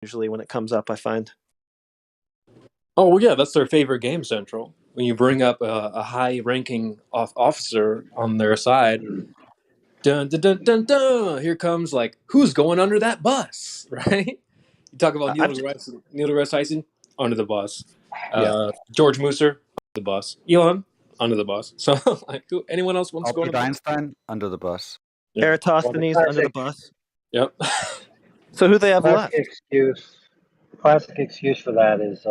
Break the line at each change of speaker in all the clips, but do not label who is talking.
usually when it comes up, I find.
Oh, well, yeah, that's their favorite game, Central. When you bring up a high-ranking officer on their side, dun dun dun dun dun. Here comes like who's going under that bus, right? You talk about
I've just,
Neil deGrasse Tyson under the bus,
yeah.
George Mooser under the bus, Elon under the bus. So like, anyone else wants to go on
Albert
the bus?
Einstein under the bus.
Yeah.
Eratosthenes under the bus.
Yep.
So who they have
Classic
left?
excuse. Classic excuse for that is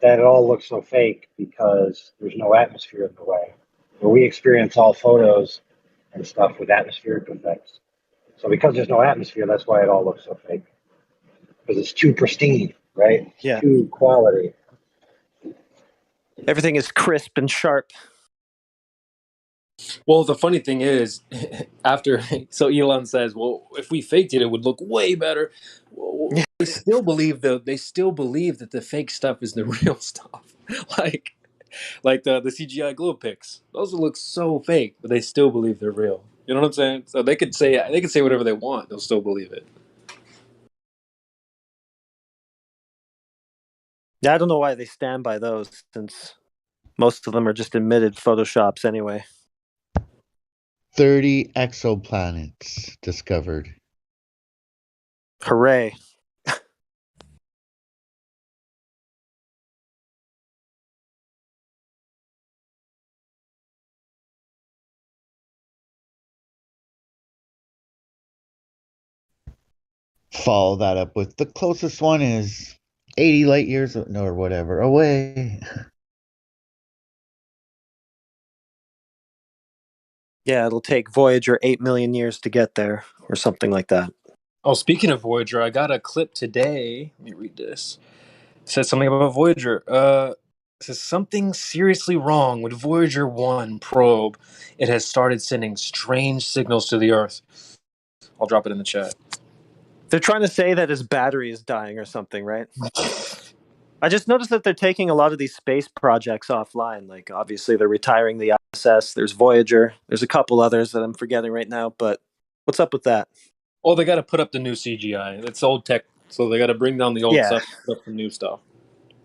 that it all looks so fake because there's no atmosphere in the way. Where we experience all photos and stuff with atmospheric effects. So because there's no atmosphere, that's why it all looks so fake. Because it's too pristine, right? It's
Yeah.
too quality.
Everything is crisp and sharp.
Well, the funny thing is, so Elon says, "Well, if we faked it, it would look way better." Well,
Yeah.
they still believe that the fake stuff is the real stuff, like the CGI glow pics. Those look so fake, but they still believe they're real. You know what I'm saying? So they could say whatever they want, they'll still believe it.
Yeah, I don't know why they stand by those, since most of them are just admitted photoshops anyway.
30 exoplanets discovered.
Hooray.
Follow that up with the closest one is 80 light years or whatever away.
Yeah, it'll take Voyager 8 million years to get there, or something like that.
Oh, speaking of Voyager, I got a clip today. Let me read this. It says something about Voyager. It says something seriously wrong with Voyager 1 probe. It has started sending strange signals to the Earth. I'll drop it in the chat.
They're trying to say that his battery is dying or something, right? I just noticed that they're taking a lot of these space projects offline. Like, obviously, they're retiring the ISS. There's Voyager. There's a couple others that I'm forgetting right now, but what's up with that?
Oh, they got to put up the new CGI. It's old tech, so they got to bring down the old stuff, put up the new stuff.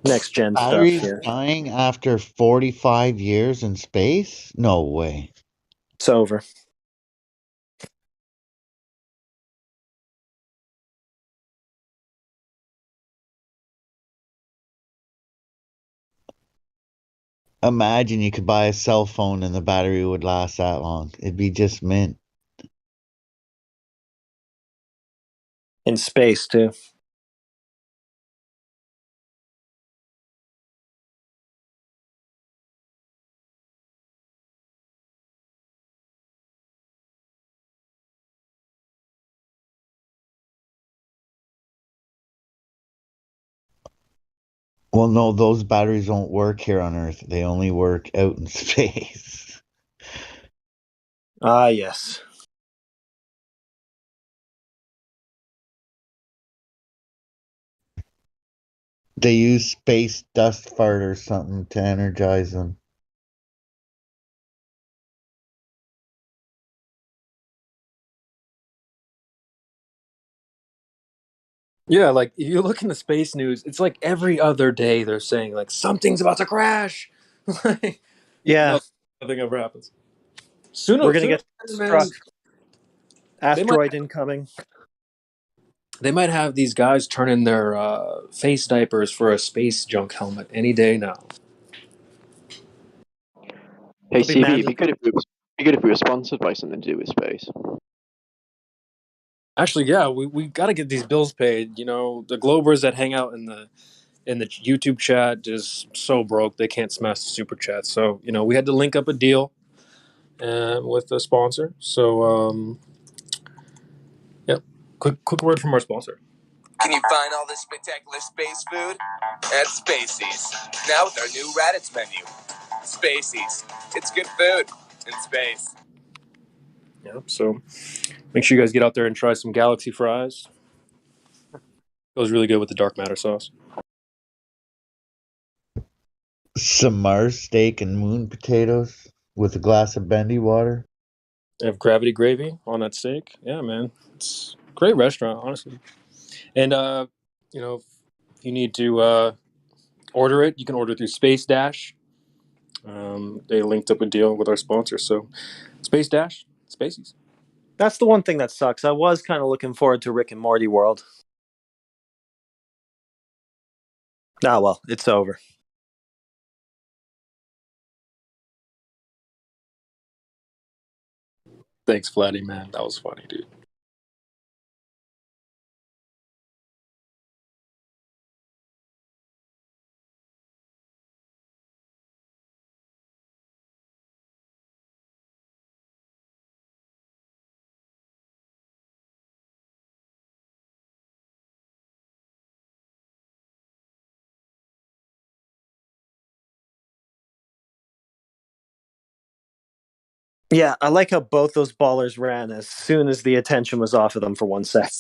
Next gen stuff.
Batteries
Yeah.
dying after 45 years in space? No way.
It's over.
Imagine you could buy a cell phone and the battery would last that long. It'd be just mint.
In space, too.
Well, no, those batteries don't work here on Earth. They only work out in space.
Ah, yes.
They use space dust fart or something to energize them.
Yeah, like if you look in the space news, it's like every other day they're saying like something's about to crash.
Yeah.
Nothing ever happens.
We're going to get
man,
struck. Asteroid incoming.
They might have these guys turn in their face diapers for a space junk helmet any day now.
Hey, CB, it'd be good if we were sponsored by something to do with space.
Actually, yeah, we got to get these bills paid. You know, the Globers that hang out in the YouTube chat just so broke they can't smash the super chat. So you know, we had to link up a deal with a sponsor. So yep, quick word from our sponsor.
Can you find all this spectacular space food? At Spacey's. Now with our new Raditz menu. Spacey's. It's good food in space.
Yep, so make sure you guys get out there and try some Galaxy fries. Goes really good with the dark matter sauce.
Some Mars steak and moon potatoes with a glass of bendy water.
They have gravity gravy on that steak. Yeah, man. It's a great restaurant, honestly. And you know, if you need to order it, you can order through Space Dash. They linked up a deal with our sponsor, so Space Dash, Spaces.
That's the one thing that sucks. I was kind of looking forward to Rick and Morty World. Ah, well, it's over.
Thanks, Flatty, man. That was funny, dude.
Yeah, I like how both those ballers ran as soon as the attention was off of them for 1 sec.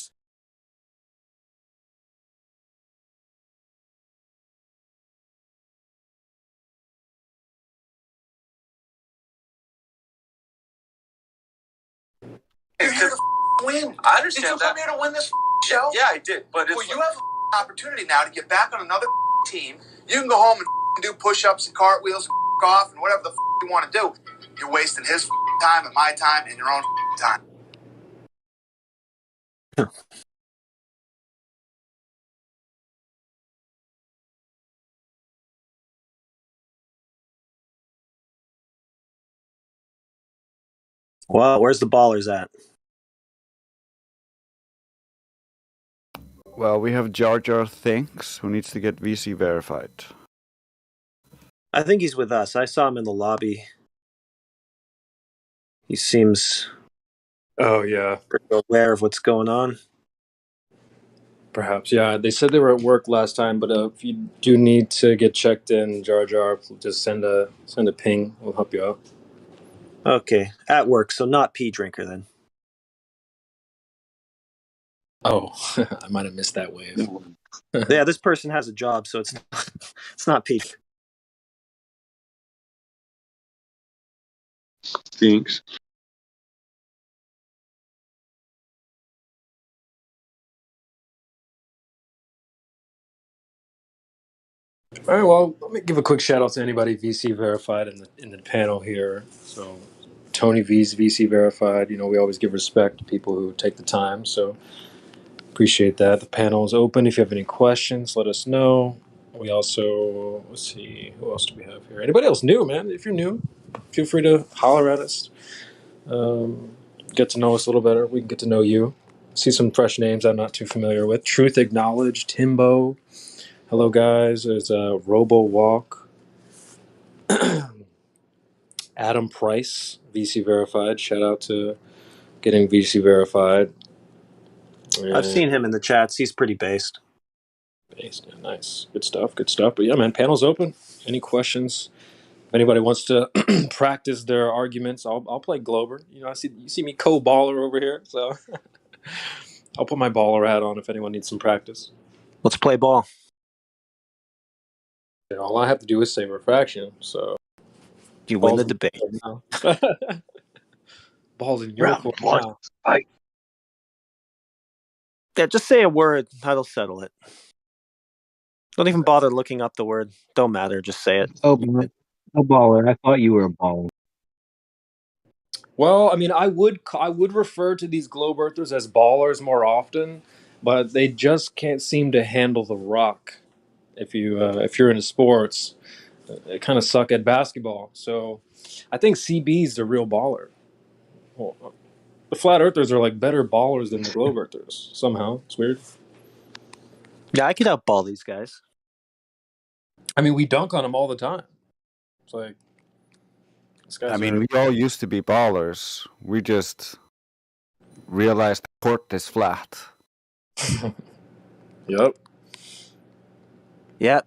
You're here to win. I understand. Did you come here to win this show? Yeah, I did. But well, you have an opportunity now to get back on another team. You can go home and do push-ups and cartwheels and off and whatever the you want to do. You're wasting his time and my time and your own time.
Well, where's the ballers at?
Well, we have Jar Jar Thinks, who needs to get VC verified.
I think he's with us. I saw him in the lobby. He seems
Oh yeah,
pretty aware of what's going on.
perhaps. Yeah, they said they were at work last time, but if you do need to get checked in, Jar Jar, just send a ping. We'll help you out.
Okay, at work, so not pee drinker then.
Oh, I might have missed that wave.
Yeah, this person has a job, so it's not pee.
Thanks.
All right, well, let me give a quick shout out to anybody VC verified in the panel here. So, Tony V's VC verified. You know, we always give respect to people who take the time. So, appreciate that. The panel is open. If you have any questions, let us know. We also, let's see, who else do we have here? Anybody else new, man? If you're new, feel free to holler at us. Get to know us a little better. We can get to know you. See some fresh names I'm not too familiar with. Truth Acknowledged, Timbo. Hello, guys. There's Robo Walk. Adam Price, VC verified. Shout out to getting VC verified.
I've seen him in the chats. He's pretty based.
Based. Yeah, nice. Good stuff. Good stuff. But yeah, man, panel's open. Any questions? If anybody wants to practice their arguments, I'll play Glober. You know, you see me co-baller over here, so I'll put my baller hat on if anyone needs some practice.
Let's play ball.
You know, all I have to do is say refraction, so
You win the debate.
Ball's in your
Round
court
one.
now.
Fight.
Yeah, just say a word. That'll settle it. Don't even bother looking up the word. Don't matter. Just say it.
Oh, no baller. I thought you were a baller.
Well, I mean, I would refer to these globe earthers as ballers more often, but they just can't seem to handle the rock. If you're into sports, they kind of suck at basketball. So, I think CB's the real baller. Well, the flat earthers are like better ballers than the globe earthers. Somehow, it's weird.
Yeah, I could outball these guys.
I mean, we dunk on them all the time. It's like these guys.
I mean, we all used to be ballers. We just realized the court is flat.
Yep.
Yeah.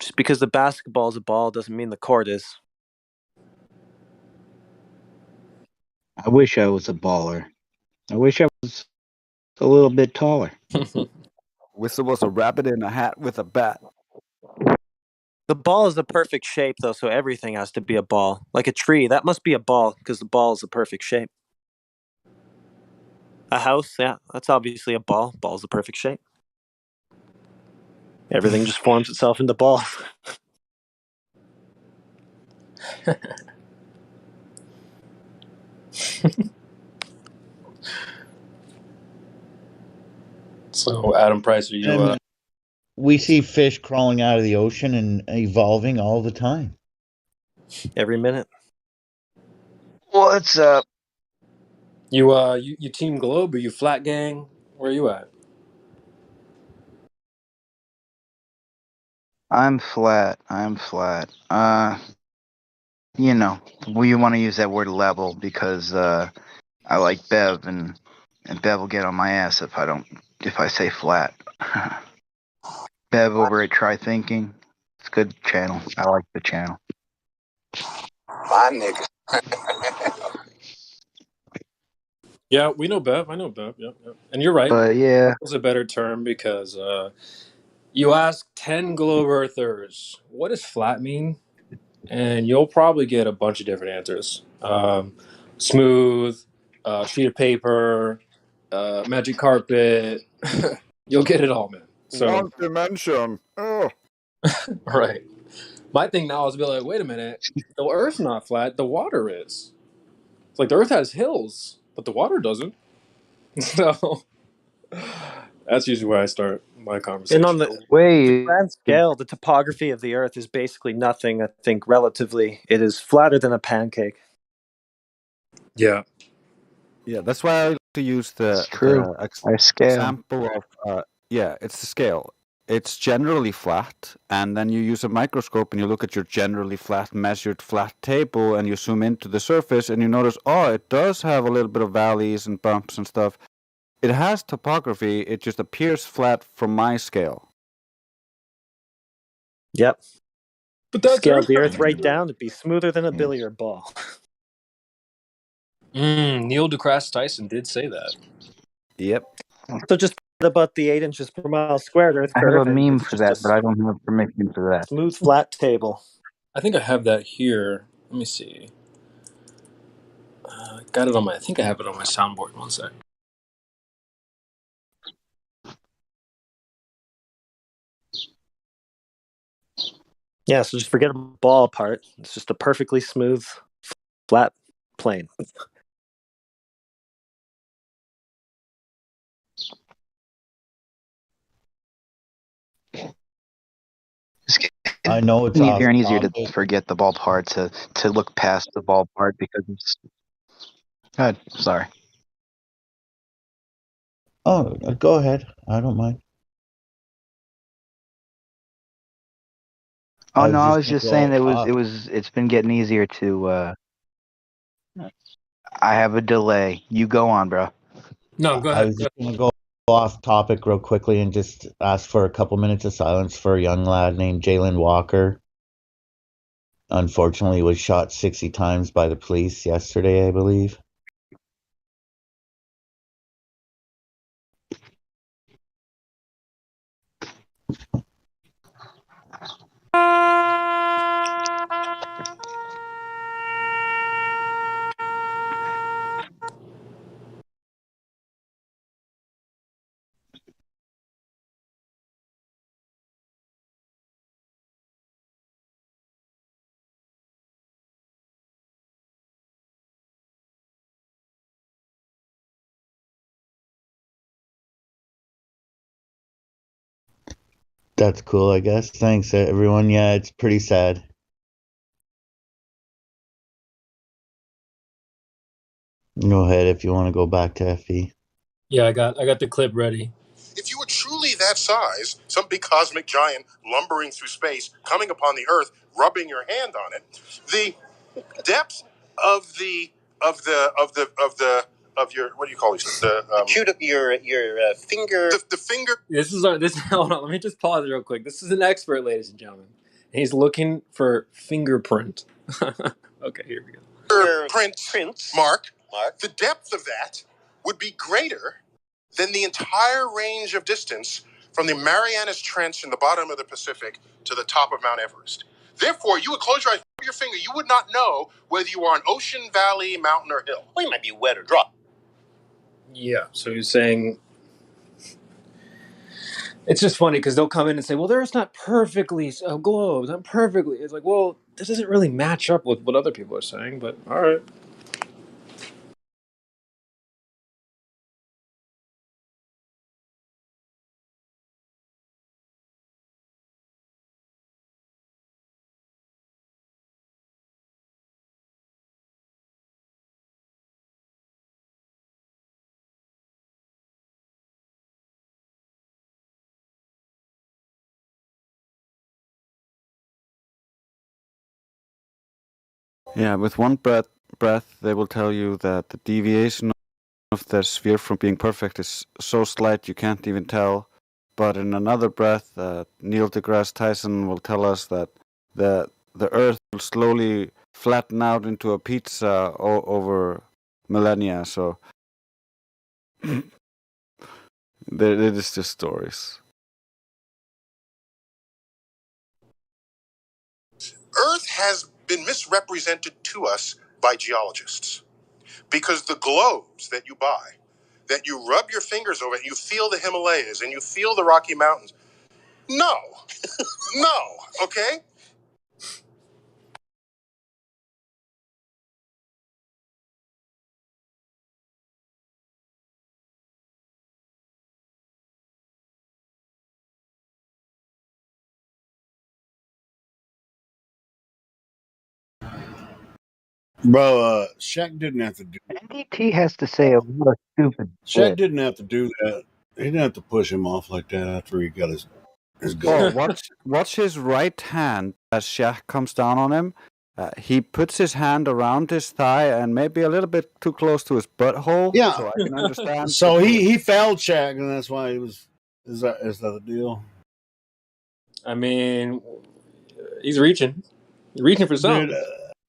Just because the basketball is a ball doesn't mean the court is.
I wish I was a baller. I wish I was a little bit taller.
Whistle was a rabbit in a hat with a bat.
The ball is the perfect shape, though, so everything has to be a ball. Like a tree, that must be a ball because the ball is the perfect shape. A house, yeah, that's obviously a ball. Ball's the perfect shape. Everything just forms itself into balls.
So, Adam Price, are you?
And we see fish crawling out of the ocean and evolving all the time.
Every minute.
What's up?
You Team Globe? Are you Flat Gang? Where are you at?
I'm flat. You know, we want to use that word level because I like Bev and Bev will get on my ass if I say flat. Bev over at Try Thinking. It's a good channel. I like the channel.
My nigga.
Yeah, we know Bev. I know Bev. Yep, yep. And you're right.
But yeah,
That was a better term because you ask 10 Globe Earthers, what does flat mean? And you'll probably get a bunch of different answers. Smooth, sheet of paper, magic carpet. You'll get it all, man. So,
One dimension. Oh.
right. My thing now is to be like, wait a minute. The Earth's not flat. The water is. It's like the Earth has hills, but the water doesn't. So that's usually where I start my
And on
conversation.
the
wait.
grand scale, the topography of the Earth is basically nothing, I think, relatively. It is flatter than a pancake.
Yeah.
Yeah, that's why I like to use
It's true. Our scale.
example of it's the scale. It's generally flat, and then you use a microscope and you look at your generally flat, measured flat table, and you zoom into the surface, and you notice, oh, it does have a little bit of valleys and bumps and stuff. It has topography. It just appears flat from my scale.
Yep.
But that's
Scaled
Earth.
the Earth right down, it'd be smoother than a billiard ball.
Neil deGrasse Tyson did say that.
Yep.
So just about the 8 inches per mile squared Earth
I have
curve,
a
and
meme
it's
for
just
that, but
a
I don't have permission for that.
smooth, flat table.
I think I have that here. Let me see. Got it on my. I think I have it on my soundboard. One sec.
Yeah, so just forget about the ball part. It's just a perfectly smooth, flat plane.
I know it's
Easier and easier
topic.
to forget the ball part, to look past the ball part because it's. God, sorry.
Oh, go ahead. I don't mind.
Oh no, I was
gonna
just
go
saying
off
it's been getting easier to. I have a delay. You go on, bro.
No, go
I
ahead.
was just going to go off topic real quickly and just ask for a couple minutes of silence for a young lad named Jalen Walker. Unfortunately, was shot 60 times by the police yesterday, I believe. That's cool, I guess. Thanks, everyone. Yeah, it's pretty sad. Go ahead if you want to go back to FE.
Yeah, I got the clip ready.
If you were truly that size, some big cosmic giant lumbering through space, coming upon the Earth, rubbing your hand on it, the depth of your, what do you call these? Your finger. The finger.
This. Hold on. Let me just pause real quick. This is an expert, ladies and gentlemen. He's looking for fingerprint. Okay, here we go.
Print. Mark. The depth of that would be greater than the entire range of distance from the Marianas Trench in the bottom of the Pacific to the top of Mount Everest. Therefore, you would close your eyes, your finger, you would not know whether you are on ocean, valley, mountain, or hill. Well, you might be wet or dry.
Yeah. So he's saying it's just funny because they'll come in and say, "Well, there's not perfectly globes. Not perfectly." It's like, well, this doesn't really match up with what other people are saying. But all right.
Yeah, with one breath, they will tell you that the deviation of their sphere from being perfect is so slight you can't even tell. But in another breath, Neil deGrasse Tyson will tell us that the Earth will slowly flatten out into a pizza over millennia. So it is just stories.
Earth has been misrepresented to us by geologists because the globes that you buy, that you rub your fingers over and you feel the Himalayas and you feel the Rocky Mountains. No, no, okay?
Bro, Shaq didn't have to do.
NDT has to say a lot of stupid
Shaq
shit.
didn't have to do that. He didn't have to push him off like that after he got his
Oh,
goal.
watch his right hand as Shaq comes down on him. He puts his hand around his thigh and maybe a little bit too close to his butthole.
Yeah.
So I can understand.
So he fouled Shaq, and that's why he was. Is that the deal?
I mean, he's reaching for something.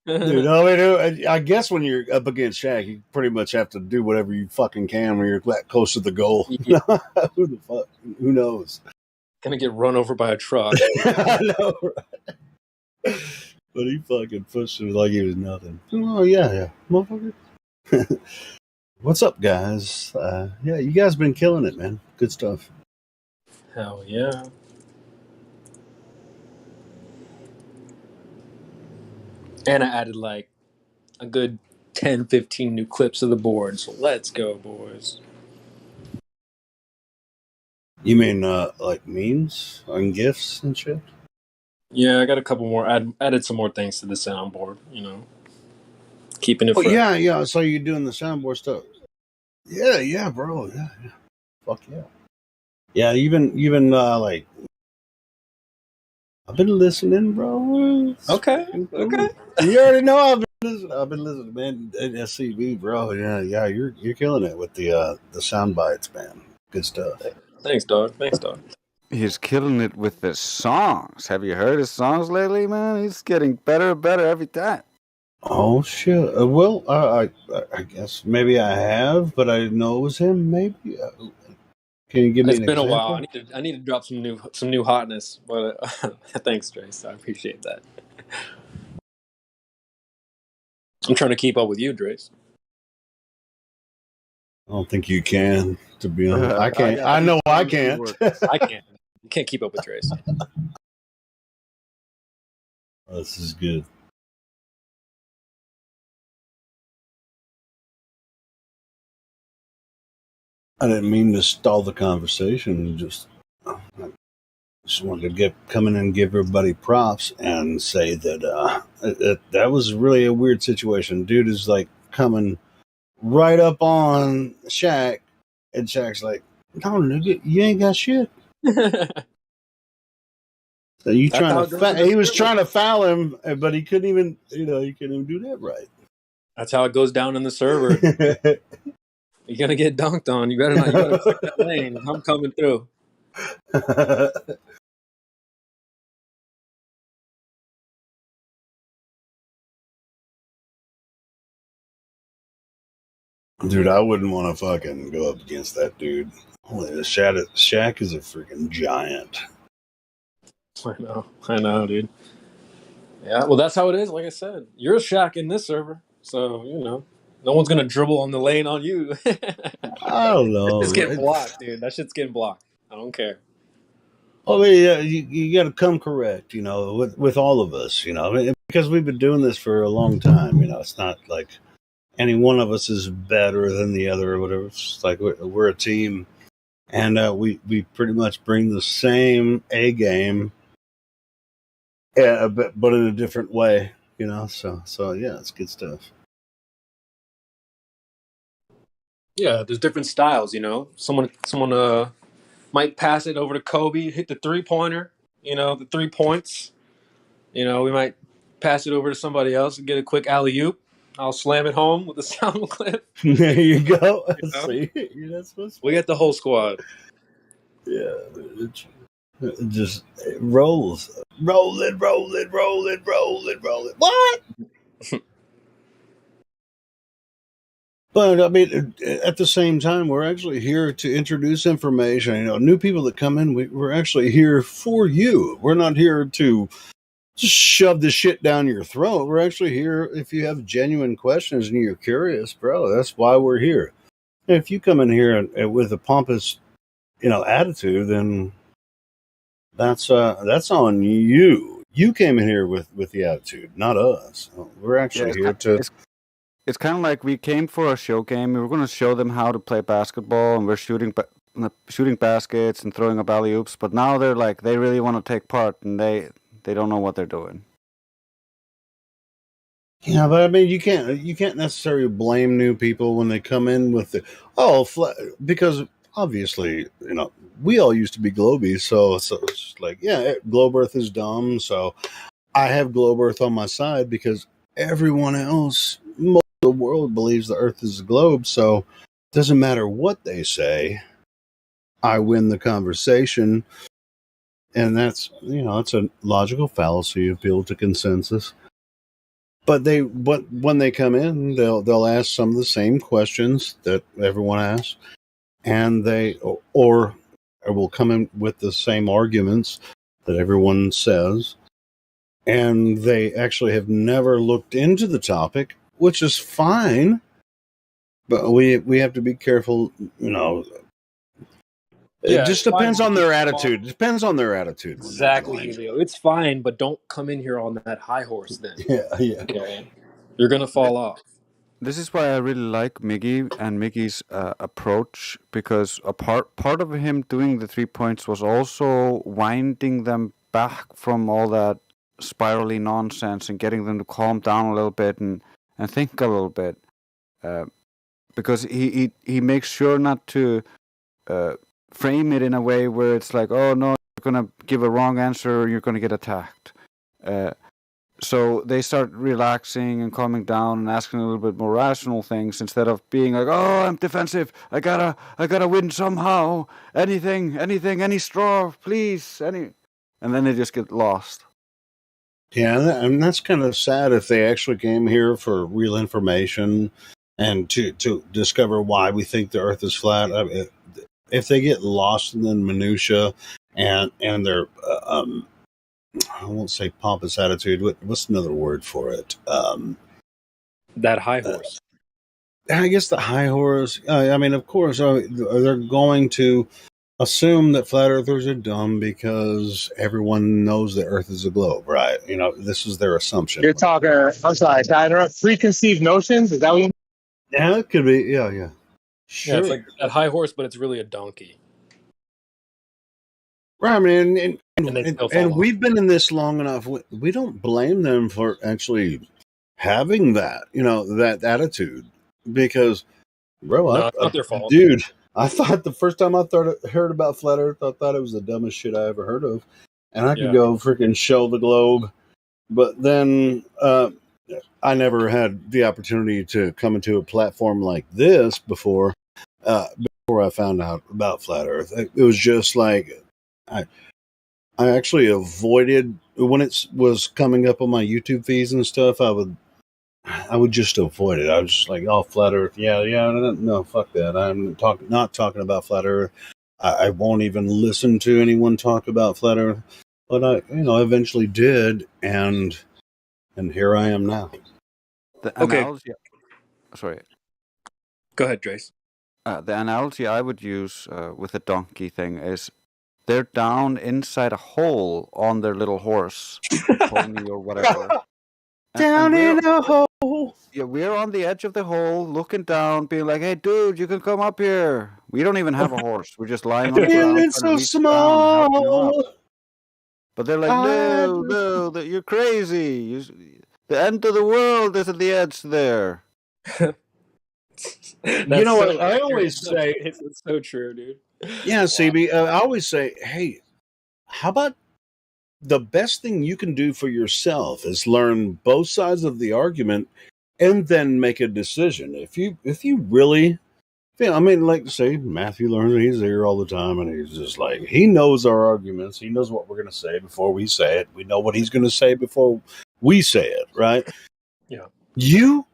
Dude, I mean, I guess when you're up against Shaq, you pretty much have to do whatever you fucking can when you're that close to the goal.
Yeah.
Who the fuck? Who knows?
Gonna get run over by a truck.
I know, right? But he fucking pushed it like he was nothing. Oh yeah, motherfucker. What's up, guys? Yeah, you guys been killing it, man. Good stuff.
Hell yeah. And I added like a good 10, 15 new clips of the board. So let's go, boys.
You mean like memes and gifs and shit?
Yeah, I got a couple more. Added some more things to the soundboard. You know, keeping it
Oh
fresh.
yeah. So you're doing the soundboard stuff? Yeah, bro. Yeah. Fuck yeah. Yeah, even like I've been listening, bro.
Okay.
You already know I've been listening, man. SCB, bro. Yeah, you're killing it with the sound bites, man. Good stuff.
Thanks, dog.
He's killing it with the songs. Have you heard his songs lately, man? He's getting better and better every time.
Oh shit. Well, I guess maybe I have, but I didn't know it was him. Maybe. Can you give me
It's
an
been
example?
a while. I need to drop some new hotness. But thanks, Drace. I appreciate that. I'm trying to keep up with you, Drace.
I don't think you can. To be honest, I can't. I know I can't.
I can't. You can't keep up with Drace.
This is good. I didn't mean to stall the conversation. I just wanted to come in and give everybody props and say that that was really a weird situation. Dude is like coming right up on Shaq, and Shaq's like, "No, nigga, you ain't got shit." So you trying to? He was trying to foul him, but he couldn't even. He couldn't even do that right.
That's how it goes down in the server. You're gonna get dunked on. You better check that lane. I'm coming through.
Dude, I wouldn't want to fucking go up against that dude. Shaq is a freaking giant.
I know, dude. Yeah, well, that's how it is. Like I said, you're a Shaq in this server, so No one's gonna dribble on the lane on you.
I don't
It's
know.
getting blocked, dude. That shit's getting blocked. I don't care.
I mean, yeah, you got to come correct, with all of us, I mean, because we've been doing this for a long time. It's not like any one of us is better than the other or whatever. It's just like we're a team, and we pretty much bring the same A game, but in a different way, So yeah, it's good stuff.
Yeah, there's different styles. Someone might pass it over to Kobe, hit the 3-pointer. The 3 points. We might pass it over to somebody else and get a quick alley oop. I'll slam it home with a sound clip.
There you go.
See,
that's what's
we got the whole squad.
Yeah, it just rolls, roll it. What? But I mean, at the same time, we're actually here to introduce information. New people that come in, we're actually here for you. We're not here to just shove the shit down your throat. We're actually here if you have genuine questions and you're curious, bro. That's why we're here. And if you come in here and with a pompous, attitude, then that's on you. You came in here with the attitude, not us. We're actually here to.
It's kind of like we came for a show game. We were going to show them how to play basketball, and we're shooting baskets and throwing up alley oops. But now they're like, they really want to take part, and they don't know what they're doing.
Yeah, but I mean, you can't necessarily blame new people when they come in with because obviously, we all used to be Globies, so it's just like, yeah, Globe Earth is dumb, so I have Globe Earth on my side because everyone else, most of the world believes the Earth is a globe, so it doesn't matter what they say, I win the conversation, and that's, it's a logical fallacy appeal to consensus. But when they come in, they'll ask some of the same questions that everyone asks, and they or will come in with the same arguments that everyone says, and they actually have never looked into the topic, which is fine. But we have to be careful, It just depends on their attitude. It depends on their attitude.
Exactly, Julio. It's fine, but don't come in here on that high horse then.
Yeah.
Okay? You're going to fall off.
This is why I really like Miggy and Miggy's approach, because a part of him doing the 3 points was also winding them back from all that spirally nonsense and getting them to calm down a little bit and think a little bit, because he makes sure not to frame it in a way where it's like, oh no, you're going to give a wrong answer or you're going to get attacked. So they start relaxing and calming down and asking a little bit more rational things instead of being like, "Oh, I'm defensive. I gotta win somehow. Anything, any straw, please, any." And then they just get lost.
Yeah, and that's kind of sad if they actually came here for real information and to discover why we think the Earth is flat. I mean, if they get lost in the minutia and their I won't say pompous attitude. What's another word for it?
That high horse.
I guess the high horse. I mean, of course, they're going to assume that flat earthers are dumb because everyone knows the Earth is a globe, right? This is their assumption.
You're talking. I'm sorry. Can I interrupt? Preconceived notions. Is that what you?
Yeah, it could be. Yeah. Sure.
Yeah, it's like that high horse, but it's really a donkey.
Right. I mean, and we've been in this long enough. We don't blame them for actually having that, that attitude, because, bro,
it's not their fault,
dude. I thought the first time I heard about flat Earth, I thought it was the dumbest shit I ever heard of, and I could go freaking show the globe. But then I never had the opportunity to come into a platform like this before I found out about flat Earth. It was just like I actually avoided when it was coming up on my YouTube feeds and stuff. I would just avoid it. I was just like, oh, flat Earth. Yeah. No, fuck that. I'm not talking about flat Earth. I won't even listen to anyone talk about flat Earth. But I eventually did, and here I am now.
The analogy. Sorry.
Go ahead, Trace.
The analogy I would use with the donkey thing is they're down inside a hole on their little horse, pony or whatever.
Down in a hole.
Yeah, we're on the edge of the hole, looking down, being like, "Hey, dude, you can come up here." We don't even have a horse. We're just lying on the ground,
Feeling
trying to
so
reach down and helping them up.
small.
But they're like, "No, you're crazy. The end of the world is at the edge there."
You know what? I always say,
it's so true, dude.
yeah, CB. I always say, hey, how about the best thing you can do for yourself is learn both sides of the argument and then make a decision. If you really, I mean, like say Matthew learns, he's here all the time, and he's just like he knows our arguments. He knows what we're going to say before we say it. We know what he's going to say before we say it, right?
Yeah.
You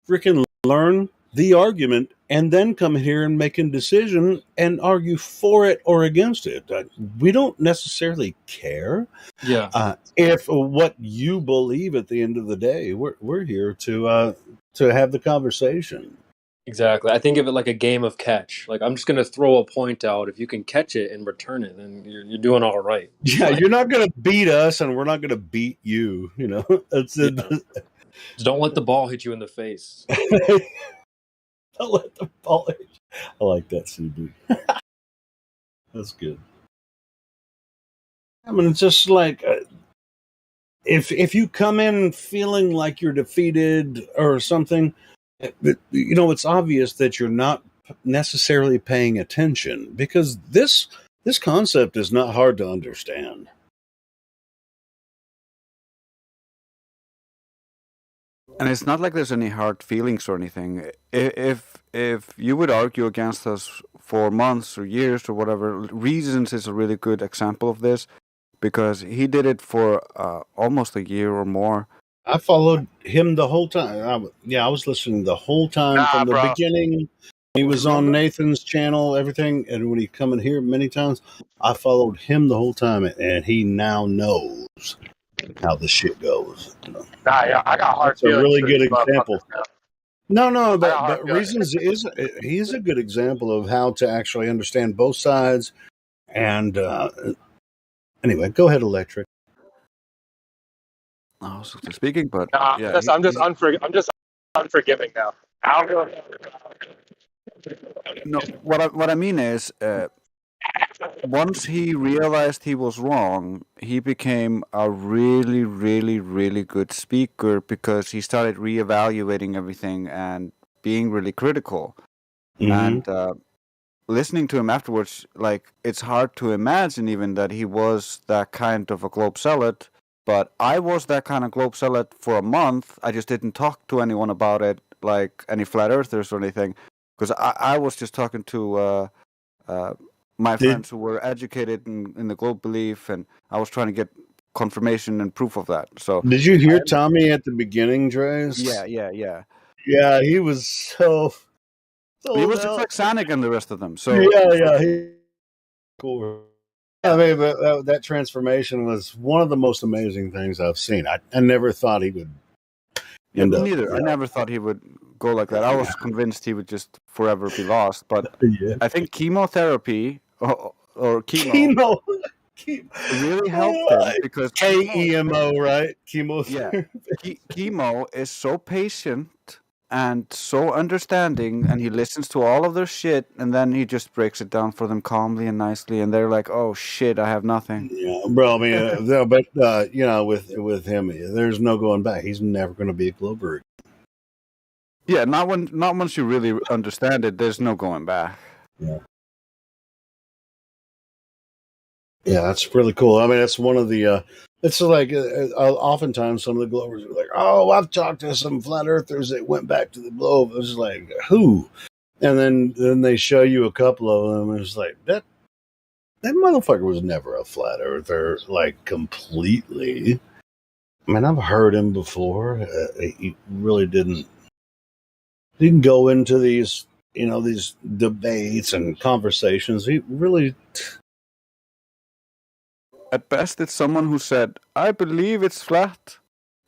freaking learn the argument and then come here and make a decision and argue for it or against it. We don't necessarily care.
Yeah.
If what you believe at the end of the day, we're here to have the conversation.
Exactly. I think of it like a game of catch. Like I'm just going to throw a point out. If you can catch it and return it, then you're doing all right.
Yeah, you're not going to beat us, and we're not going to beat you. You know, it's
Just don't let the ball hit you in the face.
Don't let the ball hit you. I like that, CB. That's good. I mean, it's just like if you come in feeling like you're defeated or something, you know, it's obvious that you're not necessarily paying attention because this concept is not hard to understand.
And it's not like there's any hard feelings or anything. If you would argue against us for months or years or whatever, Reasons is a really good example of this because he did it for almost a year or more.
I followed him the whole time. I was listening the whole time from the beginning. He was on Nathan's channel, everything, and when he come in here many times, I followed him the whole time, and he now knows how the shit goes. You know?
I got hard
That's a
feelings.
really good example. No, but
hard
Reasons he's a good example of how to actually understand both sides. And anyway, go ahead, Electric.
I was speaking, but
yeah, I'm just unforgiving now.
No, what I mean is, once he realized he was wrong, he became a really, really, really good speaker because he started reevaluating everything and being really critical.
Mm-hmm.
And listening to him afterwards, like it's hard to imagine even that he was that kind of a globe zealot. But I was that kind of globe zealot for a month. I just didn't talk to anyone about it, like any flat earthers or anything, because I was just talking to my friends who were educated in the globe belief, and I was trying to get confirmation and proof of that. So
did you hear Tommy at the beginning, Dres?
Yeah.
Yeah, he was so
he was just like Sonic and the rest of them. So
yeah, cool. I mean, but that transformation was one of the most amazing things I've seen. I never thought he would end up.
Neither. I never thought he would go like that. I was convinced he would just forever be lost. But I think chemotherapy or chemo really helped him because
KEMO, right? Chemotherapy.
Yeah, chemo is so patient and so understanding, and he listens to all of their shit, and then he just breaks it down for them calmly and nicely, and they're like, "Oh shit, I have nothing."
Yeah, bro. I mean, but you know, with him, there's no going back. He's never going to be a Glober.
Yeah, not once you really understand it. There's no going back.
Yeah. Yeah, that's really cool. I mean, that's one of the. It's like oftentimes some of the Globers are like, "Oh, I've talked to some flat earthers that went back to the globe." It's like, who? And then they show you a couple of them, and it's like that motherfucker was never a flat earther, like completely. I mean, I've heard him before. He really didn't go into these, you know, these debates and conversations. He really.
At best, it's someone who said, "I believe it's flat,"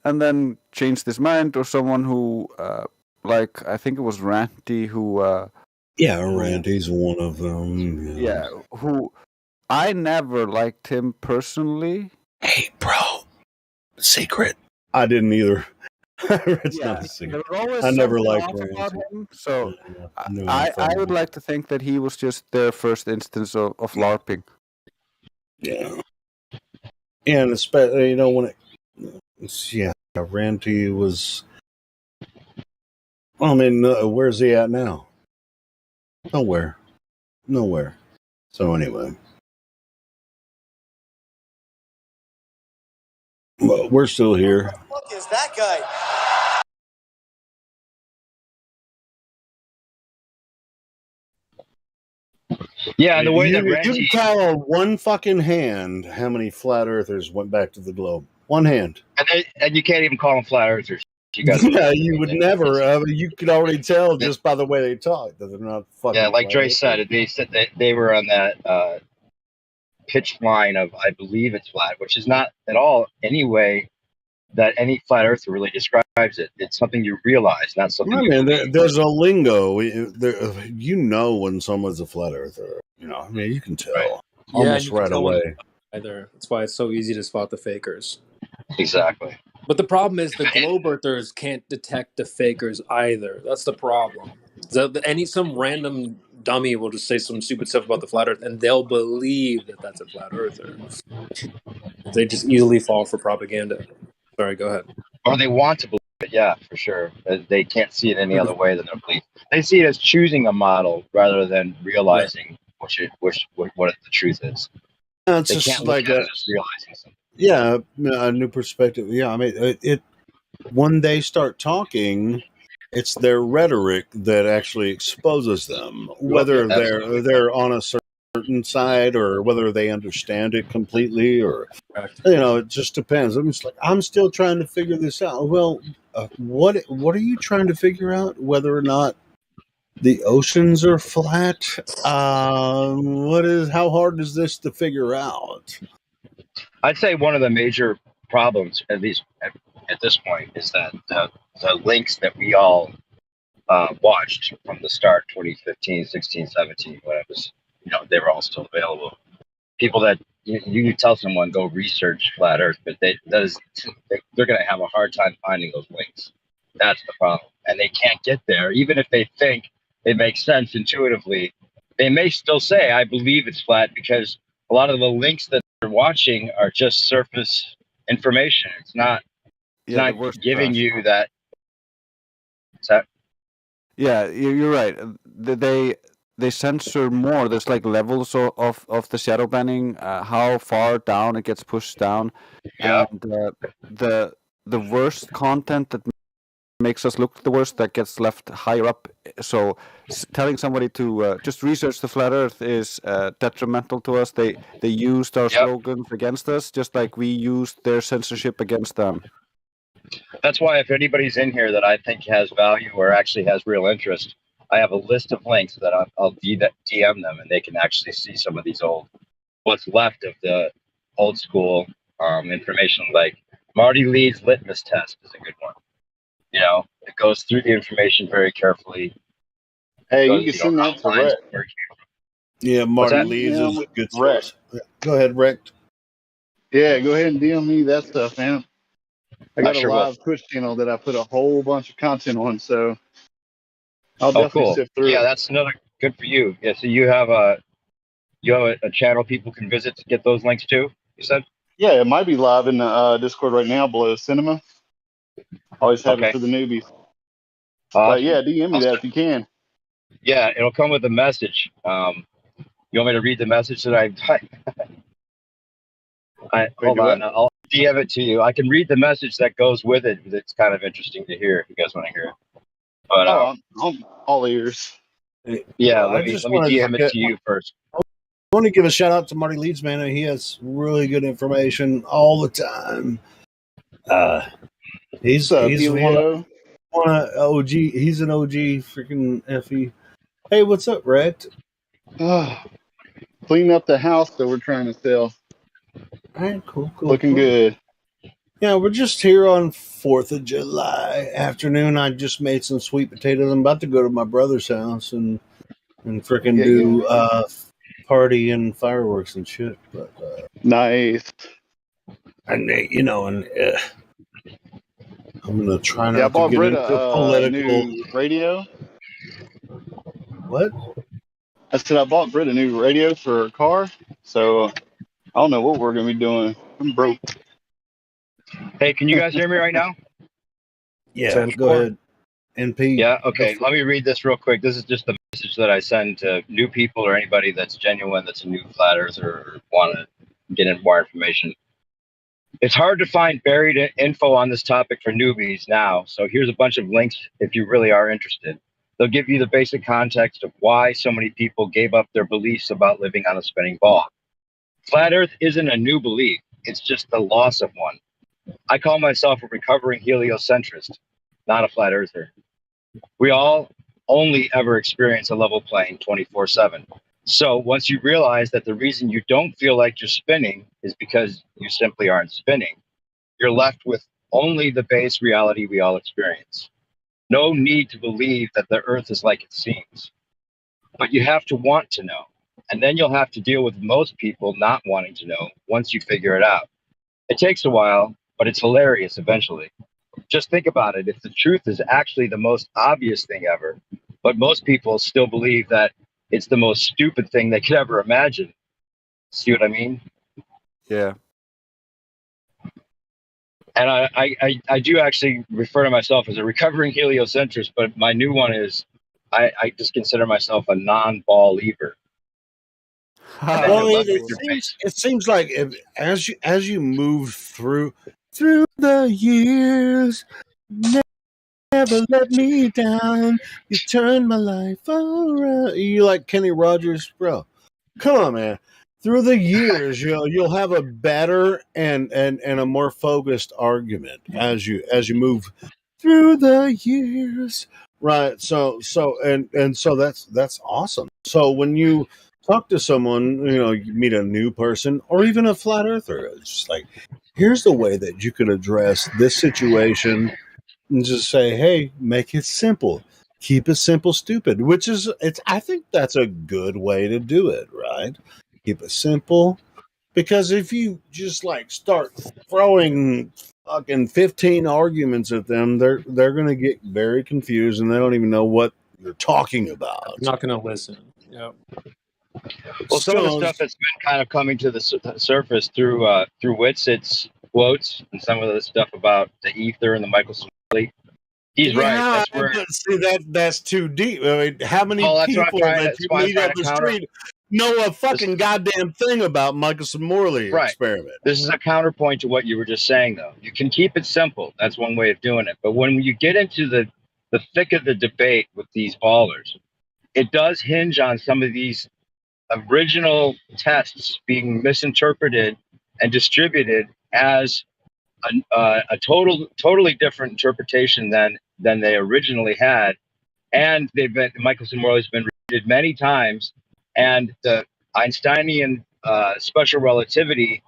and then changed his mind, or someone who like I think it was Ranty who.
Yeah, Randy's one of them.
Yeah, who I never liked him personally.
Hey, bro, secret. I didn't either. It's not a secret. I never liked Randy
about him, so
no,
I would like to think that he was just their first instance of LARPing.
Yeah, and especially when Randy was. I mean, where's he at now? Nowhere. So anyway, well, we're still here.
What the fuck is that guy?
Yeah, and the way that
You
Randy,
can tell on one fucking hand how many flat earthers went back to the globe. One hand.
and you can't even call them flat earthers. You guys,
Yeah, you would never. You could already tell just by the way they talk that they're not fucking.
yeah, like
flat
Dre
earthers.
said, they said that they were on that pitch line of I believe it's flat, which is not at all any way that any flat earther really describes it. It's something you realize, not something.
I mean, there's a lingo. You know when someone's a flat earther. I mean, you can tell almost right away.
Either that's why it's so easy to spot the fakers.
Exactly.
But the problem is the globe earthers can't detect the fakers either. That's the problem. Some random dummy will just say some stupid stuff about the flat earth, and they'll believe that that's a flat earther. They just easily fall for propaganda. Sorry, go ahead.
Or they want to believe it, yeah, for sure. They can't see it any other way than their belief. They see it as choosing a model rather than realizing what the truth is.
It's
they
just
can't
like
look at it as realizing something.
Yeah, a new perspective. Yeah, I mean, when they start talking, it's their rhetoric that actually exposes them, whether they're on a certain side or whether they understand it completely, or it just depends. I'm still trying to figure this out. Well, what are you trying to figure out? Whether or not the oceans are flat? How hard is this to figure out?
I'd say one of the major problems, at least at this point, is that the links that we all watched from the start, 2015, 16, 17, when it was, they were all still available. People that you could tell someone go research flat Earth, but they're going to have a hard time finding those links. That's the problem, and they can't get there, even if they think it makes sense intuitively. They may still say, "I believe it's flat," because a lot of the links that they're watching are just surface information. It's not giving you that.
Yeah, you're right. They censor more. There's like levels of the shadow banning, how far down it gets pushed down, and the worst content that makes us look the worst that gets left higher up. So telling somebody to just research the flat Earth is detrimental to us. They used our slogans against us, just like we used their censorship against them.
That's why if anybody's in here that I think has value or actually has real interest, I have a list of links that I'll DM them, and they can actually see some of these what's left of the old school information. Like Marty Lee's litmus test is a good one. It goes through the information very carefully.
Hey, you can send that to Rick.
Yeah, Marty Lee's is a good source. Go ahead, Rick.
Yeah, go ahead and DM me that stuff, man. I got a live Twitch channel that I put a whole bunch of content on, so I'll definitely sift through.
Yeah, that's another good for you. Yeah, so you have a channel people can visit to get those links too, you said?
Yeah, it might be live in the Discord right now, Below Cinema. Always have it for the newbies. But yeah, DM me that if you can.
Yeah, it'll come with a message. You want me to read the message that I hold on, I'll DM it to you. I can read the message that goes with it. It's kind of interesting to hear if you guys want to hear it. But
I'm all ears.
Yeah, let me DM it to you first.
I want to give a shout out to Marty Leeds, man. He has really good information all the time. He's one of OG. He's an OG freaking FE. Hey, what's up, Rhett?
Clean up the house that we're trying to sell.
All right, cool.
Looking good.
Yeah, we're just here on 4th of July afternoon. I just made some sweet potatoes. I'm about to go to my brother's house and frickin' do party and fireworks and shit. But
nice.
And I'm gonna try
Yeah, I
not to
bought
get
Britt
into
a
political.
new radio.
What?
I said I bought Britt a new radio for her car, so I don't know what we're gonna be doing. I'm broke.
Hey, can you guys hear me right now?
Yeah, go ahead. NP.
Yeah, okay. Let me read this real quick. This is just the message that I send to new people or anybody that's genuine, that's a new flat earther or want to get in more information. It's hard to find buried info on this topic for newbies now, so here's a bunch of links if you really are interested. They'll give you the basic context of why so many people gave up their beliefs about living on a spinning ball. Flat Earth isn't a new belief, it's just the loss of one. I call myself a recovering heliocentrist, not a flat earther. We all only ever experience a level plane 24/7. So once you realize that the reason you don't feel like you're spinning is because you simply aren't spinning, you're left with only the base reality we all experience. No need to believe that the earth is like it seems, but you have to want to know. And then you'll have to deal with most people not wanting to know once you figure it out. It takes a while, but it's hilarious eventually. Just think about it. If the truth is actually the most obvious thing ever, but most people still believe that it's the most stupid thing they could ever imagine. See what I mean?
Yeah.
And I do actually refer to myself as a recovering heliocentrist, but my new one is I just consider myself a non-ball lever.
Well, it seems like as you move through the years, never let me down. You turned my life around. You like Kenny Rogers, bro? Come on, man. Through the years, you'll have a better and a more focused argument as you move through the years, right? So that's awesome. So when you talk to someone, you meet a new person or even a flat earther, it's just like, here's the way that you could address this situation, and just say, hey, make it simple. Keep it simple, stupid, which is, I think that's a good way to do it, right? Keep it simple. Because if you just like start throwing fucking 15 arguments at them, they're going to get very confused and they don't even know what you're talking about.
I'm not going to listen. Yep.
Well, some of the stuff that's been kind of coming to the surface through Witsit's quotes and some of the stuff about the ether and the Michelson Morley. He's right. That's where.
See, that's too deep. I mean, how many people that you meet on the street know a fucking goddamn thing about Michelson-Morley experiment?
This is a counterpoint to what you were just saying, though. You can keep it simple. That's one way of doing it. But when you get into the thick of the debate with these ballers, it does hinge on some of these original tests being misinterpreted and distributed as a totally different interpretation than they originally had. And Michelson Morley's been repeated many times, and the Einsteinian special relativity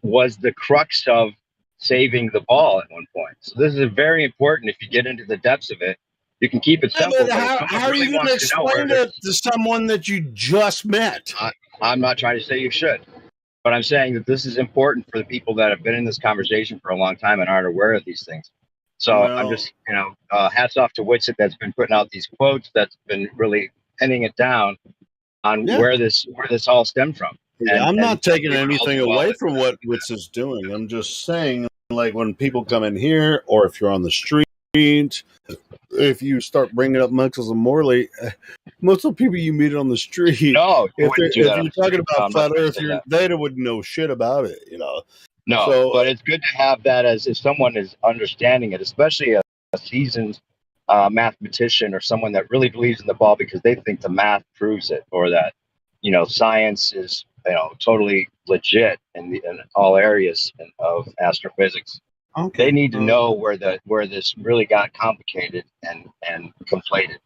was the crux of saving the ball at one point. So this is very important. If you get into the depths of it, you can keep it simple.
But how are you going to explain it to someone that you just met?
I'm not trying to say you should, but I'm saying that this is important for the people that have been in this conversation for a long time and aren't aware of these things. So I'm just, hats off to Witsit that's been putting out these quotes, that's been really pinning it down on where this all stemmed from.
Yeah, I'm not taking anything away from what Wits is doing. I'm just saying, like, when people come in here, or if you're on the street, if you start bringing up Michelson Morley, most of the people you meet on the street, if you're talking about flat Earth, they wouldn't know shit about it,
No, so, but it's good to have that as if someone is understanding it, especially a seasoned mathematician or someone that really believes in the ball because they think the math proves it, or that science is totally legit in all areas of astrophysics. Okay. They need to know where this really got complicated and conflated.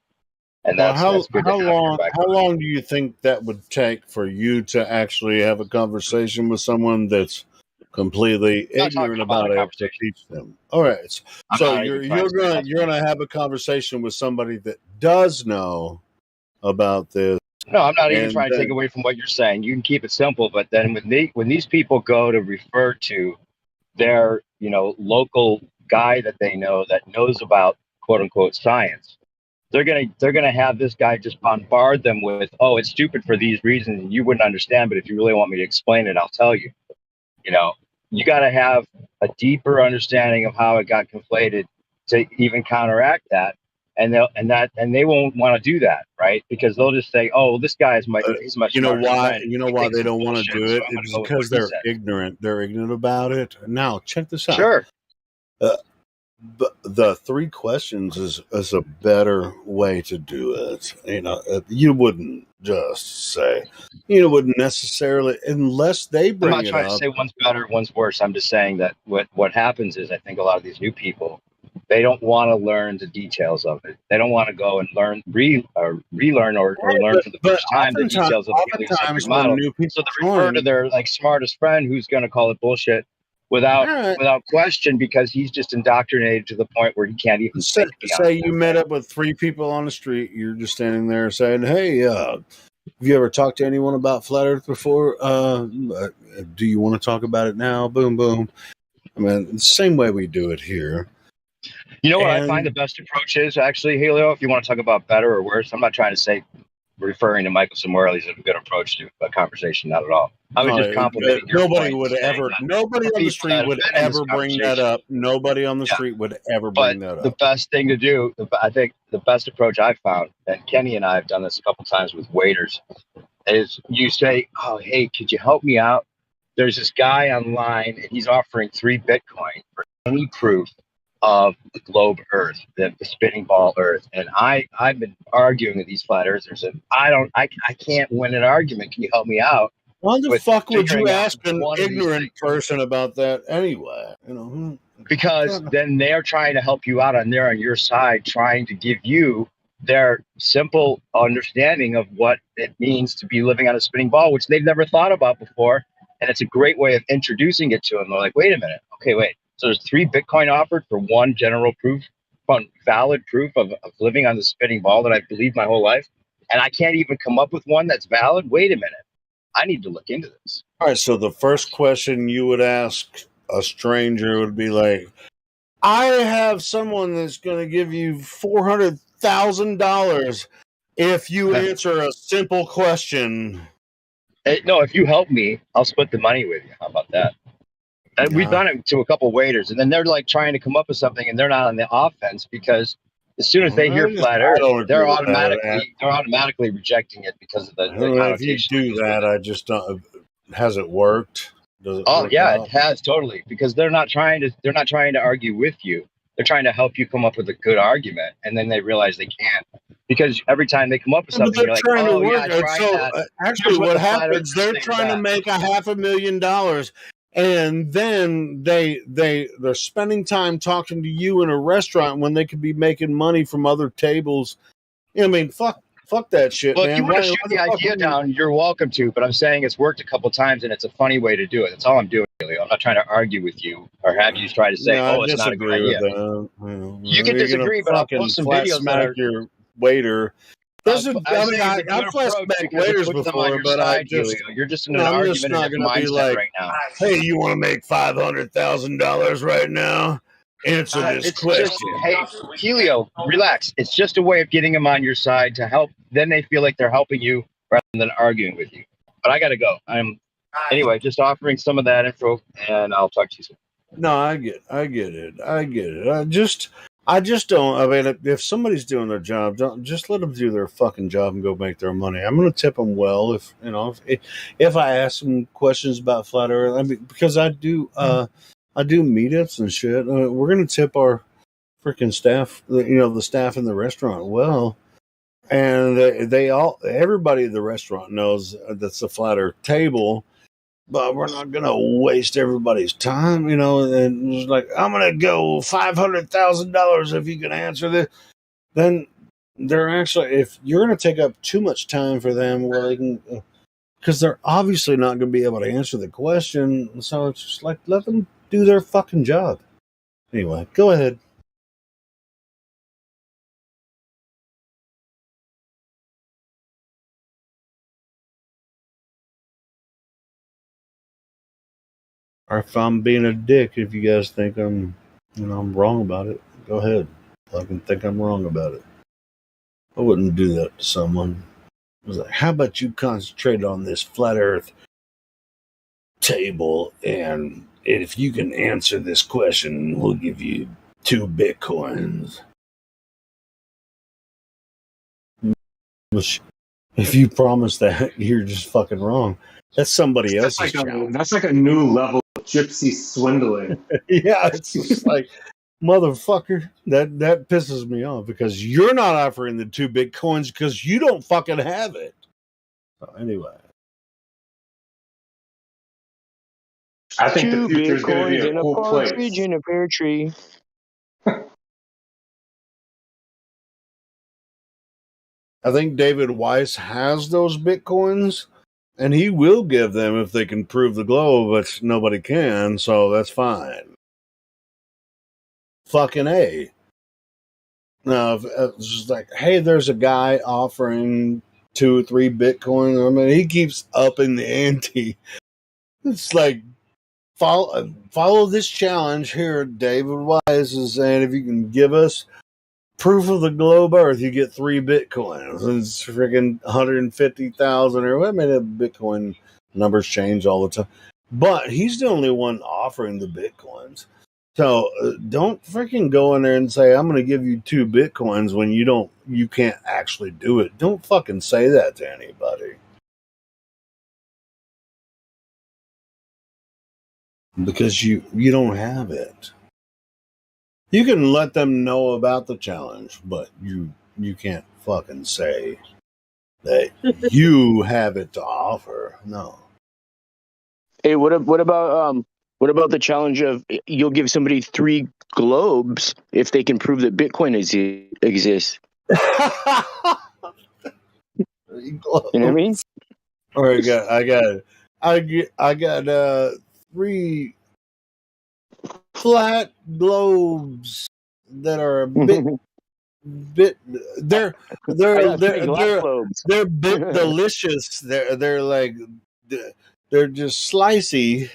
And that's good.
How long do you think that would take for you to actually have a conversation with someone that's completely ignorant about it to teach them. All right, so you're gonna have a conversation with somebody that does know about this.
No, I'm not even trying to take away from what you're saying. You can keep it simple, but then when these people go to refer to their local guy that they know that knows about quote unquote science, they're gonna have this guy just bombard them with, oh, it's stupid for these reasons and you wouldn't understand, but if you really want me to explain it, I'll tell you. You got to have a deeper understanding of how it got conflated to even counteract that. And they won't want to do that, right? Because they'll just say, "Oh, well, this guy is he's much smarter than I am.
You know why they don't want to do it? It's because they're ignorant. They're ignorant about it. Now, check this out.
Sure.
The 3 questions is a better way to do it. You wouldn't just say, wouldn't necessarily, unless they bring it up.
I'm not trying to say one's better, one's worse. I'm just saying that what happens is, I think a lot of these new people, they don't want to learn the details of it. They don't want to go and relearn or learn for the first time the details of the heliocentric model. So they refer to their smartest friend who's going to call it bullshit without question, because he's just indoctrinated to the point where he can't even think.
Say you met up with 3 people on the street. You're just standing there saying, "Hey, have you ever talked to anyone about flat Earth before? Do you want to talk about it now?" Boom, boom. I mean, the same way we do it here.
You know what I find the best approach is, actually, Helio, if you want to talk about better or worse, I'm not trying to say referring to Michael Samuel is a good approach to a conversation, not at all. I was just complimenting your point.
Nobody on the street would ever bring that up. Nobody on the street would ever bring that up.
The best thing to do, I think the best approach I've found, and Kenny and I have done this a couple times with waiters, is you say, "Oh, hey, could you help me out? There's this guy online, and he's offering 3 Bitcoin for any proof of the globe Earth, the spinning ball Earth." And I've been arguing with these flat earthers, and I can't win an argument. Can you help me out?
Why the fuck would you ask an ignorant person about that anyway?
Because then they're trying to help you out, and they're on your side, trying to give you their simple understanding of what it means to be living on a spinning ball, which they've never thought about before. And it's a great way of introducing it to them. They're like, wait a minute. Okay, wait. So there's 3 Bitcoin offered for one general proof, one valid proof of living on the spinning ball that I believed my whole life. And I can't even come up with one that's valid. Wait a minute. I need to look into this.
All right. So the first question you would ask a stranger would be like, "I have someone that's going to give you $400,000 if you answer a simple question."
No, if you help me, I'll split the money with you. How about that? And we've done it to a couple waiters, and then they're like trying to come up with something, and they're not on the offense, because as soon as they hear flat Earth, they're automatically rejecting it because of the
connotation. If you do that, I just don't. Has it worked? Does it work out?
It has, totally. Because they're not trying to argue with you. They're trying to help you come up with a good argument, and then they realize they can't. Because every time they come up with something, you're like, "Oh, yeah, I tried that."
Actually, what happens? They're trying to make $500,000. And then they're spending time talking to you in a restaurant when they could be making money from other tables. I mean, fuck that shit, man.
If you want to shoot the idea down, you're welcome to. But I'm saying it's worked a couple times, and it's a funny way to do it. That's all I'm doing, really. I'm not trying to argue with you or have you try to say, "Oh, it's not a good idea." You can disagree, but I'll post some videos that are
your waiter. I've flashback waiters before, but
you're just in an argument mindset right now.
"Hey, you want to make $500,000 right now? Answer this question."
Hey, Helio, relax. It's just a way of getting them on your side to help. Then they feel like they're helping you rather than arguing with you. But I got to go. Anyway, just offering some of that info, and I'll talk to you soon.
No, I get it. I just don't. I mean, if somebody's doing their job, don't just let them do their fucking job and go make their money. I'm going to tip them well if I ask them questions about flat Earth. I mean, because I do meetups and shit. We're going to tip our freaking staff, the staff in the restaurant well, and everybody at the restaurant knows that's a flat Earth table. But we're not going to waste everybody's time, and it's like, "I'm going to go $500,000 if you can answer this." Then they're actually, if you're going to take up too much time for them, well, because they're obviously not going to be able to answer the question. So it's just like, let them do their fucking job. Anyway, go ahead. Or if I'm being a dick, if you guys think I'm wrong about it, go ahead. I can think I'm wrong about it. I wouldn't do that to someone. I was like, how about you concentrate on this flat earth table, and if you can answer this question, we'll give you 2 Bitcoins. Which, if you promise that, you're just fucking wrong. That's somebody else's challenge.
That's like a new level of gypsy swindling.
Yeah, it's just like, motherfucker, that pisses me off because you're not offering the 2 Bitcoins because you don't fucking have it. So anyway.
I think the future is going to be a cool place.
In a pear tree.
I think David Weiss has those Bitcoins, and he will give them if they can prove the globe, but nobody can, so that's fine. Fucking A. Now, if it's just like, hey, there's a guy offering 2 or 3 Bitcoin. I mean, he keeps upping the ante. It's like, follow this challenge here. David Wise is saying if you can give us proof of the globe Earth, you get 3 Bitcoins. It's freaking 150,000 or I mean, Bitcoin numbers change all the time. But he's the only one offering the Bitcoins. So don't freaking go in there and say, I'm going to give you 2 Bitcoins when you can't actually do it. Don't fucking say that to anybody. Because you don't have it. You can let them know about the challenge, but you can't fucking say that you have it to offer. No.
Hey, what about the challenge of you'll give somebody 3 globes if they can prove that Bitcoin exists? You know what I mean?
All right, I got 3 flat globes that are a bit they're bit delicious. They're like they're just slicey.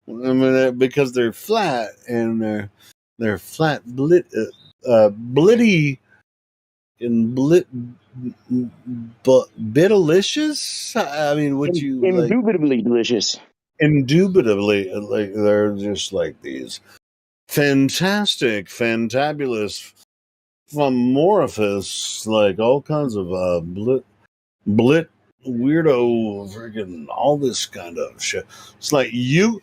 I mean, because they're flat and they're flat blitty and but bitalicious. I mean, would you like
indubitably delicious?
Indubitably, like they're just like these fantastic, fantabulous, amorphous, like all kinds of blit weirdo freaking all this kind of shit. It's like you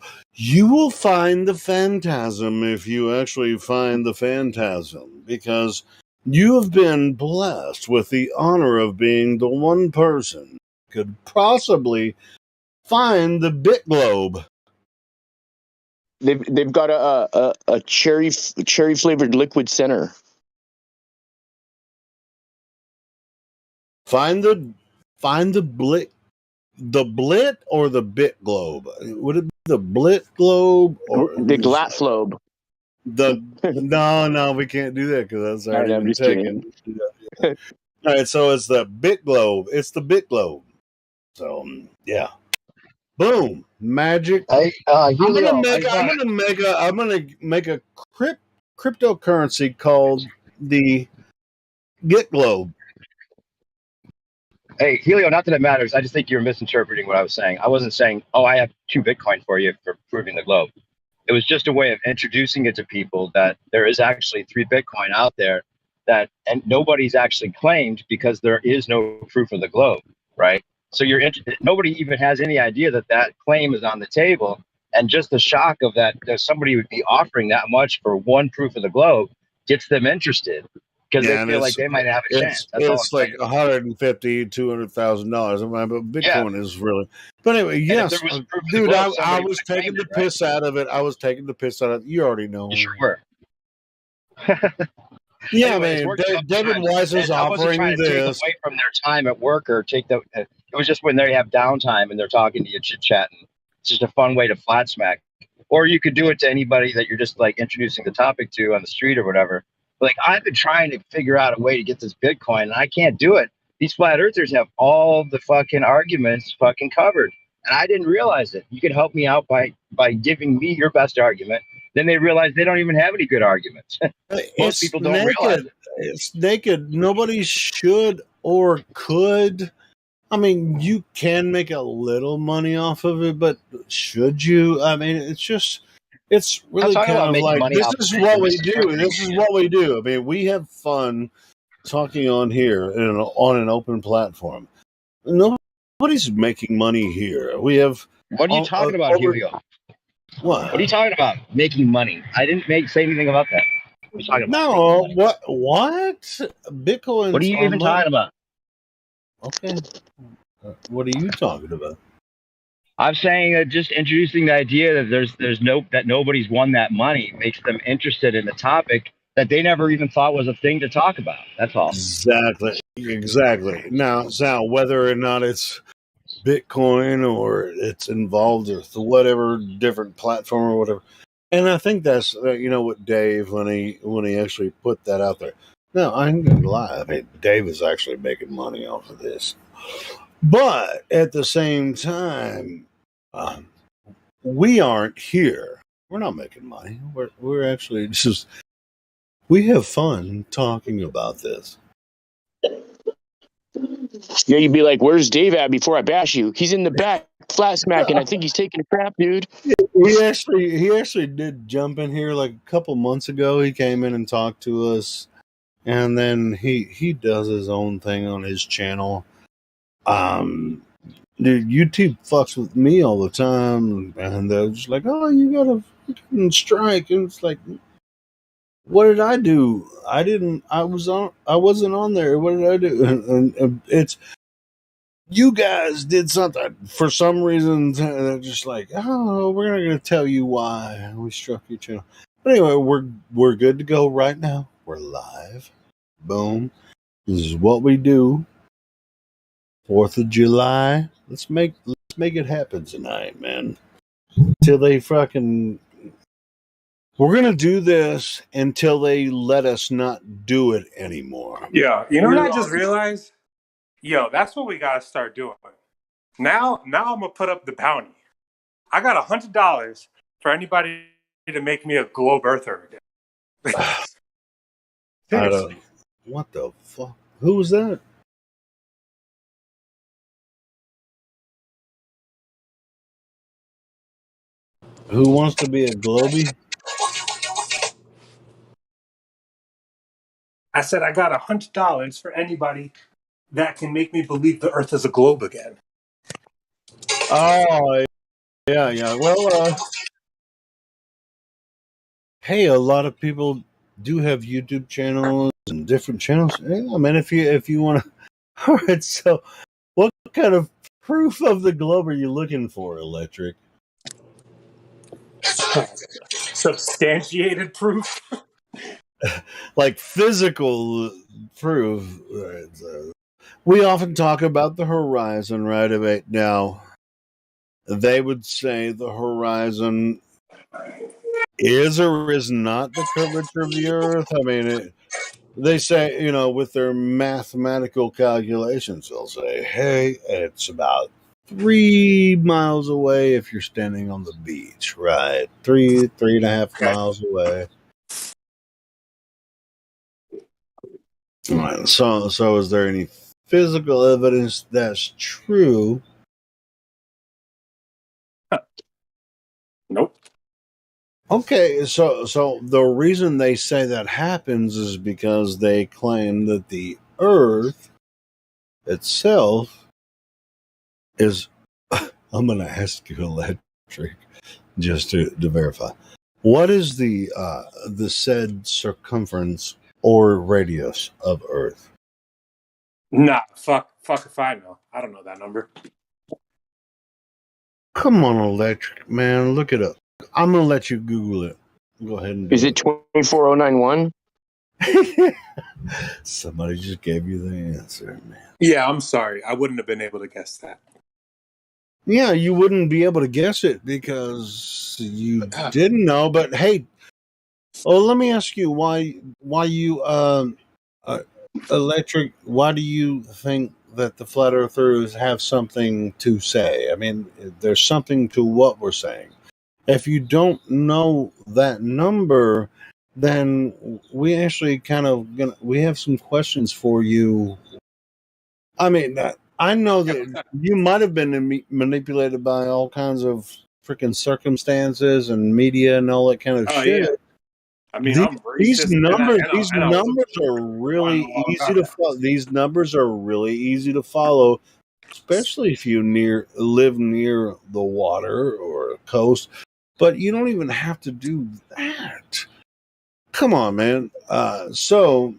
will find the phantasm if you actually find the phantasm, because you have been blessed with the honor of being the one person who could possibly find the bit globe.
They've got a cherry flavored liquid center.
Find the blit or the bit globe. Would it be the blit globe or
the glat globe?
No, we can't do that because that's already been taken. All right, so it's the bit globe. It's the bit globe. So yeah, boom, magic.
Hey,
I'm gonna make a cryptocurrency called the Git Globe.
Hey, Helio, not that it matters. I just think you're misinterpreting what I was saying. I wasn't saying, oh, I have 2 Bitcoin for you for proving the globe. It was just a way of introducing it to people that there is actually 3 Bitcoin out there and nobody's actually claimed because there is no proof of the globe, right? So nobody even has any idea that claim is on the table. And just the shock of that somebody would be offering that much for 1 proof of the globe gets them interested. Because they feel like they might have a chance.
It's like $150,000, $200,000. But Bitcoin is really. But anyway, yes, dude, I was taking the piss out of it. I was taking the piss out of it. You already know.
You sure were.
Yeah,
anyway, it's
man.
worked a couple
David
times.
Weiss is
And I wasn't
offering
trying to take
this.
away from their time at work or take the. It was just when they have downtime and they're talking to you, chit chatting. It's just a fun way to flat smack. Or you could do it to anybody that you're just like introducing the topic to on the street or whatever. Like I've been trying to figure out a way to get this Bitcoin, and I can't do it. These flat earthers have all the fucking arguments fucking covered, and I didn't realize it. You could help me out by giving me your best argument. Then they realize they don't even have any good arguments. Most people don't realize it.
It's naked. Nobody should or could. I mean, you can make a little money off of it, but should you? I mean, it's really kind of like, this is what we do. This is what we do. I mean, we have fun talking on here on an open platform. Nobody's making money here. We have.
What are you talking about, Hugo?
What
are you talking about? Making money? I didn't say anything about that. What are you talking about?
No, what? Bitcoin.
What are you even talking about?
Okay. What are you talking about?
I'm saying that just introducing the idea that that nobody's won that money makes them interested in the topic that they never even thought was a thing to talk about. That's all.
Exactly. Now, Sal, whether or not it's Bitcoin or it's involved with whatever different platform or whatever, and I think that's what Dave when he actually put that out there. No, I ain't gonna lie. I mean, Dave is actually making money off of this. But at the same time, we aren't here. We're not making money. We're actually just, we have fun talking about this.
Yeah, you'd be like, "Where's Dave at?" Before I bash you, he's in the back, flat smacking. I think he's taking a crap, dude.
He actually did jump in here like a couple months ago. He came in and talked to us, and then he does his own thing on his channel. Dude, YouTube fucks with me all the time, and they're just like, "Oh, you got a fucking strike," and it's like, "What did I do? I wasn't on there. What did I do?" And it's, you guys did something for some reason. They're just like, "Oh, we're not going to tell you why we struck your channel." But anyway, we're good to go right now. We're live. Boom. This is what we do. 4th of July. Let's make it happen tonight, man. Till they fucking. We're gonna do this until they let us not do it anymore.
Yeah, you know what I just realized? Yo, that's what we gotta start doing. Now I'm gonna put up the bounty. I got $100 for anybody to make me a globe earther again.
What the fuck? Who was that? Who wants to be a globie?
I said I got $100 for anybody that can make me believe the Earth is a globe again.
Oh, yeah. Well, hey, a lot of people do have YouTube channels and different channels. Yeah, I mean, if you want to. All right. So, what kind of proof of the globe are you looking for, Electric?
Substantiated proof.
Like physical proof. Right, so we often talk about the horizon, right? About now, they would say the horizon is or is not the curvature of the Earth. I mean, they say, with their mathematical calculations, they'll say, "Hey, it's about 3 miles away if you're standing on the beach, right? 3.5 miles away." All right. So is there any physical evidence that's true?
Nope.
Okay, so the reason they say that happens is because they claim that the Earth itself is. I'm going to ask you, Electric, just to verify. What is the said circumference or radius of Earth?
Nah, fuck if I know. I don't know that number.
Come on, Electric, man, look it up. I'm gonna let you Google it. Go ahead and do
Is it 24091?
Somebody just gave you the answer, man.
Yeah, I'm sorry. I wouldn't have been able to guess that.
Yeah, you wouldn't be able to guess it because you didn't know. But hey, let me ask you why you electric. Why do you think that the flat earthers have something to say? I mean, there's something to what we're saying. If you don't know that number, then we actually we have some questions for you. I mean, I know that you might have been manipulated by all kinds of freaking circumstances and media and all that kind of
Oh
shit.
yeah. I mean, I'm
These
racist,
numbers,
and I was
are really
all
easy
about
to
that.
follow. These numbers are really easy to follow, especially if you live near the water or a coast. But you don't even have to do that. Come on, man. So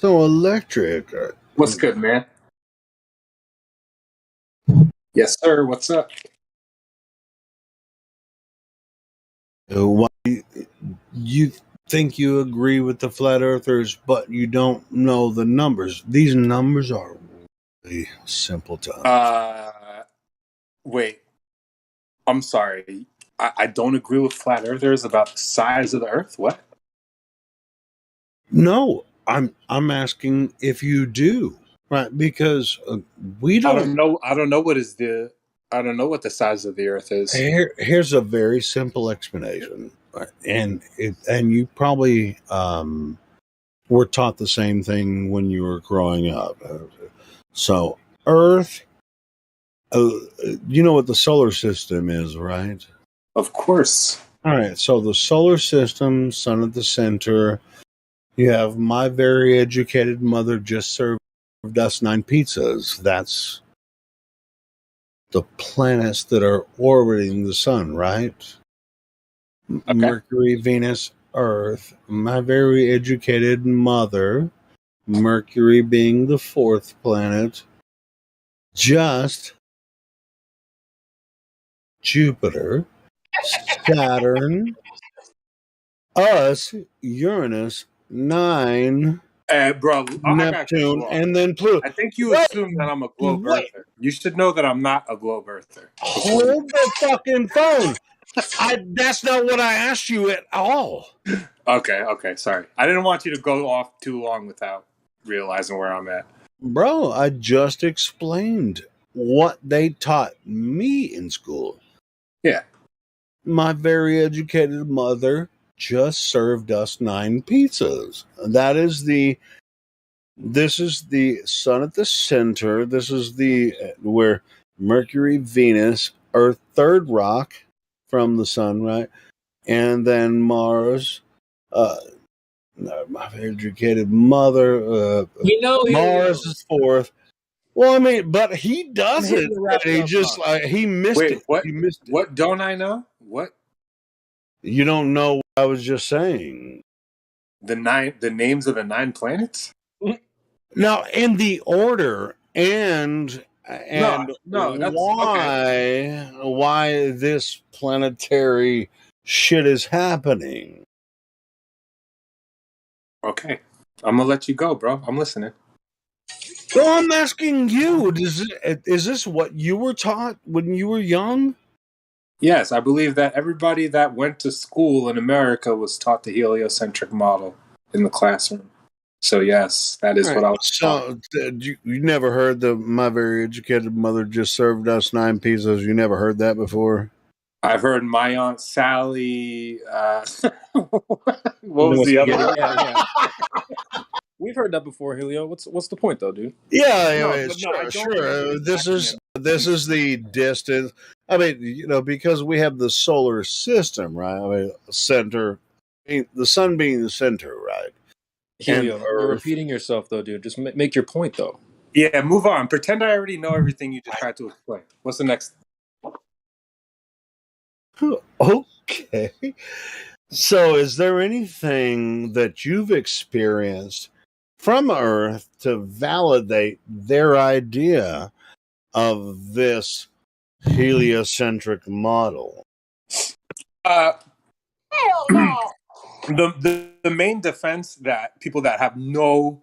electric.
What's good, man? Yes, sir. What's up?
Why you think you agree with the flat earthers, but you don't know the numbers? These numbers are really simple to understand.
Wait. I'm sorry. I don't agree with flat earthers about the size of the Earth. What?
No, I'm asking if you do, right? Because we
I
don't.
don't know. I don't know what the size of the Earth is.
Here's a very simple explanation, right? And you probably were taught the same thing when you were growing up. So Earth, you know what the solar system is, right?
Of course.
All right. So the solar system, sun at the center. You have my very educated mother just served us 9 pizzas. That's the planets that are orbiting the sun, right?
Okay.
Mercury, Venus, Earth. My very educated mother, Mercury being the 4th planet, just Jupiter, Saturn, us, Uranus, 9,
Bro, I gotta cut
Neptune,
you off.
and then Pluto.
I think you assume that I'm a globe
Wait.
earther. You should know that I'm not a globe earther.
Hold the fucking phone. That's not what I asked you at all.
Okay, sorry. I didn't want you to go off too long without realizing where I'm at.
Bro, I just explained what they taught me in school.
Yeah.
My very educated mother just served us 9 pizzas. This is the sun at the center. This is where Mercury, Venus, Earth, third rock from the sun, right? And then Mars, my very educated mother, Mars is 4th. Well, I mean, but he doesn't. He just he missed
Wait,
it.
what?
He missed it.
What don't I know? What?
You don't know what I was just saying.
The names of the 9 planets?
Now, in the order and
no, that's okay.
Why this planetary shit is happening.
Okay. I'm gonna let you go, bro. I'm listening.
Well, I'm asking you, is this what you were taught when you were young?
Yes, I believe that everybody that went to school in America was taught the heliocentric model in the classroom. So yes, that is what I was taught.
So you never heard my very educated mother just served us 9 pizzas. You never heard that before?
I've heard my Aunt Sally. What was the other one?
Yeah. We've heard that before, Helio. What's the point, though, dude?
Yeah, sure. This is the distance. I mean, because we have the solar system, right? I mean, the sun being the center, right?
Helio, you're repeating yourself, though, dude. Just make your point, though.
Yeah, move on. Pretend I already know everything you just tried to explain. What's the next?
Okay. So, is there anything that you've experienced from Earth to validate their idea of this heliocentric model?
Hell no.
The main defense that people that have no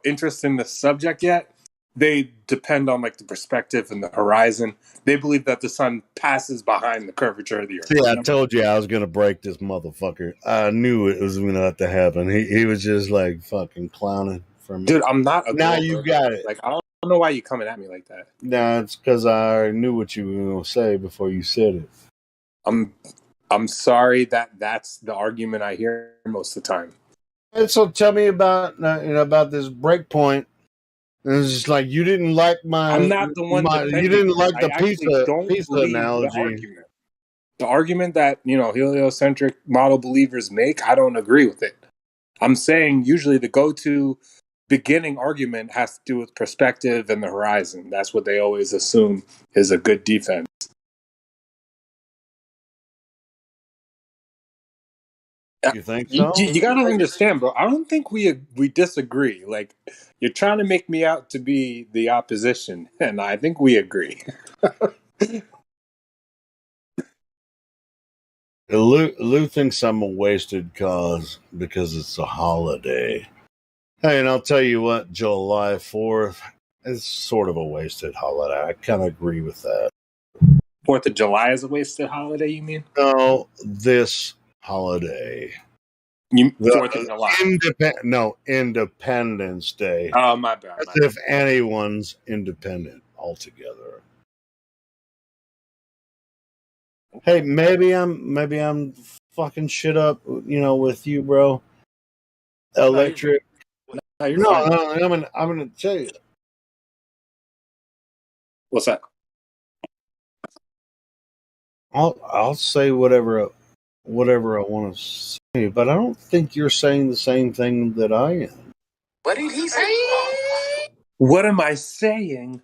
interest in the subject yet, they depend on like the perspective and the horizon. They believe that the sun passes behind the curvature of the earth.
See, I told you I was gonna break this motherfucker. I knew it was gonna have to happen. He was just like fucking clowning for me.
Dude, I'm not a
Now
glober.
you got it.
Like, I don't know why you coming at me like that.
Nah, it's because I already knew what you were gonna say before you said it.
I'm sorry that's the argument I hear most of the time.
And so tell me about about this break point. It's just like you didn't like
I'm not the one
you didn't like the
I actually don't
pizza
believe
analogy.
the argument. The argument that heliocentric model believers make, I don't agree with it. I'm saying usually the go-to beginning argument has to do with perspective and the horizon. That's what they always assume is a good defense.
You think so?
You gotta understand, bro. I don't think we disagree. Like, you're trying to make me out to be the opposition, and I think we agree.
Lou thinks I'm a wasted cause because it's a holiday. Hey, and I'll tell you what, July 4th is sort of a wasted holiday. I kind of agree with that.
4th of July is a wasted holiday, you mean?
No, this holiday.
4th of July.
Independence Day.
Oh, my bad.
As if anyone's independent altogether. Hey, maybe I'm fucking shit up, with you, bro. Electric. No, I'm gonna tell you.
What's that?
I'll say whatever I want to say, but I don't think you're saying the same thing that I am.
What did he say?
What am I saying?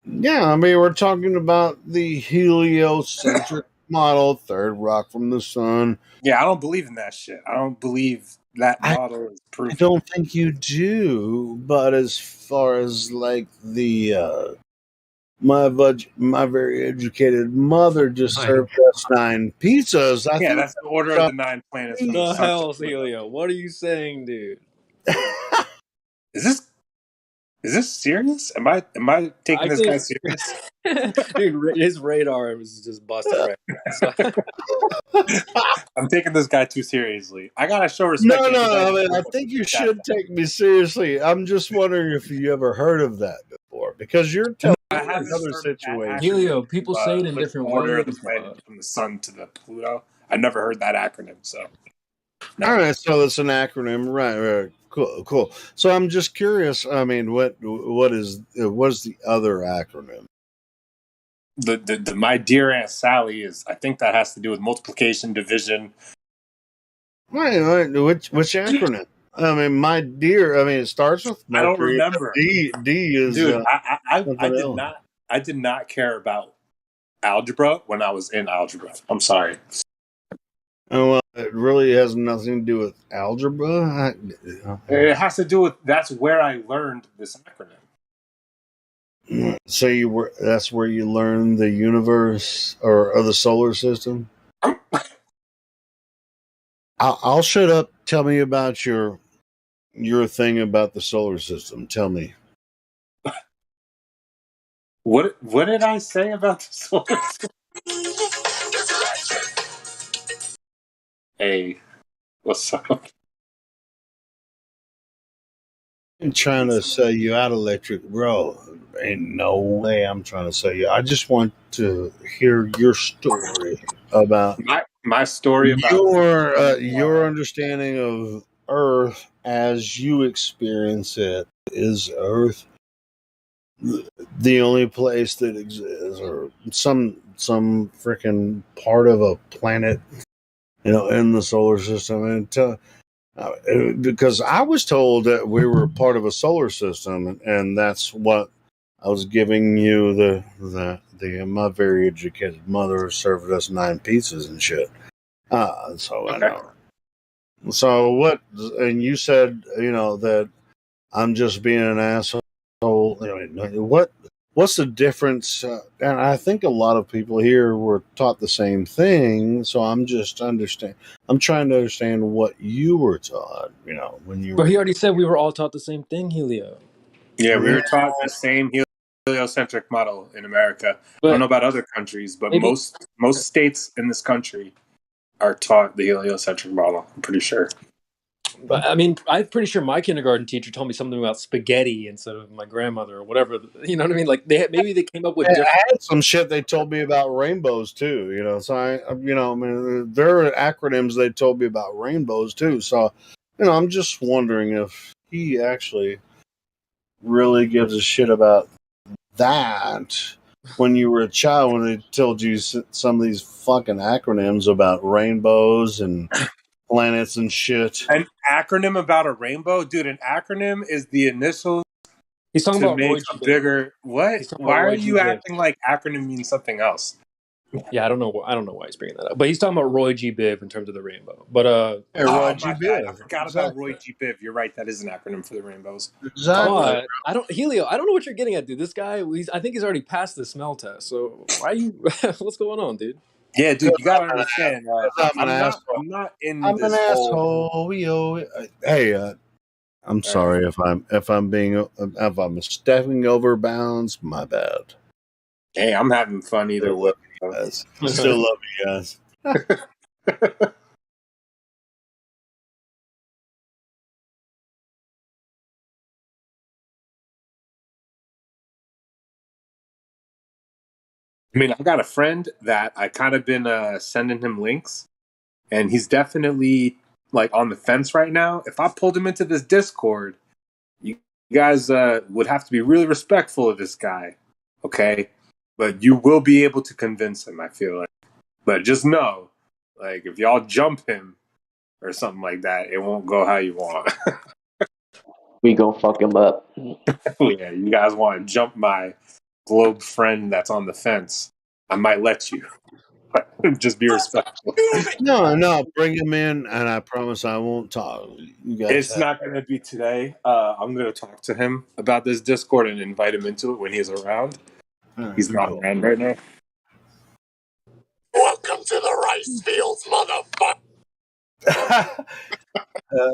Yeah, I mean, we're talking about the heliocentric model, third rock from the sun.
Yeah, I don't believe in that shit. I don't believe that model is proven.
I don't think you do, but as far as like the my very educated mother just served us 9 pizzas. I think
that's the order of the 9 planets.
What the hell, Helio? What are you saying, dude?
Is this serious? Am I taking this guy serious?
Dude, his radar was just busted right now.
I'm taking this guy too seriously. I gotta show respect.
No. I mean, I think you should take me seriously. I'm just wondering if you ever heard of that before, because you're telling me another situation.
Helio, people say it in different
order
ways.
From the sun to the Pluto. I never heard that acronym. So,
no. All right, so it's an acronym, right? Cool. So I'm just curious. I mean, what is the other acronym?
The My Dear Aunt Sally is. I think that has to do with multiplication, division.
Right. Which acronym? I mean, my dear. I mean, it starts with Mercury.
I don't remember.
D is.
Dude, I did not care about algebra when I was in algebra. I'm sorry.
Oh, well, it really has nothing to do with algebra.
It has to do with that's where I learned this acronym.
So that's where you learn the universe or the solar system. I'll shut up. Tell me about your thing about the solar system. Tell me.
What did I say about the solar system? Hey, what's up?
I'm trying to sell you out, Electric, bro. Ain't no way I'm trying to sell you. I just want to hear your story about
my story about
your understanding of Earth as you experience it. Is Earth the only place that exists, or some freaking part of a planet, in the solar system? And because I was told that we were part of a solar system, and that's what I was giving you. My very educated mother served us 9 pizzas and shit. So okay. I know. So what? And you said that I'm just being an asshole. What? what's the difference? And I think a lot of people here were taught the same thing. So I'm trying to understand what you were taught. When you
But
were.
he already said we were all taught the same thing, Helio.
Yeah, we
Yeah,
were taught the same heliocentric model in America. I don't
But
know about other countries, but
maybe,
most states in this country are taught the heliocentric model. I'm pretty sure.
but I mean, I'm pretty sure my kindergarten teacher told me something about spaghetti instead of my grandmother or whatever. You know what I mean? Like maybe they came up with
I
different.
had some shit they told me about rainbows too. So I mean, there are acronyms they told me about rainbows too. So, I'm just wondering if he actually really gives a shit about that when you were a child, when they told you some of these fucking acronyms about rainbows and planets and shit.
An acronym about a rainbow, dude. An acronym is the initial
He's talking
to
about
make
Roy G.
a
Biv.
bigger. What?
He's talking
Why
about
are
Roy G.
you
Biv.
acting like acronym means something else?
Yeah, I don't know. I don't know why he's bringing that up, but he's talking about Roy G. Biv in terms of the rainbow. But
Hey,
Oh
Roy
my
G.
bad, I
Biv.
forgot about
Exactly.
Roy G. Biv. You're right. That is an acronym for the rainbows.
Exactly.
but I don't, Helio. I don't know what you're getting at, dude. This guy, I think he's already passed the smell test. So why are you? What's going on, dude?
Yeah, dude, you gotta
I'm an ass.
understand.
'Cause I'm an asshole.
I'm not in
I'm an
this whole.
asshole. Hey, I'm sorry if I'm stepping over bounds. My bad.
Hey, I'm having fun either
Still
way.
love you guys. Still love you guys.
I mean, I got a friend that I kind of been sending him links, and he's definitely like on the fence right now. If I pulled him into this Discord, you guys would have to be really respectful of this guy, okay? But you will be able to convince him, I feel like. But just know, like, if y'all jump him or something like that, it won't go how you want.
We gonna fuck him up.
Yeah, you guys want to jump my globe friend that's on the fence, I might let you. Just be respectful.
No, bring him in, and I promise I won't talk. You guys
It's not going to be today. I'm going to talk to him about this Discord and invite him into it when he's around. He's not around right now.
Welcome to the rice fields, motherfucker.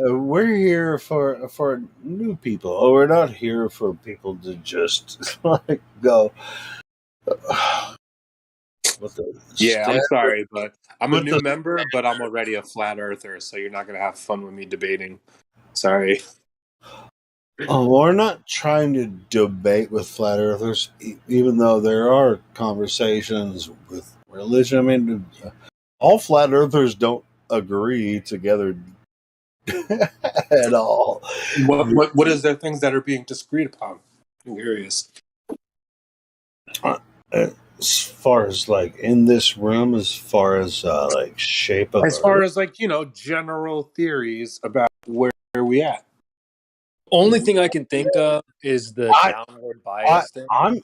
We're here for new people. Oh, we're not here for people to just like go.
Yeah, I'm sorry, but I'm a new member, but I'm already a flat earther, so you're not going to have fun with me debating. Sorry.
Oh, we're not trying to debate with flat earthers, even though there are conversations with religion. I mean, all flat earthers don't agree together at all.
What is there things that are being disagreed upon? I'm curious.
As far as like in this room, as far as like shape of
As far
Earth,
as like, general theories about where we at.
Only thing I can think of is the downward bias thing.
I'm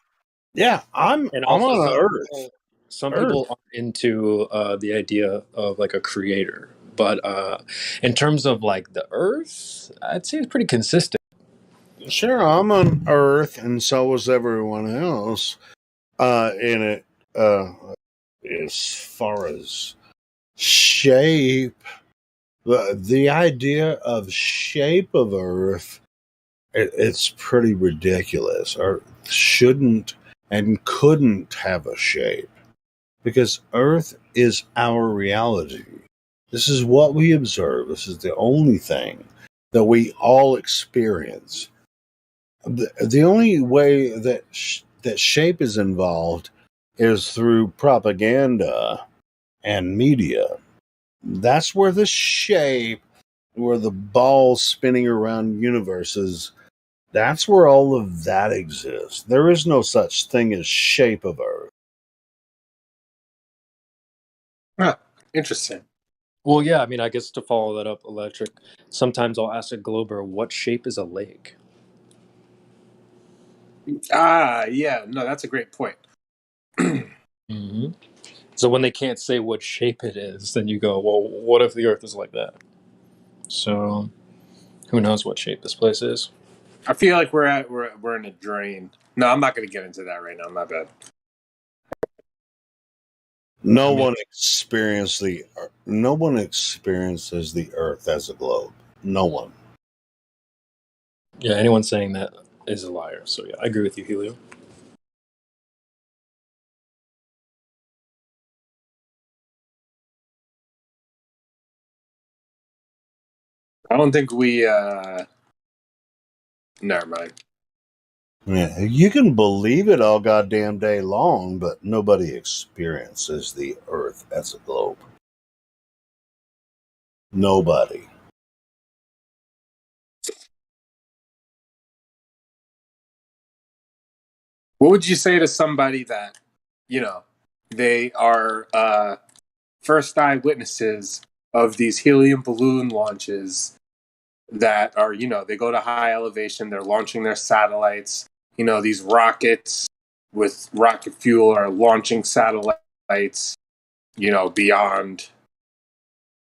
and
I'm
also
on Earth.
some people are into the idea of like a creator, but in terms of like the Earth, I'd say it's pretty consistent.
Sure, I'm on Earth, and so was everyone else. In it, as far as shape, the idea of shape of Earth, it's pretty ridiculous. Earth shouldn't and couldn't have a shape because Earth is our reality. This is what we observe. This is the only thing that we all experience. The only way that that shape is involved is through propaganda and media. That's where the shape, where the ball spinning around universes, that's where all of that exists. There is no such thing as shape of Earth.
Huh, interesting.
Well, yeah, I mean, I guess to follow that up, Electric, sometimes I'll ask a Glober, what shape is a lake?
Yeah, no, that's a great point.
Mm-hmm. So when they can't say what shape it is, then you go, well, what if the Earth is like that? So who knows what shape this place is?
I feel like we're in a drain. No, I'm not going to get into that right now. My bad.
No one experiences the Earth as a globe. No one.
Yeah, anyone saying that is a liar. So yeah, I agree with you, Helio.
I don't think we. Never mind.
Yeah, you can believe it all goddamn day long, but nobody experiences the Earth as a globe. Nobody.
What would you say to somebody that, they are first eyewitnesses of these helium balloon launches that are, they go to high elevation, they're launching their satellites, these rockets with rocket fuel are launching satellites, beyond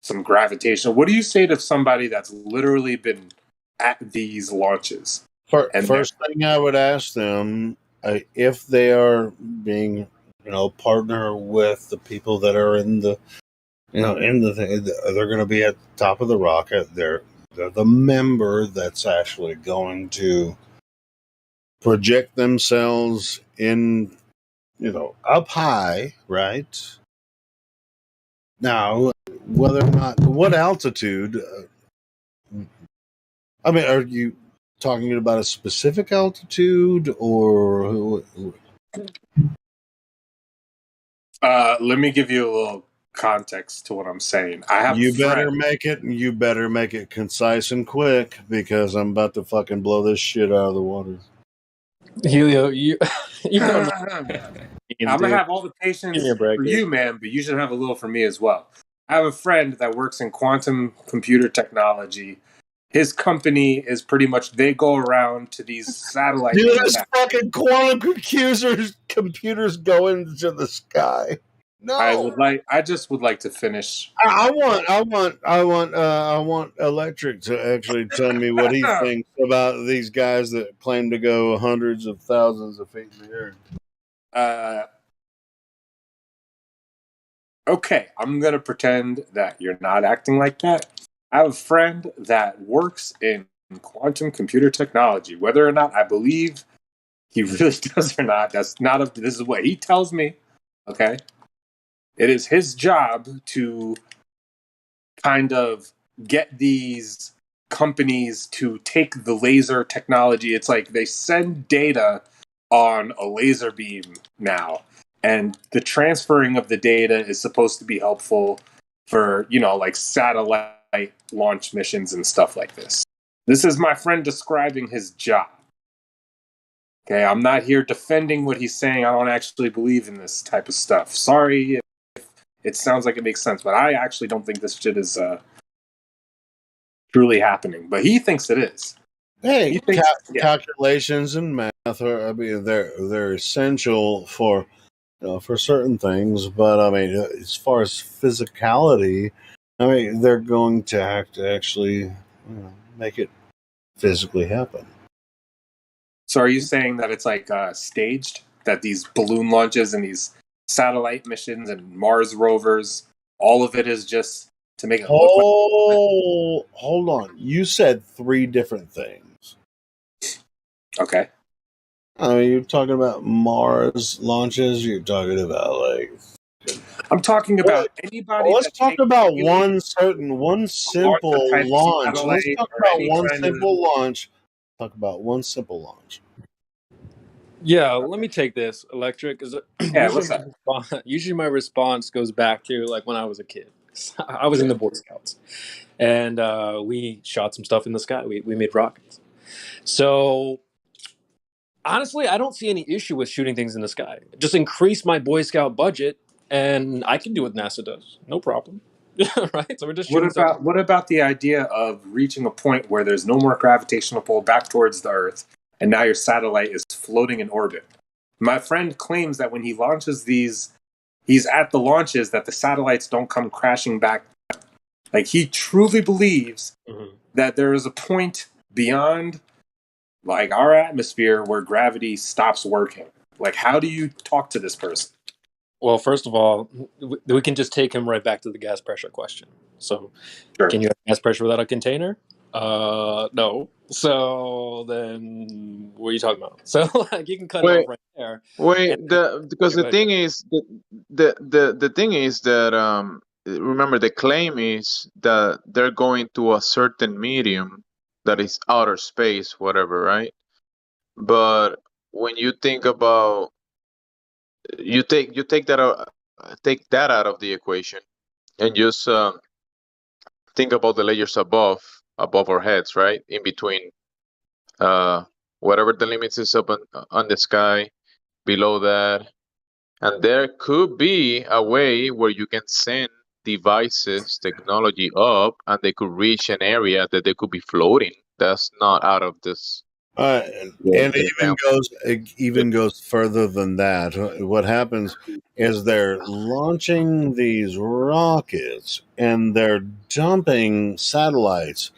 some gravitational. What do you say to somebody that's literally been at these launches?
First thing I would ask them, if they are being, partner with the people that are in the thing, they're going to be at the top of the rocket. They're the member that's actually going to project themselves in, up high, right? Now, whether or not, what altitude, are you talking about a specific altitude or?
Let me give you a little context to what I'm saying. I have
You
a friend.
better make it concise and quick, because I'm about to fucking blow this shit out of the water.
Helio, you don't know.
I'm gonna have all the patience for you, man, but you should have a little for me as well. I have a friend that works in quantum computer technology. His company is pretty much, they go around to these satellite
Dude,
manufacturers.
there's fucking quantum computers go into the sky. No,
I just would like to finish.
I want Electric to actually tell me what he thinks about these guys that claim to go hundreds of thousands of feet in the air.
Okay, I'm gonna pretend that you're not acting like that. I have a friend that works in quantum computer technology. Whether or not I believe he really does or not, that's not up to, this is what he tells me. Okay. It is his job to kind of get these companies to take the laser technology. It's like they send data on a laser beam now, and the transferring of the data is supposed to be helpful for, like satellite launch missions and stuff like this. This is my friend describing his job. Okay, I'm not here defending what he's saying. I don't actually believe in this type of stuff. Sorry if it sounds like it makes sense, but I actually don't think this shit is truly happening. But he thinks it is.
Hey, calculations and math are, they're essential for certain things, but as far as physicality, they're going to have to actually make it physically happen.
So are you saying that it's like staged, that these balloon launches and these satellite missions and Mars rovers, all of it is just to make it look like...
Hold on. You said 3 different things.
Okay.
You're talking about Mars launches. You're talking about
I'm talking about anybody.
Well, let's talk about one simple launch. Let's talk about one simple launch. Talk about one simple launch.
Yeah, let me take this, Electric. Because usually my response goes back to like when I was a kid. I was in the Boy Scouts, and we shot some stuff in the sky. We made rockets. So honestly, I don't see any issue with shooting things in the sky. Just increase my Boy Scout budget, and I can do what NASA does. No problem. Right? So we're just shooting stuff.
What about the idea of reaching a point where there's no more gravitational pull back towards the Earth, and now your satellite is floating in orbit? My friend claims that when he launches these, he's at the launches, that the satellites don't come crashing back. Like, he truly believes that there is a point beyond like our atmosphere where gravity stops working. Like, how do you talk to this person?
Well, first of all, we can just take him right back to the gas pressure question. So,
Sure.
can you have gas pressure without a container? No. So then, what are you talking about? So, like, you can cut it
Wait,
off right there.
wait.
And
Because
yeah, go
the
ahead,
thing is, the thing is that remember the claim is that they're going to a certain medium that is outer space, whatever, right? But when you think about take that out of the equation and just think about the layers above our heads, right? In between uh, whatever the limits is up on the sky, below that, and there could be a way where you can send devices, technology up, and they could reach an area that they could be floating. That's not out of this.
Uh, and
The
it even goes further than that. What happens is they're launching these rockets and they're dumping satellites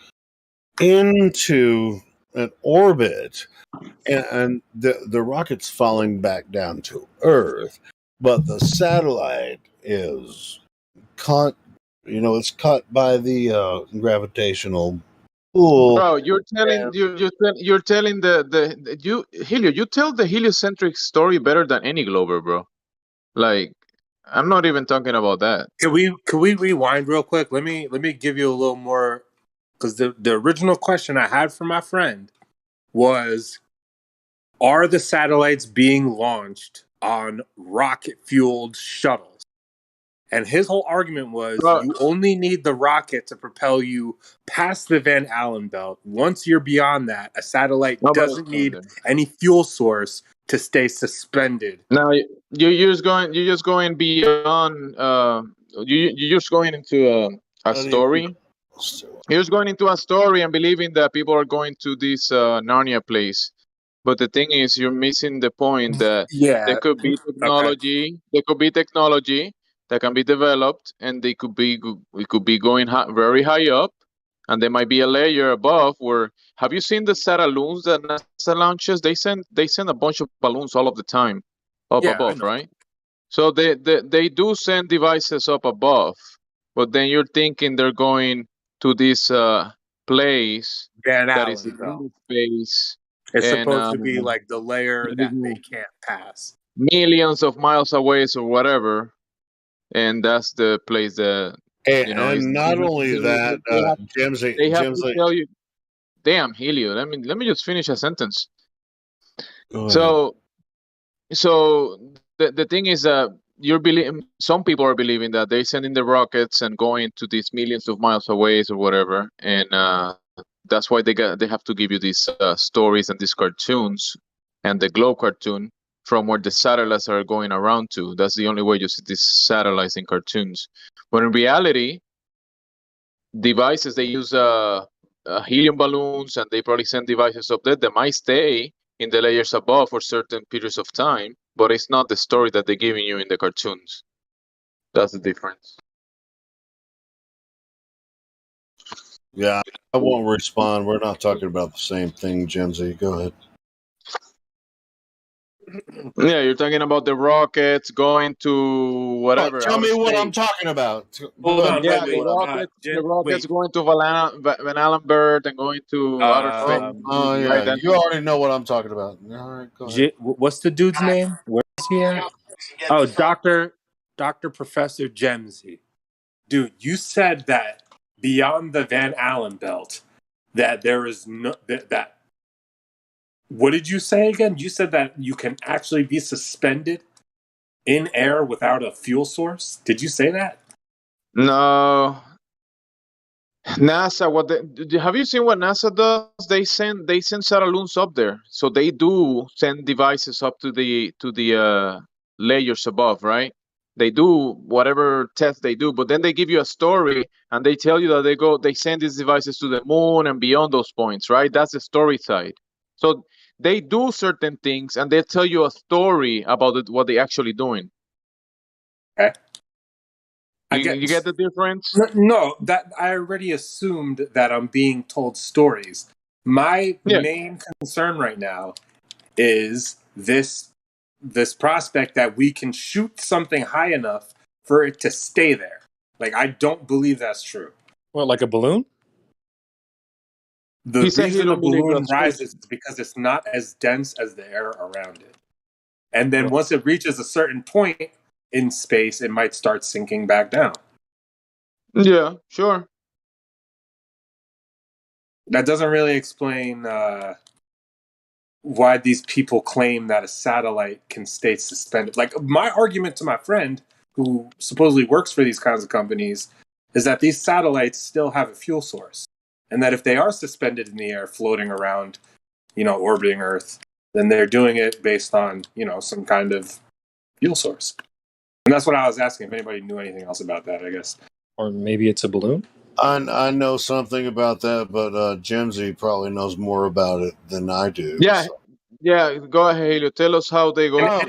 into an orbit, and the rocket's falling back down to Earth, but the satellite is caught. It's caught by the gravitational pull.
Bro, you're telling
And
you're telling the you Helio. You tell the heliocentric story better than any Glober, bro. Like, I'm not even talking about that.
Can we rewind real quick? Let me give you a little more, because the original question I had for my friend was, are the satellites being launched on rocket fueled shuttles? And his whole argument was,
Bro,
you only need the rocket to propel you past the Van Allen belt. Once you're beyond that, a satellite
nobody's
doesn't
going
need
there.
any fuel source to stay suspended.
Now you're just going beyond. You're just going into a
not even
story. You're just going into a story and believing that people are going to this Narnia place. But the thing is, you're missing the point that there
Yeah.
could be
Okay.
technology. There could be technology that can be developed, and they could be we could be going very high up, and there might be a layer above. Where have you seen the Satelloons that NASA launches? They send a bunch of balloons all of the time up
Yeah, I
above,
know.
right? So they do send devices up above, but then you're thinking they're going to this place
Van
that is
Allen
in
belt.
the space
It's
and
supposed to be like the layer
that is
that they can't pass.
millions of miles away or whatever, and that's the place that is
and not only that,
they have to
Jimsy,
tell you. Damn, Helio. Let me just finish a sentence.
go ahead.
So so the thing is that some people are believing that they're sending the rockets and going to these millions of miles away or whatever, and that's why they have to give you these stories and these cartoons and the globe cartoon from where the satellites are going around to. That's the only way you see these satellites in cartoons. But in reality, devices they use helium balloons, and they probably send devices up there that might stay in the layers above for certain periods of time, but it's not the story that they're giving you in the cartoons. That's the difference.
Yeah, I won't respond. We're not talking about the same thing, Jimsy. Go ahead.
Yeah, you're talking about the rockets going to whatever
Tell
outer
me what I'm
space.
talking about. Go
Hold
ahead
on,
and tell
Yeah,
me
wait,
the
wait.
what I'm.
rockets
Wait.
going to Van Allenberg and going to outer space,
Oh
right?
yeah,
That,
you already know what I'm talking about. All right, go ahead.
What's the dude's name? Where is he at? Oh, Dr. Professor Gemsey. Dude, you said that beyond the Van Allen belt, that there is no that. What did you say again? You said that you can actually be suspended in air without a fuel source. Did you say that?
no, NASA, have you seen what NASA does? They send satellites up there, so they do send devices up to the layers above, right? They do whatever test they do, but then they give you a story and they tell you that they send these devices to the moon and beyond those points, right? That's the story side. So they do certain things and they tell you a story about what they're actually doing.
Okay. I
You
get
get the difference?
no, that I already assumed that I'm being told stories. My main concern right now is this prospect that we can shoot something high enough for it to stay there. Like, I don't believe that's true.
What, like a balloon?
The reason a balloon rises is because it's not as dense as the air around it. And then once it reaches a certain point in space, it might start sinking back down.
Yeah, sure.
That doesn't really explain why these people claim that a satellite can stay suspended. Like, my argument to my friend, who supposedly works for these kinds of companies, is that these satellites still have a fuel source. And that if they are suspended in the air, floating around, orbiting Earth, then they're doing it based on, some kind of fuel source. And that's what I was asking, if anybody knew anything else about that, I guess.
Or maybe it's a balloon?
I know something about that, but Jemsy probably knows more about it than I do.
Yeah,
so.
yeah. Go ahead, Helio. Tell us how they go.
I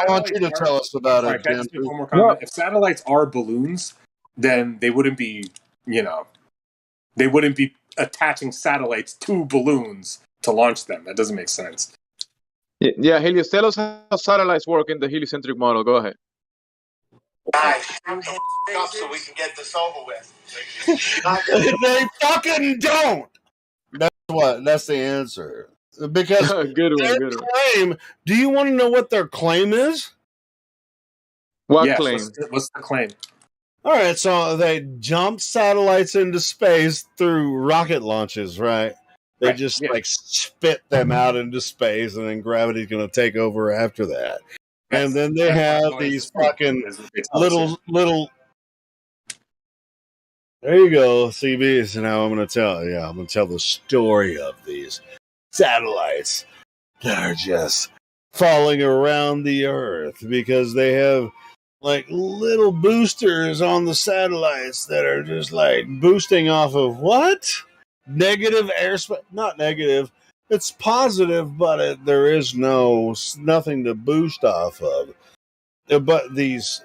want you to tell us about it,
Can I just make one more comment? If satellites are balloons, then they wouldn't be, they wouldn't be attaching satellites to balloons to launch them. That doesn't make sense.
Yeah, Helios, tell us how satellites work in the heliocentric model. Go ahead.
Guys, up so we can get this over with.
They fucking don't. That's the answer. Because
good one.
Claim. Do you want to know what their claim is?
What claim?
What's the claim?
All right, so they jump satellites into space through rocket launches, right? They just spit them out into space, and then gravity's going to take over after that. And then they have these fucking little. There you go, CB. So now I'm going to tell the story of these satellites that are just falling around the Earth because they have like little boosters on the satellites that are just like boosting off of what? Negative airspace? Not negative. It's positive, but there is nothing to boost off of. But these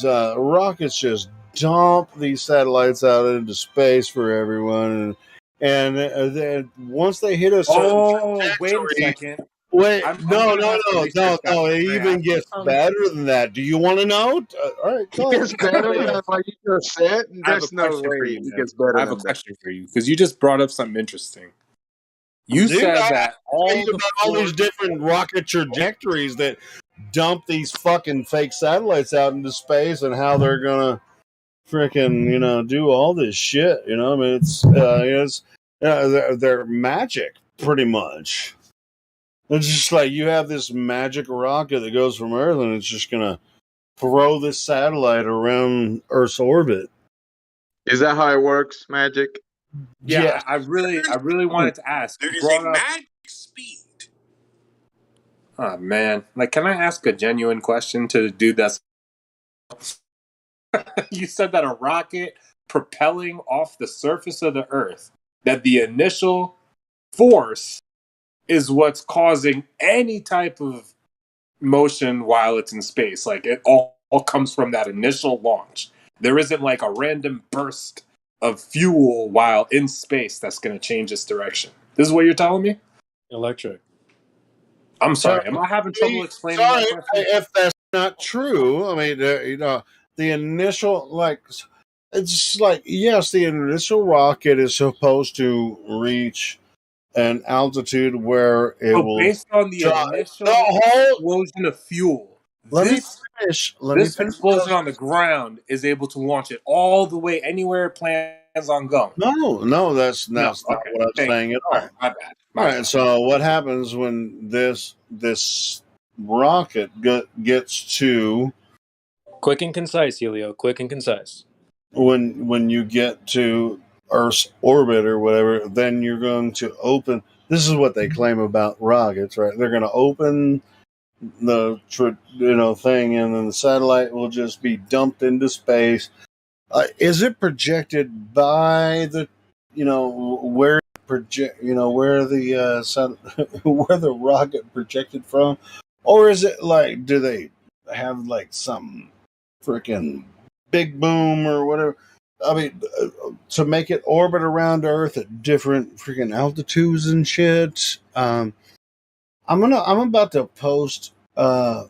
rockets just dump these satellites out into space for everyone, and then once they hit a certain
wait a second.
Wait, no. It even gets better than that. Do you want to know? All right, go ahead.
It gets better than what you just said. There's no way it gets better.
I have a question for you because you just brought up something interesting. You said that all
these different rocket trajectories that dump these fucking fake satellites out into space and how they're gonna freaking do all this shit. I mean, they're magic pretty much. It's just like you have this magic rocket that goes from Earth and it's just gonna throw this satellite around Earth's orbit.
Is that how it works, magic?
Yeah. I really wanted to ask.
There is a magic speed.
Oh man, like, can I ask a genuine question to the dude that's? You said that a rocket propelling off the surface of the Earth, that the initial force is what's causing any type of motion while it's in space. Like, it all comes from that initial launch. There isn't like a random burst of fuel while in space that's going to change its direction. This is what you're telling me?
Electric.
I'm sorry. Am I having trouble explaining my question?
If that's not true, I mean, the initial, it's just like, yes, the initial rocket is supposed to reach an altitude where it will.
Based on the initial explosion of fuel, this explosion on the ground is able to launch it all the way anywhere it plans on going.
No, that's not what I'm saying at all.
Right, my bad.
All right, so what happens when this rocket gets to
quick and concise, Helio? Quick and concise.
When you get to Earth's orbit or whatever, then you're going to open. This is what they claim about rockets, right? They're going to open the thing, and then the satellite will just be dumped into space. Is it projected by the where where the rocket projected from, or is it like, do they have like some freaking big boom or whatever? I mean, to make it orbit around Earth at different freaking altitudes and shit. I'm about to post a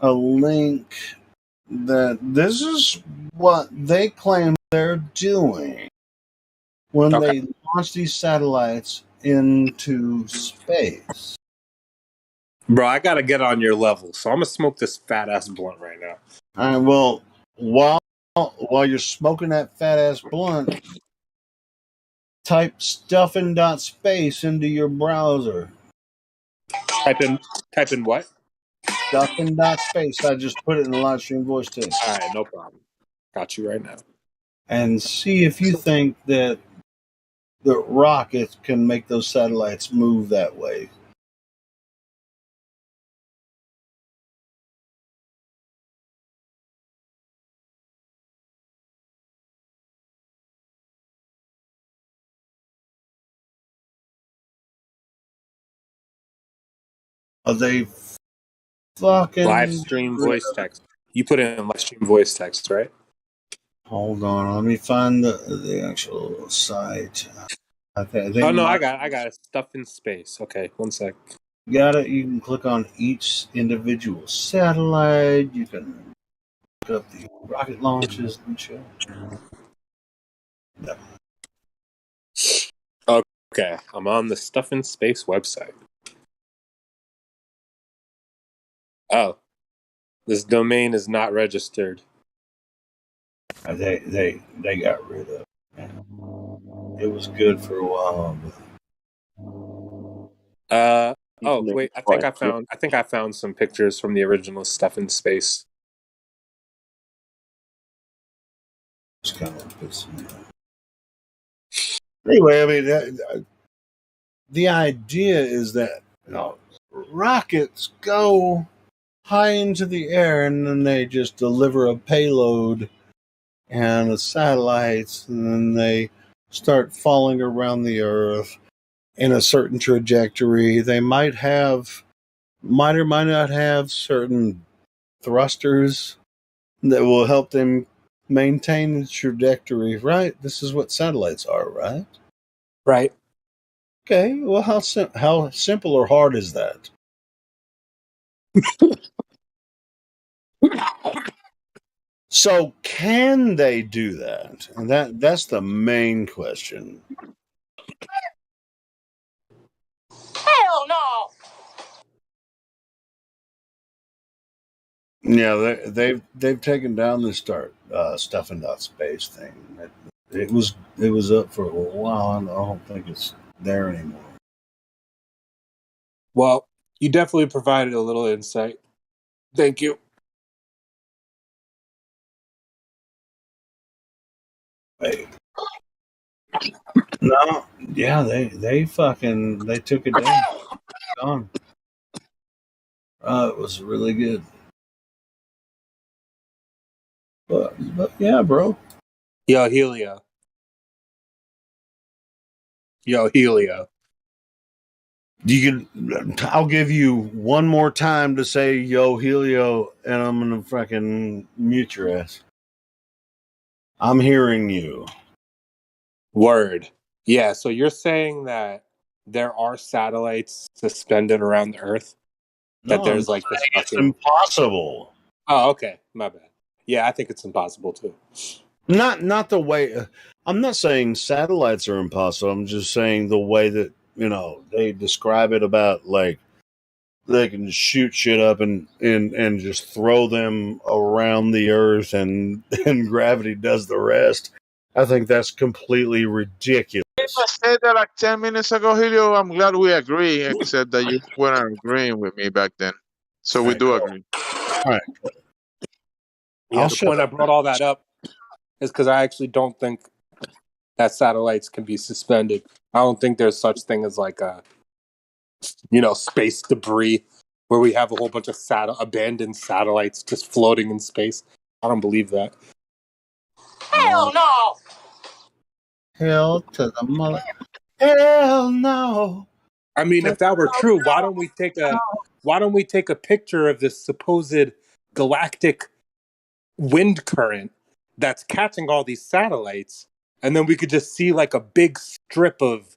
link that this is what they claim they're doing when
Okay.
they launch these satellites into space.
Bro, I gotta get on your level, so I'm gonna smoke this fat ass blunt right now.
All right, well, while you're smoking that fat ass blunt, type stuffing.space into your browser.
Type in what?
Stuffing.space. I just put it in the live stream voice text.
All right, no problem. Got you right now.
And see if you think that the rockets can make those satellites move that way. Are they
Live
fucking...
stream voice text. You put in live stream voice text, right?
Hold on, let me find the actual site. I think
Oh no, I got it. Stuff in space. Okay, one sec.
got it. You can click on each individual satellite. You can look up the rocket launches and shit. Yeah.
Okay, I'm on the Stuff in Space website. Oh, this domain is not registered.
They got rid of it. It was good for a while.
Oh wait, I think I found some pictures from the original Stuff in Space.
It's kind of anyway, I mean, the idea is that rockets go high into the air and then they just deliver a payload and the satellites, and then they start falling around the Earth in a certain trajectory. They might or might not have certain thrusters that will help them maintain the trajectory, right? This is what satellites are, right?
Right.
Okay, well, how simple or hard is that? So, can they do that? And that's the main question.
Hell no!
Yeah, they've taken down this stuffing dot space thing. It was up for a while, and I don't think it's there anymore.
Well, you definitely provided a little insight. Thank you.
Hey. No, yeah, they took it down. Gone. It was really good. But yeah, bro.
Yo, Helio.
I'll give you one more time to say yo Helio, and I'm gonna fucking mute your ass. I'm hearing you.
Word. Yeah, so you're saying that there are satellites suspended around the Earth? That
No, I'm
there's like
saying
this
it's
fucking...
impossible.
Oh, okay. My bad. Yeah, I think it's impossible too.
Not the way. I'm not saying satellites are impossible. I'm just saying the way that they describe it about like they can shoot shit up and just throw them around the Earth and and gravity does the rest. I think that's completely ridiculous.
I said that like 10 minutes ago, Helio. I'm glad we agree, except that you weren't agreeing with me back then. So we do agree.
All right.
Yeah, the point I brought all that up is because I actually don't think that satellites can be suspended. I don't think there's such thing as like a, space debris where we have a whole bunch of abandoned satellites just floating in space. I don't believe that.
Hell no!
Hell to the mother. Hell no.
I mean, if that were true, why don't we take a picture of this supposed galactic wind current that's catching all these satellites, and then we could just see like a big strip of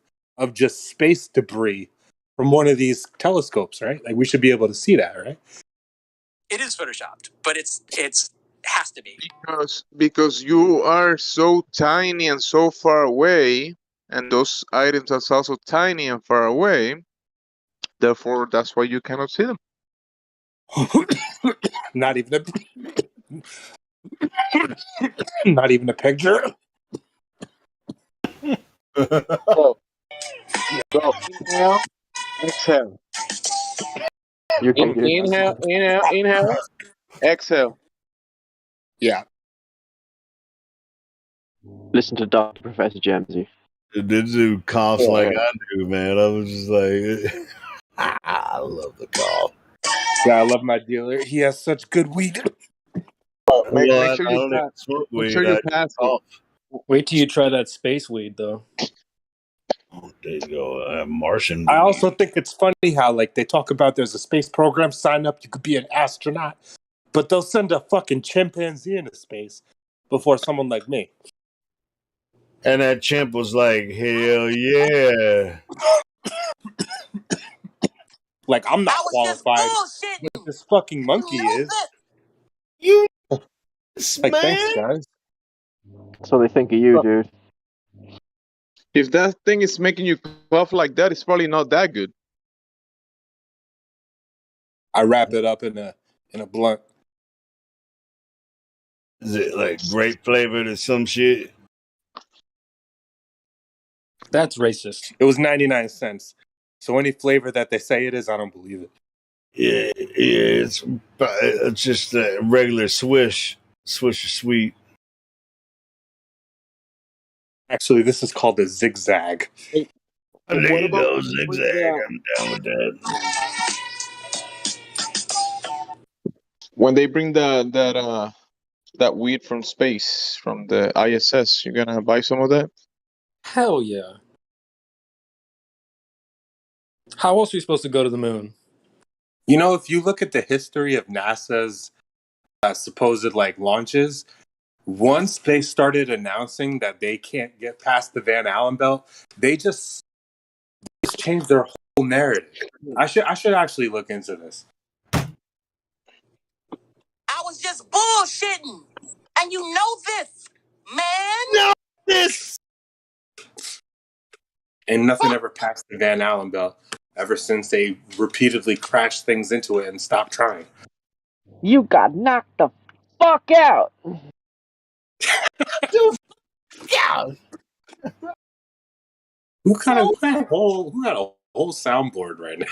just space debris from one of these telescopes, right? Like we should be able to see that, right?
It is photoshopped, but it's has to be.
Because you are so tiny and so far away, and those items are also tiny and far away. Therefore, that's why you cannot see them.
Not even not even a picture.
So, go inhale, exhale.
You can do
Inhale, inhale, exhale.
Yeah.
Listen to Dr. Professor Jamesy.
This dude coughs like I do, man. I was just like, I love the cough.
Yeah, I love my dealer. He has such good weed.
Make sure you pass. Make sure you pass it.
Wait till you try that space weed, though.
Oh, there you go. Martian
I
weed.
also think it's funny how like they talk about there's a space program, sign up, you could be an astronaut, but they'll send a fucking chimpanzee into space before someone like me.
And that chimp was like, hell yeah.
Like I'm not qualified, but this fucking monkey is.
You
like,
man.
thanks, guys.
So they think of you, dude.
If that thing is making you cough like that, it's probably not that good.
I wrap it up in a blunt.
Is it like grape flavored or some shit?
That's racist.
It was 99 cents. So any flavor that they say it is, I don't believe it.
Yeah, it's just a regular Swish sweet.
Actually, this is called a zigzag.
Hey,
There you go, zigzag. I'm down with that.
When they bring that weed from space, from the ISS, you're gonna buy some of that?
Hell yeah. How else are you supposed to go to the moon?
You know, if you look at the history of NASA's supposed like launches, once they started announcing that they can't get past the Van Allen belt, they just changed their whole narrative. I should actually look into this.
I was just bullshitting, and you know this, man.
No, this.
And nothing ever passed the Van Allen belt ever since they repeatedly crashed things into it and stopped trying.
You got knocked the fuck out.
Yeah.
Who had a whole soundboard right now?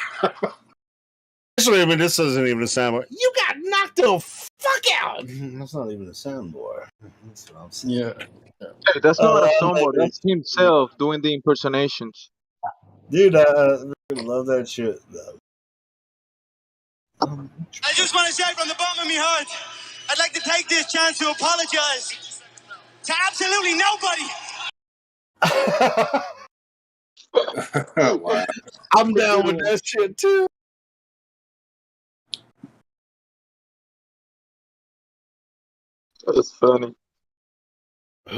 Actually, I mean, this isn't even a soundboard. You got knocked the fuck out. That's not even a soundboard. That's what I'm saying.
Yeah.
Hey, that's not a soundboard. That's himself doing the impersonations.
Dude, I love that shit.
I just want to say from the bottom of my heart, I'd like to take this chance to apologize to absolutely nobody.
Wow.
I'm down with that shit too.
That's funny.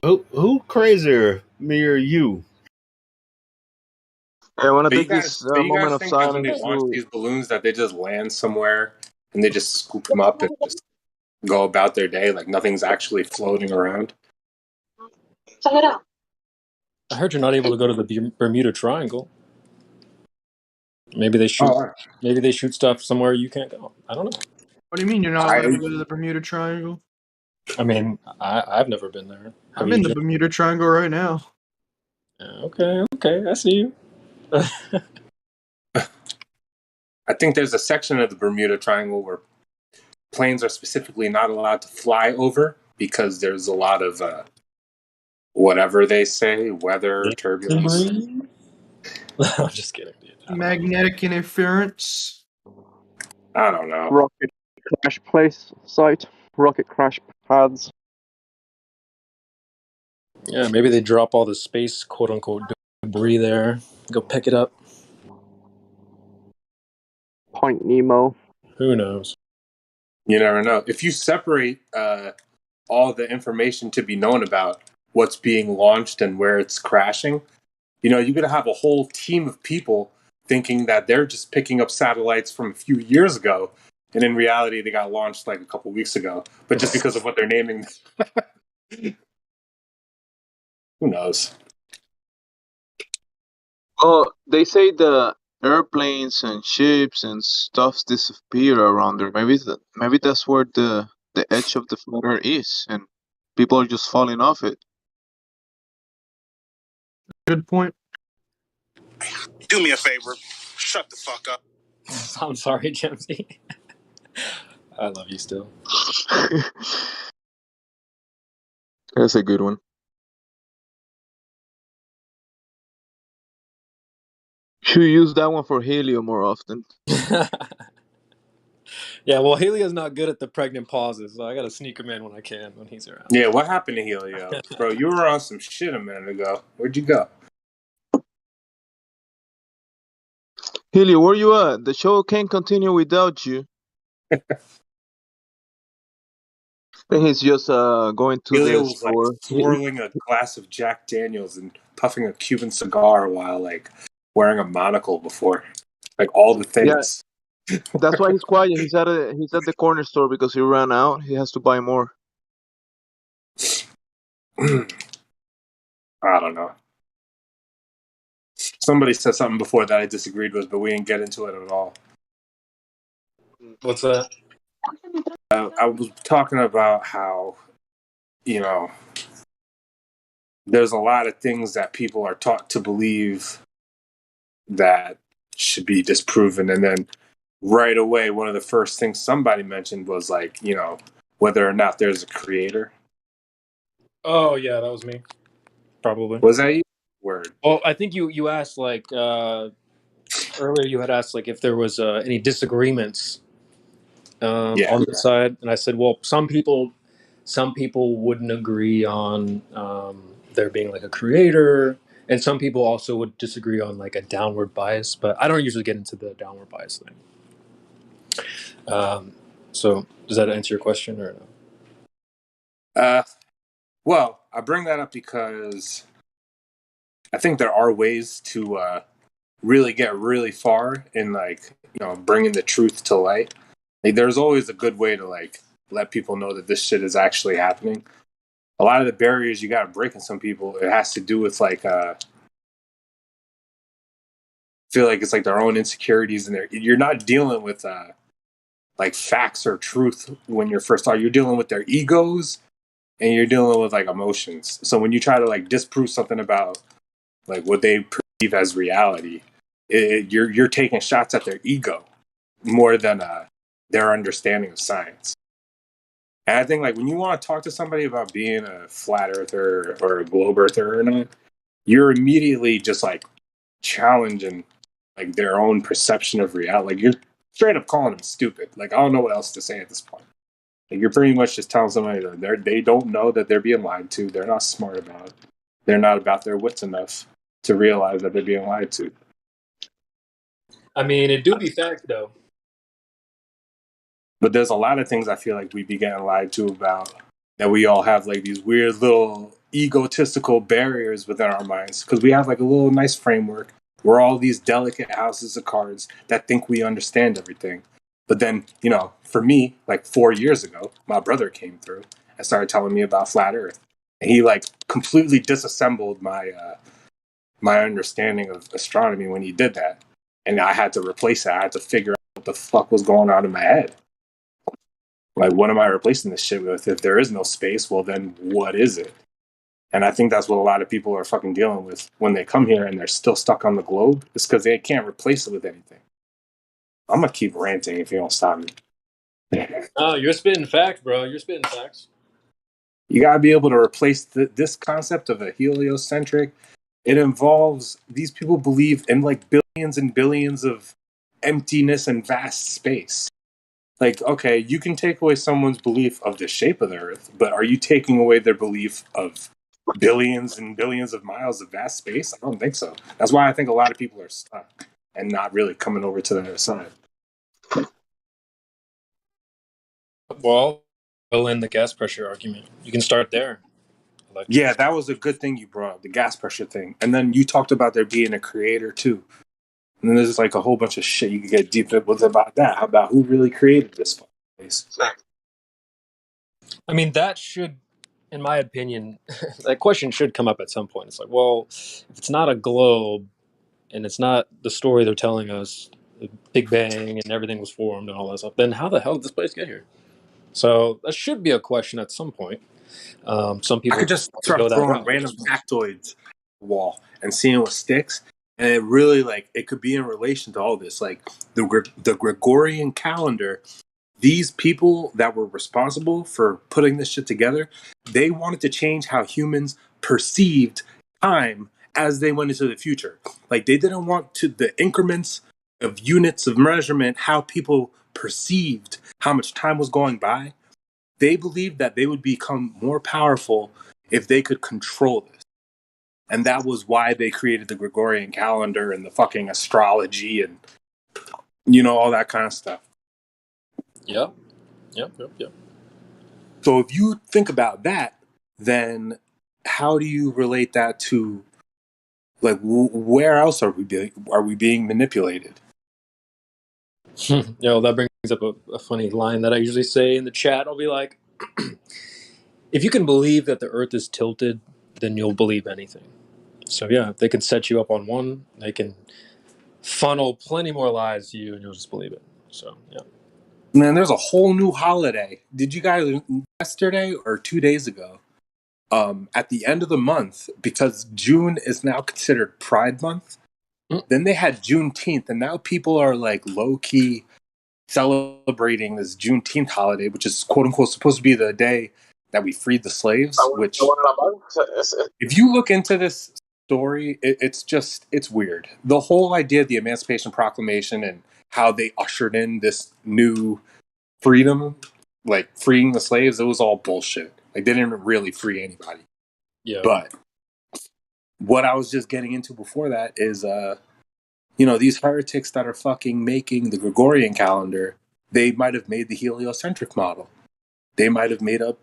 Who crazier, me or you?
Hey, I want to
But
take this
you
moment
guys
of
think that when they
silence
launch
to...
these balloons that they just land somewhere and they just scoop them up and just go about their day like nothing's actually floating around?
I heard you're not able to go to the Bermuda Triangle. Maybe they shoot. Maybe they shoot stuff somewhere you can't go. I don't know.
What do you mean you're not allowed to go to the Bermuda Triangle?
I mean, I've never been there.
I'm in the Bermuda Triangle right now.
Okay, I see you.
I think there's a section of the Bermuda Triangle where planes are specifically not allowed to fly over because there's a lot of whatever they say, weather, turbulence.
I'm just kidding, dude.
Magnetic interference.
I don't know.
Rocket crash place site. Rocket crash pads.
Yeah, maybe they drop all the space quote unquote debris there. Go pick it up.
Point Nemo.
Who knows?
You never know. If you separate all the information to be known about what's being launched and where it's crashing. You're going to have a whole team of people thinking that they're just picking up satellites from a few years ago, and in reality, they got launched like a couple weeks ago. But just because of what they're naming, who knows?
Oh, they say the airplanes and ships and stuff disappear around there. Maybe that's where the edge of the flat Earth is, and people are just falling off it.
Good point.
Do me a favor. Shut the fuck up.
I'm sorry, Jamesy. I love you still.
That's a good one. Should use that one for Helio more often.
Yeah, well, Helio's not good at the pregnant pauses, so I gotta sneak him in when I can when he's around.
Yeah, what happened to Helio? Bro, you were on some shit a minute ago. Where'd you go?
Helio, where you at? The show can't continue without you. I think he's just going to
Helio
the
was like
store.
swirling a glass of Jack Daniels and puffing a Cuban cigar while like wearing a monocle before. Like all the
Yeah,
things.
that's why he's quiet. He's at the corner store because he ran out. He has to buy more.
I don't know. Somebody said something before that I disagreed with, but we didn't get into it at all.
What's that?
I was talking about how, there's a lot of things that people are taught to believe that should be disproven. And then right away, one of the first things somebody mentioned was like, whether or not there's a creator.
Oh yeah, that was me. Probably.
Was that you? Word.
Well, I think you asked like earlier. You had asked like if there was any disagreements on the side, and I said, well, some people wouldn't agree on there being like a creator, and some people also would disagree on like a downward bias. But I don't usually get into the downward bias thing. So does that answer your question or no?
Well, I bring that up because I think there are ways to really get really far in like bringing the truth to light. Like there's always a good way to like let people know that this shit is actually happening. A lot of the barriers you got to break in some people, it has to do with like feel like it's like their own insecurities, and you're not dealing with like facts or truth when you're first starting. You're dealing with their egos, and you're dealing with like emotions. So when you try to like disprove something about like what they perceive as reality, you're taking shots at their ego more than their understanding of science. And I think like when you want to talk to somebody about being a flat earther or a globe earther or not, you're immediately just like challenging like their own perception of reality. Like you're straight up calling them stupid. Like I don't know what else to say at this point. Like you're pretty much just telling somebody that they don't know that they're being lied to. They're not smart about it. They're not about their wits enough to realize that they're being lied to.
I mean, it do be fact though.
But there's a lot of things I feel like we be getting lied to about, that we all have like these weird little egotistical barriers within our minds because we have like a little nice framework. We're all these delicate houses of cards that think we understand everything. But then, for me, like 4 years ago, my brother came through and started telling me about flat Earth. And he like completely disassembled my understanding of astronomy when he did that. And I had to replace it. I had to figure out what the fuck was going on in my head. Like, what am I replacing this shit with? If there is no space, well, then what is it? And I think that's what a lot of people are fucking dealing with when they come here and they're still stuck on the globe. It's because they can't replace it with anything. I'm going to keep ranting if you don't stop me.
Oh, you're spitting facts, bro. You're spitting facts.
You got to be able to replace this concept of a heliocentric. It involves, these people believe in like billions and billions of emptiness and vast space. Like, okay, you can take away someone's belief of the shape of the Earth, but are you taking away their belief of billions and billions of miles of vast space? I don't think so. That's why I think a lot of people are stuck and not really coming over to the other side.
Well, fill in the gas pressure argument. You can start there.
Yeah, that was a good thing you brought up, the gas pressure thing. And then you talked about there being a creator too. And then there's like a whole bunch of shit you could get deep with about that. How about who really created this place?
I mean, that should, in my opinion, that question should come up at some point. It's like, well, if it's not a globe and it's not the story they're telling us, the Big Bang and everything was formed and all that stuff, then how the hell did this place get here? So that should be a question at some point. Some
I
people
could just
go
start
that
throwing
route.
random factoids on the wall and seeing what sticks. And it really, like, it could be in relation to all this. Like, the Gregorian calendar, these people that were responsible for putting this shit together, they wanted to change how humans perceived time as they went into the future. Like, they didn't want to the increments of units of measurement, how people perceived how much time was going by. They believed that they would become more powerful if they could control this. And that was why they created the Gregorian calendar and the fucking astrology and, you know, all that kind of stuff.
Yep.
So if you think about that, then how do you relate that to, like, where else are we being manipulated?
That brings up a funny line that I usually say in the chat. I'll be like, if you can believe that the earth is tilted, then you'll believe anything. So yeah, if they can set you up on one, they can funnel plenty more lies to you and you'll just believe it. So yeah.
Man, there's a whole new holiday. Did you guys yesterday or 2 days ago? At the end of the month, because June is now considered Pride Month, then they had Juneteenth, and now people are like low key celebrating this Juneteenth holiday, which is quote unquote supposed to be the day that we freed the slaves. Which, if you look into this story, it's weird. The whole idea of the Emancipation Proclamation and how they ushered in this new freedom, like freeing the slaves, it was all bullshit. Like, they didn't really free anybody.
Yeah.
But what I was just getting into before that is, these heretics that are fucking making the Gregorian calendar, they might have made the heliocentric model. They might have made up,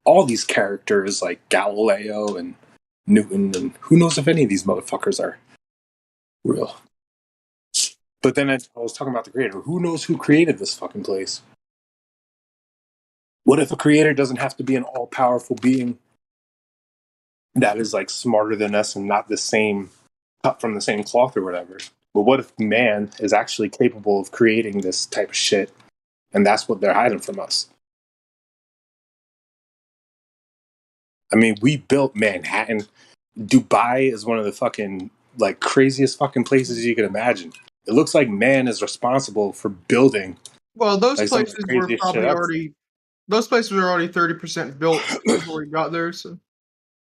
all these characters like Galileo and Newton, and who knows if any of these motherfuckers are real. But then I was talking about the creator. Who knows who created this fucking place? What if a creator doesn't have to be an all-powerful being that is like smarter than us and not the same, cut from the same cloth or whatever? But what if man is actually capable of creating this type of shit, and that's what they're hiding from us? I mean, we built Manhattan. Dubai is one of the fucking like craziest fucking places you can imagine. It looks like man is responsible for building.
Well, those
like,
places were probably already. Those places were already 30% built before we got there. So,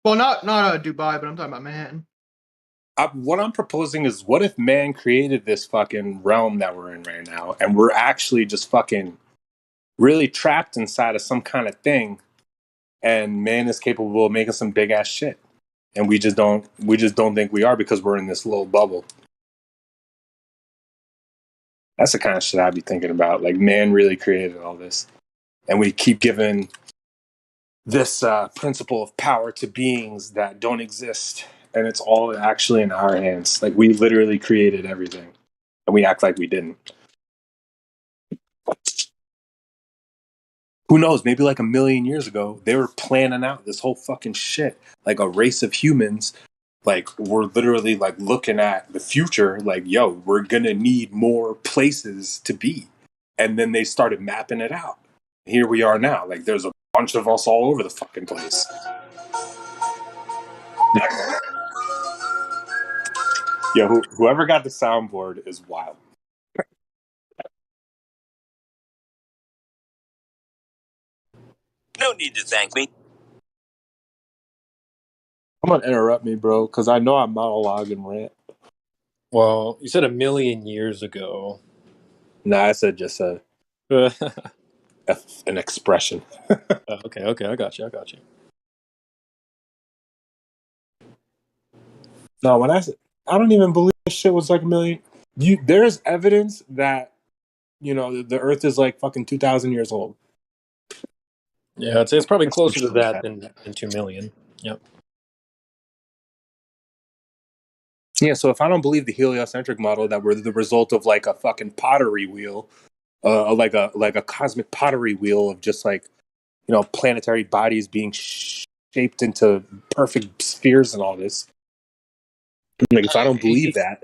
well, not Dubai, but I'm talking about Manhattan.
What I'm proposing is, what if man created this fucking realm that we're in right now, and we're actually just fucking really trapped inside of some kind of thing, and man is capable of making some big ass shit, and we just don't think we are because we're in this little bubble. That's the kind of shit I'd be thinking about. Like, man really created all this, and we keep giving this principle of power to beings that don't exist, and it's all actually in our hands. Like, we literally created everything, and we act like we didn't. Who knows? Maybe like 1,000,000 years ago, they were planning out this whole fucking shit. Like, a race of humans, like, we're literally like looking at the future. Like, yo, we're gonna need more places to be, and then they started mapping it out. Here we are now. Like, there's a bunch of us all over the fucking place. Yo, whoever got the soundboard is wild.
No need to thank me.
I'm gonna interrupt me, bro, because I know I'm monologue and rant.
Well, you said 1,000,000 years ago.
Nah, I said just an expression.
Okay, I got you.
No, when I don't even believe this shit was like 1,000,000. There's evidence that the Earth is like fucking 2,000 years old.
Yeah, it's probably closer to that than 2 million. Yep. Yeah, so if I don't believe the heliocentric model that we're the result of like a fucking pottery wheel, like a cosmic pottery wheel of just like, you know, planetary bodies being shaped into perfect spheres and all this. Like, if I don't believe that,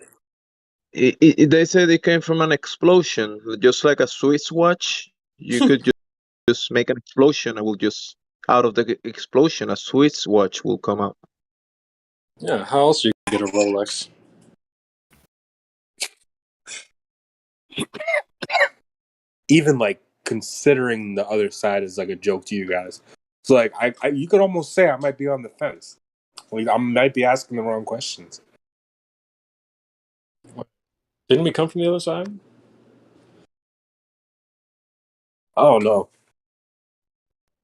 They say they came from an explosion, just like a Swiss watch. You could just make an explosion, and will just out of the explosion, a Swiss watch will come out.
yeah, how else you get a Rolex? Even like considering the other side is like a joke to you guys. So like, you could almost say I might be on the fence. Like, I might be asking the wrong questions. Didn't we come from the other side? Oh no.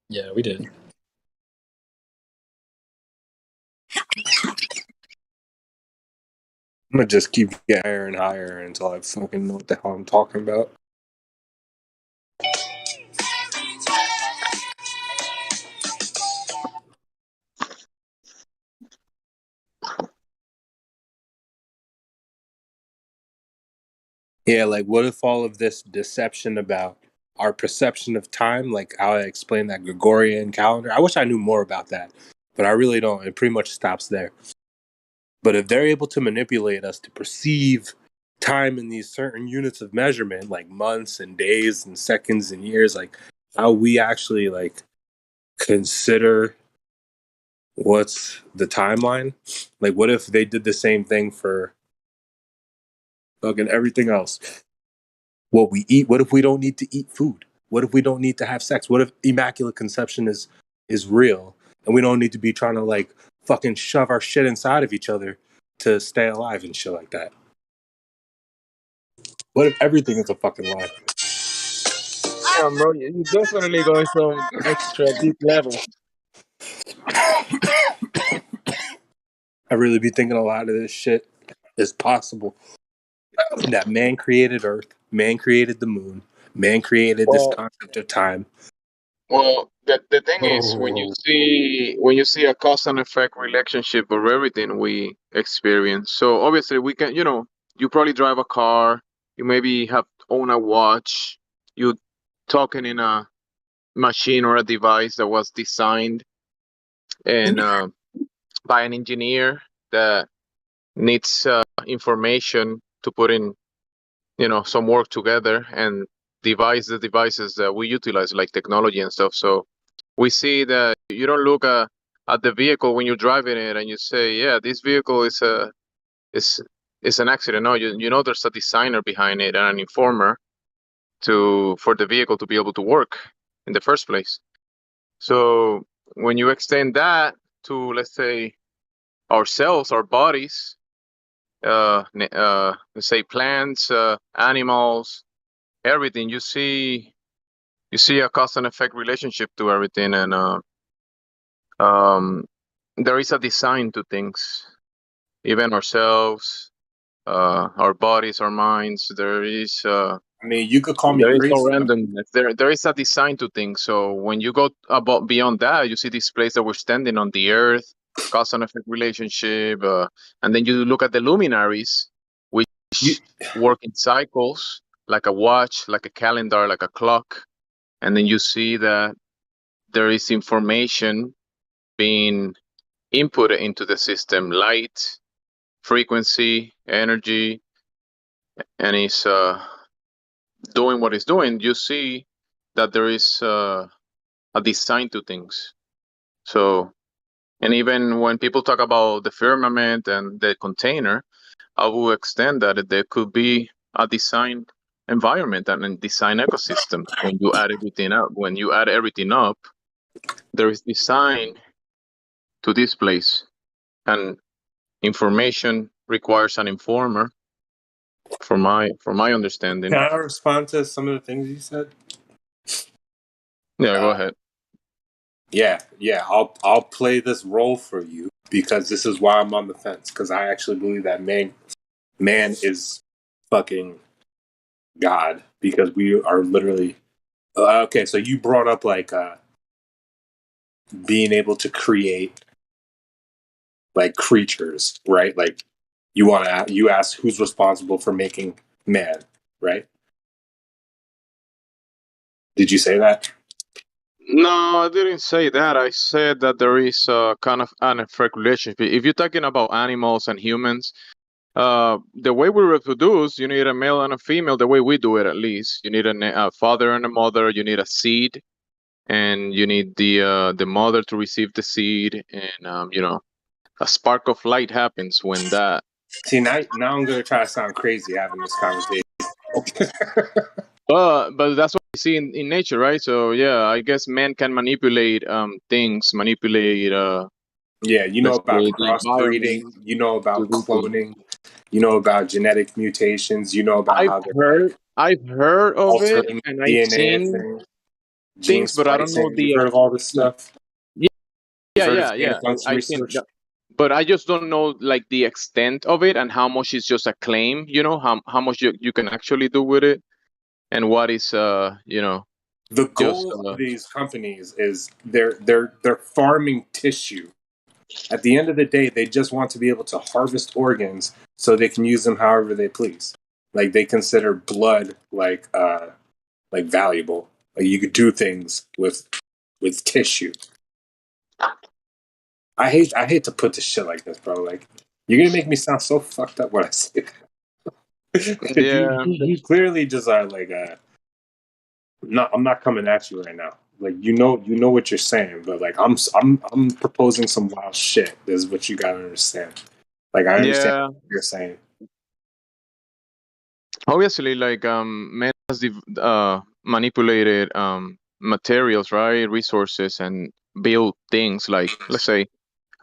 Yeah, we did. I'm gonna just keep getting higher and higher until I fucking know what the hell I'm talking about. Yeah, like what if all of this deception about our perception of time, like how I explained that Gregorian calendar, I wish I knew more about that, but I really don't. It pretty much stops there. But if they're able to manipulate us to perceive time in these certain units of measurement, like months and days and seconds and years, like how we actually like consider what's the timeline, like what if they did the same thing for fucking everything else? What we eat, what if we don't need to eat food? What if we don't need to have sex? What if immaculate conception is real and we don't need to be trying to like fucking shove our shit inside of each other to stay alive and shit like that? What if everything is a fucking lie?
Yeah, bro, you definitely going some extra deep levels.
I really be thinking a lot of this shit is possible. That man created Earth, man created the moon, man created this
Well,
concept of time.
the thing is,
Oh,
when you see a cause and effect relationship of everything we experience, so obviously we can, you probably drive a car, you maybe have own a watch, you talking in a machine or a device that was designed and by an engineer that needs information to put in, some work together and devise the devices that we utilize, like technology and stuff. So we see that you don't look at the vehicle when you're driving it and you say, yeah, this vehicle is is an accident. No, you know there's a designer behind it and an informer for the vehicle to be able to work in the first place. So when you extend that to, let's say, ourselves, our bodies, let's say plants, animals, everything, you see a cause and effect relationship to everything, and um, there is a design to things, even ourselves, our bodies, our minds.
I mean, you could call me
There is no
crazy.
randomness. There is a design to things. So when you go about beyond that, you see this place that we're standing on the earth, cause and effect relationship, and then you look at the luminaries, which
You,
work in cycles, like a watch, like a calendar, like a clock, and then you see that there is information being input into the system, light, frequency, energy, and it's doing what it's doing. You see that there is a design to things. So, and even when people talk about the firmament and the container, I will extend that there could be a design environment and a design ecosystem. When you add everything up, there is design to this place, and information requires an informer. For my understanding.
can I respond to some of the things you said?
Yeah, go ahead.
Yeah. I'll play this role for you because this is why I'm on the fence. Because I actually believe that man is fucking God. Because we are literally okay. So you brought up like
being able to create like creatures, right? Like you ask who's responsible for making man, right? Did you say that?
No, I didn't say that. I said that there is a kind of an effect relationship. If you're talking about animals and humans, the way we reproduce, you need a male and a female. The way we do it, at least, you need a father and a mother. You need a seed, and you need the mother to receive the seed, and a spark of light happens when that.
See, now I'm gonna try to sound crazy having this conversation.
But that's what we see in nature, right? So yeah, I guess man can manipulate things, manipulate
Yeah, you know
let's
about
say the
crossbreeding,
environment
you know
to
about
do things.
cloning, you know about genetic mutations, you know about
I've
how they're like
I've heard of it,
altering
and I've
DNA
seen
thing, gene
things, but I don't know
splicing. You've
the
heard of all this stuff?
yeah,
You've
yeah,
heard of
yeah,
gain
yeah.
of function
I've seen
research?
that, but I just don't know like the extent of it and how much is just a claim. How much you can actually do with it, and what is
The
just
goal of these companies is they're farming tissue. At the end of the day, they just want to be able to harvest organs so they can use them however they please. Like they consider blood like valuable. Like you could do things with tissue. I hate to put this shit like this, bro. Like you're gonna make me sound so fucked up when I say that.
yeah.
You clearly just are like I'm not coming at you right now. Like you know what you're saying, but like I'm proposing some wild shit. Is what you gotta understand. Like I understand
Yeah,
what you're saying.
obviously, like man has manipulated materials, right, resources, and build things like, let's say,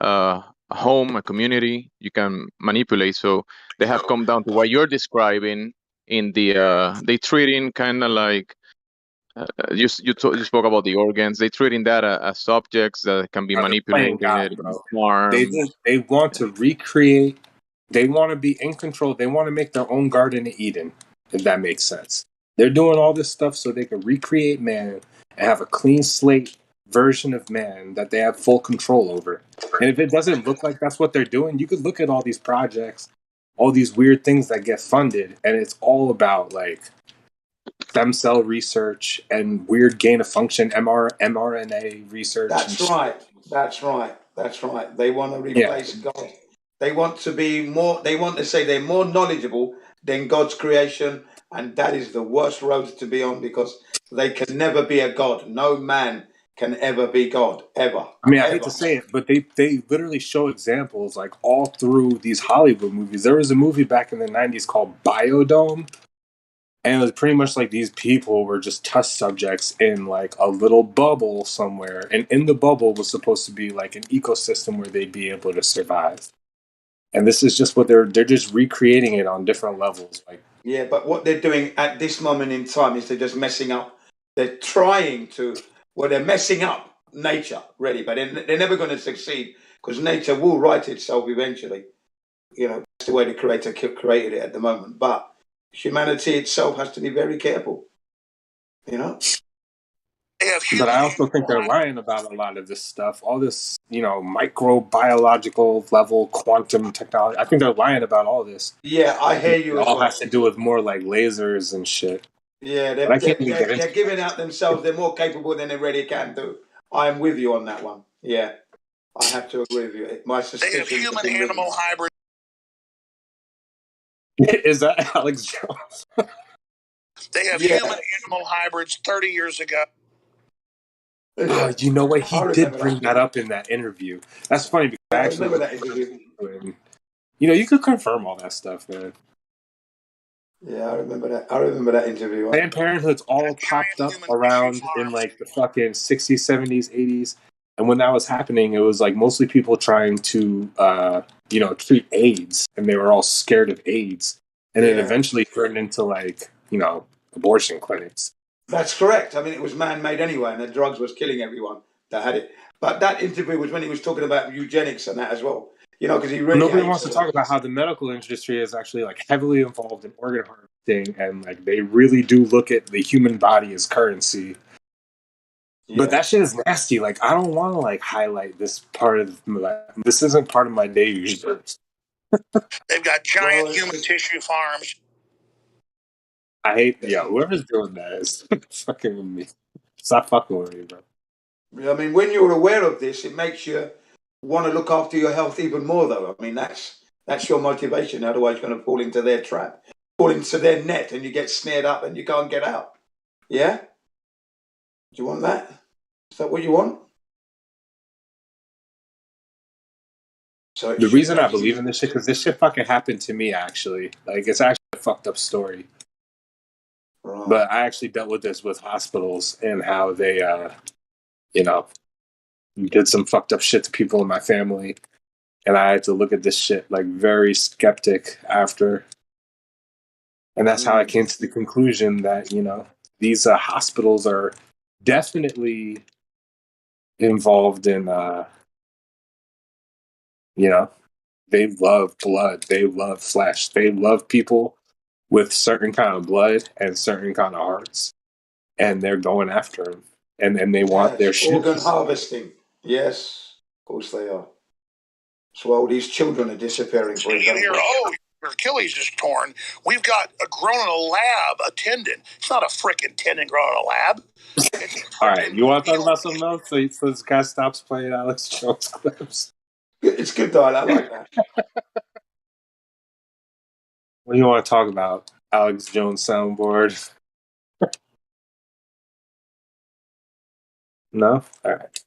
a home, a community. You can manipulate. So they have come down to what you're describing in the they treating kind of like you spoke about the organs. They treating that as subjects that can be
They're playing God,
manipulated,
bro.
harmed.
They want to recreate. They want to be in control. They want to make their own Garden of Eden, if that makes sense. They're doing all this stuff so they can recreate man and have a clean slate version of man that they have full control over. And if it doesn't look like that's what they're doing, you could look at all these projects, all these weird things that get funded, and it's all about like stem cell research and weird gain of function mRNA research.
That's right. That's right. That's right. They want to
Yeah.
replace God. They want to be more. They want to say they're more knowledgeable than God's creation, and that is the worst road to be on because they can never be a God. No man can ever be God ever.
I mean, I hate
Ever.
to say it, but they literally show examples like all through these Hollywood movies. There was a movie back in the 90s called Biodome, and it was pretty much like these people were just test subjects in like a little bubble somewhere, and in the bubble was supposed to be like an ecosystem where they'd be able to survive. And this is just what they're just recreating it on different levels. Like,
Yeah, but what they're doing at this moment in time is they're just messing up. They're trying to. Well, they're messing up nature, really, but they're never going to succeed because nature will right itself eventually. That's the way the creator created it at the moment. But humanity itself has to be very careful.
but I also think they're lying about a lot of this stuff. All this, microbiological level quantum technology. I think they're lying about all this.
Yeah, I hear you
It
as
all
well.
has to do with more like lasers and shit.
Yeah,
But I can't even get into
they're giving out themselves. They're more capable than they really can do. I am with you on that one. Yeah, I have to agree with you. My suspicion. They have human-animal hybrid.
Is that Alex Jones?
They have human-animal hybrids 30 years ago.
Oh, you know what? He did bring that up in that interview. That's funny because I actually
remember that interview.
You could confirm all that stuff, man.
Yeah, I remember that. I remember that interview.
Planned Parenthood's all popped up around in like the fucking 60s, 70s, 80s. And when that was happening, it was like mostly people trying to, treat AIDS. And they were all scared of AIDS. And it eventually turned into like, abortion clinics.
That's correct. I mean, it was man-made anyway, and the drugs was killing everyone that had it. But that interview was when he was talking about eugenics and that as well. Because he really
nobody wants to talk about how the medical industry is actually like heavily involved in organ harvesting, and like they really do look at the human body as currency. But that shit is nasty. Like, I don't want to like highlight this part of this isn't part of my day usually.
They've got giant human tissue farms.
I hate whoever's doing that is fucking with me. Stop fucking with me, bro.
I mean, when you're aware of this, it makes you want to look after your health even more, though. I mean, that's your motivation. Otherwise, you're going to fall into their trap, fall into their net, and you get snared up and you can't get out. Yeah? Do you want that? Is that what you want? So
the reason I believe in this shit, because this shit fucking happened to me, actually. Like, it's actually a fucked up story. Right. But I actually dealt with this with hospitals and how they, did some fucked up shit to people in my family. And I had to look at this shit, like, very skeptic after. And that's how I came to the conclusion that, these hospitals are definitely involved in, they love blood, they love flesh, they love people with certain kind of blood and certain kind of hearts, and they're going after them, and they want their shit.
Organ harvesting. Yes, of course they are. So all these children are disappearing. For example.
You hear, your Achilles is torn. We've got a grown in a lab a tendon. It's not a frickin' tendon grown in a lab.
All right, you want to talk about something else? So this guy stops playing Alex Jones clips.
It's good though. I like that.
What do you want to talk about? Alex Jones soundboard? No? All right.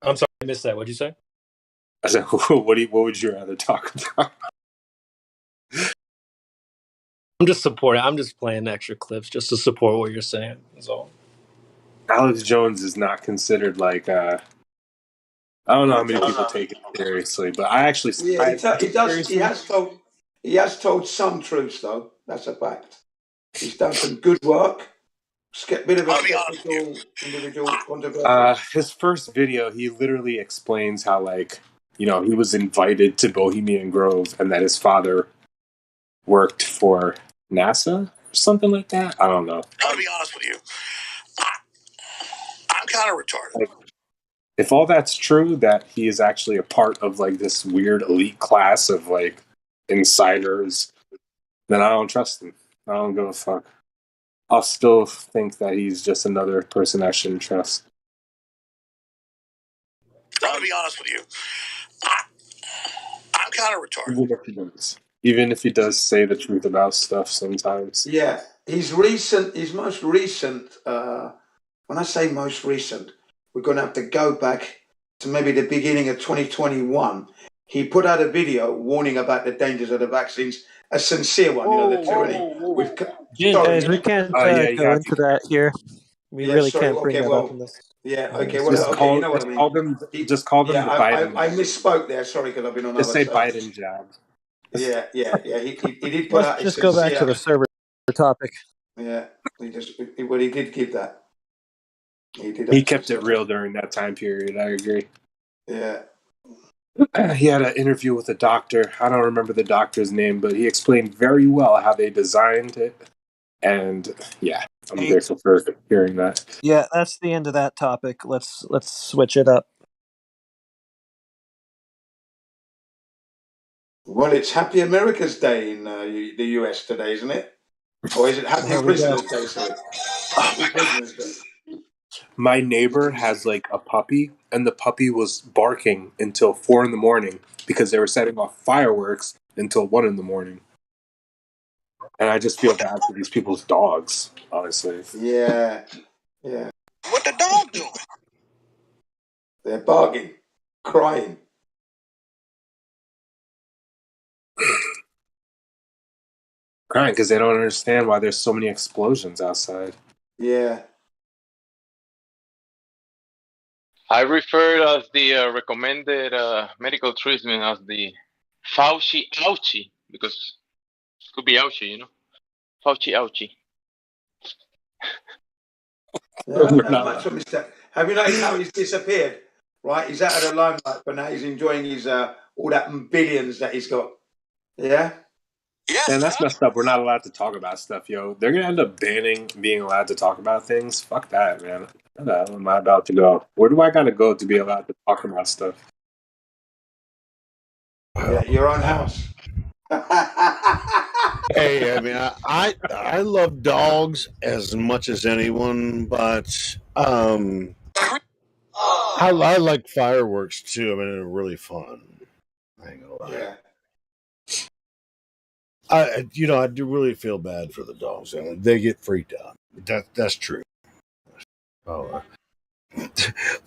I'm sorry, I missed that. What'd you say?
I said, what would you rather talk about?
I'm just supporting. I'm just playing extra clips just to support what you're saying. That's all.
Alex Jones is not considered like I don't know how many people take it seriously, but I actually
he does. He has told some truths though. That's a fact. He's done some good work. Bit of a skeptical individual controversial.
His first video, he literally explains how he was invited to Bohemian Grove and that his father worked for NASA or something like that. I don't know.
I'll be honest with you. I'm kind of retarded.
If all that's true, that he is actually a part of this weird elite class of insiders, then I don't trust him. I don't give a fuck. I'll still think that he's just another person I shouldn't trust.
I'm gonna be honest with you. I'm kind of retarded.
Even if he does say the truth about stuff sometimes.
Yeah, his most recent. When I say most recent, we're going to have to go back to maybe the beginning of 2021. He put out a video warning about the dangers of the vaccines. A sincere one, the tyranny.
Guys, we can't go into that here. We really can't bring that up in this.
Yeah. Okay.
Well, you know what I mean. Just call them the Biden.
I misspoke there. Sorry, because I've been on.
Just say Biden jab.
Yeah. He did put out.
Let's just go back to the server topic.
Yeah. He did give that.
He kept it real during that time period. I agree.
Yeah.
He had an interview with a doctor. I don't remember the doctor's name, but he explained very well how they designed it. And yeah, I'm grateful for hearing that.
Yeah, that's the end of that topic. Let's switch it up.
Well, it's Happy America's Day in the US today, isn't it? Or is it Happy Prisoners Day? Sorry. Happy Prisoners Day.
My neighbor has a puppy, and the puppy was barking until 4 a.m. because they were setting off fireworks until 1 a.m. And I just feel bad for these people's dogs, honestly.
Yeah.
What the dog doing?
They're barking, crying.
Crying because they don't understand why there's so many explosions outside.
Yeah.
I refer as the recommended medical treatment as the Fauci ouchie, because it could be ouchie, Fauci ouchie.
Have you noticed how he's disappeared? Right, he's out of the limelight, but now he's enjoying his all that billions that he's got. Yeah.
Yes.
And that's messed up. We're not allowed to talk about stuff, yo. They're gonna end up banning being allowed to talk about things. Fuck that, man. Where am I about to go? Where do I gotta go to be allowed to talk about stuff?
Yeah, your own house.
Hey, I mean, I love dogs as much as anyone, but I like fireworks too. I mean, they're really fun. I ain't gonna lie.
Yeah.
I do really feel bad for the dogs. I mean, they get freaked out. That's true. Oh,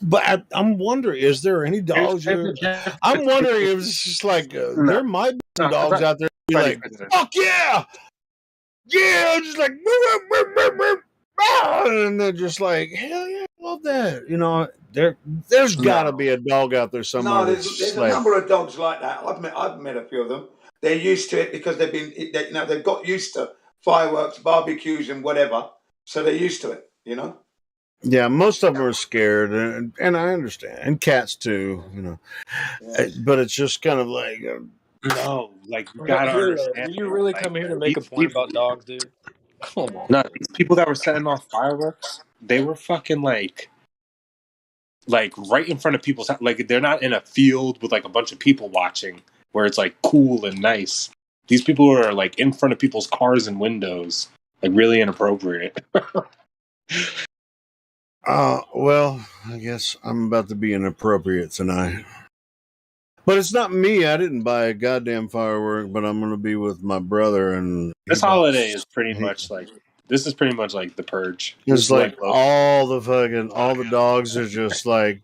but I'm wondering, is there any dogs? I'm wondering if it's just like there might be some dogs out there be like, fuck yeah, yeah, just like, and they're just like, hell yeah, I love that. There's got to be a dog out there somewhere
No,
that's
there's
just
a
like,
number of dogs like that. I've met a few of them. They're used to it because they've got used to fireworks, barbecues, and whatever. So they're used to it.
yeah, most of them are scared, and I understand, and cats too. But it's just kind of like,
No, like you gotta understand.
Did you really come here to make a point about dogs, dude? Come on.
No, these people that were setting off fireworks, they were fucking like right in front of people's like they're not in a field with like a bunch of people watching where it's like cool and nice. These people are like in front of people's cars and windows, like really inappropriate.
well, I guess I'm about to be inappropriate tonight. But it's not me. I didn't buy a goddamn firework, but I'm going to be with my brother. And
This holiday is pretty much like the purge.
It's like all the dogs are just like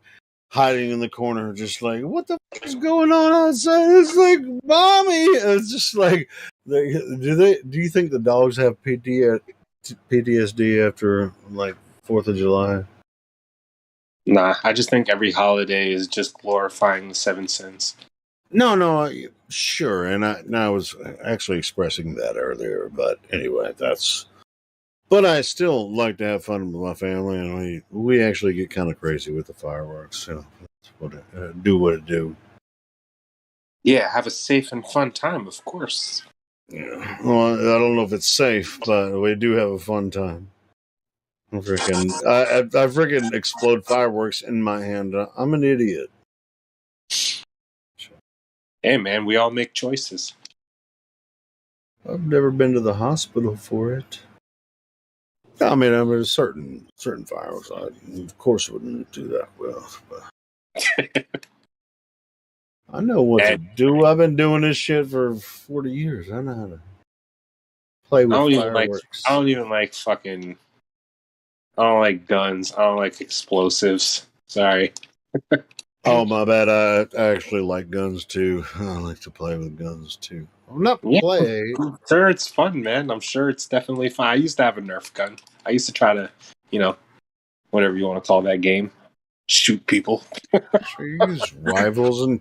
hiding in the corner, just like, what the fuck is going on outside? It's like, mommy. It's just like, do you think the dogs have PTSD after like 4th of July?
Nah, I just think every holiday is just glorifying the 7 sins.
No, sure, and I was actually expressing that earlier, but anyway, But I still like to have fun with my family, and we actually get kind of crazy with the fireworks. So do what it do.
Yeah, have a safe and fun time, of course.
Yeah. Well, I don't know if it's safe, but we do have a fun time. I freaking explode fireworks in my hand. I'm an idiot.
Hey, man, we all make choices.
I've never been to the hospital for it. I mean, certain fireworks, I of course wouldn't do that with. But I know what to do. I've been doing this shit for 40 years. I know how to play with fireworks.
I don't even like fucking. I don't like guns. I don't like explosives. Sorry.
Oh, my bad. I actually like guns too. I like to play with guns too. Well, not play.
I'm sure it's fun, man. I'm sure it's definitely fun. I used to have a Nerf gun. I used to try to, whatever you want to call that game, shoot people.
Sure, you use rifles and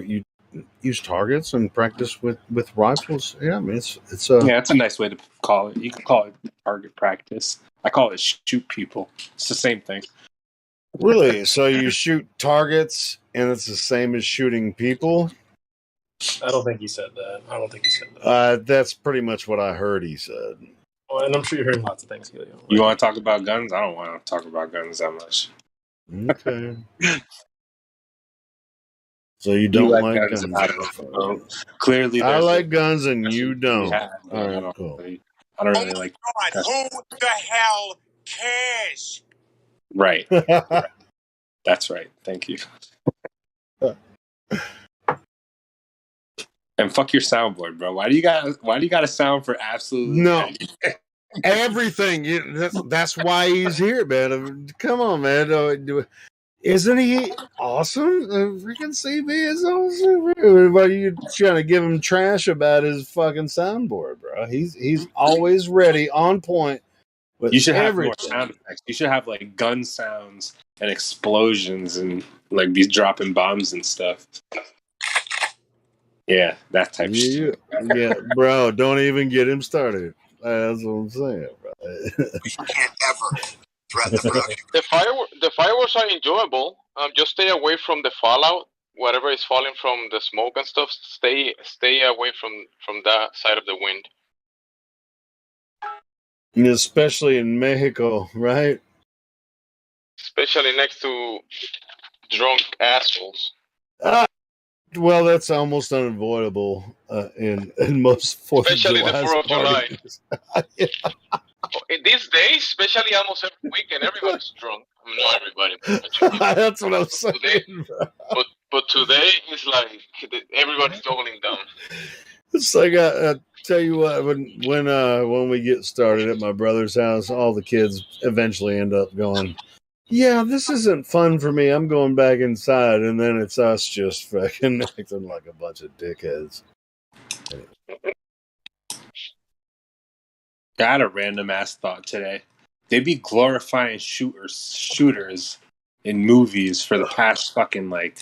you use targets and practice with rifles. Yeah, I mean it's
it's a nice way to call it. You can call it target practice. I call it shoot people. It's the same thing.
Really? So you shoot targets, and it's the same as shooting people?
I don't think he said that.
That's pretty much what I heard he said.
Well, and I'm sure you're hearing lots of things, Helio.
You want to talk about guns? I don't want to talk about guns that much.
Okay. So you don't like guns?
Clearly,
I like guns, and you don't. All right, cool.
I don't really like.
God, who the hell cares?
Right. That's right. Thank you. And fuck your soundboard, bro. Why do you got a sound for absolutely
no everything? That's why he's here, man. Come on, man. Isn't he awesome? Freaking CB is awesome. Why are you trying to give him trash about his fucking soundboard, bro? He's always ready, on point.
You should have more sound effects. You should have like gun sounds and explosions and like these dropping bombs and stuff. Yeah, that type of shit.
Yeah, bro, don't even get him started. That's what I'm saying, bro.
You can't ever threaten the production.
The fireworks are enjoyable. Just stay away from the fallout. Whatever is falling from the smoke and stuff, stay away from that side of the wind.
Especially in Mexico, right?
especially next to drunk assholes.
Well, that's almost unavoidable in most 4th of
Especially the
July
4th of July.
parties.
Yeah. In these days, especially almost every weekend, everybody's drunk. I mean, not everybody.
That's what I'm saying.
Today, but today it's like everybody's doubling down.
It's like I tell you what, when we get started at my brother's house, all the kids eventually end up going, "Yeah, this isn't fun for me. I'm going back inside," and then it's us just fucking acting like a bunch of dickheads.
I had a random ass thought today. They'd be glorifying shooters in movies for the past fucking like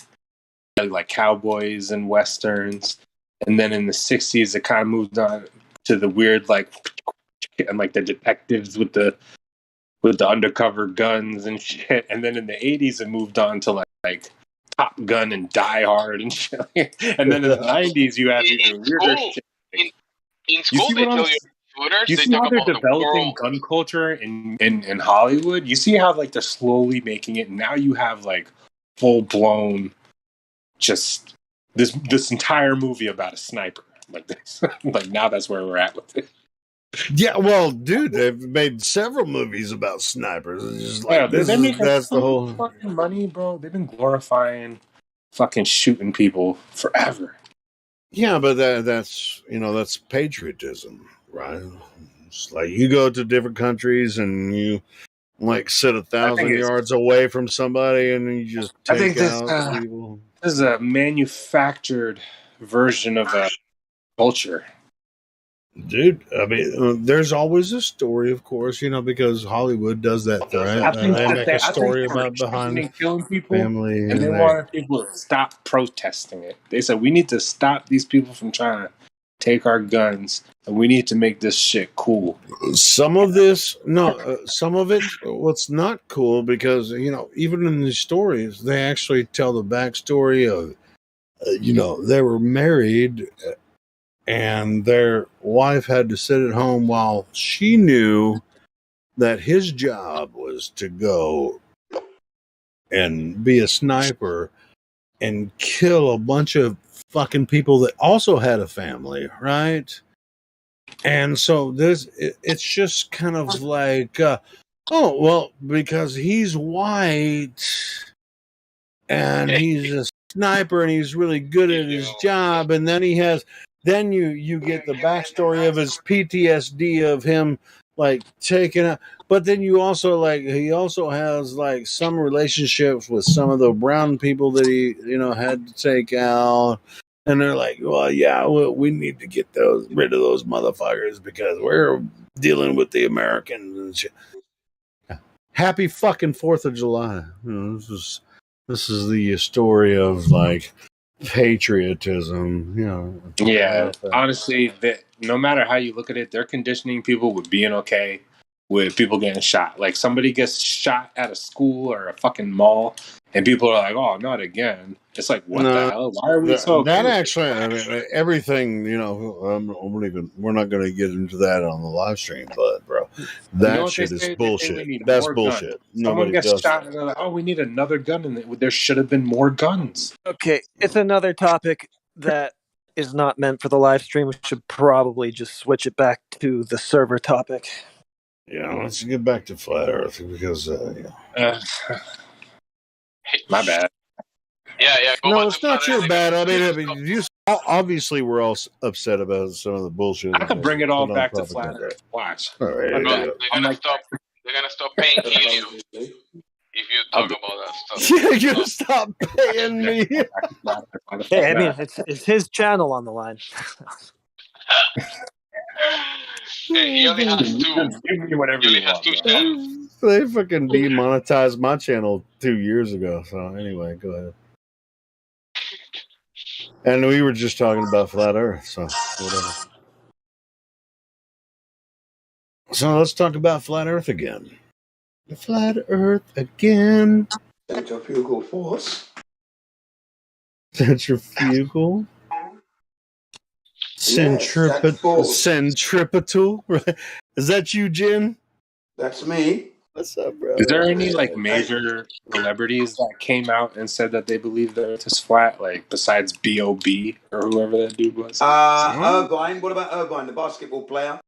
cowboys and westerns, and then in the 60s it kind of moved on to the weird and like the detectives with the undercover guns and shit, and then in the 80s it moved on to like Top Gun and Die Hard and shit, and then in the 90s you have even weirder shit.
In school they tell you shooters.
You
They
see
talk
how they're
about the
developing
world.
gun culture in Hollywood? You see how like they're slowly making it. Now you have like full blown, just this entire movie about a sniper like this. Like now that's where we're at with it.
Yeah, well, dude, they've made several movies about snipers. It's just like
That's
the whole
fucking money, bro. They've been glorifying fucking shooting people forever.
Yeah, but that's patriotism, right? It's like you go to different countries and you like sit 1,000 yards away from somebody and you just take out people.
This is a manufactured version of a culture.
Dude, I mean, there's always a story, of course, because Hollywood does that, right? They make a story about behind
killing people,
family,
and they wanted people to stop protesting it. They said we need to stop these people from trying to take our guns, and we need to make this shit cool.
Some of it, what's not cool, because even in the stories, they actually tell the backstory of, they were married. And their wife had to sit at home while she knew that his job was to go and be a sniper and kill a bunch of fucking people that also had a family, right? And so it's just kind of like, oh, well, because he's white and he's a sniper and he's really good at his job, and then you get the backstory of his PTSD of him like taking out, but then you also he also has like some relationships with some of the brown people that he had to take out, and they're like, well, yeah, we need to get rid of those motherfuckers because we're dealing with the Americans and shit. Happy fucking 4th of July. This is the story of like patriotism,
Yeah, honestly, no matter how you look at it, they're conditioning people with being okay with people getting shot. Like somebody gets shot at a school or a fucking mall, and people are like, "Oh, not again." It's like, what the hell? Why are we so?
That actually, I mean, everything. We're not going to get into that on the live stream, but bro, that shit is bullshit. That's bullshit.
Someone gets shot, and they're like, "Oh, we need another gun," and there should have been more guns.
Okay, it's another topic that is not meant for the live stream. We should probably just switch it back to the server topic.
Yeah, let's get back to flat Earth because
my bad.
Yeah.
No, it's not your bad. I mean, you obviously we're all upset about some of the bullshit.
I could bring it all back to flat Earth. Watch.
Right,
they're gonna stop paying you if you talk about that stuff.
Yeah, you're gonna stop paying me.
Hey, I mean, it's his channel on the line.
Hey, he only has 2.
Give me whatever
he only has 2 channels.
They fucking demonetized my channel 2 years ago. So anyway, go ahead. And we were just talking about flat Earth, so whatever. So let's talk about flat Earth again. The flat Earth again.
Centrifugal force.
Centrifugal. Centripetal. Right? Is that you, Jen?
That's me.
What's up, bro?
Is there any like major celebrities that came out and said that they believe the Earth is flat, like besides B.O.B. or whoever that dude was?
Irvine. What about Irvine, the basketball player?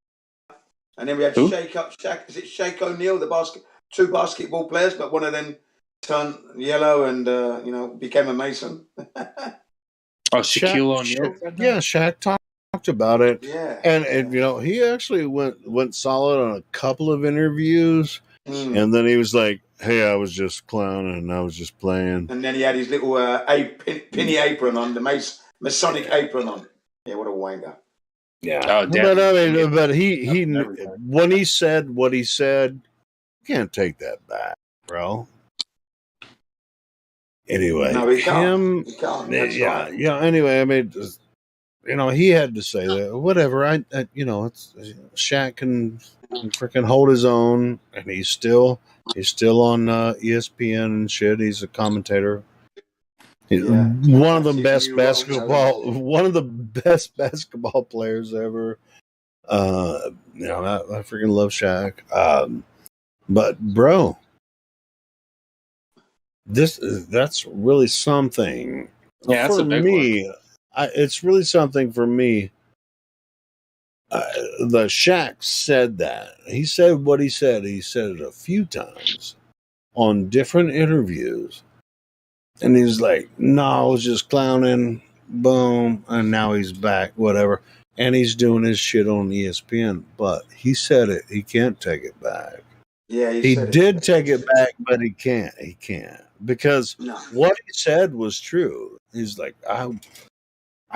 And then we had
Who?
Shaq. Is it Shaq O'Neal, two basketball players, but one of them turned yellow and became a Mason.
Oh, Shaquille O'Neal.
Yeah, Shaq talked about it.
Yeah,
and he actually went solid on a couple of interviews, and then he was like, "Hey, I was just clowning, I was just playing."
And then he had his little pinny apron on, the Masonic apron on. Yeah, what a wanker.
Yeah, but I mean, but he when he said what he said, you can't take that back, bro. Anyway,
No, he can't. He can't. That's
yeah,
right.
yeah. Anyway, I mean, he had to say that. Whatever. It's Shaq can freaking hold his own, and he's still on ESPN and shit. He's a commentator. One of the best basketball players ever. I freaking love Shaq. But bro, that's really something.
Yeah, that's
for
a big
me. It's really something for me. The Shaq said that. He said what he said. He said it a few times on different interviews. And he's like, no, I was just clowning. Boom. And now he's back, whatever. And he's doing his shit on ESPN. But he said it. He can't take it back.
Yeah,
he did take it back, but he can't. He can't. Because what he said was true. He's like, I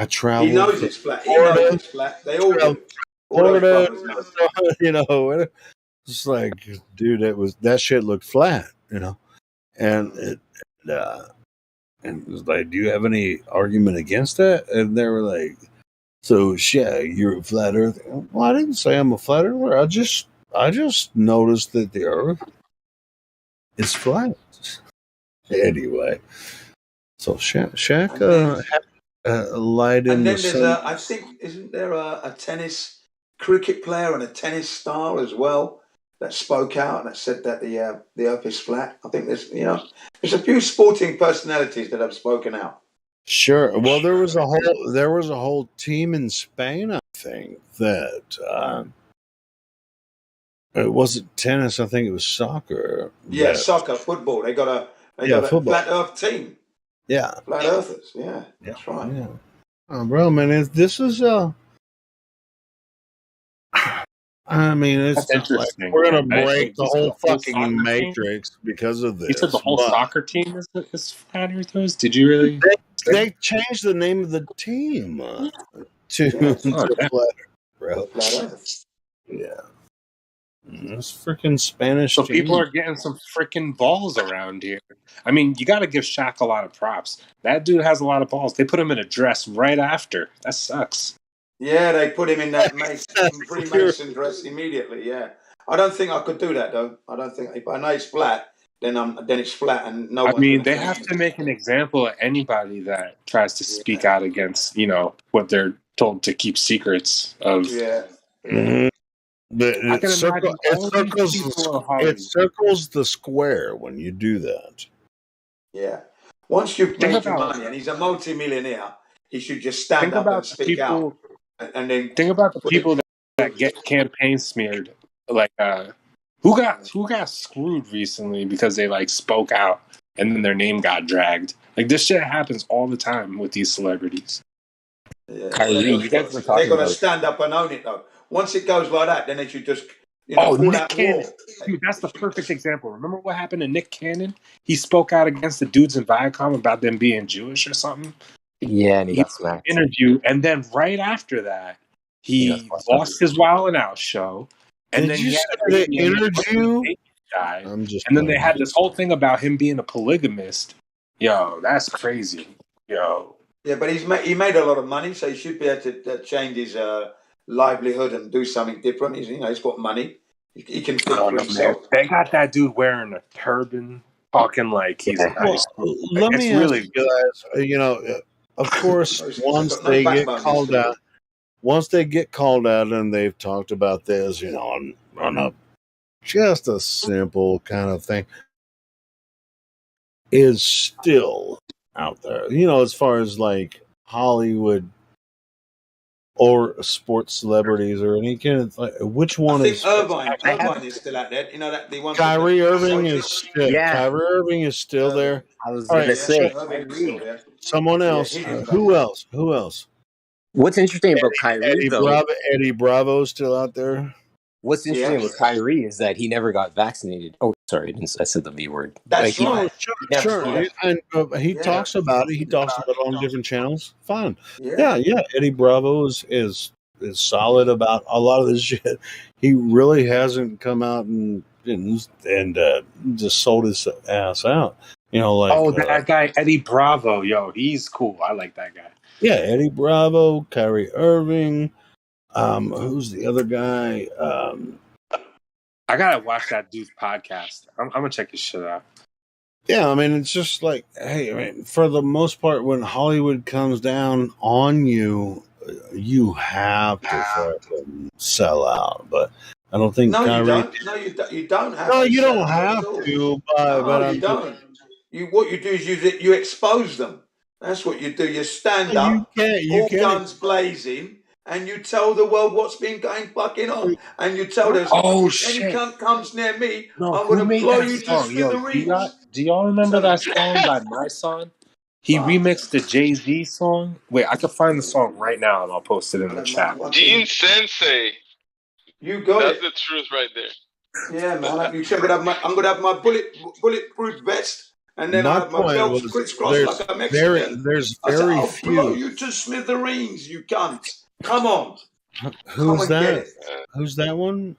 traveled.
He knows it's flat. He knows it's flat. They all do.
Florida, it's like, dude, that shit looked flat, and it was like, do you have any argument against that? And they were like, so yeah, you're a flat earth. Well, I didn't say I'm a flat earther. I just noticed that the earth is flat. Anyway, so Shaq lied in
and then
the
there's
sun.
I think, isn't there a tennis cricket player and a tennis star as well that spoke out and that said that the earth is flat? I think there's a few sporting personalities that have spoken out.
Sure. Well, there was a whole team in Spain, I think, that it wasn't tennis. I think it was soccer.
Yeah, soccer, football. They got a flat earth team.
Yeah,
flat earthers. Yeah, that's right.
Yeah. Oh, bro, man, this is I mean, it's
That's
not like
interesting.
we're gonna break the
You said
whole fucking
soccer team?
matrix because of this.
You said the whole soccer team is flat earthers? Did you really?
They changed the name of the team to Flat Earth, bro.
Flat Earth.
Yeah. It's freaking Spanish.
So
team.
people are getting some freaking balls around here. I mean, you got to give Shaq a lot of props. That dude has a lot of balls. They put him in a dress right after. That sucks.
Yeah, they put him in that Freemason dress immediately. Yeah, I don't think I could do that though. I don't think if I know it's flat, then it's flat, and no.
I mean, they have to make an example of anybody that tries to speak out against, what they're told to keep secrets of.
Yeah.
Mm-hmm. It circles the square when you do that.
Yeah. Once you've made your money, and he's a multi-millionaire, he should just stand up and speak out. And then
think about the people that get campaign smeared. Like, who got screwed recently because they spoke out and then their name got dragged. Like, this shit happens all the time with these celebrities.
Yeah.
Kyrie, you guys were talking
they're going to
about
stand up and own it though. Once it goes like that, then they should just
Nick Cannon. Dude, that's the perfect example. Remember what happened to Nick Cannon? He spoke out against the dudes in Viacom about them being Jewish or something.
Yeah, and he got smacked.
Interview, and then right after that, he lost his Wild 'N Out show. And then he had
the interview
guy. And then they had this whole thing about him being a polygamist. Yo, that's crazy. Yo.
Yeah, but he made a lot of money, so he should be able to change his livelihood and do something different. He's got money. He can think for himself.
They got that dude wearing a turban, talking like he's nice.
Let me ask you guys. Of course, once they get called out, and they've talked about this, on just a simple kind of thing, is still out there. You know, as far as like Hollywood or sports celebrities or any kind of like, which
I
one
think
is
Irvine is still out there. You know that the one from the
Kyrie Irving is
Celtics.
still
Yeah,
Kyrie Irving is still there.
I was
All
gonna
right,
Yeah,
so
say
Irving's still
Kyrie.
there.
someone
Yeah,
else.
he didn't go.
Who else? Who else?
What's interesting about Kyrie, though,
Eddie Bravo's still out there.
what's interesting
Yeah,
about Kyrie is that he never got vaccinated. Oh, sorry, I said the V word. Like
that's right.
Sure,
he never,
That's
he
sure.
never.
right.
And he
Yeah,
talks about it. He talks about it on different channels. Fine.
yeah.
Yeah. Eddie Bravo is solid about a lot of this shit. He really hasn't come out and just sold his ass out. You know, like
Oh, that guy Eddie Bravo, yo, he's cool. I like that guy.
yeah, Eddie Bravo, Kyrie Irving. Who's the other guy?
I gotta watch that dude's podcast. I'm gonna check his shit out.
Yeah, I mean, it's just like, hey, I mean, for the most part, when Hollywood comes down on you, you have to fucking sell out. But I don't think
No, you
Kyrie.
don't. No, you don't have
No,
to
you
sell
don't
out
have
at all.
to.
No,
But
you
I'm just,
don't. What you do is you expose them. That's what you do. You stand
you
up,
can't. You
all
can't.
guns blazing, and you tell the world what's been going fucking on. And you tell them,
Oh
if any
shit!
cunt comes near me,
No,
I'm
who
going to
made
blow
that
you to
song? Yo,
smithereens.
do y'all remember
Tell them.
that song by My Son? He
Fuck.
remixed the Jay-Z song. Wait, I can find the song right now and I'll post it in the chat.
Gene Sensei.
You got
That's
it.
the truth right there.
Yeah, man. I'm gonna have my bulletproof vest, and then I
My
have my
point
belts
was,
crisscrossed like a Mexican.
there's
I said,
very
I'll blow
few.
you to smithereens, you cunts. Come on.
Who's
Come and get
that?
it.
Who's that one?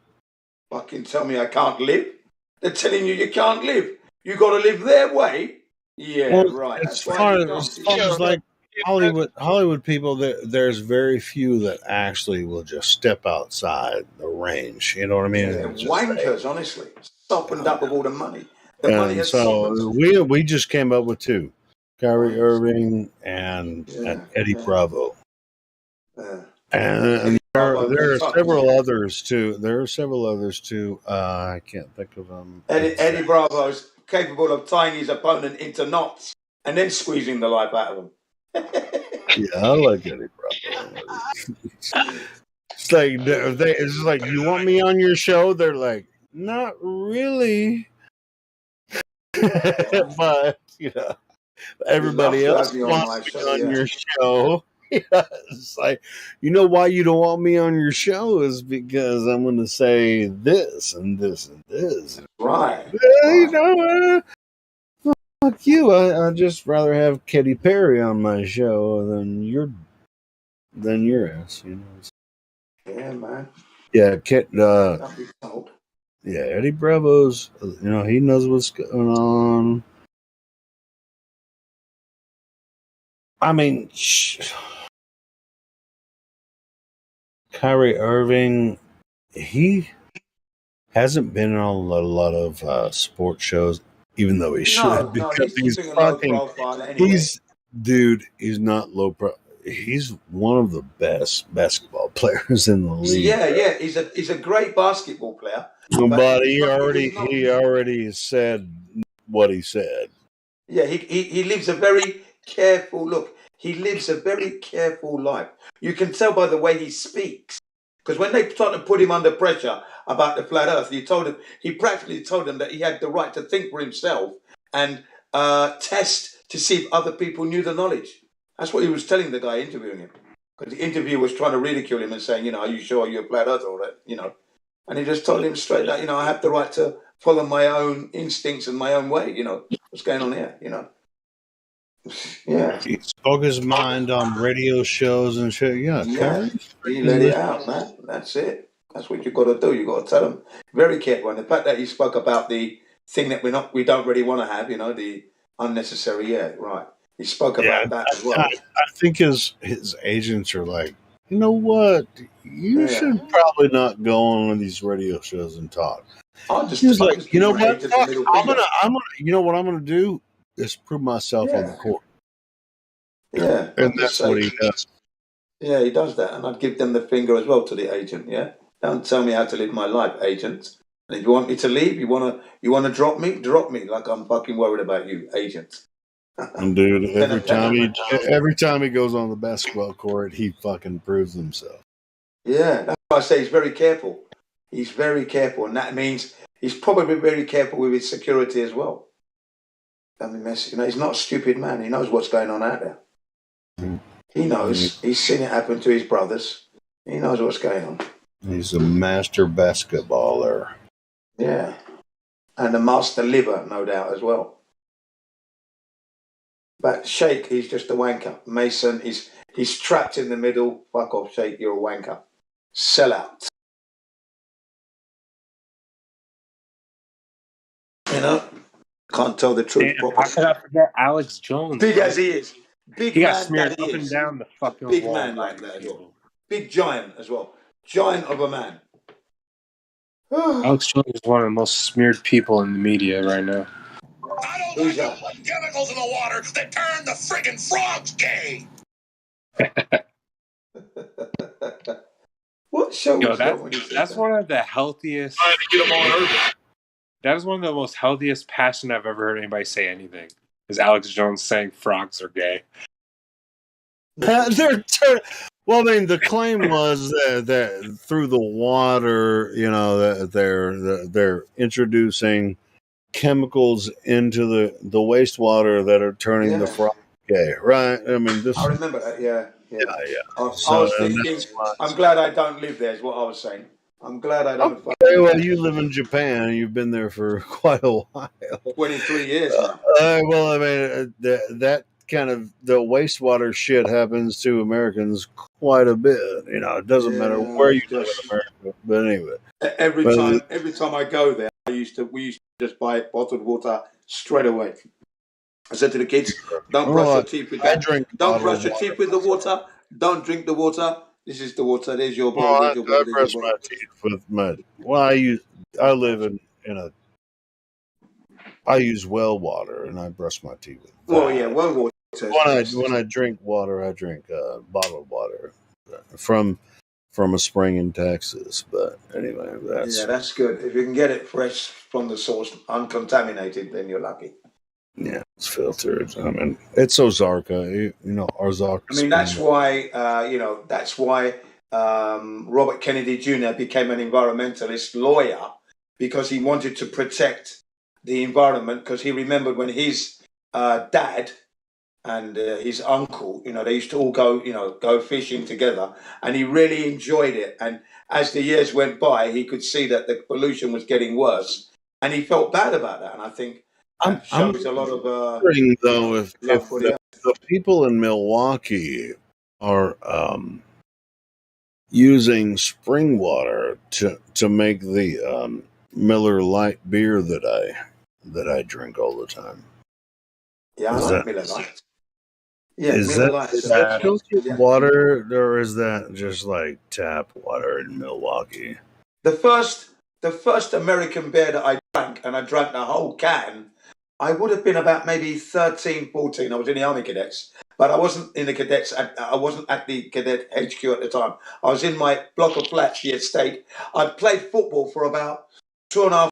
Fucking tell me I can't live. They're telling you can't live. You got to live their way. Yeah,
Well,
right.
as
That's why
far
you
as,
can't.
far as like Hollywood people, there's very few that actually will just step outside the range. You know what I mean?
Yeah, they're
And just say,
wankers, honestly. Softened up with all the money. The money
and
has softened.
so we just came up with two, Kyrie Irving and Eddie Bravo.
Yeah.
And there
Bravo's
are
on top,
several
man.
others too. There are several others too. I can't think of them.
Eddie Bravo's capable of tying his opponent into knots and then squeezing the life out of him.
Yeah, I like Eddie Bravo. It's like it's just like, you want me on your show? They're like, not really. But you know, everybody else wants me on your show. Yeah, it's like, you know why you don't want me on your show is because I'm going to say this and this and this.
Right.
You know, fuck you. I'd just rather have Katy Perry on my show than your ass. You know.
Yeah, man.
Yeah,
Don't be told.
yeah, Eddie Bravo's. You know, he knows what's going on. I mean, Kyrie Irving, he hasn't been on a lot of sports shows, even though he should, because he's fucking. Anyway. He's not low pro. He's one of the best basketball players in the league.
Yeah. He's a great basketball player.
But he already said what he said.
Yeah, he lives a very careful look. He lives a very careful life. You can tell by the way he speaks. Because when they started to put him under pressure about the flat earth, he practically told them that he had the right to think for himself and test to see if other people knew the knowledge. That's what he was telling the guy interviewing him. Because the interviewer was trying to ridicule him and saying, you know, are you sure you're a flat earther or that, you know? And he just told him straight out, you know, I have the right to follow my own instincts and my own way, you know. What's going on here, you know? Yeah.
He spoke his mind on radio shows and shit. Yeah.
He let it out, man. That's it. That's what you got to do. You got to tell them. Very careful. And the fact that he spoke about the thing that we don't really want to have, you know, the unnecessary. Yeah, right. He spoke about that as well.
I think his agents are like, you know what? You should probably not go on one of these radio shows and talk. He's like, you know what? Fuck, I'm gonna. You know what I'm gonna do is prove myself on the court.
Yeah,
and that's what he does.
Yeah, he does that, and I'd give them the finger as well to the agent. Yeah, don't tell me how to live my life, agent. And if you want me to leave, you wanna drop me, like I'm fucking worried about you, agent.
And dude, every time he goes on the basketball court, he fucking proves himself.
Yeah, that's why I say he's very careful. He's very careful, and that means he's probably very careful with his security as well. I mean, he's not a stupid man. He knows what's going on out there. He knows. He's seen it happen to his brothers. He knows what's going on.
He's a master basketballer.
Yeah, and a master liver, no doubt, as well. But Sheikh, he's just a wanker. Mason, he's trapped in the middle. Fuck off, Sheikh. You're a wanker. Sell out. You know, can't tell the truth properly.
How could I forget Alex Jones?
Big as he is, big
he got
man
smeared
that he
up and
is.
down the fucking
Big
wall.
man like that as well. Big giant as well. Giant of a man.
Alex Jones is one of the most smeared people in the media right now.
I don't like to put chemicals in the water that turn the friggin' frogs gay.
What show was
that's one of the healthiest. That is one of the most healthiest passion I've ever heard anybody say anything. Is Alex Jones saying frogs are gay?
Well, I mean, the claim was that through the water, you know, that they're introducing chemicals into the wastewater that are turning the frog gay, right? I mean,
I remember that. Yeah. I
So,
was thinking, I'm glad I don't live there. Is what I was saying. I'm glad I don't.
Okay, well, you live in Japan. You've been there for quite a while.
23 years now.
Well, I mean, that kind of the wastewater shit happens to Americans quite a bit. You know, it doesn't matter where you live in America. But anyway,
Every time I go there, we used to just buy bottled water straight away. I said to the kids, "Don't brush your teeth with that. Don't brush your teeth with the water. Don't drink the water. This is the water. There's your bowl.
Well,
There's your bowl.
I brush my teeth with my. Well, I live I use well water, and I brush my teeth with that.
Well, yeah, well water.
When I drink water, I drink bottled water from a spring in Texas. But anyway,
that's good. If you can get it fresh from the source, uncontaminated, then you're lucky.
Yeah, it's filtered. I mean, it's Ozarka. You know, Ozarka.
I mean, that's why Robert Kennedy Jr. became an environmentalist lawyer, because he wanted to protect the environment, because he remembered when his dad and his uncle, they used to all go fishing together, and he really enjoyed it. And as the years went by, he could see that the pollution was getting worse, and he felt bad about that. And I think that shows a lot of
wondering, though, if the people in Milwaukee are using spring water to make the Miller Lite beer that I drink all the time.
Yeah, I like Miller Lite. Yeah,
is
Miller Lite.
Is that filtered water, or is that just like tap water in Milwaukee?
The first American beer that I drank, and I drank the whole can, I would have been about maybe 13, 14. I was in the Army Cadets, but I wasn't in the cadets. I wasn't at the cadet HQ at the time. I was in my block of flats, the estate. I'd played football for about 2.5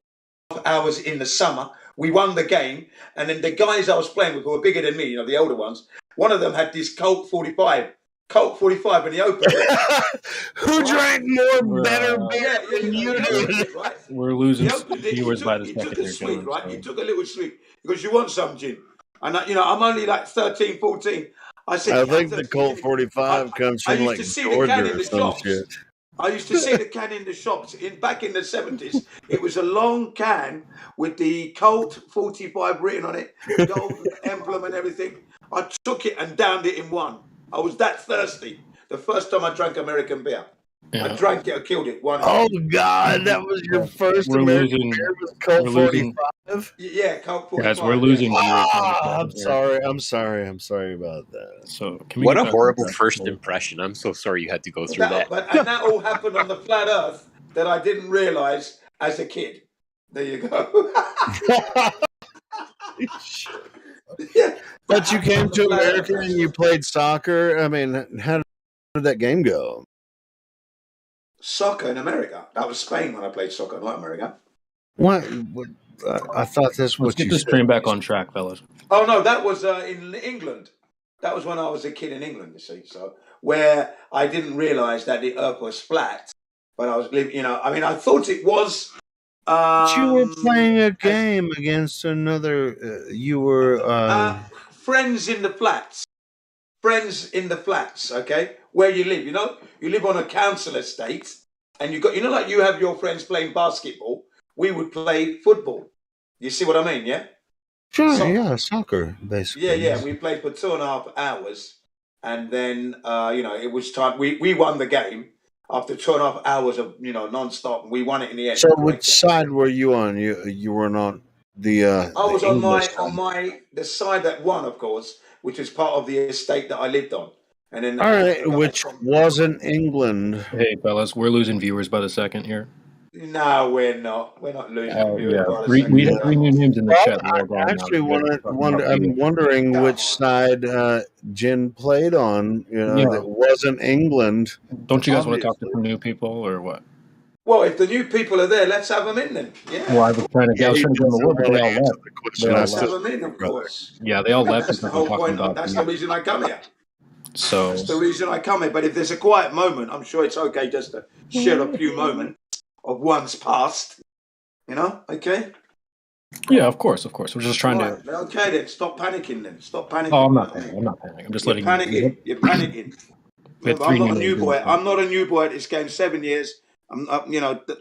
hours in the summer. We won the game, and then the guys I was playing with, who were bigger than me, the older ones, one of them had this Colt 45, and he opened it.
Who drank more better beer than you did?
Right?
We're losing viewers by the second.
He took a sweet, right? So. He took a little sweet because you want some gin. And, I'm only like 13, 14. I
think the Colt 45 comes from like Georgia or some shit.
I used to see the can in the shops back in the 70s. It was a long can with the Colt 45 written on it, gold emblem and everything. I took it and downed it in one. I was that thirsty. The first time I drank American beer. Yeah. I drank it, I killed it.
Oh, God, that was your first American beer was Colt 45?
Yeah, Colt 45.
Guys, we're losing.
I'm sorry about that.
So, what a horrible first impression. I'm so sorry you had to go through that.
And that all happened on the flat earth that I didn't realize as a kid. There you go.
Yeah, but you came to America and you played soccer. I mean, how did that game go?
Soccer in America. That was Spain when I played soccer, not America.
What? I thought that's
Let's
what
get
you
this
said.
stream back on track, fellas.
Oh no, that was in England. That was when I was a kid in England. You see, so where I didn't realise that the Earth was flat, but I was living. I mean, I thought it was.
But you were playing a game against another. You were.
Friends in the flats. Friends in the flats. Okay, where you live. You live on a council estate, and you got. Like you have your friends playing basketball. We would play football. You see what I mean? Yeah.
Sure, yeah, soccer, basically.
Yeah. We played for 2.5 hours, and then it was time. We won the game after 2.5 hours of non-stop, and we won it in the end.
So, which side were you on? You were on the.
I was on
English
the side that won, of course, which is part of the estate that I lived on, and then.
All right, which wasn't England.
Hey, fellas, we're losing viewers by the second here.
No, we're not. We're not losing viewers.
Yeah, we have 3 new names in the chat. They're all gone now.
I'm wondering which side Jin played on. That wasn't England.
Don't you guys want to talk to some new people or what?
Well, if the new people are there, let's have them in then. Yeah.
Well, I was trying to get them on the word, but they all left.
Let's have them in, of course.
Yeah, they all left.
That's the whole point. That's the reason I come here.
So
that's the reason I come here. But if there's a quiet moment, I'm sure it's okay just to share a few moments of one's past. Okay?
Yeah, of course. We're just trying to.
Okay, then stop panicking. Stop panicking.
Oh, I'm not panicking. I'm just letting
you. You're panicking. Remember, I'm not a new boy. I'm not a new boy at this game. 7 years.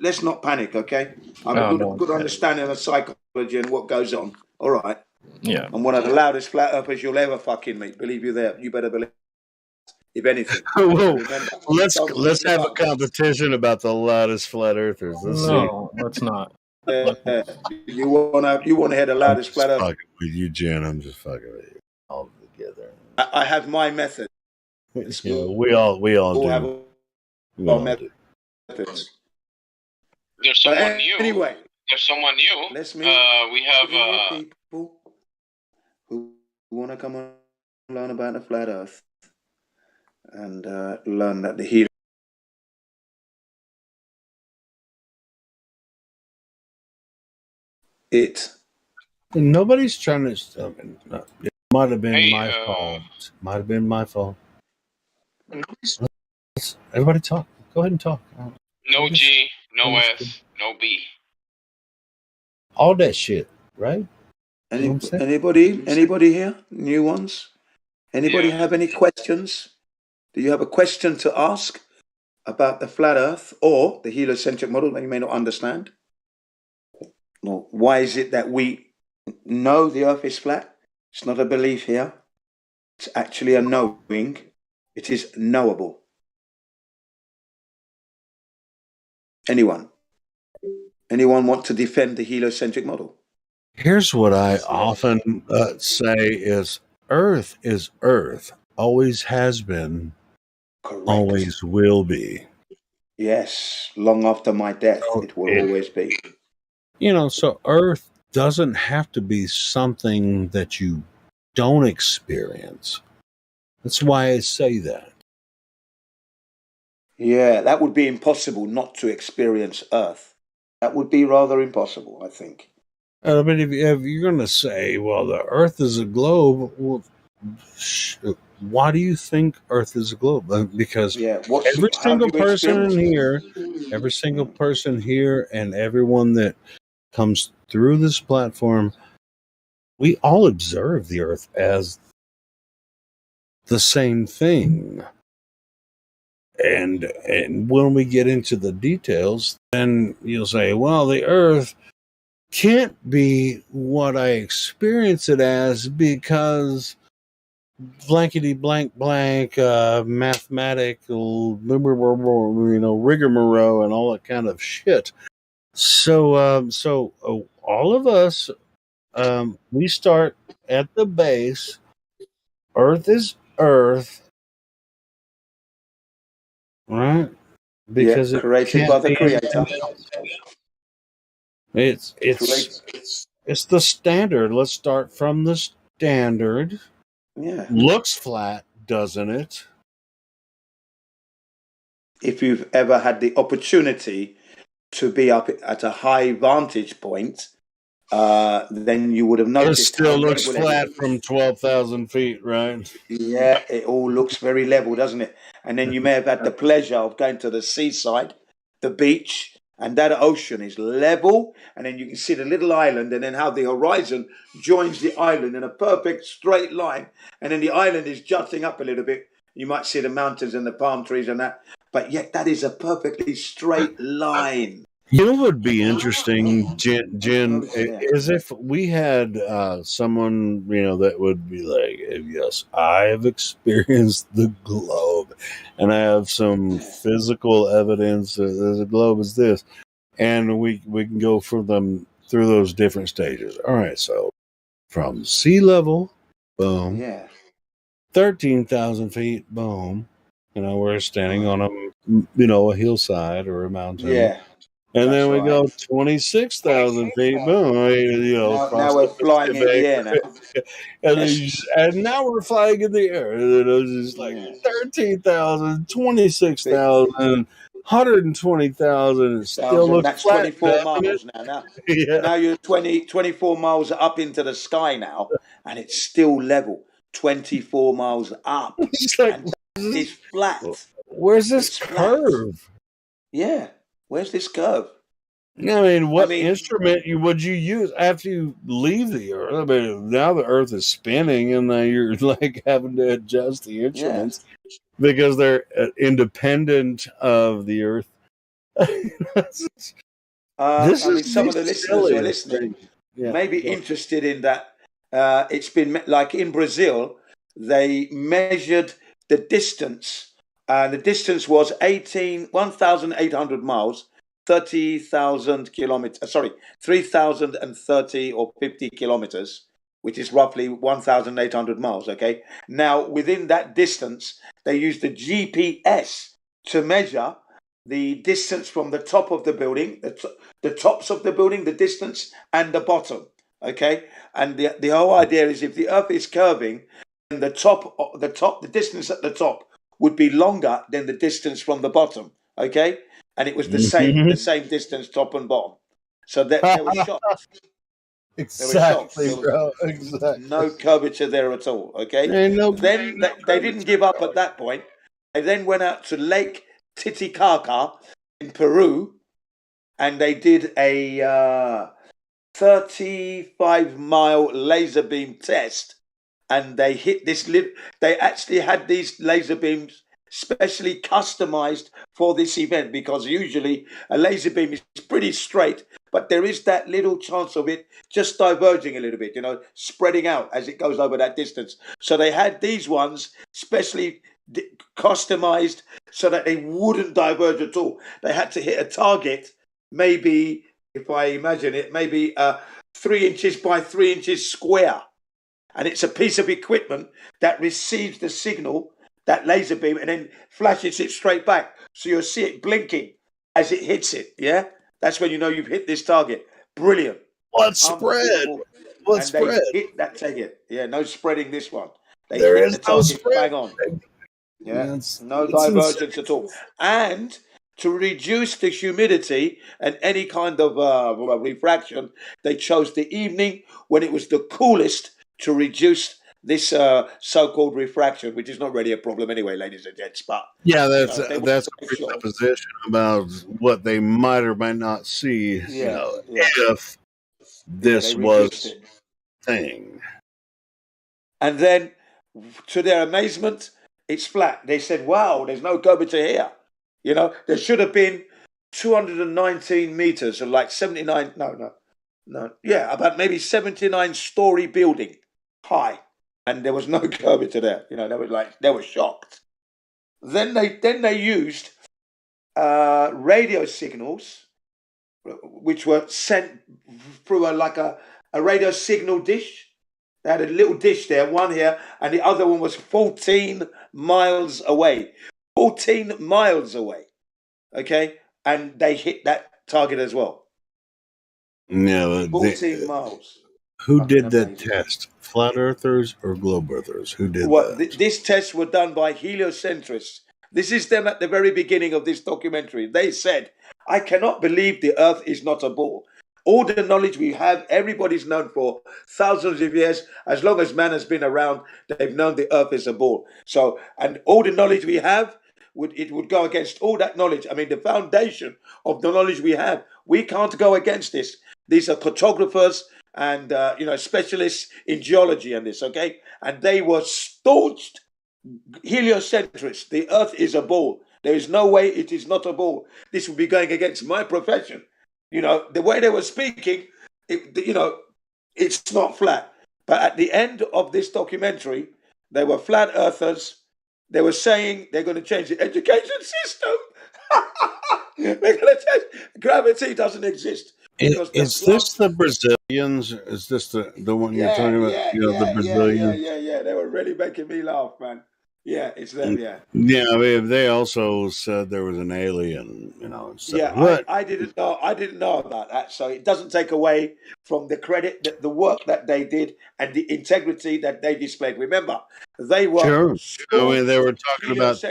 Let's not panic, okay? I have a good understanding of psychology and what goes on. All right.
Yeah.
I'm one of the loudest flat earthers you'll ever fucking meet. Believe you there. You better believe. If anything.
Let's have a competition about the loudest flat earthers.
Let's not.
You wanna hear the loudest flat earth?
Fucking with you, Jen. I'm just fucking with you. All together.
I have my method.
Yeah, we all do.
Have our methods.
There's someone new.
Anyway,
there's someone new.
Let's meet.
We have
people who want to come and learn about the flat Earth and learn that the healing.
Nobody's trying to. It might have been my fault. Might have been my fault. Everybody talk. Go ahead and talk.
No G, no S, no B.
All that shit, right?
Anybody here? New ones? Anybody have any questions? Do you have a question to ask about the flat Earth or the heliocentric model that you may not understand? Well, why is it that we know the Earth is flat? It's not a belief here. It's actually a knowing. It is knowable. Anyone want to defend the heliocentric model?
Here's what I often say is Earth is Earth. Always has been.
Correct.
Always will be.
Yes. Long after my death, it will always be.
So Earth doesn't have to be something that you don't experience. That's why I say that.
Yeah, that would be impossible not to experience Earth. That would be rather impossible, I think.
I mean, if you're going to say, well, the Earth is a globe, well, why do you think Earth is a globe? Because every single person here and everyone that comes through this platform, we all observe the Earth as the same thing. And when we get into the details, then you'll say, well, the Earth can't be what I experience it as because blankety blank mathematical rigmarole and all that kind of shit. So all of us, we start at the base. Earth is Earth, right? Because
created by the Creator.
It's the standard. Let's start from the standard.
Yeah.
Looks flat, doesn't it?
If you've ever had the opportunity to be up at a high vantage point, then you would have
It
noticed how
still looks
level
flat
everything.
from 12,000 feet, right?
Yeah, it all looks very level, doesn't it? And then you may have had the pleasure of going to the seaside, the beach, and that ocean is level. And then you can see the little island, and then how the horizon joins the island in a perfect straight line. And then the island is jutting up a little bit. You might see the mountains and the palm trees and that. But yet that is a perfectly straight line.
You know what would be interesting, Jen,
Yeah.
is if we had someone, that would be like, yes, I have experienced the globe, and I have some physical evidence that the globe is this, and we can go through those different stages. All right, so from sea level, boom,
Yeah.
13,000 feet, boom. We're standing on a hillside or a mountain.
Yeah.
And
That's
then we
right.
go 26,000 feet, boom,
Now
across
we're
the
flying in the air now.
and now we're flying in the air. And it's just like 13,000, 26,000, 120,000. It still looks
That's
flat,
24
doesn't it?
miles now.
Yeah.
Now you're 24 miles up into the sky now, and it's still level. 24 miles up.
It's like,
and it's flat.
Where's this
It's flat.
curve?
Yeah. Where's this curve?
I mean, what instrument would you use after you leave the Earth? I mean, now the Earth is spinning, and now you're like having to adjust the instruments because they're independent of the Earth.
Some of the listeners who are listening may be interested in that. It's been like in Brazil, they measured the distance. The distance was 1,800 miles. 30,000 kilometers, 3,030 or 50 kilometers, which is roughly 1,800 miles. Okay. Now, within that distance, they used the GPS to measure the distance from the top of the building, the tops of the building, the distance, and the bottom. Okay. And the whole idea is if the Earth is curving, then the distance at the top would be longer than the distance from the bottom. Okay. And it was the same distance, top and bottom. So they were shocked.
Exactly, bro. Exactly.
No curvature there at all. Okay. Then they didn't give up at that point. They then went out to Lake Titicaca in Peru, and they did a 35-mile laser beam test. And they hit this. They actually had these laser beams specially customized for this event, because usually a laser beam is pretty straight, but there is that little chance of it just diverging a little bit, spreading out as it goes over that distance. So they had these ones specially customized so that they wouldn't diverge at all. They had to hit a target, maybe, if I imagine it, maybe 3 inches by 3 inches square. And it's a piece of equipment that receives the signal, that laser beam, and then flashes it straight back. So you'll see it blinking as it hits it. Yeah? That's when you know you've hit this target. Brilliant.
What spread? What spread?
They hit that target. Yeah, no spreading this one. They
there
hit
is
the target
no spread.
bang on. Yeah, no divergence at all. And to reduce the humidity and any kind of refraction, they chose the evening when it was the coolest to reduce this so-called refraction, which is not really a problem anyway, ladies and gents. But
that's a presupposition about what they might or might not see. If this was thing.
And then, to their amazement, it's flat. They said, "Wow, there's no curvature here." There should have been 219 meters, or like 79. No. Yeah, about maybe 79-story building high. And there was no curvature there. They were shocked. Then they used radio signals, which were sent through a radio signal dish. They had a little dish there, one here, and the other one was 14 miles away. 14 miles away. Okay, and they hit that target as well.
Yeah,
14 miles.
Who did that test? Flat earthers or globe earthers? Who did that?
This tests were done by heliocentrists. This is them at the very beginning of this documentary. They said, I cannot believe the Earth is not a ball. All the knowledge we have, everybody's known for thousands of years. As long as man has been around, they've known the Earth is a ball. So, and all the knowledge we have, would go against all that knowledge. I mean, the foundation of the knowledge we have, we can't go against this. These are cartographers and specialists in geology and this, okay? And they were staunched heliocentrists. The Earth is a ball. There is no way it is not a ball. This would be going against my profession. The way they were speaking, it's not flat. But at the end of this documentary, they were flat earthers. They were saying they're going to change the education system. They're going to change. Gravity doesn't exist.
Is this the Brazilians? Is this the one you're talking about? The Brazilians.
Yeah. They were really making me laugh, man. Yeah, it's them. Yeah.
Yeah, I mean, they also said there was an alien.
I didn't know. I didn't know about that. So it doesn't take away from the credit, the work that they did, and the integrity that they displayed. Remember, they were
I mean, they were talking about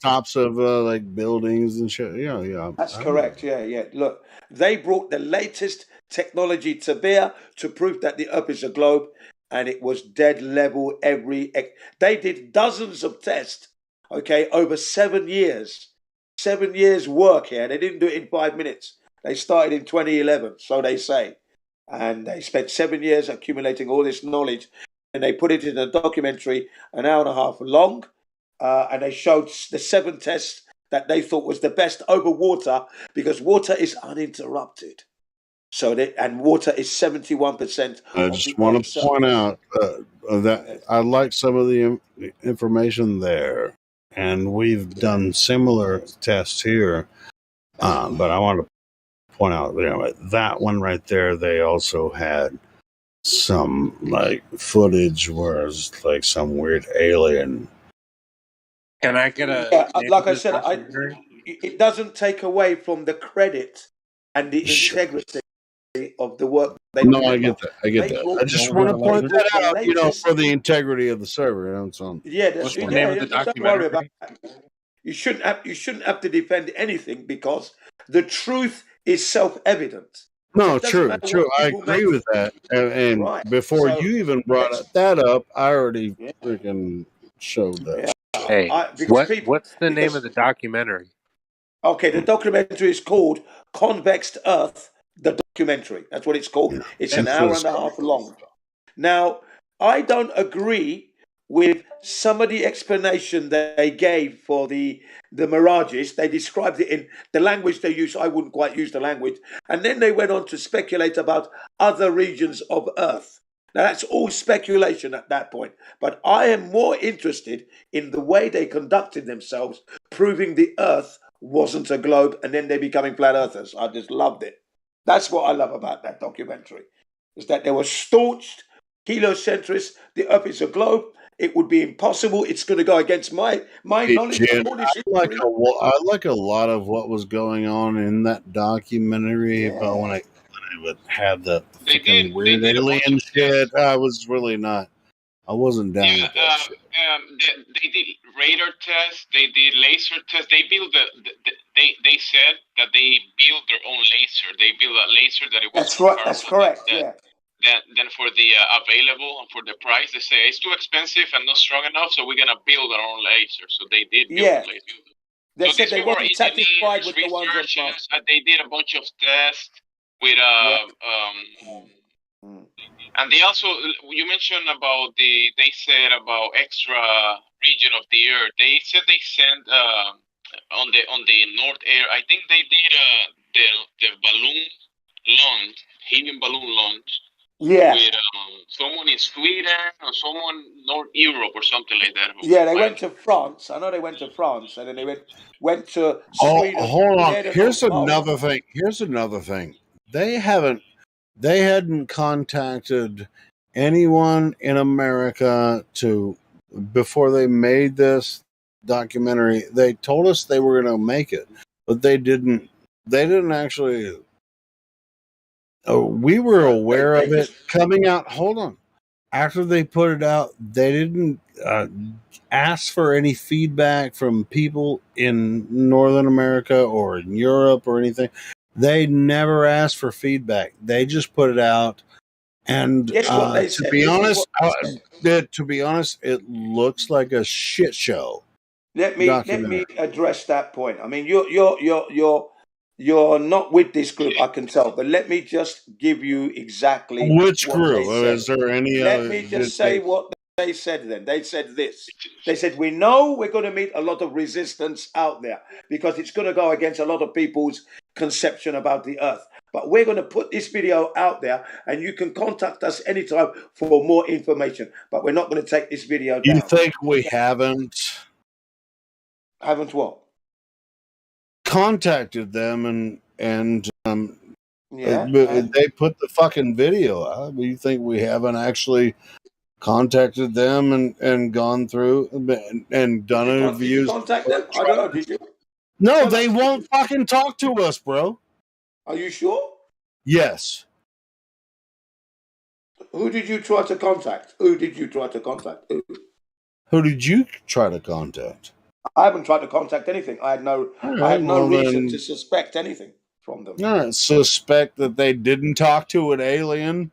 tops of like buildings and shit. Yeah.
That's correct. Yeah. Look, they brought the latest technology to bear to prove that the Earth is a globe, and it was dead level. They did dozens of tests. Okay, over 7 years. 7 years work here. They didn't do it in 5 minutes. They started in 2011, so they say. And they spent 7 years accumulating all this knowledge. And they put it in a documentary, an hour and a half long. And they showed the 7 tests that they thought was the best over water, because water is uninterrupted. And water is 71%.
I just want to point out that I like some of the information there. And we've done similar tests here, but I want to point out, that one right there. They also had some like footage where it's like some weird alien.
Can I get a?
Like I said, it doesn't take away from the credit and the integrity of the work they do.
I get that. I just want to point that out, for the integrity of the server.
What's the name of the documentary?
You shouldn't have to defend anything, because the truth is self-evident.
No, true. I agree with that. And before you even brought that up, I already freaking showed that.
Hey, what's the name of the documentary?
Okay, the documentary is called Convexed Earth, the documentary. That's what it's called. It's an hour and a half long. Now, I don't agree with some of the explanation that they gave for the mirages. They described it in the language they use. I wouldn't quite use the language. And then they went on to speculate about other regions of Earth. Now, that's all speculation at that point. But I am more interested in the way they conducted themselves, proving the Earth wasn't a globe, and then they becoming flat earthers. I just loved it. That's what I love about that documentary, is that they were staunched heliocentrists. The Earth is a globe. It would be impossible. It's going to go against my knowledge.
Jen, I like a lot of what was going on in that documentary, but when I would have the fucking weird alien shit, I was really not. I wasn't down with that shit.
They did radar tests. They did laser tests. They built they said that they built their own laser. They built a laser that it was.
That's right. That's correct.
Then for the available and for the price, they say it's too expensive and not strong enough, so we're gonna build our own laser. So they did build a laser.
They said they weren't satisfied with the ones on Mars.
They did a bunch of tests with and they also, you mentioned about they said about extra region of the Earth. They said they sent on the North Air. I think they did the balloon launch, helium balloon launch.
Yeah.
With someone in Sweden or someone North Europe or something like that.
Yeah, they went to France. I know they went to France, and then they went to Sweden.
Oh, hold on. Here's another thing. They hadn't contacted anyone in America before they made this documentary. They told us they were going to make it, but they didn't actually. We were aware of it coming out. Hold on. after they put it out, they didn't ask for any feedback from people in Northern America or in Europe or anything. They never asked for feedback. They just put it out. And
Guess what they
to
said?
be
This is
honest,
what they said.
to be honest, it looks like a shit show
Let me
documentary.
address that point. I mean, you're not with this group, I can tell. But let me just give you exactly
Which
what they
group?
said.
Is there any
Let
other?
me just say what they said. Then they said this. They said we know we're going to meet a lot of resistance out there because it's going to go against a lot of people's conception about the Earth. But we're going to put this video out there, and you can contact us anytime for more information. But we're not going to take this video
You
down.
think we haven't
what?
Contacted them and
Yeah,
they put the fucking video out. You think we haven't actually contacted them and gone through and done
Did you
interviews?
contact them? I don't know. Did you?
No,
Tell
they
us.
won't fucking talk to us, bro.
Are you sure?
Yes.
Who did you try to contact? Who did you try to contact?
Who did you try to contact?
I haven't tried to contact anything. I had no reason to suspect anything from them.
No, suspect that they didn't talk to an alien.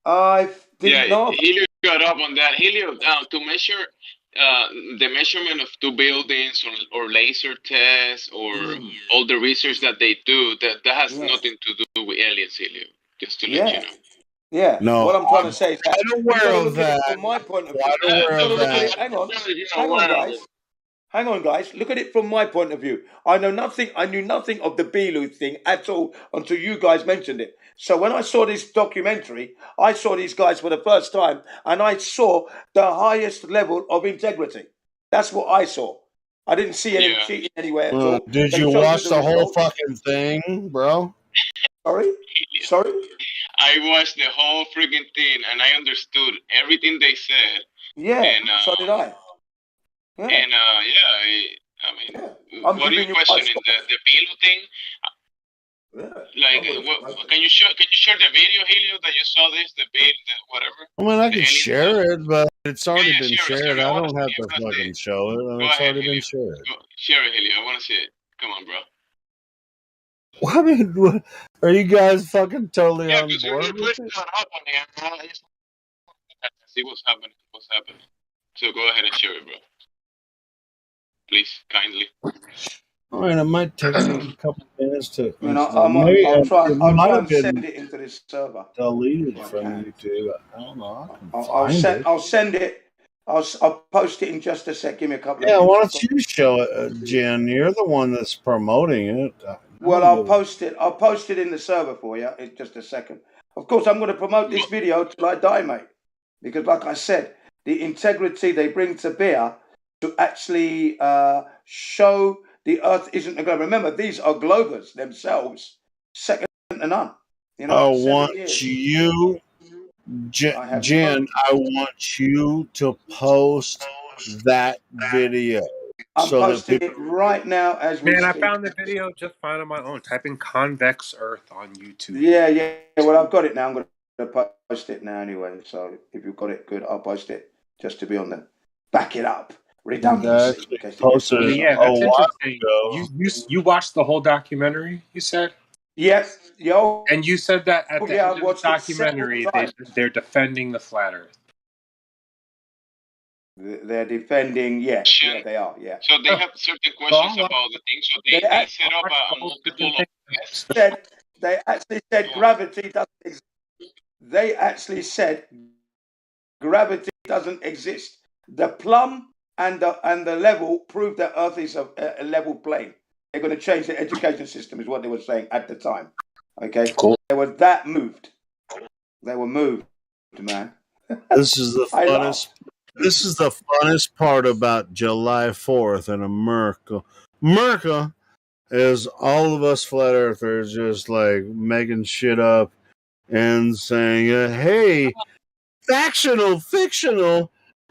I didn't know.
Helio got up on that. Helio, to measure the measurement of two buildings or laser tests or all the research that they do, that has nothing to do with aliens, Helio. Just to let you know.
Yeah.
No,
what I'm trying to say is that
quite
you got
aware
to
of
look at
that.
it from my point of view.
Quite aware of that.
Hang on, guys. Hang on, guys. Look at it from my point of view. I knew nothing of the Belu thing at all until you guys mentioned it. So when I saw this documentary, I saw these guys for the first time, and I saw the highest level of integrity. That's what I saw. I didn't see any cheating anywhere at all.
Did
They
you
showed
watch the whole
results.
fucking thing, bro?
Sorry?
I watched the whole freaking thing and I understood everything they said.
Yeah,
and,
so did I. Yeah.
And I mean,
I'm
what are you
giving you
questioning? The Belu thing? Like, can you share the video, Helio, that you saw this, the whatever?
I mean, I can share it, but it's already been shared. I don't have to fucking show it.
Go
It's
ahead,
already been
Helio.
shared.
Share it, Helio. I want to see it. Come on, bro.
I mean, what, are you guys fucking totally on
Because
board
you're
with
putting
it?
it up on here. See what's happening. So go ahead and share it, bro. Please, kindly.
All right, it might take me a couple minutes to.
I'll try
It might have
and send
been
it into this server.
deleted from YouTube. I don't know. I can find it.
I'll send it. I'll post it in just a sec. Give me a couple
Yeah,
of
why
minutes.
don't you show it, Jen? You're the one that's promoting it.
Well, I'll post it. I'll post it in the server for you in just a second. Of course, I'm going to promote this video till I die, mate. Because, like I said, the integrity they bring to bear to actually show the Earth isn't a globe. Remember, these are globers themselves, second to none. You know,
I want you, Jen. I want you to post that video.
I'm
so
posting
that
it right now as we
Man, I
speak.
found the video just fine on my own. Type in convex Earth on YouTube.
Yeah. Well, I've got it now. I'm going to post it now anyway. So if you've got it, good. I'll post it just to be on the back it up. Redundancy.
Posted
Yeah, that's
a while
interesting.
ago.
You watched the whole documentary, you said?
Yes.
And you said that at the end of the documentary,
times.
they're defending the flat Earth.
They're defending, yeah, they are, yeah.
So they have certain questions about the thing. So they set up a multiple of tests.
They actually said gravity doesn't exist. They actually said gravity doesn't exist. The plumb and the level prove that Earth is a level plane. They're going to change the education system, is what they were saying at the time. Okay, cool. They were that moved. They were moved, man.
This is the funnest. This is the funnest part about July 4th in America. America is all of us flat earthers just like making shit up and saying, "Hey, fictional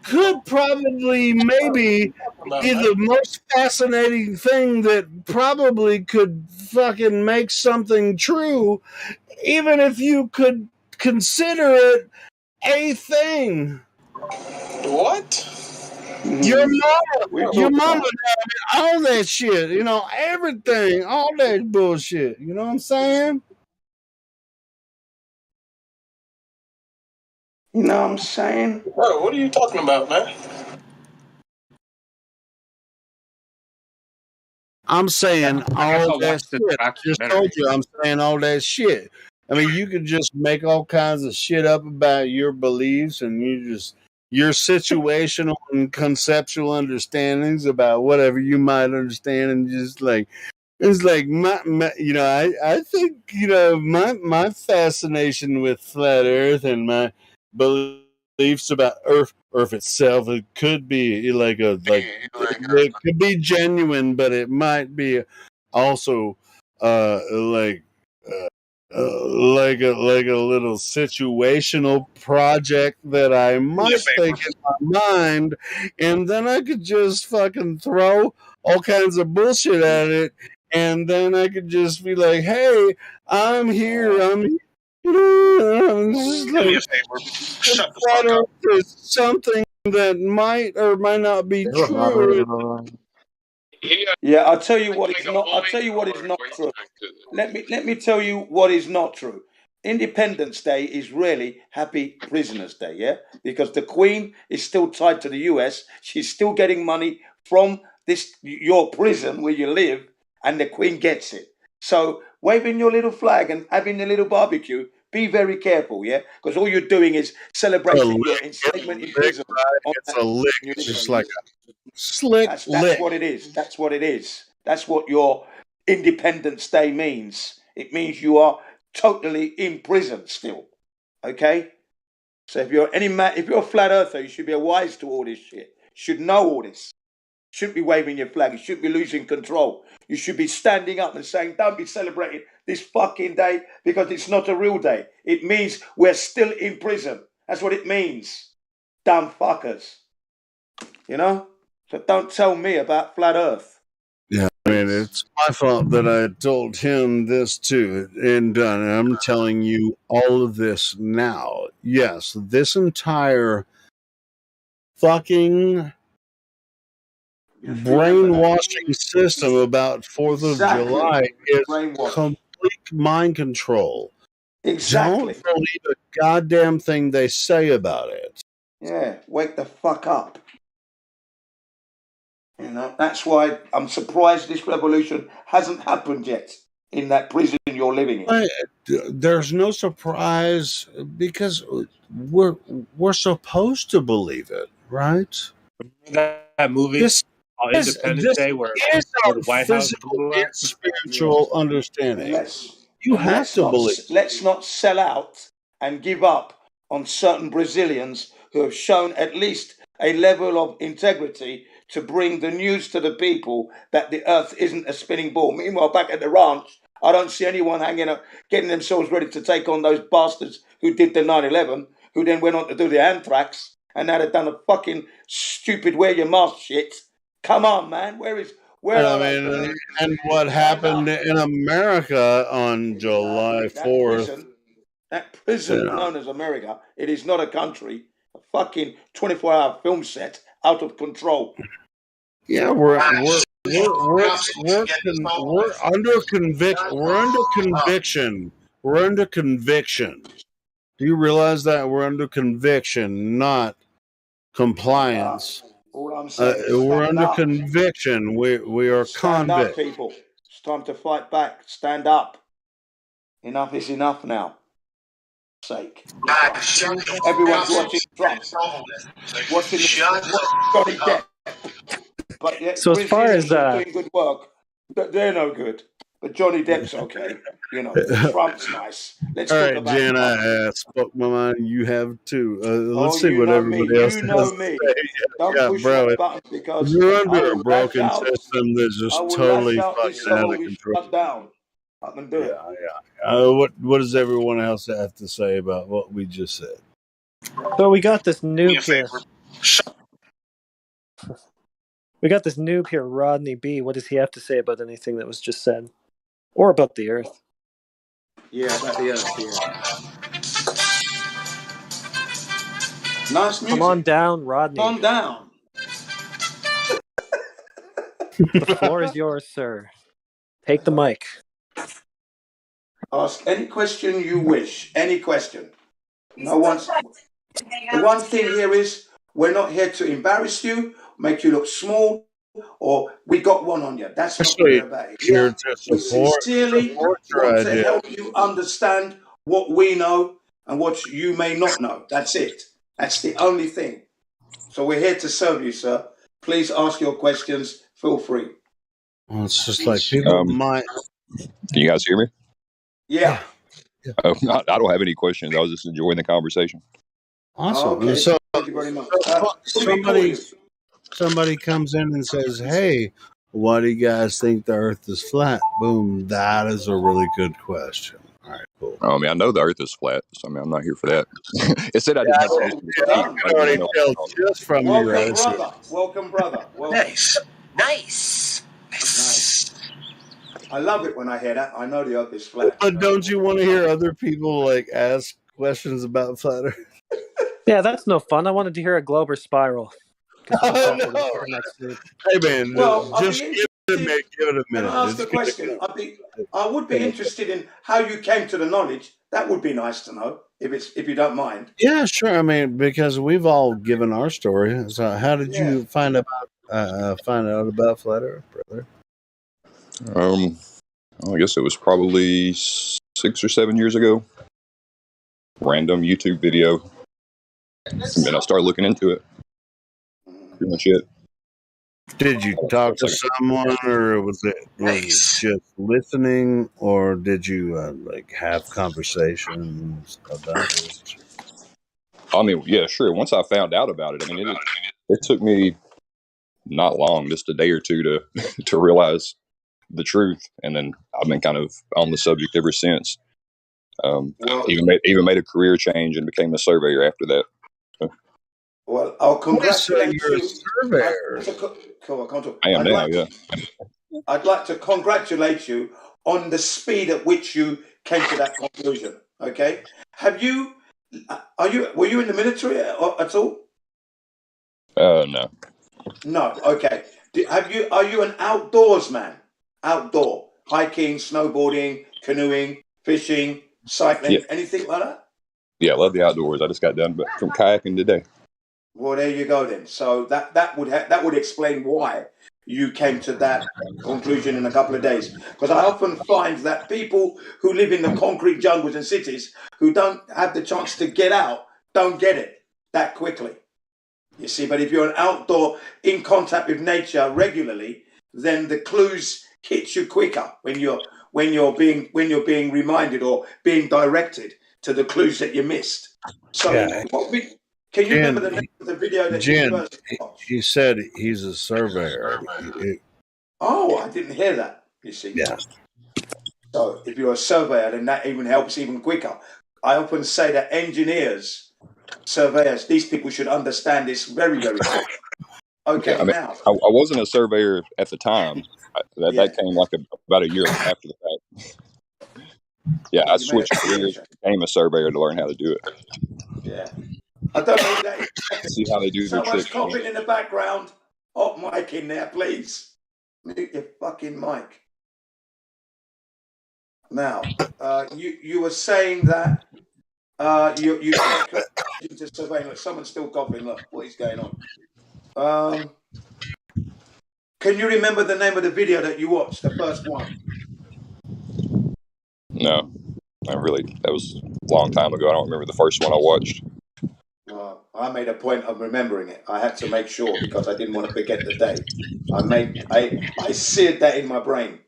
could probably maybe be the most fascinating thing that probably could fucking make something true, even if you could consider it a thing.
What?
Your mama,
We're
your
talking
mama,
about.
all that shit, everything, all that bullshit. You know what I'm saying?
You know what I'm saying?
Bro, what are you talking about, man?
I'm saying
I guess
all
I'll
that
watch this
shit. I just told
documentary.
you I'm saying all that shit. I mean, you could just make all kinds of shit up about your beliefs and your situational and conceptual understandings about whatever you might understand, and just like it's like I think my fascination with flat Earth and my beliefs about Earth itself, it could be it could be genuine, but it might be also uh like like a little situational project that I
Do me a
might
favor.
think in my mind, and then I could just fucking throw all kinds of bullshit at it, and then I could just be like, "Hey, I'm here. I'm here." It's just
Do me a
like
favor.
the
Shut the
flat
fuck up.
Earth is something that might or might not be
There's a
true.
moderator online.
Yeah, I'll tell you what
Like
is
a
not. I'll
moment
tell you what is
or
not
going
true.
back to
Let me tell you what is not true. Independence Day is really Happy Prisoners Day, yeah? Because the Queen is still tied to the US. She's still getting money from your prison where you live, and the Queen gets it. So waving your little flag and having a little barbecue, be very careful, yeah? Because all you're doing is
A
celebrating your
lick,
enslavement in
lick,
prison.
right?
On
It's
that
a lick.
you
It's
live
just
in.
like a slick
That's
lick.
what it is. That's what it is. That's what your Independence Day means. It means you are totally in prison still. Okay? So if you're if you're a flat earther, you should be wise to all this shit. You should know all this. You shouldn't be waving your flag. You shouldn't be losing control. You should be standing up and saying, don't be celebrating this fucking day because it's not a real day. It means we're still in prison. That's what it means. Dumb fuckers. You know? So don't tell me about flat earth.
Yeah, I mean, it's my fault that I told him this too. And I'm telling you all of this now. Yes, this entire fucking
You remember that?
brainwashing system about 4th of
Exactly.
July is
Brainwash.
complete mind control.
Exactly.
Don't believe a goddamn thing they say about it.
Yeah, wake the fuck up. That's why I'm surprised this revolution hasn't happened yet in that prison you're living in.
There's no surprise because we're supposed to believe it, right?
That movie
This
on Independence
this
Day where
is
the
our
White House
physical
blew
and
up.
spiritual
And
understanding.
let's
You have to believe.
let's not sell out and give up on certain Brazilians who have shown at least a level of integrity to bring the news to the people that the earth isn't a spinning ball. Meanwhile, back at the ranch, I don't see anyone hanging up, getting themselves ready to take on those bastards who did the 9/11, who then went on to do the anthrax, and now they've done a fucking stupid wear your mask shit. Come on, man. Where
And I
are those
mean,
people?
and what
Stand up.
happened in America on July
Exactly. That
4th?
prison known as America, it is not a country. A fucking 24-hour film set out of control.
Yeah, we're under conviction. We're under conviction. Do you realize that we're under conviction, not compliance?
All I'm saying is
We're
stand
under
up.
conviction. We are
Stand up,
convict.
people. It's time to fight back. Stand up. Enough is enough now. Sake. Everyone's watching Trump. Watching Johnny Depp. But yet
So as far
Brazilians
as
are doing good work. They're no good. But Johnny Depp's okay. Trump's nice. Let's
All
talk
right,
about
Jen,
Trump.
I spoke my mind. You have too. Let's
Oh,
see
you
what
know me.
everybody else
You
has
know
to
me.
say.
Don't
Yeah,
push
bro.
that button because
You're
I
under a
will lash
broken
out.
system that's
I
just
will lash
totally
out this
fucking out
soul
of
who's
control.
shut down. I can do it.
What does everyone else have to say about what we just said?
So we got this noob here. We got this noob here, Rodney B. What does he have to say about anything that was just said? Or about the Earth?
Yeah, about the Earth, yeah. Nice music.
Come on down, Rodney.
Come on down.
The floor is yours, sir. Take the mic.
Ask any question you wish. Any question. No one's. The one thing here is we're not here to embarrass you, make you look small, or we got one on you. That's not what we're about.
Here to
We
support
sincerely
your
want to
idea.
help you understand what we know and what you may not know. That's it. That's the only thing. So we're here to serve you, sir. Please ask your questions. Feel free.
Well, it's just like people might.
Can you guys hear me?
Yeah.
Oh, I don't have any questions. I was just enjoying the conversation.
Awesome.
Okay.
So
Thank you very much.
somebody comes in and says, "Hey, why do you guys think the Earth is flat?" Boom. That is a really good question. All right, cool.
I mean, I know the Earth is flat, so I mean, I'm not here for that. It said I didn't have to
just from your
Welcome, brother. Welcome, brother. Welcome.
Nice.
I love it when I hear that. I know the Earth is flat.
But don't you want to hear other people like ask questions about flat Earth?
Yeah, that's no fun. I wanted to hear a globe or spiral.
Oh, no. Hey man,
Well,
just give it a minute.
Can I ask a question? I would be interested in how you came to the knowledge. That would be nice to know, if you don't mind.
Yeah, sure. I mean, because we've all given our story. So, how did you find out about flat Earth, brother?
I guess it was probably 6 or 7 years ago. Random YouTube video, and then I started looking into it. Pretty much it.
Did you talk to someone, or was it just listening, or did you like have conversations about it?
I mean, yeah, sure. Once I found out about it, I mean, it took me not long, just a day or two to to realize the truth, and then I've been kind of on the subject ever since. Even made a career change and became a surveyor after that.
Well, I'll congratulate you.
Surveyor.
I am now, yeah.
I'd like to congratulate you on the speed at which you came to that conclusion. Okay, were you in the military at all?
No.
No. Okay. Are you an outdoors man? Outdoor hiking, snowboarding, canoeing, fishing, cycling, anything like that?
Yeah, I love the outdoors. I just got done from kayaking today.
Well, there you go then. So that would explain why you came to that conclusion in a couple of days. Because I often find that people who live in the concrete jungles and cities who don't have the chance to get out don't get it that quickly. You see, but if you're an outdoor in contact with nature regularly, then the clues hit you quicker when you're being reminded or being directed to the clues that you missed. So can you remember the name of the video that you first watched?
He said he's a surveyor.
Oh, I didn't hear that, you see.
Yeah.
So if you're a surveyor, then that even helps even quicker. I often say that engineers, surveyors, these people should understand this very, very quick. Okay,
I mean,
now.
I wasn't a surveyor at the time. That came like about a year after the fact. Yeah, I switched careers, became a surveyor to learn how to do it.
Yeah. I don't know that.
See how they do their
Someone's
tricks.
coughing in the background. Hot mic in there, please. Mute your fucking mic. Now, you were saying that you to survey. Look, someone's still coughing. Look, what is going on? Can you remember the name of the video that you watched, the first one?
No, not really. That was a long time ago. I don't remember the first one I watched.
I made a point of remembering it. I had to make sure because I didn't want to forget the day. I seared that in my brain.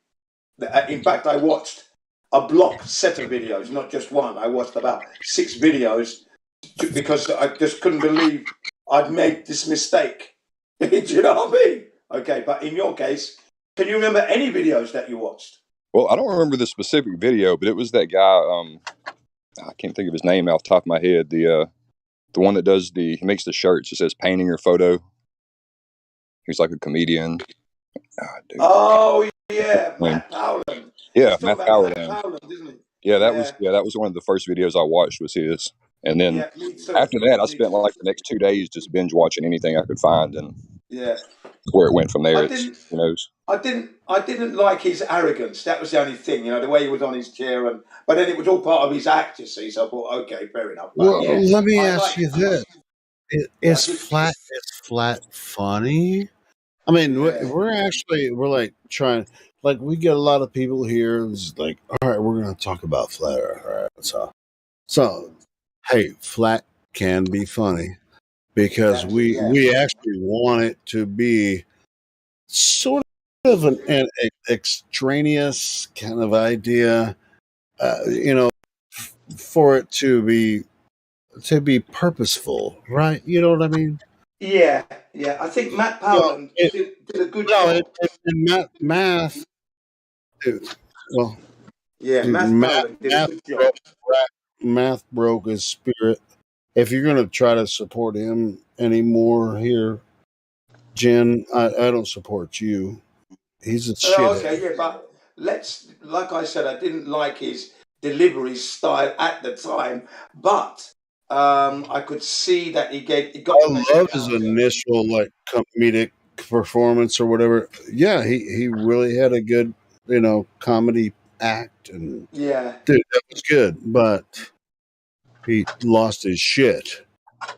In fact, I watched a block set of videos, not just one. I watched about 6 videos because I just couldn't believe I'd made this mistake. Do you know what I mean? Okay, but in your case, can you remember any videos that you watched?
Well, I don't remember the specific video, but it was that guy. I can't think of his name off the top of my head. The one that he makes the shirts. It says painting your photo. He's like a comedian.
Oh yeah, Matt Howland.
Yeah, Matt Howland.
Howland, isn't he?
Yeah, that was one of the first videos I watched was his. And then
Yeah, me too.
after that, I
Me
spent
too.
like the next 2 days just binge watching anything I could find, and
Yeah.
where it went from there,
I
it's
didn't.
who knows.
I didn't like his arrogance. That was the only thing, the way he was on his chair, but then it was all part of his act, you see. So I thought, okay, fair enough. But
Well,
yeah,
let me
I
ask
like.
you this:
Yeah,
Is flat funny? I mean,
yeah,
we're like trying, like we get a lot of people here. It's like, all right, we're going to talk about flat Earth. All right, so, hey, flat can be funny because we actually want it to be sort of an extraneous kind of idea, for it to be purposeful, right? You know what I mean?
yeah, yeah. I think Matt
Well,
Powland did a good
no,
job.
in math, dude. Well,
Yeah,
dude,
Matt Powland did a good job.
math broke his spirit. If you're gonna try to support him anymore here, Jen, I don't support you. He's a
Oh,
shithead.
okay, yeah, but like I said, I didn't like his delivery style at the time, but I could see that he got the
I
message
love his
out.
initial like comedic performance or whatever. Yeah, he really had a good comedy act, and
Yeah,
dude, that was good. But he lost his shit.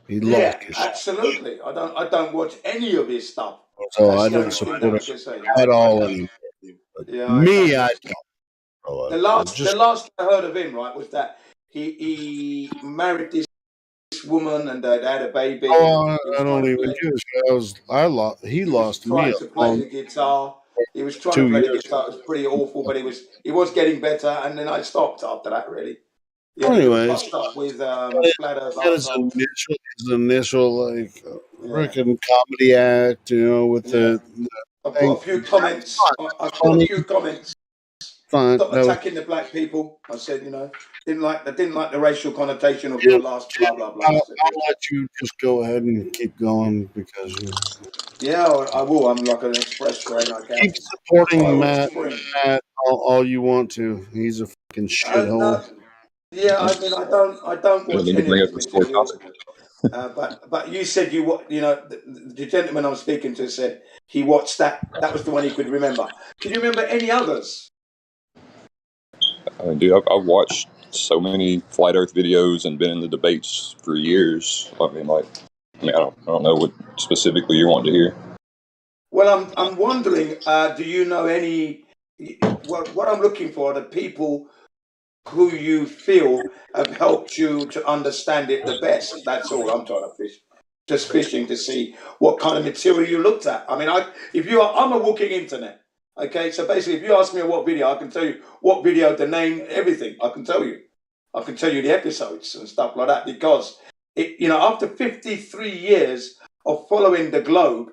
He lost
yeah,
his shit.
absolutely. I don't watch any of his stuff.
So
That's
I
the
don't
only thing that
support
I
him
can say.
at
I
all
don't.
anymore.
Yeah, I
Me,
don't
I
watch.
don't.
The
Just
last I heard of him, right, was that he married this woman and they had a baby. He was
I
trying
don't
to
even
play.
give a shit. He
He was
lost me
trying
a
to play
long
the guitar. He was trying to
2
play the
years.
guitar. It was pretty awful, but he was getting better. And then I stopped after that. Really, he had a bit of
Anyways,
bust up with
that
Flat Earth
his
Arsehole.
initial like
Yeah,
freaking comedy act, with
yeah.
the
I put
thing.
a few comments. I put a
Funny,
few comments.
fun.
Stop
That was
attacking the black people. I said, didn't like the racial connotation of your
Jim.
last
Jim,
blah blah blah. I said,
I'll let you just go ahead and keep going because
yeah, I will. I'm like an express train. I can.
keep supporting
Iowa
Matt.
Spring.
All you want to. He's a fucking shithole.
No, yeah,
I
I mean, I don't
didn't
watch
mean to
any of
bring up
his
the sore
material.
topic.
But you said the gentleman I'm speaking to said he watched that. That was the one he could remember. Can you remember any others?
I mean, dude, I've watched so many flat Earth videos and been in the debates for years. I don't know what specifically you want to hear.
Well, I'm wondering. Do you know any? What I'm looking for are the people who you feel have helped you to understand it the best. That's all I'm trying to fish. Just fishing to see what kind of material you looked at. I mean, I'm a walking internet. Okay, so basically, if you ask me what video, I can tell you what video, the name, everything. I can tell you. I can tell you the episodes and stuff like that because after 53 years of following the globe,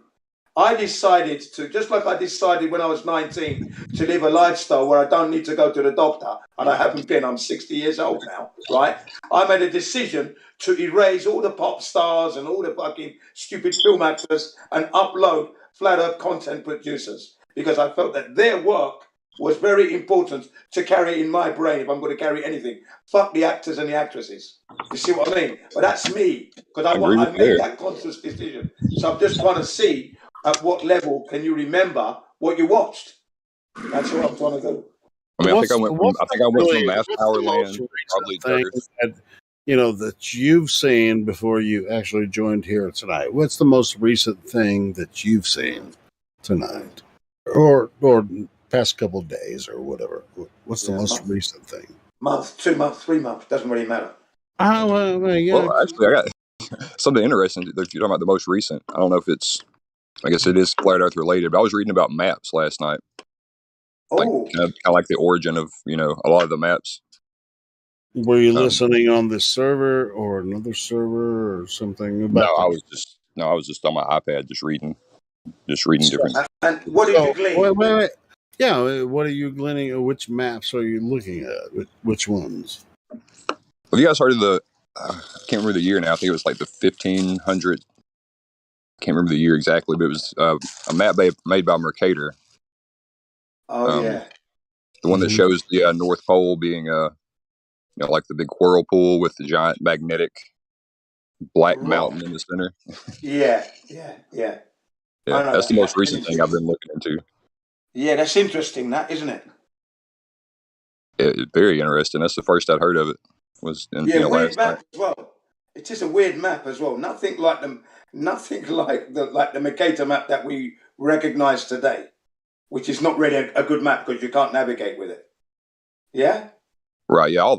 I decided to, just like I decided when I was 19, to live a lifestyle where I don't need to go to the doctor, and I haven't been. I'm 60 years old now, right? I made a decision to erase all the pop stars and all the fucking stupid film actors and upload flat earth content producers because I felt that their work was very important to carry in my brain if I'm going to carry anything. Fuck the actors and the actresses. You see what I mean? But that's me because
I agree with
I
you
made
there.
that conscious decision. So I'm just trying to see at what level can you remember what you watched? That's what I'm trying to do.
I mean, I think I went from Mass
What's
Power
the most
Land,
recent
probably
thing that you've seen before you actually joined here tonight? What's the most recent thing that you've seen tonight, or past couple of days, or whatever? What's the most recent thing?
Month, 2 months, 3 months, doesn't really matter.
Yeah.
Well, actually, I got something interesting. If you're talking about the most recent, I don't know if I guess it is flat Earth related, but I was reading about maps last night. Like kind of like the origin of a lot of the maps.
Were you listening on this server or another server or something about
I was just on my iPad, just reading different.
And what did you glean?
Wait. Yeah, what are you gleaning? Which maps are you looking at? Which ones?
Have you guys heard of the? I can't remember the year now. I think it was like the 1500. Can't remember the year exactly, but it was a map made by Mercator.
Oh yeah,
the one that shows the North Pole being You know, like the big whirlpool with the giant magnetic black
Right.
mountain in the center.
Yeah.
Yeah, that's the most recent thing I've been looking into.
Yeah, that's interesting, that, isn't it?
Very interesting. That's the first I'd heard of it. Was in,
Yeah, weird
last
map
night.
as well. It is a weird map as well. Nothing like the Mercator map that we recognise today, which is not really a good map because you can't navigate with it. Yeah.
Right. Yeah.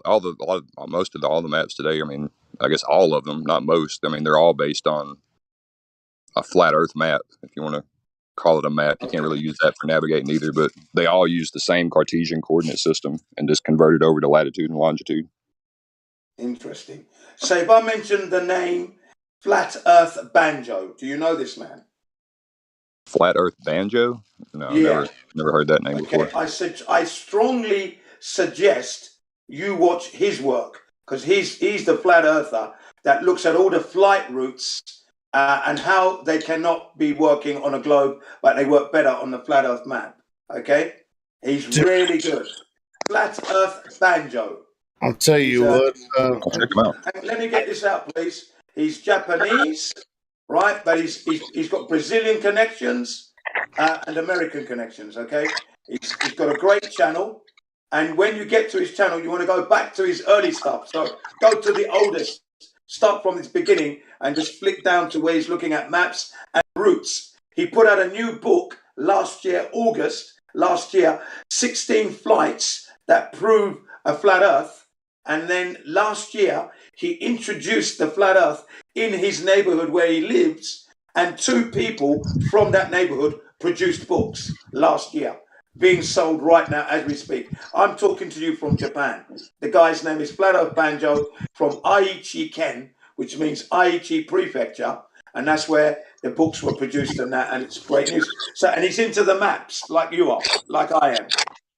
Most of all the maps today. I mean, I guess all of them, not most. I mean, they're all based on a flat Earth map. If you want to call it a map, you can't really use that for navigating either. But they all use the same Cartesian coordinate system and just convert it over to latitude and longitude.
Interesting. So if I mention the name Flat Earth Banjo, do you know this man?
Flat Earth Banjo? No,
Yeah.
never heard that name before.
I strongly suggest you watch his work because he's the flat earther that looks at all the flight routes and how they cannot be working on a globe, but they work better on the flat Earth map. Okay, he's really good. Flat Earth Banjo.
I'll tell you what.
I'll check him out.
Let me get this out, please. He's Japanese, right? But he's got Brazilian connections and American connections. Okay, he's got a great channel, and when you get to his channel, you want to go back to his early stuff. So go to the oldest, start from his beginning, and just flick down to where he's looking at maps and routes. He put out a new book last year, August last year, 16 flights that prove a flat Earth. And then last year, he introduced the flat Earth in his neighborhood where he lives, and 2 people from that neighborhood produced books last year, being sold right now as we speak. I'm talking to you from Japan. The guy's name is Flat Earth Banjo from Aichi Ken, which means Aichi Prefecture, and that's where the books were produced and that, and it's great news. So, and he's into the maps like you are, like I am.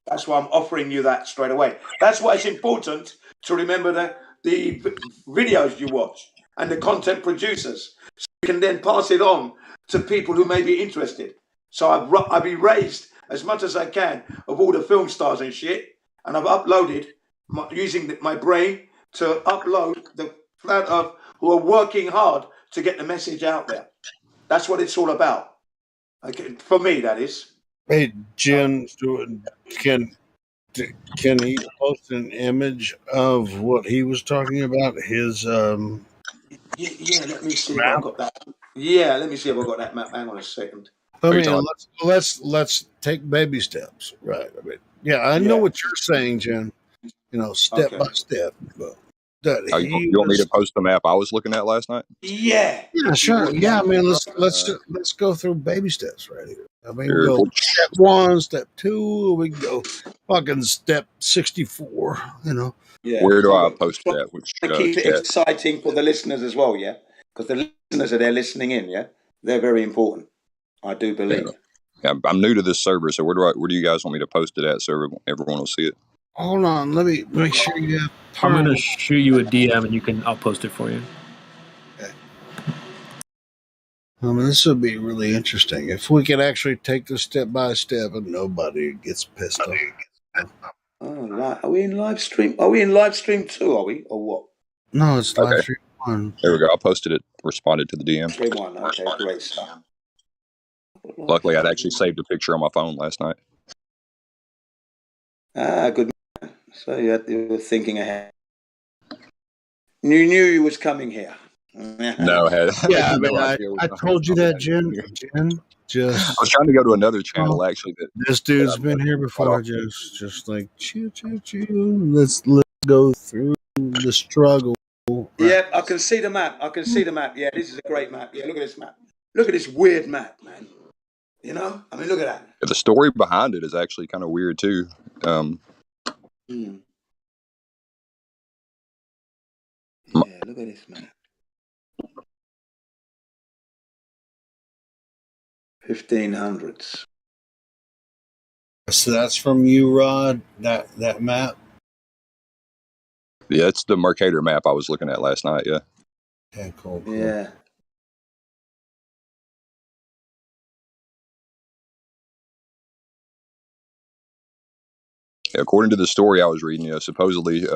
That's why I'm offering you that straight away. That's why it's important to remember the videos you watch and the content producers, so you can then pass it on to people who may be interested. So I've erased as much as I can of all the film stars and shit, and I've uploaded using my brain to upload the flat Earth who are working hard to get the message out there. That's what it's all about. Okay, for me, that is.
Hey, Jen, can he post an image of what he was talking about? His
Yeah, let me see if I've got that. Yeah, let me see if I've got that map. Hang on a second.
I mean, let's take baby steps, right? I mean, yeah, I know what you're saying, Jen. You know, step by step. But that
you want me to post the map I was looking at last night?
Yeah.
Yeah, sure. Yeah, I mean, let's go through baby steps right here. I mean,
Sure.
go step 1, step 2. We can go fucking step 64. You know.
Yeah.
Where do I post that? Which
keep it
chat?
exciting for the listeners as well, yeah? Because the listeners are there listening in, yeah? They're very important, I do believe.
Yeah, I'm new to this server, so where do you guys want me to post it at so everyone will see it?
Hold on, let me make sure you have.
I'm gonna shoot you a DM and I'll post it for you.
Okay. I mean, this would be really interesting if we could actually take this step by step and nobody gets pissed off.
Oh, are we in live stream? Are we in live stream 2, are we? Or what?
No, it's live stream 1.
There we go. I posted it, responded to the DM.
Stream 1, okay, great stuff.
Luckily, I'd actually saved a picture on my phone last night.
Ah, good. So you were thinking ahead. You knew you was coming here.
No,
yeah, I mean, I told you that, Jen. Just
I was trying to go to another channel actually.
This dude's been here before. Just like choo. Let's go through the struggle. Right.
Yeah, I can see the map. Yeah, this is a great map. Yeah, look at this map. Look at this weird map, man. You know, I mean, look at that.
The story behind it is actually kind of weird too.
Yeah, look at this map. 1500s.
So that's from you, Rod. That map.
Yeah, it's the Mercator map I was looking at last night. Yeah.
Okay, cool.
Yeah.
According to the story I was reading, supposedly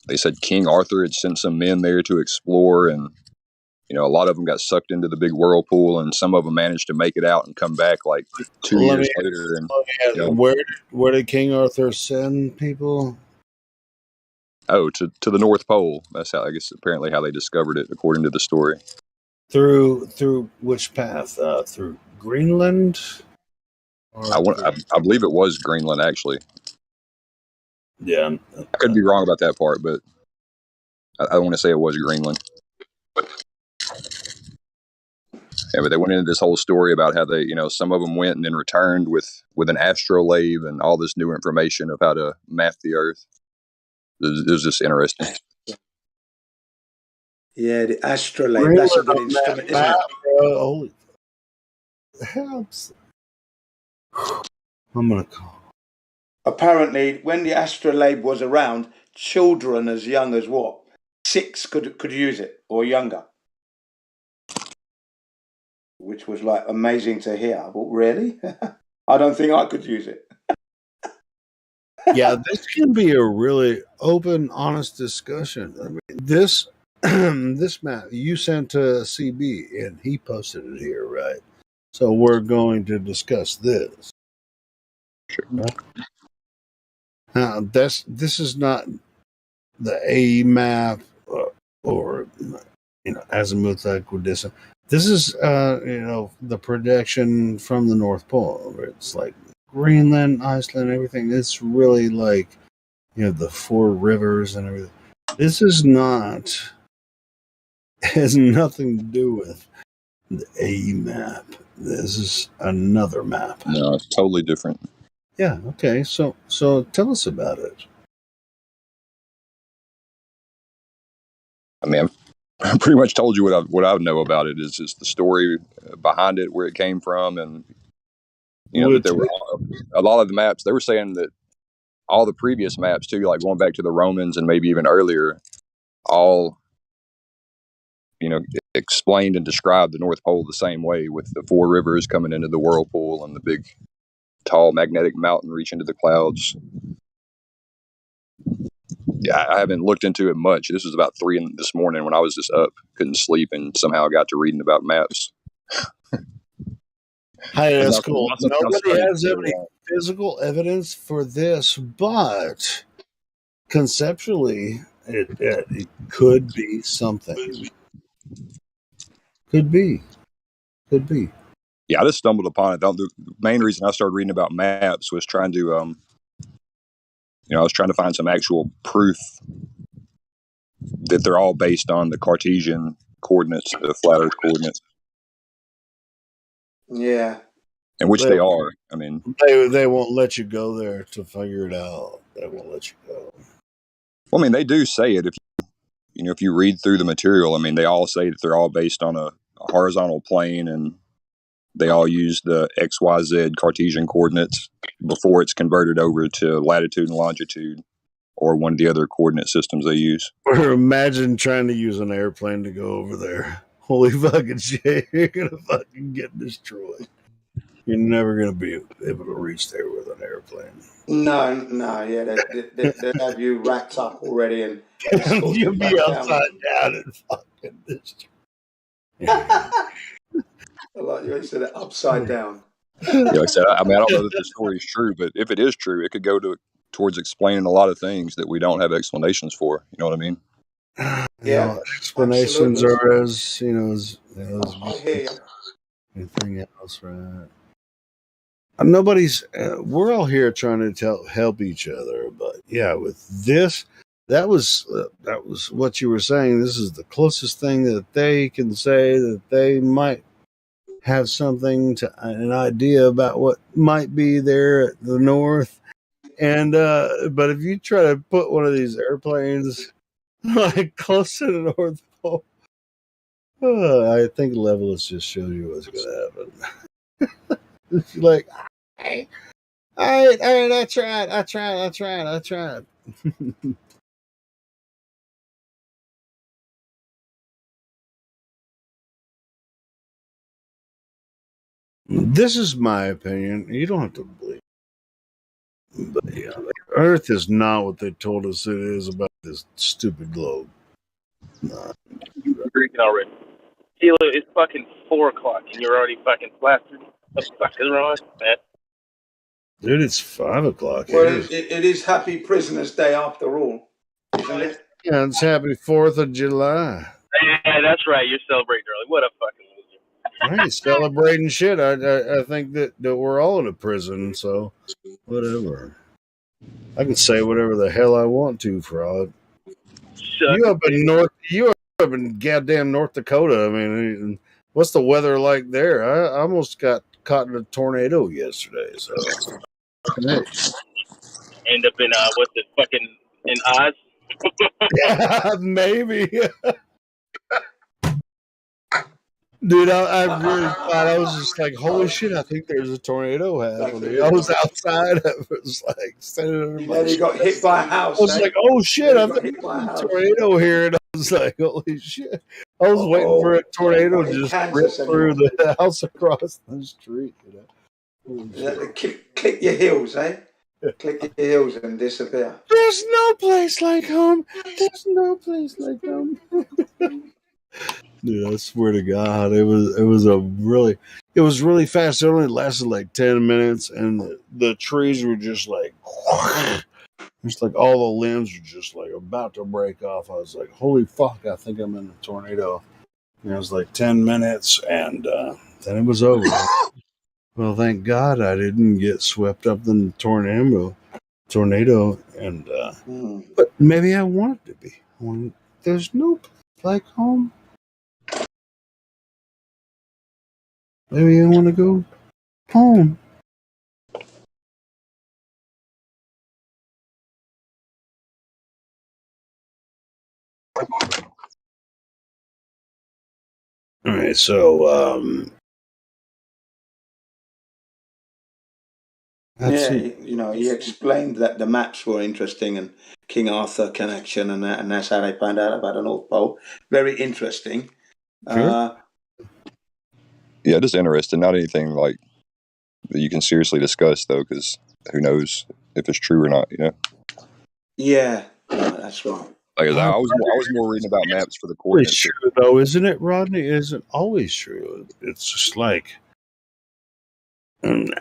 they said King Arthur had sent some men there to explore, and a lot of them got sucked into the big whirlpool, and some of them managed to make it out and come back like 2 years later. And
where did King Arthur send people?
Oh, to the North Pole. That's how, I guess, apparently how they discovered it, according to the story.
Through which path? Through Greenland?
I believe it was Greenland, actually.
Yeah.
I could be wrong about that part, but I want to say it was Greenland. Yeah, but they went into this whole story about how they, some of them went and then returned with an astrolabe and all this new information of how to map the Earth. It was just interesting.
Yeah, the astrolabe. That's a good instrument, isn't it?
Holy helps. I'm gonna call.
Apparently, when the astrolabe was around, children as young as what? 6 could use it, or younger. Which was like amazing to hear. But really? I don't think I could use it.
Yeah, this can be a really open, honest discussion. I mean, this this map you sent to CB and he posted it here, right? So we're going to discuss this.
Sure.
Now, this is not the AE map or azimuth equidistant. This is the projection from the North Pole. Where it's like Greenland, Iceland, everything. It's really like the 4 rivers and everything. This is not has nothing to do with the AE map. This is another map.
No, it's totally different.
Yeah. Okay. So tell us about it.
I mean, I pretty much told you what I know about it. Is just the story behind it, where it came from, and that there were a lot of the maps. They were saying that all the previous maps too, like going back to the Romans and maybe even earlier, all explained and described the North Pole the same way, with the 4 rivers coming into the whirlpool and the big, tall magnetic mountain reaching to the clouds. Yeah, I haven't looked into it much. This was about 3 this morning when I was just up, couldn't sleep, and somehow I got to reading about maps.
Hey, that's cool. Nobody has any physical evidence for this, but conceptually, it could be something. Could be.
Yeah, I just stumbled upon it. The main reason I started reading about maps was trying to, I was trying to find some actual proof that they're all based on the Cartesian coordinates, the flat Earth coordinates.
Yeah.
And which they are. I mean,
they won't let you go there to figure it out. They won't let you go.
Well, I mean, they do say it if you read through the material. I mean, they all say that they're all based on a horizontal plane, and they all use the XYZ Cartesian coordinates before it's converted over to latitude and longitude, or one of the other coordinate systems they use.
Or imagine trying to use an airplane to go over there. Holy fucking shit, you're gonna fucking get destroyed. You're never gonna be able to reach there with an airplane.
No, yeah, they have you racked up already and escorted
You'll
back
be upside down and fucking destroyed.
Like you said, upside down.
Like I said, I mean, I don't know that the story is true, but if it is true, it could go towards explaining a lot of things that we don't have explanations for. You know what I mean?
Yeah,
explanations
absolutely.
are as
I hear you.
anything else, right? Nobody's. We're all here trying to help each other, but yeah, with this, that was what you were saying. This is the closest thing that they can say that they might have an idea about what might be there at the north. And but if you try to put one of these airplanes like close to the North Pole, I think Leveless just showed you what's going to happen. It's like, all right, I tried. This is my opinion. You don't have to believe. But yeah, Earth is not what they told us it is about this stupid globe.
Drinking already. Hilo, it's fucking 4 o'clock and you're already fucking plastered. What the fuck is wrong with that?
Dude, it's 5 o'clock
Well,
here.
it is Happy Prisoners Day after all, isn't it?
Yeah, it's Happy 4th of July.
Yeah, that's right. You're celebrating early. What a fucking loser.
I ain't celebrating shit. I think that we're all in a prison, so whatever. I can say whatever the hell I want to, fraud. You up in goddamn North Dakota. I mean, what's the weather like there? I almost got caught in a tornado yesterday, so hey.
End up in what's it, fucking in Oz?
Yeah, maybe. Dude, I really thought, I was just like, holy shit, I think there's a tornado happening. I was outside. I was like, standing under my
He got hit by a house.
I was like, oh shit, I think there's a tornado here. And I was like, holy shit. I was waiting for a tornado to just rip through the house across the street.
Click your heels, eh? Click your heels and disappear.
There's no place like home. There's no place like home. Dude, I swear to God, it was really fast. It only lasted like 10 minutes, and the trees were just like, just like all the limbs were just like about to break off. I was like, holy fuck, I think I'm in a tornado. And it was like 10 minutes, and then it was over. Well, thank God I didn't get swept up in the tornado, and but maybe I wanted to be. There's no place like home. Maybe I want to go home. All right, so
he explained that the maps were interesting and King Arthur connection, and that's how they found out about the North Pole. Very interesting.
Sure. Yeah, just interesting. Not anything like that you can seriously discuss, though, because who knows if it's true or not, you know?
Yeah, that's right.
Like, I was more reading about maps for the coordinates.
It's true, though, isn't it, Rodney? It isn't always true. It's just like,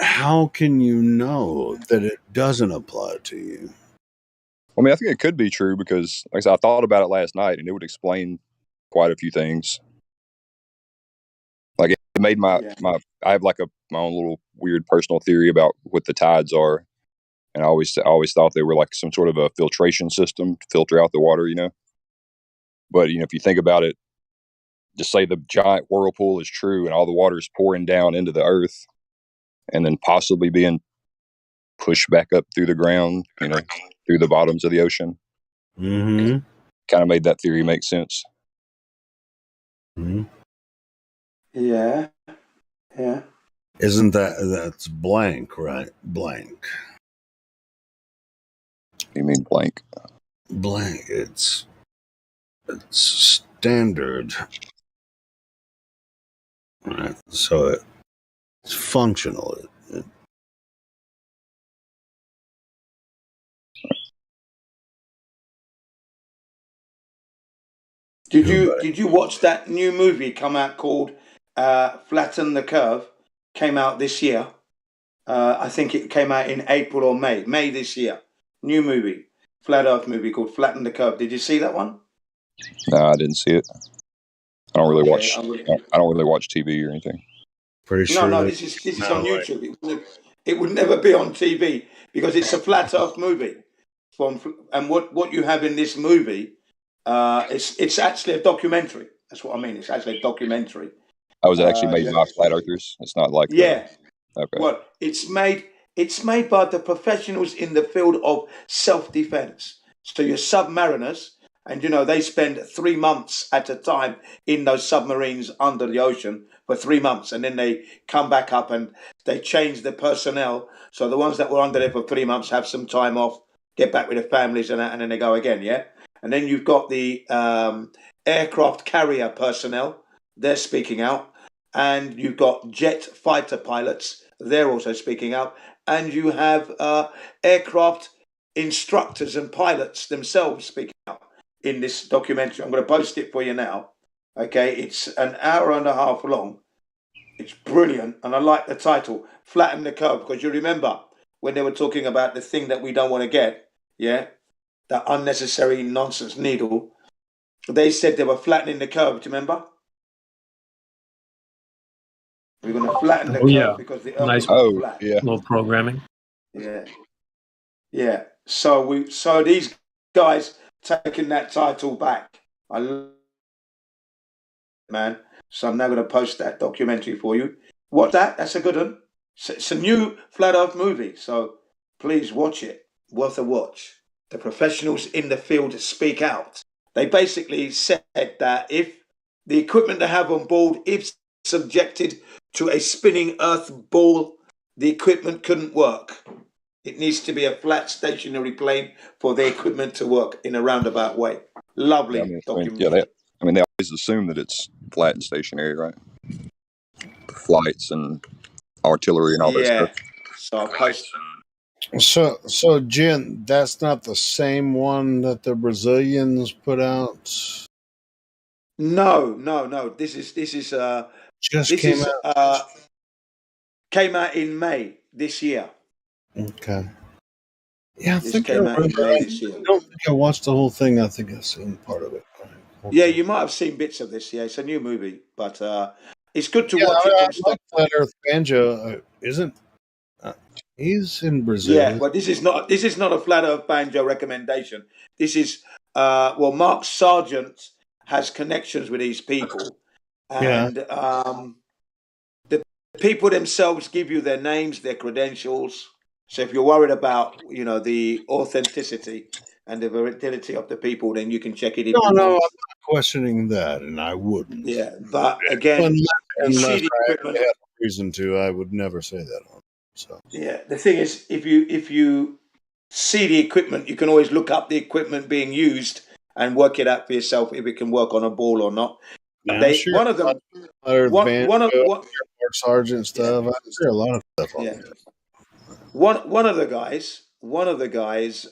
how can you know that it doesn't apply to you?
I mean, I think it could be true because, like I said, I thought about it last night, and it would explain quite a few things. Like, it made I have like my own little weird personal theory about what the tides are, and I always thought they were like some sort of a filtration system to filter out the water, you know. But if you think about it, just say the giant whirlpool is true, and all the water is pouring down into the earth, and then possibly being pushed back up through the ground, through the bottoms of the ocean.
Mm-hmm.
Kind of made that theory make sense.
Mm-hmm.
Yeah.
Isn't that's blank, right? Blank.
You mean blank?
Blank. It's standard. Right. So it's functional.
Did you watch that new movie come out called Flatten the Curve? Came out this year. I think it came out in April or May. May this year. New movie. Flat Earth movie called Flatten the Curve. Did you see that one?
No, I didn't see it. I don't really watch. I don't really watch TV or anything.
Pretty sure.
No. This is on YouTube. It would never be on TV because it's a Flat Earth movie. And what you have in this movie, it's actually a documentary. That's what I mean. It's actually a documentary.
I was actually made by flat earthers. It's not like
okay.
Well,
it's made by the professionals in the field of self-defense. So your submariners, and they spend 3 months at a time in those submarines under the ocean for 3 months, and then they come back up and they change the personnel. So the ones that were under there for 3 months have some time off, get back with their families, and then they go again. Yeah, and then you've got the aircraft carrier personnel. They're speaking out. And you've got jet fighter pilots. They're also speaking out. And you have aircraft instructors and pilots themselves speaking out in this documentary. I'm going to post it for you now. Okay, it's an hour and a half long. It's brilliant, and I like the title, Flatten the Curve, because you remember when they were talking about the thing that we don't want to get, yeah, that unnecessary nonsense needle. They said they were flattening the curve, do you remember? We're going to flatten the
Oh yeah,
curve because the Earth
nice.
is not flat.
Little programming.
Yeah, yeah. So these guys taking that title back. I love it, man. So I'm now going to post that documentary for you. Watch that. That's a good one. It's a new Flat Earth movie, so please watch it. Worth a watch. The professionals in the field speak out. They basically said that if the equipment they have on board, if subjected to a spinning Earth ball, the equipment couldn't work. It needs to be a flat stationary plane for the equipment to work in a roundabout way. Lovely documentary.
They always assume that it's flat and stationary, right? Flights and artillery and all that stuff.
So I'll post.
So Jen, that's not the same one that the Brazilians put out.
No. This is came out in May this year.
Okay. Yeah, I
This
think
came out in May this year.
I don't think I watched the whole thing. I think I've seen part of it.
Yeah, you might have seen bits of this. Yeah, it's a new movie, but it's good to watch it from start.
Flat Earth Banjo isn't. He's in Brazil.
Yeah, but this is not a Flat Earth Banjo recommendation. This is Mark Sargent has connections with these people, and the people themselves give you their names, their credentials. So if you're worried about the authenticity and the validity of the people, then you can check it.
No, I'm not questioning that, and I wouldn't.
Yeah, but again,
unless I had a reason to, I would never say that on. So
yeah, the thing is, if you see the equipment, you can always look up the equipment being used and work it out for yourself if it can work on a ball or not.
Yeah, sure.
One of them,
Airport sergeant stuff. I hear a lot of stuff on there.
One of the guys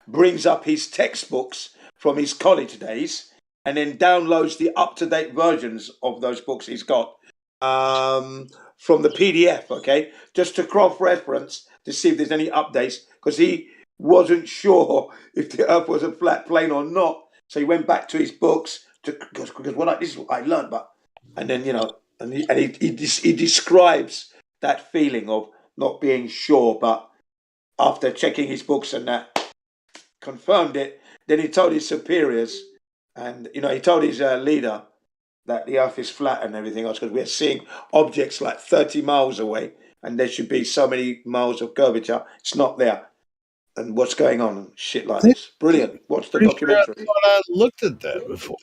brings up his textbooks from his college days and then downloads the up-to-date versions of those books he's got from the PDF, okay, just to cross-reference to see if there's any updates, because he wasn't sure if the Earth was a flat plane or not. So he went back to his books because this is what I learned, and then he describes that feeling of not being sure, but after checking his books and that confirmed it, then he told his superiors, and he told his leader that the Earth is flat and everything else, because we're seeing objects like 30 miles away and there should be so many miles of curvature. It's not there. And what's going on and shit like this. Brilliant. Watch the documentary.
I thought I looked at that before.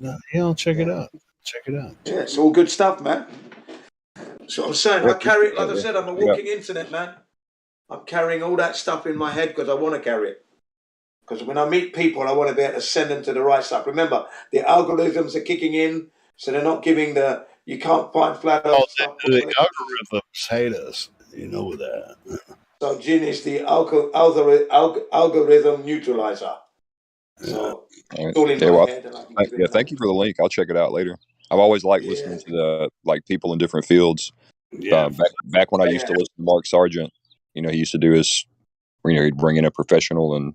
No, I'll check it out. Check it out.
Yeah, it's all good stuff, man. So I'm saying, I carry it, like I said, I'm a walking internet, man. I'm carrying all that stuff in my head because I want to carry it. Because when I meet people, I want to be able to send them to the right stuff. Remember, the algorithms are kicking in, so they're not giving you can't find flat Earth stuff.
The algorithms hate us. You know that.
So Jin is the algorithm neutralizer. So it's all in my head. And
thank you for the link. I'll check it out later. I've always liked listening to the people in different fields.
Yeah.
Back when I used to listen to Mark Sargent, he used to do his, he'd bring in a professional and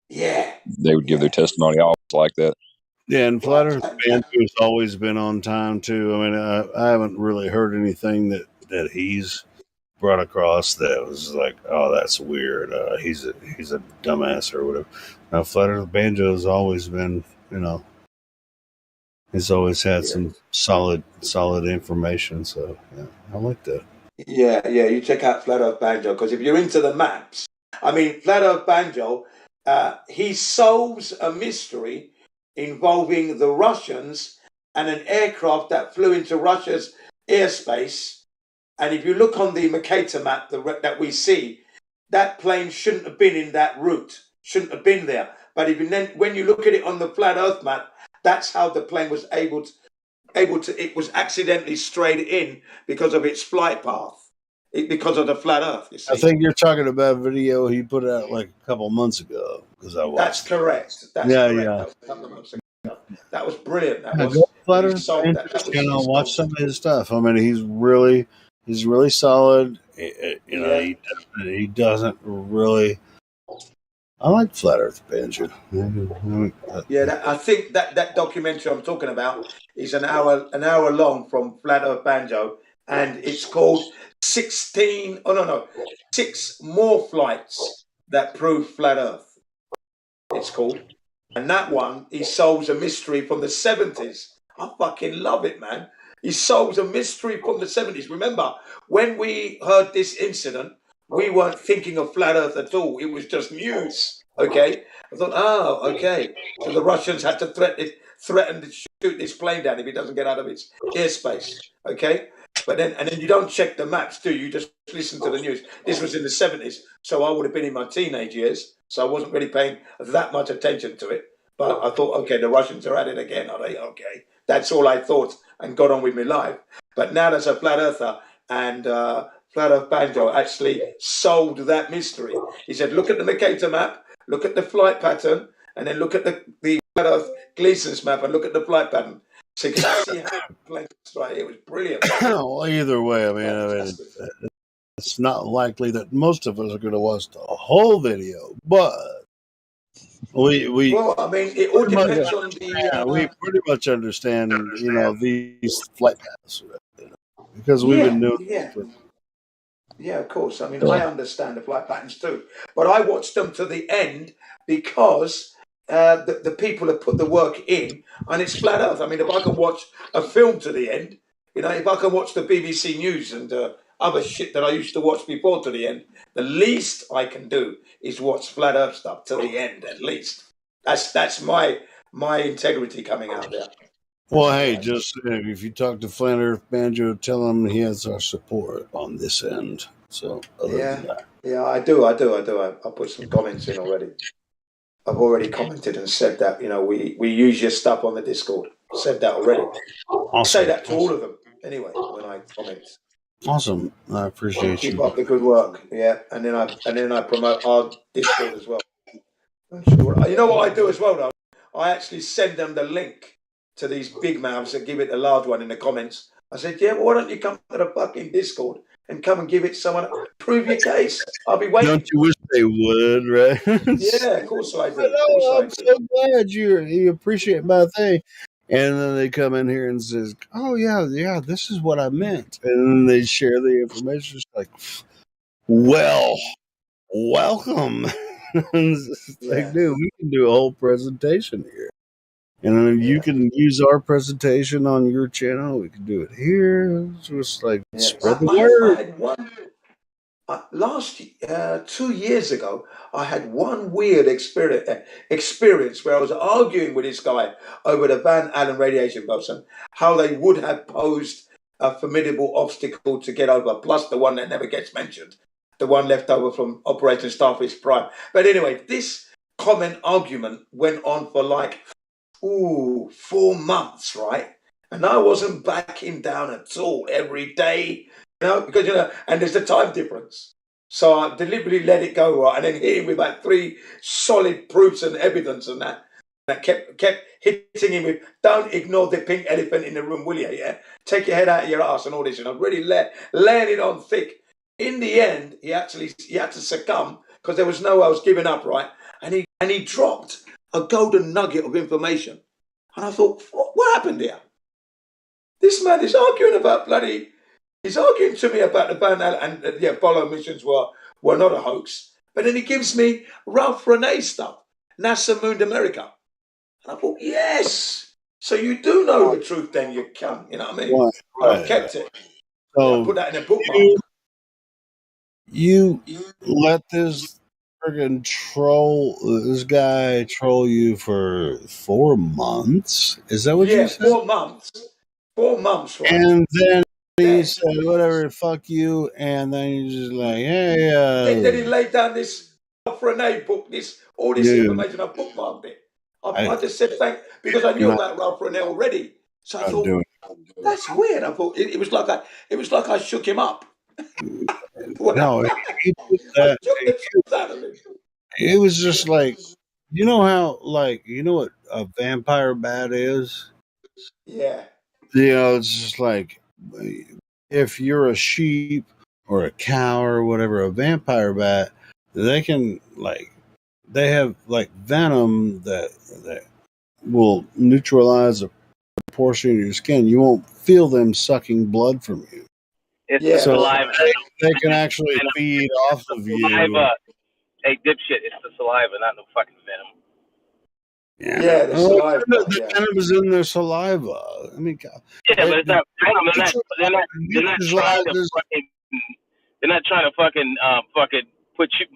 they would give their testimony. I always like that.
Yeah, and Flat Earth Banjo has always been on time too. I mean, I haven't really heard anything that he's brought across that was like, oh, that's weird. He's a dumbass or whatever. Now, Flat Earth Banjo has always been, he's always had some solid information. So yeah, I like that.
Yeah, you check out Flat Earth Banjo, because if you're into the maps, I mean, Flat Earth Banjo, he solves a mystery involving the Russians and an aircraft that flew into Russia's airspace. And if you look on the Mercator map that we see, that plane shouldn't have been in that route, shouldn't have been there. But when you look at it on the Flat Earth map, that's how the plane was able to, it was accidentally strayed in because of its flight path. because of the flat Earth. You see,
I think you're talking about a video he put out like a couple months ago because I watched.
That's correct. That's
yeah,
correct.
yeah.
That was a couple of months ago. That was brilliant. That
Yeah,
was
go Flat
he
Earth
sold that. That was
channel. Watch some of his stuff. I mean, he's really solid. You know, he doesn't really. I like Flat Earth Banjo.
Yeah, I think that documentary I'm talking about is an hour long from Flat Earth Banjo, and it's called 6 more flights that prove flat Earth. It's called, and that one he solves a mystery from the 70s. I fucking love it, man. He solves a mystery from the 70s. Remember, when we heard this incident, we weren't thinking of flat Earth at all. It was just news. Okay, I thought, oh, okay. So the Russians had to threaten to shoot this plane down if it doesn't get out of its airspace. Okay, but then you don't check the maps, do you? You just listen to the news. This was in the 70s, so I would have been in my teenage years, so I wasn't really paying that much attention to it. But I thought, okay, the Russians are at it again, are they? Okay, that's all I thought, and got on with my life. But now there's a flat earther, and Flat Earth Banjo actually solved that mystery. He said, look at the Mercator map, look at the flight pattern, and then look at the Flat Earth Gleason's map and look at the flight pattern. So you can see how the plane was right. It was brilliant.
Well, either way, I mean, it's not likely that most of us are going to watch the whole video, but
well, I mean, it all depends on the.
We pretty much understand, you know, these flight paths, you know, because we've been doing.
Yeah, of course. I mean, I understand the flight patterns too, but I watched them to the end because the people have put the work in, and it's flat Earth. I mean, if I can watch a film to the end, you know, if I can watch the BBC News and other shit that I used to watch before to the end, the least I can do is watch flat Earth stuff to the end. At least that's my integrity coming out there.
Well, hey, just if you talk to Flat Earth Banjo, tell him he has our support on this end. So,
yeah, I do. I put some comments in already. I've already commented and said that, you know, we use your stuff on the Discord. Said that already. Awesome. I say that to all of them anyway when I comment.
Awesome. I appreciate
you. Keep up the good work. Yeah, and then I promote our Discord as well. You know what I do as well though? I actually send them the link to these big mouths that give it a large one in the comments. I said, yeah, well, why don't you come to the fucking Discord and come and give it someone, prove your case. I'll be waiting.
Don't you wish they would, right?
Yeah, of course I do.
I'm so glad you appreciate my thing. And then they come in here and says, oh, yeah, this is what I meant. And then they share the information. It's like, well, welcome. Like, dude, we can do a whole presentation here. And then you can use our presentation on your channel. We can do it here. It's just like spread the word.
I had one last 2 years ago. I had one weird experience where I was arguing with this guy over the Van Allen radiation belts and how they would have posed a formidable obstacle to get over. Plus the one that never gets mentioned, the one left over from Operation Starfish Prime. But anyway, this comment argument went on for like 4 months, right? And I wasn't backing down at all every day, you know, because, you know, and there's a time difference. So I deliberately let it go, right? And then hit him with about 3 solid proofs and evidence and that. And I kept hitting him with, don't ignore the pink elephant in the room, will you? Yeah? Take your head out of your ass and all this. And I really laying it on thick. In the end, he had to succumb because there was no way I was giving up, right? And he dropped a golden nugget of information. And I thought, what happened here? This man is arguing about he's arguing to me about the Van Allen and the Apollo missions were not a hoax. But then he gives me Ralph Renee stuff, NASA Mooned America. And I thought, yes. So you do know the truth then, you cunt, you know what I mean? Right. I've kept it. So I put that in a bookmark.
You let this friggin' this guy troll you for 4 months? Is that what you said?
4 months. 4 months, right?
And then he said, whatever, fuck you. And then he's just like, hey.
Then he laid down this Renee book, all this information. I bookmarked it. I just said thank, because I knew about Ralph Renee already. So I thought, that's weird. I thought it was like I shook him up.
No, he did that. It was just like, you know how, like, you know what a vampire bat is?
Yeah.
You know, it's just like if you're a sheep or a cow or whatever, a vampire bat, they can they have like venom that will neutralize a portion of your skin. You won't feel them sucking blood from you.
It's the
So
saliva.
they can actually feed off of you.
Saliva. Hey, dipshit, it's the saliva, not no fucking venom.
Yeah, the saliva.
The venom is in their saliva. I mean,
Yeah, but it's not venom. They're not trying to fucking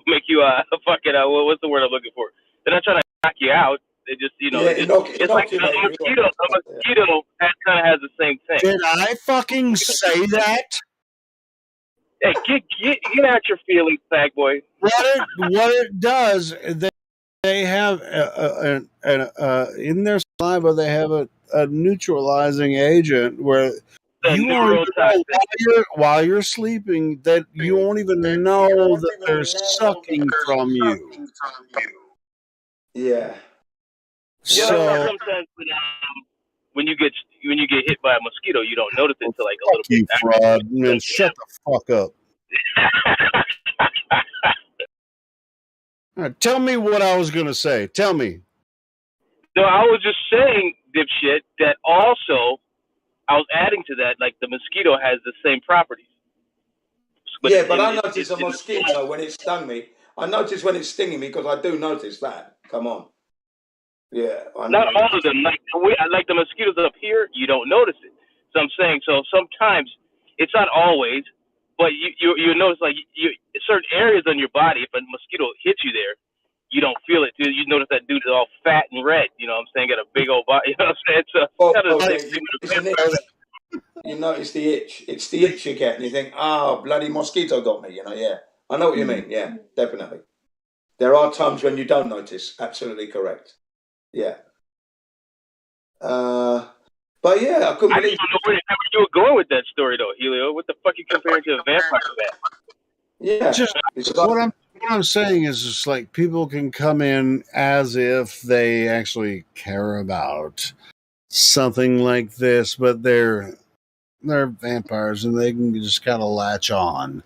make you fucking what's the word I'm looking for? They're not trying to knock you out. They just it's like a mosquito. A mosquito kind of has the same thing.
Did I fucking say that?
Hey, get out your feelings, fag boy.
What it does, they have in their saliva they have a neutralizing agent where you won't even know while you're sleeping that you won't even know that they're sucking from you.
Yeah.
So sometimes when you get hit by a mosquito, you don't notice it until like a little bit.
You fraud, man! Shut the fuck up. All right, tell me what I was gonna say. Tell me.
No, I was just saying, dipshit, that also I was adding to that, like the mosquito has the same properties.
But I noticed a mosquito when it stung me. I noticed when it's stinging me because I do notice that. Come on. Yeah.
Not all of them. Like the mosquitoes up here, you don't notice it. So I'm saying, so sometimes it's not always, but you notice like certain areas on your body. If a mosquito hits you there, you don't feel it. You notice that dude is all fat and red. You know what I'm saying? Got a big old body. You know what I'm saying? So
you notice the itch. It's the itch you get, and you think, "Oh, bloody mosquito got me." You know, yeah. I know what you mean. Yeah, definitely. There are times when you don't notice. Absolutely correct. Yeah. But yeah, I couldn't believe.
I don't know where you were going with that story, though, Helio. What the fuck you comparing to a vampire bat?
Yeah.
Just what I'm saying is just like people can come in as if they actually care about something like this, but they're vampires and they can just kind of latch on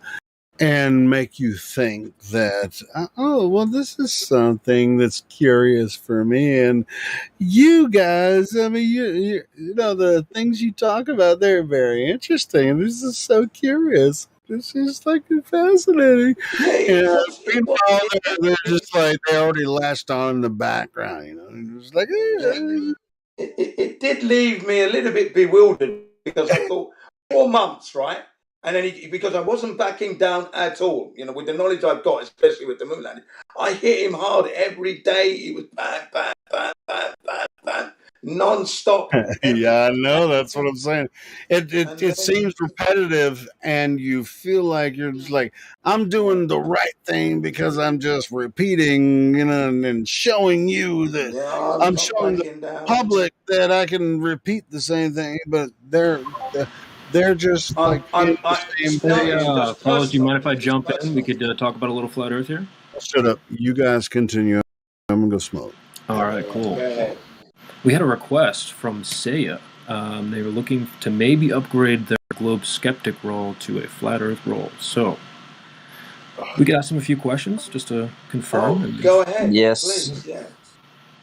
and make you think that, oh, well, this is something that's curious for me. And you guys, I mean, you know, the things you talk about, they're very interesting. This is so curious. It's just like fascinating. Yeah, meanwhile, they're just like, they already latched on in the background, you know, just like,
It did leave me a little bit bewildered because I thought 4 months, right? And then because I wasn't backing down at all, you know, with the knowledge I've got, especially with the moon landing, I hit him hard every day. He was bang, bang, bang, bang, bang, bang, non-stop.
Yeah, I know. That's what I'm saying. It seems repetitive, and you feel like you're just like, I'm doing the right thing because I'm just repeating, you know, and showing you that I'm showing the public that I can repeat the same thing, but they're just like in the same thing.
Fellas, do you mind if I jump in? We could talk about a little flat Earth here.
Shut up. You guys continue. I'm gonna go smoke.
All right, cool. We had a request from Seiya. They were looking to maybe upgrade their Globe Skeptic role to a Flat Earth role. So, we could ask them a few questions just to confirm.
Go ahead.
Yes.
Please, yeah.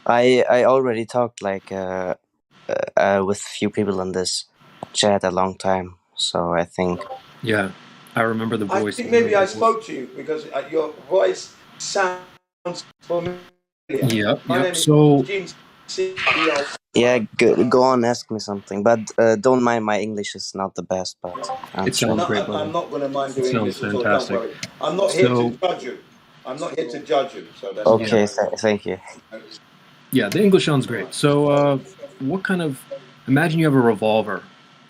I already talked like with a few people in this chat a long time, so I think.
Yeah, I remember the voice.
I think maybe I spoke to you because your voice sounds familiar.
Yep. So.
Yeah, go on, ask me something, but don't mind my English is not the best, but
it sounds great.
I'm not going to mind your English.
Fantastic.
Don't worry. I'm not here to judge you. I'm not here to judge you. So that's
okay. Thank you.
Yeah, the English sounds great. So, what kind of? Imagine you have a revolver.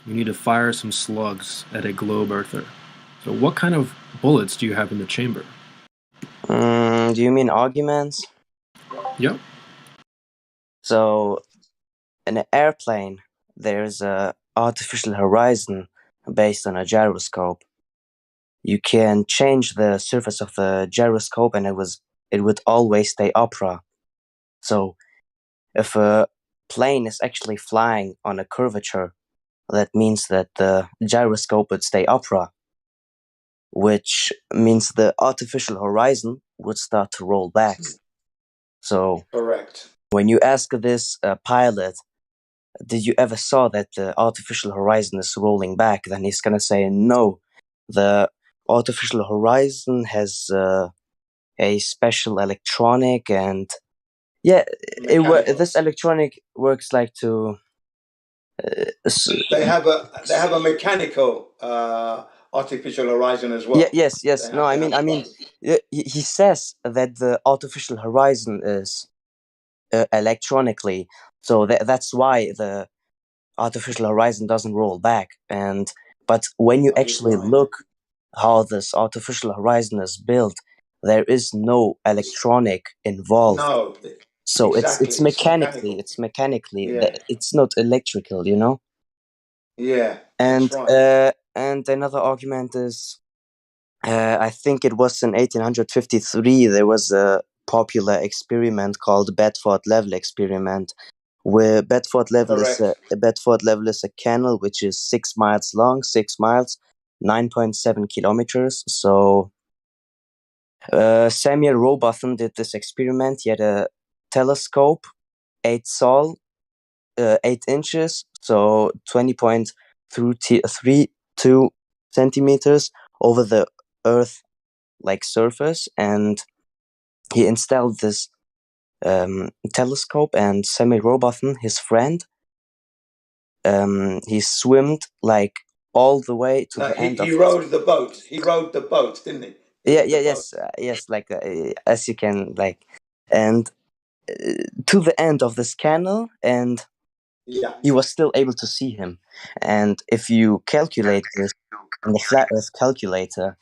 You need to fire some slugs at a globe earther. So, what kind of bullets do you have in the chamber?
Do you mean arguments?
Yep.
So, in an airplane, there's a artificial horizon based on a gyroscope. you can change the surface of the gyroscope, and it would always stay upright. So if a plane is actually flying on a curvature, that means that the gyroscope would stay upright, which means the artificial horizon would start to roll back. So
correct.
When you ask this pilot, did you ever saw that the artificial horizon is rolling back? Then he's gonna say, no, the artificial horizon has a special electronic, and this electronic works like to.
They have a mechanical artificial horizon as well.
Yes. No, I mean, he says that the artificial horizon is electronically, so that's why the artificial horizon doesn't roll back. But when you actually look how this artificial horizon is built, there is no electronic involved.
No.
So
exactly.
it's mechanically. It's mechanically.
Yeah.
It's not electrical, you know.
Yeah.
And
that's right.
And another argument is, I think it was in 1853. There was a popular experiment called Bedford Level experiment, where Bedford Level is a canal which is 6 miles long, 6 miles, 9.7 kilometers. So Samuel Robotham did this experiment. He had a telescope, 8 inches, so 20.32 centimeters over the Earth like surface, and he installed this telescope. And Samuel Robotham, his friend, he swimmed like all the way to the end of.
He rowed the boat. He rowed the boat, didn't he?
Yes, like as you can like, and to the end of this canal, and he was still able to see him. And if you calculate this on the flat Earth calculator,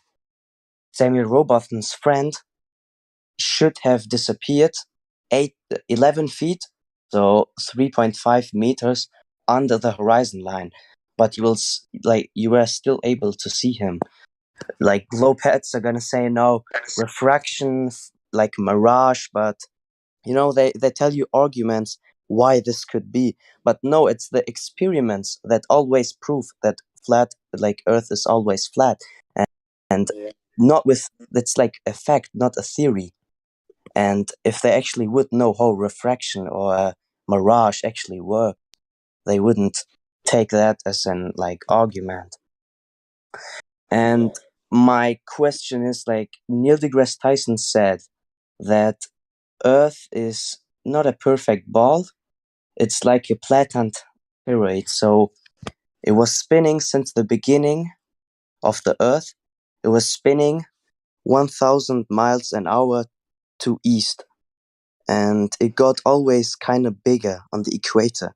Samuel Robotham's friend should have disappeared 11 feet, so 3.5 meters under the horizon line. But you were still able to see him. Like globe heads are gonna say no, refraction, like mirage, but they tell you arguments why this could be. But no, it's the experiments that always prove that Earth is always flat, and not with that's like a fact, not a theory. And if they actually would know how refraction or a mirage actually work, they wouldn't take that as an argument. And my question is, Neil deGrasse Tyson said that Earth is not a perfect ball. It's like a flattened spheroid. So it was spinning since the beginning of the Earth. It was spinning 1,000 miles an hour to east. And it got always kind of bigger on the equator.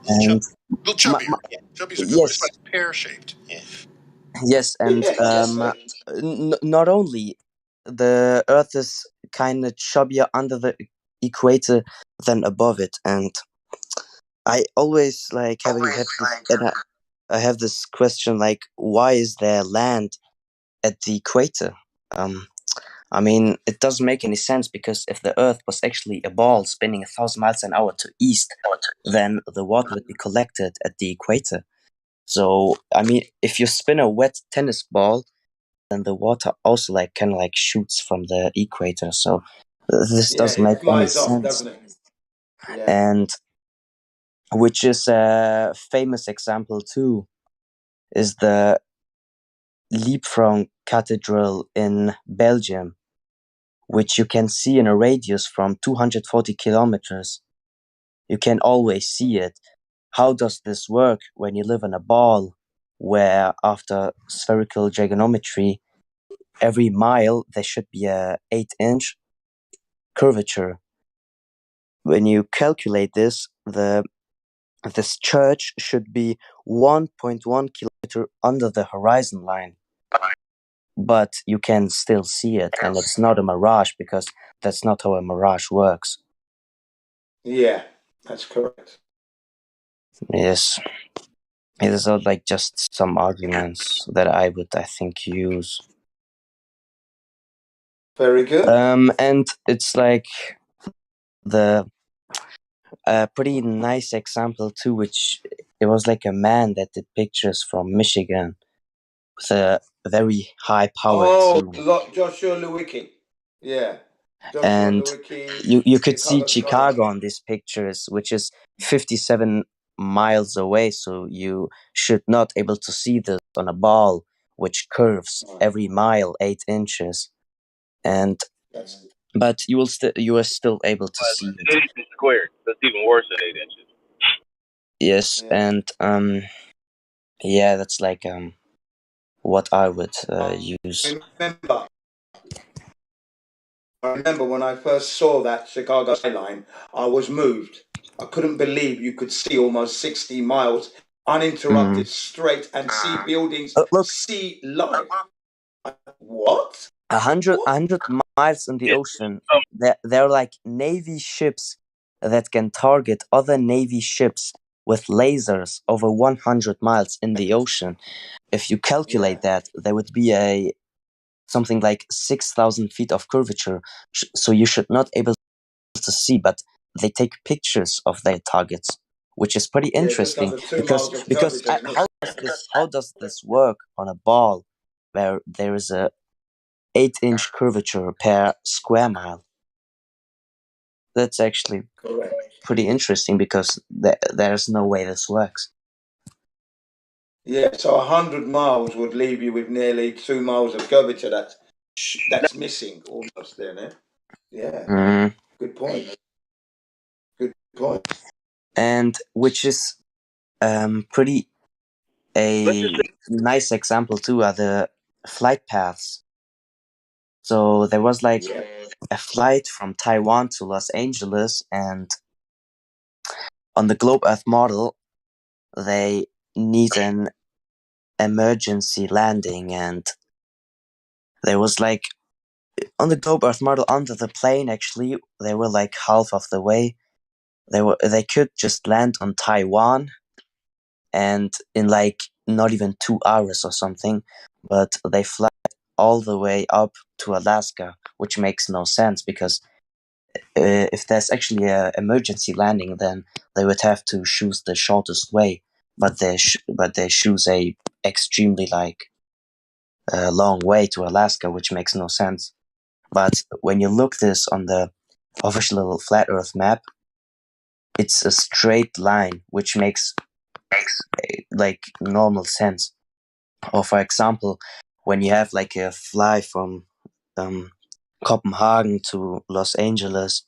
And
Well, chubbier. Chubby's a good word. It's like pear-shaped. Yeah.
Yes, and not only the Earth is kind of chubbier under the equator than above it, and I always I have this question, why is there land at the equator? I mean, it doesn't make any sense, because if the Earth was actually a ball spinning 1,000 miles an hour to east, then the water would be collected at the equator. So, I mean, if you spin a wet tennis ball, then the water also kind of shoots from the equator. So this doesn't make any sense.
Doesn't it? Yeah.
And which is a famous example too, is the Liebfraum Cathedral in Belgium, which you can see in a radius from 240 kilometers. You can always see it. How does this work when you live in a ball where, after spherical trigonometry, every mile there should be a 8-inch curvature? When you calculate this church should be 1.1 kilometer under the horizon line, but you can still see it, and it's not a mirage, because that's not how a mirage works.
Yeah, that's correct.
Yes. These are like just some arguments that I think use.
Very good.
And it's like the pretty nice example too, which it was like a man that did pictures from Michigan with a very high powered zoom.
Joshua Lewicki. Yeah. Joshua
And
Lewicki,
you could see
Chicago
Chicago on these pictures, which is 57 miles away, so you should not able to see this on a ball which curves every mile 8 inches. And but you are still able to see it.
8 inches squared. That's even worse than 8 inches.
Yes, and yeah, that's like what I would use.
I remember when I first saw that Chicago skyline, I was moved. I couldn't believe you could see almost 60 miles uninterrupted, straight, and see buildings, see light. What?
100 miles in the ocean. They're like Navy ships that can target other Navy ships with lasers over 100 miles in the ocean. If you calculate that, there would be something like 6,000 feet of curvature. So you should not able to see, but they take pictures of their targets, which is pretty interesting because how does this work on a ball where there is a 8-inch curvature per square mile? That's actually pretty interesting because there's no way this works.
Yeah, so 100 miles would leave you with nearly 2 miles of curvature that's missing almost there, eh? Yeah. Good point. Good point.
And which is pretty a nice example too are the flight paths. So there was like a flight from Taiwan to Los Angeles, and on the Globe Earth model, they need an emergency landing, and there was like on the Globe Earth model under the plane. Actually, they were like half of the way. They could just land on Taiwan, and in like not even 2 hours or something, but they fly all the way up to Alaska, which makes no sense because if there's actually an emergency landing, then they would have to choose the shortest way. But they choose a extremely like long way to Alaska, which makes no sense. But when you look this on the official flat Earth map, it's a straight line, which makes like normal sense. Or for example, when you have like a fly from Copenhagen to Los Angeles,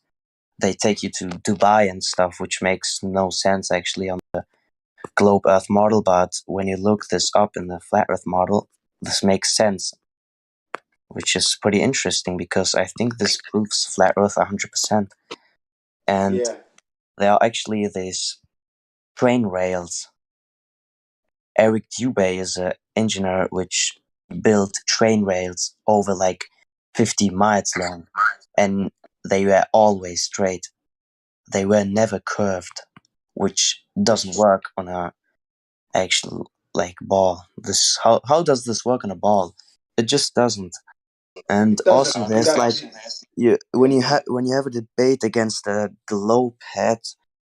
they take you to Dubai and stuff, which makes no sense actually on the Globe Earth model. But when you look this up in the flat Earth model, this makes sense, which is pretty interesting because I think this proves flat Earth 100%. And there are actually these train rails. Eric Dubé is an engineer which built train rails over like 50 miles long, and they were always straight. They were never curved, which doesn't work on a actual like ball. This how does this work on a ball? It just doesn't. And also there's like when you have a debate against a globe head,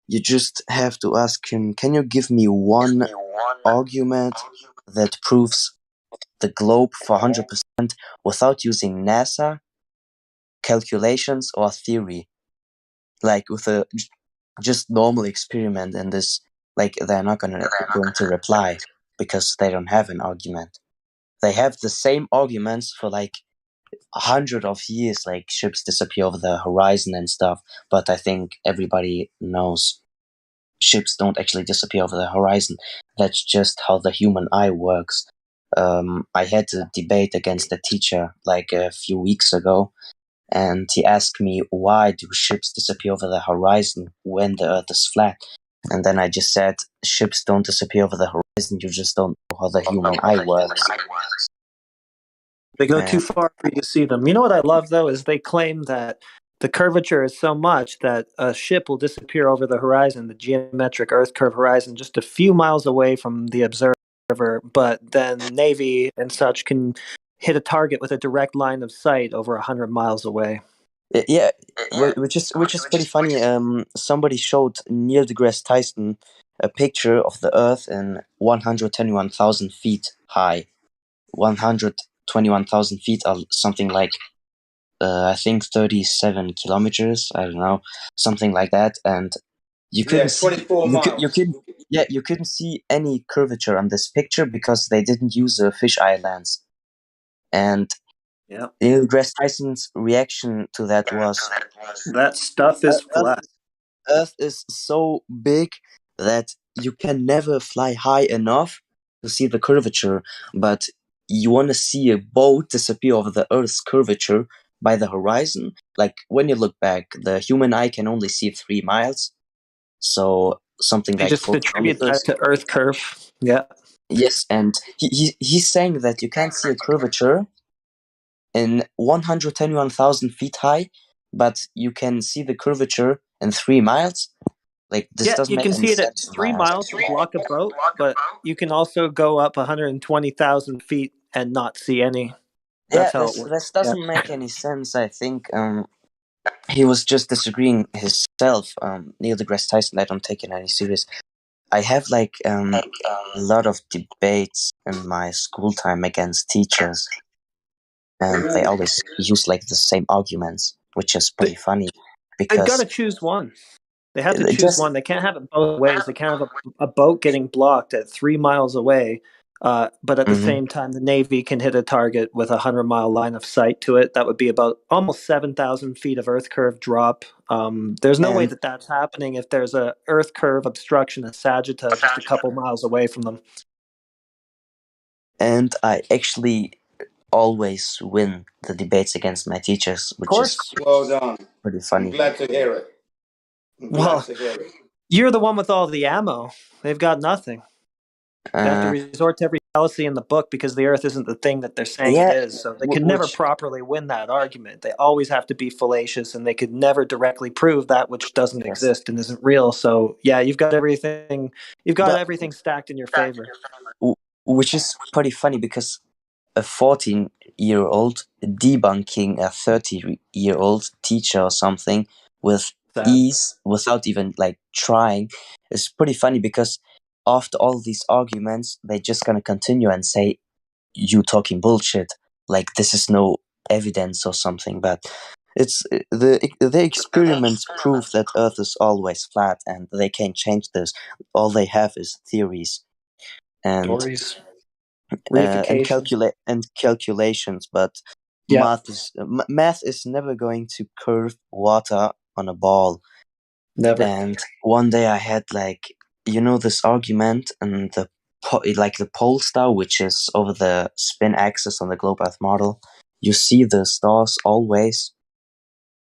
you just have to ask him, can you give me one argument that proves the globe for 100% without using NASA calculations or theory? Like with a just normal experiment, and this, like, they're not going to reply because they don't have an argument. They have the same arguments for like 100 of years, like ships disappear over the horizon and stuff. But I think everybody knows ships don't actually disappear over the horizon. That's just how the human eye works. I had a debate against a teacher like a few weeks ago, and he asked me, why do ships disappear over the horizon when the Earth is flat? And then I just said, ships don't disappear over the horizon, you just don't know how the human eye works.
They go too far for you to see them. You know what I love, though, is they claim that the curvature is so much that a ship will disappear over the horizon, the geometric Earth curve horizon, just a few miles away from the observer. But then Navy and such can hit a target with a direct line of sight over 100 miles away.
Yeah, which is pretty funny. Somebody showed Neil deGrasse Tyson a picture of the Earth in 121,000 feet high. 121,000 feet are something like I think 37 kilometers. I don't know, something like that. And you couldn't see
24 miles.
You couldn't see any curvature on this picture because they didn't use a fisheye lens. And Neil deGrasse Tyson's reaction to that was,
that stuff is flat.
Earth is so big that you can never fly high enough to see the curvature, but you want to see a boat disappear over the Earth's curvature by the horizon. Like when you look back, the human eye can only see 3 miles, so something
They
like
just
4
attribute
kilometers.
that to Earth curve. Yeah.
Yes, and he's saying that you can't see a curvature in 121,000 feet high, but you can see the curvature in 3 miles. Like, this doesn't
you
make
can
any
see it at
sense.
3 miles to block a boat, but you can also go up 120,000 feet and not see any. That's how it works.
This doesn't make any sense. I think he was just disagreeing himself. Neil deGrasse Tyson, I don't take it any serious. I have like a lot of debates in my school time against teachers, and they always use like the same arguments, which is pretty funny.
They've got
Because
to choose one. They have to choose one. They can't have it both ways. They can't have a boat getting blocked at 3 miles away, but at the same time, the Navy can hit a target with a 100-mile line of sight to it. That would be about almost 7,000 feet of Earth curve drop. There's no way that that's happening if there's a Earth curve obstruction at Sagitta just a couple miles away from them.
And I actually always win the debates against my teachers, which is
well done.
Pretty funny.
I'm glad to hear it.
Well, you're the one with all the ammo. They've got nothing. They have to resort to every fallacy in the book because the Earth isn't the thing that they're saying it is. So they can never properly win that argument. They always have to be fallacious, and they could never directly prove that which doesn't exist and isn't real. So yeah, you've got everything. You've got everything stacked in your favor.
Which is pretty funny because a 14-year-old debunking a 30-year-old teacher or something with ease without even like trying is pretty funny, because after all these arguments, they're just gonna continue and say, you talking bullshit, like this is no evidence or something. But it's the experiments prove that Earth is always flat, and they can't change this. All they have is theories and calculations, but math is never going to curve water on a ball.
Never.
And one day I had like, this argument, and the pole star, which is over the spin axis on the globe Earth model, you see the stars always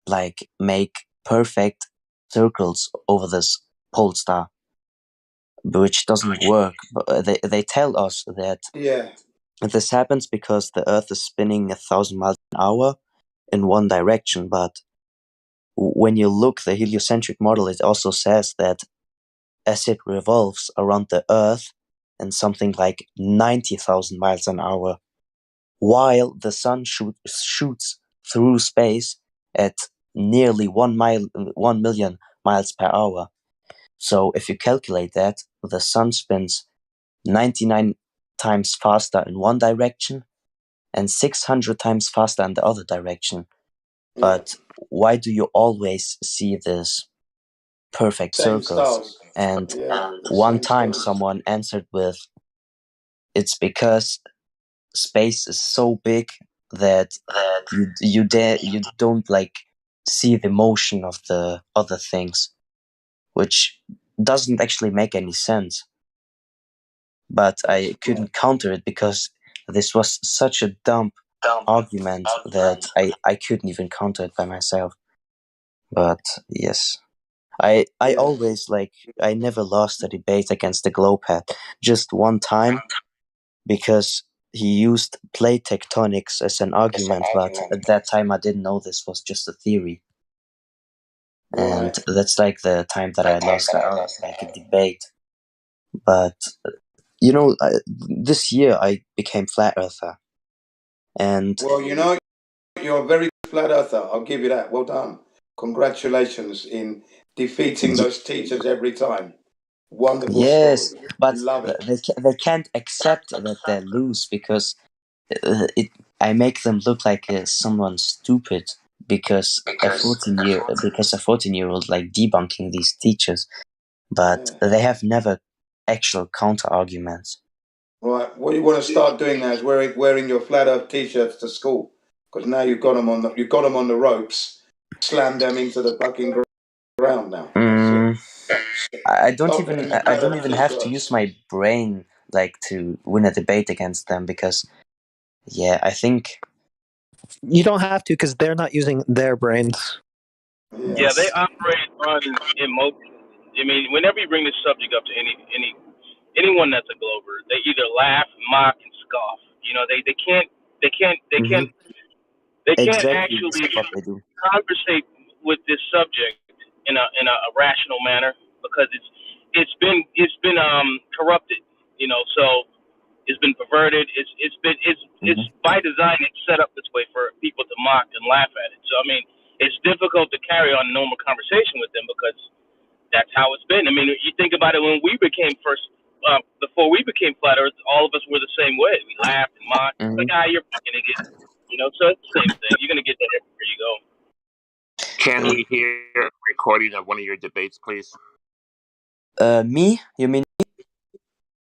like make perfect circles over this pole star, which doesn't work. But they tell us that this happens because the Earth is spinning 1,000 miles an hour in one direction. But when you look the heliocentric model, it also says that as it revolves around the Earth in something like 90,000 miles an hour, while the sun shoots through space at nearly 1 million miles per hour. So if you calculate that, the sun spins 99 times faster in one direction and 600 times faster in the other direction. But why do you always see this perfect circles? And one time someone answered with, it's because space is so big that you don't like see the motion of the other things, which doesn't actually make any sense. But I couldn't counter it because this was such a dumb argument that I couldn't even counter it by myself. But yes, I always I never lost a debate against the Globehead. Just one time, because he used plate tectonics as an argument, but at that time I didn't know this was just a theory. and that's like the time that I lost out, like a debate. But this year I became flat earther, and
well, you're a very good flat earther. I'll give you that. Well done. Congratulations in defeating those teachers every time. Wonderful
yes,
story.
but
Love it.
they can't accept that they lose because I make them look like someone stupid because a 14-year-old like debunking these teachers, but they have never actual counter arguments.
Right. What you want to start doing now is wearing your flat earth t-shirts to school, because now you've got them on the ropes. Slam them into the fucking ground now.
I don't even have to use my brain like to win a debate against them because I think
you don't have to because they're not using their brains.
Yeah, they operate on emotion. I mean, whenever you bring this subject up to anyone that's a Glober, they either laugh, mock, and scoff. They can't
exactly this
actually
is what they do.
conversate with this subject in a rational manner because it's been corrupted. So it's been perverted. It's by design. It's set up this way for people to mock and laugh at it. So I mean, it's difficult to carry on a normal conversation with them because that's how it's been. I mean, you think about it when we became before we became flat Earth, all of us were the same way. We laughed and mocked. Like, you're fucking idiot. So it's the same thing. You're gonna get that everywhere you go.
Can we hear a recording of one of your debates, please?
Me? You mean?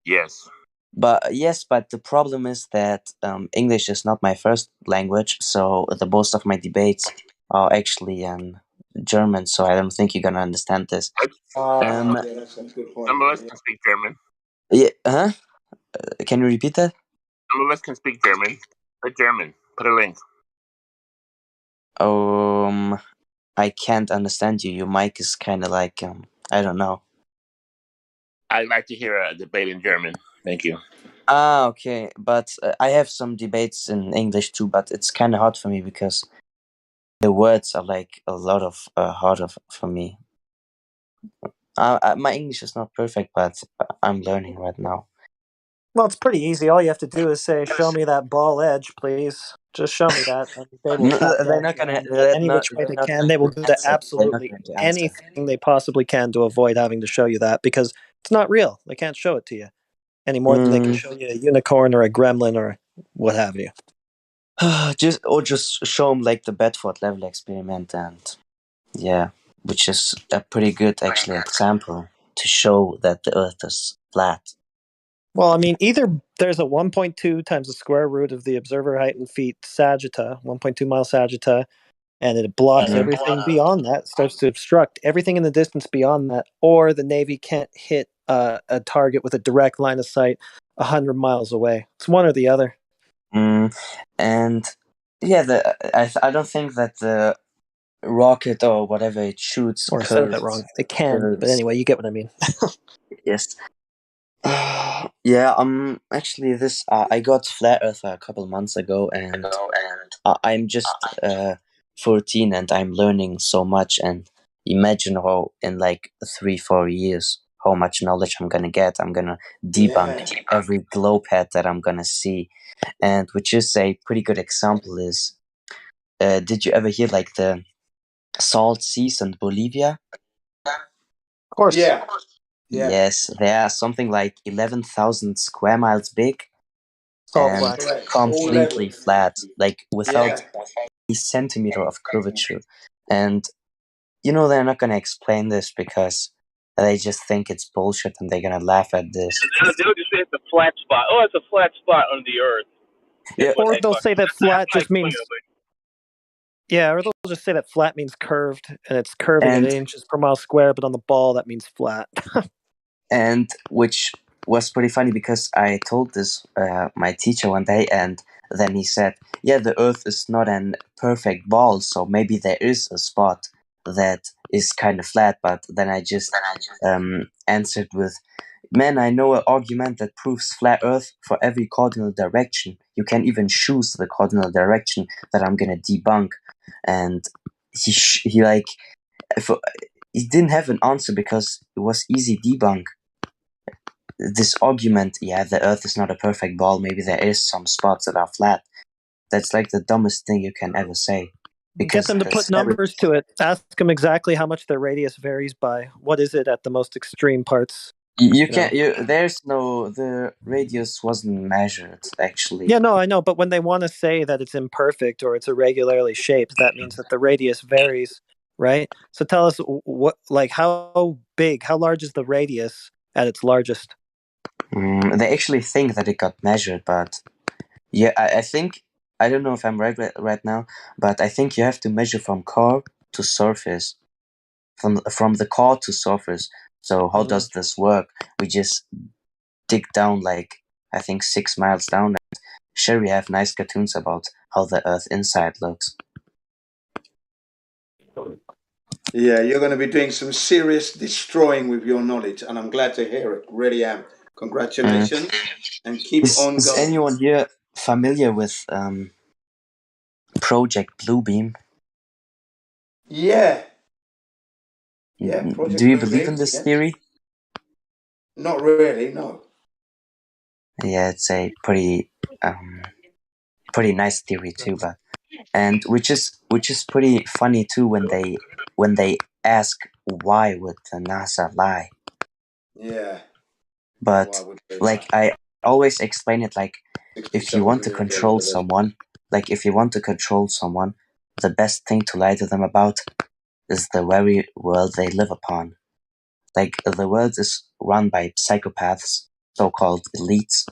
Yes.
But the problem is that English is not my first language, so the most of my debates are actually in German. So I don't think you're gonna understand this.
That's a good point.
Some of us can speak German.
Yeah. Huh? Can you repeat that?
Some of us can speak German. Put German. Put a link.
I can't understand you. Your mic is kind of like I don't know.
I'd like to hear a debate in German. Thank you.
Okay. But I have some debates in English too, but it's kind of hard for me because the words are like a lot of harder for me. My English is not perfect, but I'm learning right now.
Well, it's pretty easy. All you have to do is say, "Show me that ball edge, please." Just show me that, and they will tap
They're
dance
not gonna.
around it any which way they can. They will do
They're not
absolutely
going to answer.
anything they possibly can to avoid having to show you that because it's not real. They can't show it to you any more than they can show you a unicorn or a gremlin or what have you.
just show them like the Bedford level experiment, and which is a pretty good actually example to show that the Earth is flat.
Well, I mean, either there's a 1.2 times the square root of the observer height in feet sagitta, 1.2 mile sagitta, and it blocks everything beyond that, starts to obstruct everything in the distance beyond that, or the Navy can't hit a target with a direct line of sight 100 miles away. It's one or the other.
And I don't think that the rocket or whatever it shoots
Or I said that wrong. It can, but anyway, you get what I mean.
Yes. Actually, this I got flat Earth a couple months ago, and I'm just 14, and I'm learning so much. And imagine how in like 3-4 years, how much knowledge I'm gonna get. I'm gonna debunk every globe head that I'm gonna see, and which is a pretty good example. Is did you ever hear like the salt seas in Bolivia?
Of course.
Yeah.
Yes, they are something like 11,000 square miles big
Salt
and
flats.
completely flat, like without a centimeter of curvature. And they're not gonna explain this because they just think it's bullshit and they're gonna laugh at this.
They'll just say it's a flat spot. Oh, it's a flat spot on the Earth.
Yeah.
Or they'll say that flat
That's
just means. Yeah, or they'll just say that flat means curved, and it's curving at
And-
8 inches per mile square, but on the ball that means flat.
And which was pretty funny because I told this my teacher one day, and then he said, "Yeah, the Earth is not an perfect ball, so maybe there is a spot that is kind of flat." But then I just answered with, "Man, I know an argument that proves flat Earth for every cardinal direction. You can even choose the cardinal direction that I'm gonna debunk." And he he didn't have an answer because it was easy debunk. This argument, yeah, the Earth is not a perfect ball. Maybe there is some spots that are flat. That's like the dumbest thing you can ever say.
Get them to put numbers to it. Ask them exactly how much their radius varies by. What is it at the most extreme parts?
You can't. The radius wasn't measured actually.
Yeah, no, I know. But when they want to say that it's imperfect or it's irregularly shaped, that means that the radius varies, right? So tell us how large is the radius at its largest?
They actually think that it got measured, but yeah, I think, I don't know if I'm right now, but I think you have to measure from core to surface, from the core to surface. So how does this work? We just dig down I think 6 miles down, and sure, we have nice cartoons about how the Earth inside looks.
Yeah, you're going to be doing some serious destroying with your knowledge, and I'm glad to hear it. Really am. Congratulations, and keep on going.
Is anyone here familiar with Project Bluebeam?
Yeah. Yeah. Project
Do you
Bluebeam,
believe in this theory?
Not really, no.
Yeah, it's a pretty nice theory too, and which is pretty funny too when they ask why would the NASA lie.
Yeah.
But I always explain it if you want to control someone, the best thing to lie to them about is the very world they live upon. The world is run by psychopaths, so-called elites,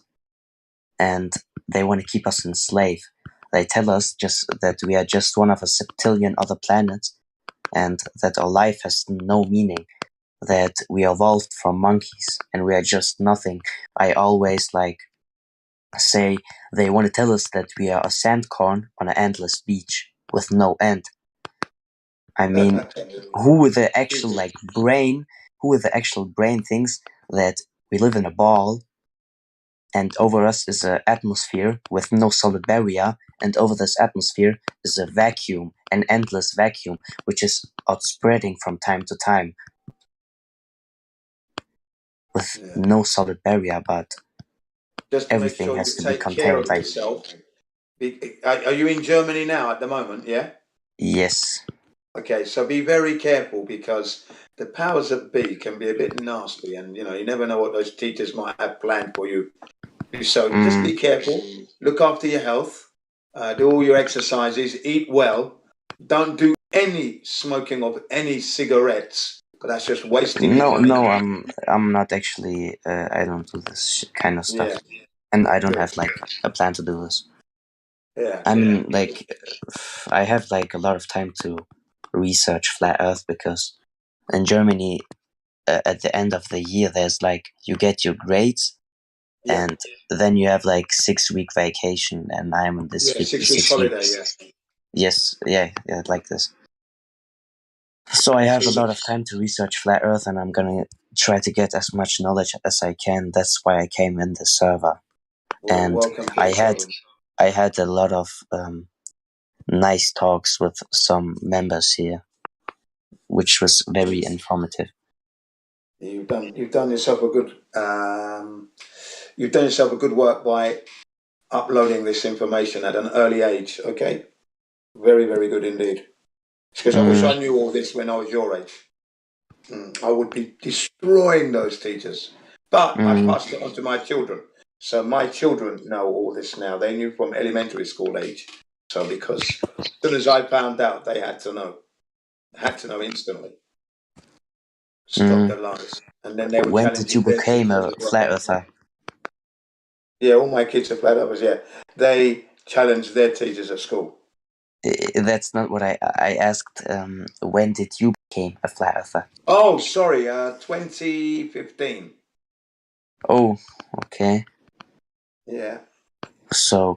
and they want to keep us enslaved. They tell us just that we are just one of a septillion other planets, and that our life has no meaning, that we evolved from monkeys and we are just nothing. I always say they want to tell us that we are a sandcorn on an endless beach with no end. I mean, who with the actual brain thinks that we live in a ball, and over us is an atmosphere with no solid barrier, and over this atmosphere is a vacuum, an endless vacuum, which is outspreading from time to time with no solid barrier, but
just
everything has to be contained.
Yourself. Are you in Germany now at the moment? Yeah.
Yes.
Okay, so be very careful because the powers that be can be a bit nasty, and you never know what those teachers might have planned for you. So just be careful, look after your health, do all your exercises, eat well, don't do any smoking of any cigarettes, because that's just wasting your money.
No, I'm not actually. I don't do this kind of stuff, and I don't have a plan to do this.
Yeah.
I mean, I have a lot of time to research flat Earth because in Germany, at the end of the year, there's you get your grades, and then you have 6-week vacation, and I'm in this
6 weeks holiday.
Yes, yeah, like this. So I have a lot of time to research flat Earth, and I'm gonna try to get as much knowledge as I can. That's why I came in the server, and I had a lot of nice talks with some members here, which was very informative.
You've done yourself a good work by uploading this information at an early age. Okay, very, very good indeed. Because I wish I knew all this when I was your age. I would be destroying those teachers. But I passed it on to my children. So my children know all this now. They knew from elementary school age. So because as soon as I found out, they had to know. Had to know instantly. Stop the lies. And then they would
When did you become a flat earther?
Yeah, all my kids are flat earthers, yeah. They challenged their teachers at school.
That's not what I asked. When did you become a flat earther?
Oh, sorry, 2015.
Oh, okay.
Yeah.
So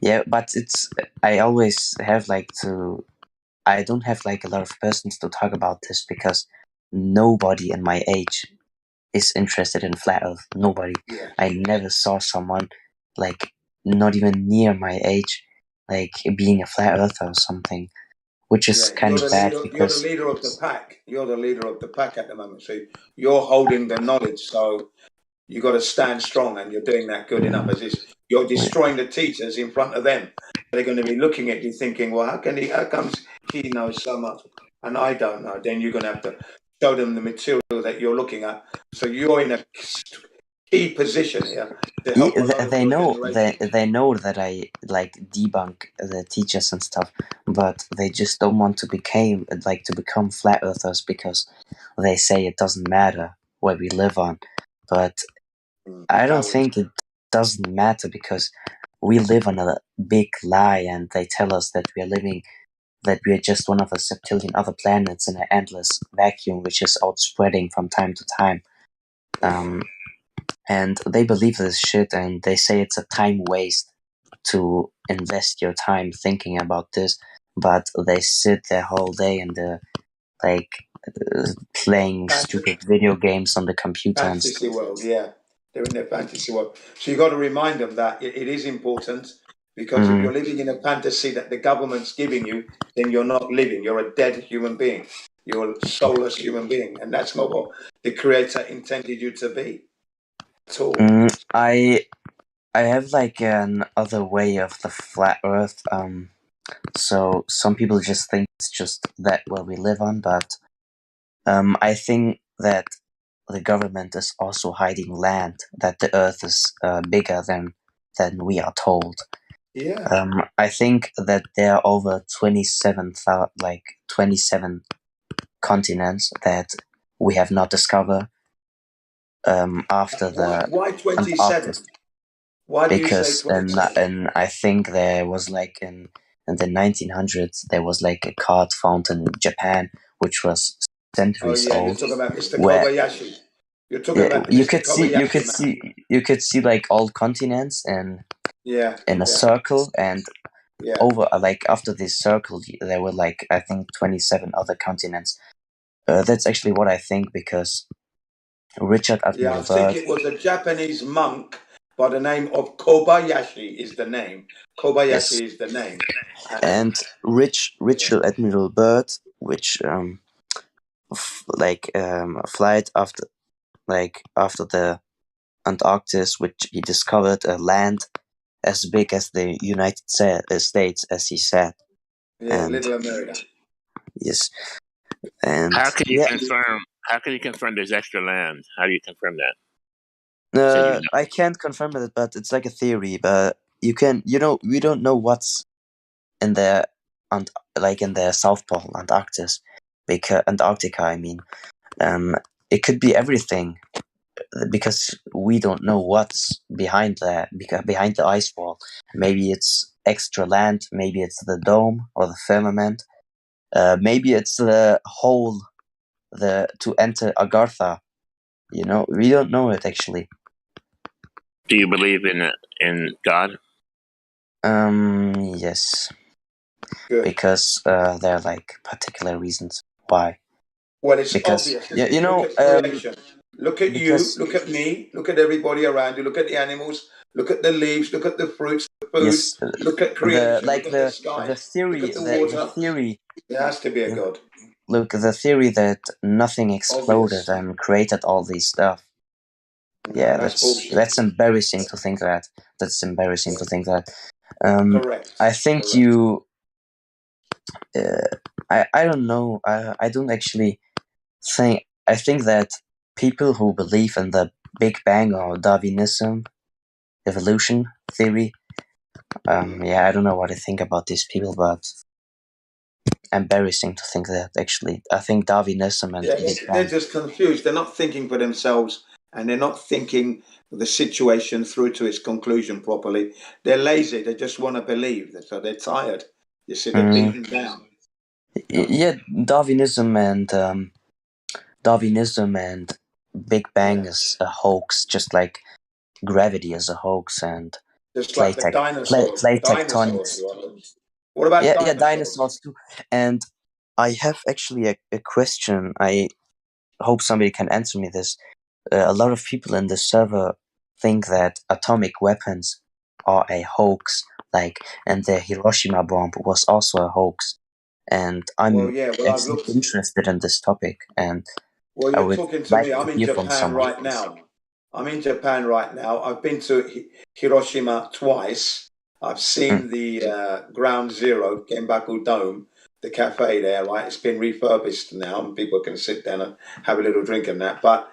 yeah, but I always have I don't have a lot of persons to talk about this because nobody in my age is interested in flat earth. Nobody.
Yeah.
I never saw someone not even near my age being a flat earther or something. which is kind of bad because
you're the leader of the pack. You're the leader of the pack at the moment. So you're holding the knowledge. So you got to stand strong, and you're doing that good enough. As is, you're destroying the teachers in front of them. They're going to be looking at you, thinking, "Well, how comes he knows so much and I don't know?" Then you're going to have to show them the material that you're looking at. So you're in a key position here to help a lot of
they
your
know
generation.
they know that I like debunk the teachers and stuff, but they just don't want to become flat earthers because they say it doesn't matter where we live on. But I don't think it doesn't matter because we live on a big lie, and they tell us that we are just one of a septillion other planets in an endless vacuum, which is outspreading from time to time. And they believe this shit, and they say it's a time waste to invest your time thinking about this, but they sit their whole day and playing stupid video games on the computer and
Fantasy
stuff.
world, yeah. They're in their fantasy world. So you've got to remind them that it is important, because if you're living in a fantasy that the government's giving you, then you're not living. You're a dead human being. You're a soulless human being. And that's not what the creator intended you to be at all.
I have like an other way of the flat earth. So some people just think it's just that where we live on, but I think that the government is also hiding land, that the earth is bigger than we are told.
Yeah.
I think that there are over 27 continents that we have not discovered after the
Why 27?
Antarctic.
Why do you say
Because
27?
and I think there was like in the 1900s there was like a card found in Japan which was centuries
You're
old,
talking about Mr.
where
Kobayashi. You're talking about
you
Mr. Kobayashi, man.
you could see like all continents in a circle, and over like after this circle there were like I think 27 other continents. That's actually what I think, because Richard
I
Admiral
think
Byrd,
it was a Japanese monk by the name of Kobayashi is the name. Kobayashi is the name.
and Richard Admiral Byrd, which flight after the Antarctic, which he discovered a land as big as the United States, as he said.
Yeah,
And
Little America.
yes, and
How can you confirm? How can you confirm there's extra land? How do you confirm that?
I can't confirm it, but it's like a theory. But we don't know what's in the in the South Pole, Antarctica. I mean, it could be everything, because we don't know what's behind the ice wall. Maybe it's extra land. Maybe it's the dome or the firmament. Maybe it's the hole to enter Agartha. We don't know it actually.
Do you believe in God?
Yes.
Good.
Because there are like particular reasons why.
Well, it's
because,
obvious.
Yeah,
Look at creation. Look at
because,
you. Look at me. Look at everybody around you. Look at the animals. Look at the leaves. Look at the fruits, the food.
Yes,
Look at creation. Look at the
the
sky.
theory,
Look at the
the
water.
theory.
There has to be a God.
Look, the theory that nothing exploded
Obvious.
and created all these stuff. Yeah,
that's bullshit.
that's embarrassing to think that. That's embarrassing to think that.
Correct.
I think you. I don't know. I don't actually think. I think that people who believe in the Big Bang or Darwinism, evolution theory. I don't know what I think about these people, but embarrassing to think that actually. I think Darwinism and Big Bang.
They're just confused. They're not thinking for themselves, and they're not thinking the situation through to its conclusion properly. They're lazy. They just want to believe. So they're tired. You see, they're beaten down.
Yeah, Darwinism and Big Bang is a hoax, just like gravity is a hoax, and
just like the dinosaurs.
plate tectonics.
What about dinosaurs?
Yeah, dinosaurs too. And I have actually a question. I hope somebody can answer me this. A lot of people in the server think that atomic weapons are a hoax, and the Hiroshima bomb was also a hoax. and I'm
I've
actually
looked.
interested in this topic, and
Well,
I
you're
would
talking to
like
me.
to
I'm in
hear from
Japan
someone.
right now. I'm in Japan right now. I've been to Hiroshima twice. I've seen the Ground Zero, Genbaku Dome, the cafe there, right? It's been refurbished now, and people can sit down and have a little drink and that. But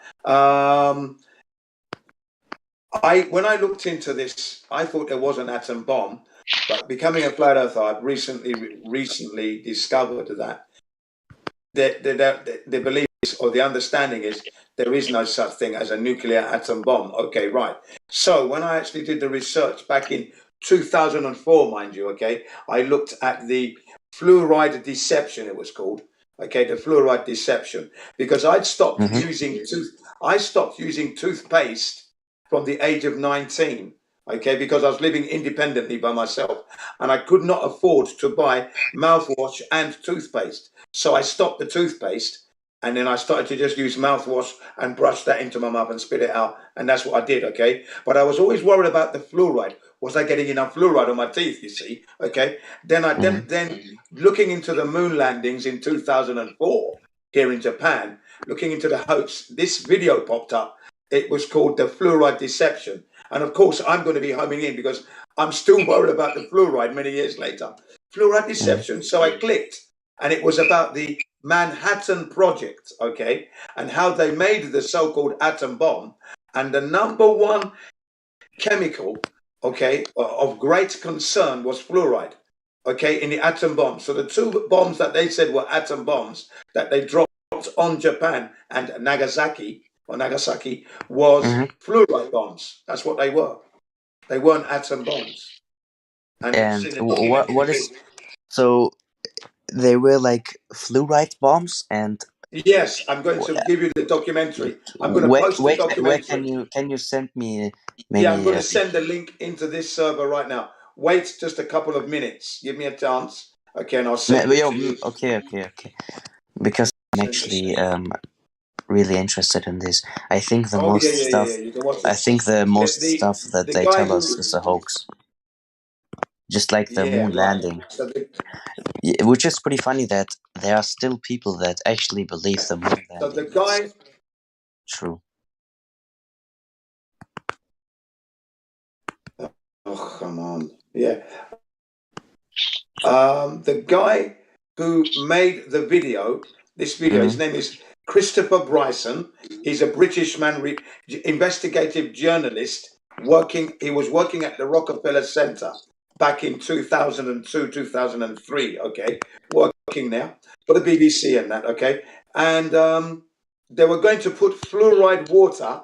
when I looked into this, I thought there was an atom bomb. But becoming a flat earther, I've recently discovered that the belief is, or the understanding is, there is no such thing as a nuclear atom bomb. Okay, right. So when I actually did the research back in 2004, mind you, okay, I looked at the fluoride deception, it was called. Okay, the fluoride deception, because I stopped using toothpaste from the age of 19. Okay, because I was living independently by myself, and I could not afford to buy mouthwash and toothpaste. So I stopped the toothpaste, and then I started to just use mouthwash and brush that into my mouth and spit it out. And that's what I did, okay? But I was always worried about the fluoride. Was I getting enough fluoride on my teeth, you see? Okay. Then looking into the moon landings in 2004 here in Japan, looking into the hoax, this video popped up. It was called the fluoride deception. And of course, I'm going to be homing in because I'm still worried about the fluoride many years later. Fluoride deception. So I clicked, and it was about the Manhattan Project, okay, and how they made the so-called atom bomb. And the number one chemical, okay, of great concern was fluoride, okay, in the atom bomb. So the two bombs that they said were atom bombs that they dropped on Japan and Nagasaki was fluoride bombs. That's what they were. They weren't atom bombs.
And what is so? They were like fluoride bombs, and
yes, I'm going to give you the documentary. I'm going to post the documentary.
Where can you send me? Maybe,
yeah, I'm going to send the link into this server right now. Wait just a couple of minutes. Give me a chance. Okay, and I'll send it to you.
Okay. Because I'm actually really interested in this. I think the most stuff.
You can watch
I
this.
think the most stuff that they tell us is a hoax. Just like the moon landing.
So
which is pretty funny that there are still people that actually believe the moon landing.
So the guy.
True.
Oh, come on. Yeah. The guy who made the video, this video, his name is Christopher Bryson. He's a British man, investigative journalist. He was working at the Rockefeller Center back in 2002, 2003, okay? Working there for the BBC and that, okay? And they were going to put fluoride water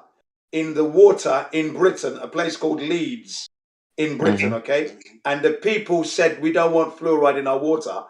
in Britain, a place called Leeds in Britain, okay? And the people said, we don't want fluoride in our water.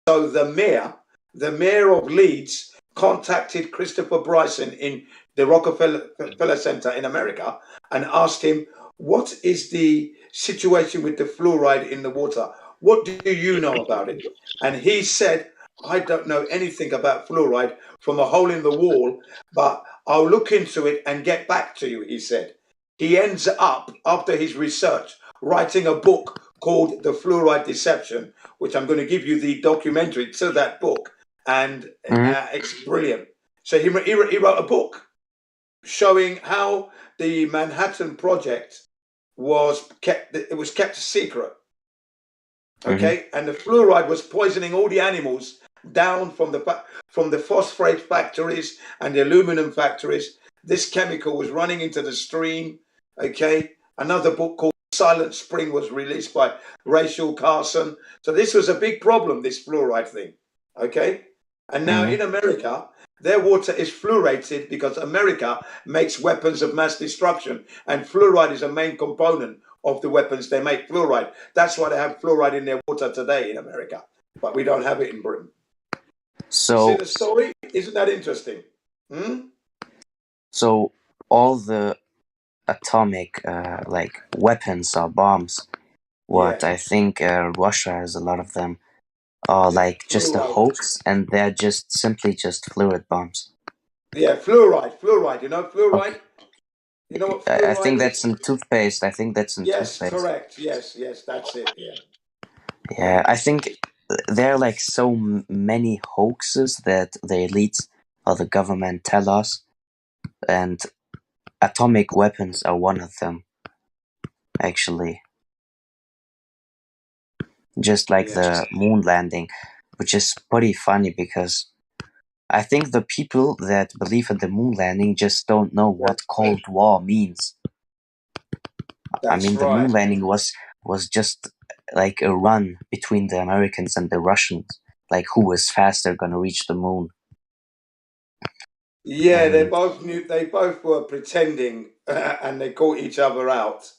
So the mayor of Leeds contacted Christopher Bryson in the Rockefeller Center in America and asked him, what is the situation with the fluoride in the water? What do you know about it? And he said, I don't know anything about fluoride from a hole in the wall, but I'll look into it and get back to you, he said. He ends up, after his research, writing a book called The Fluoride Deception, which I'm going to give you the documentary to that book, and it's brilliant. So he wrote a book showing how the Manhattan Project was kept secret. Okay, and the fluoride was poisoning all the animals down from the phosphate factories and the aluminum factories. This chemical was running into the stream. Okay, another book called Silent Spring was released by Rachel Carson. So this was a big problem, this fluoride thing. Okay, and now in America, their water is fluoridated because America makes weapons of mass destruction, and fluoride is a main component of the weapons they make. Fluoride. That's why they have fluoride in their water today in America, but we don't have it in Britain.
So,
see the story? Isn't that interesting?
So all the atomic like weapons or bombs, I think Russia has a lot of them, are like just a hoax, and they're just simply just fluoride bombs.
Yeah, fluoride. You know fluoride? Okay. You know what fluoride
I think that's in toothpaste.
Yes, correct. Yes, that's it. Yeah.
Yeah, I think there are like so many hoaxes that the elites or the government tell us, and atomic weapons are one of them, actually. Just like the moon landing, which is pretty funny because I think the people that believe in the moon landing just don't know what Cold War means. I mean, the moon landing was just like a run between the Americans and the Russians, like who is faster gonna reach the moon.
Yeah, they both knew. They both were pretending, and they caught each other out.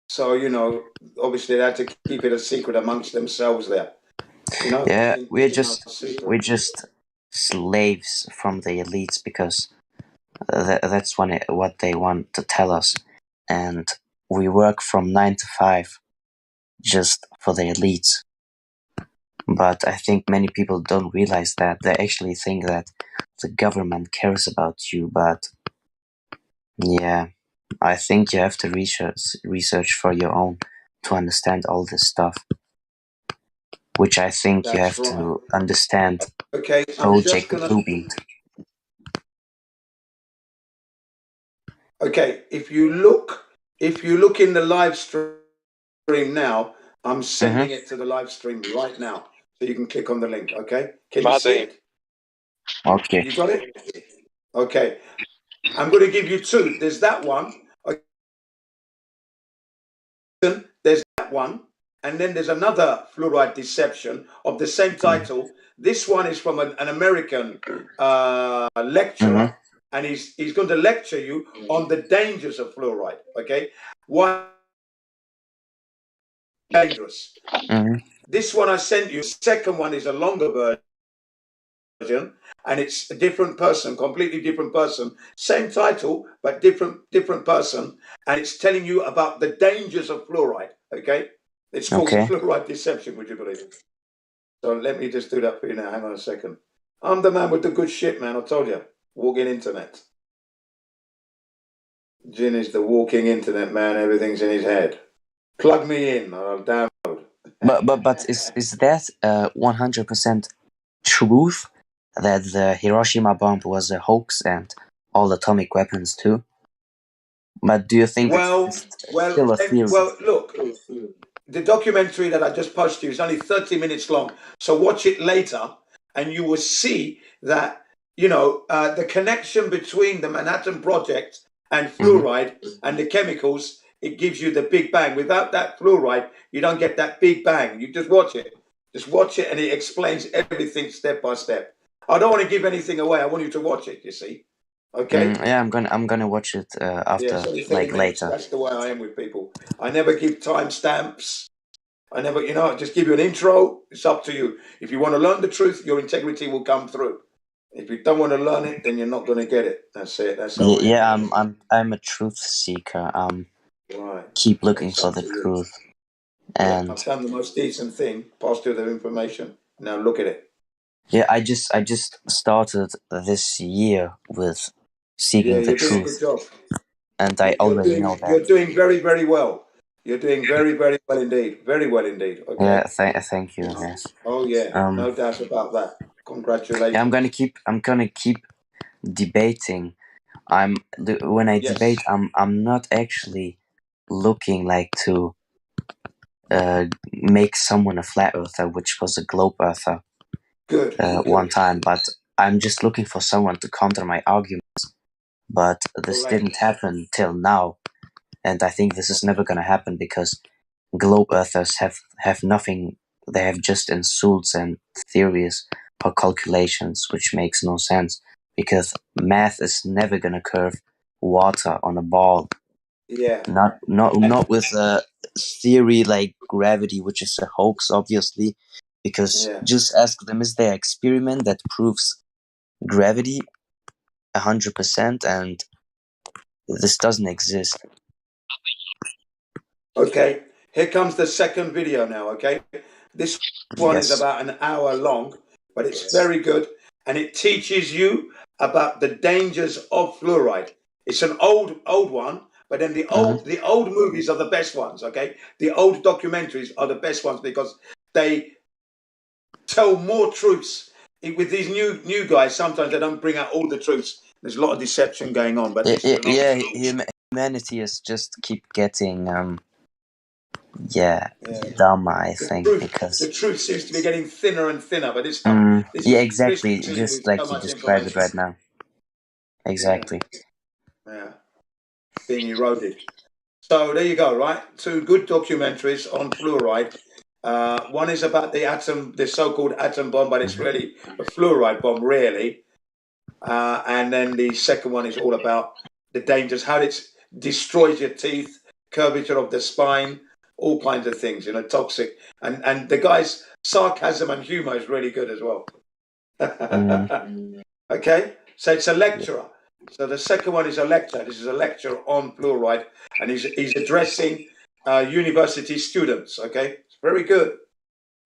So obviously they had to keep it a secret amongst themselves. There,
Yeah, we're just slaves from the elites because that's what they want to tell us, and we work from 9 to 5 just for the elites. But I think many people don't realize that. They actually think that the government cares about you, but yeah, I think you have to research for your own to understand all this stuff, which I think you have to understand.
Okay,
Project Bluebeam.
Okay, if you look in the live stream now, I'm sending it to the live stream right now, so you can click on the link. Okay, can you see it?
Okay.
You got it? Okay, I'm going to give you two. There's that one. There's that one, and then there's another fluoride deception of the same title. This one is from an American lecturer, and he's going to lecture you on the dangers of fluoride. Okay, why dangerous? This one I sent you. The second one is a longer version, and it's a different person, completely different person, same title but different person, and it's telling you about the dangers of fluoride. Okay, it's called fluoride deception. Would you believe it? So let me just do that for you now. Hang on a second. I'm the man with the good shit, man. I told you, walking internet. Jin is the walking internet man. Everything's in his head. Plug me in, I'll download.
But is that 100% truth that the Hiroshima bomb was a hoax and all atomic weapons too? But do you think it's still a theory?
Well, look, the documentary that I just posted to you is only 30 minutes long. So watch it later, and you will see that the connection between the Manhattan Project and fluoride and the chemicals. It gives you the Big Bang. Without that fluoride, you don't get that Big Bang. You just watch it. Just watch it, and it explains everything step by step. I don't want to give anything away. I want you to watch it, you see. Okay?
Yeah, I'm gonna watch it after, like later.
That's the way I am with people. I never give timestamps. I never, just give you an intro. It's up to you. If you want to learn the truth, your integrity will come through. If you don't want to learn it, then you're not going to get it. That's it. That's how
I'm a truth seeker.
Right.
Keep looking for the truth. And
I've done the most decent thing, passed you the information. Now look at it.
Yeah, I just started this year with seeking the truth.
Doing a good job.
And I already know that.
You're doing very, very well. You're doing very, very well indeed. Very well indeed. Okay.
Yeah, thank you. Yes.
Oh yeah, no doubt about that. Congratulations.
Yeah, I'm gonna keep debating. When I debate, I'm not actually looking like to make someone a flat earther, which was a globe earther.
Good.
One time, but I'm just looking for someone to counter my arguments. But this didn't happen till now, and I think this is never gonna happen because globe earthers have nothing. They have just insults and theories or calculations, which makes no sense because math is never gonna curve water on a ball.
Yeah.
Not with a theory like gravity, which is a hoax, obviously. Because just ask them, is there an experiment that proves gravity 100%, and this doesn't exist.
Okay, here comes the second video now, okay? This one is about an hour long, but it's very good, and it teaches you about the dangers of fluoride. It's an old one, but then the old movies are the best ones, okay? The old documentaries are the best ones because they tell more truths. With these new guys, sometimes they don't bring out all the truths. There's a lot of deception going on, but this is an honest
humanity is just keep getting dumb, I think, because
the truth seems to be getting thinner and thinner. But this
exactly, just like
so
you
much
described it
information.
right now. Exactly.
Yeah, being eroded. So there you go, right? 2 good documentaries on fluoride. One is about the so-called atom bomb, but it's really a fluoride bomb, really. And then the second one is all about the dangers, how it destroys your teeth, curvature of the spine, all kinds of things, toxic. And the guy's sarcasm and humor is really good as well. Okay, so it's a lecturer. So the second one is a lecture. This is a lecture on fluoride, and he's addressing university students. Okay, it's very good.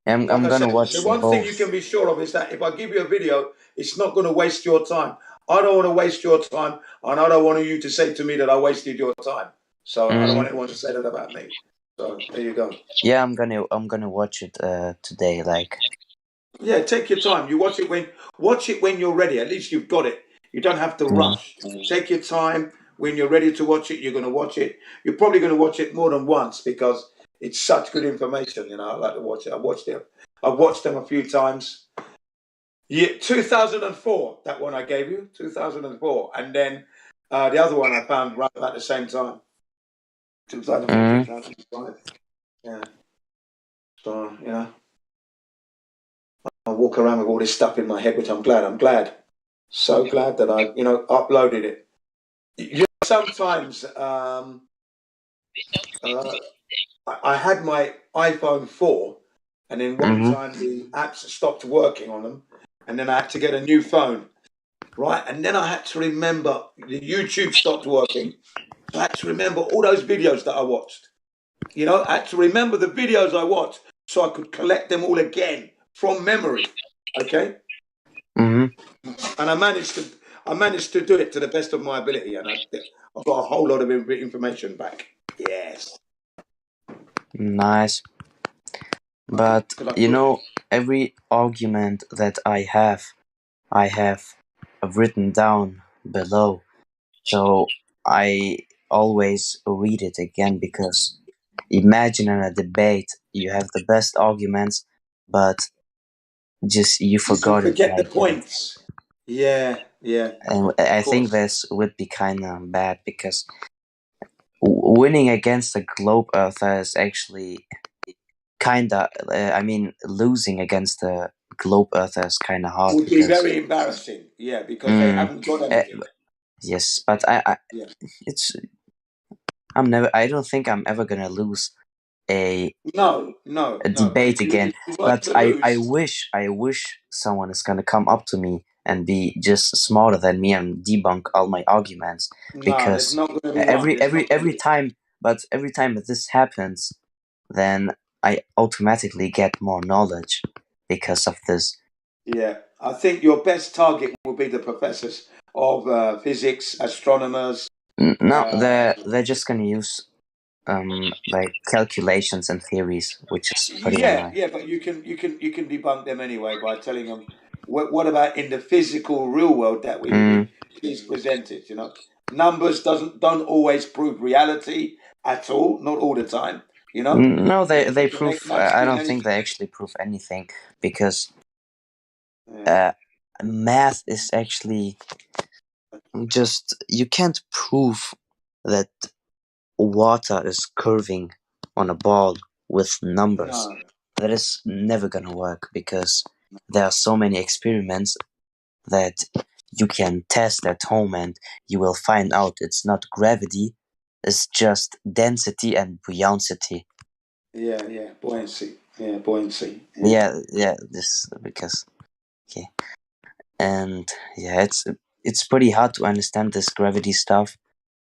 I'm gonna watch
the one thing you can be sure of is that if I give you a video, it's not going to waste your time. I don't want to waste your time, and I don't want you to say to me that I wasted your time. So I don't want anyone to say that about me. So there you go.
Yeah, I'm gonna watch it today. Like,
yeah, take your time. You watch it when you're ready. At least you've got it. You don't have to rush. Take your time. When you're ready to watch it, you're going to watch it. You're probably going to watch it more than once because it's such good information. I like to watch it. I've watched them a few times. Yeah, 2004. That one I gave you, 2004, and then the other one I found right about the same time, 2004, 2005. Yeah. So I walk around with all this stuff in my head, which I'm glad. I'm glad. So glad that I, uploaded it. Sometimes I had my iPhone 4, and then one time the apps stopped working on them, and then I had to get a new phone, right? And then I had to remember the YouTube stopped working. So I had to remember all those videos that I watched. I had to remember the videos I watched so I could collect them all again from memory. Okay. And I managed to do it to the best of my ability, and I've got a whole lot of information back. Yes.
nice. But every argument that I have written down below, so I always read it again, because imagine in a debate you have the best arguments, but just you forgot it.
Forget the points. Yeah.
And I think this would be kind of bad, because winning against a globe earther is actually kind of, losing against a globe earther is kind of hard.
Would be very embarrassing. Yeah, because they haven't got anything.
Yes, but I don't think I'm ever gonna lose a debate again. But I wish someone is gonna come up to me and be just smarter than me and debunk all my arguments, because every time that this happens, then I automatically get more knowledge because of this.
Yeah, I think your best target will be the professors of physics, astronomers.
No, they're just gonna use like calculations and theories, which is pretty annoying.
Yeah, but you can debunk them anyway by telling them what about in the physical real world that is presented. Numbers don't always prove reality at all, not all the time.
No, they prove. I don't think they actually prove anything, because math is actually just, you can't prove that water is curving on a ball with numbers.
No.
That is never gonna work, because there are so many experiments that you can test at home, and you will find out it's not gravity, it's just density and buoyancy.
Yeah, buoyancy. Yeah, buoyancy.
Yeah, this, because okay. And yeah, it's pretty hard to understand this gravity stuff,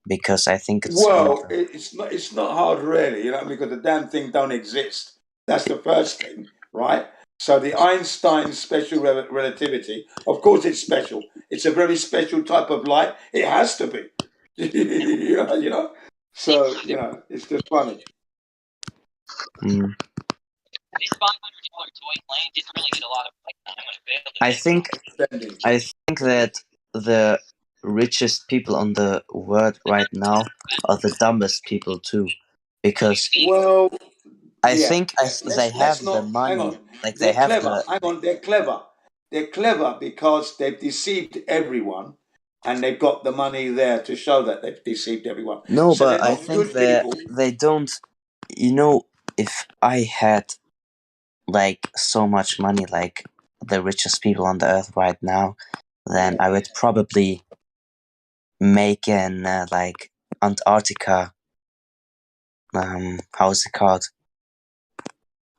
because I think it's
it's not hard really, because the damn thing don't exist. That's the first thing, right? So the Einstein special relativity, of course, it's special. It's a very special type of light. It has to be, So it's just funny.
I think that the richest people on the world right now are the dumbest people too, because
Well,
I
yeah.
think they
Let's
have the
not hang
money,
on.
like they
They're
have
clever.
the
Hang on, they're clever. They're clever because they've deceived everyone, and they've got the money there to show that they've deceived everyone.
no,
So
but
they're
I
not
think
good people.
they don't. You know, if I had like so much money, like the richest people on the earth right now, then I would probably make an like Antarctica. How's it called?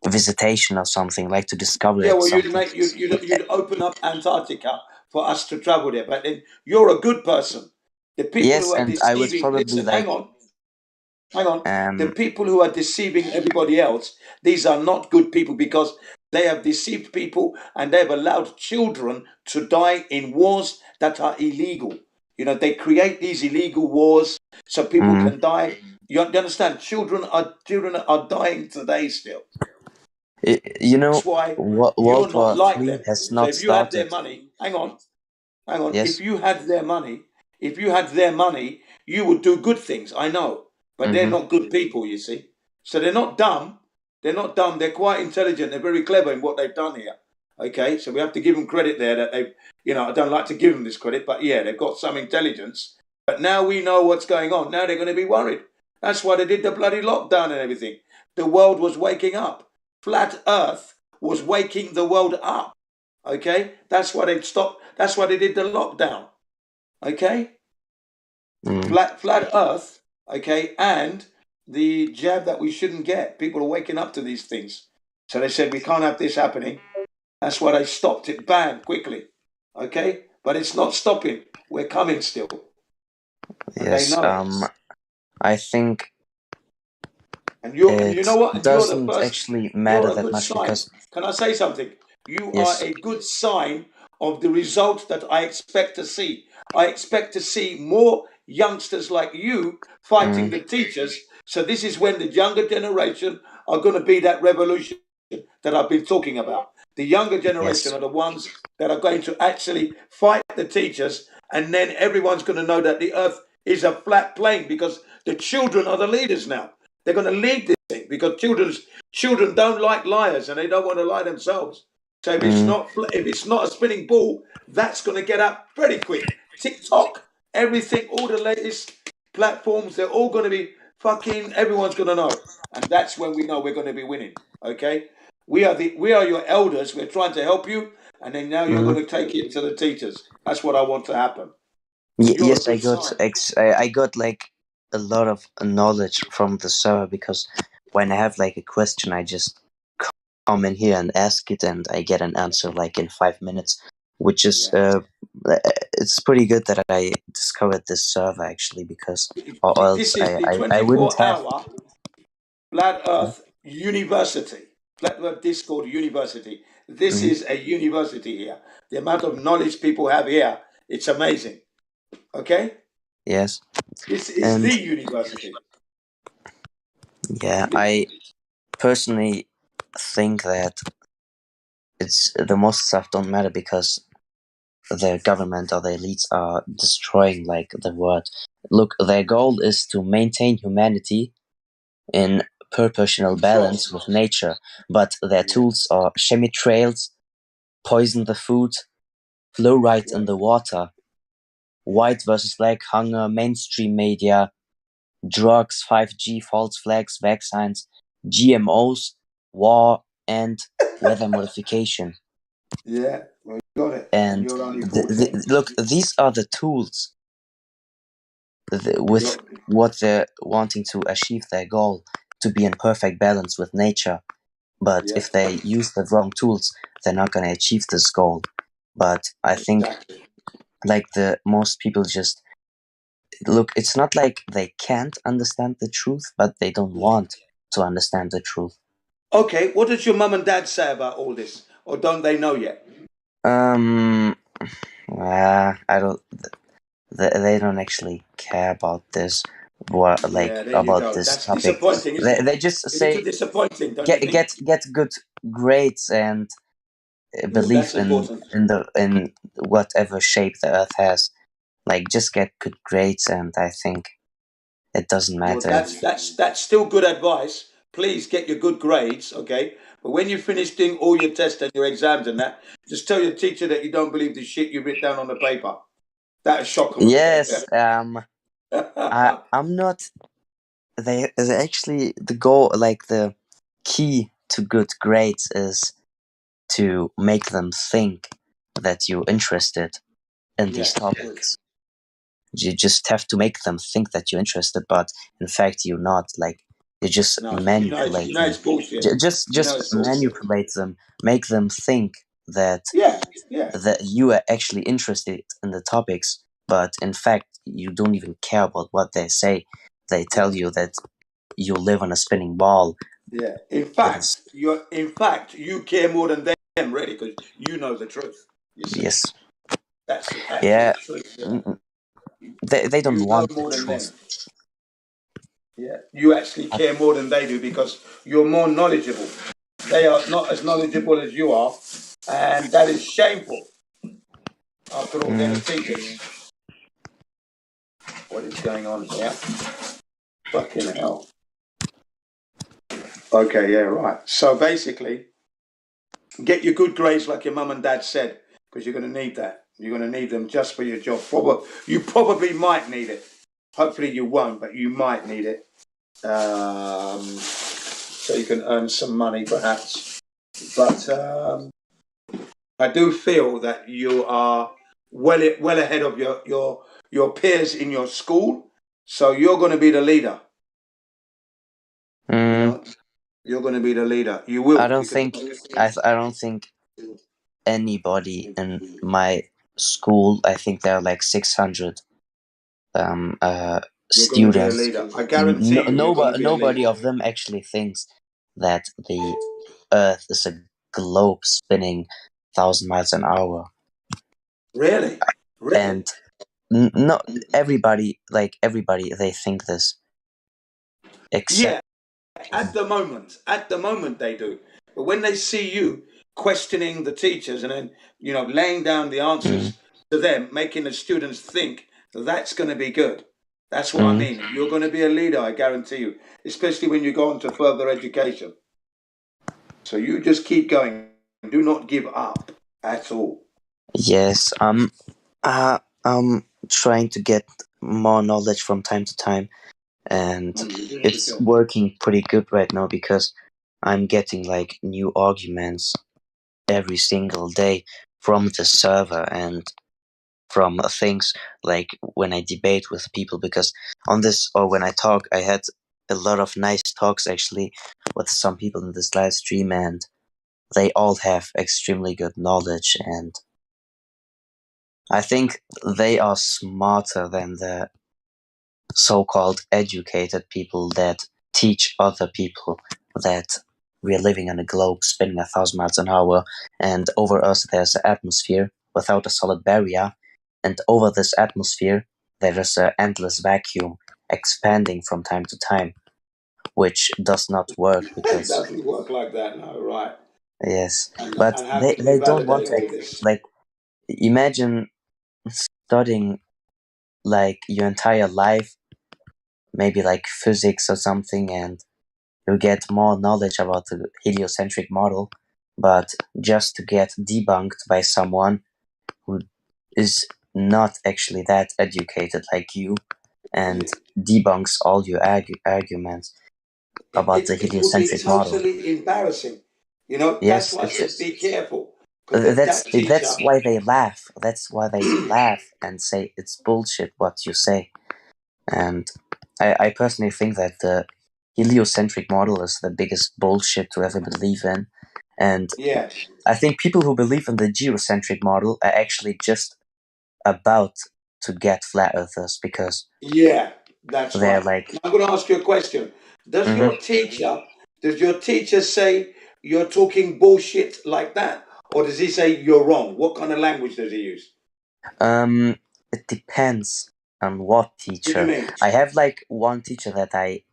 Visitation or something, like to discover
Yeah,
it.
well,
Something.
you'd open up Antarctica for us to travel there, but then you're a good person. The people
Yes,
who are
and I would
deceiving.
probably
Listen, hang
like
on. Hang on. The
um
people who are deceiving everybody else, these are not good people because they have deceived people and they have allowed children to die in wars that are illegal. You know, they create these illegal wars so people can die. You understand? Children are dying today still.
you know,
That's why you're
World
not
War
like
Three
them.
has
So
not
if you had their
started.
money, hang on.
Yes.
If you had their money, you would do good things. I know, but they're not good people. You see, so they're not dumb. They're not dumb. They're quite intelligent. They're very clever in what they've done here. Okay, so we have to give them credit there that they've. You know, I don't like to give them this credit, but yeah, they've got some intelligence. But now we know what's going on. Now they're going to be worried. That's why they did the bloody lockdown and everything. The world was waking up. Flat Earth was waking the world up. Okay, that's why they stopped. That's why they did the lockdown. Okay, flat Earth. Okay, and the jab that we shouldn't get. People are waking up to these things, so they said we can't have this happening. That's why they stopped it, bang, quickly. Okay, but it's not stopping. We're coming still. And they
Yes.
know it.
I think
And you know what? And you're the
doesn't
first.
actually
You're
matter
a
that
good
much
sign.
because
Can I say something? You are
yes.
a good sign of the result that I expect to see. I expect to see more youngsters like you fighting the teachers. So this is when the younger generation are going to be that revolution that I've been talking about. The younger generation are the ones that are going to actually fight the teachers, and then everyone's going to know that the earth is a flat plane because the children are the leaders now. They're going to lead this thing because children don't like liars and they don't want to lie themselves. So if it's not a spinning ball, that's going to get up pretty quick. TikTok, everything, all the latest platforms, they're all going to be fucking. Everyone's going to know, and that's when we know we're going to be winning. Okay, we are your elders. We're trying to help you, and then now you're going to take it to the teachers. That's what I want to happen.
Yes, I got like a lot of knowledge from the server because when I have like a question, I just come in here and ask it, and I get an answer like in 5 minutes, which is it's pretty good that I discovered this server actually because or else
This is the
I wouldn't have.
24-hour Flat Earth University. Flat Earth Discord University. This is a university here. The amount of knowledge people have here, it's amazing. Okay?
Yes.
This is the university.
Yeah, I personally think that it's the most stuff don't matter because the government or the elites are destroying like the world. Look, their goal is to maintain humanity in proportional balance with nature, but their tools are chemtrails, poison the food, fluoride in the water, white versus black hunger, mainstream media, drugs, 5G, false flags, vaccines, GMOs, war, and weather modification.
Yeah, well, you got it.
And
you're only 14.
look, these are the tools with what they're wanting to achieve their goal to be in perfect balance with nature. But if they use the wrong tools, they're not going to achieve this goal. But I think like the most people just look, it's not like they can't understand the truth, but they don't want to understand the truth.
Okay, what does your mum and dad say about all this? Or don't they know yet?
I don't. They don't actually care about this. what
Yeah, there you
about
go.
this
That's
topic.
disappointing, isn't it?
They just
It's
say
disappointing, don't you think?
get good grades and
Well,
believe
that's important.
in whatever shape the Earth has. Like just get good grades, and I think it doesn't
Well,
matter.
that's still good advice. Please get your good grades, okay? But when you finish doing all your tests and your exams and that, just tell your teacher that you don't believe the shit you written down on the paper. That'll shock them, okay?
Yes, I'm not. They actually the goal, like the key to good grades, is to make them think that you're interested in these
Yes.
topics. You just have to make them think that you're interested, but in fact you're not. Like you just
No,
manipulate them.
it's bullshit.
Just
It's bullshit.
manipulate them, make them think that
Yeah.
that you are actually interested in the topics, but in fact you don't even care about what they say. They tell you that you live on a spinning ball.
Yeah. In fact, you care more than them, really, because you know the truth. You see?
Yes.
That's the
Yeah.
absolute truth. Yeah.
They don't
You know
want the
more than them.
truth.
Yeah. You actually care more than they do because you're more knowledgeable. They are not as knowledgeable as you are, and that is shameful. After all, they're the teachers. What is going on here? Fucking hell. Okay, yeah, right. So basically, get your good grades like your mum and dad said, because you're going to need that. You're going to need them just for your job. You probably might need it. Hopefully you won't, but you might need it. So you can earn some money, perhaps. But I do feel that you are well ahead of your peers in your school. So you're going to be the leader. You know? You're going to be the leader. You will.
I don't think anybody in my school. I think there are like 600 students.
I guarantee you,
Nobody of them actually thinks that the Earth is a globe spinning 1,000 miles an hour.
Really?
And not everybody, they think this. Except
at the moment they do. But when they see you questioning the teachers and then laying down the answers to them, making the students think, that's going to be good. That's what I mean. You're going to be a leader, I guarantee you, especially when you go on to further education. So you just keep going. Do not give up at all.
Yes, I'm trying to get more knowledge from time to time, and it's working pretty good right now because I'm getting like new arguments every single day from the server and from things like when I debate with people, because on this, or when I talk, I had a lot of nice talks actually with some people in this live stream, and they all have extremely good knowledge, and I think they are smarter than the so-called educated people that teach other people that we are living on a globe spinning 1,000 miles an hour, and over us there's an atmosphere without a solid barrier, and over this atmosphere there is an endless vacuum expanding from time to time, which does not work because
It doesn't work like that, no, right?
yes,
And
but
how can
they don't want
validate all
to
this?
like imagine studying like your entire life, maybe like physics or something, and you get more knowledge about the heliocentric model, but just to get debunked by someone who is not actually that educated like you and debunks all your arguments about the
It would be
heliocentric model.
totally embarrassing. That's
Yes,
why I said be careful. Because that teacher.
that's why they laugh. That's why they laugh and say it's bullshit what you say. And I personally think that the heliocentric model is the biggest bullshit to ever believe in. And
Yeah.
I think people who believe in the geocentric model are actually just about to get flat earthers because
Yeah, that's
they're
right.
like,
I'm going to ask you a question. Does your teacher say you're talking bullshit like that? Or does he say you're wrong? What kind of language does he use?
it depends on what teacher. I have like one teacher that I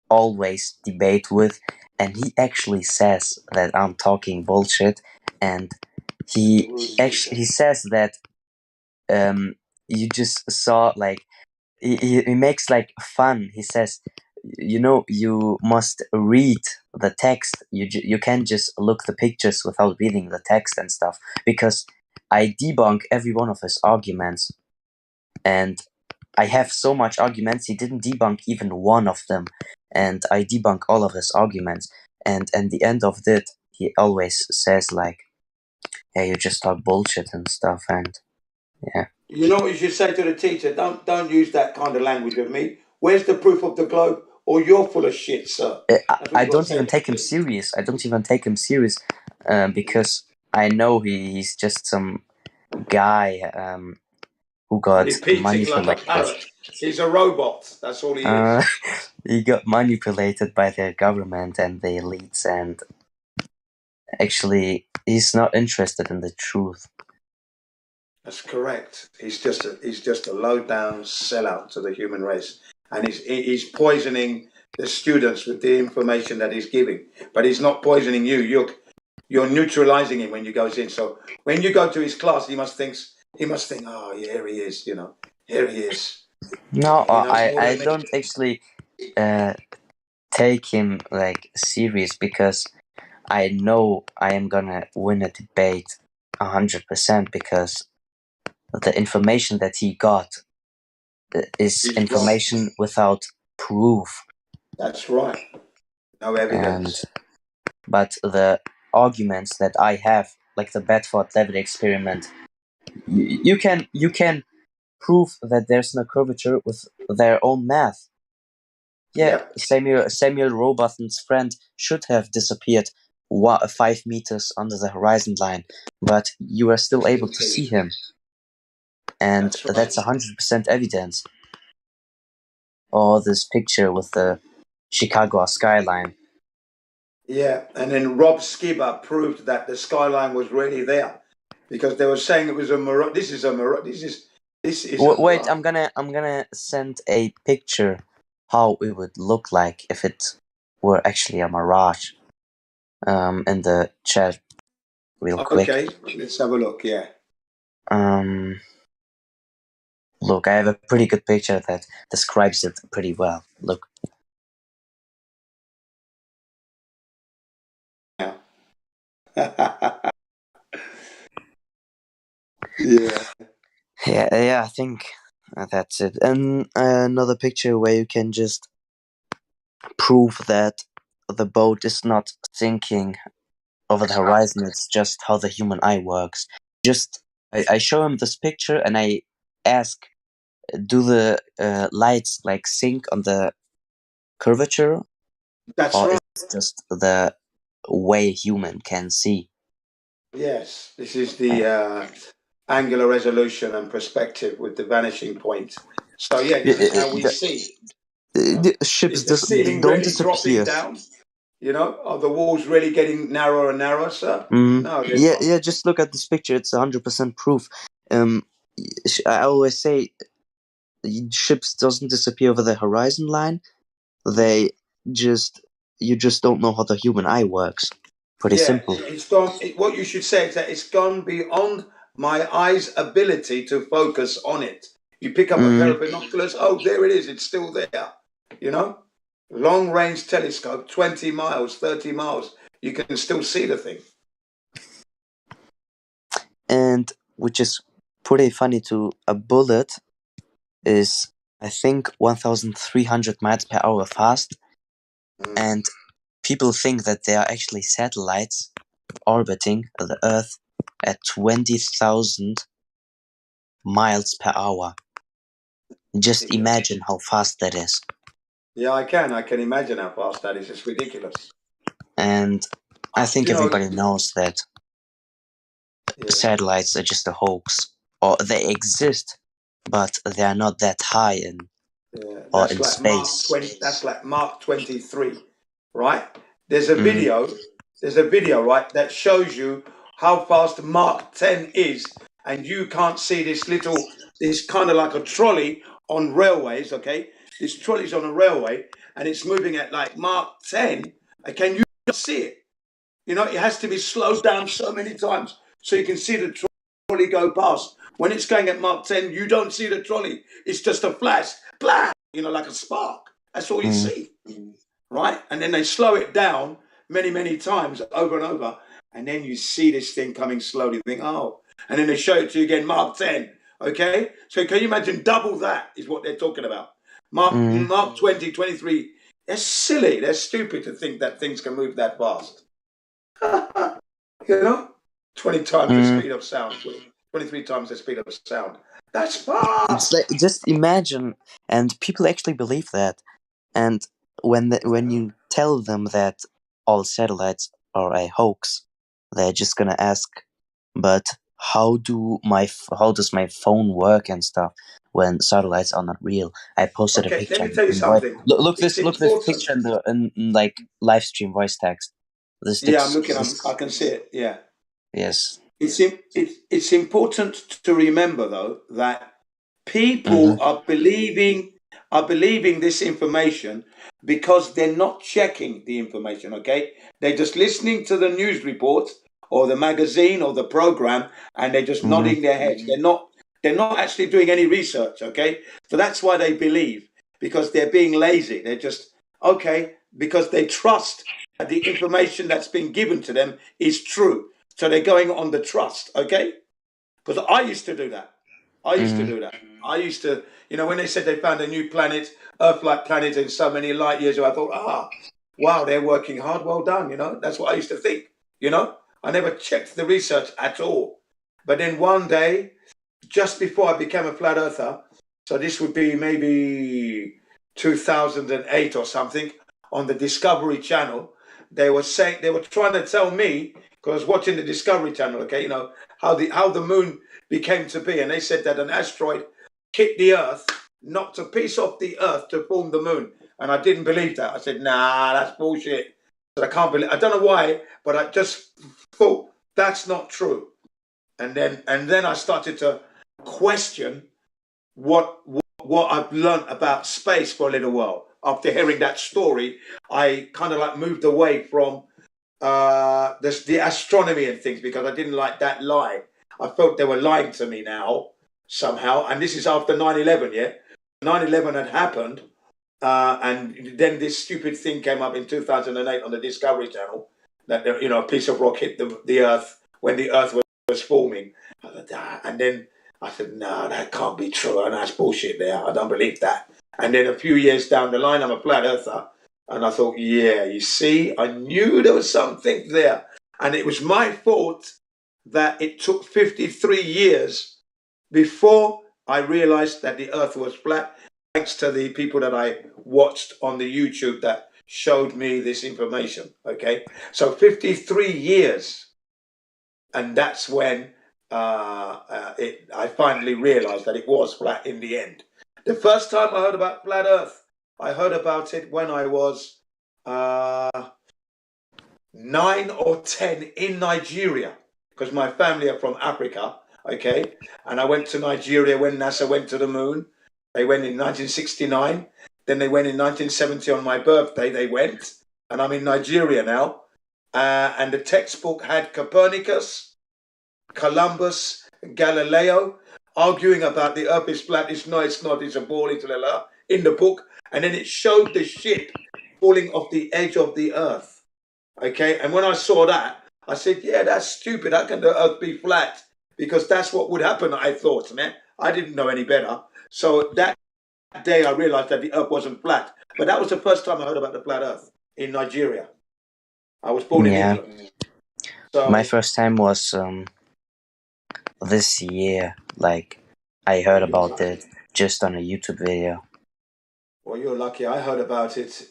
always debate with, and he actually says that I'm talking bullshit, and he says that you just saw like he makes like fun. He says, you know, you must read the text. You can't just look the pictures without reading the text and stuff, because I debunk every one of his arguments, and I have so much arguments. He didn't debunk even one of them, and I debunk all of his arguments. And at the end of it, he always says like, "Yeah, you just talk bullshit and stuff." And yeah,
You know what you should say to the teacher? Don't use that kind of language with me. Where's the proof of the globe? Or you're full of shit, sir.
I don't even take him serious. I don't even take him serious because I know he's just some guy who got
Repeating like a
manipulated.
parrot. He's a robot. That's all he is.
He got manipulated by the government and the elites, and actually, he's not interested in the truth.
That's correct. He's just a low down sellout to the human race, and he's poisoning the students with the information that he's giving. But he's not poisoning you. You're neutralizing him when you goes in. So when you go to his class, he must think, oh yeah, here he is. You know, here he is.
No,
He knows more
I
than me.
don't actually take him like serious, because I know I am gonna win a debate 100%, because the information that he got is information without proof.
That's right. No evidence.
But the arguments that I have, like the Bedford-Levitt experiment, you can prove that there's no curvature with their own math. Yeah, Samuel Rowbotham's friend should have disappeared 5 meters under the horizon line, but you are still able to see him, and that's 100% evidence. Or this picture with the Chicago skyline.
Yeah, and then Rob Skibber proved that the skyline was really there, because they were saying it was a mirage. This is a mirage. This is.
Wait, I'm gonna send a picture how it would look like if it were actually a mirage. In the chat, real quick.
Okay, let's have a look. Yeah.
Look, I have a pretty good picture that describes it pretty well. Look.
Yeah.
Yeah, I think that's it. And another picture where you can just prove that the boat is not sinking over the horizon. It's just how the human eye works. I show him this picture and I ask, do the lights like sink on the curvature?
That's
or
right.
It's just the way human can see?
Yes, this is the angular resolution and perspective with the vanishing point. So yeah, this is how we see.
The ships
Is the ceiling
don't
really dropping
disappear.
down? You know, are the walls really getting narrower and narrower, sir? No,
Yeah. Just look at this picture. It's 100% proof. I always say ships doesn't disappear over the horizon line. You just don't know how the human eye works. Pretty simple.
It's gone. What you should say is that it's gone beyond my eye's ability to focus on it. You pick up a pair of binoculars. Oh, there it is. It's still there. You know, long range telescope, 20 miles, 30 miles. You can still see the thing.
And which is pretty funny too. A bullet is, I think, 1,300 miles per hour fast, and people think that there are actually satellites orbiting the Earth at 20,000 miles per hour. Just imagine how fast that is.
Yeah, I can imagine how fast that is. It's ridiculous.
And I think everybody knows that satellites are just a hoax, or they exist, but they are not that high in space.
That's like Mark 23, right? There's a video. There's a video, right, that shows you how fast Mark 10 is, and you can't see this kind of like a trolley on railways, okay? This trolley's on a railway and it's moving at like Mach 10. Can you see it? You know, it has to be slowed down so many times so you can see the trolley go past. When it's going at Mach 10, you don't see the trolley. It's just a flash, blah, you know, like a spark. That's all you see, right? And then they slow it down many, many times over and over. And then you see this thing coming slowly. You think, oh. And then they show it to you again, Mach 10, okay? So can you imagine double that is what they're talking about. Mach 20, 23. They're silly. They're stupid to think that things can move that fast. You know, 20 times the speed of sound, 23 times the speed of sound. That's fast.
Just imagine, and people actually believe that. And when you tell them that all satellites are a hoax, they're just gonna ask, "But how does my phone work and stuff when satellites are not real?" I posted a picture.
Let me tell you something.
Look this picture in like live stream voice text.
I'm looking. I can see it. Yeah.
Yes.
It's important to remember though that people are believing this information because they're not checking the information. Okay, they're just listening to the news reports or the magazine or the program, and they're just nodding their heads. They're not actually doing any research. Okay, so that's why they believe, because they're being lazy. They're just because they trust that the information that's been given to them is true. So they're going on the trust, okay? Because I used to do that. I used to, you know, when they said they found a new planet, Earth-like planet in so many light years, I thought, wow, they're working hard, well done, you know? That's what I used to think, you know? I never checked the research at all. But then one day, just before I became a flat earther, so this would be maybe 2008 or something, on the Discovery Channel, they were trying to tell me, because I was watching the Discovery Channel, okay, you know, how the moon became to be. And they said that an asteroid hit the Earth, knocked a piece off the Earth to form the moon. And I didn't believe that. I said, nah, that's bullshit. I can't believe. I don't know why, but I just thought that's not true. And then I started to question what I've learned about space for a little while. After hearing that story, I kind of like moved away from the astronomy and things, because I didn't like that lie. I felt they were lying to me now somehow. And this is after 9/11, yeah? 9/11 had happened. And then this stupid thing came up in 2008 on the Discovery Channel that, you know, a piece of rock hit the Earth when the Earth was forming. And then I said, no, that can't be true. And that's bullshit there. I don't believe that. And then a few years down the line, I'm a flat earther. And I thought, yeah, you see, I knew there was something there. And it was my fault that it took 53 years before I realized that the Earth was flat, thanks to the people that I watched on the YouTube that showed me this information, okay? So 53 years. And that's when I finally realized that it was flat in the end. The first time I heard about flat Earth, I heard about it when I was 9 or 10 in Nigeria, because my family are from Africa, okay? And I went to Nigeria when NASA went to the moon. They went in 1969. Then they went in 1970 on my birthday. They went, and I'm in Nigeria now. And the textbook had Copernicus, Columbus, Galileo, arguing about the Earth is flat. It's not, it's a ball, in the book. And then it showed the ship falling off the edge of the Earth. Okay, and when I saw that, I said, yeah, that's stupid. How can the Earth be flat? Because that's what would happen, I thought, man. I didn't know any better. So that day I realized that the Earth wasn't flat. But that was the first time I heard about the flat Earth in Nigeria. I was born in England. So
my first time was this year. Like, I heard about it just on a YouTube video.
Well, you're lucky. I heard about it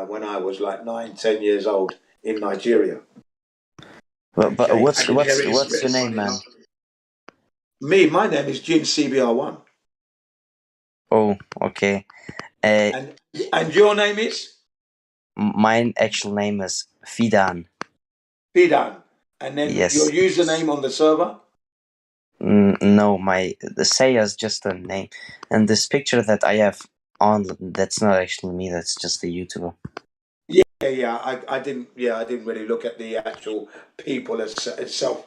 when I was like 9, 10 years old in Nigeria.
But what's your name, man?
My name is Jin CBR1.
Oh, okay.
And your name is?
Mine actual name is Fidan.
Fidan. And then
yes.
Your username on the server?
No, the Seiya is just a name, and this picture that I have on, that's not actually me. That's just the YouTuber.
I didn't really look at the actual people itself.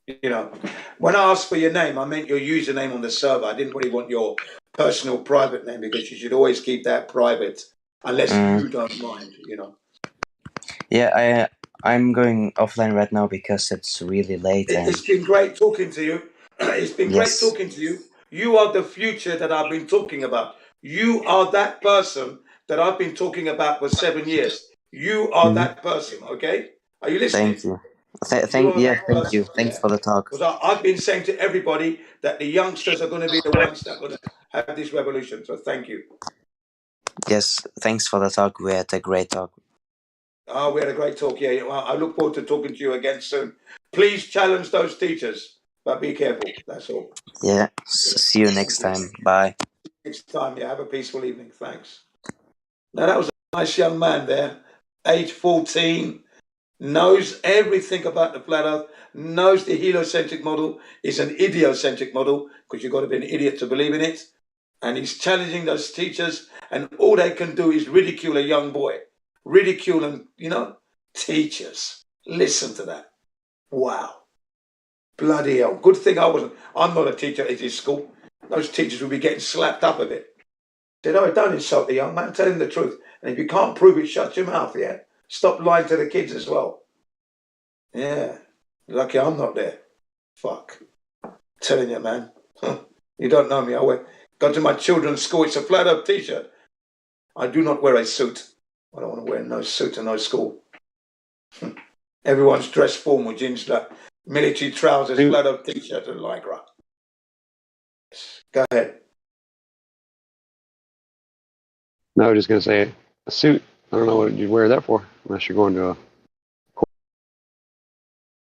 You know, when I asked for your name, I meant your username on the server. I didn't really want your personal private name, because you should always keep that private unless you don't mind. You know.
Yeah, I'm going offline right now because it's really late.
It's been great talking to you. It's been great
Yes.
talking to you. You are the future that I've been talking about. You are that person that I've been talking about for 7 years. You are that person, okay? Are you listening?
Thank you.
Thank
you. Thanks for the talk.
Because I've been saying to everybody that the youngsters are going to be the ones that are going to have this revolution. So thank you.
Yes, thanks for the talk. We had a great talk.
Oh, we had a great talk. Yeah, I look forward to talking to you again soon. Please challenge those teachers, but be careful. That's all.
Yeah, see you next time. Bye.
Next time, yeah. Have a peaceful evening. Thanks. Now, that was a nice young man there, age 14, knows everything about the flat earth, knows the heliocentric model is an idiocentric model, because you've got to be an idiot to believe in it. And he's challenging those teachers, and all they can do is ridicule a young boy. Ridicule and, teachers. Listen to that. Wow. Bloody hell. Good thing I'm not a teacher at his school. Those teachers would be getting slapped up a bit. Said, oh, don't insult the young man, tell him the truth. And if you can't prove it, shut your mouth, yeah? Stop lying to the kids as well. Yeah. Lucky I'm not there. Fuck. Telling you, man. You don't know me. I go to my children's school. It's a flat up t-shirt. I do not wear a suit. I don't want to wear no suit to no school. Everyone's dressed formal, jeans, like military trousers, flat up t-shirt and lycra. Go ahead.
No, I was just going to say a suit. I don't know what you'd wear that for, unless you're going to a court.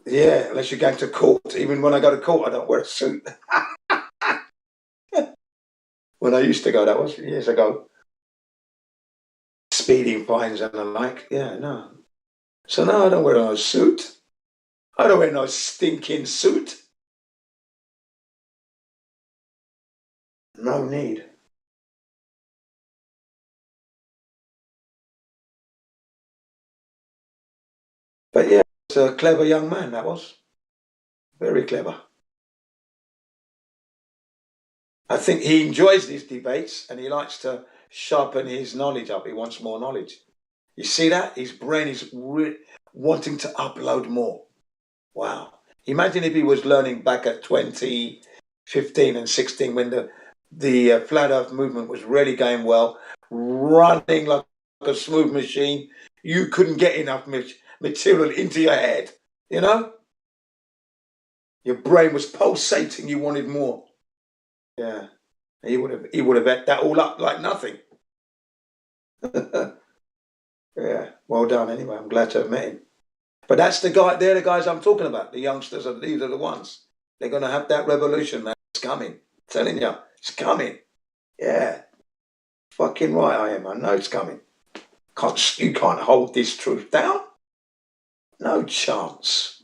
Yeah, unless you're going to court. Even when I go to court, I don't wear a suit. When I used to go, that was years ago. Speeding fines and the like. Yeah, no. So no, I don't wear no suit. I don't wear no stinking suit. No need. But yeah, it's a clever young man, that was. Very clever. I think he enjoys these debates and he likes to sharpen his knowledge up. He wants more knowledge. You see that? His brain is wanting to upload more. Wow. Imagine if he was learning back at 2015 and 16 when the flat earth movement was really going well, running like a smooth machine. You couldn't get enough material into your head, you know? Your brain was pulsating, you wanted more. Yeah. He would have ate that all up like nothing. Yeah. Well done anyway. I'm glad to have met him. But they're the guys I'm talking about. The youngsters, these are the ones. They're going to have that revolution, man. It's coming. I'm telling you, it's coming. Yeah. Fucking right I am. I know it's coming. You can't hold this truth down. No chance.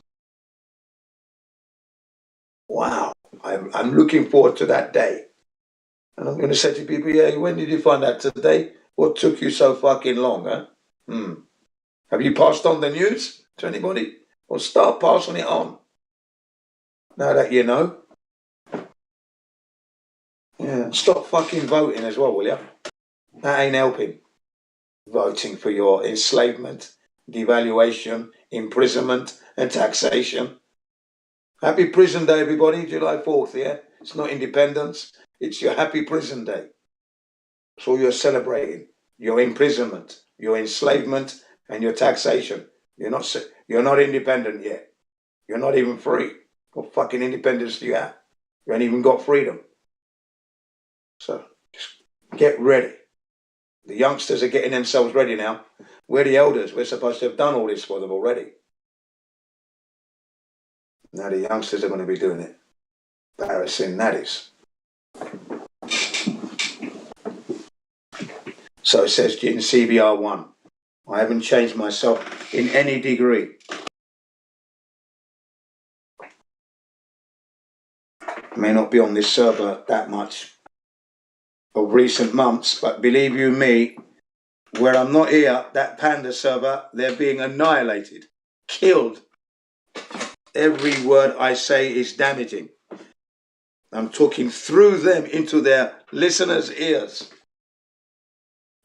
Wow. I'm looking forward to that day. And I'm going to say to people, yeah, when did you find out today? What took you so fucking long, huh? Have you passed on the news to anybody? Well, start passing it on. Now that you know. Yeah, stop fucking voting as well, will you? That ain't helping. Voting for your enslavement, devaluation, imprisonment, and taxation. Happy Prison Day, everybody, July 4th, yeah? It's not independence, it's your happy prison day. That's all you're celebrating. Your imprisonment, your enslavement, and your taxation. You're not independent yet. You're not even free. What fucking independence do you have? You ain't even got freedom. So just get ready. The youngsters are getting themselves ready now. We're the elders. We're supposed to have done all this for them already. Now the youngsters are going to be doing it. Embarrassing, that is. So it says in CBR1. I haven't changed myself in any degree. I may not be on this server that much of recent months, but believe you me, where I'm not here, that Panda server, they're being annihilated, killed. Every word I say is damaging. I'm talking through them into their listeners' ears.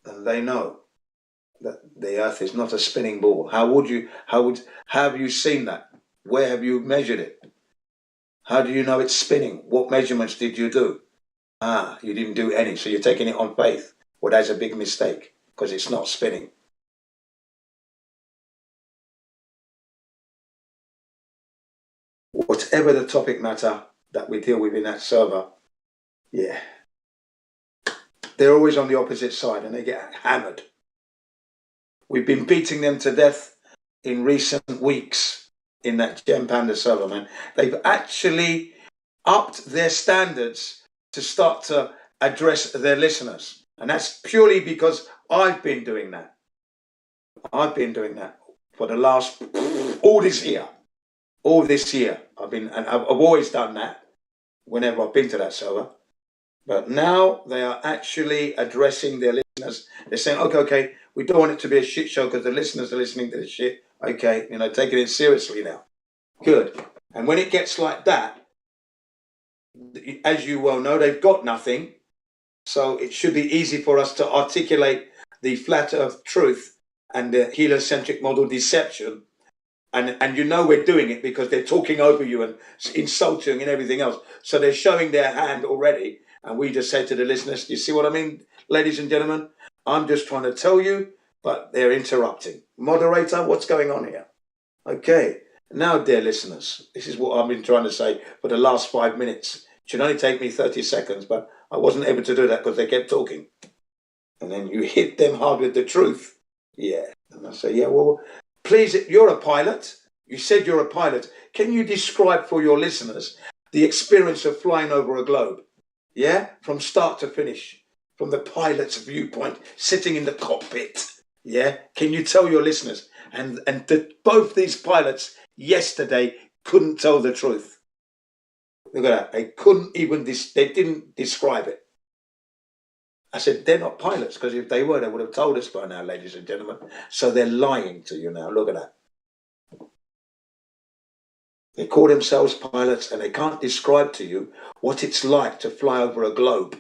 And they know that the earth is not a spinning ball. How have you seen that? Where have you measured it? How do you know it's spinning? What measurements did you do? You didn't do any, so you're taking it on faith. Well, that's a big mistake, because it's not spinning. Whatever the topic matter that we deal with in that server, yeah, they're always on the opposite side and they get hammered. We've been beating them to death in recent weeks in that Gem Panda server, man. They've actually upped their standards to start to address their listeners. And that's purely because I've been doing that. I've been doing that for the last, all this year. I've always done that whenever I've been to that server. But now they are actually addressing their listeners. They're saying, okay, we don't want it to be a shit show because the listeners are listening to this shit. Okay, taking it seriously now. Good. And when it gets like that, as you well know, they've got nothing. So it should be easy for us to articulate the flat earth truth and the heliocentric model deception. And we're doing it because they're talking over you and insulting and everything else. So they're showing their hand already. And we just say to the listeners, you see what I mean, ladies and gentlemen? I'm just trying to tell you, but they're interrupting. Moderator, what's going on here? Okay. Now, dear listeners, this is what I've been trying to say for the last 5 minutes. It should only take me 30 seconds, but I wasn't able to do that because they kept talking. And then you hit them hard with the truth. Yeah. And I say, yeah, well, please, you're a pilot. You said you're a pilot. Can you describe for your listeners the experience of flying over a globe? Yeah? From start to finish. From the pilot's viewpoint, sitting in the cockpit. Yeah? Can you tell your listeners? And both these pilots yesterday couldn't tell the truth. Look at that. They couldn't even, they didn't describe it. I said, they're not pilots, because if they were, they would have told us by now, ladies and gentlemen. So they're lying to you now. Look at that. They call themselves pilots and they can't describe to you what it's like to fly over a globe.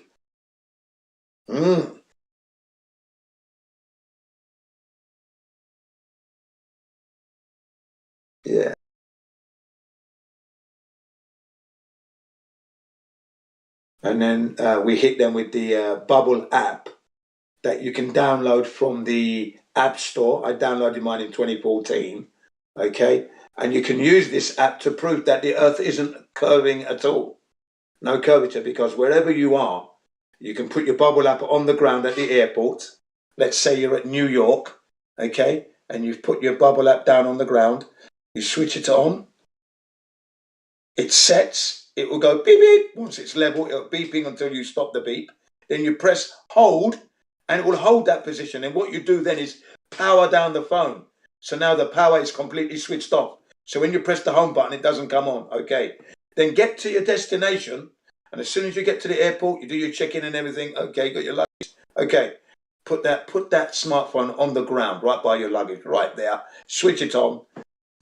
Yeah. And then we hit them with the Bubble app that you can download from the App Store. I downloaded mine in 2014. Okay. And you can use this app to prove that the Earth isn't curving at all. No curvature, because wherever you are, you can put your Bubble app on the ground at the airport. Let's say you're at New York, okay, and you've put your Bubble app down on the ground. You switch it on. It sets. It will go beep, beep. Once it's level, it'll beeping until you stop the beep. Then you press hold, and it will hold that position. And what you do then is power down the phone. So now the power is completely switched off. So when you press the home button, it doesn't come on. Okay. Then get to your destination. And as soon as you get to the airport, you do your check-in and everything. Okay, got your luggage. Okay. Put that smartphone on the ground, right by your luggage, right there. Switch it on.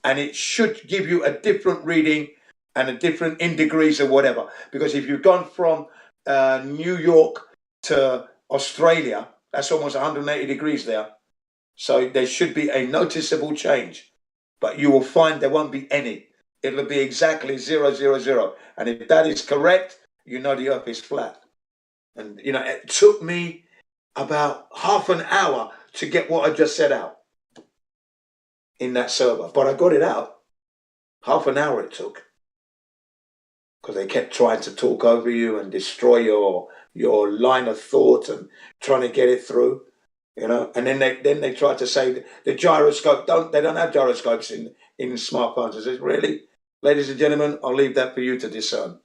And it should give you a different reading and a different in degrees or whatever. Because if you've gone from New York to Australia, that's almost 180 degrees there. So there should be a noticeable change. But you will find there won't be any. It'll be exactly 0, 0, 0. And if that is correct, you know the Earth is flat. And, it took me about half an hour to get what I just said out in that server. But I got it out. Half an hour it took. Because they kept trying to talk over you and destroy your line of thought and trying to get it through. And then they tried to say the gyroscope, they don't have gyroscopes in smartphones. I said, really? Ladies and gentlemen, I'll leave that for you to discern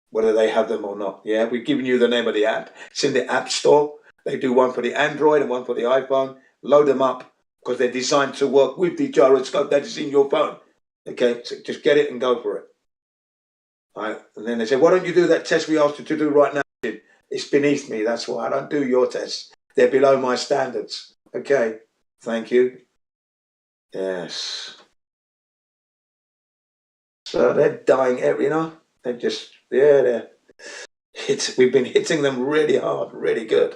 whether they have them or not. Yeah, we've given you the name of the app. It's in the App Store. They do one for the Android and one for the iPhone. Load them up because they're designed to work with the gyroscope that is in your phone. Okay, so just get it and go for it. And then they said, why don't you do that test we asked you to do right now? It's beneath me. That's why I don't do your tests. They're below my standards. Okay. Thank you. Yes. So they're dying every, they're just, we've been hitting them really hard, really good.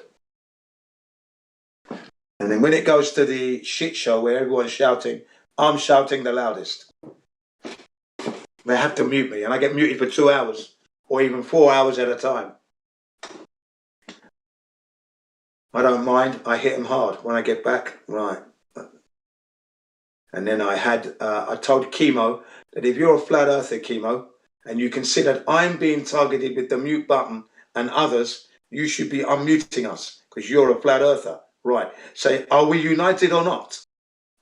And then when it goes to the shit show where everyone's shouting, I'm shouting the loudest. They have to mute me, and I get muted for 2 hours or even 4 hours at a time. I don't mind. I hit them hard when I get back. Right. And then I told Chemo that if you're a flat earther, Chemo, and you consider that I'm being targeted with the mute button and others, you should be unmuting us because you're a flat earther. Right. So are we united or not?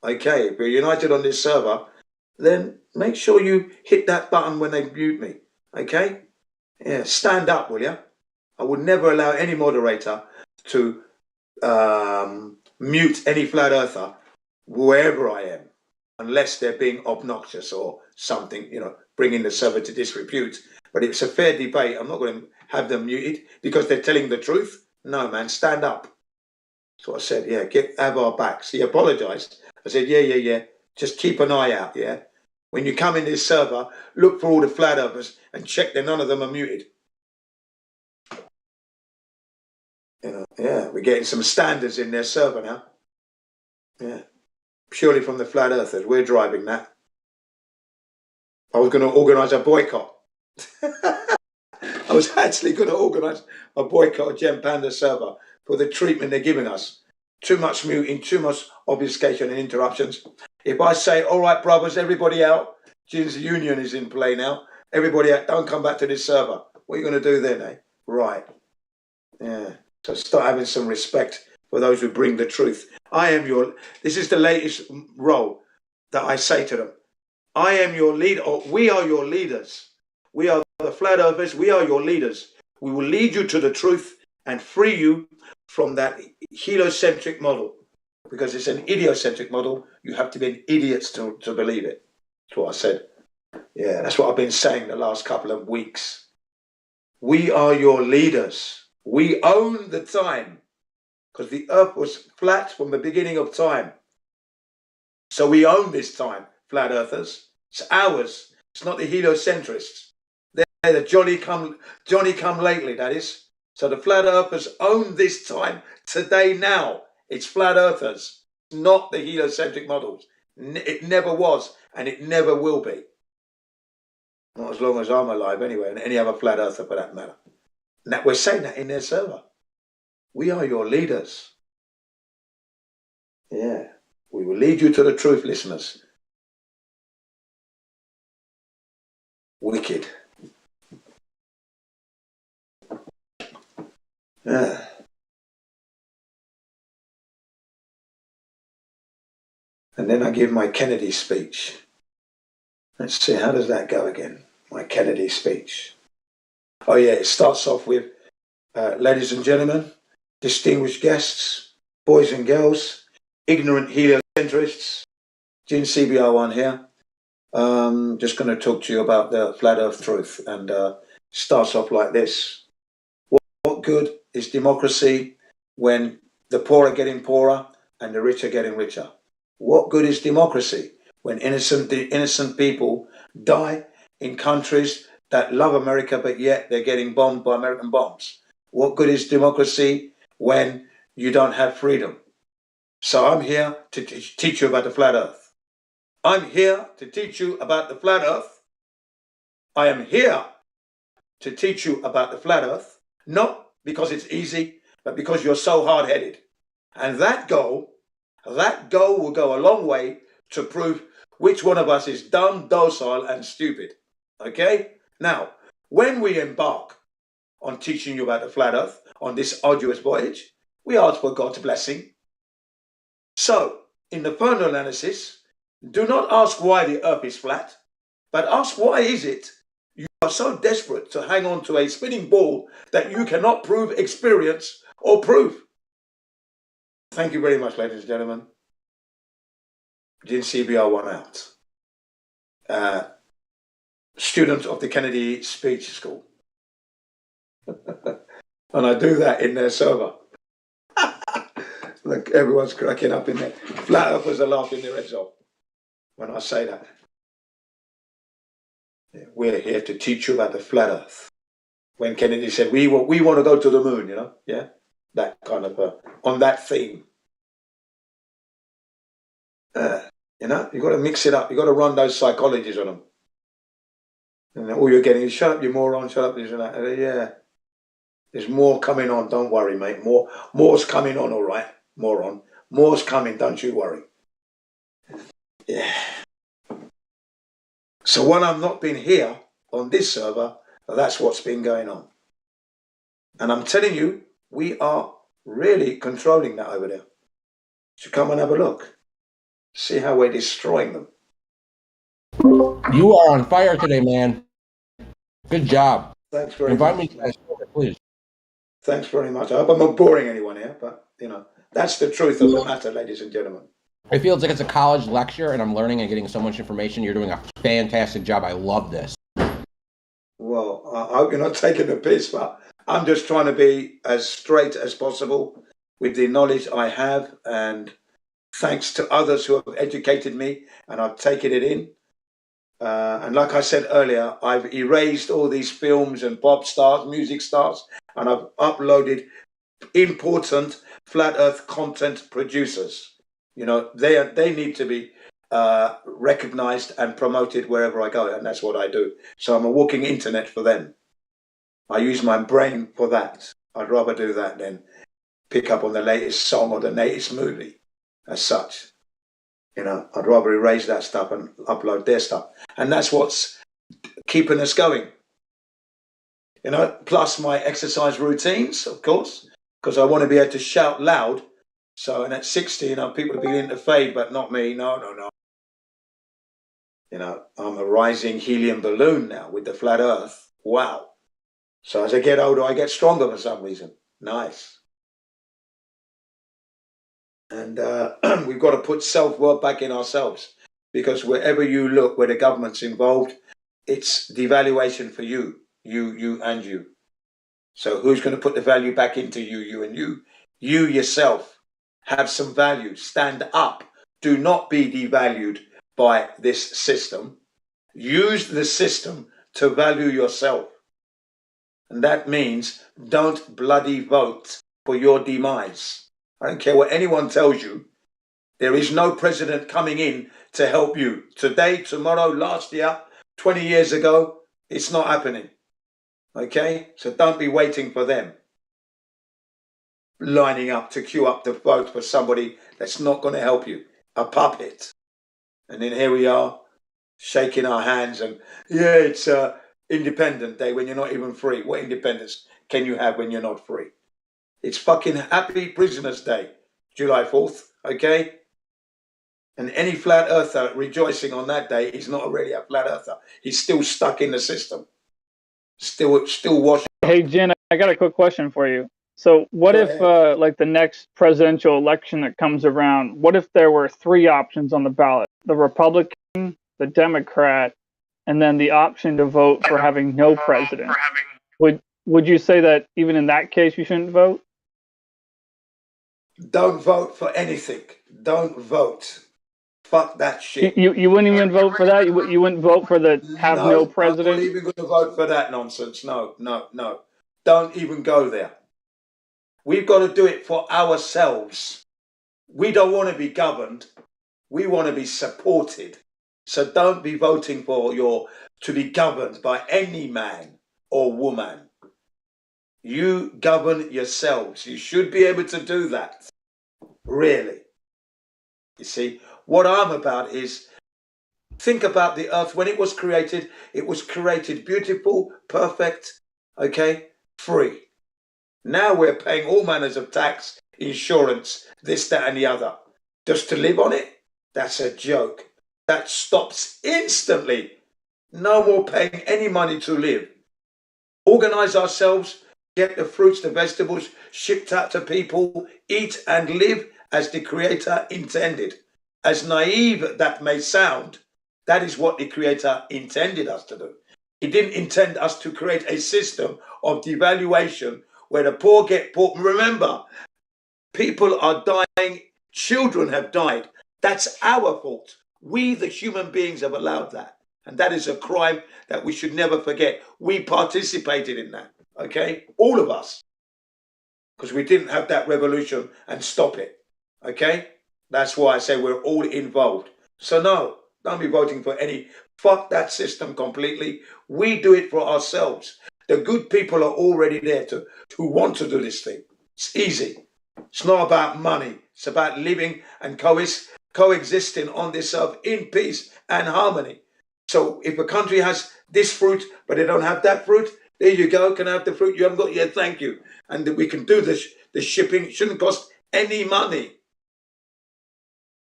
Okay, if we're united on this server, then make sure you hit that button when they mute me. Okay? Yeah, stand up, will you? I would never allow any moderator to mute any flat earther wherever I am, unless they're being obnoxious or something, bringing the server to disrepute. But it's a fair debate. I'm not going to have them muted because they're telling the truth. No, man, stand up. So I said, yeah, have our backs. He apologised. I said, yeah. Just keep an eye out, yeah? When you come in this server, look for all the flat earthers and check that none of them are muted. Yeah, we're getting some standards in their server now. Yeah, purely from the flat earthers. We're driving that. I was going to organise a boycott. I was actually going to organise a boycott of Gem Panda server for the treatment they're giving us. Too much muting, too much obfuscation and interruptions. If I say, all right, brothers, everybody out, Jin's union is in play now, everybody out, don't come back to this server. What are you going to do then, eh? Right. Yeah. So start having some respect for those who bring the truth. This is the latest role that I say to them. I am your leader, or we are your leaders. We are the flat earthers, we are your leaders. We will lead you to the truth and free you from that heliocentric model. Because it's an idiocentric model, you have to be an idiot to believe it. That's what I said. Yeah, that's what I've been saying the last couple of weeks. We are your leaders. We own the time. Because the earth was flat from the beginning of time. So we own this time, flat earthers. It's ours. It's not the heliocentrists. They're the Johnny come lately, that is. So the flat earthers own this time today now. It's flat earthers, not the heliocentric models. It never was, and it never will be. Not as long as I'm alive anyway, and any other flat earther for that matter. Now, we're saying that in their server. We are your leaders. Yeah. We will lead you to the truth, listeners. Wicked. Yeah. And then I give my Kennedy speech. Let's see, how does that go again? My Kennedy speech. Oh yeah, it starts off with, ladies and gentlemen, distinguished guests, boys and girls, ignorant heliocentrists, Gene CBR1 here. Just going to talk to you about the flat earth truth, and starts off like this. What good is democracy when the poor are getting poorer and the rich are getting richer? What good is democracy when innocent people die in countries that love America, but yet they're getting bombed by American bombs? What good is democracy when you don't have freedom? So I'm here to teach you about the flat earth. I'm here to teach you about the flat earth. I am here to teach you about the flat earth, not because it's easy, but because you're so hard-headed. And that goal will go a long way to prove which one of us is dumb, docile, and stupid. Okay? Now, when we embark on teaching you about the flat earth on this arduous voyage, we ask for God's blessing. So, in the further analysis, do not ask why the earth is flat, but ask why is it you are so desperate to hang on to a spinning ball that you cannot prove experience or proof. Thank you very much, ladies and gentlemen. Gene CBR1 out. student of the Kennedy Speech School. And I do that in their server. Look, everyone's cracking up in there. Flat earthers are laughing their heads off when I say that. We're here to teach you about the flat earth. When Kennedy said, we want to go to the moon, you know? Yeah? That kind of, on that theme. You know, you've got to mix it up. You've got to run those psychologies on them. And all you're getting is, shut up, you moron, shut up, this and that. Yeah. There's more coming on, don't worry, mate. More's coming on, all right, moron. More's coming, don't you worry. Yeah. So when I've not been here on this server, that's what's been going on. And I'm telling you, we are really controlling that over there. So come and have a look. See how we're destroying them.
You are on fire today, man. Good job.
Thanks very
Invite
much.
me to please.
Thanks very much. I hope I'm not boring anyone here, but, you know, that's the truth of the matter, ladies and gentlemen.
It feels like it's a college lecture, and I'm learning and getting so much information. You're doing a fantastic job. I love this.
Well, I hope you're not taking the piss, but I'm just trying to be as straight as possible with the knowledge I have, and thanks to others who have educated me, and I've taken it in. And like I said earlier, I've erased all these films and pop stars, music stars, and I've uploaded important flat earth content producers. You know, they need to be recognized and promoted wherever I go, and that's what I do. So I'm a walking internet for them. I use my brain for that. I'd rather do that than pick up on the latest song or the latest movie as such. You know, I'd rather erase that stuff and upload their stuff. And that's what's keeping us going. You know, plus my exercise routines, of course, because I want to be able to shout loud. So, and at 60, you know, people are beginning to fade, but not me. No. You know, I'm a rising helium balloon now with the flat earth. Wow. So as I get older, I get stronger for some reason. Nice. And we've got to put self-worth back in ourselves, because wherever you look, where the government's involved, it's devaluation for you. You. So who's going to put the value back into you and you? You yourself have some value. Stand up. Do not be devalued by this system. Use the system to value yourself. And that means don't bloody vote for your demise. I don't care what anyone tells you. There is no president coming in to help you. Today, tomorrow, last year, 20 years ago, it's not happening. Okay? So don't be waiting for them. Lining up to queue up to vote for somebody that's not going to help you. A puppet. And then here we are, shaking our hands and, yeah, it's Independent Day when you're not even free. What independence can you have when you're not free? It's fucking Happy Prisoners Day, July 4th, okay? And any flat earther rejoicing on that day is not really a flat earther. He's still stuck in the system. Still watching.
Hey, Jen, I got a quick question for you. So what if like the next presidential election that comes around, what if there were 3 options on the ballot? The Republican, the Democrat, and then the option to vote for having no president. Would you say that even in that case you shouldn't vote?
Don't vote for anything. Don't vote. Fuck that shit.
You wouldn't even vote for that? You wouldn't vote for the have no president?
I'm not even going to vote for that nonsense. No. Don't even go there. We've got to do it for ourselves. We don't want to be governed. We want to be supported. So don't be voting for to be governed by any man or woman. You govern yourselves. You should be able to do that. Really. You see, what I'm about is, think about the earth. When it was created beautiful, perfect, okay, free. Now we're paying all manners of tax, insurance, this, that, and the other. Just to live on it? That's a joke. That stops instantly. No more paying any money to live. Organize ourselves, get the fruits, the vegetables shipped out to people, eat and live as the Creator intended. As naive that may sound, that is what the Creator intended us to do. He didn't intend us to create a system of devaluation where the poor get poor. Remember, people are dying, children have died. That's our fault. We, the human beings, have allowed that. And that is a crime that we should never forget. We participated in that, okay? All of us. Because we didn't have that revolution and stop it, okay? That's why I say we're all involved. So no, don't be voting for any. Fuck that system completely. We do it for ourselves. The good people are already there who want to do this thing. It's easy. It's not about money. It's about living and coexisting on this earth in peace and harmony. So if a country has this fruit, but they don't have that fruit, there you go. Can I have the fruit you haven't got yet? Thank you. And we can do the shipping. It shouldn't cost any money.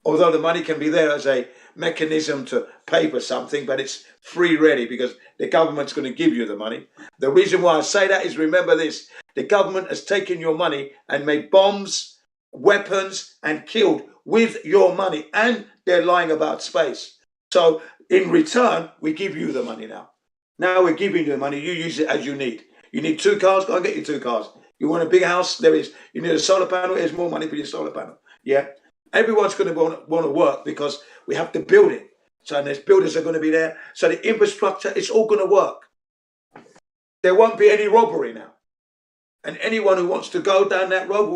Although the money can be there as a mechanism to pay for something, but it's free ready because the government's going to give you the money. The reason why I say that is, remember this, the government has taken your money and made bombs, weapons, and killed with your money, and they're lying about space. So in return, we give you the money now. Now we're giving you the money, you use it as you need. You need 2 cars, go and get your 2 cars. You want a big house, there is. You need a solar panel, there's more money for your solar panel. Yeah. Everyone's going to want to work because we have to build it. So and there's builders are going to be there. So the infrastructure, it's all going to work. There won't be any robbery now. And anyone who wants to go down that road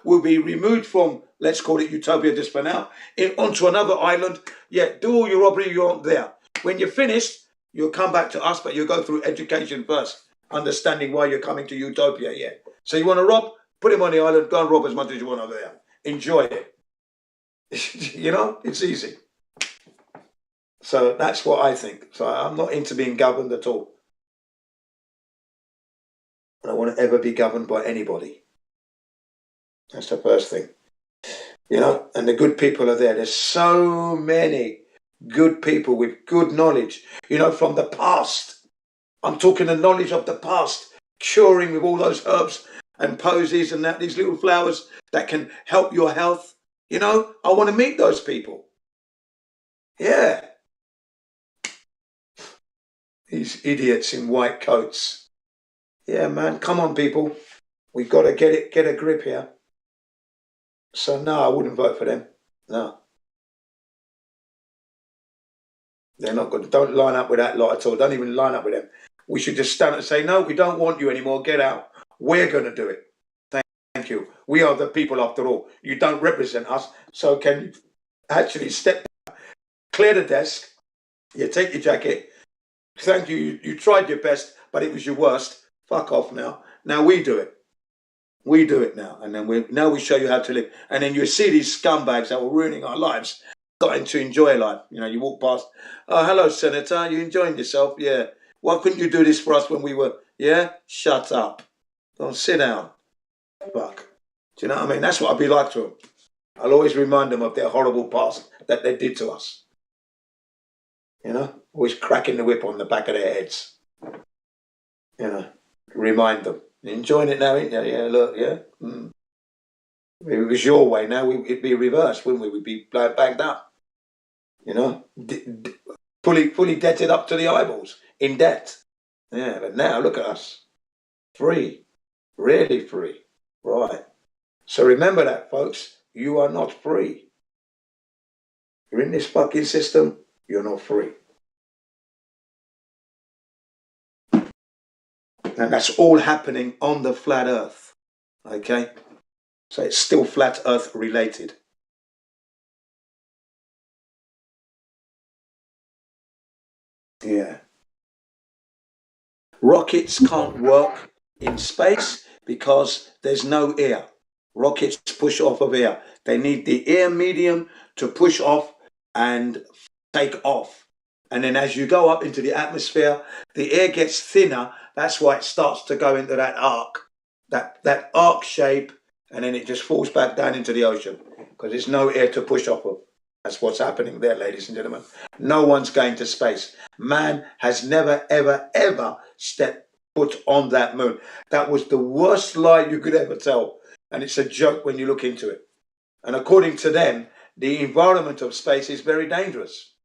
will be removed from, let's call it Utopia just for now, onto another island. Yeah, do all your robbery, you're there. When you're finished, you'll come back to us, but you'll go through education first, understanding why you're coming to Utopia, yeah. So you want to rob? Put him on the island, go and rob as much as you want over there. Enjoy it. You know, it's easy. So that's what I think. So I'm not into being governed at all. I don't want to ever be governed by anybody. That's the first thing. You know, and the good people are there. There's so many good people with good knowledge, you know, from the past. I'm talking the knowledge of the past, curing with all those herbs and posies and that, these little flowers that can help your health. You know, I want to meet those people. Yeah. These idiots in white coats. Yeah, man, come on, people. We've got to get a grip here. So no, I wouldn't vote for them. No. They're not good. Don't line up with that lot at all. Don't even line up with them. We should just stand and say, no, we don't want you anymore. Get out. We're going to do it. Thank you. We are the people after all. You don't represent us. So can you actually step back, clear the desk, you take your jacket. Thank you. You tried your best, but it was your worst. Fuck off now. Now we do it. We do it now. And then we show you how to live. And then you see these scumbags that were ruining our lives starting to enjoy life. You know, you walk past, oh, hello, Senator. You enjoying yourself? Yeah. Why couldn't you do this for us when we were, yeah? Shut up. Don't sit down. Fuck. Do you know what I mean? That's what I'd be like to them. I'll always remind them of their horrible past that they did to us. You know? Always cracking the whip on the back of their heads. You know? Remind them. You're enjoying it now, ain't you? Yeah, look, yeah. If it was your way now, it'd be reversed, wouldn't we? We'd be banged up. You know? Fully debted up to the eyeballs. In debt. Yeah, but now, look at us. Free. Really free. Right. So remember that, folks. You are not free. You're in this fucking system, you're not free. And that's all happening on the flat earth. Okay? So it's still flat earth related. Yeah. Rockets can't work in space because there's no air. Rockets push off of air. They need the air medium to push off and take off. And then as you go up into the atmosphere, the air gets thinner. That's why it starts to go into that arc, that arc shape, and then it just falls back down into the ocean because there's no air to push off of. That's what's happening there, ladies and gentlemen. No one's going to space. Man has never, ever, ever stepped foot on that moon. That was the worst lie you could ever tell. And it's a joke when you look into it. And according to them, the environment of space is very dangerous.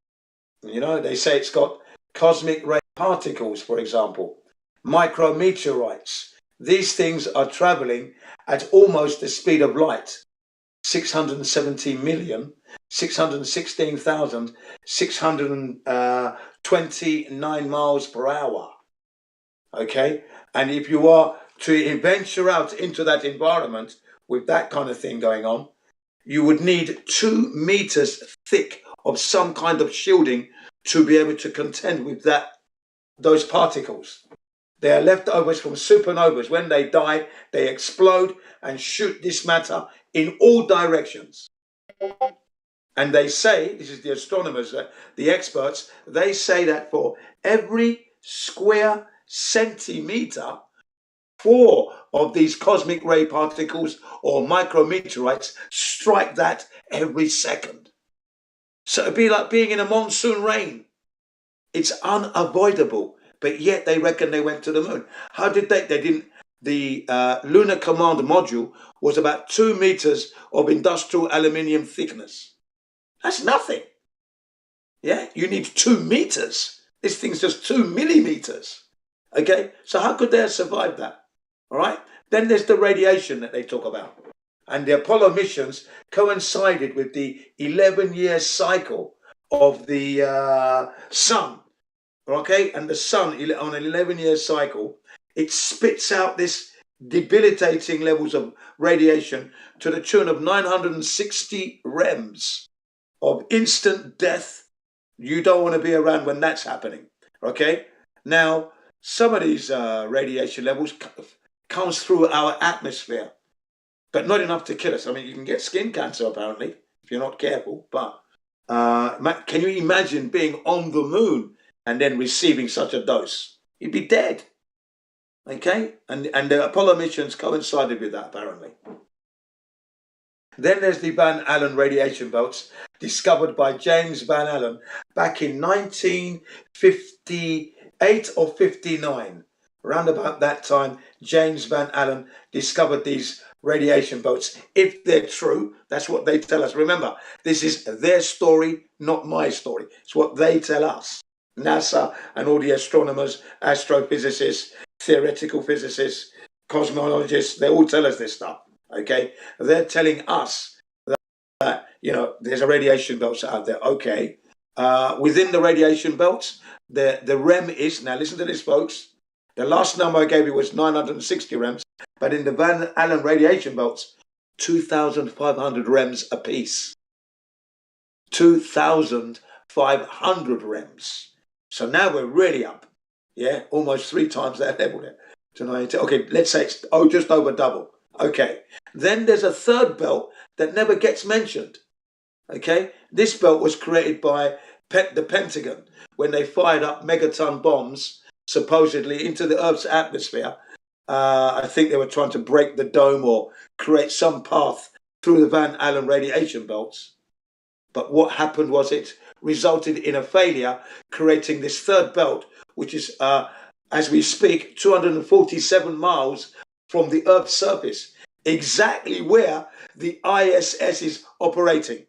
You know, they say it's got cosmic rays particles, for example, micrometeorites. These things are traveling at almost the speed of light, 617,616,629 miles per hour. Okay? And if you are to venture out into that environment with that kind of thing going on, you would need 2 meters thick of some kind of shielding to be able to contend with those particles. They are leftovers from supernovas. When they die, they explode and shoot this matter in all directions. And they say, this is the astronomers, the experts, they say that for every square centimeter, 4 of these cosmic ray particles or micrometeorites strike that every second. So it'd be like being in a monsoon rain. It's unavoidable, but yet they reckon they went to the moon. How did they? They didn't. The Lunar Command Module was about 2 meters of industrial aluminium thickness. That's nothing. Yeah, you need 2 meters. This thing's just 2 millimeters. Okay, so how could they have survived that? All right. Then there's the radiation that they talk about. And the Apollo missions coincided with the 11-year cycle of the sun. Okay, and the sun on an 11-year cycle, it spits out this debilitating levels of radiation to the tune of 960 rems of instant death. You don't want to be around when that's happening. Okay, now some of these radiation levels comes through our atmosphere, but not enough to kill us. I mean, you can get skin cancer apparently if you're not careful. But can you imagine being on the moon and then receiving such a dose? You'd be dead. Okay, and the Apollo missions coincided with that apparently. Then there's the Van Allen radiation belts discovered by James Van Allen back in 1958 or 59. Around about that time, James Van Allen discovered these radiation belts. If they're true, that's what they tell us. Remember, this is their story, not my story. It's what they tell us. NASA and all the astronomers, astrophysicists, theoretical physicists, cosmologists, they all tell us this stuff. Okay, they're telling us that there's a radiation belts out there. Okay, within the radiation belts, the REM is, now listen to this, folks. The last number I gave you was 960 REMs, but in the Van Allen radiation belts, 2,500 REMs apiece. 2,500 REMs. So now we're really up. Yeah, almost 3 times that level there. Okay, let's say it's just over double. Okay, then there's a third belt that never gets mentioned. Okay, this belt was created by the Pentagon when they fired up megaton bombs supposedly into the Earth's atmosphere. I think they were trying to break the dome or create some path through the Van Allen radiation belts. But what happened was it resulted in a failure, creating this third belt, which is, as we speak, 247 miles from the Earth's surface, exactly where the ISS is operating.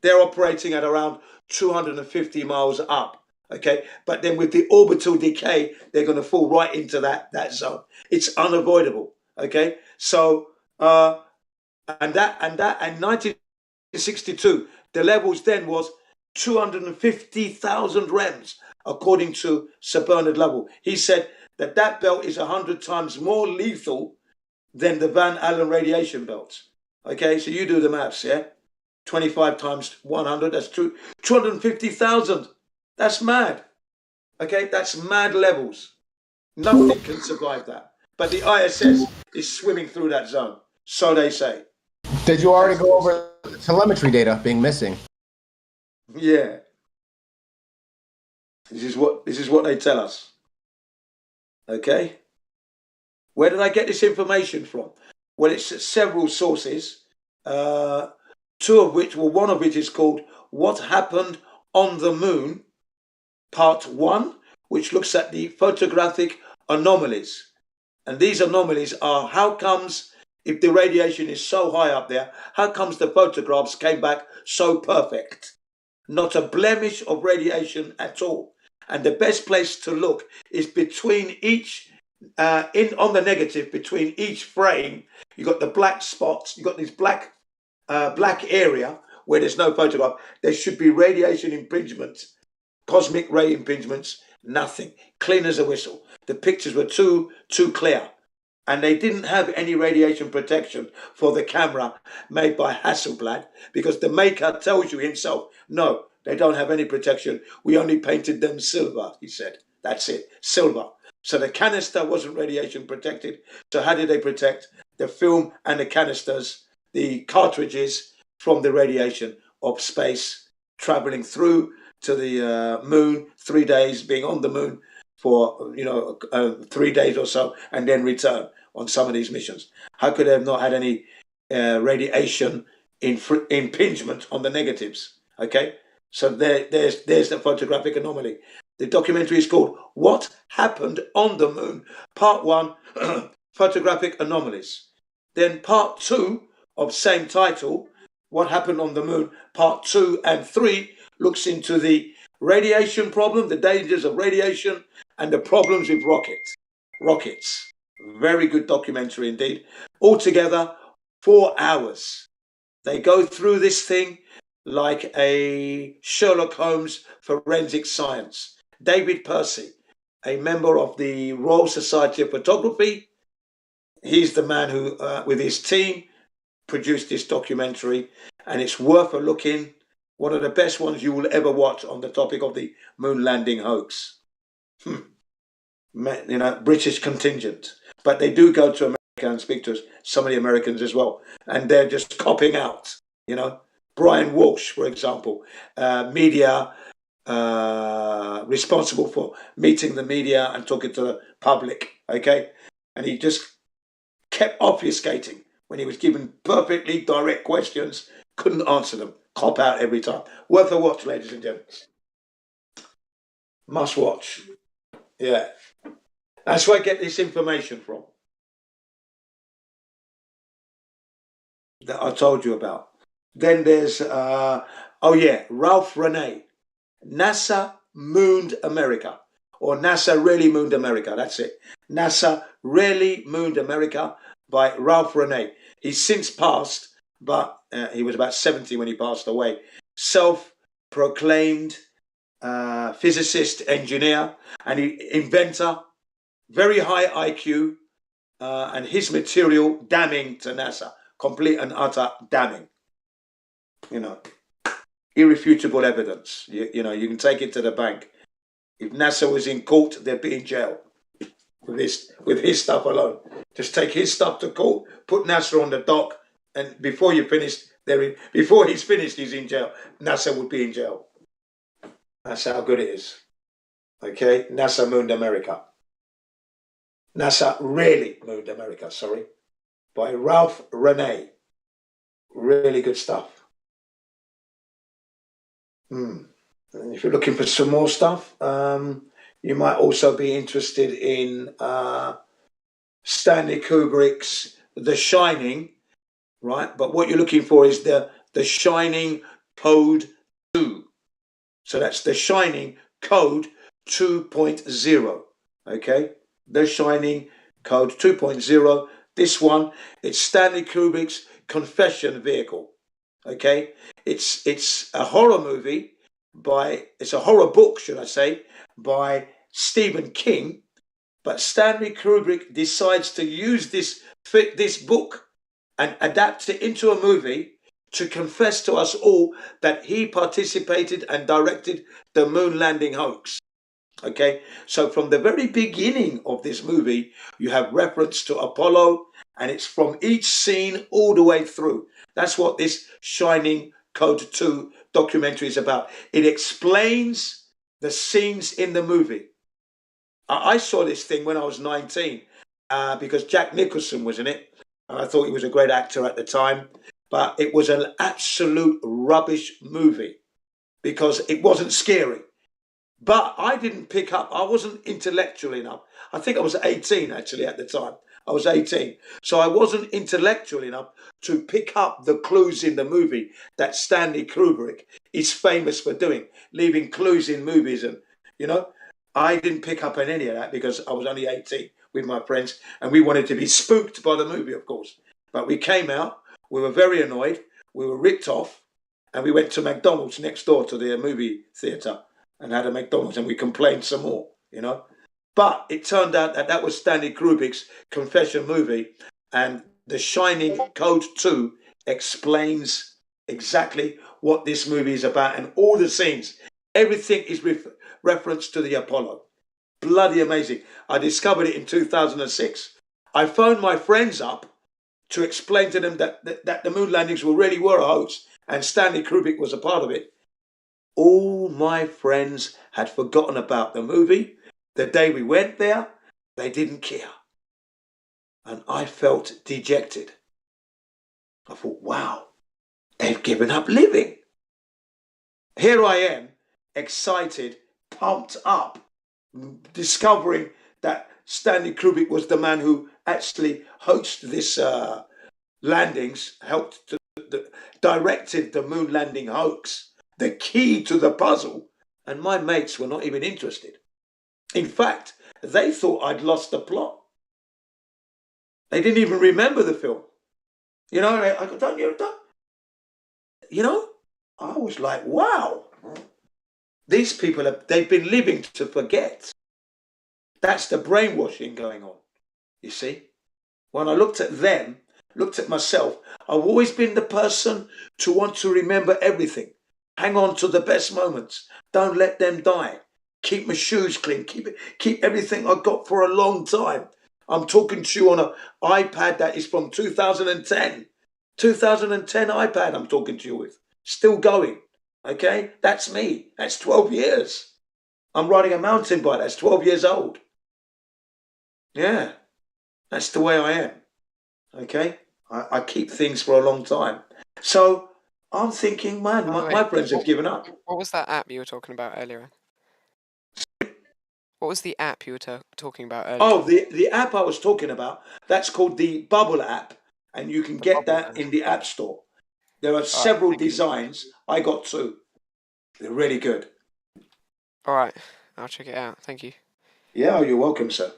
They're operating at around 250 miles up, okay? But then with the orbital decay, they're going to fall right into that zone. It's unavoidable, okay? So, and 1962, the levels then was 250,000 rems, according to Sir Bernard Lovell. He said that belt is 100 times more lethal than the Van Allen radiation belts. Okay, so you do the maths, yeah? 25 times 100, that's 250,000. That's mad. Okay, that's mad levels. Nothing can survive that. But the ISS is swimming through that zone, so they say.
Did you already go over the telemetry data being missing?
Yeah. This is what they tell us. Okay? Where did I get this information from? Well, it's several sources. One of which is called What Happened on the Moon, Part 1, which looks at the photographic anomalies. And these anomalies are how comes, if the radiation is so high up there, how comes the photographs came back so perfect? Not a blemish of radiation at all. And the best place to look is between each, on the negative, between each frame, you got the black spots, you got this black area where there's no photograph. There should be radiation impingement, cosmic ray impingements, nothing. Clean as a whistle. The pictures were too clear. And they didn't have any radiation protection for the camera made by Hasselblad, because the maker tells you himself, no, they don't have any protection. We only painted them silver, he said. That's it, silver. So the canister wasn't radiation protected. So how did they protect the film and the canisters, the cartridges, from the radiation of space traveling through to the moon, 3 days being on the moon for 3 days or so, and then return on some of these missions? How could they have not had any radiation impingement on the negatives? Okay, so there's the photographic anomaly. The documentary is called "What Happened on the Moon," Part 1, Photographic Anomalies. Then Part 2 of same title, "What Happened on the Moon," Part 2 and 3 looks into the radiation problem, the dangers of radiation, and the problems with rockets. Very good documentary indeed. Altogether, 4 hours. They go through this thing like a Sherlock Holmes forensic science. David Percy, a member of the Royal Society of Photography, he's the man who, with his team, produced this documentary, and it's worth a look in. One of the best ones you will ever watch on the topic of the moon landing hoax. British contingent. But they do go to America and speak to some of the Americans as well. And they're just copping out, Brian Walsh, for example, media, responsible for meeting the media and talking to the public, okay? And he just kept obfuscating when he was given perfectly direct questions, couldn't answer them. Cop out every time. Worth a watch, ladies and gentlemen. Must watch. Yeah. That's where I get this information from that I told you about. Then there's, Ralph Renee. NASA mooned America. Or NASA really mooned America. That's it. NASA really mooned America by Ralph Renee. He's since passed, but he was about 70 when he passed away. Self-proclaimed physicist, engineer, and inventor. Very high IQ, and his material damning to NASA. Complete and utter damning. Irrefutable evidence. You can take it to the bank. If NASA was in court, they'd be in jail with his stuff alone. Just take his stuff to court, put NASA on the dock, and before he's finished, he's in jail. NASA would be in jail. That's how good it is. Okay? NASA mooned America. NASA really mooned America, by Ralph Renee. Really good stuff. If you're looking for some more stuff, you might also be interested in Stanley Kubrick's The Shining, right? But what you're looking for is the Shining Code 2. So that's The Shining Code 2.0, okay? The Shining Code 2.0. This one, it's Stanley Kubrick's confession vehicle, okay? It's a horror movie it's a horror book, should I say, by Stephen King, but Stanley Kubrick decides to use this book and adapt it into a movie to confess to us all that he participated and directed the moon landing hoax. Okay, so from the very beginning of this movie, you have reference to Apollo, and it's from each scene all the way through. That's what this Shining Code 2 documentary is about. It explains the scenes in the movie. I saw this thing when I was 19 because Jack Nicholson was in it, and I thought he was a great actor at the time, but it was an absolute rubbish movie because it wasn't scary. But I didn't pick up, I wasn't intellectual enough. I think I was 18 actually at the time. I was 18. So I wasn't intellectual enough to pick up the clues in the movie that Stanley Kubrick is famous for doing, leaving clues in movies and, You know, I didn't pick up on any of that because I was only 18 with my friends, and we wanted to be spooked by the movie, of course. But we came out, we were very annoyed, we were ripped off, and we went to McDonald's next door to the movie theatre and had a McDonald's, and we complained some more, you know. But it turned out that that was Stanley Kubrick's confession movie, and The Shining Code 2 explains exactly what this movie is about, and all the scenes, everything is reference to the Apollo. Bloody amazing. I discovered it in 2006. I phoned my friends up to explain to them that the moon landings really were a hoax and Stanley Kubrick was a part of it. All my friends had forgotten about the movie. The day we went there, they didn't care. And I felt dejected. I thought, wow, they've given up living. Here I am, excited, pumped up, discovering that Stanley Kubrick was the man who actually hosted this landings, directed the moon landing hoax, the key to the puzzle, and my mates were not even interested. In fact, they thought I'd lost the plot. They didn't even remember the film. You know, I go, don't you? You know, I was like, wow. These people, they've been living to forget. That's the brainwashing going on, you see. When I looked at them, looked at myself, I've always been the person to want to remember everything. Hang on to the best moments. Don't let them die. Keep my shoes clean. Keep everything I got for a long time. I'm talking to you on an iPad that is from 2010. 2010 iPad I'm talking to you with. Still going. Okay? That's me. That's 12 years. I'm riding a mountain bike. That's 12 years old. Yeah. That's the way I am. Okay? I keep things for a long time. So I'm thinking, man, my friends have given up.
What was that app you were talking about earlier? What was the app you were talking about earlier?
Oh, the app I was talking about, that's called the Bubble app. And you can get that in the App Store. There are several designs. I got two. They're really good.
All right. I'll check it out. Thank you.
Yeah, you're welcome, sir.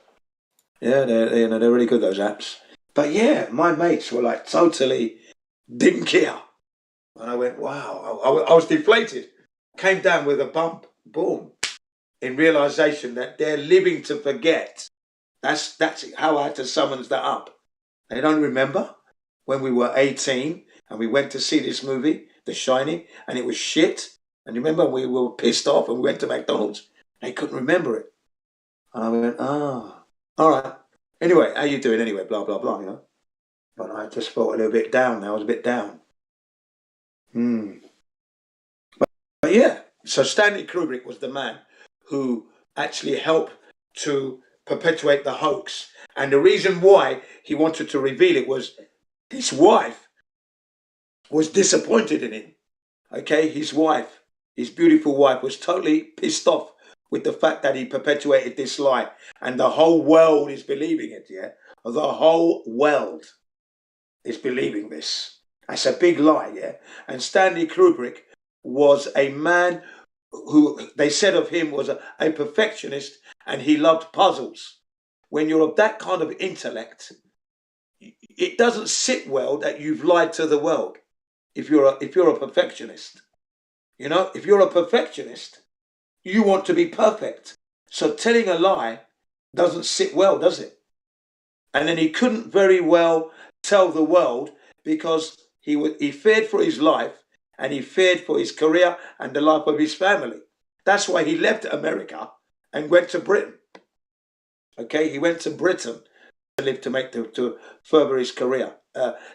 Yeah, they're really good, those apps. But yeah, my mates were like totally didn't care. And I went, wow. I was deflated. Came down with a bump. Boom. In realization that they're living to forget. That's how I had to summons that up. They don't remember when we were 18 and we went to see this movie, The Shining, and it was shit. And remember, we were pissed off and we went to McDonald's. They couldn't remember it. And I went, all right. Anyway, how you doing anyway? Blah, blah, blah, you know. But I just felt a little bit down now. I was a bit down. But yeah, so Stanley Kubrick was the man who actually helped to perpetuate the hoax. And the reason why he wanted to reveal it was his wife was disappointed in him. Okay, his wife, his beautiful wife, was totally pissed off with the fact that he perpetuated this lie. And the whole world is believing it, yeah? The whole world is believing this. That's a big lie, yeah? And Stanley Kubrick was a man who they said of him was a perfectionist and he loved puzzles. When you're of that kind of intellect, it doesn't sit well that you've lied to the world if you're a perfectionist. You know, if you're a perfectionist, you want to be perfect. So telling a lie doesn't sit well, does it? And then he couldn't very well tell the world because he feared for his life and he feared for his career and the life of his family. That's why he left America and went to Britain. Okay, he went to Britain to live to further his career.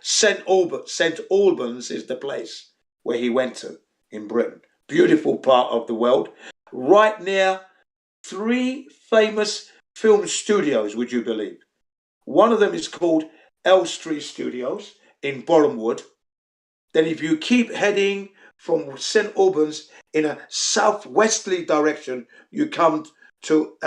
St. Albans is the place where he went to in Britain. Beautiful part of the world, right near 3 famous film studios, would you believe? One of them is called Elstree Studios in Bournemouth. Then if you keep heading from St. Albans in a southwesterly direction, you come to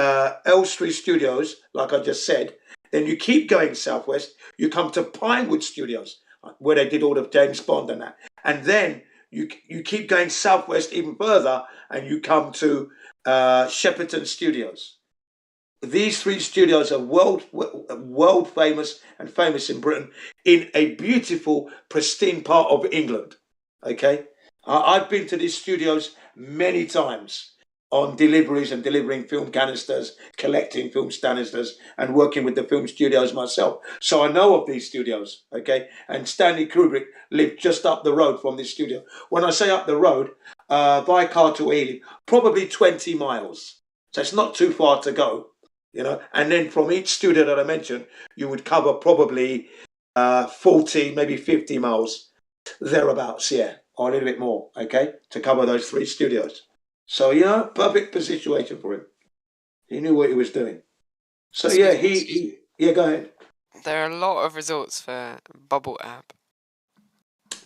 Elstree Studios, like I just said. Then you keep going southwest, you come to Pinewood Studios, where they did all of James Bond and that. And then you keep going southwest even further, and you come to Shepperton Studios. These 3 studios are world famous and famous in Britain, in a beautiful, pristine part of England. Okay, I've been to these studios many times on deliveries and delivering film canisters, collecting film canisters, and working with the film studios myself. So I know of these studios. Okay, and Stanley Kubrick lived just up the road from this studio. When I say up the road, by car to Ealing, probably 20 miles. So it's not too far to go. You know, and then from each studio that I mentioned, you would cover probably 40, maybe 50 miles, thereabouts, yeah, or a little bit more, okay, to cover those 3 studios. So, you know, perfect situation for him. He knew what he was doing. So, yeah, yeah, go ahead.
There are a lot of results for Bubble app.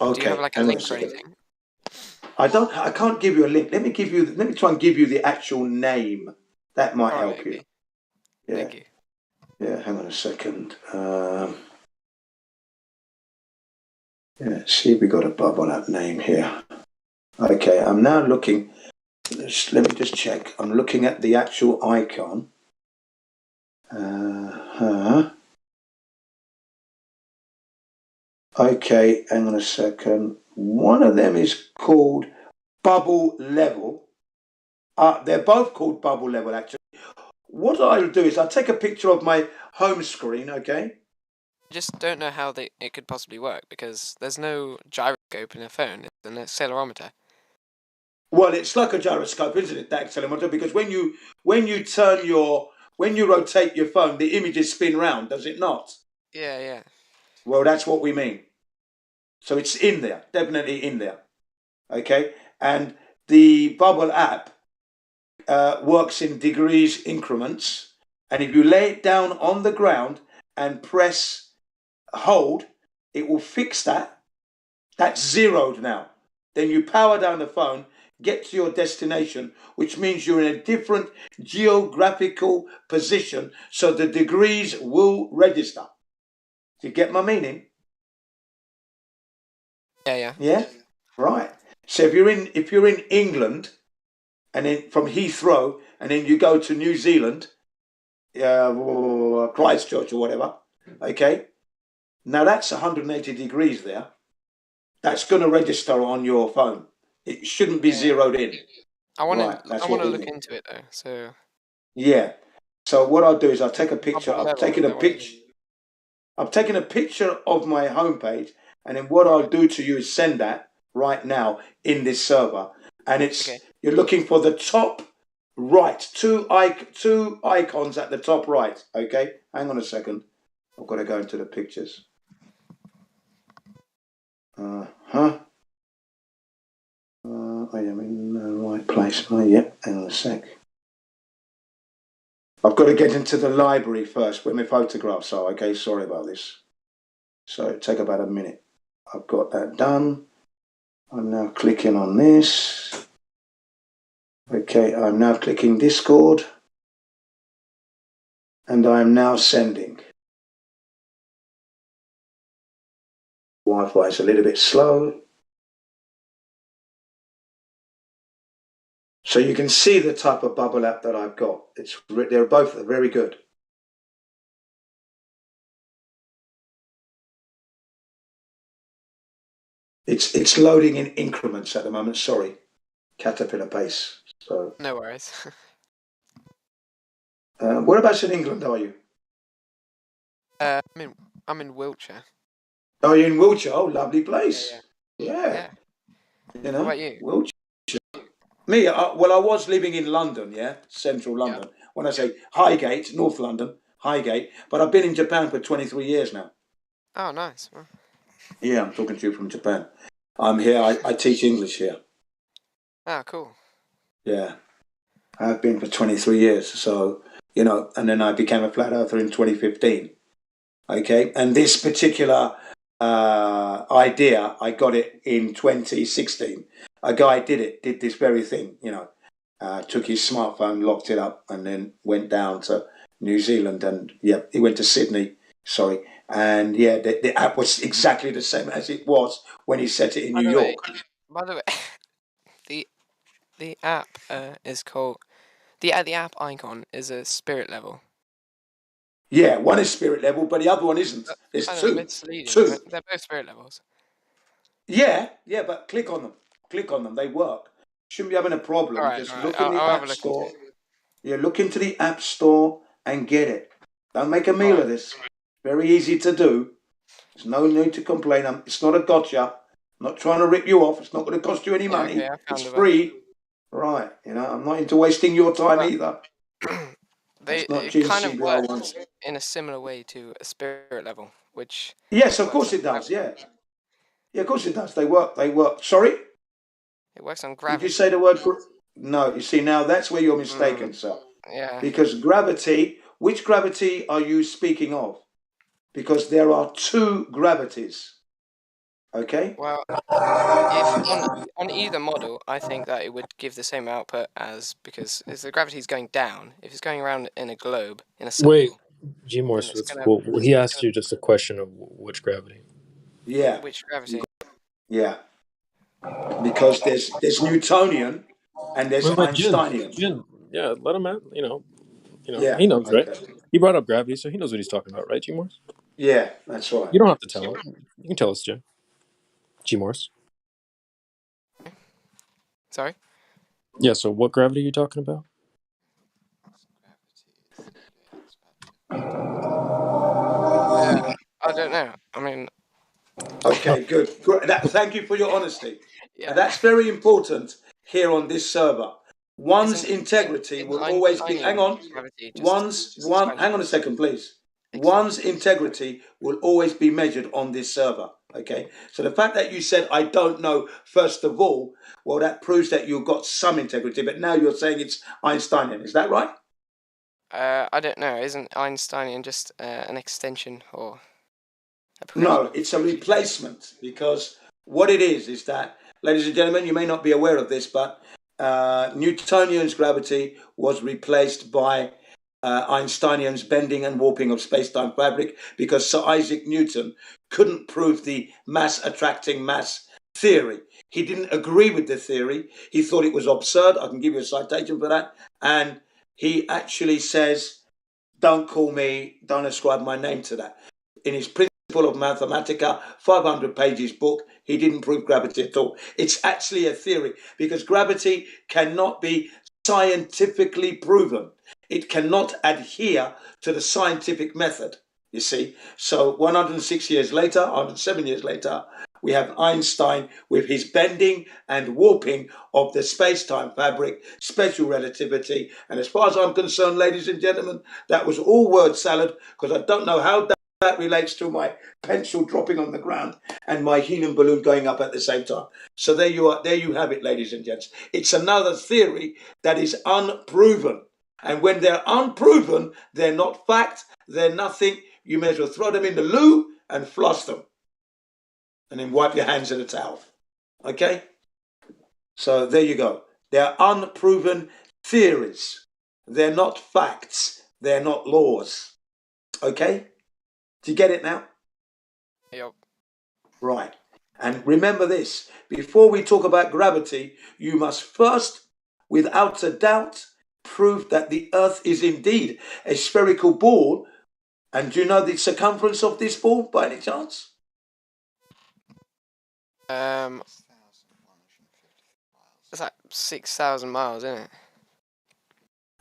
Okay,
do you have like a link or anything?
I can't give you a link. Let me try and give you the actual name. That might help you. Yeah.
Thank you.
Yeah, hang on a second. Yeah, see if we got a Bubble app name here. Okay, I'm now looking. Let me just check. I'm looking at the actual icon. Okay, hang on a second. One of them is called Bubble Level. They're both called Bubble Level, actually. What I'll do is I'll take a picture of my home screen, okay?
I just don't know how it could possibly work, because there's no gyroscope in a phone. It's an accelerometer.
Well, it's like a gyroscope, isn't it, that accelerometer? Because when you rotate your phone, the images spin round, does it not?
Yeah, yeah.
Well, that's what we mean. So it's in there, definitely in there. Okay? And the Bubble app works in degrees increments. And if you lay it down on the ground and press hold, it will fix that. That's zeroed now. Then you power down the phone, get to your destination, which means you're in a different geographical position, so the degrees will register. Do you get my meaning?
Yeah.
Yeah? Right. So if you're in England, and then from Heathrow, and then you go to New Zealand, Christchurch or whatever, okay? Now that's 180 degrees there. That's going to register on your phone. It shouldn't be zeroed in.
I want
Right,
to look into it though. So
yeah. So what I'll do is I'll take a picture.
Bubble
I've taken
level,
a picture. I've taken a picture of my homepage, and then what I'll do to you is send that right now in this server. And it's you're looking for the top right, two icons at the top right. Okay, hang on a second. I've got to go into the pictures. I am in the right place. Oh, yeah, hang on a sec. I've got to get into the library first where my photographs are. Okay, sorry about this. So it'll take about a minute. I've got that done. I'm now clicking on this. Okay, I'm now clicking Discord. And I'm now sending. Wi-Fi is a little bit slow. So you can see the type of Bubble app that I've got. They're both very good. It's loading in increments at the moment. Sorry, caterpillar pace. So
no worries.
Whereabouts in England are you?
I'm in Wiltshire.
Oh, you're in Wiltshire? Oh, lovely place. Yeah. You know,
what about you?
Wiltshire. Me, well, I was living in London, central London. When I say Highgate, North London, Highgate. But I've been in Japan for 23 years now.
Oh, nice. Well.
Yeah, I'm talking to you from Japan. I'm here. I teach English here.
Ah, cool.
Yeah. I've been for 23 years. So, you know, and then I became a flat earther in 2015. Okay. And this particular idea, I got it in 2016. A guy did this very thing, you know, took his smartphone, locked it up, and then went down to New Zealand. And he went to Sydney, and the app was exactly the same as it was when he set it in New York.
By the way, the app is called the app icon is a spirit level.
Yeah, one is spirit level, but the other one isn't.
That's
There's
kind of
two.
misleading.
Two.
They're both spirit levels.
Yeah, but click on them. Click on them. They work. Shouldn't be having a problem.
All right.
Just look in the
I'll have a
app
look into
store.
it.
Yeah, look into the app store and get it. Don't make a meal
Alright.
of this. Very easy to do. There's no need to complain. It's not a gotcha. I'm not trying to rip you off. It's not going to cost you any
Yeah,
money.
okay, I
It's
found the
free. Right. I'm not into wasting your time
But
either. It's not
it kind of
GCBR
works in a similar way to a spirit level, which
Yes, of
works
course
on
it does.
gravity.
Yeah, of course it does. They work. Sorry?
It works on
Did
gravity.
you say the word? No, you see, now that's where you're mistaken, sir.
Yeah.
Because gravity, which gravity are you speaking of? Because there are two gravities. Okay?
Well, if on either model, I think that it would give the same output because if the gravity is going down, if it's going around in a globe in a circle,
Wait,
then
G-Morse,
it's gonna.
well, he asked you just a question of which gravity.
Yeah.
Which gravity?
Yeah. Because there's Newtonian and there's
Wait,
Einsteinian.
Jin, yeah, let him out.
Yeah.
He knows, right?
Okay.
He brought up gravity, so he knows what he's talking about, right, G-Morse?
Yeah, that's right.
You don't have to tell him. You can tell us, Jin. G-Morse.
Sorry?
Yeah, so what gravity are you talking about?
I don't know. I mean.
Okay, good. Thank you for your honesty.
Yeah.
And that's very important here on this server. One's
Isn't
integrity will always be. Hang on.
Gravity just
Hang on a second, please. One's integrity will always be measured on this server. Okay. So the fact that you said I don't know, first of all, well, that proves that you've got some integrity. But now you're saying it's Einsteinian. Is that right?
I don't know. Isn't Einsteinian just an extension or a progression?
No, it's a replacement, because what it is that, ladies and gentlemen, you may not be aware of this, but Newtonian's gravity was replaced by Einsteinian's bending and warping of space-time fabric, because Sir Isaac Newton couldn't prove the mass attracting mass theory. He didn't agree with the theory. He thought it was absurd. I can give you a citation for that. And he actually says, don't ascribe my name to that. In his Principle of Mathematica, 500 pages book, he didn't prove gravity at all. It's actually a theory, because gravity cannot be scientifically proven. It cannot adhere to the scientific method, you see. So 106 years later, 107 years later, we have Einstein with his bending and warping of the space-time fabric, special relativity. And as far as I'm concerned, ladies and gentlemen, that was all word salad, because I don't know how that relates to my pencil dropping on the ground and my helium balloon going up at the same time. So there you are. There you have it, ladies and gents. It's another theory that is unproven. And when they're unproven, they're not fact, they're nothing. You may as well throw them in the loo and floss them. And then wipe your hands in a towel. Okay? So there you go. They're unproven theories. They're not facts. They're not laws. Okay? Do you get it now?
Yep.
Right. And remember this. Before we talk about gravity, you must first, without a doubt, prove that the Earth is indeed a spherical ball. And do you know the circumference of this ball by any chance?
It's like 6,000 miles, isn't it?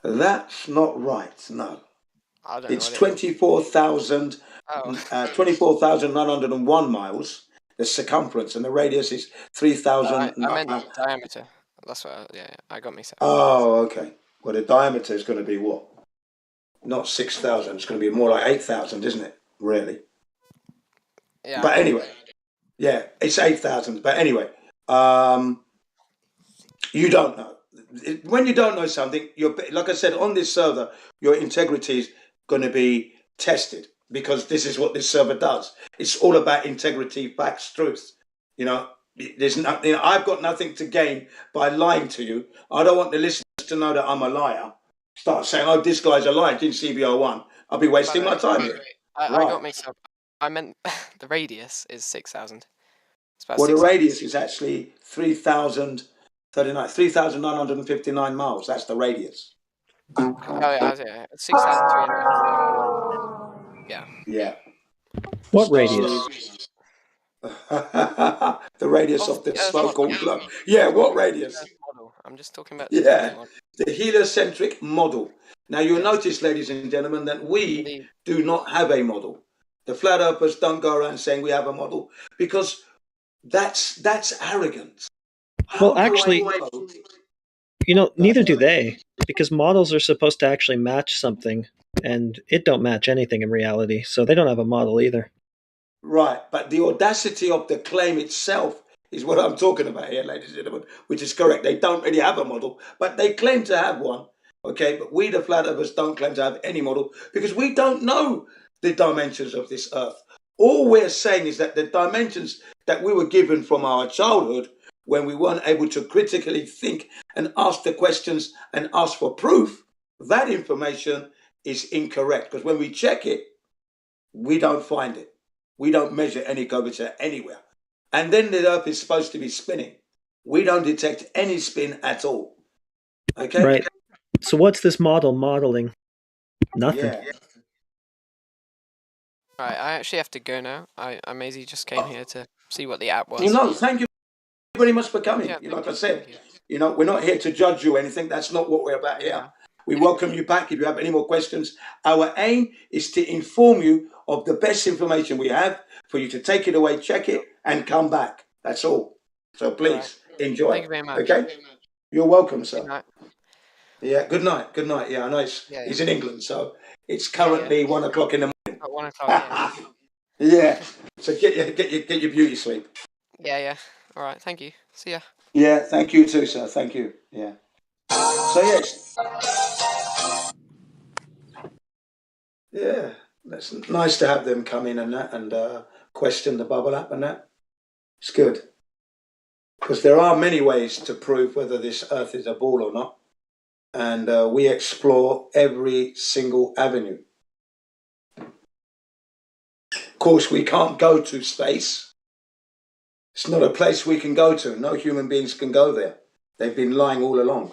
That's not right, no.
I don't know.
It's 24,901 miles, the circumference, and the radius is 3,000.
I meant diameter. That's what. I got mixed up.
Oh, okay. Well, the diameter is going to be what? Not 6,000. It's going to be more like 8,000, isn't it? Really?
Yeah.
But anyway, yeah, it's 8,000. But anyway, you don't know. When you don't know something, like I said, on this server, your integrity is going to be tested, because this is what this server does. It's all about integrity, facts, truth. There's nothing. I've got nothing to gain by lying to you. I don't want the listeners to know that I'm a liar. Start saying, "Oh, this guy's a liar." Didn't CBR1. I'll be wasting my time here.
I got mixed up. I meant the radius is 6,000. It's about
Well, the
6,000.
radius is actually 3,959 miles. That's the radius.
Oh yeah, 6,300. Yeah.
Yeah.
What radius?
The radius
Of
of the
the Earth model.
so-called globe. Yeah,
I'm talking
what
about
radius?
the Earth model. I'm just talking about the Earth
Yeah,
model.
the heliocentric model. Now, you'll
Yes.
notice, ladies and gentlemen, that we
The
do not have a model. The flat earthers don't go around saying we have a model because that's arrogant. How
Well,
do
actually,
I know?
neither do they, because models are supposed to actually match something, and it don't match anything in reality, so they don't have a model either.
Right, but the audacity of the claim itself is what I'm talking about here, ladies and gentlemen, which is correct. They don't really have a model, but they claim to have one. Okay, but we, the flat earthers, don't claim to have any model because we don't know the dimensions of this earth. All we're saying is that the dimensions that we were given from our childhood, when we weren't able to critically think and ask the questions and ask for proof, that information is incorrect because when we check it, we don't find it. We don't measure any curvature anywhere. And then the earth is supposed to be spinning. We don't detect any spin at all. Okay?
Right. So what's this model modeling? Nothing.
Yeah.
Right, I actually have to go now. I Maisie just came here to see what the app was.
Thank you very much for coming.
Yeah,
Like I
thank
said,
you.
we're not here to judge you or anything. That's not what we're about here.
Yeah.
We welcome you back if you have any more questions. Our aim is to inform you of the best information we have for you to take it away, check it, and come back. That's all. So please enjoy.
Thank you very much.
Okay? You're welcome, sir.
Good night.
Yeah, good night. Good night. Yeah, I know he's in England, so it's currently 1 o'clock in the morning.
At 1 o'clock,
Yeah. So get your beauty sleep.
Yeah. All right, thank you. See ya.
Yeah, thank you too, sir. Thank you. Yeah. So yes. Yeah, that's nice to have them come in and that and question the bubble app and that. It's good. Because there are many ways to prove whether this earth is a ball or not. And we explore every single avenue. Of course, we can't go to space. It's not a place we can go to. No human beings can go there. They've been lying all along.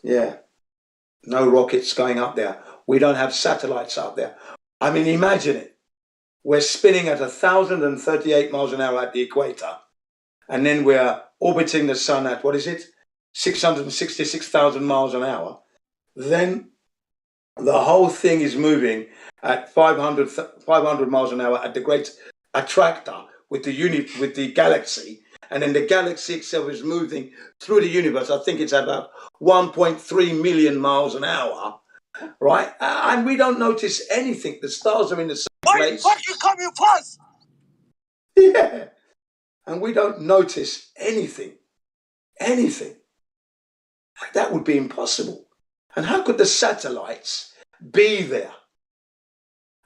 Yeah. No rockets going up there. We don't have satellites up there. I mean, imagine it. We're spinning at 1,038 miles an hour at the equator. And then we're orbiting the sun at, 666,000 miles an hour. Then the whole thing is moving at 500 miles an hour at the great attractor with the galaxy. And then the galaxy itself is moving through the universe. I think it's about 1.3 million miles an hour, right? And we don't notice anything. The stars are in the same place.
Fuck you, come you plus!
Yeah. And we don't notice anything. Anything. That would be impossible. And how could the satellites be there?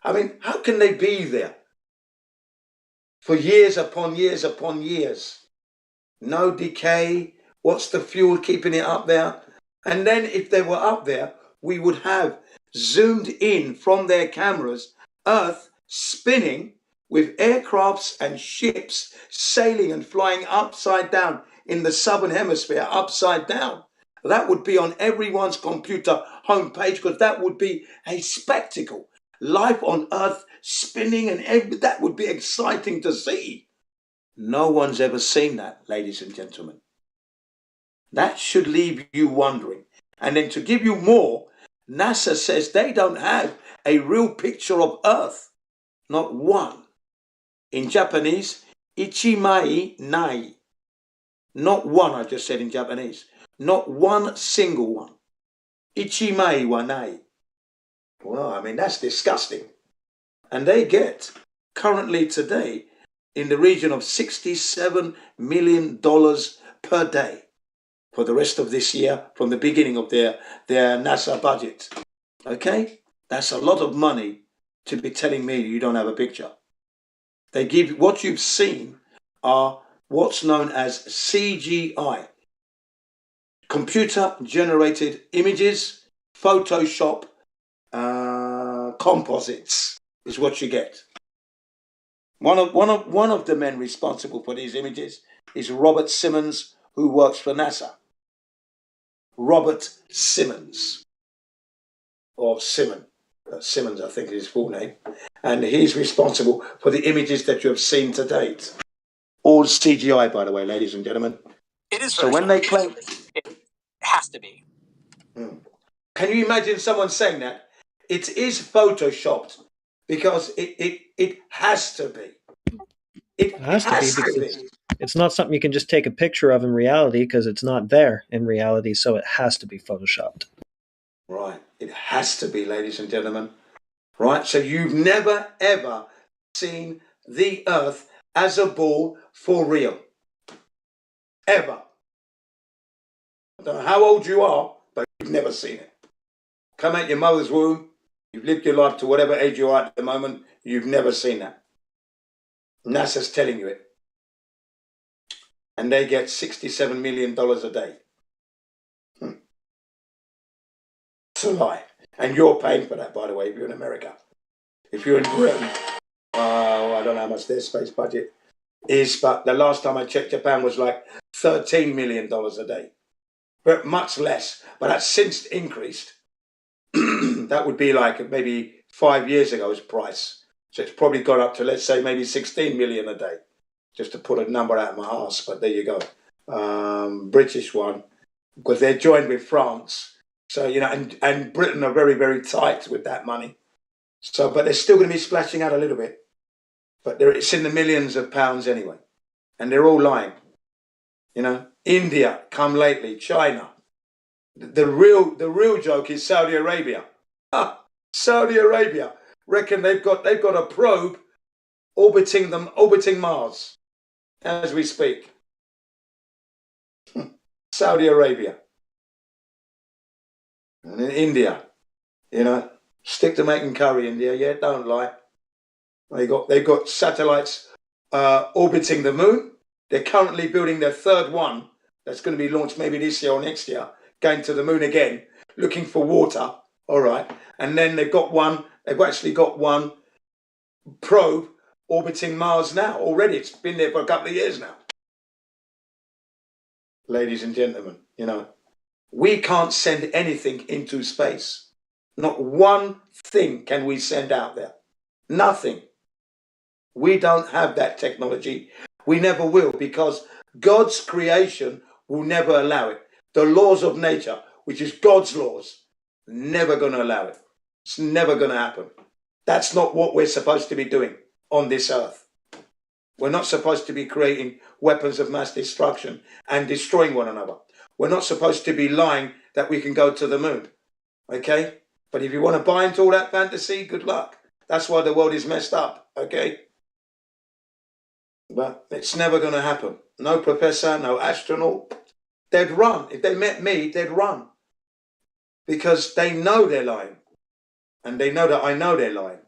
I mean, how can they be there? For years upon years upon years. No decay. What's the fuel keeping it up there? And then if they were up there, we would have zoomed in from their cameras, Earth spinning with aircrafts and ships sailing and flying upside down in the southern hemisphere, upside down. That would be on everyone's computer homepage because that would be a spectacle. Life on Earth spinning and that would be exciting to see. No one's ever seen that, ladies and gentlemen. That should leave you wondering. And then to give you more, NASA says they don't have a real picture of Earth. Not one. In Japanese, ichimai nai. Not one, I just said in Japanese. Not one single one. Ichimai wa nai. Well, I mean, that's disgusting. And they get, currently today, in the region of $67 million per day for the rest of this year from the beginning of their NASA budget. Okay? That's a lot of money to be telling me you don't have a picture. They give what you've seen are what's known as CGI. Computer generated images, Photoshop, composites is what you get. One of the men responsible for these images is Robert Simmons, who works for NASA. Robert Simmons, or Simmons, I think is his full name, and he's responsible for the images that you have seen to date. All CGI, by the way, ladies and gentlemen.
It is.
So when they claim,
it has to be.
Can you imagine someone saying that? It is photoshopped because it has to be. It
has to be because it's not something you can just take a picture of in reality because it's not there in reality, so it has to be photoshopped.
Right. It has to be, ladies and gentlemen. Right? So you've never, ever seen the Earth as a ball for real. Ever. I don't know how old you are, but you've never seen it. Come out your mother's womb, you've lived your life to whatever age you are at the moment, you've never seen that. NASA's telling you it. And they get $67 million a day. It's a lie. And you're paying for that, by the way, if you're in America. If you're in Britain, I don't know how much their space budget is, but the last time I checked, Japan was like $13 million a day. But much less. But that's since increased. That would be like maybe 5 years ago's price. So it's probably gone up to, let's say, maybe 16 million a day. Just to put a number out of my arse, but there you go. British one, because they're joined with France. So, you know, and Britain are very, very tight with that money. So, but they're still going to be splashing out a little bit. But it's in the millions of pounds anyway. And they're all lying. You know, India, come lately, China. The real joke is Saudi Arabia. Saudi Arabia reckon they've got a probe orbiting Mars as we speak. Saudi Arabia. And in India, you know, stick to making curry, India. Yeah, don't lie. They've got satellites orbiting the moon. They're currently building their third one that's going to be launched maybe this year or next year, going to the moon again, looking for water. All right. And then they've actually got one probe orbiting Mars now already. It's been there for a couple of years now. Ladies and gentlemen, you know, we can't send anything into space. Not one thing can we send out there. Nothing. We don't have that technology. We never will, because God's creation will never allow it. The laws of nature, which is God's laws, never going to allow it. It's never going to happen. That's not what we're supposed to be doing on this earth. We're not supposed to be creating weapons of mass destruction and destroying one another. We're not supposed to be lying that we can go to the moon. Okay? But if you want to buy into all that fantasy, good luck. That's why the world is messed up. Okay? But it's never going to happen. No professor, no astronaut. They'd run. If they met me, they'd run. Because they know they're lying. And they know that I know they're lying.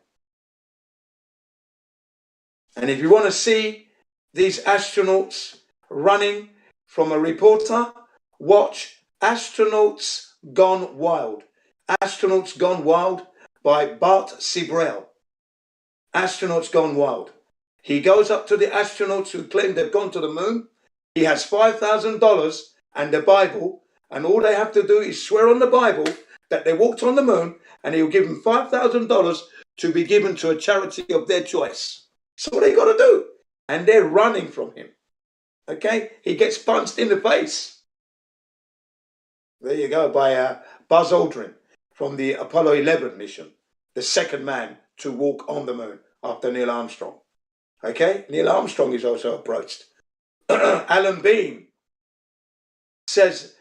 And if you want to see these astronauts running from a reporter, watch Astronauts Gone Wild. Astronauts Gone Wild by Bart Sibrel. Astronauts Gone Wild. He goes up to the astronauts who claim they've gone to the moon. He has $5,000 and the Bible, and all they have to do is swear on the Bible that they walked on the moon, and he'll give them $5,000 to be given to a charity of their choice. That's what they got to do. And they're running from him. Okay? He gets punched in the face. There you go, by Buzz Aldrin from the Apollo 11 mission, the second man to walk on the moon after Neil Armstrong. Okay? Neil Armstrong is also approached. Alan Bean says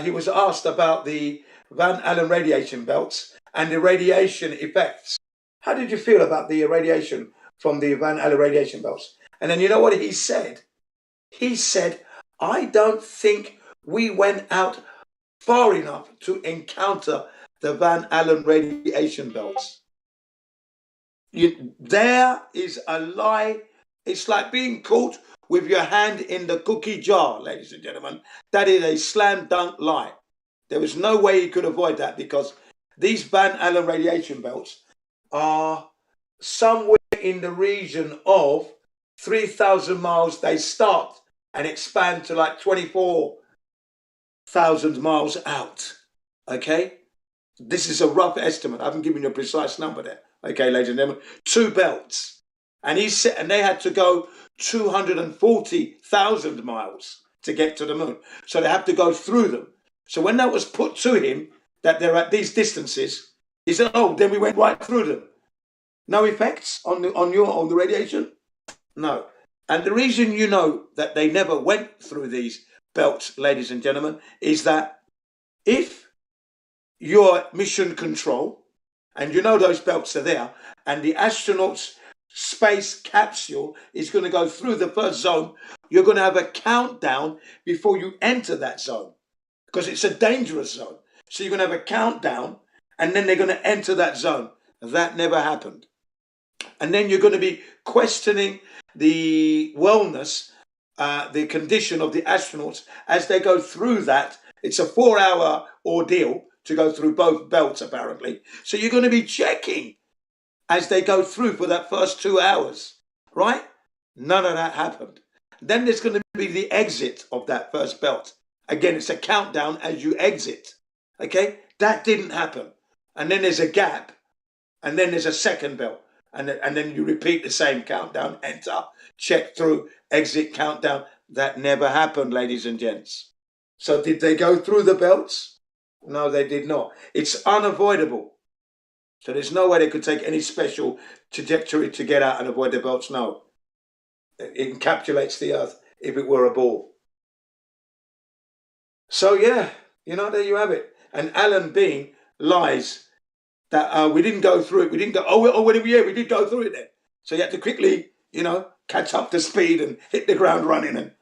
he was asked about the Van Allen radiation belts and the radiation effects. How did you feel about the radiation from the Van Allen radiation belts? And then you know what he said? He said, I don't think we went out far enough to encounter the Van Allen radiation belts. There is a lie. It's like being caught with your hand in the cookie jar, ladies and gentlemen. That is a slam dunk lie. There was no way he could avoid that, because these Van Allen radiation belts are somewhere in the region of 3,000 miles. They start and expand to like 24,000 miles out. Okay? This is a rough estimate. I haven't given you a precise number there. Okay, ladies and gentlemen. 2 belts. And he said, and they had to go 240,000 miles to get to the moon. So they have to go through them. So when that was put to him, that they're at these distances, he said, oh, then we went right through them. No effects on the radiation? No. And the reason you know that they never went through these belts, ladies and gentlemen, is that if your mission control, and you know those belts are there, and the astronaut's space capsule is going to go through the first zone, you're going to have a countdown before you enter that zone, because it's a dangerous zone. So you're going to have a countdown, and then they're going to enter that zone. That never happened. And then you're going to be questioning the wellness, the condition of the astronauts as they go through that. It's a 4-hour ordeal to go through both belts, apparently. So you're going to be checking as they go through for that first 2 hours, right? None of that happened. Then there's going to be the exit of that first belt. Again, it's a countdown as you exit. Okay? That didn't happen. And then there's a gap. And then there's a second belt. And then you repeat the same countdown, enter, check through, exit, countdown. That never happened, ladies and gents. So did they go through the belts? No, they did not. It's unavoidable. So there's no way they could take any special trajectory to get out and avoid the belts. No. It encapsulates the Earth if it were a ball. So yeah, there you have it. And Alan Bean lies that we didn't go through it. We didn't go, we did go through it then. So he had to quickly, catch up to speed and hit the ground running and,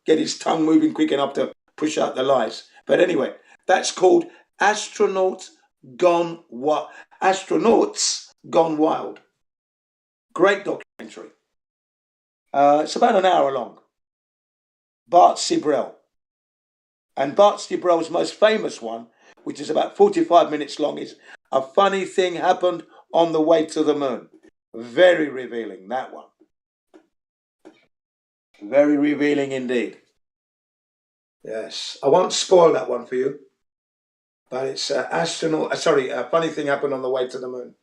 get his tongue moving quick enough to push out the lies. But anyway, that's called Astronauts Gone Wild. Astronauts Gone Wild. Great documentary. It's about an hour long. Bart Sibrel. And Bart Sibrel's most famous one, which is about 45 minutes long, is A Funny Thing Happened on the Way to the Moon. Very revealing, that one. Very revealing indeed. Yes. I won't spoil that one for you. But it's A Funny Thing Happened on the Way to the Moon.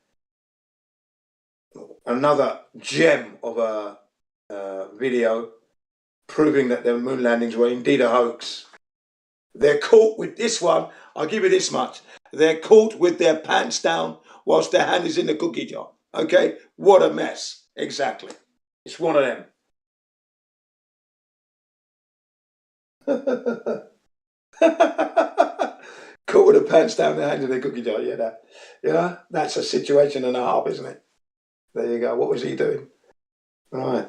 Another gem of a video proving that the moon landings were indeed a hoax. They're caught with this one. I'll give you this much. They're caught with their pants down whilst their hand is in the cookie jar. Okay? What a mess. Exactly. It's one of them. Caught with the pants down, their hand in the cookie jar. Yeah, that's a situation and a half, isn't it? There you go. What was he doing? Right.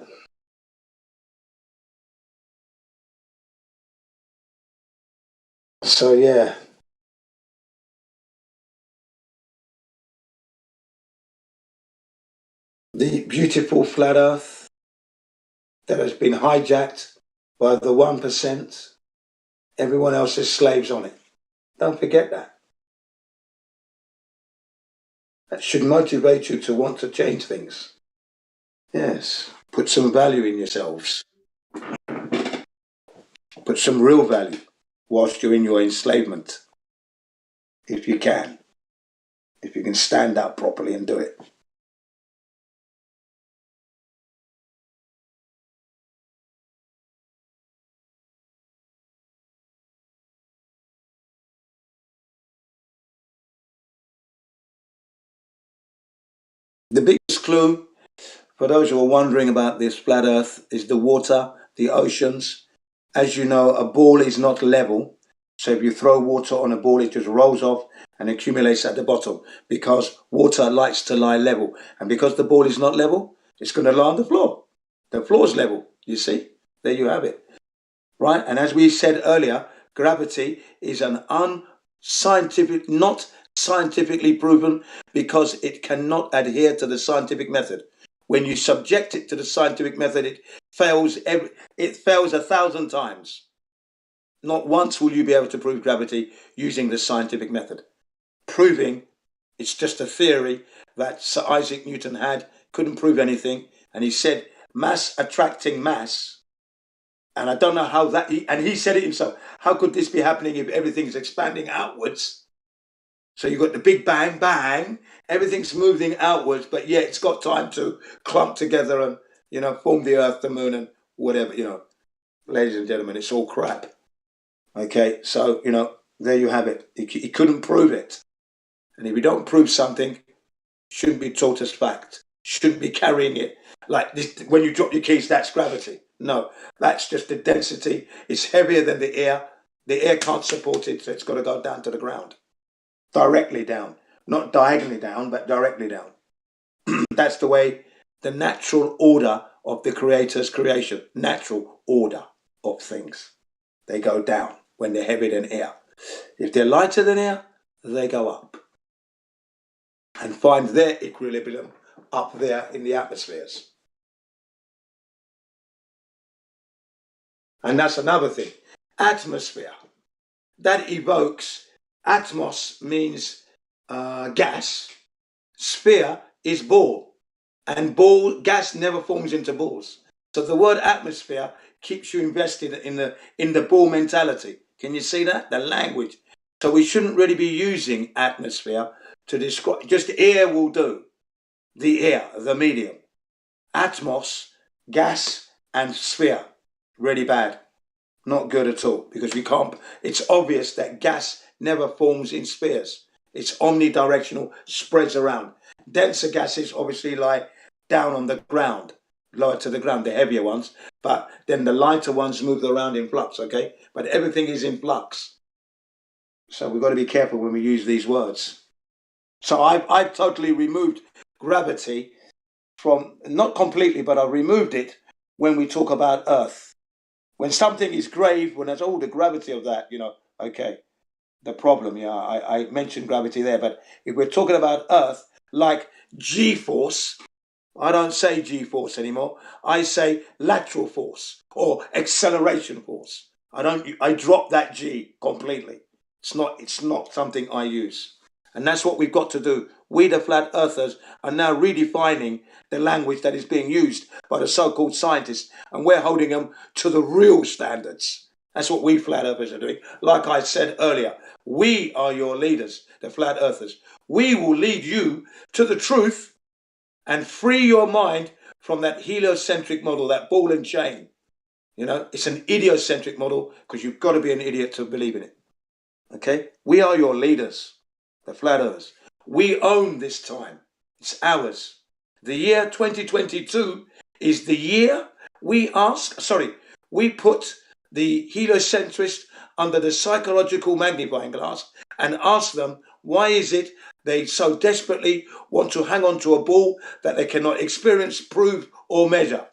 So, yeah. The beautiful flat Earth that has been hijacked by the 1%. Everyone else is slaves on it. Don't forget that. That should motivate you to want to change things. Yes. Put some value in yourselves. Put some real value whilst you're in your enslavement. If you can. If you can stand up properly and do it. The biggest clue, for those who are wondering about this flat Earth, is the water, the oceans. As you know, a ball is not level. So if you throw water on a ball, it just rolls off and accumulates at the bottom because water likes to lie level. And because the ball is not level, it's going to lie on the floor. The floor is level, you see. There you have it. Right? And as we said earlier, gravity is an not scientifically proven because it cannot adhere to the scientific method. When you subject it to the scientific method, it fails 1,000 times. Not once will you be able to prove gravity using the scientific method. Proving it's just a theory that Sir Isaac Newton had couldn't prove anything. And he said mass attracting mass. And I don't know how that, and he said it himself. How could this be happening if everything's expanding outwards? So you've got the big bang, bang, everything's moving outwards, but yet it's got time to clump together and, you know, form the earth, the moon, and whatever, you know. Ladies and gentlemen, it's all crap. Okay, so, you know, there you have it. He couldn't prove it. And if you don't prove something, shouldn't be taught as fact. Shouldn't be carrying it. Like this, when you drop your keys, that's gravity. No, that's just the density. It's heavier than the air. The air can't support it, so it's got to go down to the ground. Directly down. Not diagonally down, but directly down. That's the way, the natural order of the Creator's creation. Natural order of things. They go down when they're heavier than air. If they're lighter than air, they go up. And find their equilibrium up there in the atmospheres. And that's another thing. Atmosphere. That evokes, atmos means gas. Sphere is ball. And gas never forms into balls. So the word atmosphere keeps you invested in the ball mentality. Can you see that? The language. So we shouldn't really be using atmosphere to describe, just air will do. The air, the medium. Atmos, gas, and sphere. Really bad. Not good at all, because we can't, it's obvious that gas never forms in spheres. It's omnidirectional, spreads around. Denser gases obviously lie down on the ground, lower to the ground, the heavier ones, but then the lighter ones move around in flux, okay? But everything is in flux. So we've got to be careful when we use these words. So I've totally removed gravity from, not completely, but I've removed it when we talk about Earth. When something is grave, when there's all the gravity of that, you know, okay, the problem, yeah, I mentioned gravity there, but if we're talking about Earth, like G-force, I don't say G-force anymore. I say lateral force or acceleration force. I drop that G completely. It's not something I use. And that's what we've got to do. We, the flat earthers, are now redefining the language that is being used by the so-called scientists, and we're holding them to the real standards. That's what we flat earthers are doing. Like I said earlier, we are your leaders, the flat earthers. We will lead you to the truth and free your mind from that heliocentric model, that ball and chain. You know, it's an idiocentric model because you've got to be an idiot to believe in it. Okay? We are your leaders, the flat earthers. We own this time. It's ours. The year 2022 is the year we put the heliocentrists under the psychological magnifying glass and ask them, why is it they so desperately want to hang on to a ball that they cannot experience, prove, or measure?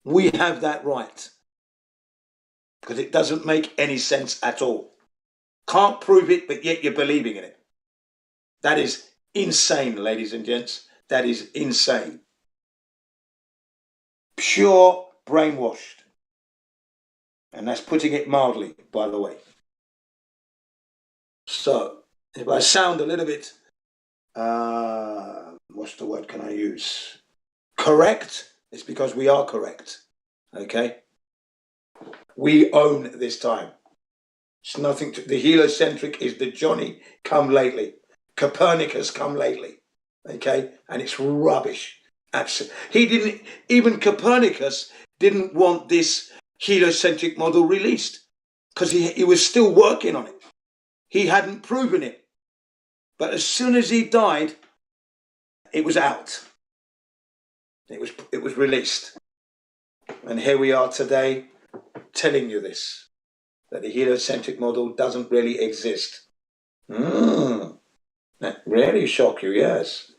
We have that right. Because it doesn't make any sense at all. Can't prove it, but yet you're believing in it. That is insane, ladies and gents. That is insane. Pure brainwashed. And that's putting it mildly, by the way. So, if I sound a little bit, what's the word can I use? Correct, it's because we are correct. Okay? We own this time. It's nothing to, the heliocentric is the Johnny come lately. Copernicus come lately. Okay? And it's rubbish. Absolutely. Even Copernicus didn't want this heliocentric model released because he was still working on it. He hadn't proven it. But as soon as he died, it was out. It was released. And here we are today telling you this, that the heliocentric model doesn't really exist. That really shock you, yes.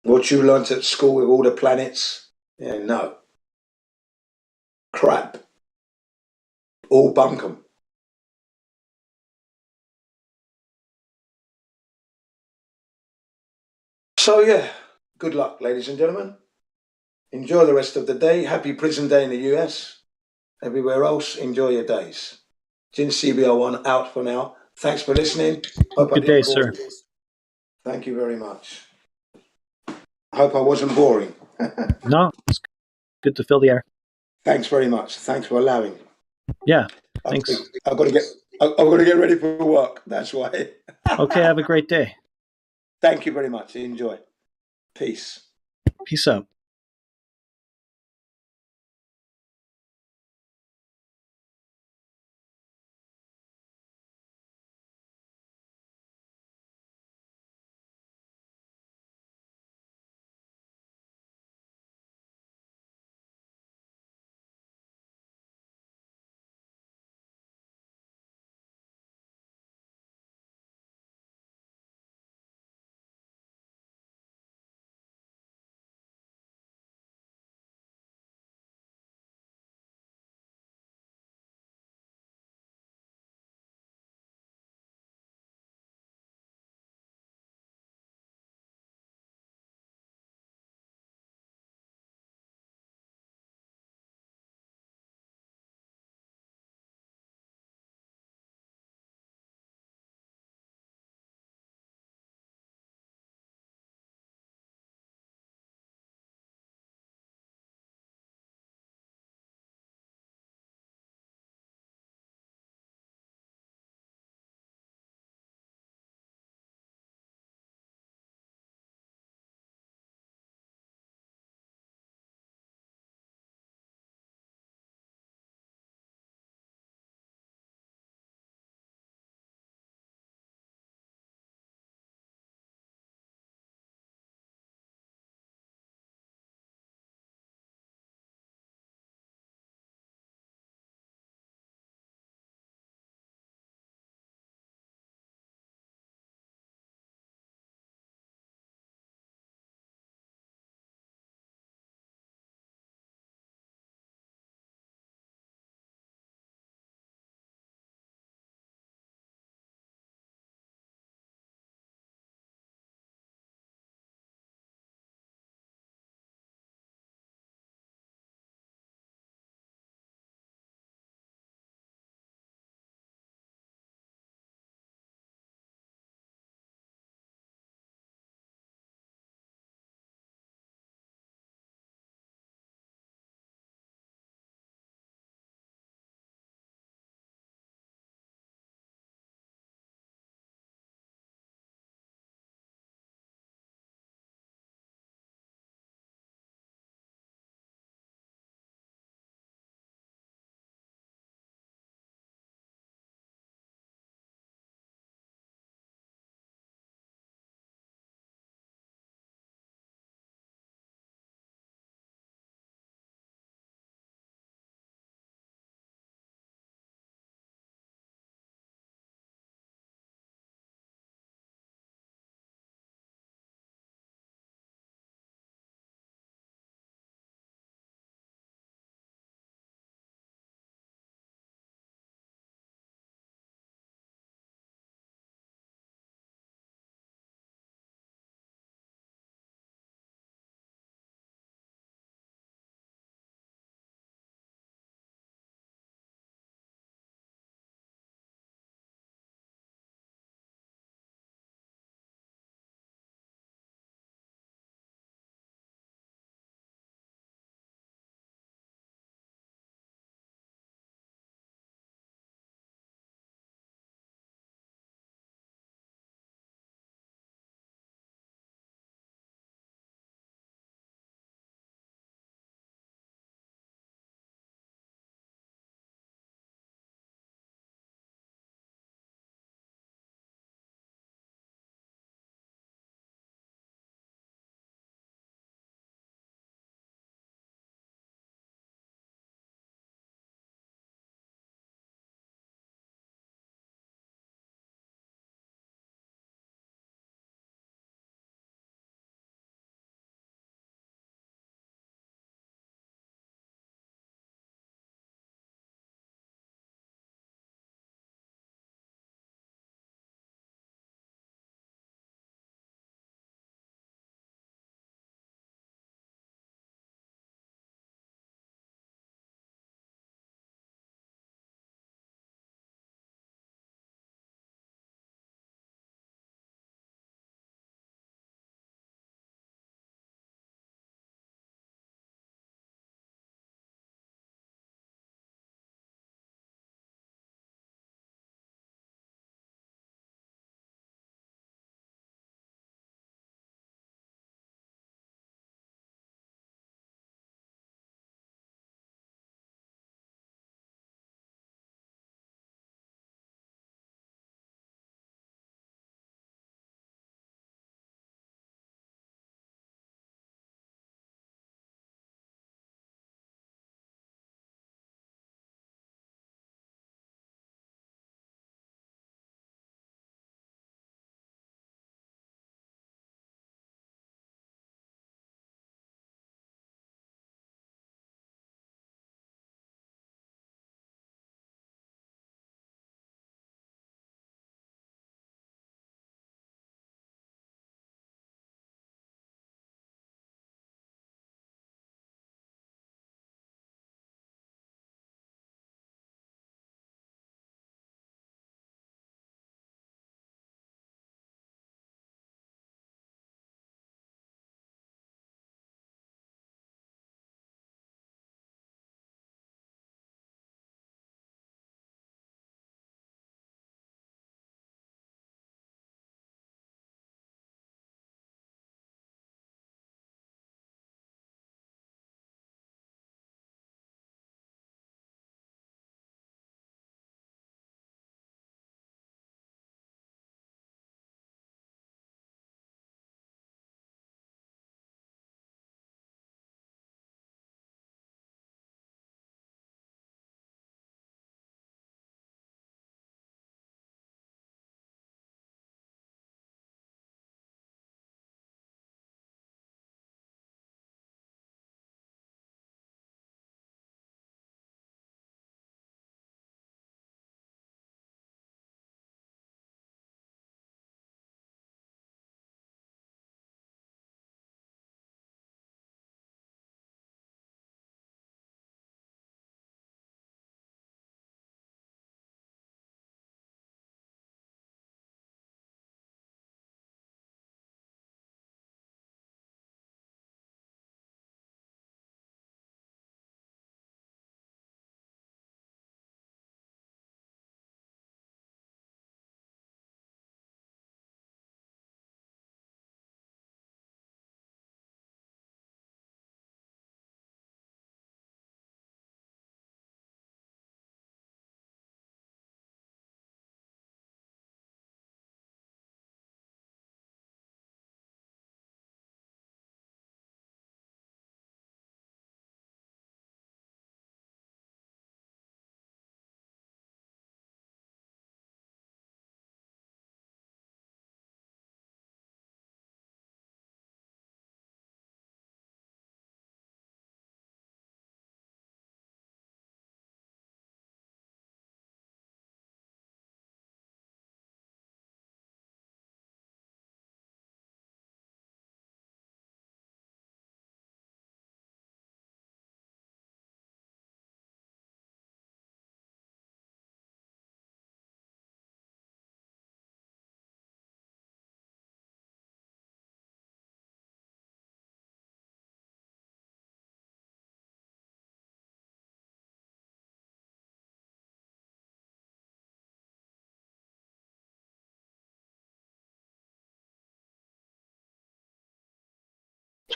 What you learnt at school with all the planets, yeah, no. Crap. All bunkum. So yeah, good luck, ladies and gentlemen. Enjoy the rest of the day. Happy prison day in the US. Everywhere else, enjoy your days. Jin CBO1 out for now. Thanks for listening. Hope
Good day, sir.
Thank you very much. I hope I wasn't boring.
No, it's good to fill the air.
Thanks very much. Thanks for allowing.
Yeah, thanks.
I've got to get ready for work. That's why.
Okay, have a great day.
Thank you very much. Enjoy. Peace.
Peace out.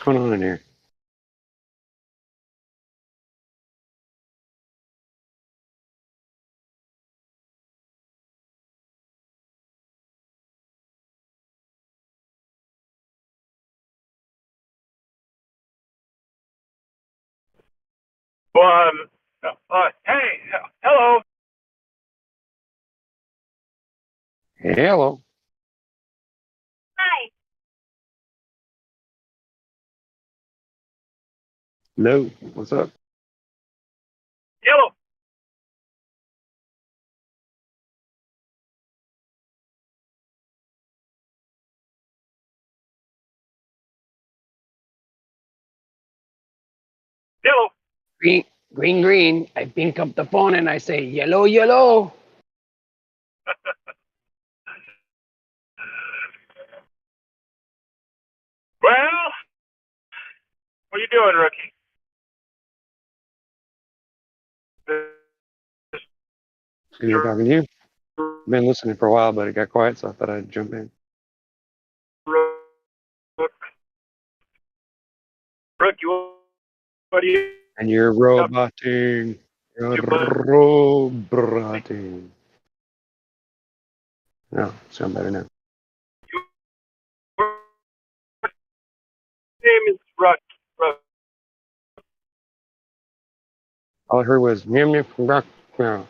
going on in here?
Well, hey, hello.
Hello.
Hi.
Hello. What's up?
Hello. Hello.
Green, green, green. I pick up the phone and I say, yellow, yellow.
Well, what are you doing, rookie?
You're talking to you? I've been listening for a while, but it got quiet, so I thought I'd jump in.
Rookie, what are you
And you're
up
roboting. You're
to, bud?
roboting. No, sound better now.
Name is Ruck.
All I heard was nyam nyam rock. No.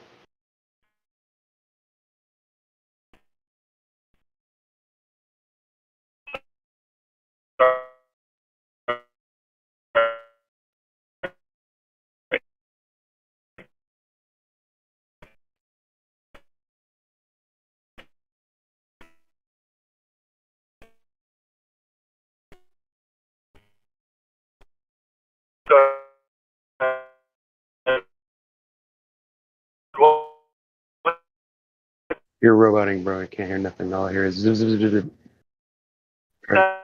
You're roboting, bro. I can't hear nothing. All I hear is zip, zip, zip, zip. Right.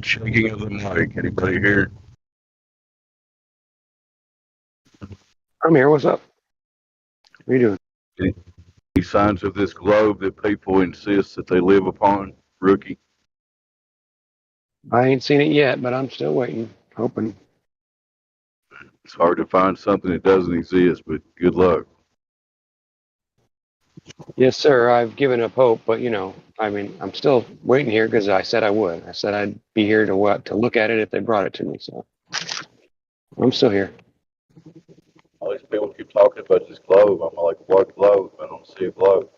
Shaking of the mic. Anybody here?
I'm here. What's up? What are you doing?
Any signs of this globe that people insist that they live upon, rookie?
I ain't seen it yet, but I'm still waiting, hoping.
It's hard to find something that doesn't exist, but good luck.
Yes, sir. I've given up hope, but I mean, I'm still waiting here because I said I would. I said I'd be here to look at it if they brought it to me. So I'm still here.
All these people keep talking about this globe. I'm like, what globe? I don't see a globe.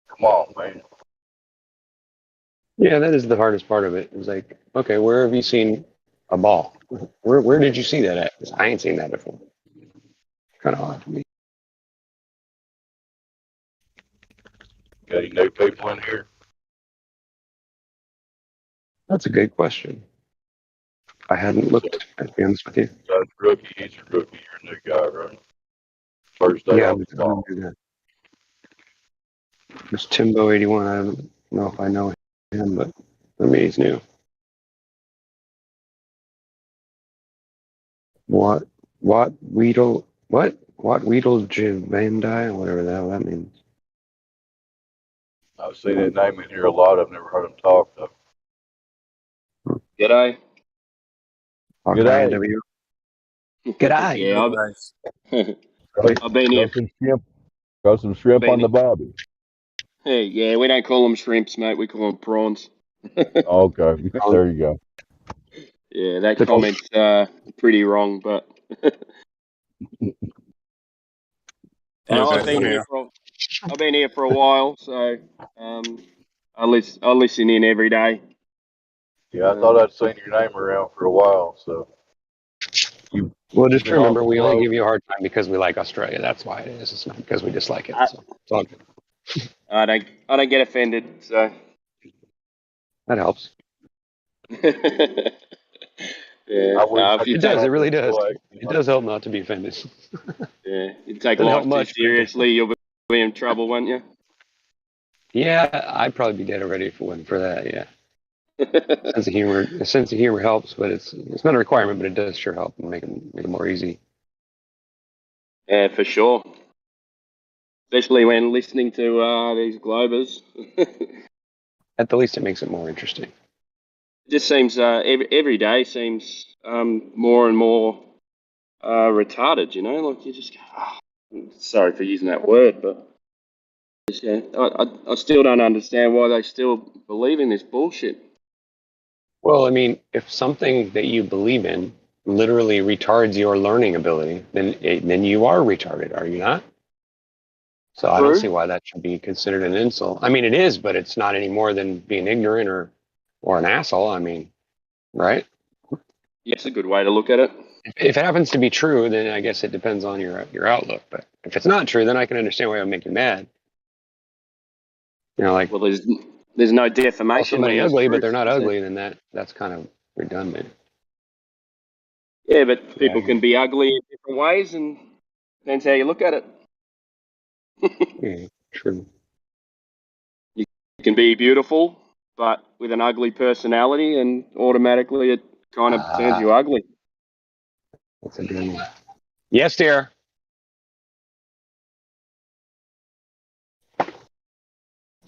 Come on, man.
Yeah, that is the hardest part of it. It's like, okay, where have you seen a ball? Where did you see that at? 'Cause I ain't seen that before. Kind of odd for me.
Got any new people in here?
That's a good question. I hadn't looked, to be honest with you.
Got a rookie. He's a rookie. You're a new guy, right? First day
Yeah,
off the
I'm gonna
ball.
do that. There's Timbo81. I don't know if I know him, but for me, he's new. What? Weedle? What? What Weedle Javandi? Whatever the hell that means.
I've seen that name in here a lot. I've never heard him talk, though.
G'day.
Hawkeye
G'day.
NW. G'day.
Yeah,
Nice.
I've been here.
Got some
I've
shrimp
been
on the bobby.
Hey, yeah, we don't call them shrimps, mate. We call them prawns.
Okay, there you go.
Yeah, that
The
comment's pretty wrong, but And
Yeah,
I've
that's
been
funny.
here for a while, so I listen in every day.
Yeah, I thought I'd seen your name around for a while, so
Well,
you've
just
been on
remember,
the
we only
globe.
give you a hard time because we like Australia. That's why it is. It's not because we dislike it.
I,
So it's all good.
I don't get offended, so.
That helps.
Yeah,
I wish I
if you
It
could
take
does. It
have
really
that
does.
flag.
It does help not to be offended.
you take
Doesn't help
life too
much, but it does.
seriously, you'll be in trouble, won't you?
Yeah, I'd probably be dead already if it wasn't for that. Yeah, sense of humor helps, but it's not a requirement, but it does sure help and make it more easy.
Yeah, for sure. Especially when listening to these Globers.
At the least, it makes it more interesting.
It just seems every day seems more and more retarded. You know, like you just go. Oh, sorry for using that word, but yeah, I still don't understand why they still believe in this bullshit.
Well, I mean, if something that you believe in literally retards your learning ability, then you are retarded, are you not? So I don't see
True.
why that should be considered an insult. I mean, it is, but it's not any more than being ignorant or an asshole. I mean, right?
Yeah, it's a good way to look at it.
If it happens to be true, then I guess it depends on your outlook. But if it's not true, then I can understand why it would make you mad. You know, like
Well, there's no
call
defamation when
somebody
there's
ugly, but
truth.
they're not
Is there?
ugly, then that's kind of redundant.
Yeah, but
Yeah,
people can be ugly in different ways, and depends how you look at it.
yeah, true.
You can be beautiful, but with an ugly personality, and automatically it kind of turns you ugly.
That's a good one. Yes, dear.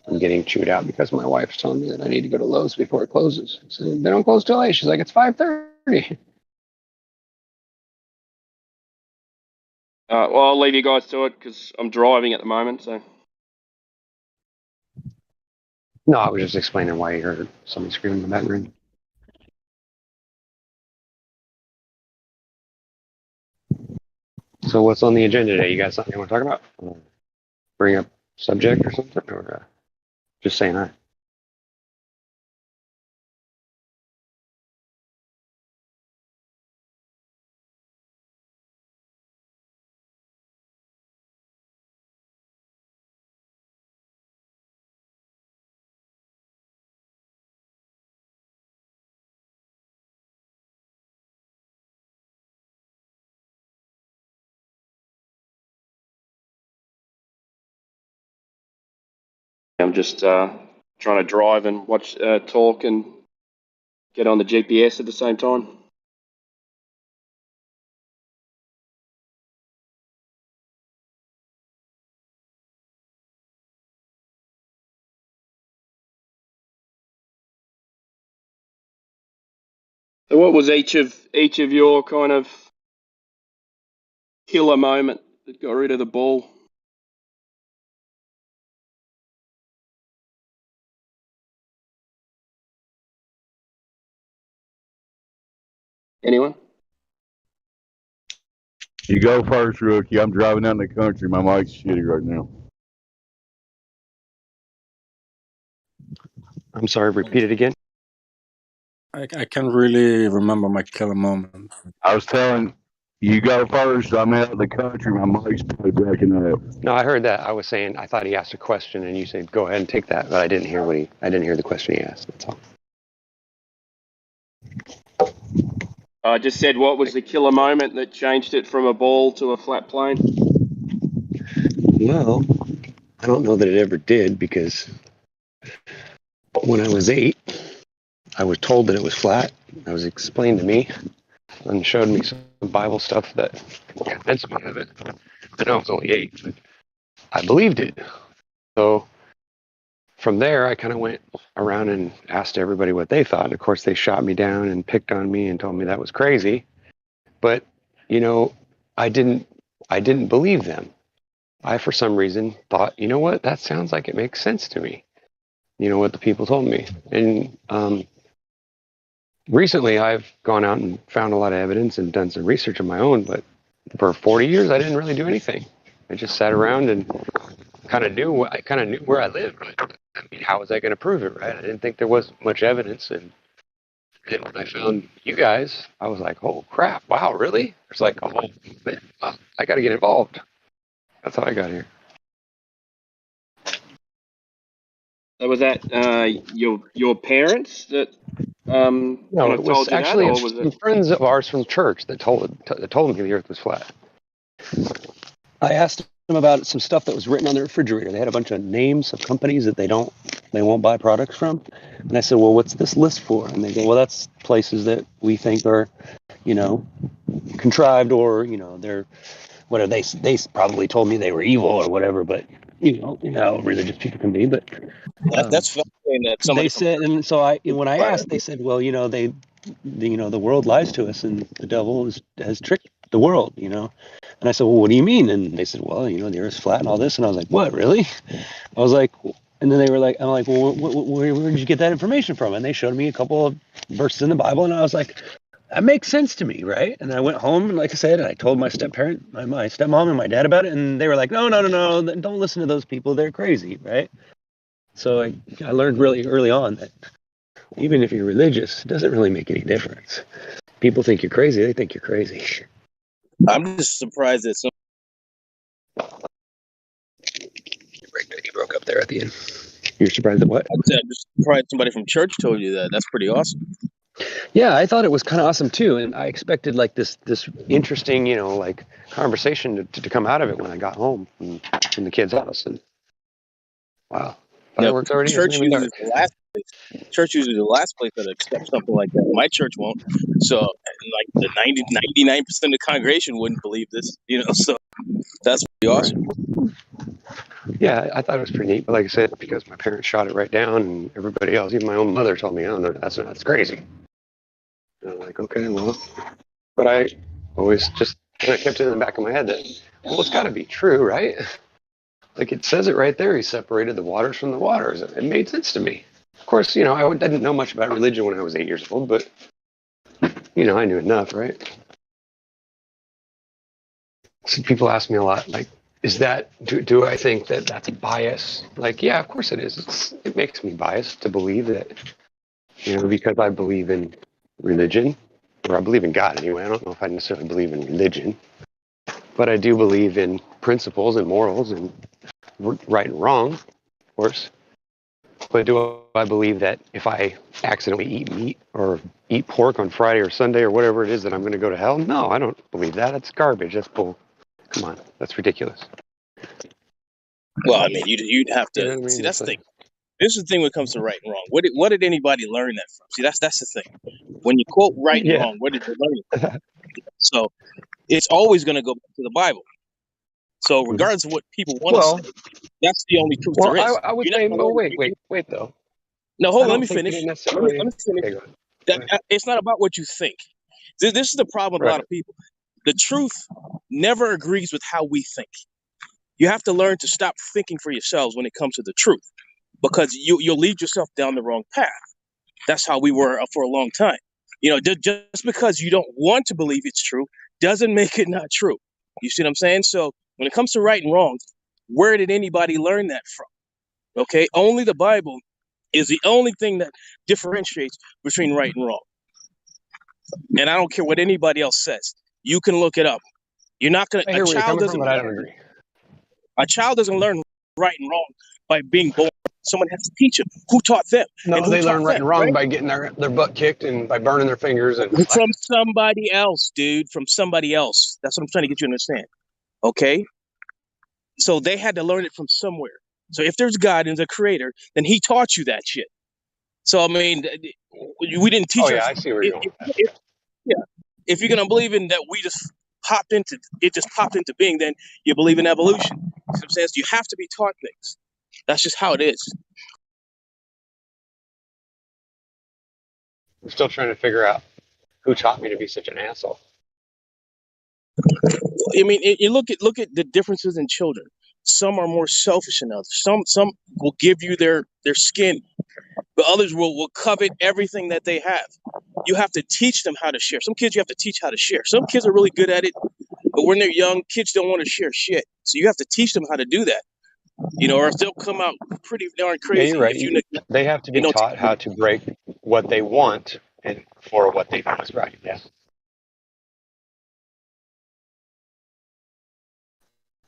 I'm getting chewed out because my wife's telling me that I need to go to Lowe's before it closes. So they don't close till 8. She's like, it's 5:30.
Well, I'll leave you guys to it because I'm driving at the moment. So
No, I was just explaining why you heard somebody screaming in the back room. So what's on the agenda today? You got something you want to talk about? Bring up subject or something? Or just saying hi?
I'm just trying to drive and watch talk and get on the GPS at the same time. So what was each of your kind of killer moment that got rid of the ball? Anyone?
You go first, rookie. I'm driving out in the country. My mic's shitty right now.
I'm sorry, repeat it again.
I can't really remember my killer moment.
I was telling you go first. I'm out in the country. My mic's probably backing up.
No, I heard that. I was saying I thought he asked a question and you said go ahead and take that, but I didn't hear I didn't hear the question he asked. That's all.
I just said what was the killer moment that changed it from a ball to a flat plane?
Well, I don't know that it ever did because when I was 8, I was told that it was flat. It was explained to me and showed me some Bible stuff that convinced me of it. I know I was only 8, but I believed it. So from there, I kind of went around and asked everybody what they thought. And of course, they shot me down and picked on me and told me that was crazy. But you know, I didn't believe them. I, for some reason, thought, you know what, that sounds like it makes sense to me. You know what the people told me, and recently I've gone out and found a lot of evidence and done some research of my own, but for 40 years I didn't really do anything. I just sat around and kind of knew where I lived. But I mean, how was I going to prove it, right? I didn't think there was much evidence, and when I found you guys, I was like, oh crap, wow, really? There's like a whole movement. I got to get involved. That's how I got here.
So was that your parents that kind
No,
of
it was
told you that,
actually
or was it?
some friends of ours from church that told me the Earth was flat. I asked them about some stuff that was written on their refrigerator. They had a bunch of names of companies that they won't buy products from, and I said, well, what's this list for? And they go, well, that's places that we think are, contrived, or they're whatever. They probably told me they were evil or whatever, but how religious people can be. But
That's fascinating that
they
somebody from
said, and so when I
church.
asked, they said, well, the world lies to us, and the devil has tricked the world, And I said, well, what do you mean? And they said, well, the Earth's flat and all this. And I was like, what, really? I was like, and then they were like, I'm like, well, where did you get that information from? And they showed me a couple of verses in the Bible, and I was like, that makes sense to me, right? And I went home, and like I said, I told my step-parent, my stepmom and my dad about it, and they were like, no, don't listen to those people. They're crazy, right? So I learned really early on that even if you're religious, it doesn't really make any difference. People think you're crazy, they think you're crazy.
I'm just surprised that some.
You broke up there at the end. You're surprised at what?
I said I'm just surprised somebody from church told you that. That's pretty awesome.
Yeah, I thought it was kind of awesome too, and I expected like this interesting, like conversation to come out of it when I got home from the kid's house, and wow,
Yeah,
fireworks already. It isn't
church
even
usually
dark.
is the last place. Church usually the last place that accepts something like that. My church won't. So, like the 99% of the congregation wouldn't believe this. So that's pretty awesome.
Yeah, I thought it was pretty neat, but like I said, because my parents shot it right down, and everybody else, even my own mother, told me, "Oh, no, that's crazy." And I'm like, okay, well, but I always just kind of kept it in the back of my head that, well, it's got to be true, right? Like it says it right there. He separated the waters from the waters. It made sense to me. Of course, I didn't know much about religion when I was 8 years old, but I knew enough, right? So people ask me a lot, like, is that do I think that that's a bias? Like, yeah, of course it is. It makes me biased to believe that, because I believe in religion, or I believe in God anyway. I don't know if I necessarily believe in religion, but I do believe in principles and morals and right and wrong, of course. But do I believe that if I accidentally eat meat or eat pork on Friday or Sunday or whatever it is that I'm going to go to hell? No, I don't believe that. That's garbage. That's bull. Come on, that's ridiculous.
Well, I mean, you'd have
You
to
know what I
see.
mean?
That's
It's
the thing.
like,
This is the thing when it comes to right and wrong. What did anybody learn that from? See, that's the thing. When you quote right and
yeah.
wrong, where did they learn it? So it's always going to go back to the Bible. So regardless of what people want to
Well,
say, that's the only truth there is.
I would
You're not
say,
going to
oh,
learn
wait, though.
No, hold
I
on. Let
don't
me
think you
finish.
didn't
Let
necessarily.
me finish.
Okay, go ahead.
It's not about what you think. This is the problem with a lot
Right.
of people. The truth never agrees with how we think. You have to learn to stop thinking for yourselves when it comes to the truth, because you'll lead yourself down the wrong path. That's how we were for a long time. Just because you don't want to believe it's true doesn't make it not true. You see what I'm saying? So when it comes to right and wrong, where did anybody learn that from? Okay, only the Bible is the only thing that differentiates between right and wrong. And I don't care what anybody else says. You can look it up. You're not gonna.
I hear where you're coming from, but I don't agree.
A child doesn't learn right and wrong by being born. Someone has to teach them. Who taught them?
No,
And who
they
taught
learn right
them?
and wrong
Right?
by getting their butt kicked and by burning their fingers and
From somebody else, dude. From somebody else. That's what I'm trying to get you to understand. Okay? So they had to learn it from somewhere. So if there's God and the creator, then he taught you that shit. So I mean, we didn't
oh
teach
yeah,
us.
I see where you're going with that.
Yeah, if you're gonna believe in that, we just popped into being. Then you believe in evolution. You know what I'm saying? So you have to be taught things. That's just how it is.
I'm still trying to figure out who taught me to be such an asshole.
I mean, you look at the differences in children. Some are more selfish than others. Some will give you their skin
but others will covet everything that they have. You have to teach them how to share. Some kids you have to teach how to share. Some kids are really good at it, but when they're young, kids don't want to share shit. So you have to teach them how to do that, or else they'll come out pretty darn
Yeah, you're
crazy
right.
if you
They have to be
don't
taught
teach them.
how to break what they want and for what they know is right. Yeah.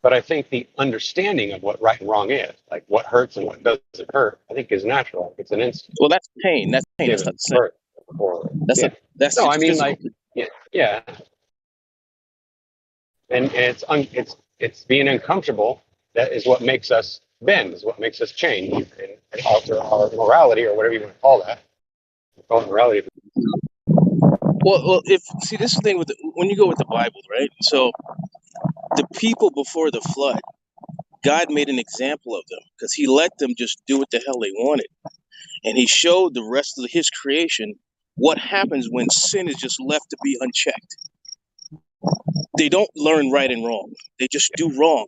But I think the understanding of what right and wrong is, like what hurts and what doesn't hurt, I think is natural. It's an instinct
Well, that's pain. That's pain. That's not
given
the same.
birth. Or,
That's
yeah.
a that's
No, I
just
mean
physical.
like, yeah. And it's being uncomfortable that is what makes us bend, is what makes us change and alter our morality or whatever you want to call that. Call it morality.
Well, if see this is the thing with when you go with the Bible, right? So the people before the flood, God made an example of them because He let them just do what the hell they wanted, and He showed the rest of His creation what happens when sin is just left to be unchecked. They don't learn right and wrong; they just do wrong.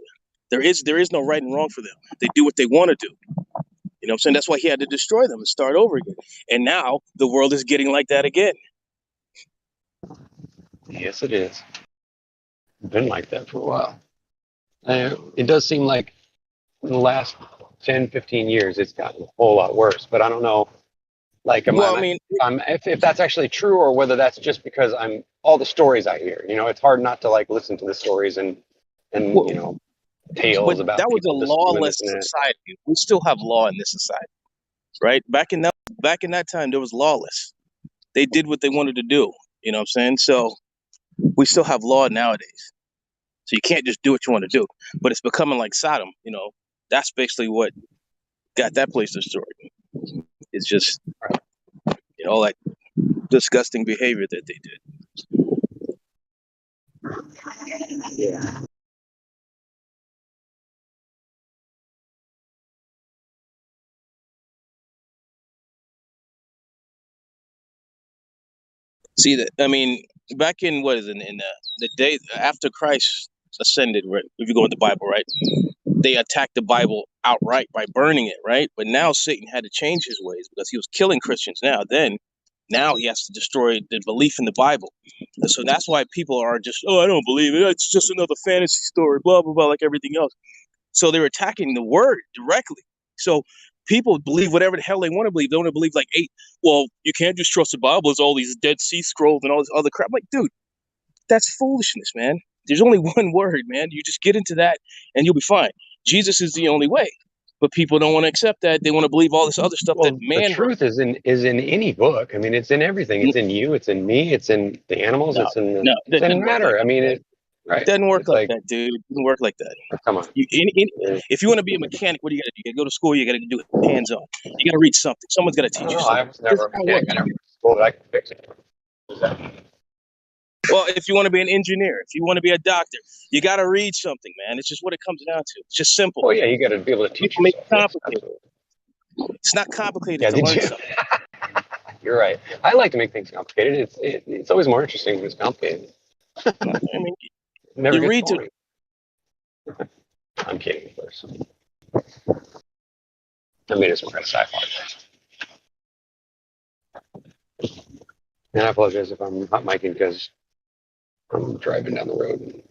There is no right and wrong for them. They do what they want to do. You know what I'm saying? That's why He had to destroy them and start over again. And now the world is getting like that again.
Yes, it is. Been like that for a while. It does seem like in the last 10, 15 years, it's gotten a whole lot worse. But I don't know, like,
Well, I mean,
if that's actually true or whether that's just because I'm all the stories I hear. It's hard not to like listen to the stories and
well, but
tales about
that was a
people just doing
lawless
this and that.
society. We still have law in this society, right? Back in that time, there was lawless. They did what they wanted to do. You know what I'm saying? So we still have law nowadays. So you can't just do what you want to do. But it's becoming like Sodom. That's basically what got that place destroyed. It's just like disgusting behavior that they did.
Yeah.
See that? I mean, back in what is it, in the day after Christ ascended, right? If you go with the Bible, right? They attacked the Bible outright by burning it, right? But now Satan had to change his ways because he was killing Christians now he has to destroy the belief in the Bible. And so that's why people are just, oh, I don't believe it. It's just another fantasy story, blah, blah, blah, like everything else. So they're attacking the word directly. So people believe whatever the hell they want to believe. They want to believe well, you can't just trust the Bible. It's all these Dead Sea Scrolls and all this other crap. I'm like, dude, that's foolishness, man. There's only one word, man. You just get into that and you'll be fine. Jesus is the only way. But people don't want to accept that. They want to believe all this other stuff that
Well, the
man wrote.
truth is in any book. I mean, it's in everything. It's in you. It's in me. It's in the animals.
No, no,
It's
that
in
doesn't work like
matter. I
that.
mean,
It
right.
doesn't work
It's
like
like,
that, dude. It doesn't work like that.
come on.
If you want to be a mechanic, what do? You got to go to school. You got to do it hands on. You got to read something. Someone's got to
I
teach
don't
you
know. I
something.
was
This
never
is
a
how it
mechanic.
works.
I never went to school that I could fix it.
Well, if you want to be an engineer, if you want to be a doctor, you got to read something, man. It's just what it comes down to. It's just simple.
Oh yeah, you got to be able to teach
People make
yourself.
it
Yes,
complicated.
absolutely.
It's not complicated
Yeah,
to
did
learn
you?
something.
You're right. I like to make things complicated. It's always more interesting when it's complicated.
I mean,
It never
you
gets
read to.
boring. I'm kidding, of course. I mean, it's more kind of sci-fi. And I apologize if I'm hot micing because I'm driving down the road.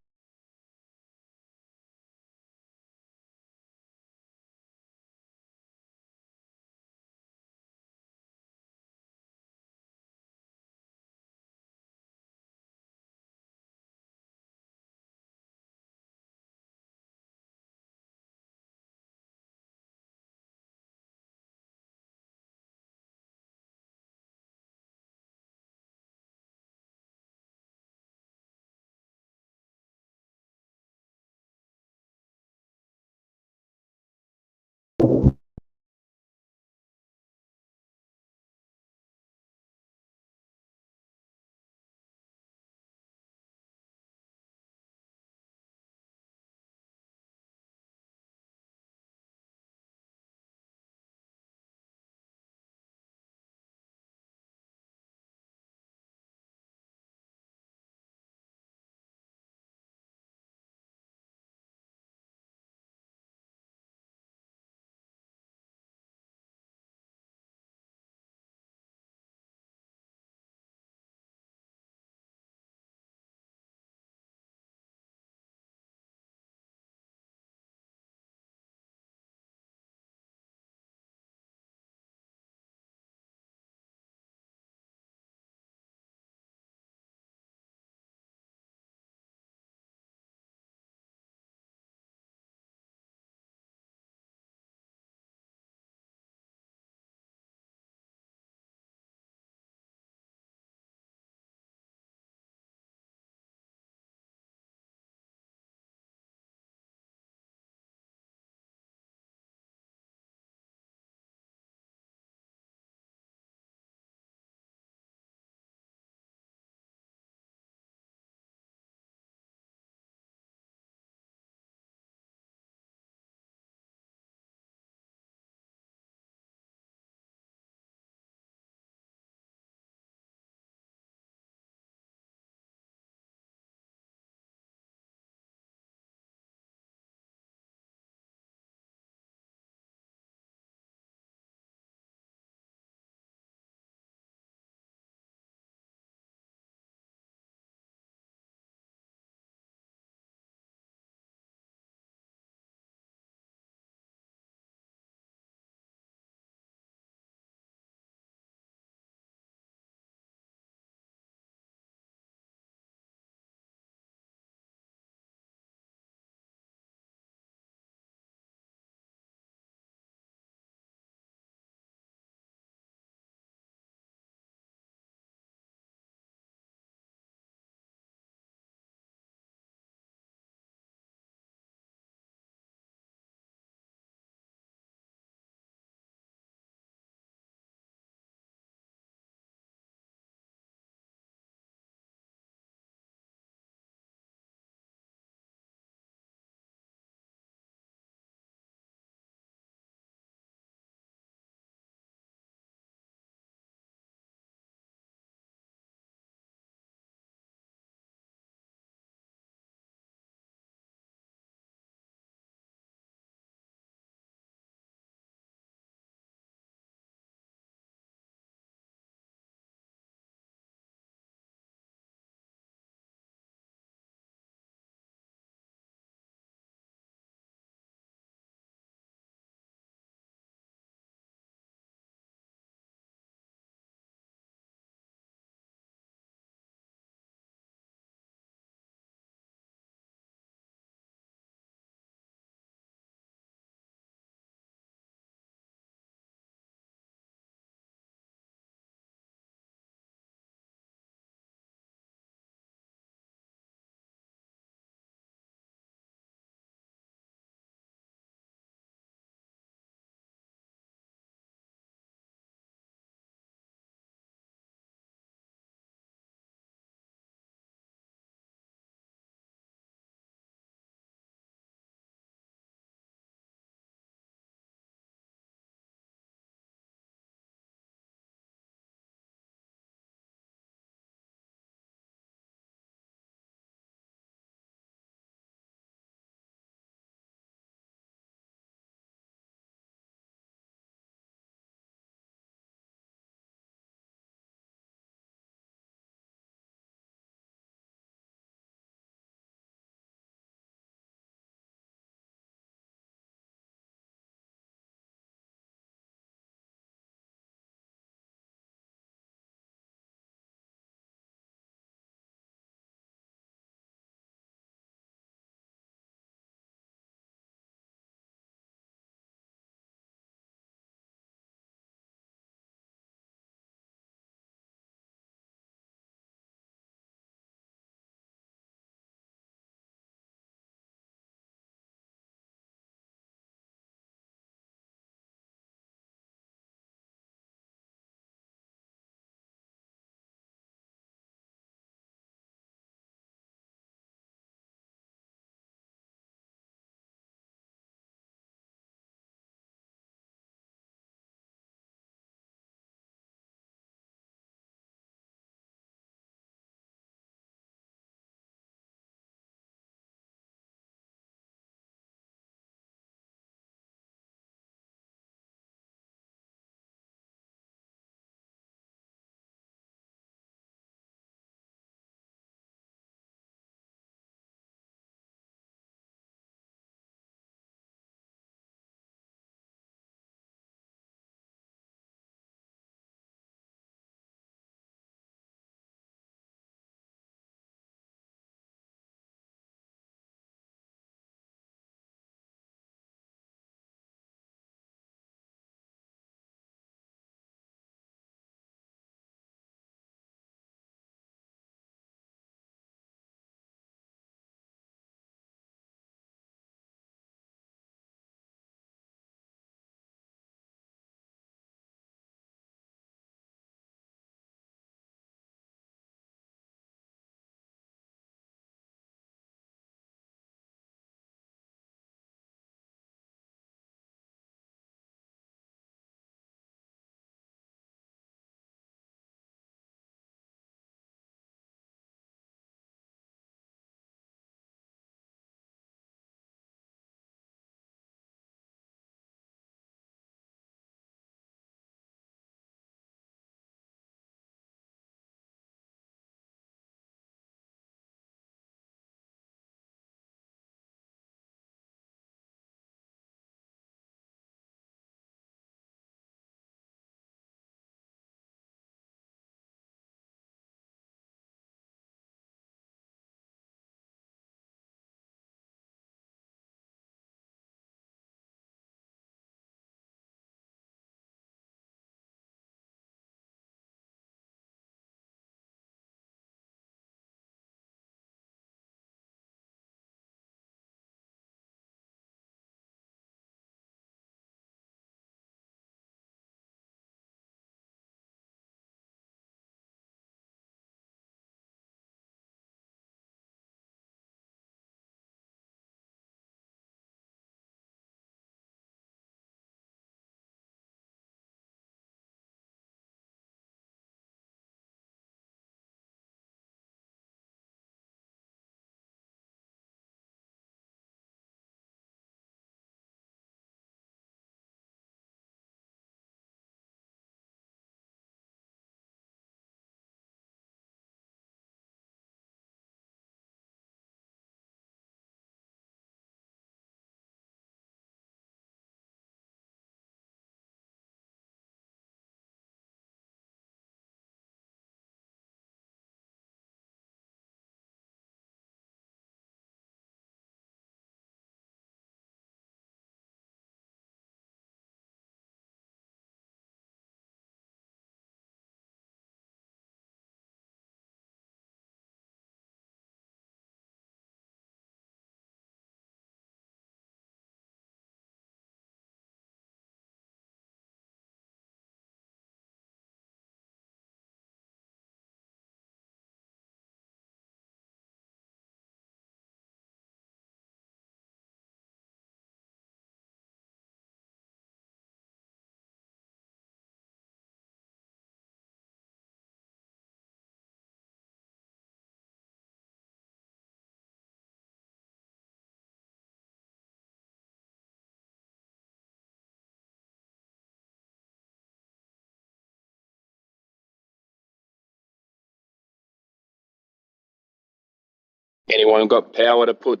Anyone got power to put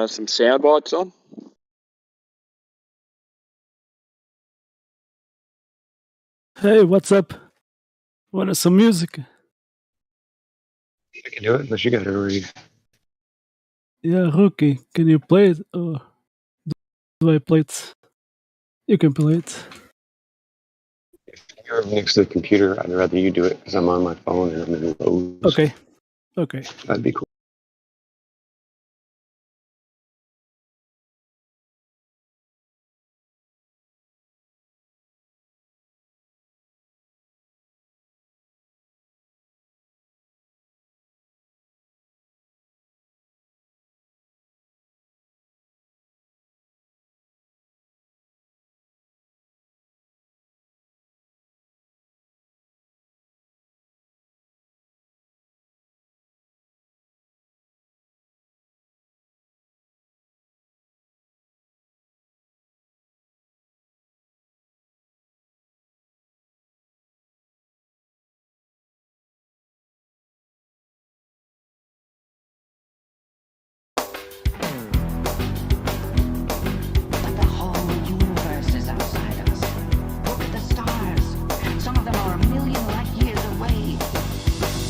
some sound bites on?
Hey, what's up? Want some music?
I can do it unless you got to read.
Yeah, okay. Can you play it? Or do I play it? You can play it.
If you're next to the computer, I'd rather you do it because I'm on my phone and I'm in Lowe's.
Okay. Okay.
That'd be cool.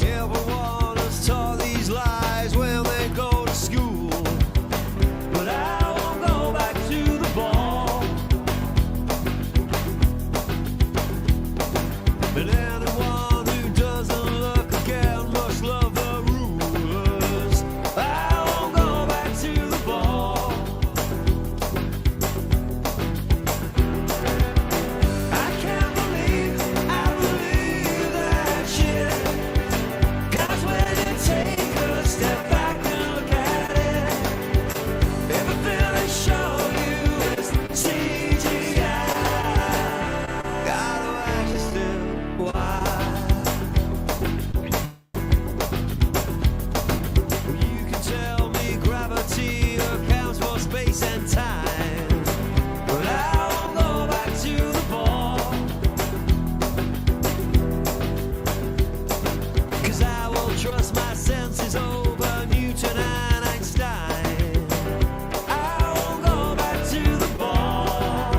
Everyone is taught these lies when they go to school. But I won't go back to the ball. And anyone who doesn't look again must love the rulers. I won't go back to the ball. I can't believe that shit. 'Cause when you take a step back and look at it, everything they show you is CGI. Gotta ask you still why. You can tell me gravity accounts for space and time, but I won't go back to the ball. 'Cause I will trust my senses over Newton and Einstein. I won't go back to the ball.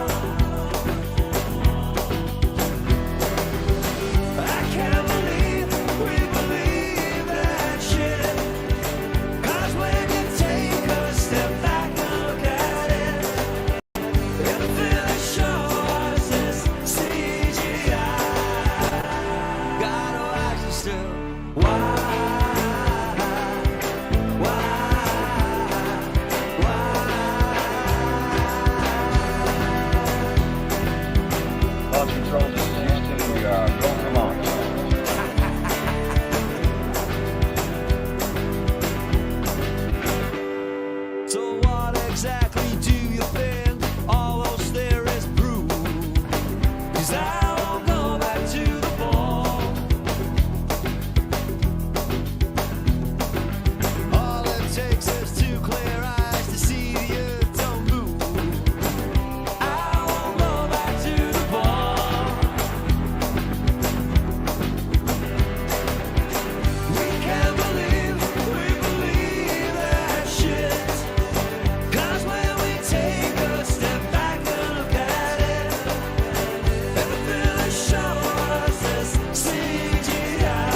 I can't believe we believe that shit. 'Cause when you take a step back and look at it, everything they show us is CGI. Gotta ask you still why.
Launch control, this is Houston. We are go for launch.
So what exactly do you think all those theories prove? 'Cause I won't go back to the ball. All it takes is two clear eyes to see the earth don't move. I won't go back to the ball. We can't believe that shit. 'Cause when we take a step back and look at it, everything they show us is CGI.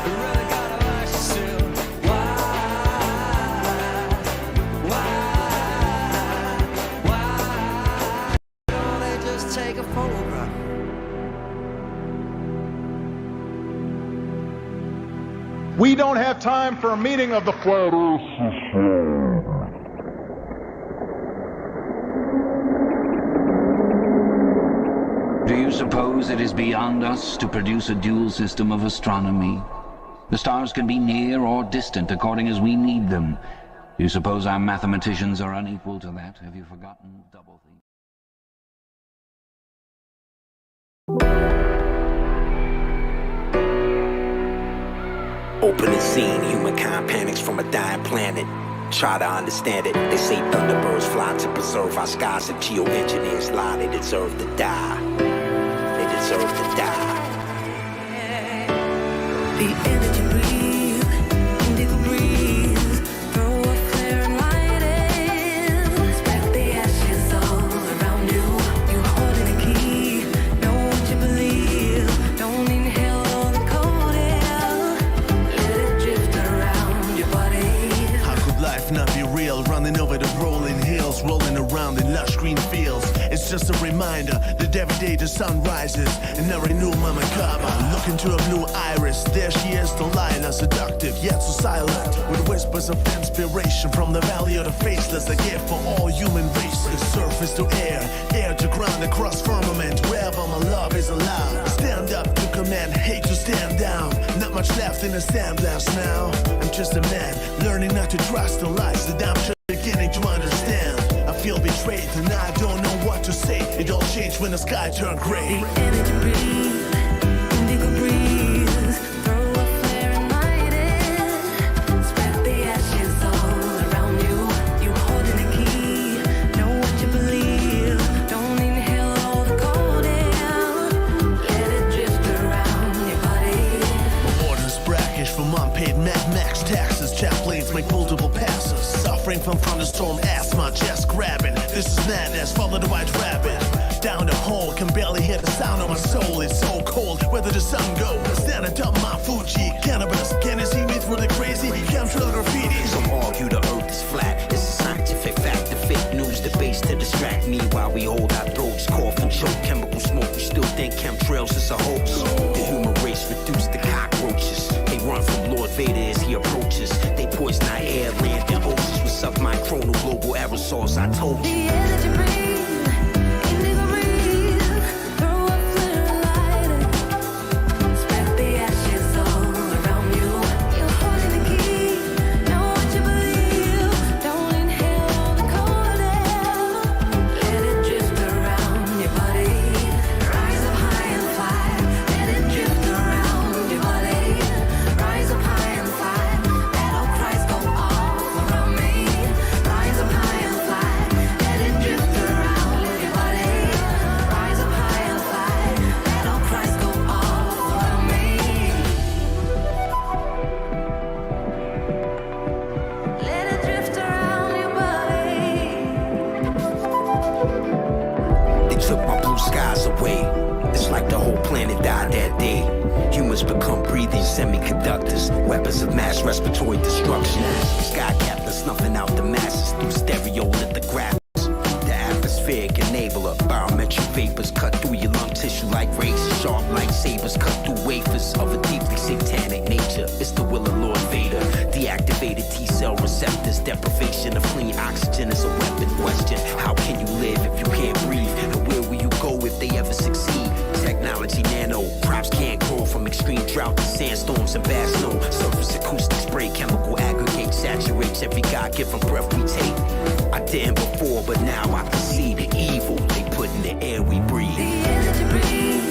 We really gotta ask you still why. Don't they just take a photograph?
We don't have time for a meeting of the flat
Do you suppose it is beyond us to produce a dual system of astronomy? The stars can be near or distant according as we need them. Do you suppose our mathematicians are unequal to that? Have you forgotten double think?
Opening scene, humankind panics from a dying planet. Try to understand it. They say thunderbirds fly to preserve our skies, and geoengineers lie. They deserve to die. They deserve to die.
The energy breathe, and it will breathe. lush green fields. It's just a reminder that every day the sun rises and every new mama kaba. Look into her blue iris, there she is, Delilah, seductive yet so silent, with whispers of inspiration from the valley of the faceless, a gift for all human races. Surface to air, air to ground, across firmament, wherever my love is allowed. Stand up to command, hate to stand down. Not much left in the sandblast now. I'm just a man, learning not to trust the lies that I'm just beginning to understand. I feel betrayed and I don't know what to say. It all changed when the sky turned gray. From unpaid Mad Max taxes, jet planes make multiple passes. Suffering from thunderstorm, asthma, chest grabbing. This is madness, follow the white rabbit. Down the hole, can barely hear the sound of my soul. It's so cold, whether the sun goes. Standing up my Fuji, cannabis. Can you see me through the crazy chemtrail graffiti?
Some argue the earth is flat. It's a scientific fact. The fake news debates to distract me while we hold our throats, cough and choke. Chemical smoke, we still think chemtrails is a hoax. The human race reduced to cockroaches. They run from Lord Vader as he approaches. They poison our air, land, and oceans with submicronal global aerosols. I told you. The energy breathe. Semiconductors, weapons of mass respiratory destruction. Sky captain snuffing out the masses through stereolithographics. The atmospheric enabler, biometric vapors cut through your lung tissue like razors. Sharp lightsabers cut through wafers of a deeply satanic nature. It's the will of Lord Vader. Deactivated T-cell receptors, deprivation of clean oxygen is a weapon. Question: how can you live if you can't breathe? And where will you go if they ever succeed? Technology nano, crops can't grow from extreme drought to sandstorms and bad snow. Surface acoustic spray, chemical aggregate saturates every God-given breath we take. I didn't before, but now I can see the evil they put in the air we breathe. The energy breathe.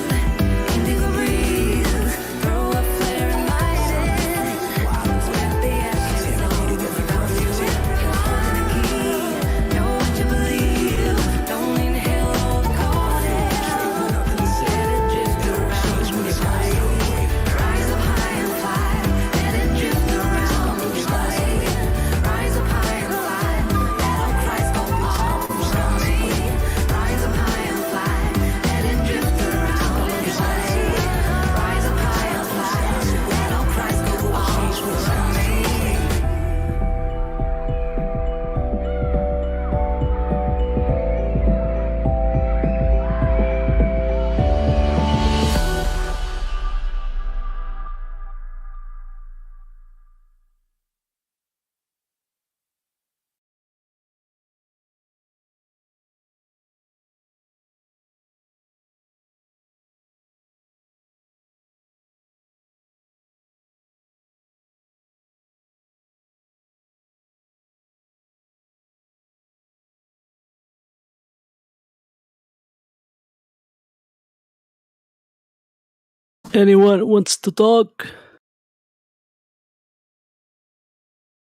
Anyone wants to talk?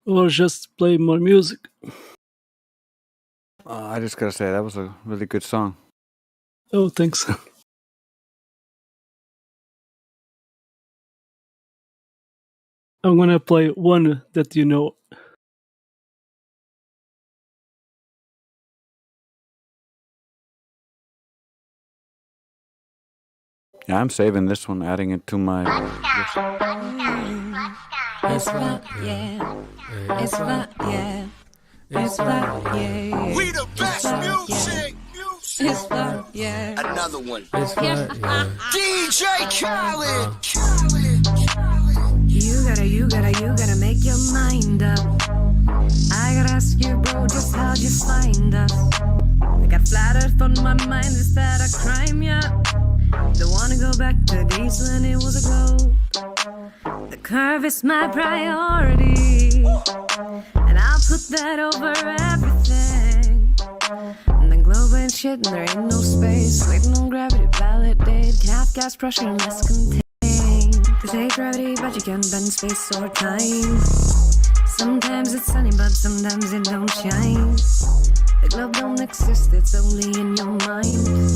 Or just play more music?
I just gotta say, that was a really good song.
Oh, thanks. I'm gonna play one that you know.
Yeah, I'm saving this one, adding it to my list.
It's rock, yeah. It's rock, yeah.
It's flat, yeah.
We the best music.
It's flat, yeah.
Another one.
It's flat, yeah.
DJ Khaled.
You gotta make your mind up. I gotta ask you, bro, just how'd you find us? I got flat earth on my mind, is that a crime, yeah? Don't wanna go back to days when it was a globe. The curve is my priority, and I'll put that over everything. And the globe ain't shit, and there ain't no space. Waiting on gravity, validate. Half gas pressure and less contained. This ain't gravity, but you can bend space or time. Sometimes it's sunny, but sometimes it don't shine. The globe don't exist, it's only in your mind.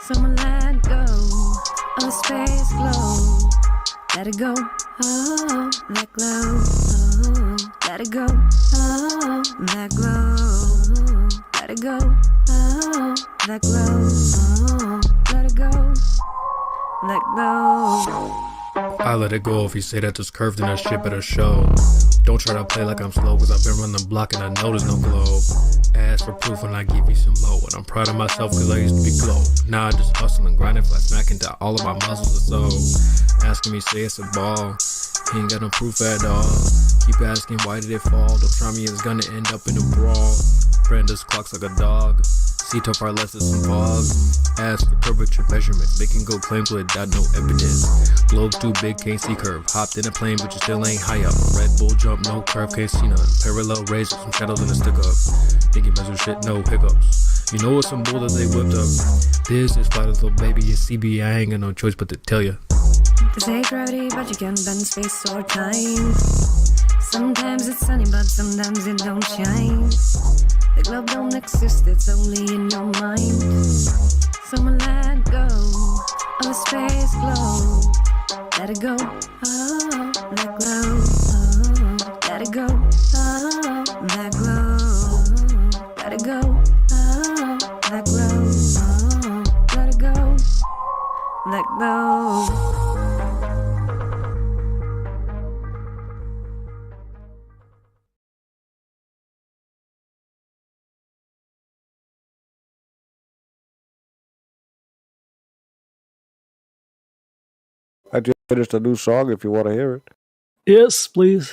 Someone let go of the space globe. Let it go, oh, that glow, oh, let it go, oh, that glow, let it go, oh, that glow, oh, let it go, let go.
I let it go if you say that there's curved in that shit better show. Don't try to play like I'm slow, cause I've been running the block and I know there's no globe. Ask for proof when I give you some more. And I'm proud of myself cause I used to be glow. Now I just hustle and grind it, flat smack into all of my muscles or so. Asking me say it's a ball, he ain't got no proof at all. Keep asking why did it fall, don't try me, it's gonna end up in a brawl. Branda's clocks like a dog, see too far less than some fog. Ask for curvature measurements, making go claims without no evidence. Globe too big, can't see curve. Hopped in a plane, but you still ain't high up. Red Bull jump, no curve, can't see none. Parallel rays with some shadows in a stick up. Thinking measure shit, no hiccups. You know it's some bull that they whipped up. This is flat as little baby, it's CB, I ain't got no choice but to tell ya.
This ain't gravity, but you can bend space or time. Sometimes it's sunny, but sometimes it don't shine. The globe don't exist, it's only in your mind. Someone let go of the space globe. Let it go, oh, that glow, oh, let it go, oh, that glow, let it go, oh, that glow, oh, let it go, let go.
I just finished a new song if you want to hear it.
Yes, please.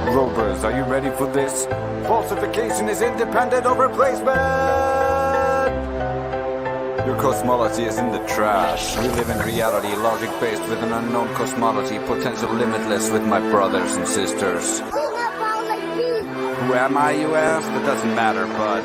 Rovers, are you ready for this? Falsification is independent of replacement! Your cosmology is in the trash. We live in reality, logic-based with an unknown cosmology, potential limitless with my brothers and sisters. Who am I, you ask? That doesn't matter, bud.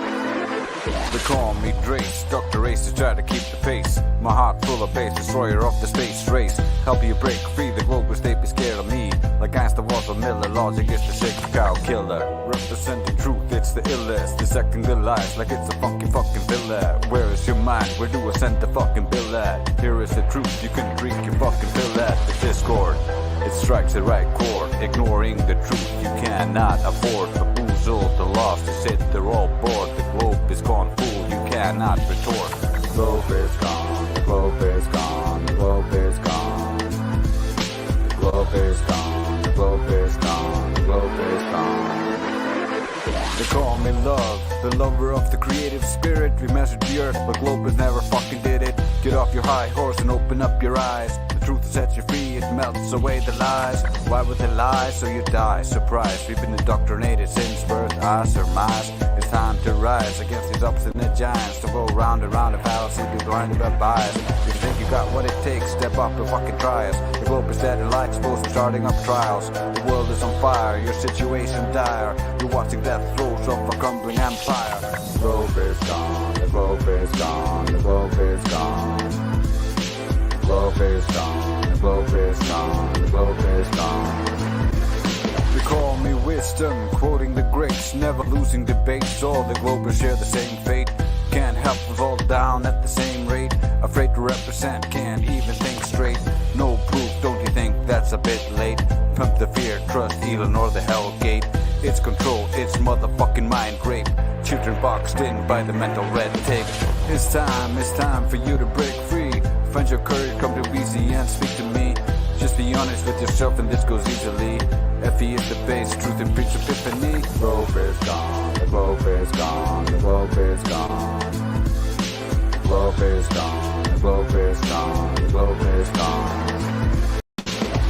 They call me Drace, Dr. Ace to try to keep the pace. My heart full of bass, destroyer of the space race. Help you break free, the globers, they be scared of me. Like Einstein was a Miller, logic is the sacred cow killer. Representing truth, it's the illest. Dissecting the lies like it's a fucking villa. Where is your mind? Where do I send the fucking bill at? Here is the truth, you can drink your fucking pill at. The discord, it strikes the right chord. Ignoring the truth, you cannot afford. Bamboozled, the lost is it, they're all bored. The globe is gone, fool, you cannot retort. The globe is gone, the globe is gone, the globe is gone. The globe is gone, the globe is gone, the globe is gone. They call me love, the lover of the creative spirit. We measured the earth, but globers never fucking did it. Get off your high horse and open up your eyes. The truth sets you free, it melts away the lies. Why would they lie? So you die. Surprise, we've been indoctrinated since birth. I surmise it's time to rise against these obstinate giants. To go round and round a fallacy, be blinded by bias. You think you got what it takes, step up and fucking try us. The globe is dead and light exposed to starting up trials. The world is on fire, your situation dire. You're watching death throes of a crumbling empire. The globe is gone, the globe is gone, the globe is gone. The globe is gone, the globe is gone, the globe is gone. They call me wisdom, quoting the greats, never losing debates. All the globers share the same fate. Can't help but fall down at the same rate. Afraid to represent, can't even think straight. No proof, don't you think that's a bit late? Pump the fear, trust Elon or the Hell Gate. It's control, it's motherfucking mind rape. Children boxed in by the mental red tape. It's time for you to break free. Find your courage, come to BC and speak to me. Just be honest with yourself and this goes easily. FE is the base, truth and preach epiphany. The globe is gone, the globe is gone, the globe is gone. The globe is gone, the globe is gone, the globe is gone.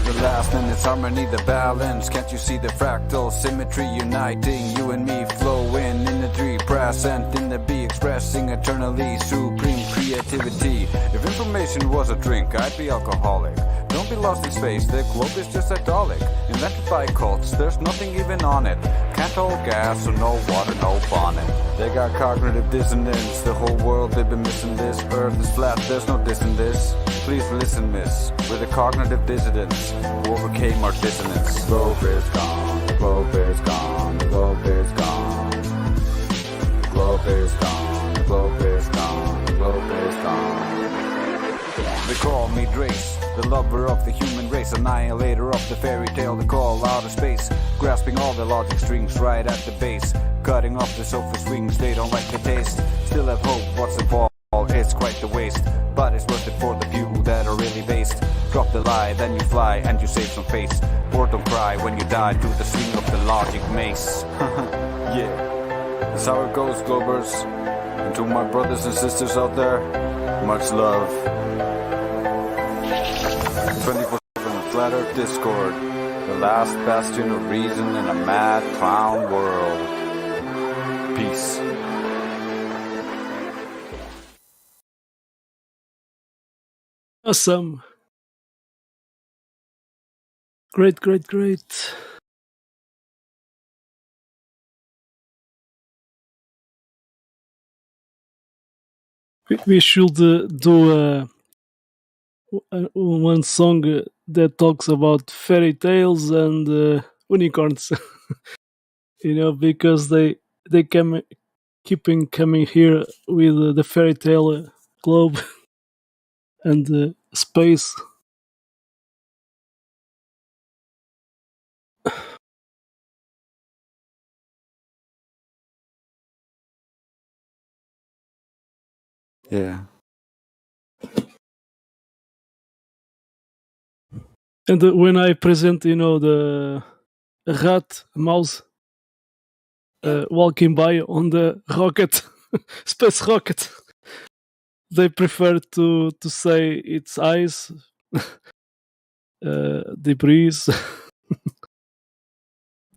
The last in its harmony, the balance. Can't you see the fractal symmetry uniting you and me, flowing in the three present in the be, expressing eternally supreme creativity. If information was a drink, I'd be alcoholic. Don't be lost in space, the globe is just idyllic. Invented by cults, there's nothing even on it. Can't hold gas, so no water, no bonnet. They got cognitive dissonance, the whole world, they've been missing this. Earth is flat, there's no diss in this. Please listen, miss, we're the cognitive dissidents who overcame our dissonance. The globe is gone, the globe is gone, the globe is gone. The globe is gone, the globe is gone, the globe is gone. They call me Drace, the lover of the human race, annihilator of the fairy tale they call outer space, grasping all the logic strings right at the base, cutting off the sofa swings they don't like the taste. Still have hope, what's involved? It's quite the waste, but it's worth it for the few that are really based. Drop the lie, then you fly and you save some face. Or don't cry when you die to the swing of the logic mace. Yeah, that's how it goes, Globers. And to my brothers and sisters out there, much love. 24/7 Flat Earth Discord, the last bastion of reason in a mad clown world. Peace.
Awesome. Great, great, great. We should do one song that talks about fairy tales and unicorns. You know, because they keeping coming here with the fairy tale globe and space.
Yeah.
And when I present, you know, the rat, mouse walking by on the rocket, space rocket, they prefer to say it's ice, debris.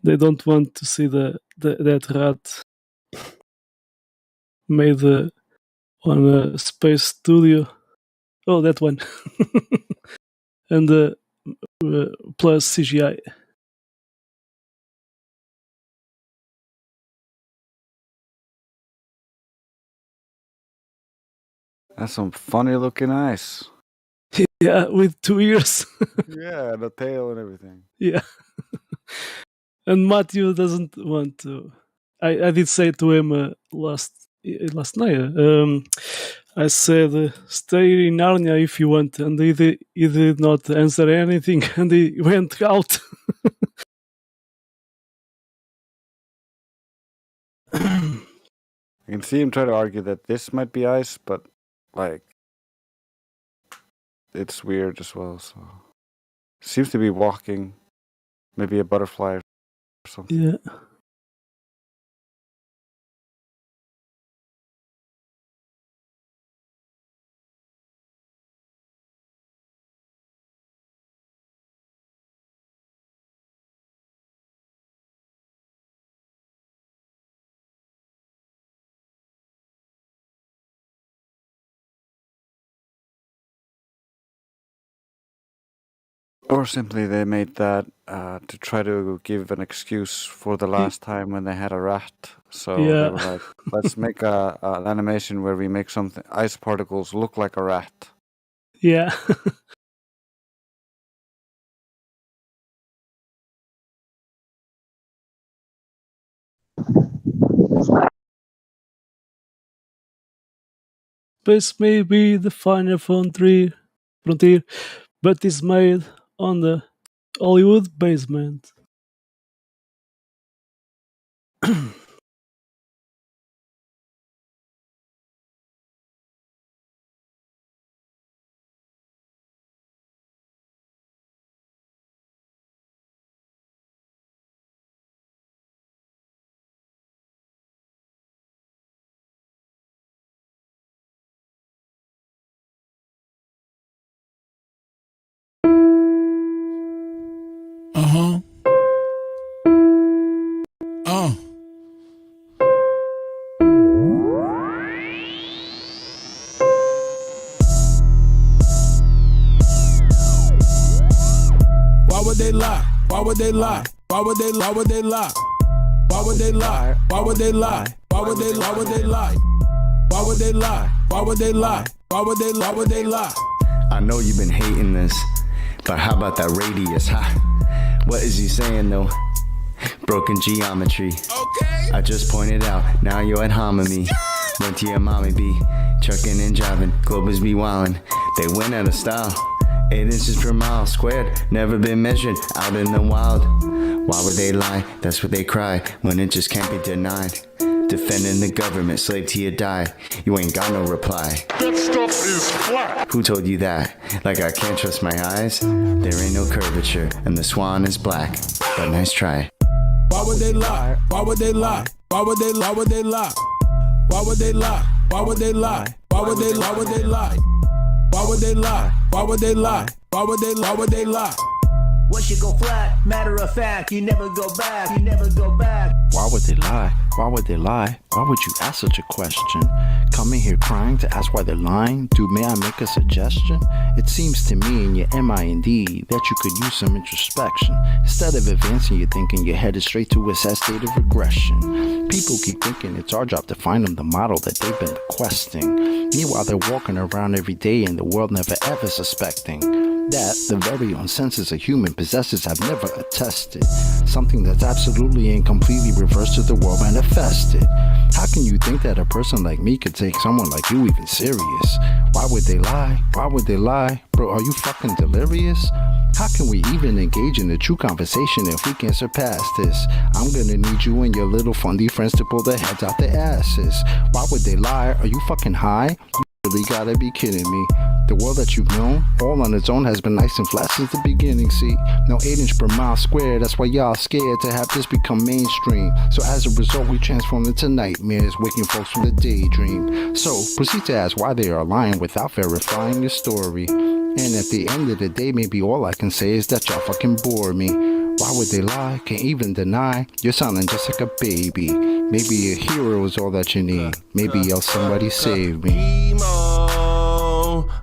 They don't want to see that rat made on a space studio. Oh, that one. And plus CGI.
That's some funny looking eyes.
Yeah, with 2 ears.
Yeah, the tail and everything.
Yeah. And Matthew doesn't want to. I did say to him last night. I said, "Stay in Narnia if you want," and he did not answer anything, and he went out.
I can see him try to argue that this might be ice, but like it's weird as well. So seems to be walking, maybe a butterfly or something.
Yeah.
Or simply they made that to try to give an excuse for the last time when they had a rat. So they
Yeah.
were like, let's make an animation where we make something ice particles look like a rat.
Yeah. Space may be the final frontier, but is made on the Hollywood basement.
Why would they lie? Why would they lie? Why would they lie? Why would they lie? Why would they lie? Why would they lie? Why would they lie? Why would they lie? Why would they lie? Why would they lie? Why would they lie? Why would they lie?
I know you've been hating this, but how about that radius, huh? What is he saying though? Broken geometry. Okay. I just pointed out, now you're at hominy. Went to your mommy B, trucking and driving, Globers be wildin'. They win out of style. 8 inches per mile squared, never been measured out in the wild. Why would they lie? That's what they cry when it just can't be denied. Defending the government, slave till you die. You ain't got no reply.
That stuff is flat.
Who told you that? Like I can't trust my eyes? There ain't no curvature, and the swan is black. But nice try.
Why would they lie? Why would they lie? Why would they lie? Why would they lie? Why would they lie? Why would they lie? Why would they lie? Why would they lie? Why would they lie? Why would they lie? Why would they lie? Why would they lie?
Once you go flat, matter of fact, you never go back, you never go back.
Why would they lie? Why would they lie? Why would you ask such a question? Coming here crying to ask why they're lying? Dude, may I make a suggestion? It seems to me in your mind that you could use some introspection. Instead of advancing your thinking, you're headed straight to a sad state of regression. People keep thinking it's our job to find them the model that they've been requesting. Meanwhile, they're walking around every day in the world never ever suspecting that the very own senses a human possesses have never attested. Something that's absolutely and completely reversed to the world manifested. How can you think that a person like me could take someone like you even serious? Why would they lie? Why would they lie? Bro, are you fucking delirious? How can we even engage in a true conversation if we can't surpass this? I'm gonna need you and your little fundy friends to pull their heads out their asses. Why would they lie? Are you fucking high? You really gotta be kidding me. The world that you've known, all on its own, has been nice and flat since the beginning, see? No 8 inch per mile square, that's why y'all scared to have this become mainstream. So as a result, we transformed into nightmares, waking folks from the daydream. So proceed to ask why they are lying without verifying your story. And at the end of the day, maybe all I can say is that y'all fucking bore me. Why would they lie? Can't even deny. You're sounding just like a baby. Maybe a hero is all that you need. Maybe else somebody save me.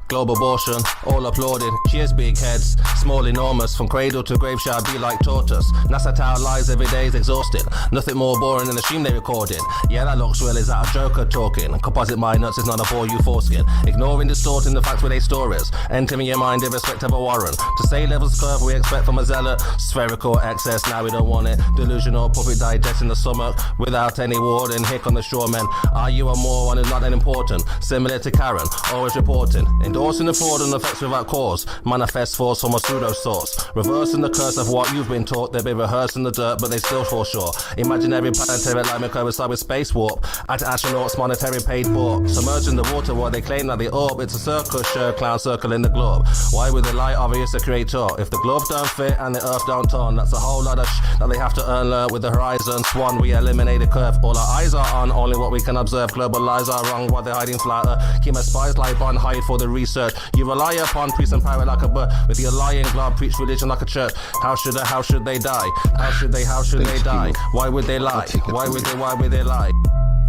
Global abortion, all applauded. Cheers, big heads, small, enormous. From cradle to grave shall be like tortoise. NASA tower lies every day is exhausted. Nothing more boring than the stream they recorded. Yeah, that looks real, is that a joker talking? Composite mind nuts is not a bore you foreskin. Ignoring, distorting the facts where they store is. Entering your mind irrespective of warrant. To say levels curve we expect from a zealot. Spherical excess, now we don't want it. Delusional puppet digesting the stomach without any warning. Hick on the shoremen. Are you a moron is not that important? Similar to Karen, always reporting. Endorsing the fraud and effects without cause. Manifest force from a pseudo source. Reversing the curse of what you've been taught. They've been rehearsed in the dirt, but they still fall short. Imaginary planetary alignment coincide with space warp. Astronauts monetary paid for. Submerged in the water while they claim that the orb. It's a circus show, clown circle in the globe. Why would they lie? Obvious the creator. If the glove don't fit and the earth don't turn, that's a whole lot of that they have to earn. Learn with the horizon swan. We eliminate the curve. All our eyes are on only what we can observe. Global lies are wrong while they're hiding flatter. Keep my spies like on hide for the research. You rely upon priest and pirate like a bird. With your lying glove, preach religion like a church. How should they die? How should they die? Why would they lie? Why would they lie?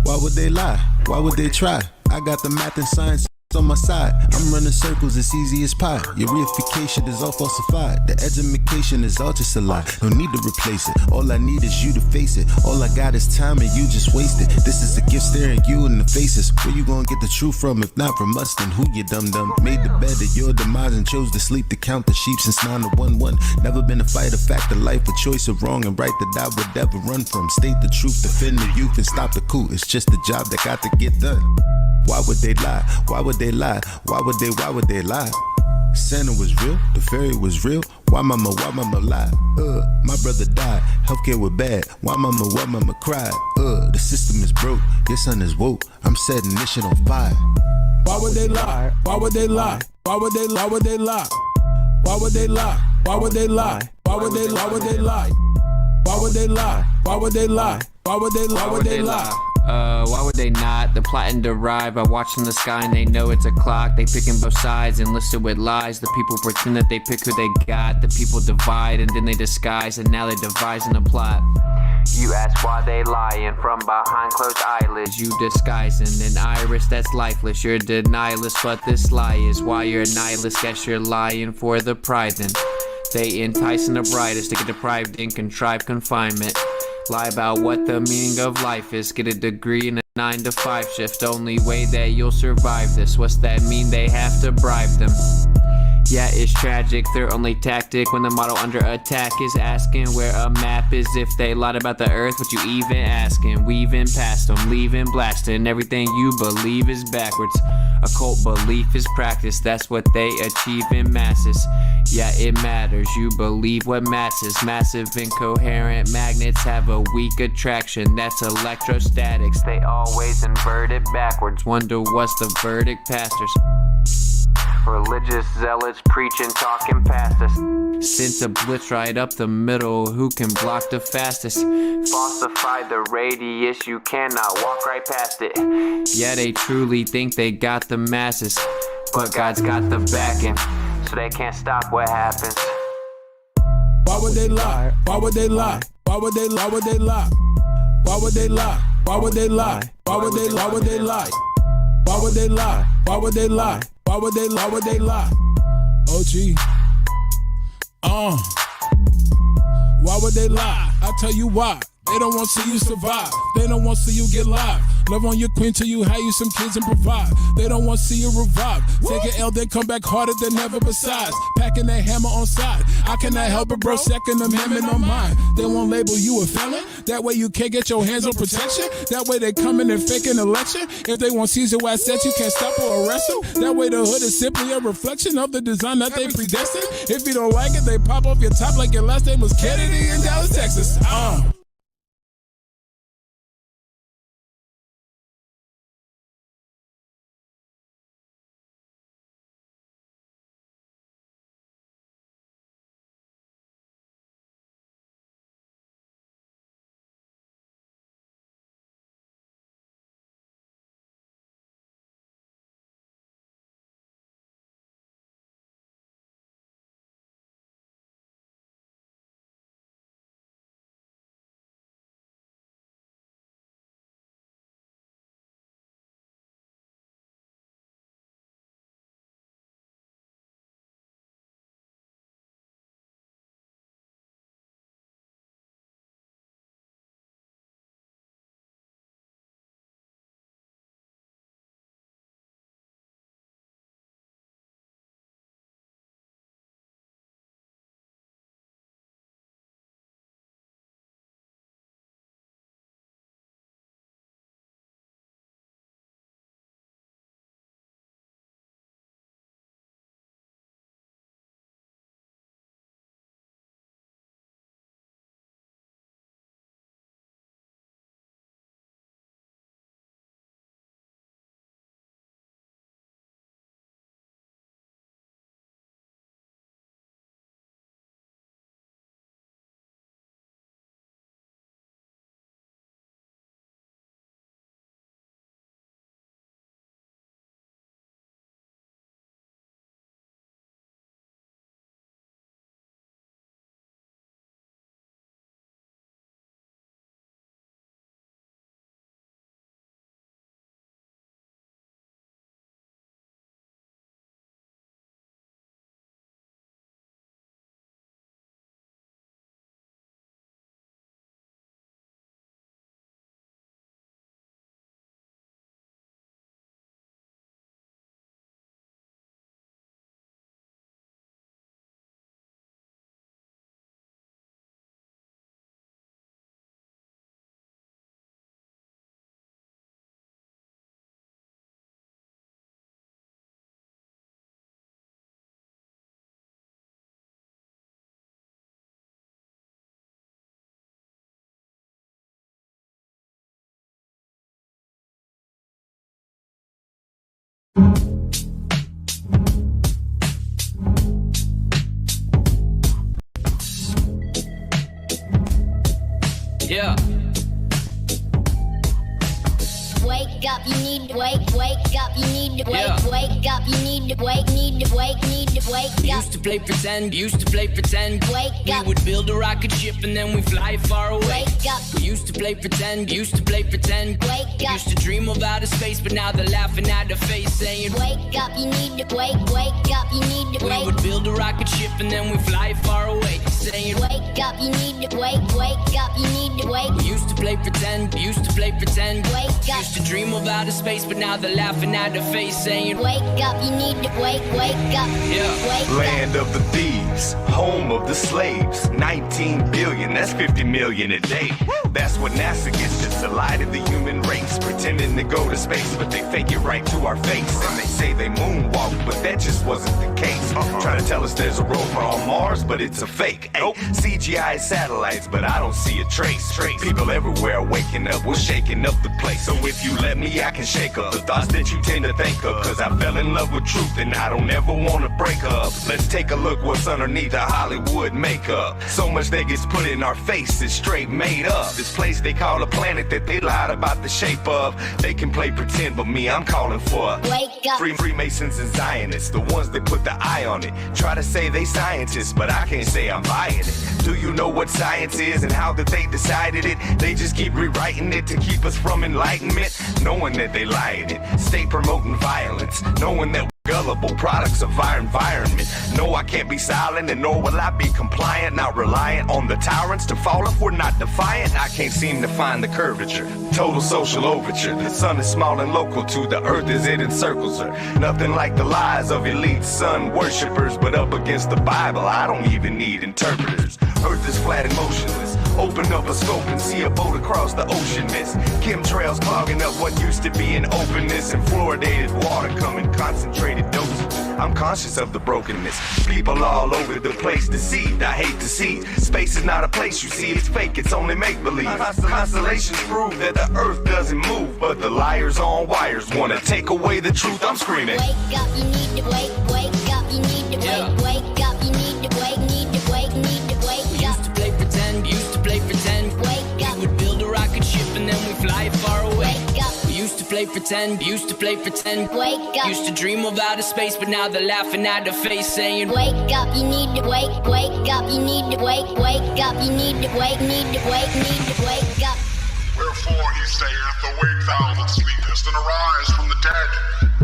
Why would they lie? Why would they try? I got the math and science on my side. I'm running circles, it's easy as pie. Your reification is all falsified. The education is all just a lie. No need to replace it. All I need is you to face it. All I got is time and you just waste it. This is a gift staring you in the faces. Where you gonna get the truth from? If not from us, then who you dum? Made the bed of your demise and chose to sleep to count the sheep since 9 to 1-1. Never been a fight, a fact of life, a choice of wrong and right that I would ever run from. State the truth, defend the youth and stop the coup. It's just a job that got to get done. Why would they lie? Why would they lie? Why would they lie? Santa was real, the fairy was real. Why mama lie? My brother died, healthcare was bad. Why mama cried? The system is broke, your son is woke. I'm setting this shit on fire.
Why would they lie? Why would they lie? Why would they lie? Why would they lie? Why would they lie? Why would they lie? Why would they lie? Why would they lie? Why would they lie? Why would they lie? Why would they lie? Why would they lie?
Why would they not? The plot and derive by watching the sky and they know it's a clock. They picking both sides and listen with lies. The people pretend that they pick who they got. The people divide and then they disguise and now they're devising a plot. You ask why they lying from behind closed eyelids. You disguising an iris that's lifeless. You're denialist, but this lie is why you're a nihilist. Guess you're lying for the pride then. They enticing the brightest to get deprived in contrived confinement. Lie about what the meaning of life is. Get a degree in a 9 to 5 shift. Only way that you'll survive this. What's that mean? They have to bribe them. Yeah, it's tragic, their only tactic when the model under attack is asking where a map is. If they lied about the earth, what you even asking? Weaving past them, leaving blasting. Everything you believe is backwards. Occult belief is practice, that's what they achieve in masses. Yeah, it matters, you believe what masses. Massive incoherent magnets have a weak attraction, that's electrostatics. They always invert it backwards, wonder what's the verdict, pastors. Religious zealots preaching, talking past us. Sent a blitz right up the middle, who can block the fastest? Falsify the radius, you cannot walk right past it. Yeah, they truly think they got the masses, but God's got the backing, so they can't stop what happens.
Why would they lie? Why would they lie? Why would they lie? Why would they lie? Why would they lie? Why would they lie? Why would they lie? Why would they lie? Why would they lie? Why would they lie? Why would they lie? Why would they lie? OG. Why would they lie? I'll tell you why. They don't want to see you survive. They don't want to see you get live. Love on your queen till you have you some kids and provide. They don't want to see you revive. Take an L, they come back harder than ever besides. Packing that hammer on side. I cannot help it, bro. Second Amendment on mine. They won't label you a felon. That way you can't get your hands on protection. That way they come in and fake an election. If they want Caesar assets, you can't stop or arrest them. That way the hood is simply a reflection of the design that they predestined. If you don't like it, they pop off your top like your last name was Kennedy in Dallas, Texas.
Yeah.
Wake up, you need to wake up, you need to wake up, you need to wake up.
Used to play pretend,
Wake
we
up.
would build a rocket ship and then we fly far away.
Wake up.
We used to play pretend,
Wake up.
used to dream of outer space, but now they're laughing at the face saying,
Wake up, you need to wake up, you need to
we
wake.
would build a rocket ship and then we fly far away, saying,
Wake up, you need to wake up, you need to wake.
we used to play pretend,
Wake up.
used to dream of outer space, but now they're laughing at the face saying,
Wake up, you need to wake up.
Yeah.
Wake up.
Land of the thieves, home of the slaves. 19 billion, that's 50 million a day. That's what NASA gets, just a lie to the human race. Pretending to go to space, but they fake it right to our face. And they say they moonwalk, but that just wasn't the case. Trying to tell us there's a rover on Mars, but it's a fake. Ay, CGI satellites, but I don't see a trace. People everywhere waking up, we're shaking up the place. So if you let me, I can shake up the thoughts that you tend to think of. Cause I fell in love with truth and I don't ever wanna break up. Let's take a look what's underneath the Hollywood makeup. So much that gets put in our face is straight made up. This place they call a planet that they lied about the shape of. They can play pretend, but me, I'm calling for
Wake up.
Freemasons and Zionists, the ones that put the eye on it. Try to say they scientists, but I can't say I'm buying it. Do you know what science is and how that they decided it? They just keep rewriting it to keep us from enlightenment, knowing that they lying it. Stay promoting violence, knowing that gullible products of our environment. No, I can't be silent, and nor will I be compliant. Not reliant on the tyrants to fall if we're not defiant. I can't seem to find the curvature. Total social overture. The sun is small and local to the earth as it encircles her. Nothing like the lies of elite sun worshippers, but up against the Bible, I don't even need interpreters. Earth is flat and motionless. Open up a scope and see a boat across the ocean mist. Chemtrails clogging up what used to be an openness, and fluoridated water coming concentrated doses. I'm conscious of the brokenness. People all over the place deceived. I hate to see. Space is not a place you see. It's fake. It's only make-believe. Constellations prove that the earth doesn't move, but the liars on wires wanna take away the truth. I'm screaming.
Wake up, you need to wake up, you need to wake up, you need to wake up.
used to play pretend,
Wake up.
we would build a rocket ship and then we fly far away.
Wake up.
We used to play pretend,
Wake up.
used to dream of outer space, but now they're laughing at the face saying,
Wake up, you need to wake up, you need to wake up, you need to wake up.
Wherefore he saith, awake thou that sleepest, and arise from the dead.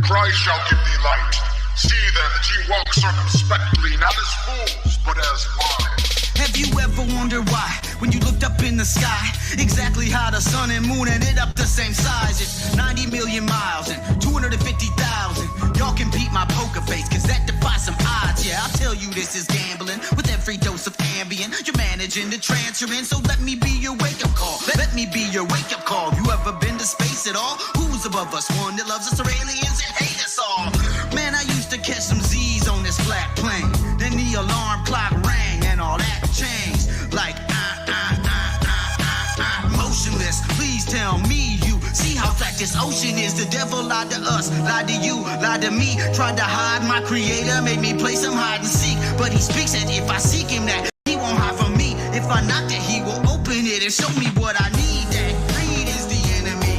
Christ shall give thee light. See then that ye walk circumspectly, not as fools, but as wise.
Have you ever wondered why, when you looked up in the sky, exactly how the sun and moon ended up the same size? It's 90 million miles and 250,000. Y'all can beat my poker face, cause that defies some odds. Yeah, I'll tell you this is gambling with every dose of Ambien. You're managing to transfer in, so let me be your wake-up call. Let me be your wake-up call. You ever been to space at all? Who's above us? One that loves us, or aliens that hate us all? Man, I used to catch some Z's on this flat plane. Then the alarm clock rang and all that changed. Like, motionless. Please tell me you see how flat this ocean is. The devil lied to us, lied to you, lied to me. Tried to hide my creator, made me play some hide and seek. But he speaks that if I seek him, that he won't hide from me. If I knock that he will open it and show me what I need. That greed is the enemy.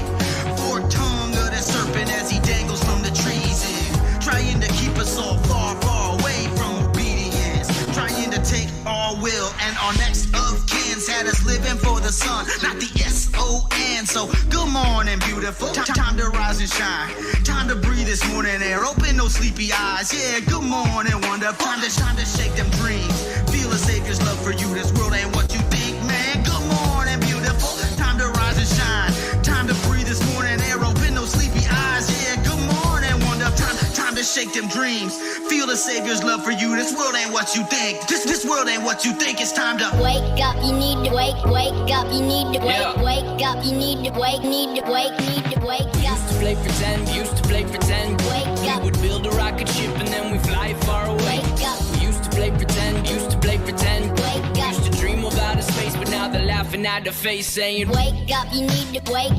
Forked tongue of the serpent as he dangles from the trees and trying to keep us all far, far away from obedience. Trying to take our will and our next of kin's had us living for the sun, not the S-O-N. So good morning, beautiful. Time to rise and shine. Time to breathe this morning air. Open those sleepy eyes. Yeah, good morning, wonderful. Time to shake them dreams. Feel a savior's love for you. This world ain't what you think, man. Good morning, beautiful. Time to rise and shine. Time to breathe this morning air. Open those sleepy eyes. Yeah, good morning, wonderful. Time to shake them dreams. Feel the savior's love for you. This world ain't what you think. This world ain't what you think. It's time to
wake up. You need to wake up. You need to wake up. You need to wake up.
used to play pretend,
Wake
we
up.
would build a rocket ship and then we fly far away.
Wake up.
We used to play pretend,
Wake up.
used to dream of outer space, but now they're laughing
laughing at the face saying, wake up, you need to wake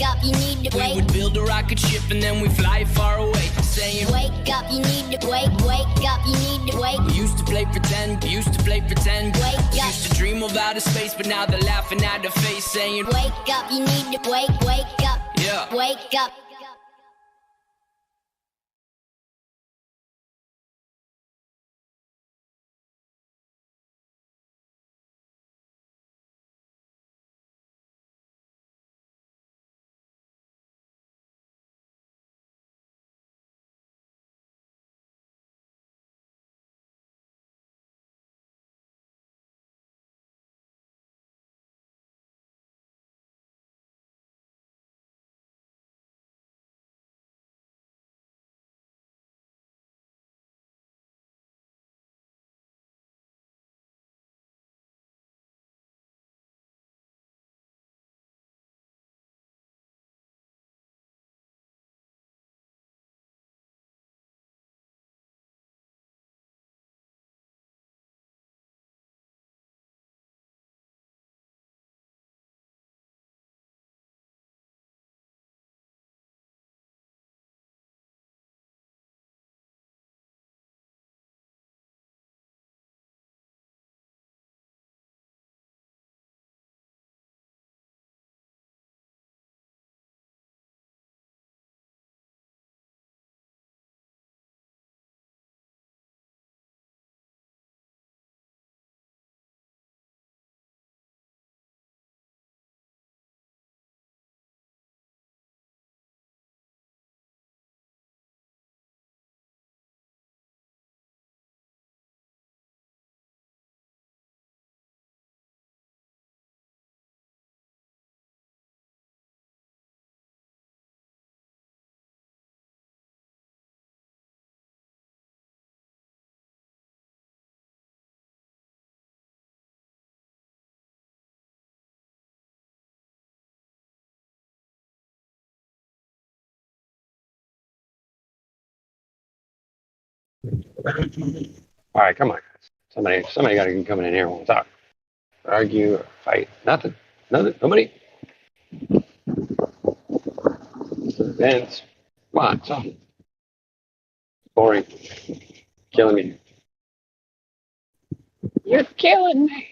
up, you need to wake. We would build a rocket ship and then we fly far away, saying, wake up, you need to wake up, you need to wake. We used to play pretend, wake up. Used to dream of outer space, but now they're laughing at the face saying, wake up, you need to wake up, yeah, wake up.
All right, come on, guys. Somebody got to come in here and we'll talk. Argue or fight. Nothing. Nobody. Vince. Come on, something. Boring. Killing me. You're killing me.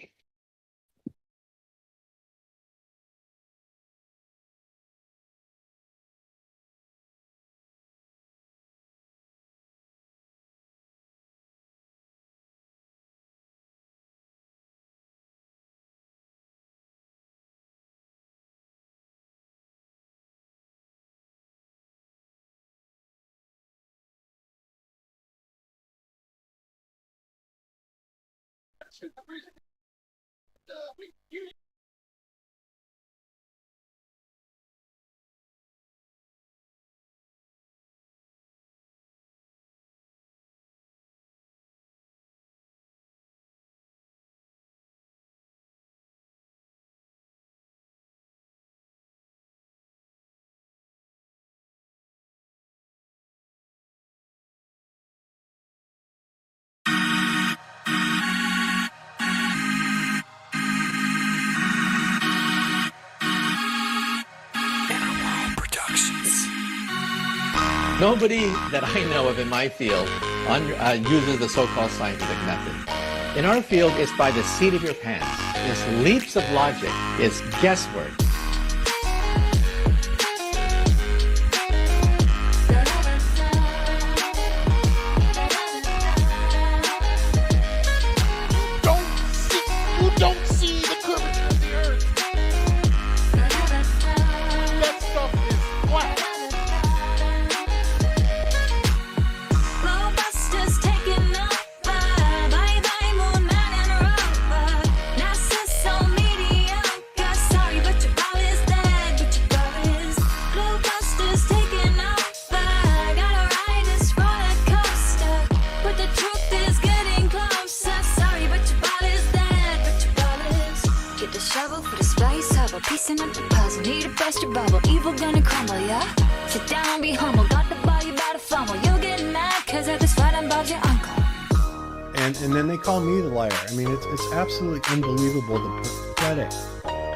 Nobody that I know of in my field uses the so-called scientific method. In our field, it's by the seat of your pants. It's leaps of logic. It's guesswork.
You don't see the curvature of the earth. That stuff is flat.
Globusters taking over. Bye-bye, moon man and rover. NASA so mediocre. Sorry, but your ball is dead. But your ball is. Globusters taking over. Gotta ride this roller coaster. But the truth is getting closer. Sorry, but your ball is dead. But your ball is. Get the shovel for the spice hubble. Piecing up the puzzle. Need to burst your bubble. Evil gonna crumble, yeah? Sit down, be humble. Got the ball, you better fumble. You'll get mad, cause at this fight involves your uncle.
And then they call me the liar. I mean, it's absolutely unbelievable the pathetic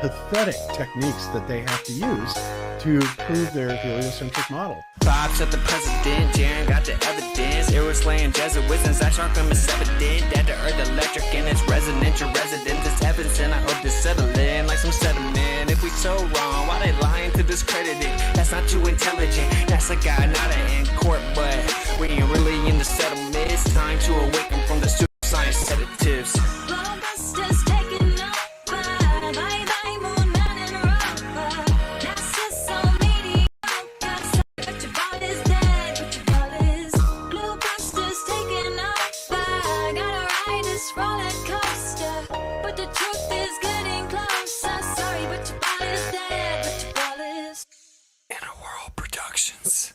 pathetic techniques that they have to use to prove their heliocentric model.
Bob shot the president, Jaren got the evidence. It was slaying Jesuits and Zachar is evident. Dead to earth electric and it's residential residence. It's heaven sent, I hope to settle in like some sediment. If we so wrong, why they lying to discredit it? That's not too intelligent, that's a guy, not an in court. But we ain't really in the settlement. It's time to awaken from the pseudoscience sedatives.
Blockbusters taking over. Bye bye, moon man and rover. That's so mediocre. Sorry, but your ball is dead. But your ball is. Blockbusters taking over. Gotta ride this roller coaster. But the truth is getting closer. Sorry, but your ball is dead. But your ball is.
Inner World Productions.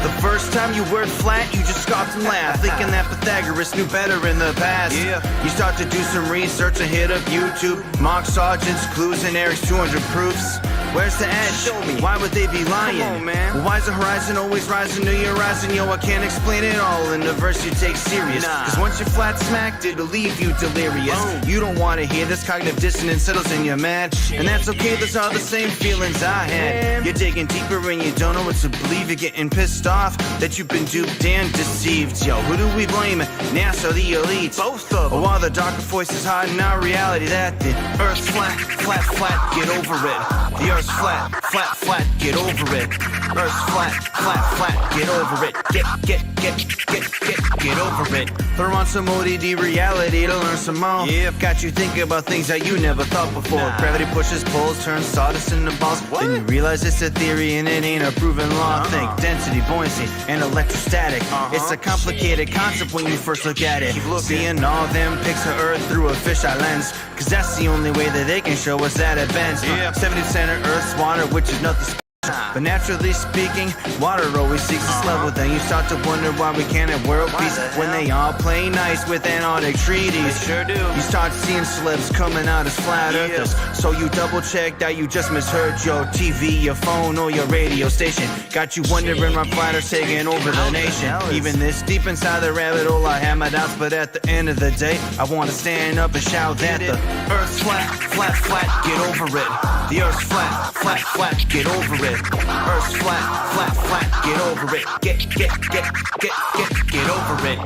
The first time you word flat, you just scoffed and laughed, thinking that Pythagoras knew better in the past. Yeah. You start to do some research and hit up YouTube, mock sergeants, clues, and Eric's 200 proofs. Where's the edge? Show me. Why would they be lying? Come on, man. Well, why's the horizon always rising to your horizon? Yo, I can't explain it all in a verse you take serious. Cause once you're flat smacked, it'll leave you delirious. You don't wanna hear this, cognitive dissonance settles in your mad. And that's okay, those are the same feelings I had. You're digging deeper and you don't know what to believe. You're getting pissed off that you've been duped and deceived. Yo, who do we blame? NASA or the elite? Both of them. Or while the darker voices hiding our reality that the earth's flat, flat, flat, get over it. The earth's flat, flat, flat, get over it. Earth's flat, flat, flat, get over it. Get over it. Throw on some ODD reality to learn some more. Yep, got you thinking about things that you never thought before. Gravity pushes, pulls, turns sawdust into balls. Then you realize it's a theory and it ain't a proven law. Think density, buoyancy, and electrostatic. It's a complicated concept when you first look at it. Seeing all them pics of Earth through a fisheye lens, cause that's the only way that they can show us that it bends. 70% of Earth's water, which is nothing special. But naturally speaking, water always seeks its level. Then you start to wonder why we can't have world peace when they all play nice with Antarctic treaties. Sure do. You start seeing celebs coming out as flat earthers. So you double check that you just misheard your TV, your phone, or your radio station. Got you wondering why flat Earth's taking over the nation. Even this deep inside the rabbit hole, I have my doubts. But at the end of the day, I want to stand up and shout that the Earth's flat, flat, flat, get over it. The Earth's flat, flat, flat, get over it. Earth's flat, flat, flat, get over it. Get over it.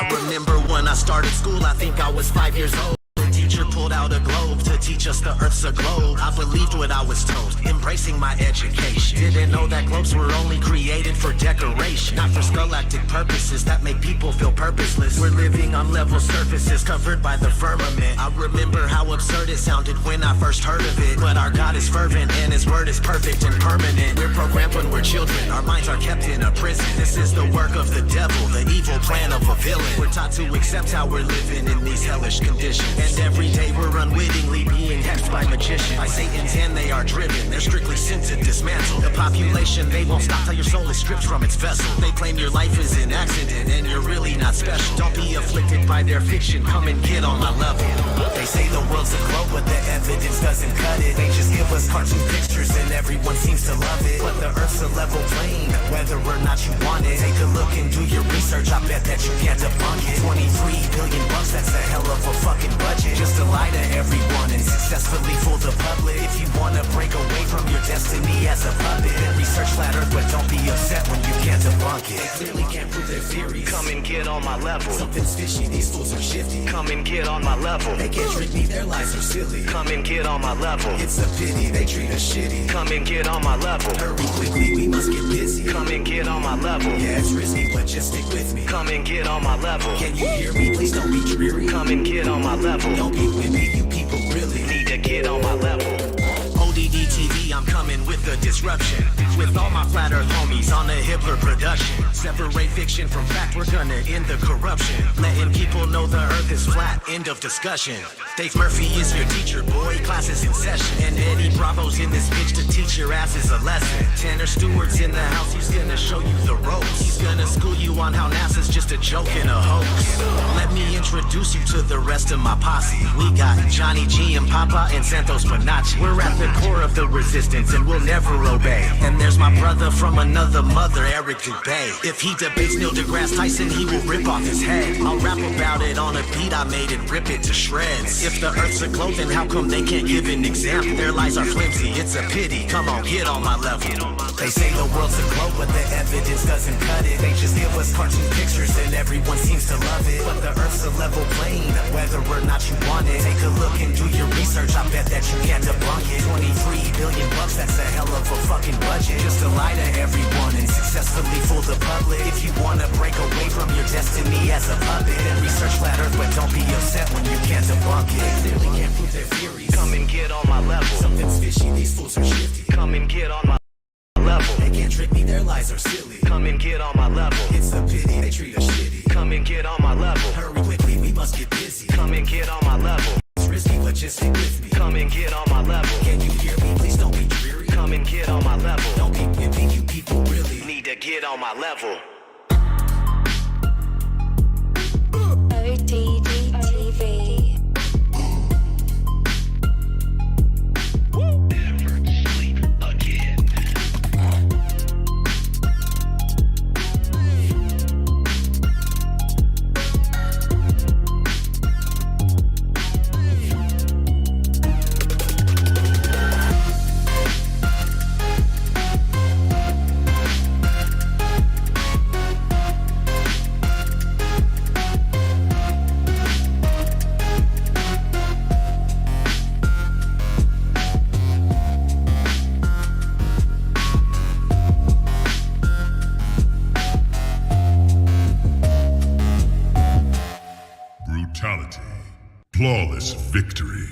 I remember when I started school, I think I was 5 years old. The teacher pulled out a globe to teach us the earth's a globe. I believed what I was told, embracing my education. Didn't know that globes were only created for decoration, not for scholastic purposes that make people feel purposeless. We're living on level surfaces covered by the firmament. I remember how absurd it sounded when I first heard of it, but our God is fervent and his word is perfect and permanent. We're programmed when we're children, our minds are kept in a prison. This is the work of the devil, the evil plan of a villain. We're taught to accept how we're living in these hellish conditions, and every day we're unwittingly being hexed by magicians. By Satan's hand they are driven, they're strictly sent to dismantle the population. They won't stop till your soul is stripped from its vessel. They claim your life is an accident and you're really not special. Don't be afflicted by their fiction, come and get on my level. They say the world's a globe, but the evidence doesn't cut it. They just give us cartoon pictures and everyone seems to love it. But the earth's a level plane, whether or not you want it. Take a look and do your research, I bet that you can't debunk it. 23 billion bucks, that's a hell of a fucking budget, just to lie to everyone and successfully fool the public. If you wanna break away from your destiny as a puppet, then research flat earth, but don't be upset when you can't debunk it. They clearly can't prove their theories. Come and get on my level. Something's fishy, these fools are shifty. Come and get on my level. They can't trick me, their lies are silly. Come and get on my level. It's a pity, they treat us shitty. Come and get on my level. Hurry quickly, we must get busy. Come and get on my level. Yeah, it's risky, but just stick with me. Come and get on my level. Can you hear me? Please don't be dreary. Come and get on my level. Don't be with me, you people really need to get on my level. ODD TV, I'm coming with the disruption. With all my flat earth homies on the Hitler production. Separate fiction from fact, we're gonna end the corruption. Letting people know the earth is flat, end of discussion. Dave Murphy is your teacher, boy, class is in session. And Eddie Bravo's in this bitch to teach your asses a lesson. Tanner Stewart's in the house, he's gonna show you the ropes. He's gonna school you on how NASA's just a joke and a hoax. Let me introduce you to the rest of my posse. We got Johnny G and Papa and Santos Panacci. We're at the core of the resistance and we'll never obey. And there's my brother from another mother, Eric Dubay. If he debates Neil deGrasse Tyson, he will rip off his head. I'll rap about it on a beat I made and rip it to shreds. If the earth's a globe, then how come they can't give an example? Their lies are flimsy, it's a pity. Come on, get on my level. They say the world's a globe, but the evidence doesn't cut it. They just give us cartoon pictures and everyone seems to love it. But the earth's a level plane, whether or not you want it. Take a look and do your research, I bet that you can't debunk it. 23 billion bucks, that's a hell of a fucking budget, just to lie to everyone and successfully fool the public. If you wanna break away from your destiny as a puppet, then research flat earth, but don't be upset when you can't debunk it. They clearly can't prove their theories. Come and get on my level. Something's fishy, these fools are shifty. Come and get on my level. They can't trick me, their lies are silly. Come and get on my level. It's a pity, they treat us shitty. Come and get on my level. Hurry quickly, we must get busy. Come and get on my level. It's risky, but just stick with me. Come and get on my level. Can you hear me? Please don't be dreary. Come and get on my level. Don't be wimpy, you people really need to get on my level.
ODD TV.
Brutality. Flawless victory.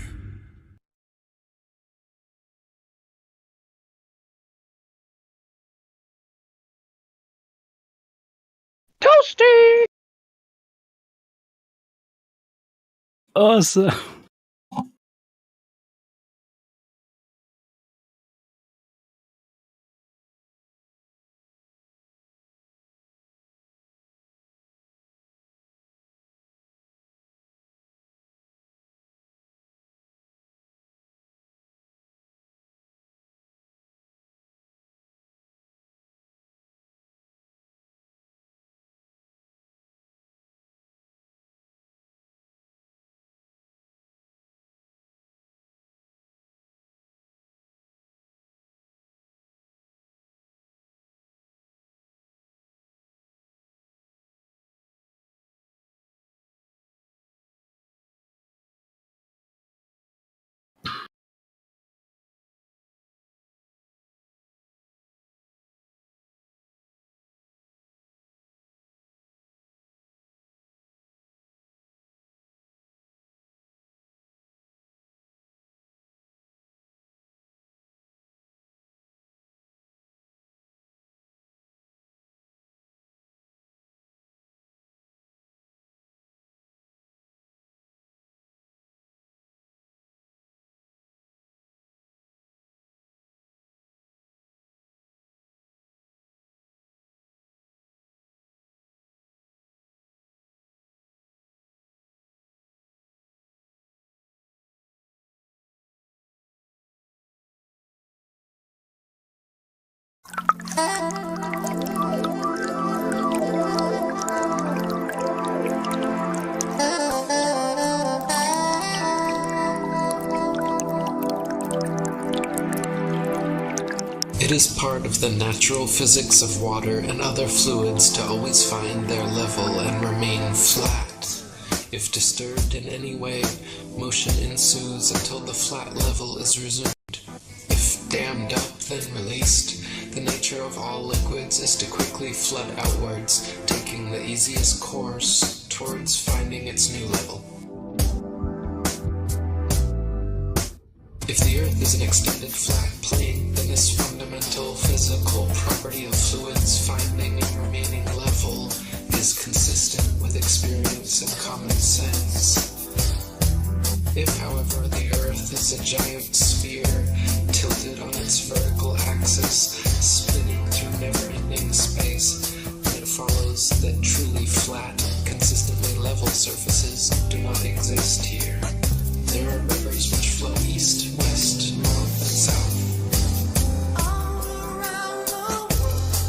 Toasty! Awesome.
It is part of the natural physics of water and other fluids to always find their level and remain flat. If disturbed in any way, motion ensues until the flat level is resumed. If dammed up, then released, the nature of all liquids is to quickly flood outwards, taking the easiest course towards finding its new level. If the Earth is an extended flat plane, then this fundamental physical property of fluids finding and remaining level is consistent with experience and common sense. If, however, the Earth is a giant sphere, tilted on its vertical axis, spinning through never-ending space, then it follows that truly flat, consistently level surfaces do not exist here. There are rivers which flow east, west, north, and south.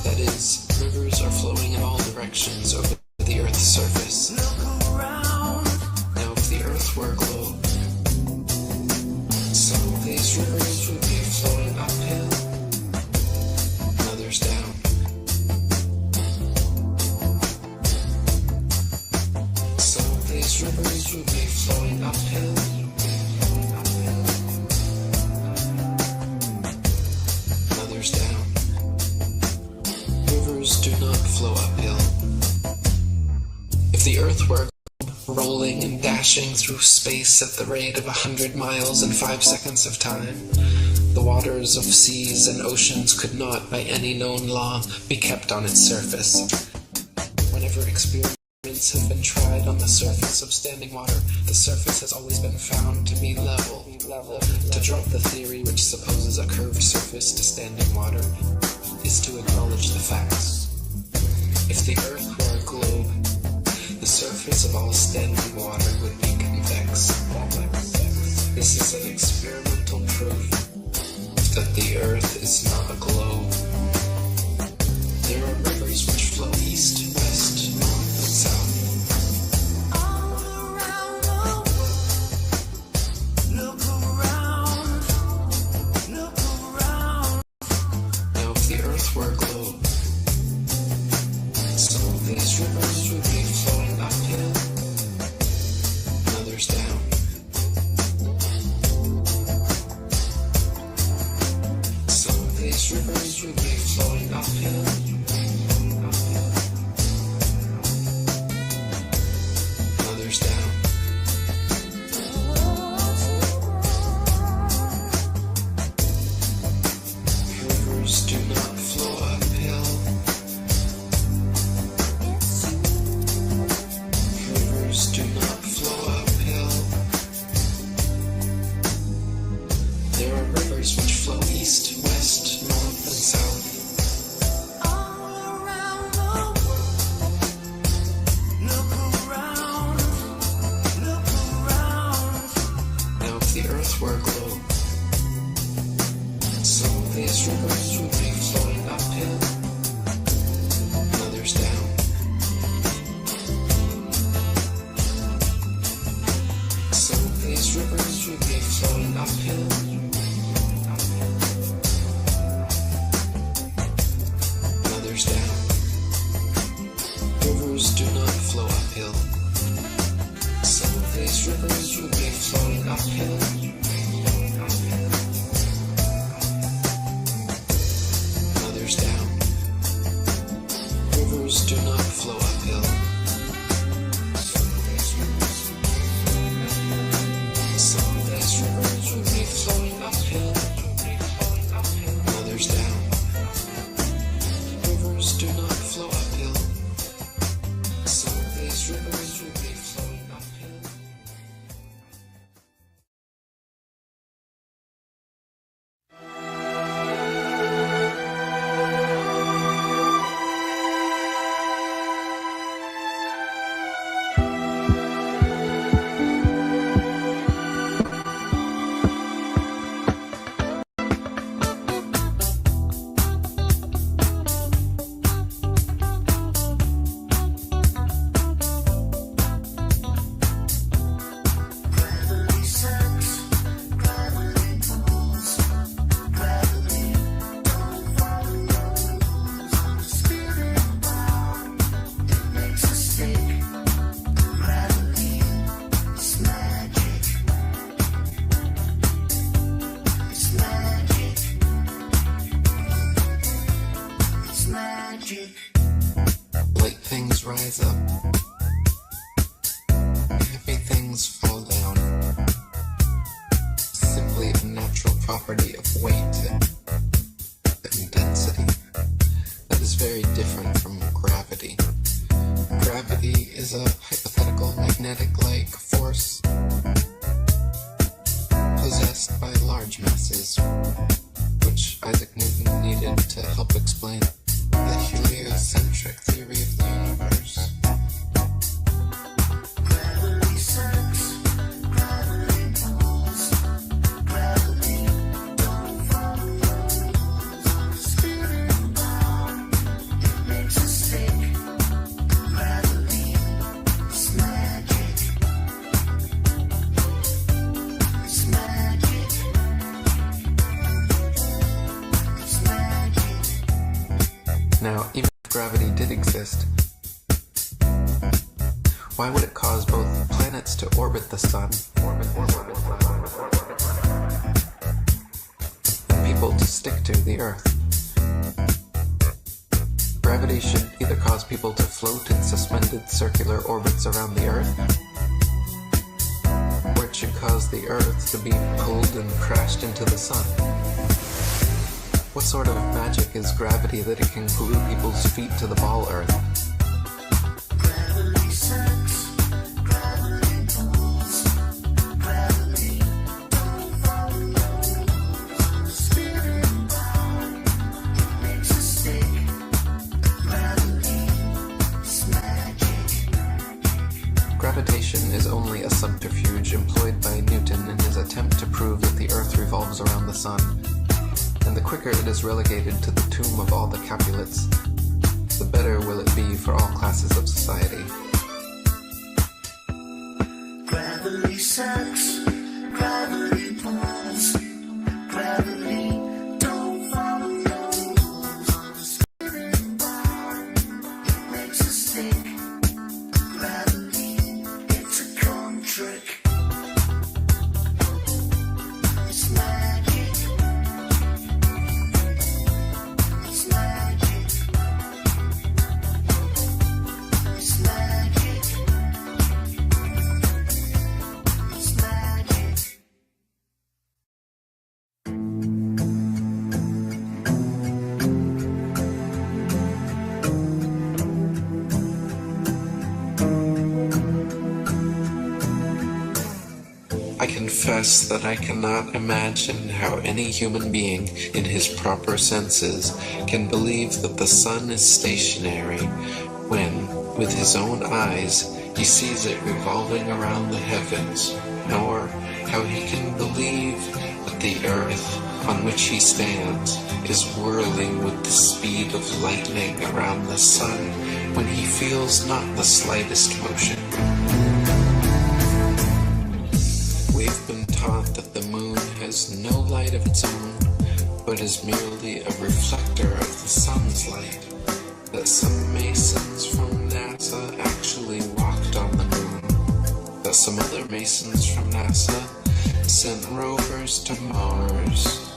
That is, rivers are flowing in all directions over the Earth's surface. Now, if the Earth were a globe, some of these rivers would be flowing uphill, and others down. Some of these rivers would be flowing uphill, others down. Rivers do not flow uphill. If the Earth were rolling and dashing through space at the rate of 100 miles in 5 seconds of time, the waters of seas and oceans could not, by any known law, be kept on its surface. Whenever experiments have been tried on the surface of standing water, the surface has always been found to be level. To drop the theory which supposes a curved surface to standing water is to acknowledge the facts. If the Earth were a globe, the surface of all standing water would be convex. This is an experimental proof that the Earth is not a globe. There are rivers which flow east, west, north, and south. Now, if the Earth were a globe, some of these rivers would be flowing uphill, and others down. Some of these rivers would be flowing uphill, and others down. Rivers do not flow uphill. Rivers do not flow uphill. There are rivers which flow east, west, north, and south. Now, if the Earth were a globe, some of these rivers would be flowing uphill, and others down. Some of these rivers would be flowing uphill, and others down. Rivers do not flow uphill. Some of these rivers would be flowing uphill, and others down. Rivers do not flow uphill. Some of these rivers would be flowing uphill, and others down. Rivers do not flow uphill. Some of these rivers would be flowing uphill.
things fall down. Simply a natural property of weight and density that is very different from gravity. Gravity is a hypothetical magnetic-like force possessed by large masses, which Isaac Newton needed to help explain the heliocentric theory of the universe. Gravity sucks, gravity pulls, gravity don't follow rules. Spinning bound, it makes us stick. Gravity is magic. It's magic. It's magic. Now, even if gravity did exist, why would it cause both planets to orbit the sun and people to stick to the Earth? Gravity should either cause people to float in suspended circular orbits around the Earth, or it should cause the Earth to be pulled and crashed into the sun. What sort of magic is gravity that it can glue people's feet to the ball Earth? Gravity sucks, gravity pulls, gravity don't follow rules. Spinning bound, it makes us stick. Gravity is magic. Gravitation is only a subterfuge employed by Newton in his attempt to prove that the Earth revolves around the sun. And the quicker it is relegated to the tomb of all the Capulets, the better will it be for all classes of society. Gravity sucks, gravity pulls, gravity don't follow rules. Spinning bound, it makes us stick. Gravity, it's a con trick. It's magic. It's magic. It's magic. It's magic. I confess that I cannot imagine how any human being in his proper senses can believe that the sun is stationary when, with his own eyes, he sees it revolving around the heavens, nor how he can believe that the earth on which he stands is whirling with the speed of lightning around the sun when he feels not the slightest motion. We've been taught that the moon has no light of its own, but is merely a reflector of the sun's light, that some masons from NASA actually walked on the moon, that some other masons from NASA sent rovers to Mars,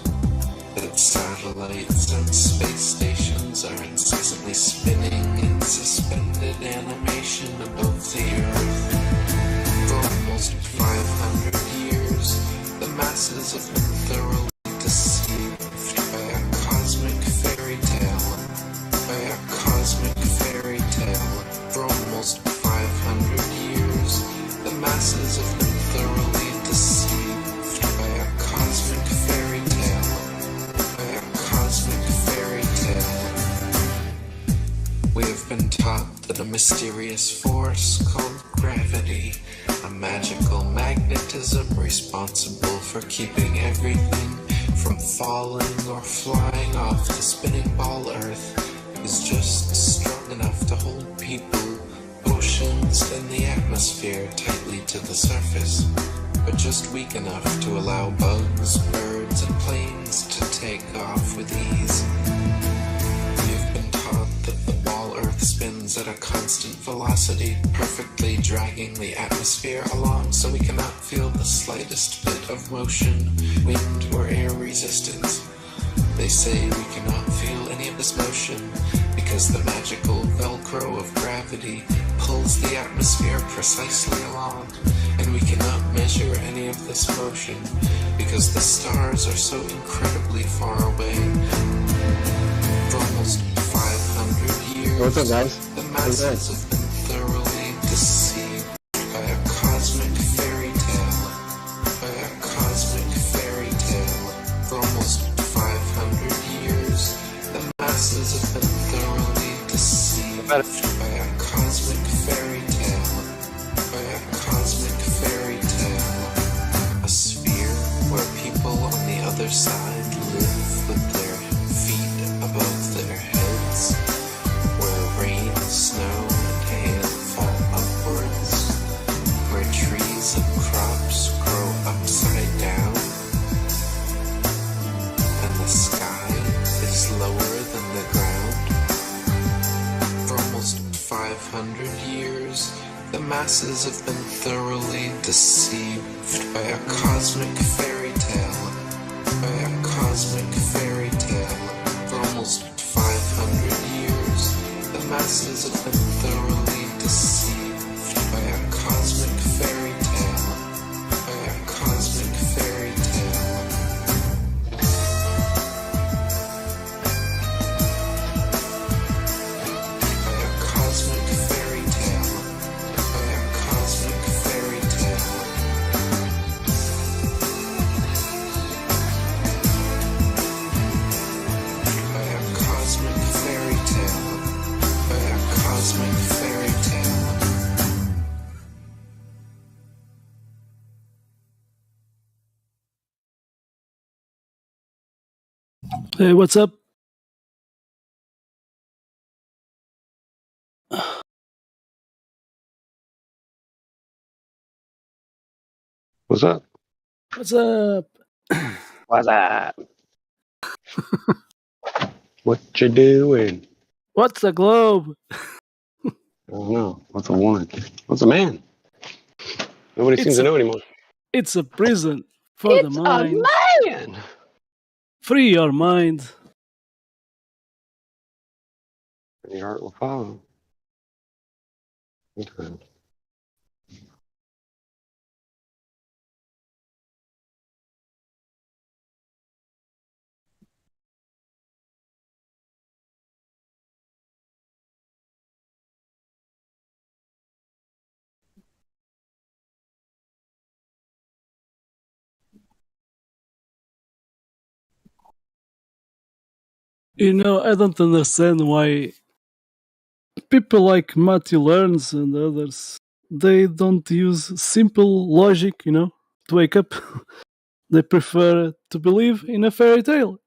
that its satellites and space stations are incessantly spinning in suspended animation above the Earth. For almost 500 years, the masses have been thoroughly deceived by a cosmic fairy tale. By a cosmic fairy tale. For almost 500 years, the masses have been thoroughly deceived by a cosmic fairy tale. By a cosmic fairy tale. We have been taught that a mysterious force called gravity, a magical magnetism responsible for keeping everything from falling or flying off the spinning ball Earth, is just strong enough to hold people, oceans, and the atmosphere tightly to the surface, but just weak enough to allow bugs, birds, and planes to take off with ease. We've been taught that the ball Earth spins at a constant velocity, perfectly dragging the atmosphere along so we cannot feel the slightest bit of motion, wind, or air resistance. They say we cannot feel any of this motion because the magical Velcro of gravity pulls the atmosphere precisely along, and we can measure any of this motion because the stars are so incredibly far away. For almost 500 years,
What's up, guys?
the masses have been thoroughly deceived by a cosmic fairy tale. By a cosmic fairy tale. For almost 500 years, the masses have been thoroughly deceived by a cosmic fairy tale. By a cosmic fairy tale. A sphere where people on the other side live with their feet above their heads. Where rain, snow, and hail fall upwards. Where trees and crops grow upside down. And the sky is lower than the ground. For almost 500 years, the masses have been thoroughly deceived by a cosmic fairy tale. By a cosmic fairy tale. For almost 500 years, the masses have been thoroughly deceived by a cosmic fairy tale. By a cosmic fairy tale. By a cosmic fairy tale. By a cosmic fairy tale. By a cosmic fairy tale. By a cosmic fairy tale.
Hey, what's up?
What's up?
What's up?
What's up? What you doing?
What's a globe?
I don't know. What's a woman? What's a man? Nobody seems
It's
to
a
know anymore.
it's a prison for the
It's a
mind.
man!
Free your mind.
And your heart will follow. Okay.
You know, I don't understand why people like Matthew Learns and others they don't use simple logic, to wake up. They prefer to believe in a fairy tale.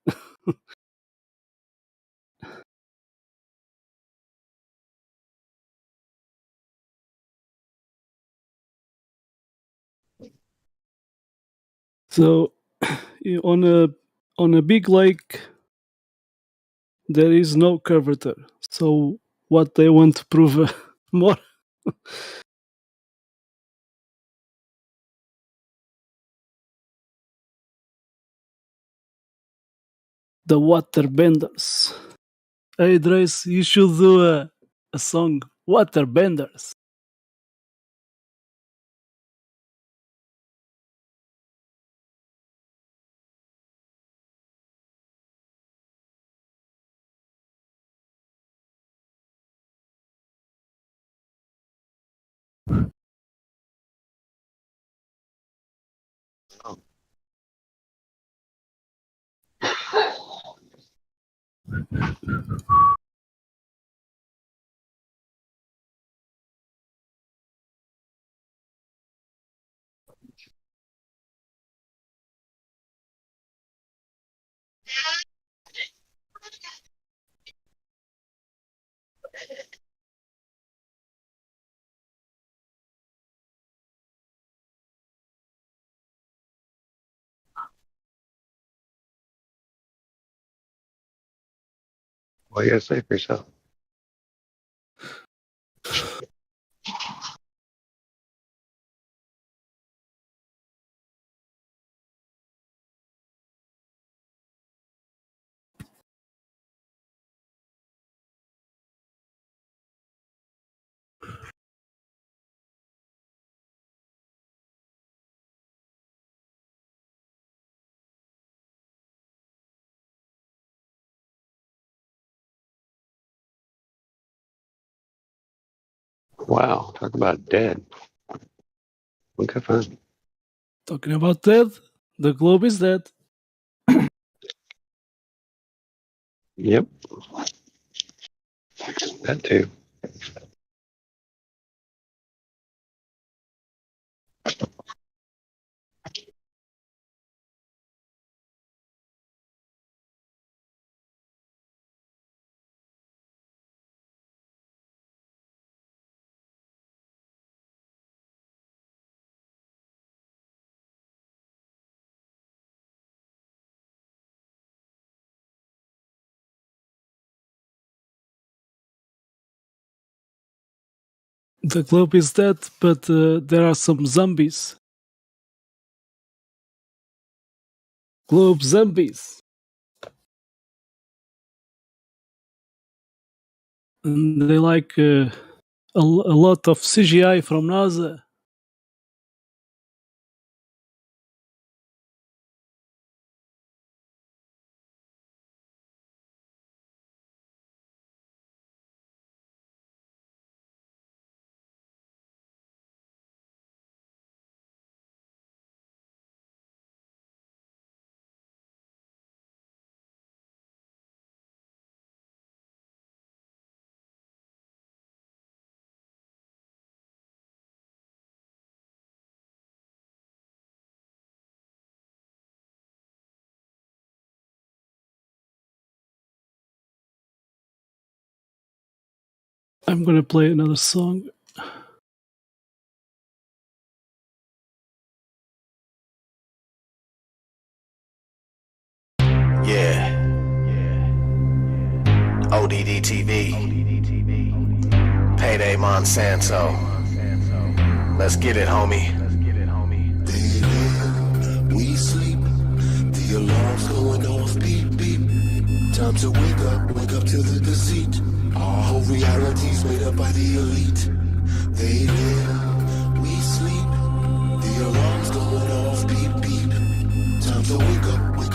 So on a big lake there is no curvature. So what they want to prove more? The waterbenders. Hey Drace, you should do a song. Waterbenders.
What you gotta say for yourself? Wow, talk about dead. Okay, fine.
Talking about dead, the globe is dead.
Yep. That too.
The globe is dead, but there are some zombies. Globe zombies. And they like a lot of CGI from NASA. I'm gonna play another song.
Yeah. ODD TV. Payday Monsanto. Let's get it, homie.
We sleep, the alarm's going off, beep, beep. Time to wake up to the deceit. Our whole reality's made up by the elite. They live, we sleep, the alarm's going off, beep, beep. Time to wake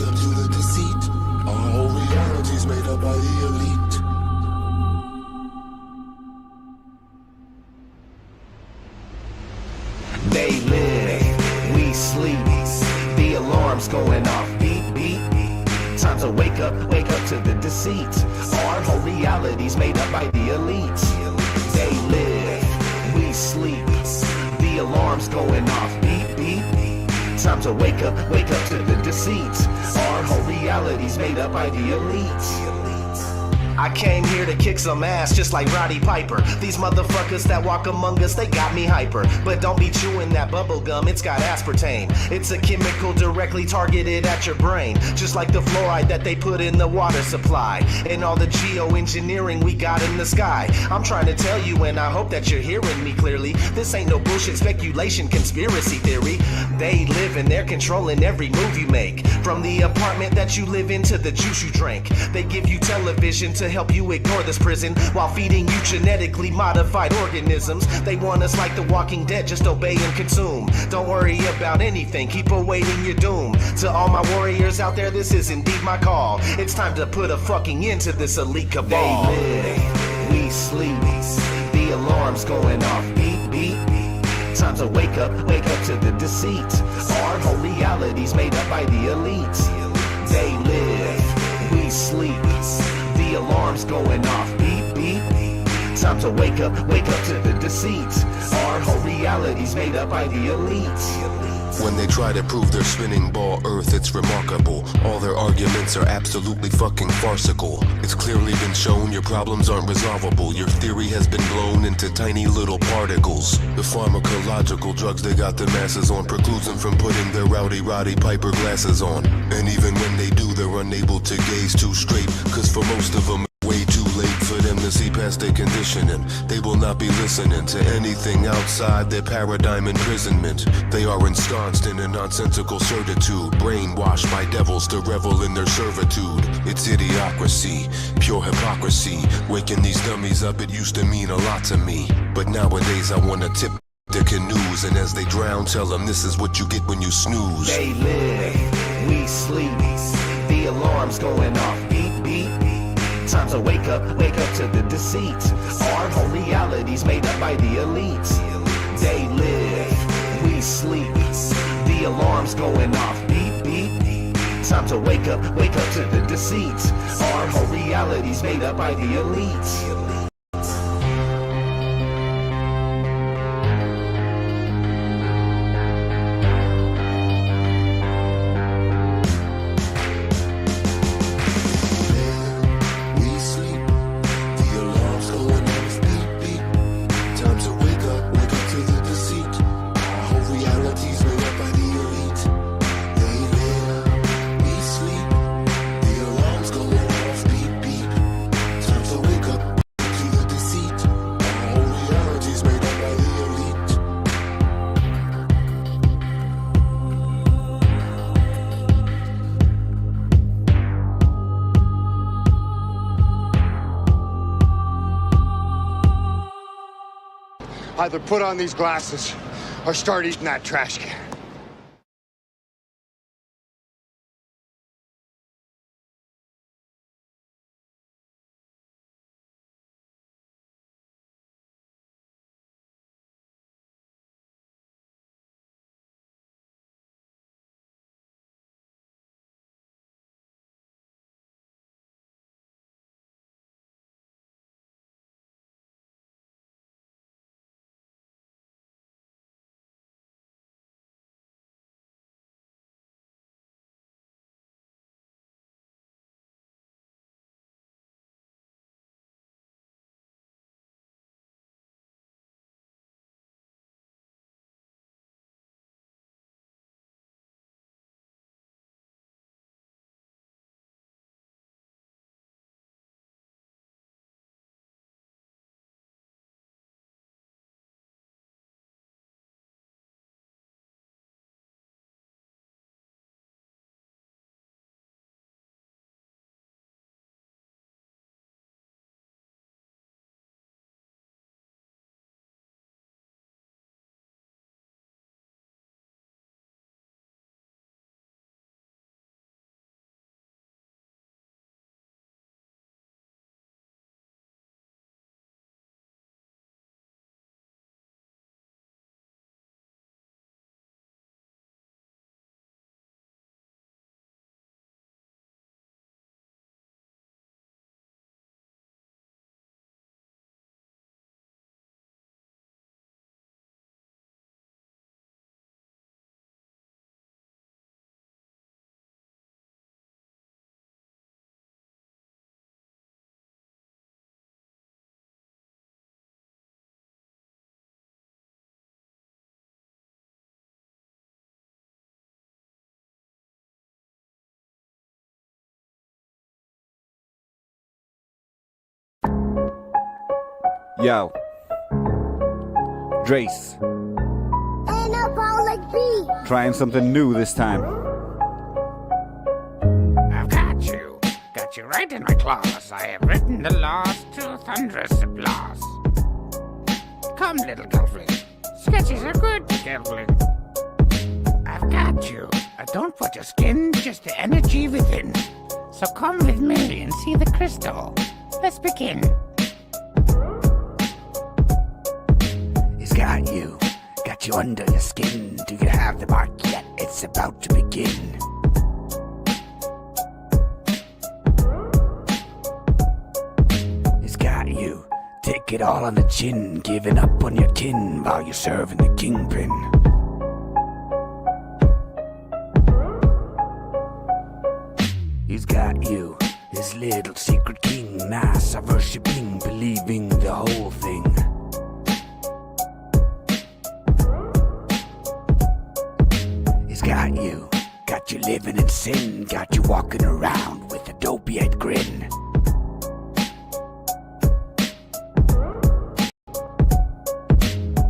up to the deceit. Our whole reality's made up by the elite.
They live, we sleep, the alarm's going off, beep, beep. Time to wake up to the deceit. Our whole reality's made up by the elite. They live, we sleep, the alarm's going off, beep, beep. Time to wake up to the deceit. Our whole reality's made up by the elite. I came here to kick some ass just like Roddy Piper. These motherfuckers that walk among us, they got me hyper. But don't be chewing that bubble gum, it's got aspartame. It's a chemical directly targeted at your brain, just like the fluoride that they put in the water supply and all the geoengineering we got in the sky. I'm trying to tell you, and I hope that you're hearing me clearly, this ain't no bullshit speculation, conspiracy theory. They live and they're controlling every move you make, from the apartment that you live in to the juice you drink. They give you television to help you ignore this prison while feeding you genetically modified organisms. They want us like the Walking Dead, just obey and consume. Don't worry about anything, keep awaiting your doom. To all my warriors out there, this is indeed my call. It's time to put a fucking end to this elite cabal. They live, we sleep, the alarm's going off, beep, beep. Time to wake up to the deceit. Our whole reality's made up by the elite. They live, we sleep, the alarm's going off, beep, beep. Time to wake up to the deceit. Our whole reality's made up by the elite.
When they try to prove their spinning ball Earth, it's remarkable. All their arguments are absolutely fucking farcical. It's clearly been shown your problems aren't resolvable. Your theory has been blown into tiny little particles. The pharmacological drugs they got the masses on precludes them from putting their rowdy Roddy Piper glasses on. And even when they do, they're unable to gaze too straight, cause for most of them, way too late for them to see past their conditioning. They will not be listening to anything outside their paradigm imprisonment. They are ensconced in a nonsensical certitude, brainwashed by devils to revel in their servitude. It's idiocracy, pure hypocrisy. Waking these dummies up, it used to mean a lot to me. But nowadays I wanna tip their canoes, and as they drown, tell them this is what you get when you snooze.
They live, we sleep, the alarm's going off, beep, beep. Time to wake up to the deceit. Our whole reality's made up by the elites. They live, we sleep. The alarm's going off, beep, beep. Time to wake up to the deceit. Our whole reality's made up by the elites.
We sleep. The alarm's going off, beep, beep. Time to wake up to the deceit. Our whole reality's made up by the elite. They live, we sleep. The alarm's going off, beep, beep. Time to wake up to the deceit. Our whole reality's made up by the elite.
Either put on these glasses or start eating that trash can.
Yo. Drace.
Anabolic beat.
Trying something new this time.
I've got you right in my claws. I have written the laws to thunderous applause. Come, little gelfling, sketches are good, gelfling. I've got you. Don't put your skin, just the energy within. So come with me and see the crystal. Let's begin.
It's got you under your skin. Do you have the mark yet? It's about to begin. It's got you, take it all on the chin, giving up on your kin while you're serving the kingpin. He's got you, his little secret king, nice, worshipping, believing the whole thing. He's got you living in sin, got you walking around with a dope-eyed grin.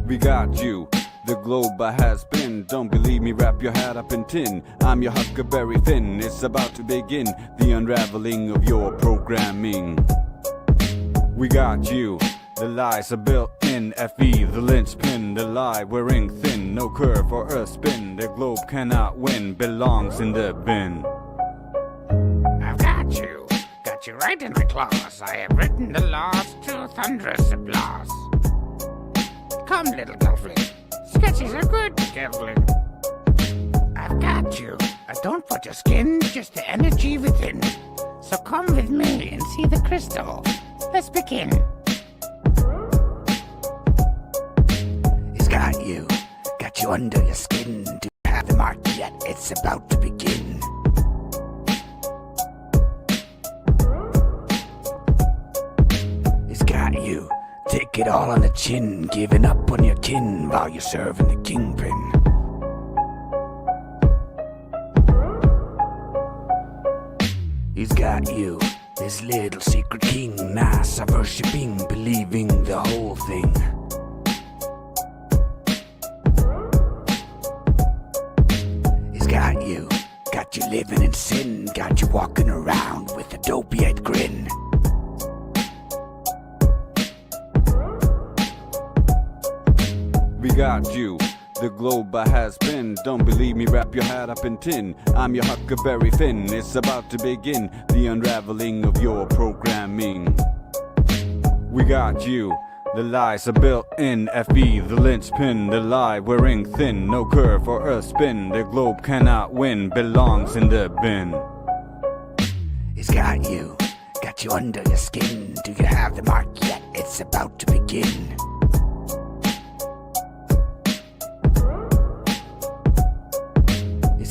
We got you, the globe has been. Don't believe me, wrap your hat up in tin. I'm your Huckleberry Finn. It's about to begin the unraveling of your programming. We got you, the lies are built in. FE, the linchpin, the lie wearing thin. No curve or a spin, the globe cannot win. Belongs in the bin.
I've got got you right in my claws. I have written the laws to thunderous applause. Come, little girlfriend. Sketches are good, girlfriend. I've got you. Don't put your skin, just the energy within. So come with me and see the crystal. Let's begin.
He's got you under your skin. Do you have the mark yet? It's about to begin. He's got you, take it all on the chin, giving up on your kin while you're serving the kingpin. He's got you, this little secret king, mass of worshipping, believing the whole thing. He's got you living in sin, got you walking around with a dopey-eyed grin.
We got you. The globe has been. Don't believe me, wrap your hat up in tin. I'm your Huckleberry Finn. It's about to begin the unraveling of your programming. We got you. The lies are built in FE, the linchpin, the lie wearing thin. No curve or a spin. The globe cannot win, belongs in the bin.
He's got you under your skin. Do you have the mark yet? It's about to begin.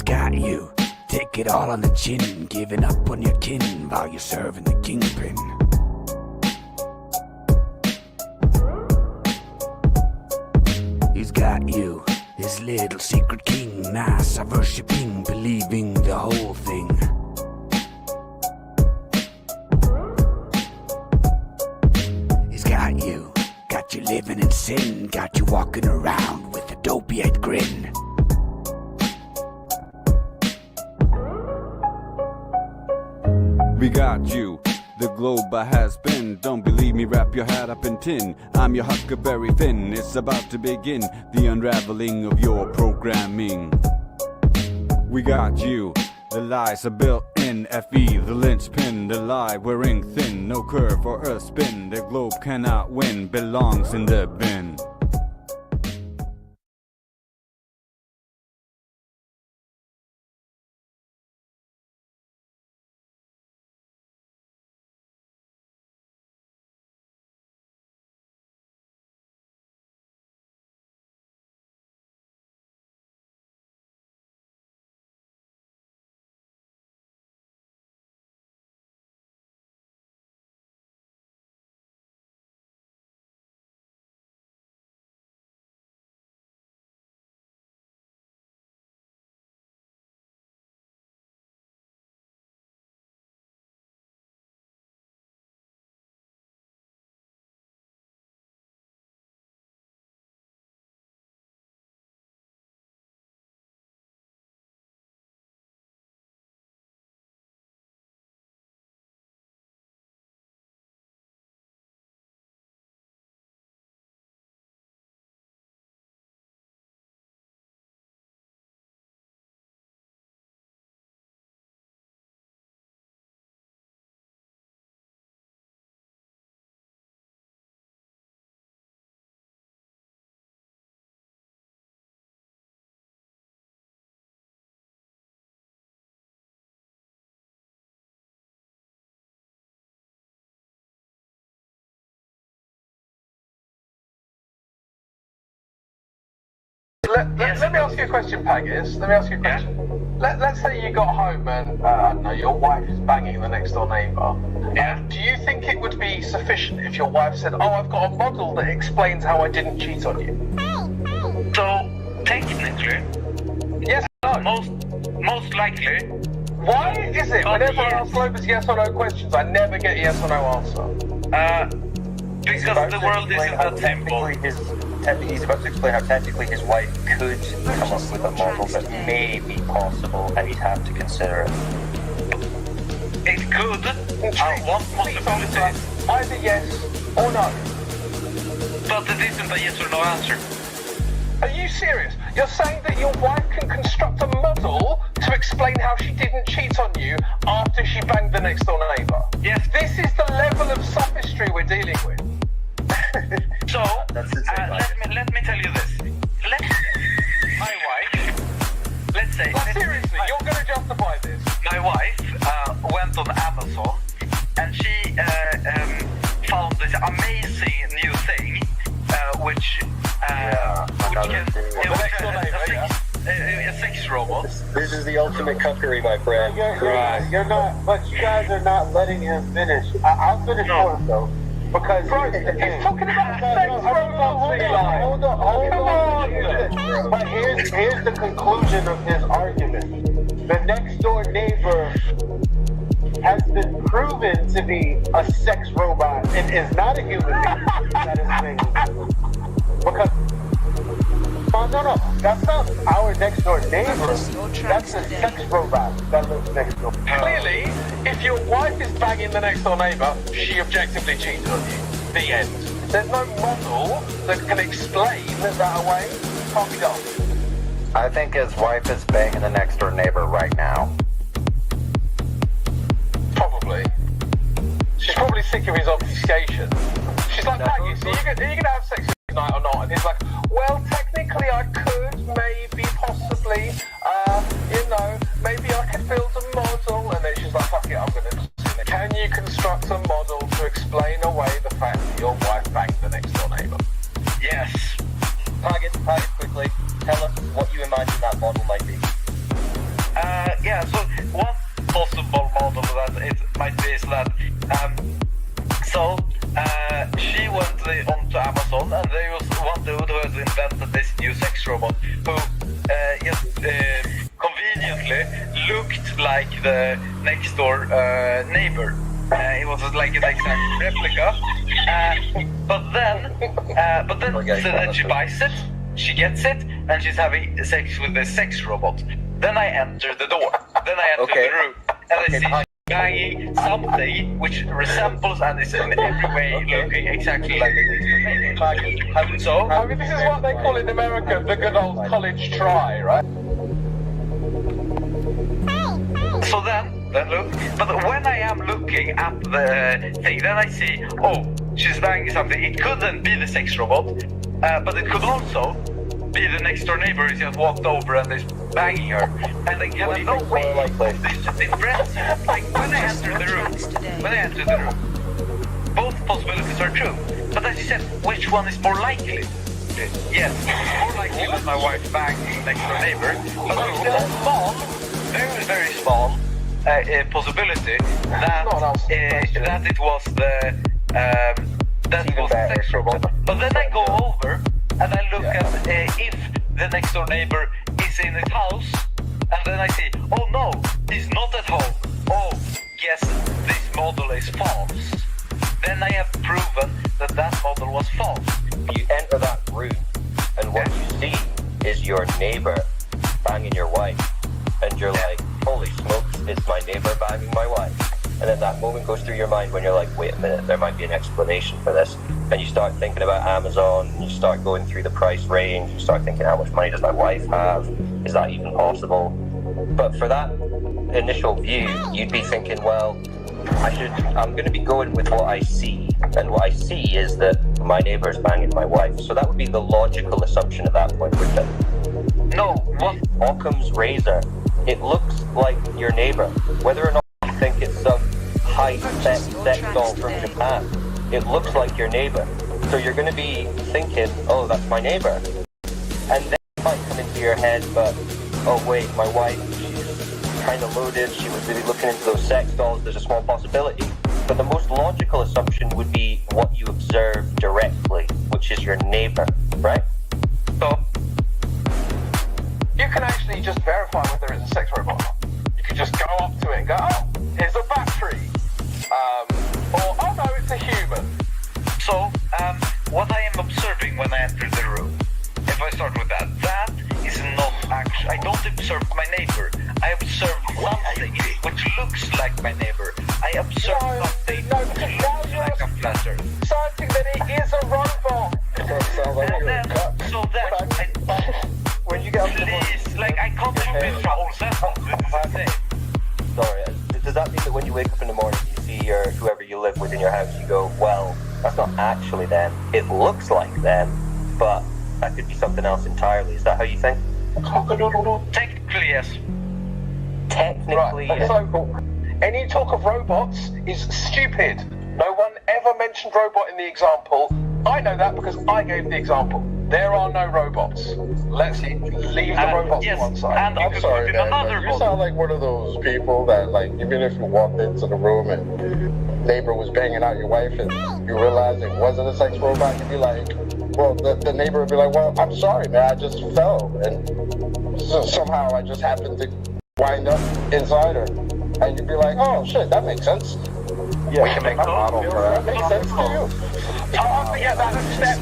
Got you, take it all on the chin, giving up on your kin while you're serving the kingpin. He's got you, this little secret king, mass of worshipping, believing the whole thing. He's got you living in sin, got you walking around with a dopey-eyed grin.
We got you. The globe has been. Don't believe me, wrap your hat up in tin. I'm your Huckleberry Finn. It's about to begin the unraveling of your programming. We got you. The lies are built in FE, the linchpin, the lie wearing thin. No curve or a spin. The globe cannot win, belongs in the bin.
Let me ask you a question, Paggis. Let me ask you a question. Let's say you got home and, I don't know, your wife is banging the next door neighbour. Yeah. Do you think it would be sufficient if your wife said, oh, I've got a model that explains how I didn't cheat on you?
So, technically,
yes or no?
Most likely.
Why is it whenever I ask Lopez yes or no questions, I never get a yes or no answer?
Because the world isn't that simple.
He's about to explain how technically his wife could come up with a model that may be possible, and he'd have to consider it.
It could. One possibility.
Either yes or no.
But it isn't a yes or no answer.
Are you serious? You're saying that your wife can construct a model to explain how she didn't cheat on you after she banged the next door neighbour?
Yes,
is the ultimate cookery, my friend.
You're not, but you guys are not letting him finish. I'll finish first, though. Because
he's talking about sex robots, Eli.
Hold on. But here's the conclusion of his argument. The next door neighbor has been proven to be a sex robot and is not a human being that is thinking. Because no, that's not our next door neighbor. That's a sex robot that lives next door.
Clearly, if your wife is banging the next door neighbour, she objectively cheated on you. The end. There's no model that can explain that away. Can't be done.
I think his wife is banging the next door neighbor right now.
Probably. She's probably sick of his obfuscation. She's like, Maggie, so are you going to have sex tonight or not? And he's like, well, technically I could, maybe, possibly, maybe I could build a model. And then she's like, fuck it, I'm going to do it. Can you construct a model to explain away the fact that your wife banged the next door neighbour?
Yes. Target quickly. Tell us what you imagine that model might be.
So one possible model that it might be is that she went onto Amazon and there was one dude who has invented this new sex robot who conveniently looked like the next door neighbor. It was like an exact replica. But then she buys it, she gets it, and she's having sex with the sex robot. Then I enter the door. Then I enter the room, and I see she's banging something which resembles and is in every way looking exactly like it. So,
I mean, this is what they call in America the good old college try, right?
So then look. But when I am looking at the thing, then I see, she's banging something. It couldn't be the sex robot, but it could also be the next door neighbor who just walked over and is banging her. And I get no way. It's just impressive. Like when I enter the room, both possibilities are true. But as you said, which one is more likely? Yes, it's more likely that my wife banged the next door neighbor. But there's still a small, very, very small possibility that it was the sex robot. But then I go over and I look at if the next door neighbor is in his house, and then I see, oh no, he's not at home. Oh, yes, this model is false. Then I have proven that model was false.
You enter that room, and what you see is your neighbor banging your wife, and you're like, holy smokes, it's my neighbor banging my wife. And then that moment goes through your mind when you're like, wait a minute, there might be an explanation for this. And you start thinking about Amazon, and you start going through the price range, you start thinking, how much money does my wife have? Is that even possible? But for that initial view, you'd be thinking, well, I'm going to be going with what I see. And what I see is that my neighbor's banging my wife. So that would be the logical assumption at that point, wouldn't it?
No, what?
Occam's razor. It looks like your neighbor. Whether or not you think it's some high-tech sex doll from Japan, it looks like your neighbor. So you're going to be thinking, oh, that's my neighbor. And then it might come into your head, but, oh wait, my wife, she's kind of loaded, she was really looking into those sex dolls, there's a small possibility. But the most logical assumption would be what you observe directly, which is your neighbor, right?
So, you can actually just verify whether it's a sex robot or not. You can just go up to it and go, oh, here's a battery. Or, oh no, it's a human.
So, what I am observing when I enter the room, if I start with that is not actually, I don't observe my neighbor. I observe something which looks like my neighbor. I observe something which looks like a flat earth.
Something that it is a robot.
When you get
please, like, I can't convince the whole sentence.
Sorry, does that mean that when you wake up in the morning, you see whoever you live with in your house, you go, well, that's not actually them. It looks like them, but that could be something else entirely. Is that how you think?
Technically, yes.
Technically,
right.
yes.
So, any talk of robots is stupid. No one ever mentioned robot in the example. I know that because I gave the example. There are no robots. Let's leave the robots to one side.
And
I'm sorry, man, but you sound like one of those people that, like, even if you walked into the room and neighbor was banging out your wife and you realized it wasn't a sex robot, you'd be like, well, the neighbor would be like, well, I'm sorry, man, I just fell, and somehow I just happened to wind up inside her. And you'd be like, oh, shit, that makes sense.
Yeah, we can make a model for
That
that.
makes sense to you.
I'll have to get that step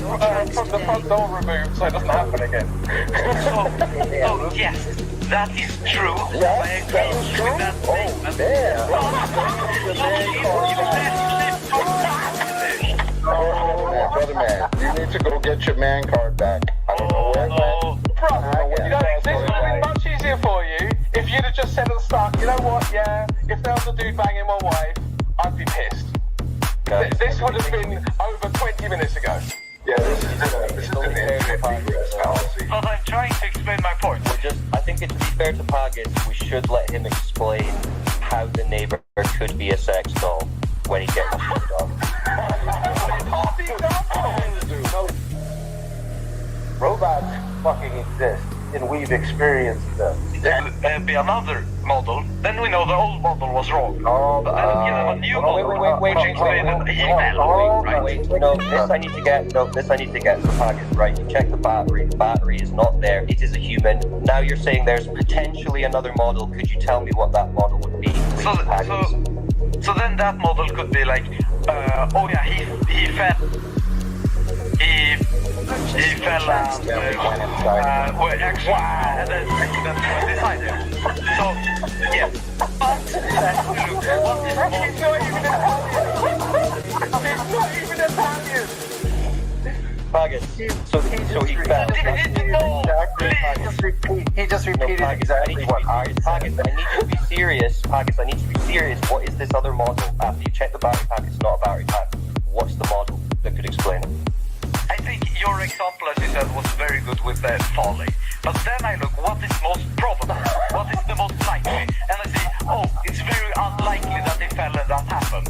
from the front door removed so it doesn't happen again.
Oh, yes, that is true.
Yes,
I agree
that is true.
with that statement.
Brother man, you need to go get your man card back. I don't know where it went.
Bro, you know, this would have been much easier for you if you'd have just said at the start, you know what, yeah, if there was a dude banging my wife, I'd be pissed. This would have been over 20 minutes ago.
Yeah, this is the fallacy.
But I'm trying to explain my point.
I think it's to be fair to Pagas, we should let him explain how the neighbor could be a sex doll when he gets it up.
Robots fucking exist, and we've experienced them.
Be another model, then we know the old model was wrong.
Oh,
But then give him a new model, which explains that he fell, right?
No, this I need to get for Pagas, right? You check the battery is not there, it is a human. Now you're saying there's potentially another model, could you tell me what that model would be?
So then that model could be like, oh yeah, he fell. He fell and well, actually, that's decided. So, yes. But
It's not even Italian.
Pagas, so he fell.
He just repeated exactly what I said.
Pagas, I need to be serious. Pagas, I need to be serious. What is this other model? After you check the battery pack, it's not a battery pack. What's the model that could explain it?
I think your example, as you said, was very good with the folly. But then I look, what is most probable? What is the most likely? And I say, oh, it's very unlikely that he fell and that happened.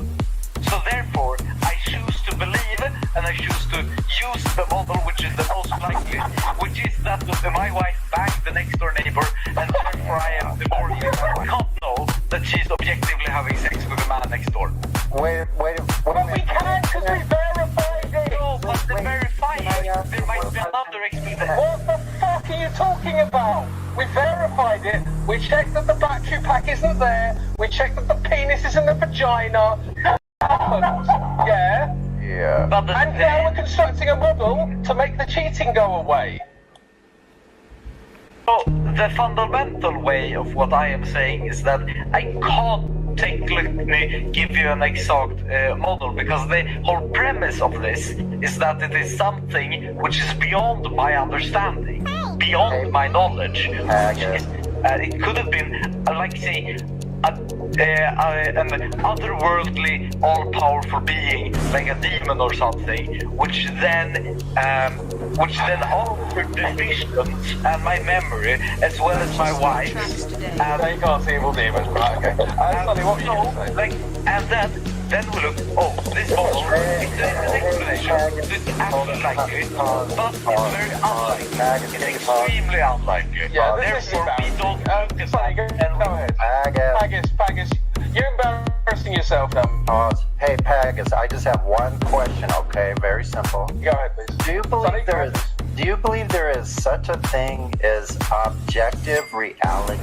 So therefore, I choose to believe and I choose to use the model which is the most likely, which is that my wife banged the next door neighbor, and therefore I am the more can't know that she's objectively having sex with the man next door.
Wait.
Well, we can because we verified it.
No, but the verifying, there might be another explanation.
What the fuck are you talking about? We verified it. We checked that the battery pack isn't there. We checked that the penis is in the vagina. Yeah.
Yeah.
But
And now we're constructing a model to make the cheating go away.
So the fundamental way of what I am saying is that I can't technically give you an exact model, because the whole premise of this is that it is something which is beyond my understanding, beyond my knowledge. It could have been, like, say, an otherworldly, all-powerful being, like a demon or something, which then altered the visions and my memory, as well as my wife's. And
They can't see evil demons, right? Okay. That's funny, what were you saying?
like, and then we look, oh, this model, it's an explanation. It's actually likely, but it's very unlikely. It's extremely unlikely.
Yeah, this is
Therefore, we don't
Sonny, go ahead. Pagas, you're embarrassing yourself now.
Hey, Pagas, I just have one question, okay? Very simple.
Go ahead, please.
Do you believe there is such a thing as objective reality?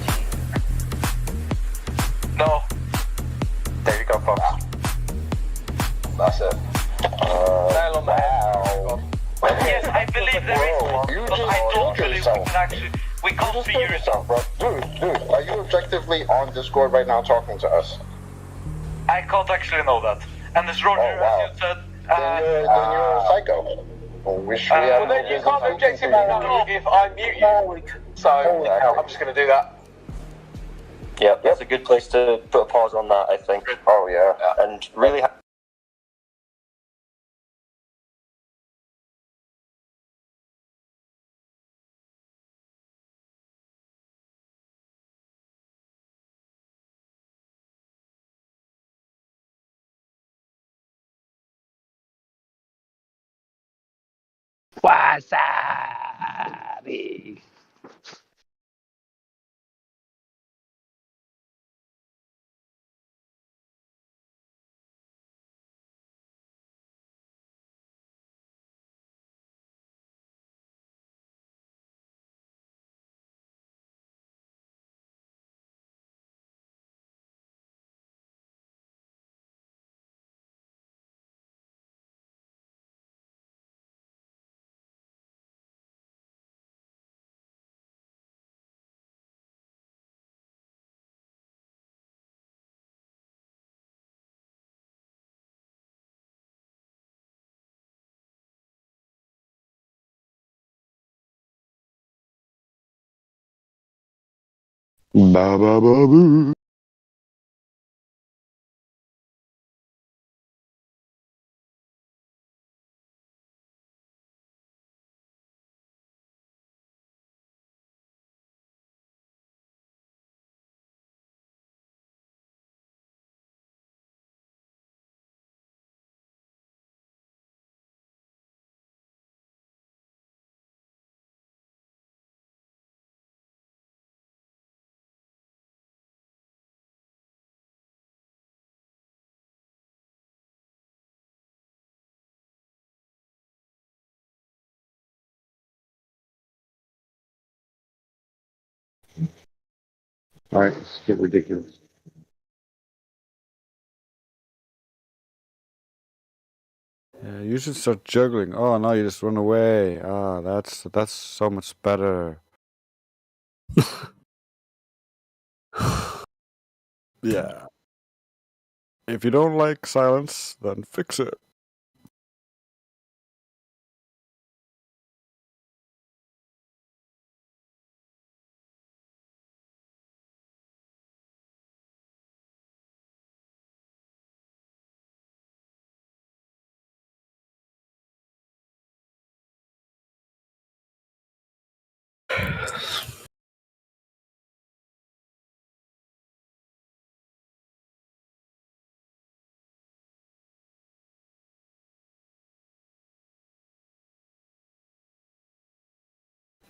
No.
There you go, folks.
That's it. Nail on the head.
Yes, I believe there is one, but I don't believe we can actually. We can't
Just
figure
kill
it
yourself, bro. Dude, are you objectively on Discord right now talking to us?
I can't actually know that. And as Roger, as you said,
Then you're a psycho.
Well, then you can't objectively know if I mute you. So I'm just going to do that.
Yeah, that's a good place to put a pause on that, I think.
Oh, yeah.
And really...
Wasabi. Ba ba ba boo. All right, let's get ridiculous.
Yeah, you should start juggling. Oh no, you just run away. Ah, that's so much better. Yeah. If you don't like silence, then fix it.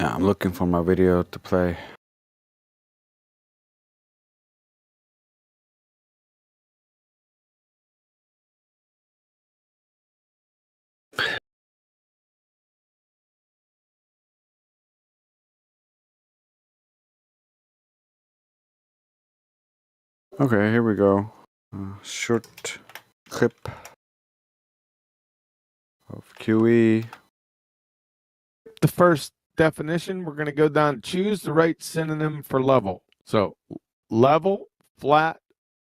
Yeah, I'm looking for my video to play. Okay, here we go. Short clip of QE.
The first definition, we're going to go down, choose the right synonym for level. So level, flat,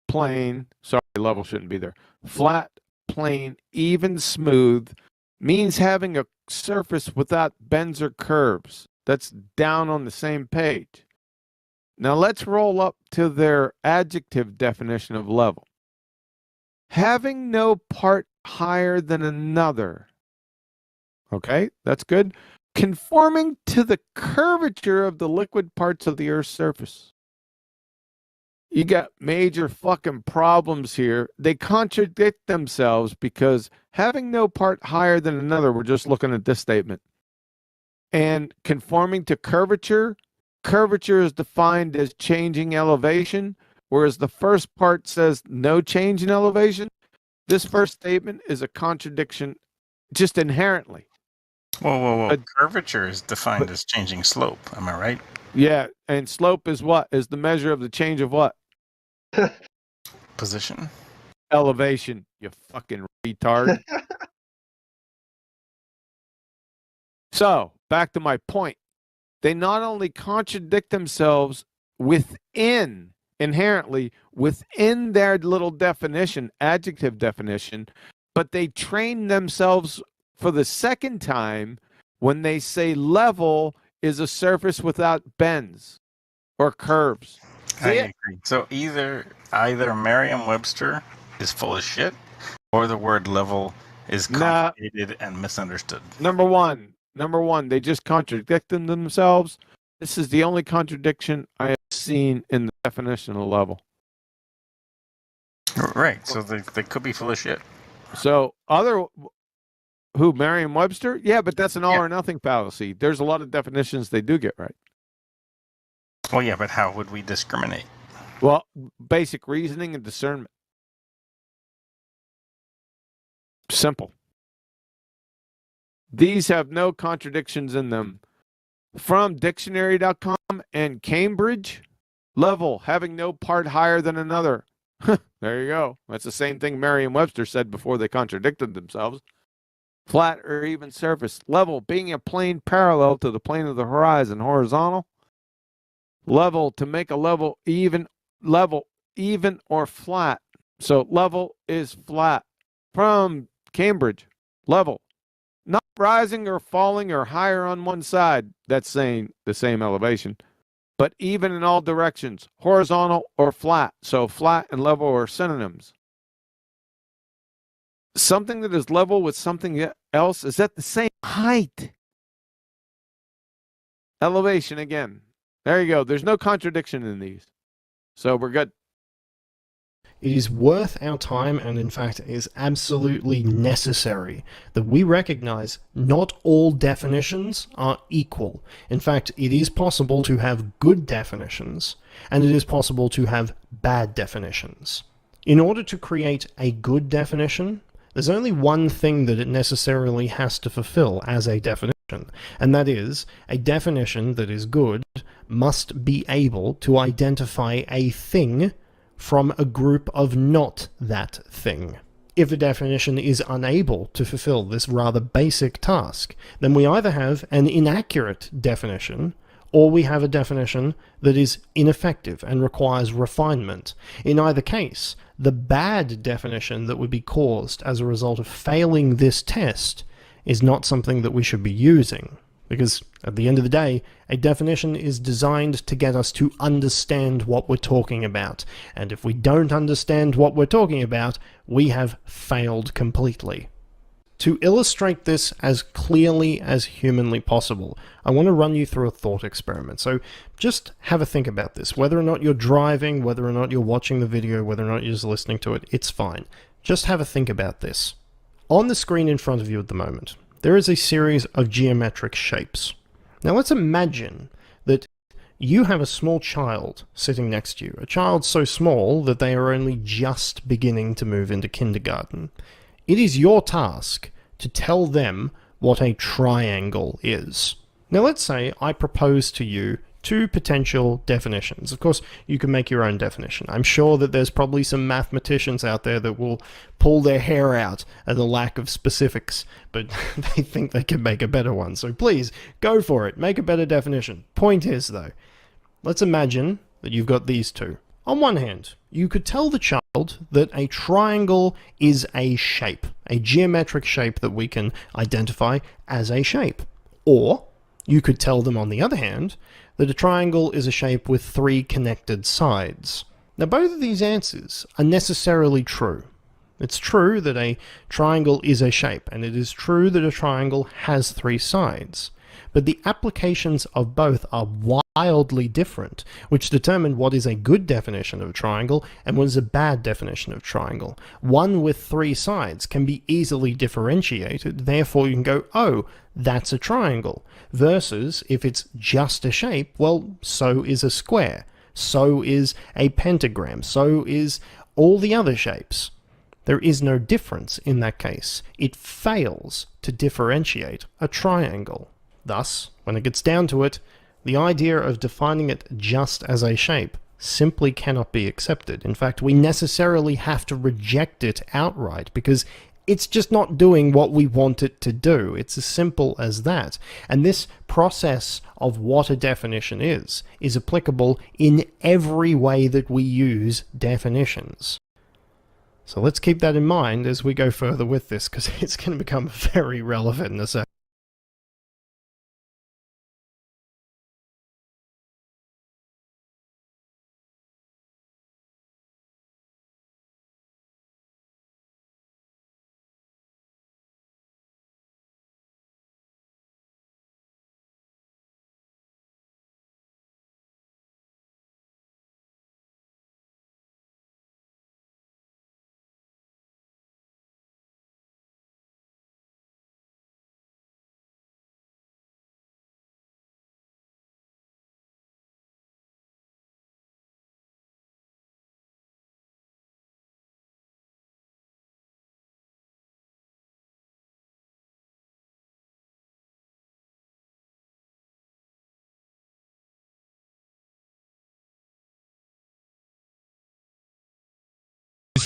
plane. Sorry, level shouldn't be there. Flat, plane, even, smooth means having a surface without bends or curves. That's down on the same page. Now let's roll up to their adjective definition of level. Having no part higher than another. Okay, that's good. Conforming to the curvature of the liquid parts of the Earth's surface. You got major fucking problems here. They contradict themselves because having no part higher than another, we're just looking at this statement. And conforming to curvature, curvature is defined as changing elevation, whereas the first part says no change in elevation. This first statement is a contradiction just inherently.
Whoa. Curvature is defined as changing slope. Am I right?
Yeah, and slope is what? Is the measure of the change of what?
Position.
Elevation, you fucking retard. So, back to my point. They not only contradict themselves inherently within their little definition, adjective definition, but they train themselves for the second time when they say level is a surface without bends or curves.
I agree. So either Merriam-Webster is full of shit, or the word level is complicated and misunderstood.
Number one, they just contradicted themselves. This is the only contradiction I have seen in the definition of level.
Right. So they could be full of shit.
So Who, Merriam-Webster? Yeah, but that's an all or nothing fallacy. There's a lot of definitions they do get right.
Well, yeah, but how would we discriminate?
Well, basic reasoning and discernment. Simple. These have no contradictions in them. From dictionary.com and Cambridge, level, having no part higher than another. There you go. That's the same thing Merriam-Webster said before they contradicted themselves. Flat or even surface. Level, being a plane parallel to the plane of the horizon. Horizontal. Level, to make a level even or flat. So level is flat. From Cambridge, level. Not rising or falling or higher on one side. That's saying the same elevation. But even in all directions, horizontal or flat. So flat and level are synonyms. Something that is level with something else is at the same height. Elevation again. There you go. There's no contradiction in these. So we're good.
It is worth our time, and in fact is absolutely necessary, that we recognize not all definitions are equal. In fact, it is possible to have good definitions, and it is possible to have bad definitions. In order to create a good definition, there's only one thing that it necessarily has to fulfill as a definition, and that is, a definition that is good must be able to identify a thing from a group of not that thing. If a definition is unable to fulfill this rather basic task, then we either have an inaccurate definition, or we have a definition that is ineffective and requires refinement. In either case, the bad definition that would be caused as a result of failing this test is not something that we should be using. Because at the end of the day, a definition is designed to get us to understand what we're talking about. And if we don't understand what we're talking about, we have failed completely. To illustrate this as clearly as humanly possible, I want to run you through a thought experiment. So just have a think about this. Whether or not you're driving, whether or not you're watching the video, whether or not you're just listening to it, it's fine. Just have a think about this. On the screen in front of you at the moment, there is a series of geometric shapes. Now let's imagine that you have a small child sitting next to you, a child so small that they are only just beginning to move into kindergarten. It is your task to tell them what a triangle is. Now let's say I propose to you two potential definitions. Of course, you can make your own definition. I'm sure that there's probably some mathematicians out there that will pull their hair out at the lack of specifics, but they think they can make a better one. So please, go for it. Make a better definition. Point is, though, let's imagine that you've got these two. On one hand, you could tell the child that a triangle is a shape, a geometric shape that we can identify as a shape. Or you could tell them, on the other hand, that a triangle is a shape with three connected sides. Now, both of these answers are necessarily true. It's true that a triangle is a shape, and it is true that a triangle has three sides. But the applications of both are wildly different, which determine what is a good definition of a triangle and what is a bad definition of triangle. One with three sides can be easily differentiated, therefore you can go, oh, that's a triangle. Versus, if it's just a shape, well, so is a square, so is a pentagram, so is all the other shapes. There is no difference in that case. It fails to differentiate a triangle. Thus, when it gets down to it, the idea of defining it just as a shape simply cannot be accepted. In fact, we necessarily have to reject it outright because it's just not doing what we want it to do. It's as simple as that. And this process of what a definition is applicable in every way that we use definitions. So let's keep that in mind as we go further with this, because it's going to become very relevant in a second.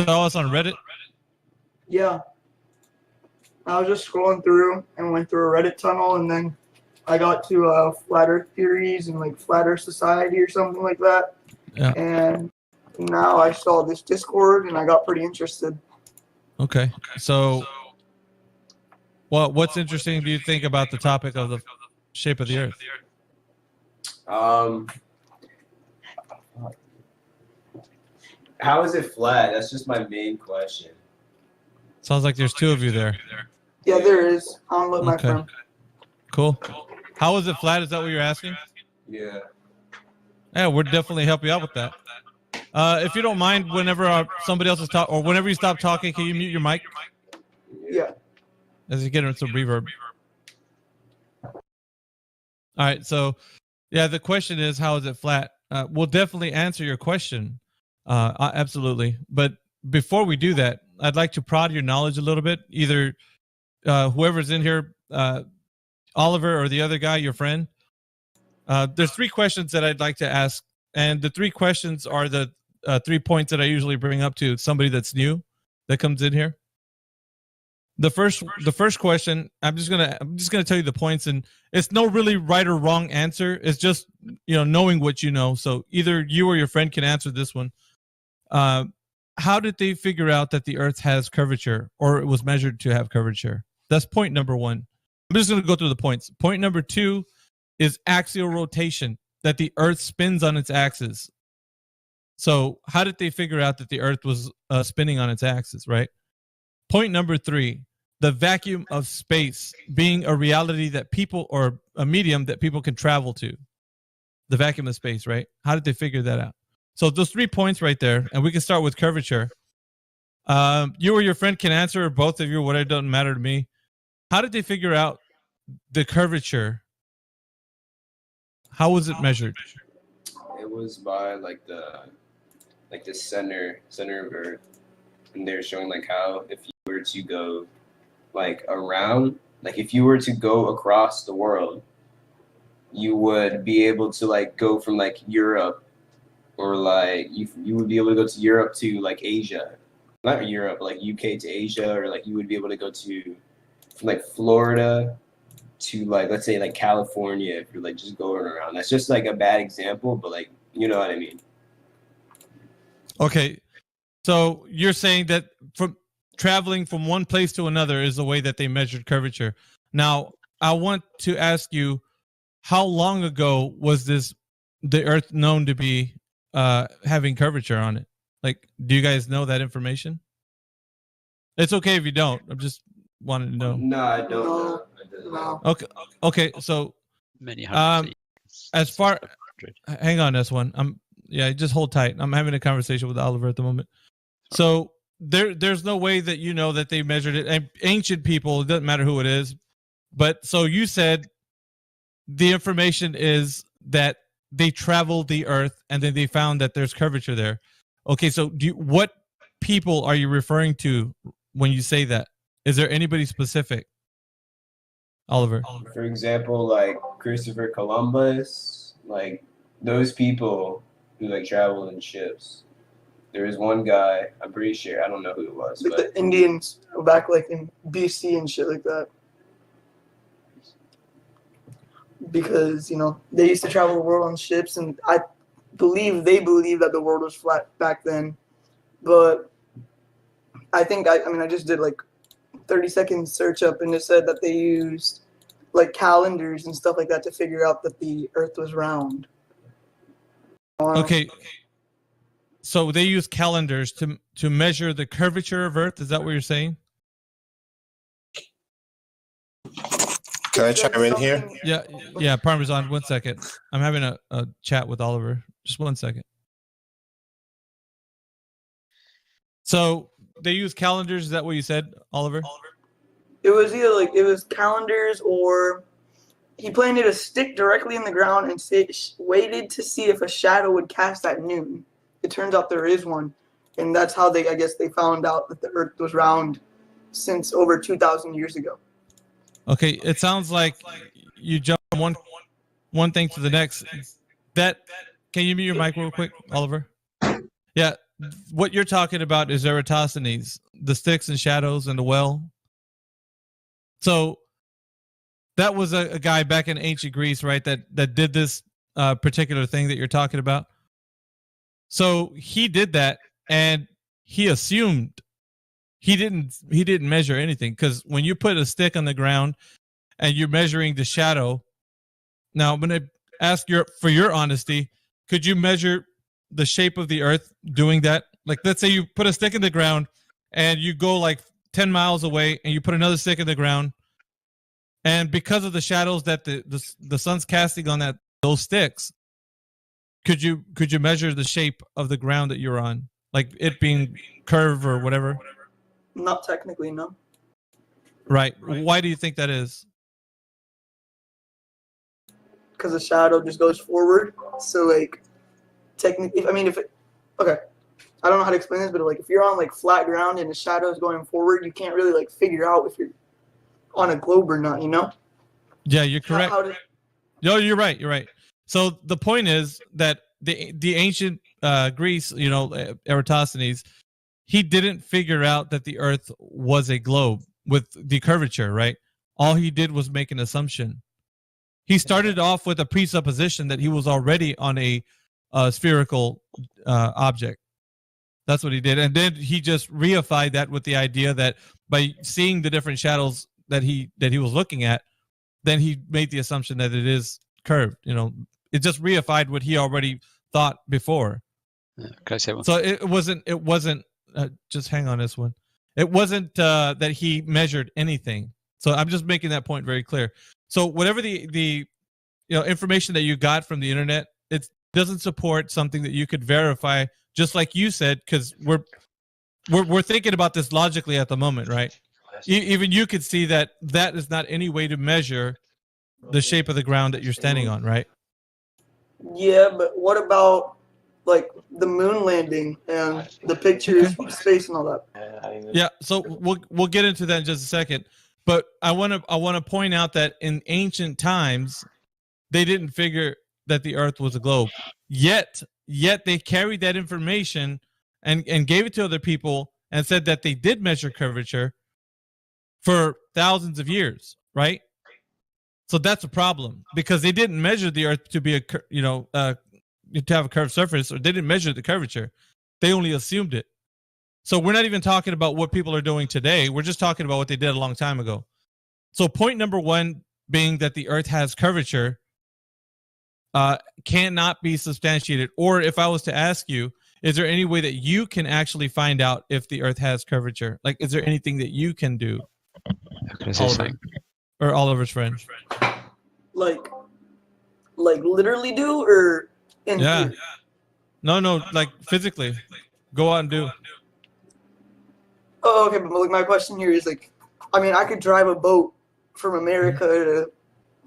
saw us on Reddit?
Yeah. I was just scrolling through and went through a Reddit tunnel, and then I got to Flat Earth Theories and like Flat Earth Society or something like that.
Yeah.
And now I saw this Discord, and I got pretty interested.
Okay. So, what's interesting do you think about the topic of the shape of the Earth?
How is it flat? That's just my main question.
Sounds like there's two of you there.
Yeah, there is. I'm with my friend.
Cool. How is it flat? Is that what you're asking?
Yeah.
Yeah, we'll definitely help you out with that. If you don't mind, whenever somebody else is talking, or whenever you stop talking, can you mute your mic?
Yeah.
As you get into some reverb. All right. So, yeah, the question is, how is it flat? We'll definitely answer your question. Absolutely. But before we do that, I'd like to prod your knowledge a little bit. Either whoever's in here, Oliver or the other guy, your friend. There's 3 questions that I'd like to ask. And the 3 questions are the 3 points that I usually bring up to somebody that's new that comes in here. The first question, I'm just gonna tell you the points, and it's no really right or wrong answer. It's just knowing what you know. So either you or your friend can answer this one. How did they figure out that the Earth has curvature, or it was measured to have curvature? That's point number 1. I'm just gonna go through the points. Point number 2 is axial rotation, that the Earth spins on its axis. So how did they figure out that the Earth was spinning on its axis, right? Point number 3, the vacuum of space being a reality that people, or a medium that people can travel to. The vacuum of space, right? How did they figure that out? So those 3 points right there, and we can start with curvature. You or your friend can answer, or both of you, whatever, it doesn't matter to me. How did they figure out the curvature? How was it measured?
It was by like the center of Earth, and they're showing like how if you were to go like around, like if you were to go across the world, you would be able to like go from like Europe, or like you would be able to go to Europe to like Asia, not Europe, like UK to Asia, or like you would be able to go to from like Florida to like, let's say like California, if you're like just going around. That's just like a bad example, but like, you know what I mean?
Okay. So you're saying that from traveling from one place to another is the way that they measured curvature. Now, I want to ask you, how long ago was the Earth known to be having curvature on it? Like, do you guys know that information? It's okay if you don't. I'm just wanting to know.
No, I don't know.
No.
Okay. So,
many hundreds.
as far, hang on, S1. Just hold tight. I'm having a conversation with Oliver at the moment. So there's no way that you know that they measured it. And ancient people, it doesn't matter who it is. But so you said the information is that they traveled the Earth and then they found that there's curvature there. Okay, so what people are you referring to when you say that? Is there anybody specific? Oliver.
For example, like Christopher Columbus, like those people who like travel in ships. There was one guy, I'm pretty sure, I don't know who it was,
Like
but
the Indians back like in BC and shit like that. Because, they used to travel the world on ships, and I believe they believed that the world was flat back then. But I think, I just did like 30-second search up, and it said that they used like calendars and stuff like that to figure out that the Earth was round.
Okay. So they use calendars to measure the curvature of Earth. Is that what you're saying?
Can I chime in here?
Yeah, Parmesan, 1 second. I'm having a chat with Oliver. Just 1 second. So they use calendars. Is that what you said, Oliver?
It was either like it was calendars, or he planted a stick directly in the ground and waited to see if a shadow would cast at noon. It turns out there is one, and that's how they found out that the Earth was round since over 2,000 years ago.
Okay, it sounds like you jump from one thing to the next. Can you mute your mic real quick, Oliver? Yeah, what you're talking about is Eratosthenes, the sticks and shadows and the well. So that was a guy back in ancient Greece, right? That did this particular thing that you're talking about. So he did that, and he assumed he didn't measure anything, because when you put a stick on the ground and you're measuring the shadow. Now I'm going to ask for your honesty. Could you measure the shape of the earth doing that? Like, let's say you put a stick in the ground and you go like 10 miles away and you put another stick in the ground, and because of the shadows that the sun's casting on those sticks, could you measure the shape of the ground that you're on, like it being curved or whatever?
Not technically, no.
Right. Why do you think that is?
Because the shadow just goes forward. So like, technically, okay, I don't know how to explain this, but like if you're on like flat ground and the shadow is going forward, you can't really like figure out if you're on a globe or not, you know?
Yeah, you're correct. No, you're right. You're right. So the point is that the ancient Greece, Eratosthenes, he didn't figure out that the Earth was a globe with the curvature, right? All he did was make an assumption. He started off with a presupposition that he was already on a spherical object. That's what he did. And then he just reified that with the idea that by seeing the different shadows that he was looking at, then he made the assumption that it is curved. It just reified what he already thought before.
Can I say one?
So it wasn't just hang on this one. It wasn't that he measured anything. So I'm just making that point very clear. So whatever the information that you got from the internet, it doesn't support something that you could verify, just like you said, because we're thinking about this logically at the moment, right? Even you could see that is not any way to measure the shape of the ground that you're standing on, right?
Yeah, but what about like the moon landing and the pictures from space and all that?
Yeah, so we'll get into that in just a second. But I want to point out that in ancient times, they didn't figure that the Earth was a globe. Yet they carried that information and gave it to other people and said that they did measure curvature for thousands of years, right? So that's a problem, because they didn't measure the Earth to be to have a curved surface, or they didn't measure the curvature. They only assumed it. So we're not even talking about what people are doing today. We're just talking about what they did a long time ago. So point number one being that the Earth has curvature cannot be substantiated. Or if I was to ask you, is there any way that you can actually find out if the Earth has curvature? Like, is there anything that you can do?
Can I say something?
Or Oliver's friend?
Like literally do, or in theory?
No, like physically. Go out and do.
Oh, okay, but like my question here is like, I mean, I could drive a boat from America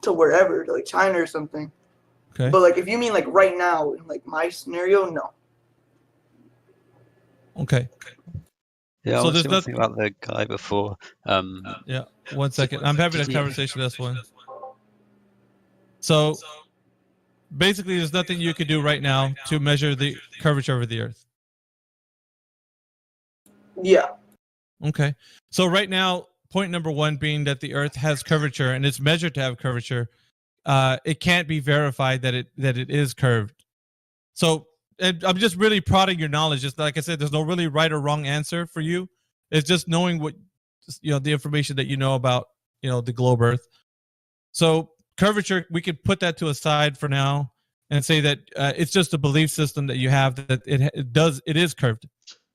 to wherever, to like China or something.
Okay.
But like, if you mean like right now, in like my scenario, no.
Okay.
Yeah,
So
I
there's
was thinking about the guy before.
Yeah, 1 second. I'm having a conversation with this one. So basically, there's nothing you could do right now to measure the curvature of the Earth.
Yeah.
Okay. So right now, point number one being that the Earth has curvature and it's measured to have curvature. It can't be verified that it is curved. So I'm just really prodding your knowledge. Just like I said, there's no really right or wrong answer for you. It's just knowing what the information that you know about the globe Earth. So curvature, we could put that to a side for now and say that it's just a belief system that you have that it is curved.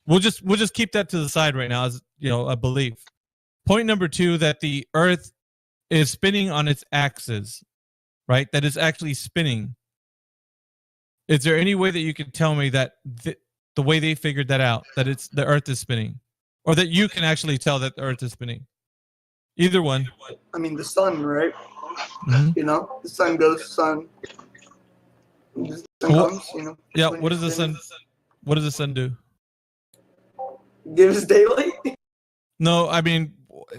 We'll just keep that to the side right now as a belief. Point number two, that the Earth is spinning on its axis, right? That is actually spinning. Is there any way that you can tell me that the way they figured that out, that the Earth is spinning, or that you can actually tell that the Earth is spinning? Either one.
I mean, the sun, right?
Mm-hmm.
The sun goes, sun. The sun comes,
Yeah. What does the sun? What does the sun do?
Gives daylight. No,
I mean,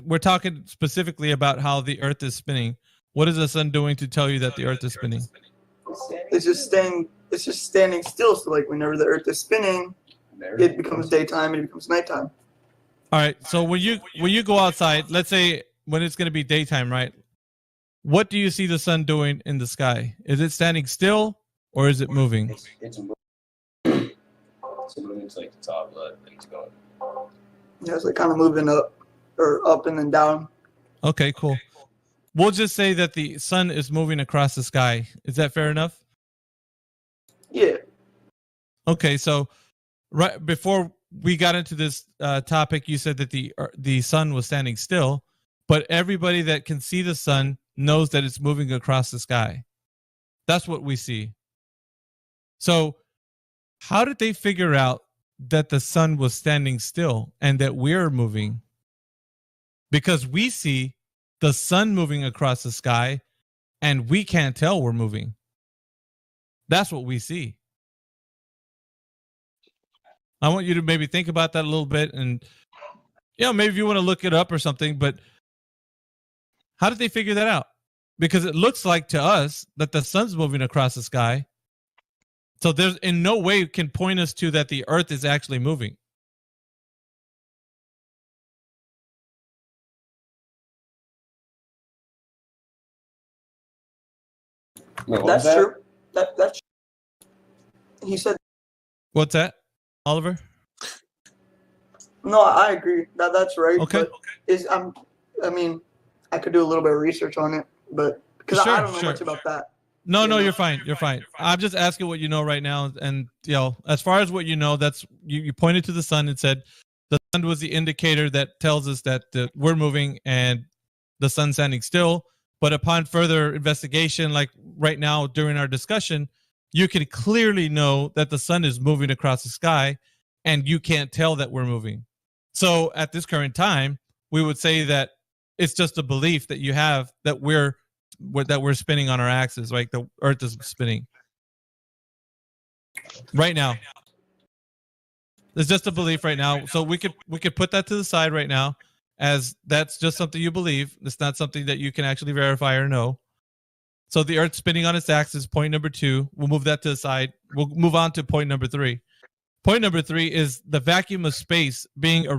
we're talking specifically about how the Earth is spinning. What is the sun doing to tell you that the Earth is spinning?
It's just standing still. So like whenever the Earth is spinning, it becomes daytime and it becomes nighttime.
All right. So when you go outside, let's say when it's going to be daytime, right? What do you see the sun doing in the sky? Is it standing still or is it moving?
It's moving. So moving to like the top left, and it's going.
Yeah, it's like kind of moving up or up and then down.
Okay, cool. We'll just say that the sun is moving across the sky. Is that fair enough?
Yeah.
Okay, so right before we got into this topic, you said that the sun was standing still, but everybody that can see the sun knows that it's moving across the sky. That's what we see. So how did they figure out that the sun was standing still and that we're moving? Because we see the sun moving across the sky and we can't tell we're moving. That's what we see. I want you to maybe think about that a little bit, and maybe you want to look it up or something, but how did they figure that out? Because it looks like to us that the sun's moving across the sky. So there's in no way can point us to that the earth is actually moving.
Wait,
That's true. That's he said.
What's that, Oliver?
No, I agree. That's right.
Okay.
But I mean, I could do a little bit of research on it, but because I don't know much about that.
No, you're fine. You're fine. I'm just asking what you know right now, and as far as what you know, that's you pointed to the sun and said the sun was the indicator that tells us that we're moving and the sun's standing still. But upon further investigation, like right now during our discussion, you can clearly know that the sun is moving across the sky, and you can't tell that we're moving. So at this current time, we would say that it's just a belief that you have that we're spinning on our axis, like the earth is spinning right now. It's just a belief right now. So we could put that to the side right now, as that's just something you believe. It's not something that you can actually verify or know. So the earth spinning on its axis, point number 2. We'll move that to the side. We'll move on to point number 3. Point number 3 is the vacuum of space being a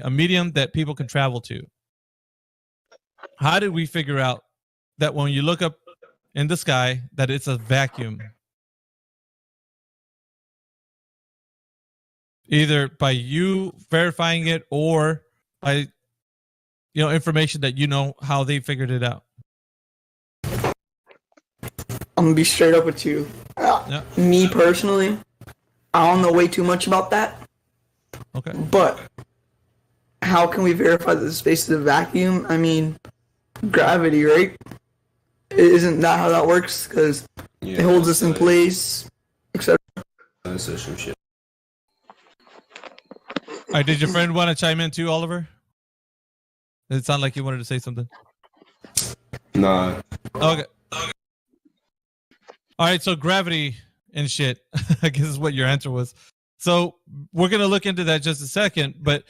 medium that people can travel to. How did we figure out that when you look up in the sky that it's a vacuum? Either by you verifying it or by information that you know how they figured it out.
I'm gonna be straight up with you. Me personally, I don't know way too much about that.
Okay.
But how can we verify that the space is a vacuum? I mean, gravity, right? Isn't that how that works? Because it holds us in place, etc.
That's some shit.
All right, did your friend want to chime in too, Oliver? It sounded like you wanted to say something.
Nah.
Okay. All right, so gravity and shit, I guess is what your answer was. So we're going to look into that just a second, but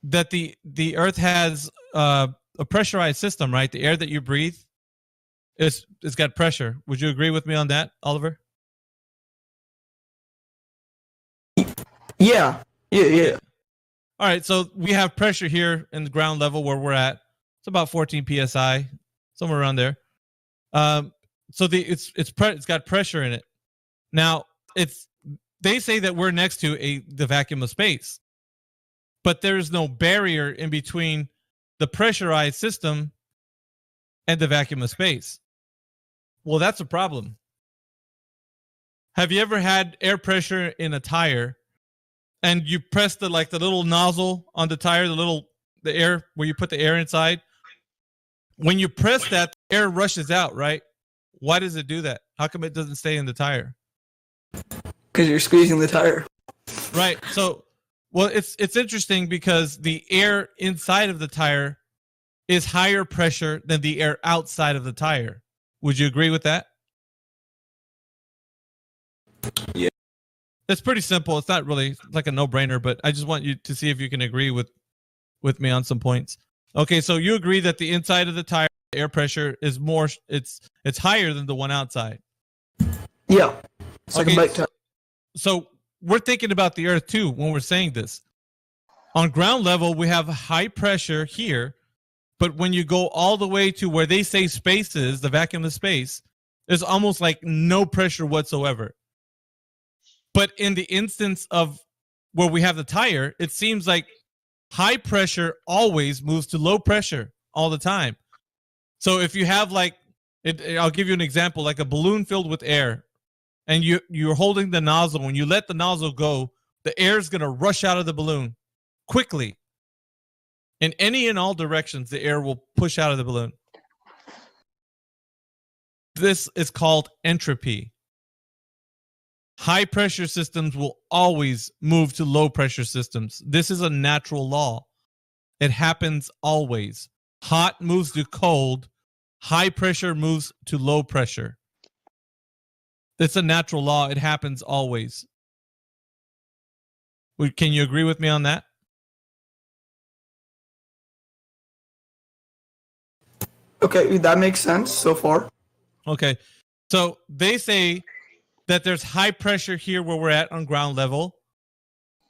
that the Earth has a pressurized system, right? The air that you breathe, it's got pressure. Would you agree with me on that, Oliver?
Yeah.
All right, so we have pressure here in the ground level where we're at. It's about 14 psi, somewhere around there. So it's got pressure in it. Now they say that we're next to the vacuum of space, but there's no barrier in between the pressurized system and the vacuum of space. Well, that's a problem. Have you ever had air pressure in a tire and you press the little nozzle on the tire, the air where you put the air inside? When you press that, the air rushes out, right? Why does it do that? How come it doesn't stay in the tire?
Because you're squeezing the tire.
Right. So, well, it's interesting because the air inside of the tire is higher pressure than the air outside of the tire. Would you agree with that?
Yeah.
It's pretty simple. It's not really like a no-brainer, but I just want you to see if you can agree with me on some points. Okay, so you agree that the inside of the tire air pressure is more, it's higher than the one outside.
Yeah. It's like a bike tire.
So we're thinking about the Earth too when we're saying this. On ground level, we have high pressure here, but when you go all the way to where they say space is, the vacuum of space, there's almost like no pressure whatsoever. But in the instance of where we have the tire, it seems like high pressure always moves to low pressure all the time. So if you have like, I'll give you an example, like a balloon filled with air, and you're holding the nozzle. When you let the nozzle go, the air is going to rush out of the balloon quickly. In any and all directions, the air will push out of the balloon. This is called entropy. High pressure systems will always move to low pressure systems. This is a natural law. It happens always. Hot moves to cold. High pressure moves to low pressure. It's a natural law. It happens always. Can you agree with me on that?
Okay, that makes sense so far.
Okay. So they say that there's high pressure here where we're at on ground level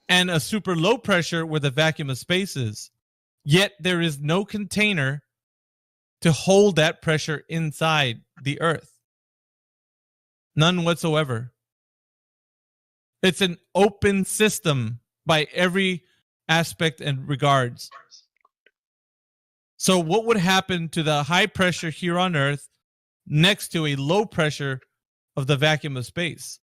and a super low pressure where the vacuum of space is. Yet there is no container to hold that pressure inside the Earth. None whatsoever. It's an open system by every aspect and regards. So what would happen to the high pressure here on Earth next to a low pressure of the vacuum of space?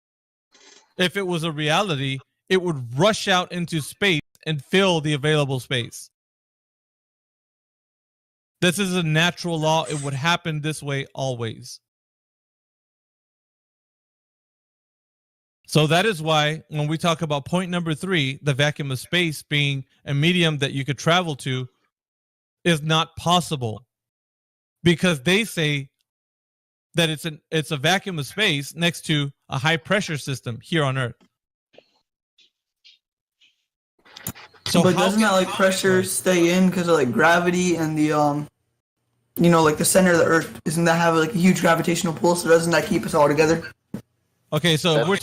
If it was a reality, it would rush out into space and fill the available space. This is a natural law. It would happen this way always. So that is why when we talk about point number 3, the vacuum of space being a medium that you could travel to is not possible, because they say that it's a vacuum of space next to a high pressure system here on Earth.
So but doesn't that like pressure stay in because of like gravity and the like the center of the Earth, doesn't that have like a huge gravitational pull? So doesn't that keep us all together?
Okay, so if we're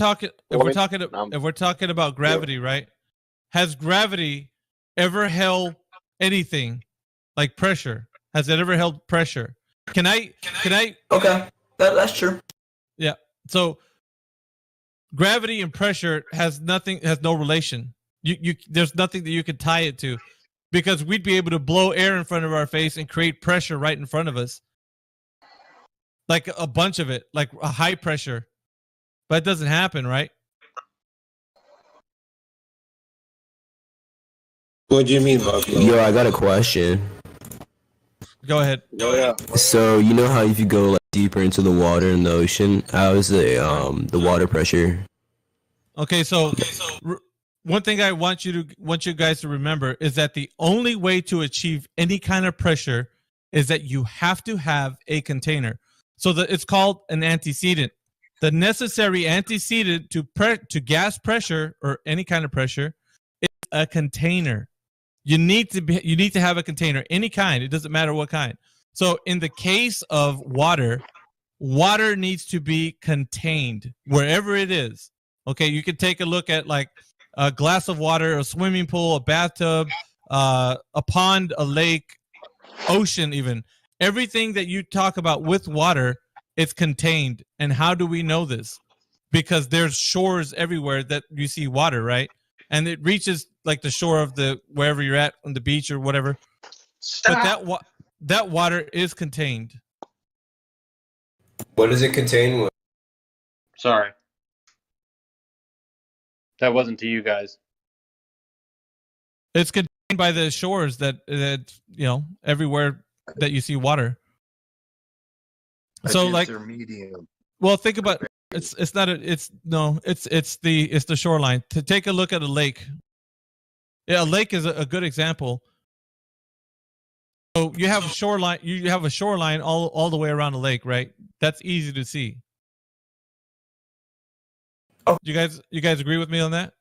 talking about gravity, right? Has gravity ever held anything like pressure? Has it ever held pressure? Can I?
Okay, that's true.
Yeah. So gravity and pressure has no relation. There's nothing that you could tie it to, because we'd be able to blow air in front of our face and create pressure right in front of us, like a bunch of it, like a high pressure. But it doesn't happen, right?
What do you mean, Buffalo?
Yo, I got a question.
Go ahead.
Oh, yeah.
So you know how if you go like deeper into the water in the ocean, how is the water pressure?
Okay, so one thing I want you guys to remember is that the only way to achieve any kind of pressure is that you have to have a container. So it's called an antecedent. The necessary antecedent to gas pressure or any kind of pressure is a container. You need to have a container, any kind. It doesn't matter what kind. So in the case of water needs to be contained wherever it is. Okay, you can take a look at like a glass of water, a swimming pool, a bathtub, a pond, a lake, ocean, even. Everything that you talk about with water, it's contained. And how do we know this? Because there's shores everywhere that you see water, right? And it reaches like the shore of wherever you're at on the beach or whatever. Stop. But that water is contained.
What does it contain?
Sorry. That wasn't to you guys.
It's contained by the shores that everywhere that you see water. So like
medium.
Well, think about it's the shoreline. To take a look at a lake. Yeah, a lake is a good example. So you have a shoreline. You have a shoreline all the way around the lake, right? That's easy to see. Oh. You guys agree with me on that?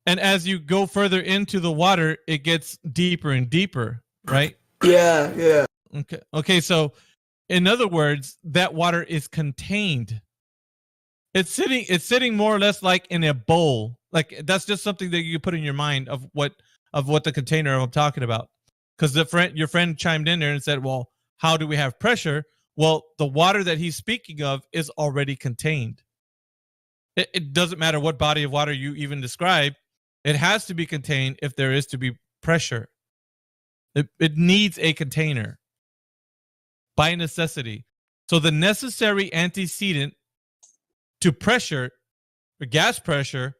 And as you go further into the water, it gets deeper and deeper, right?
Yeah.
Okay. So, in other words, that water is contained. It's sitting more or less like in a bowl. Like that's just something that you put in your mind of what the container I'm talking about. Because your friend chimed in there and said, well, how do we have pressure? Well, the water that he's speaking of is already contained. It doesn't matter what body of water you even describe. It has to be contained if there is to be pressure. It needs a container by necessity. So the necessary antecedent to pressure, or gas pressure,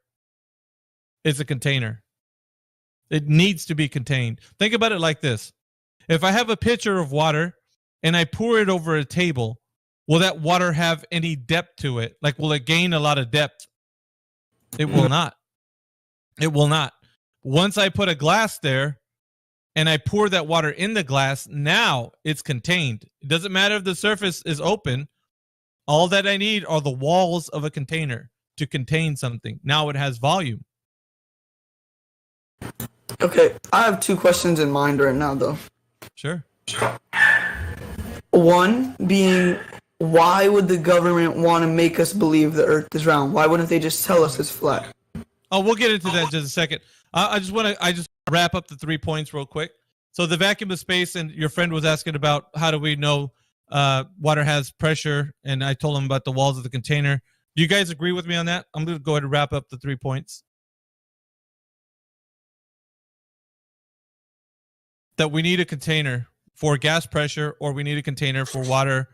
is a container. It needs to be contained. Think about it like this. If I have a pitcher of water and I pour it over a table, will that water have any depth to it? Like, will it gain a lot of depth? It will not. It will not. Once I put a glass there and I pour that water in the glass, now it's contained. It doesn't matter if the surface is open. All that I need are the walls of a container to contain something. Now it has volume.
Okay, I have two questions in mind right now, though.
Sure.
One being, why would the government want to make us believe the Earth is round? Why wouldn't they just tell us it's flat?
Oh, we'll get into that in just a second. I just wrap up the 3 points real quick. So the vacuum of space, and your friend was asking about how do we know water has pressure, and I told him about the walls of the container. Do you guys agree with me on that? I'm going to go ahead and wrap up the 3 points. That we need a container for gas pressure, or we need a container for water.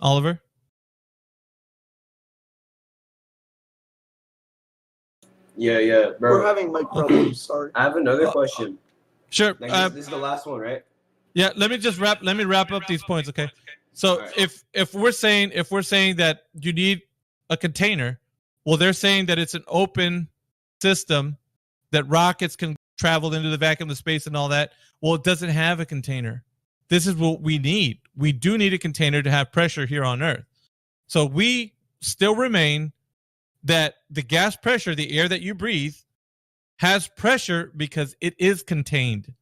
Oliver?
Yeah, bro.
We're having mic problems. Sorry.
I have another question.
Sure.
Like, this is the last one, right?
Yeah. Let me wrap up these points. Okay. So
right.
if we're saying that you need a container, well, they're saying that it's an open system that rockets can travel into the vacuum of space and all that. Well, it doesn't have a container. This is what we need. We do need a container to have pressure here on Earth. So we still remain that the gas pressure, the air that you breathe, has pressure because it is contained.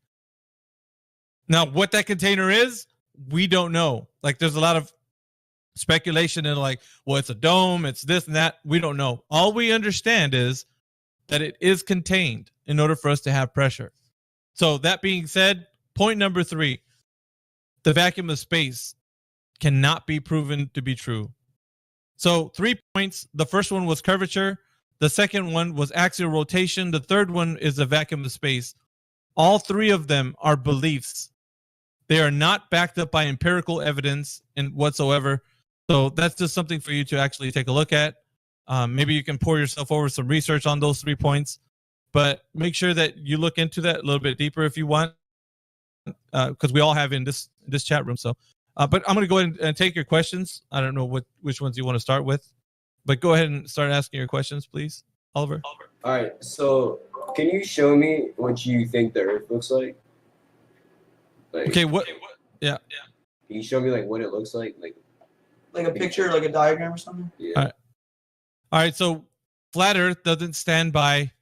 Now, what that container is, we don't know. Like, there's a lot of speculation and like, well, it's a dome, it's this and that. We don't know. All we understand is that it is contained in order for us to have pressure. So that being said, point number 3, the vacuum of space cannot be proven to be true. So 3 points. The first one was curvature. The second one was axial rotation. The third one is the vacuum of space. All 3 of them are beliefs. They are not backed up by empirical evidence and whatsoever. So that's just something for you to actually take a look at. Maybe you can pour yourself over some research on those 3 points, but make sure that you look into that a little bit deeper if you want, because we all have in this chat room. So, but I'm going to go ahead and take your questions. I don't know which ones you want to start with, but go ahead and start asking your questions, please, Oliver.
All right. So, can you show me what you think the Earth looks like?
Okay. What? Yeah.
Can you show me like what it looks like?
Like a picture, like a diagram or something?
Yeah.
All right. So flat Earth doesn't stand by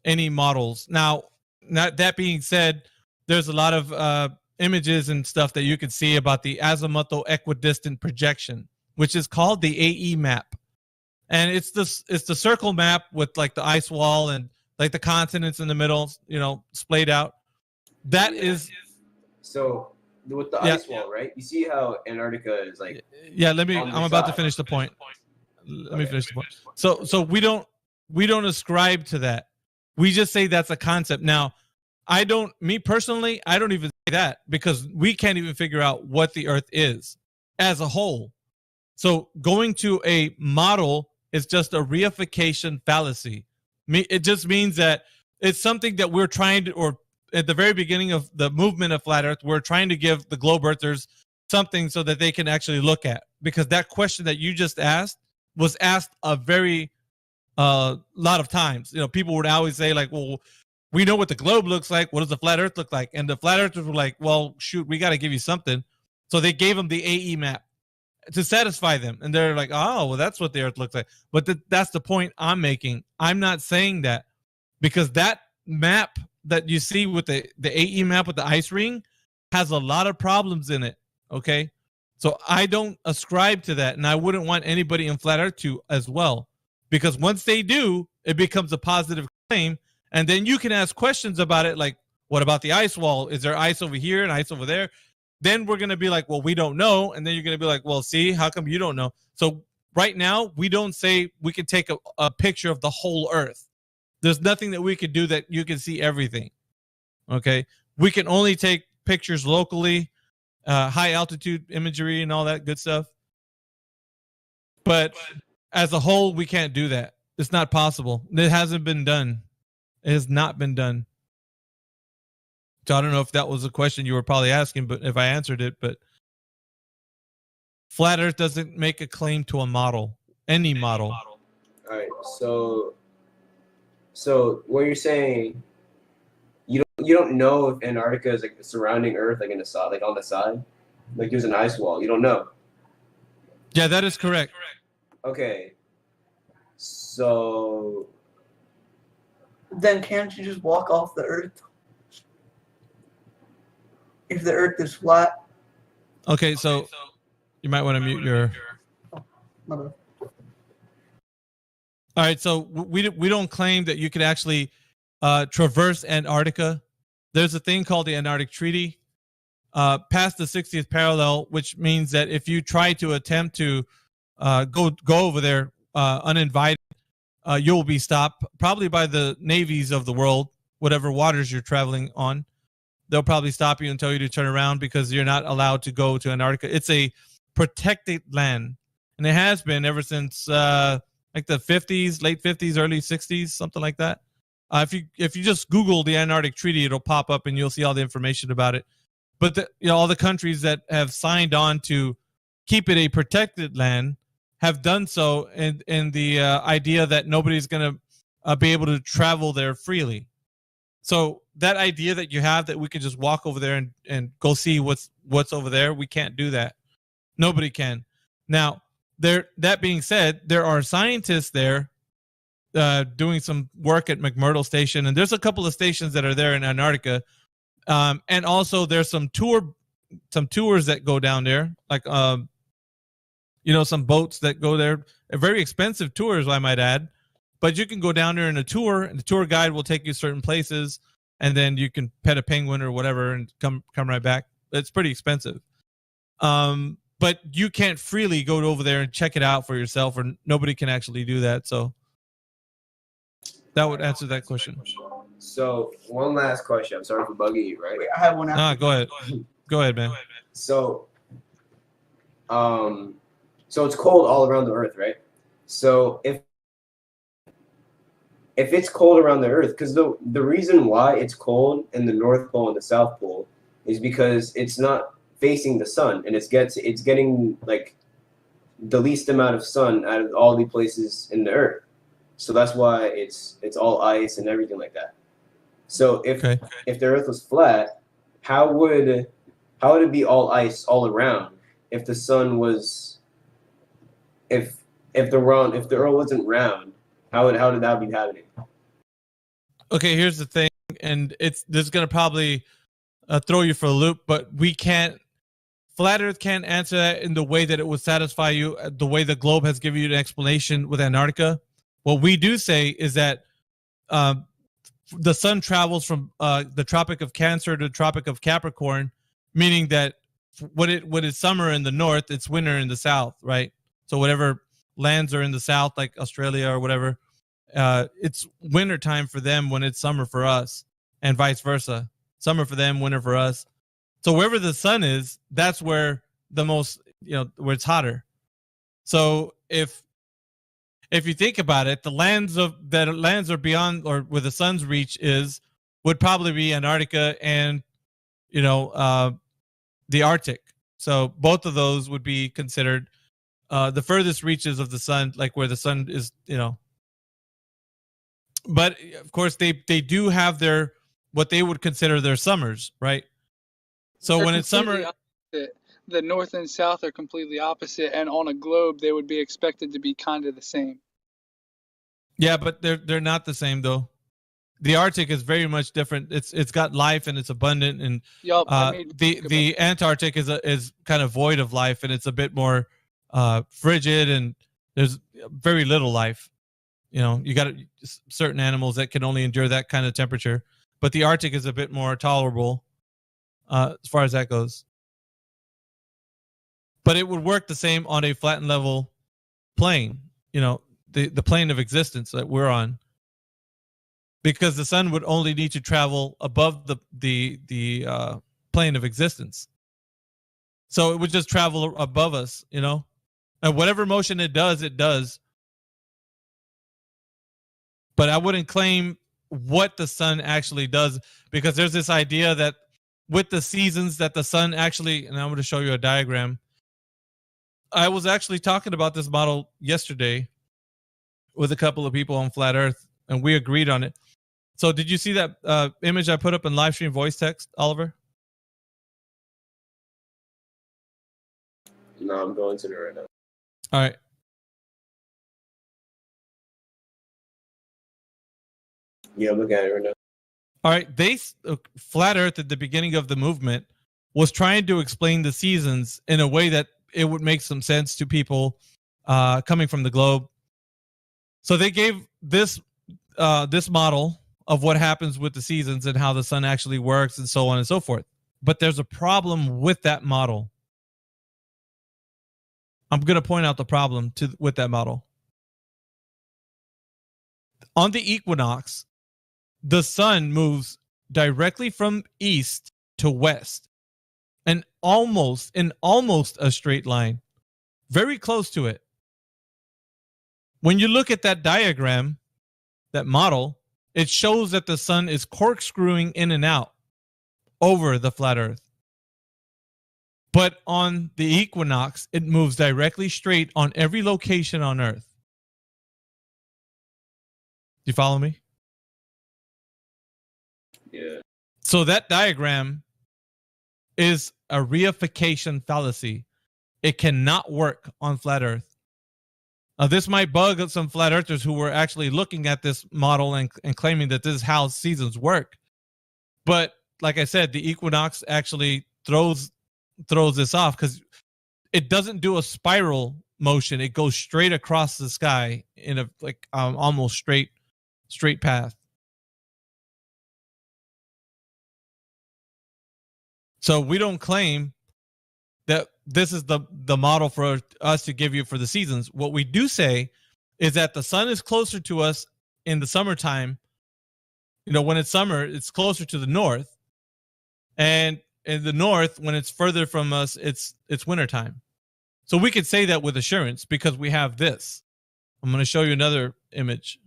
any models. Now, that being said, there's a lot of images and stuff that you can see about the azimuthal equidistant projection, which is called the AE map. And it's the circle map with like the ice wall and like the continents in the middle, splayed out. That is.
So with the ice wall, right? You see how Antarctica is like.
Yeah. I'm about to finish the point. Let me finish the point. So we don't ascribe to that. We just say that's a concept. Now, me personally, I don't even say that because we can't even figure out what the Earth is as a whole. So going to a model is just a reification fallacy. It just means that it's something that we're trying to, or at the very beginning of the movement of Flat Earth, we're trying to give the globe earthers something so that they can actually look at. Because that question that you just asked was asked a very lot of times. People would always say like, well, we know what the globe looks like. What does the flat Earth look like? And the flat earthers were like, well, shoot, we got to give you something. So they gave them the AE map to satisfy them. And they're like, oh, well, that's what the Earth looks like. But that's the point I'm making. I'm not saying that because that map that you see with the AE map with the ice ring has a lot of problems in it. Okay. So I don't ascribe to that. And I wouldn't want anybody in flat Earth to as well. because once they do, it becomes a positive claim, and then you can ask questions about it, like, what about the ice wall? Is there ice over here and ice over there? Then we're going to be like, well, we don't know. And then you're going to be like, well, see, how come you don't know? So right now, we don't say we can take a picture of the whole Earth. There's nothing that we could do that you can see everything. Okay? We can only take pictures locally, high altitude imagery and all that good stuff. But as a whole, we can't do that. It's not possible. It hasn't been done. It has not been done. So I don't know if that was a question you were probably asking, but if I answered it, but Flat Earth doesn't make a claim to a model, any model.
All right. So what you're saying, you don't know if Antarctica is like surrounding Earth, like in the side, like on the side, like there's an ice wall. You don't know.
Yeah, that is correct.
Okay. So
then can't you just walk off the Earth? If the Earth is flat.
Okay, so you might want to mute your.
All
right, so we don't claim that you could actually traverse Antarctica. There's a thing called the Antarctic Treaty, past the 60th parallel, which means that if you try to attempt to go over there uninvited, you'll be stopped probably by the navies of the world, whatever waters you're traveling on. They'll probably stop you and tell you to turn around because you're not allowed to go to Antarctica. It's a protected land, and it has been ever since like the 50s, late 50s, early 60s, something like that. If you just Google the Antarctic Treaty, it'll pop up and you'll see all the information about it. But all the countries that have signed on to keep it a protected land have done so in the idea that nobody's going to be able to travel there freely. So that idea that you have that we could just walk over there and go see what's over there, we can't do that. Nobody can. Now, that being said, there are scientists there doing some work at McMurdo Station, and there's a couple of stations that are there in Antarctica, and also there's some tours that go down there, like some boats that go there. Very expensive tours, I might add. But you can go down there in a tour, and the tour guide will take you certain places, and then you can pet a penguin or whatever and come right back. It's pretty expensive. But you can't freely go over there and check it out for yourself, or nobody can actually do that. So that would answer that question.
So one last question. I'm sorry for bugging you, right?
I have one after.
Go ahead. Go ahead, man.
So it's cold all around the Earth, right? So if it's cold around the Earth, because the reason why it's cold in the North Pole and the South Pole is because it's not facing the sun, and it's getting like the least amount of sun out of all the places in the Earth. So that's why it's all ice and everything like that. So if the Earth was flat, how would it be all ice all around if the sun was if the Earth wasn't round? How did that be happening?
Okay, here's the thing, and this is going to probably throw you for a loop, but we can't. Flat Earth can't answer that in the way that it would satisfy you, the way the globe has given you an explanation with Antarctica. What we do say is that the sun travels from the Tropic of Cancer to the Tropic of Capricorn, meaning that when it's summer in the north, it's winter in the south, right? So whatever lands are in the south, like Australia or whatever, it's winter time for them when it's summer for us, and vice versa. Summer for them, winter for us. So wherever the sun is, that's where the most, where it's hotter. So if you think about it, the lands are beyond, or where the sun's reach would probably be Antarctica and the Arctic. So both of those would be considered the furthest reaches of the sun, like where the sun is, But of course, they do have their what they would consider their summers, right? So
They're
when it's summer,
opposite. The north and south are completely opposite, and on a globe, they would be expected to be kind of the same.
yeah, but they're not the same though. The Arctic is very much different. It's got life and it's abundant, and
Yup,
the Antarctic is kind of void of life, and it's a bit more frigid, and there's very little life. You know, you got certain animals that can only endure that kind of temperature, but the Arctic is a bit more tolerable as far as that goes. But it would work the same on a flat and level plane, you know, the plane of existence that we're on, because the sun would only need to travel above the plane of existence. So it would just travel above us, you know, and whatever motion it does, it does. But I wouldn't claim what the sun actually does, because there's this idea that with the seasons that the sun actually, and I'm going to show you a diagram. I was actually talking about this model yesterday with a couple of people on Flat Earth, and we agreed on it. So did you see that image I put up in Livestream voice text, Oliver?
No, I'm going to it right now.
All right.
Yeah, I'm looking at it right now.
All right. Flat Earth at the beginning of the movement was trying to explain the seasons in a way that it would make some sense to people coming from the globe. So they gave this model of what happens with the seasons and how the sun actually works and so on and so forth. But there's a problem with that model. I'm going to point out the problem with that model. On the equinox, the sun moves directly from east to west, and almost a straight line, very close to it. When you look at that diagram, that model, it shows that the sun is corkscrewing in and out over the flat Earth. But on the equinox, it moves directly straight on every location on Earth. Do you follow me?
Yeah.
So that diagram is a reification fallacy. It cannot work on flat Earth. This might bug some flat earthers who were actually looking at this model and claiming that this is how seasons work. But like I said, the equinox actually throws this off because it doesn't do a spiral motion. It goes straight across the sky in a almost straight path. So we don't claim that this is the model for us to give you for the seasons. What we do say is that the sun is closer to us in the summertime. You know, when it's summer, it's closer to the north. And in the north, when it's further from us, it's wintertime. So we could say that with assurance because we have this. I'm going to show you another image.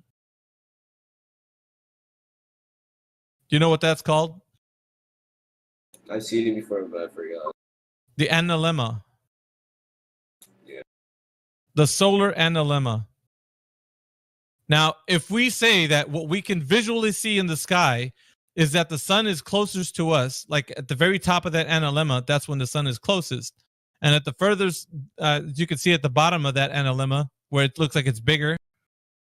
Do you know what that's called?
I've seen it before, but I forgot.
The analemma.
Yeah.
The solar analemma. Now, if we say that what we can visually see in the sky is that the sun is closest to us, like at the very top of that analemma, that's when the sun is closest. And at the furthest, you can see at the bottom of that analemma, where it looks like it's bigger,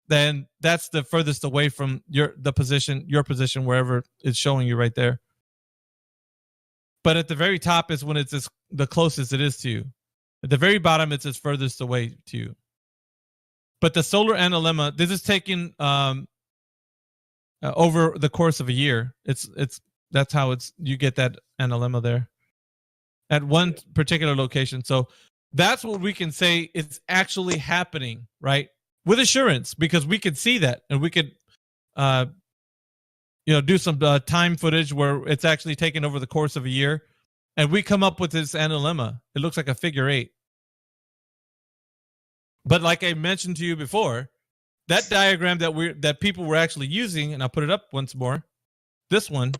then that's the furthest away from your position, wherever it's showing you right there. But at the very top is when it's the closest it is to you. At the very bottom, it's its furthest away to you. But the solar analemma, this is taken over the course of a year. That's how you get that analemma there at one particular location. So that's what we can say is actually happening, right? With assurance, because we could see that and we could do some time footage where it's actually taken over the course of a year, and we come up with this analemma. It looks like a figure 8. But like I mentioned to you before, that diagram that people were actually using, and I'll put it up once more, this one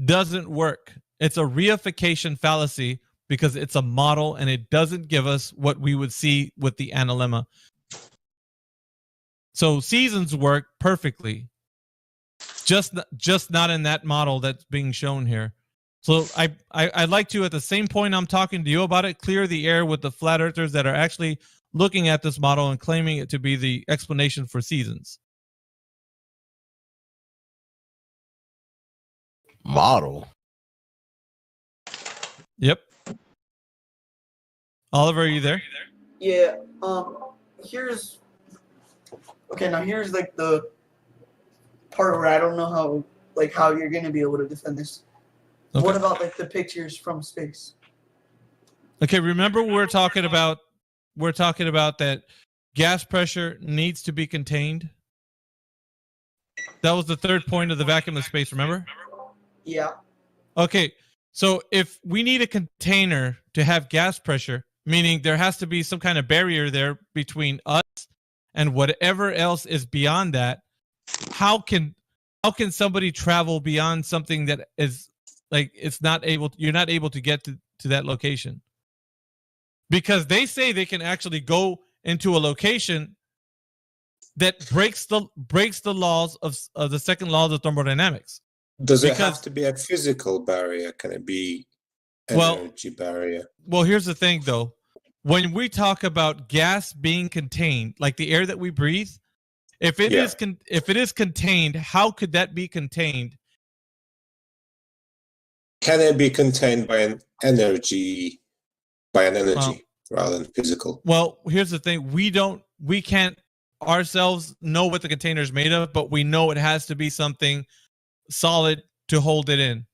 doesn't work. It's a reification fallacy because it's a model and it doesn't give us what we would see with the analemma. So seasons work perfectly. Just not in that model that's being shown here. So I'd like to, at the same point I'm talking to you about it, clear the air with the flat earthers that are actually looking at this model and claiming it to be the explanation for seasons.
Model.
Yep. Oliver, are you there?
Yeah. Here's Okay, now here's like the part where I don't know how you're gonna be able to defend this.
Okay.
What about like the pictures from space?
Okay, remember we're talking about that gas pressure needs to be contained. That was the third point of the vacuum of space, remember?
Yeah.
Okay, so if we need a container to have gas pressure, meaning there has to be some kind of barrier there between us and whatever else is beyond that, how can somebody travel beyond something that is like you're not able to get to that location? Because they say they can actually go into a location that breaks the laws of the second laws of thermodynamics.
Does it have to be a physical barrier? Can it be an energy barrier?
Well, here's the thing, though. When we talk about gas being contained, like the air that we breathe, if it is contained, how could that be contained?
Can it be contained by an energy rather than physical?
Well, here's the thing. We can't ourselves know what the container is made of, but we know it has to be something solid to hold it in.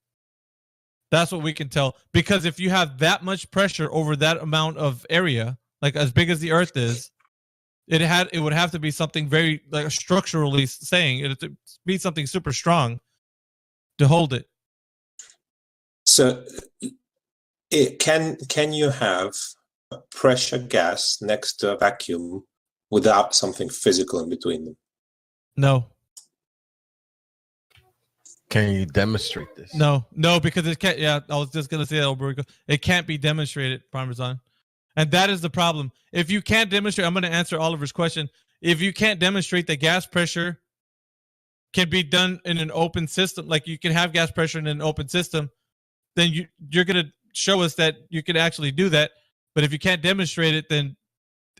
That's what we can tell. Because if you have that much pressure over that amount of area, like as big as the Earth is, it would have to be something very like structurally saying it to be something super strong to hold it.
So, can you have a pressure gas next to a vacuum without something physical in between them?
No.
Can you demonstrate this?
No, because it can't. Yeah, I was just gonna say that. It can't be demonstrated, Parmesan, and that is the problem. If you can't demonstrate, I'm gonna answer Oliver's question. If you can't demonstrate that gas pressure can be done in an open system, like you can have gas pressure in an open system, then you're gonna show us that you can actually do that. But if you can't demonstrate it, then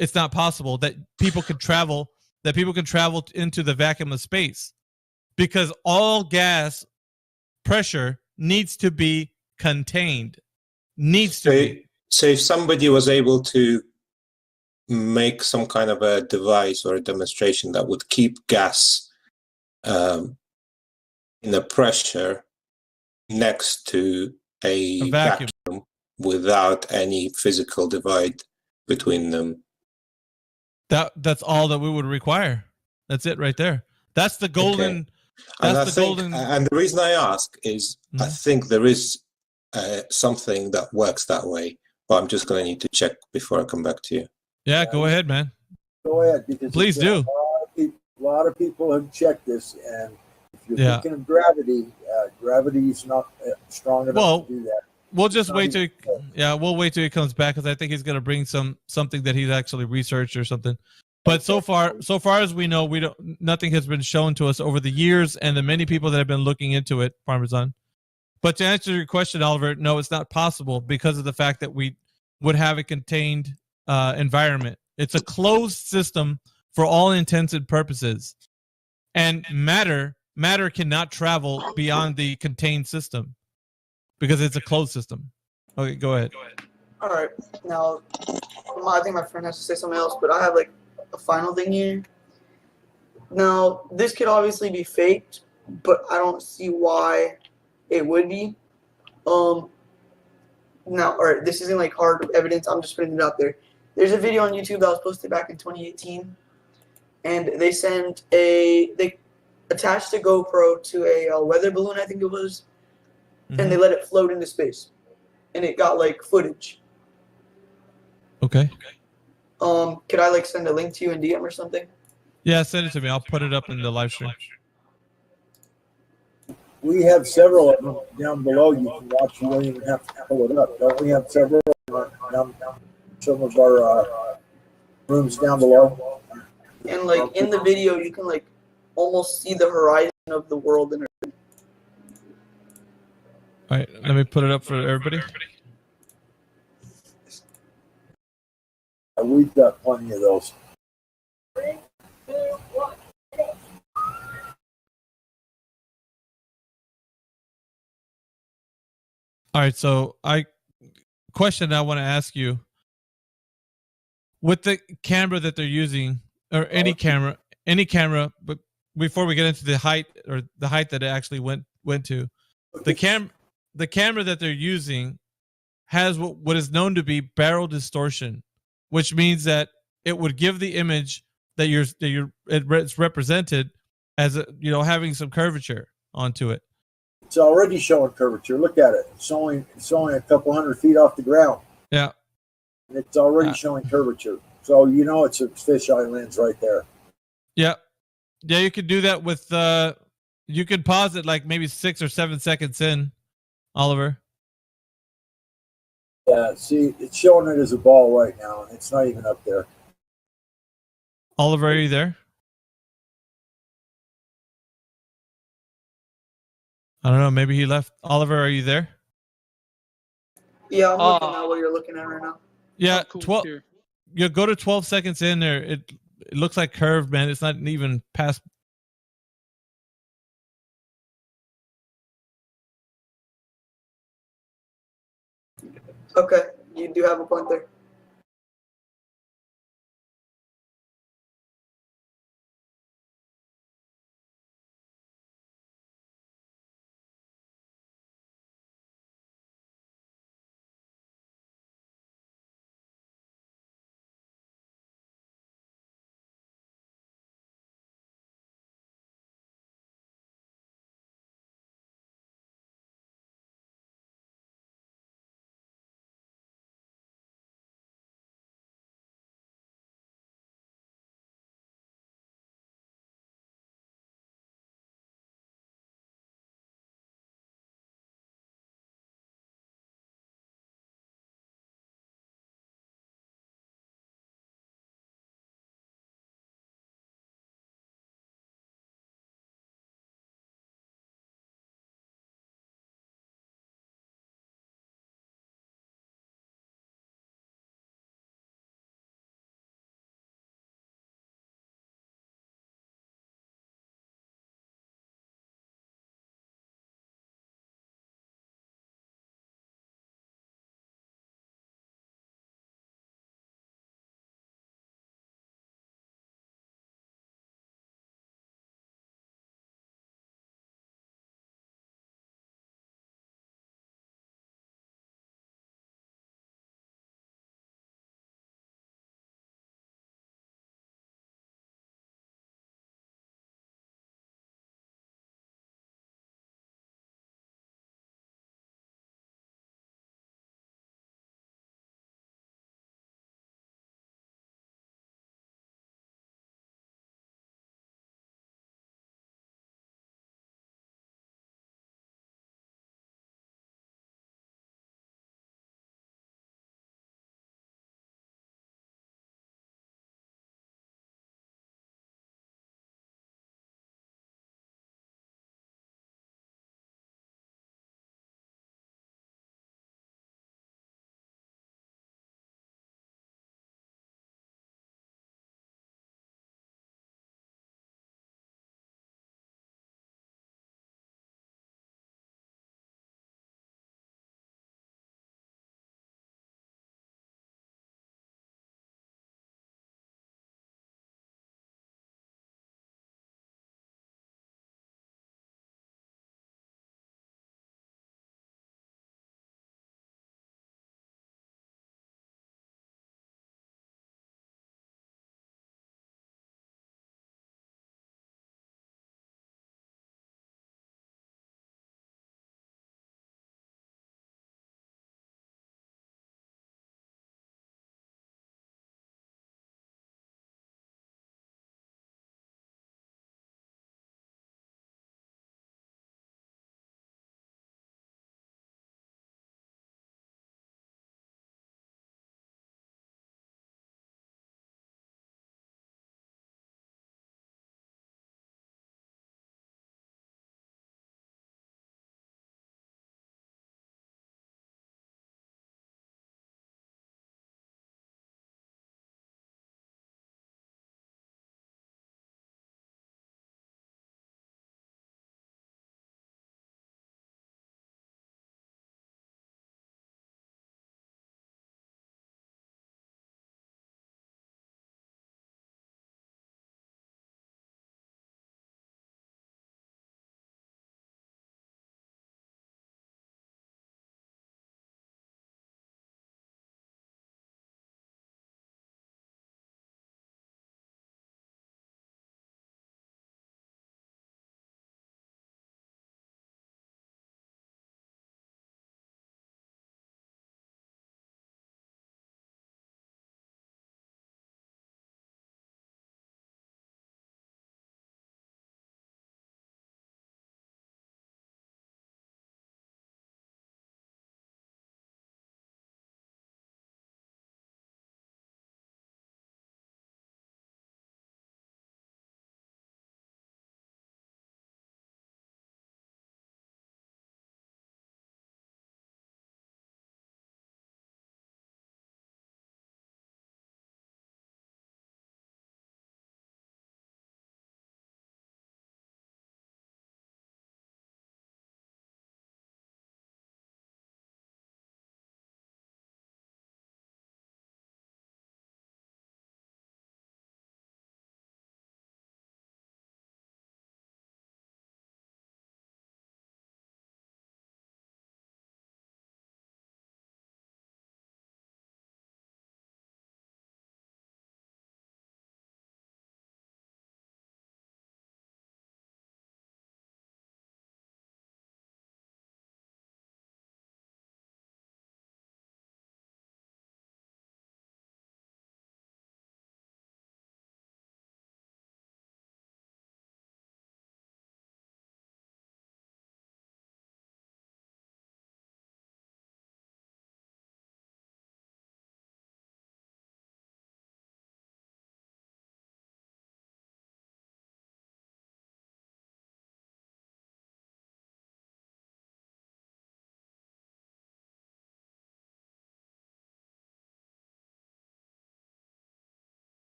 it's not possible that people can travel. That people can travel into the vacuum of space. Because all gas pressure needs to be contained.
So if somebody was able to make some kind of a device or a demonstration that would keep gas in a pressure next to a vacuum without any physical divide between them.
That's all that we would require. That's it right there. That's the golden...
Okay. And the reason I ask is I think there is something that works that way, but I'm just going to need to check before I come back to you.
Yeah, go ahead, man.
Go ahead, because
please do.
A lot of people have checked this, and if you're thinking of gravity, gravity is not strong enough to do that.
We'll just wait till we'll wait till he comes back, because I think he's going to bring something that he's actually researched or something. But so far as we know, nothing has been shown to us over the years and the many people that have been looking into it, Parmesan. But to answer your question, Oliver, no, it's not possible because of the fact that we would have a contained environment. It's a closed system for all intents and purposes. And matter cannot travel beyond the contained system because it's a closed system. Okay, go ahead.
All right. Now, I think my friend has to say something else, but I have like a final thing here. Now, this could obviously be faked, but I don't see why it would be. Now, all right, this isn't like hard evidence. I'm just putting it out there. There's a video on YouTube that was posted back in 2018, and they attached a GoPro to a weather balloon, I think it was, and they let it float into space, and it got like footage.
Okay.
Could I like send a link to you in DM or something?
Yeah, send it to me. I'll put it up in the live stream.
We have several of them down below. You can watch. You don't even have to pull it up. Don't we have several down some of our rooms down below?
And like in the video, you can like almost see the horizon of the world and everything.
All right, let me put it up for everybody.
We've got plenty of those.
All right, so question I want to ask you, with the camera that they're using, or any camera any camera, but before we get into the height that it actually went to, the camera that they're using has what is known to be barrel distortion, which means that it would give the image that it's represented as having some curvature onto it.
It's already showing curvature. Look at it. It's only a couple 100 feet off the ground.
Yeah.
And it's already showing curvature. So it's a fisheye lens right there.
Yeah. Yeah, you could do that with you could pause it like maybe 6 or 7 seconds in, Oliver.
Yeah, see, it's showing it as a ball right now. It's not even up there.
Oliver, are you there? I don't know. Maybe he left. Oliver, are you there?
Yeah, I'm looking at what you're looking at right now.
Yeah, 12. You go to 12 seconds in there. It looks like curved, man. It's not even past.
Okay, you do have a point there.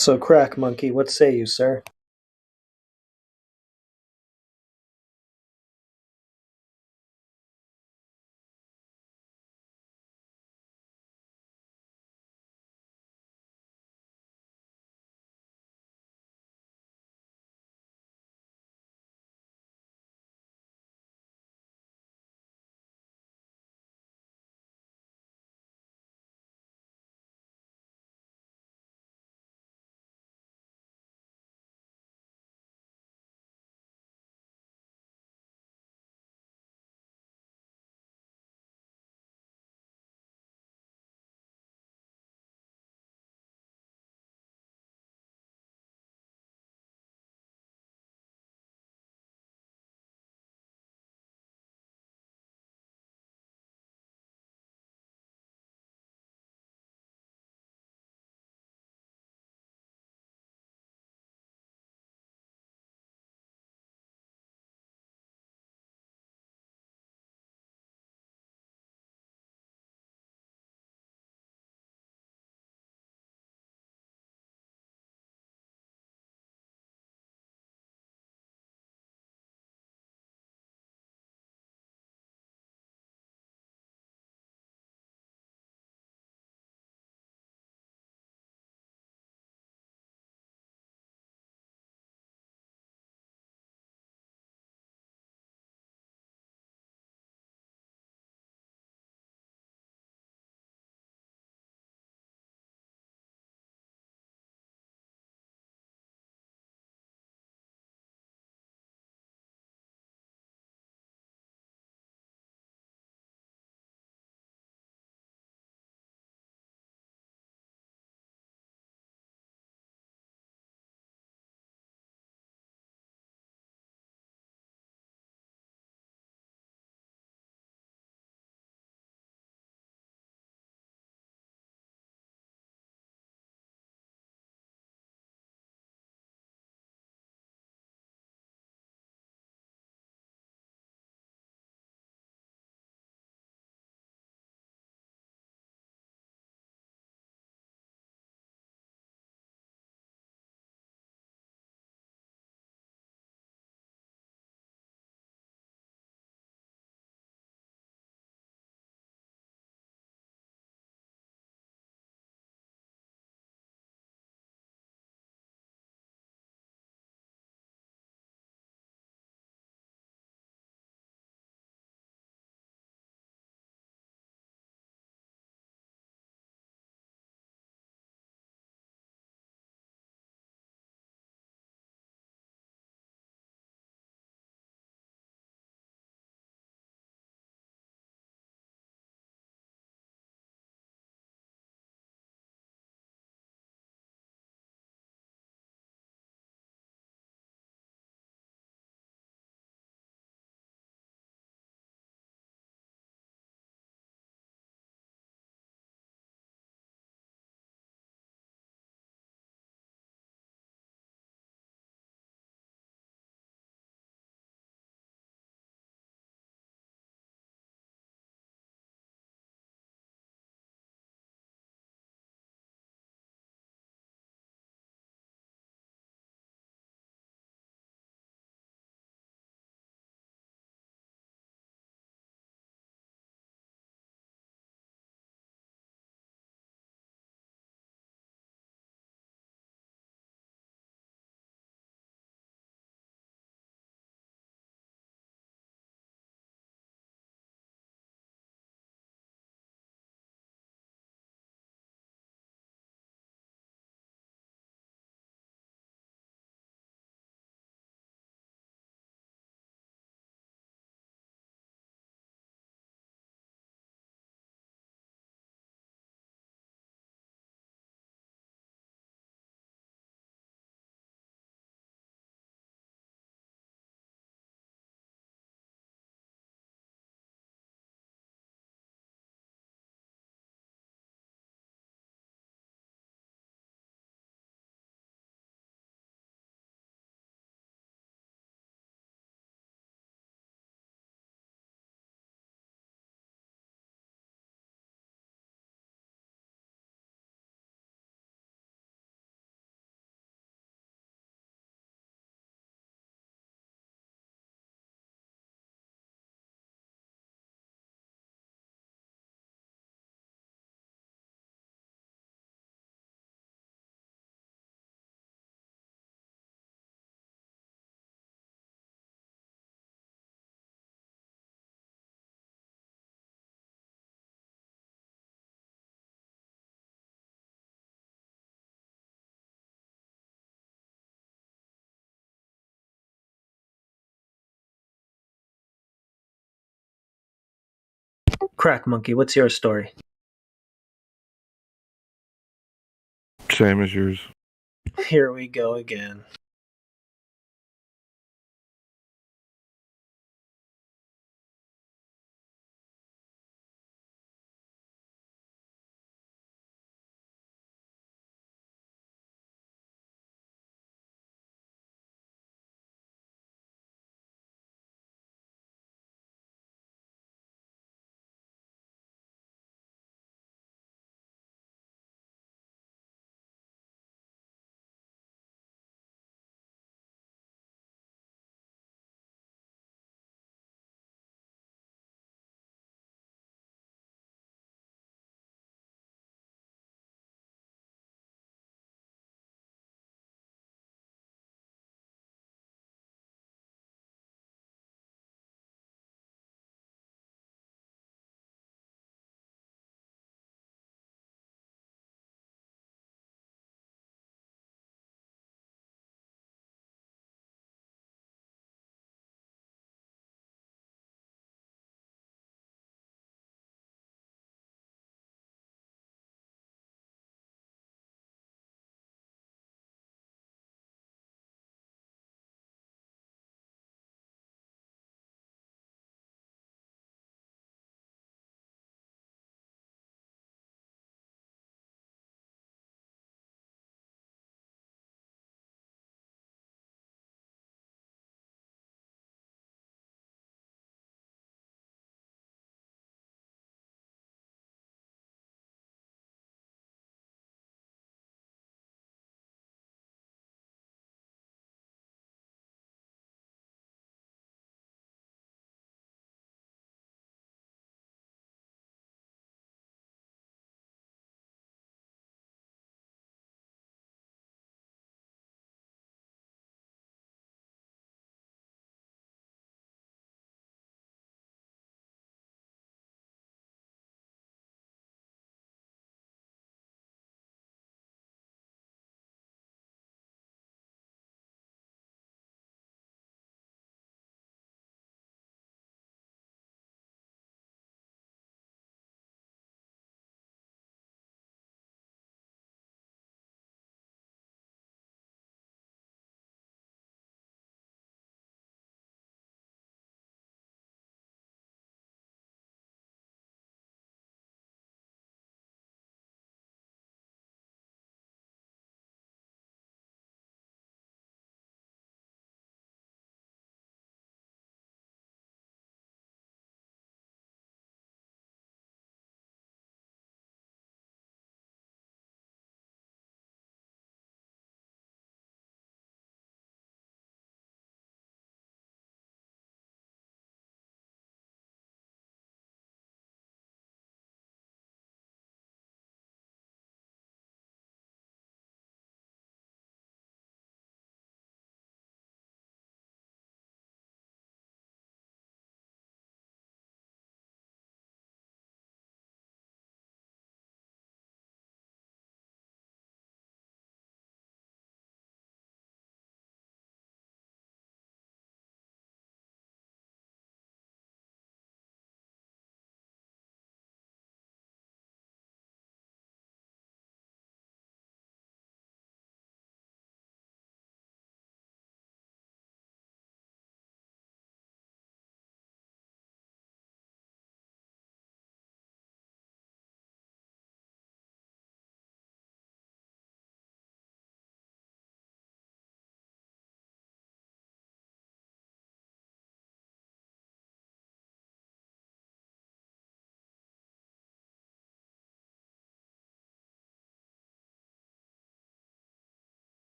So, Crack Monkey, what say you, sir? Crack Monkey, what's your story?
Same as yours.
Here we go again.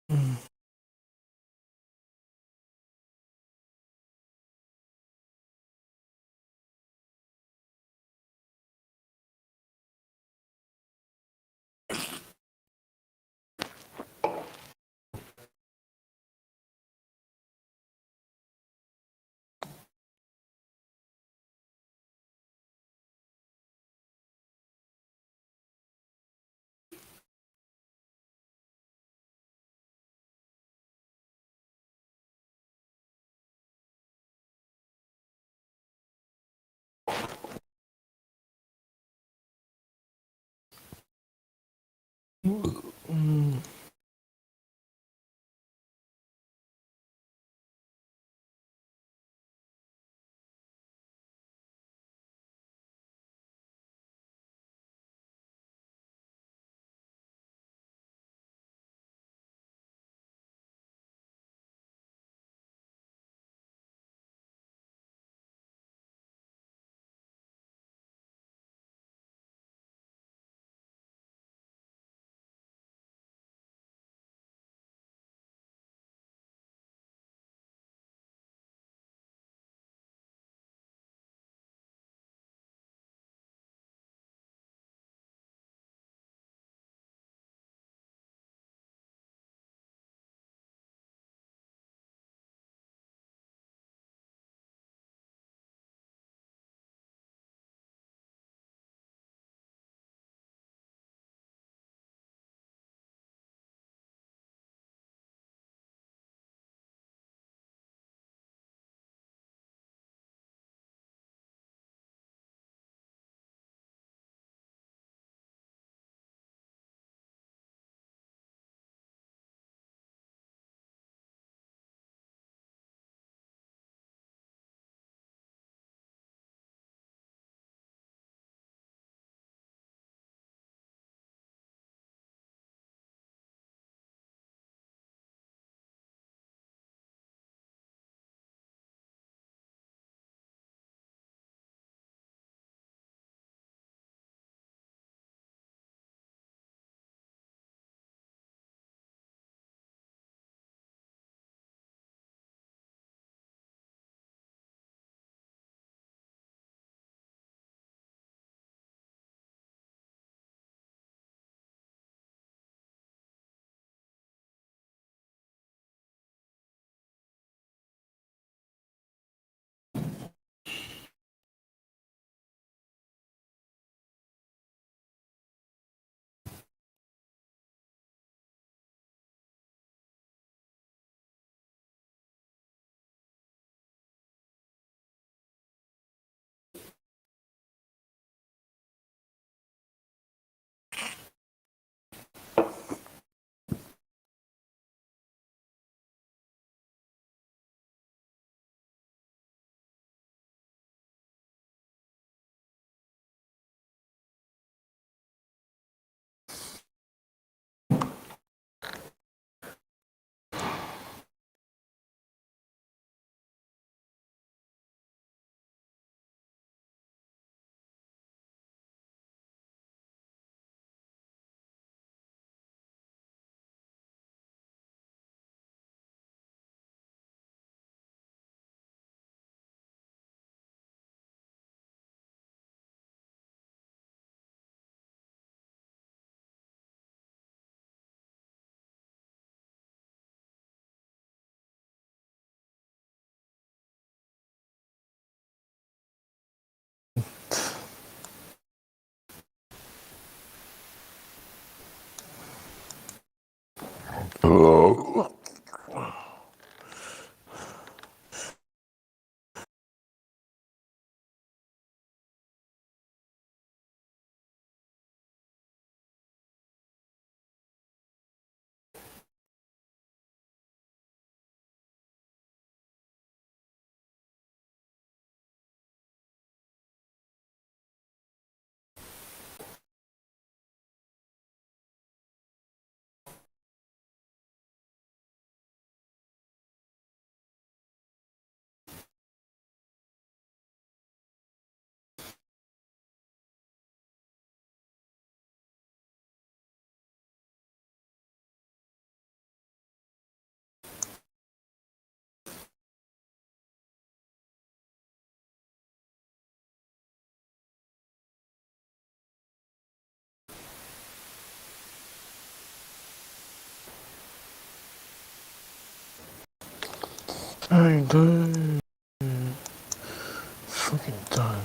Hello.
I'm done. Fucking done.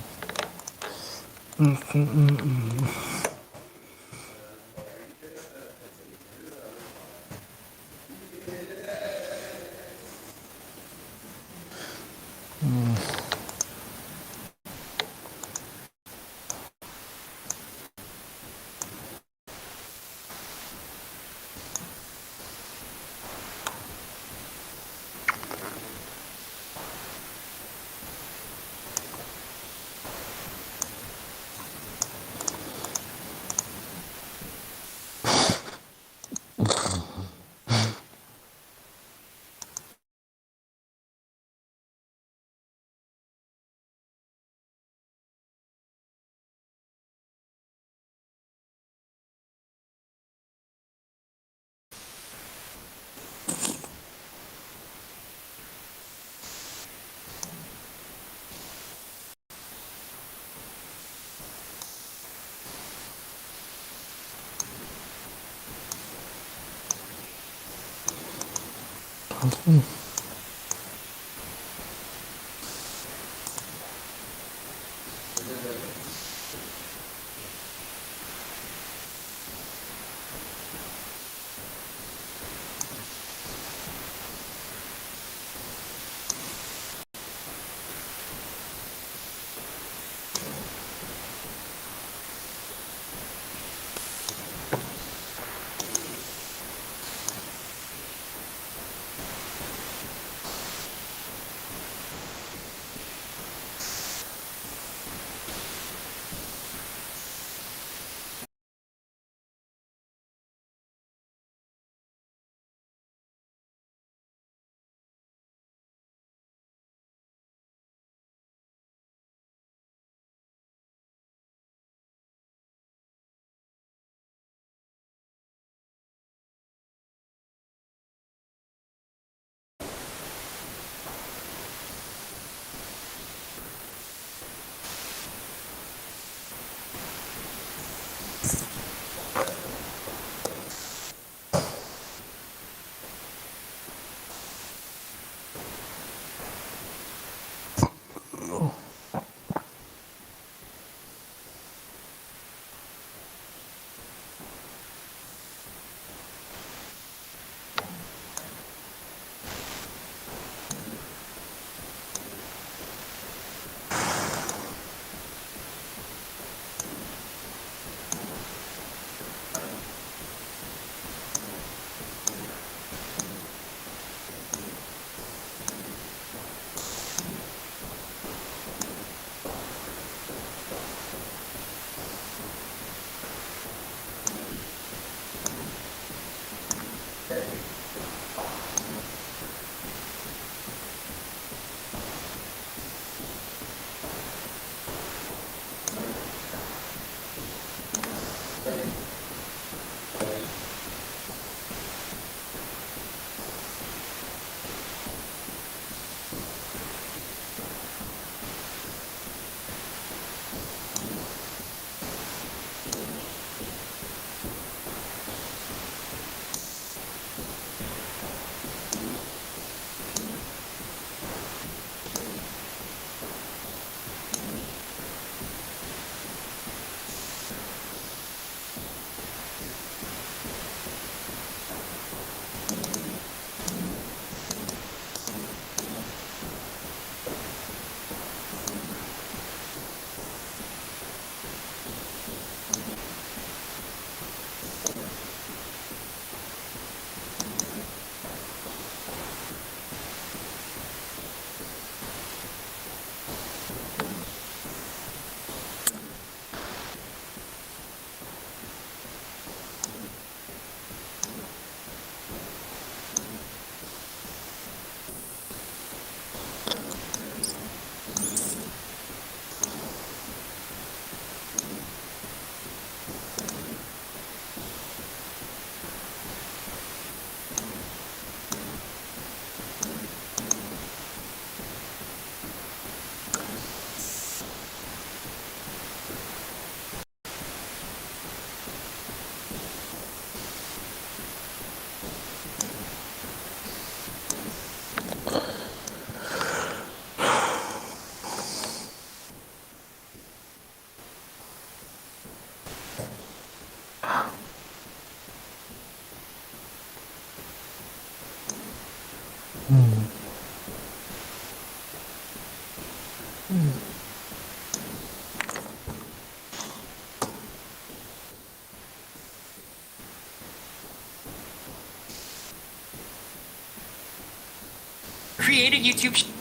Create a YouTube.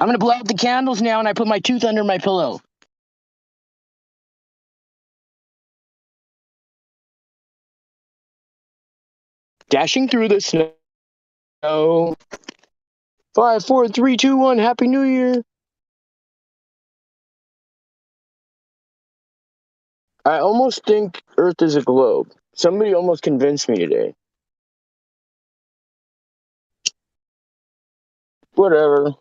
I'm gonna blow out the candles now, and I put my tooth under my pillow. Dashing through the snow. 5, 4, 3, 2, 1. Happy New Year. I almost think Earth is a globe. Somebody almost convinced me today. Whatever.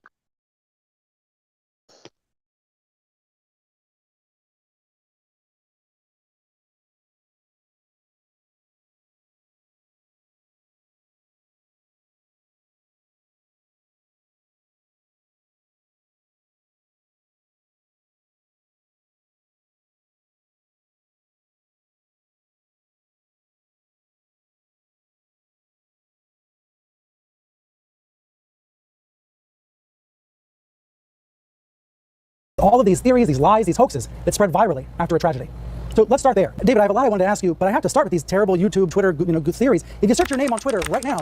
All of these theories, these lies, these hoaxes that spread virally after a tragedy. So let's start there. David, I have a lot I wanted to ask you, but I have to start with these terrible YouTube, Twitter, good theories. If you search your name on Twitter right now,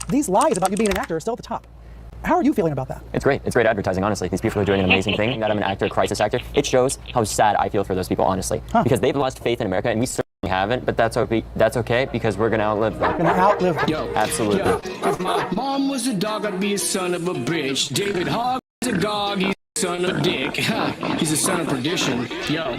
these lies about you being an actor are still at the top. How are you feeling about that?
It's great. It's great advertising, honestly. These people are doing an amazing thing. That I'm an actor, a crisis actor. It shows how sad I feel for those people, honestly. Because they've lost faith in America, and we certainly haven't, but that's okay because we're going to outlive them.
Gonna outlive them.
Yo, absolutely.
Yo, if my mom was a dog, I'd be a son of a bitch. David Hogg is a gog, he's a son of a dick. He's a son of perdition. Yo.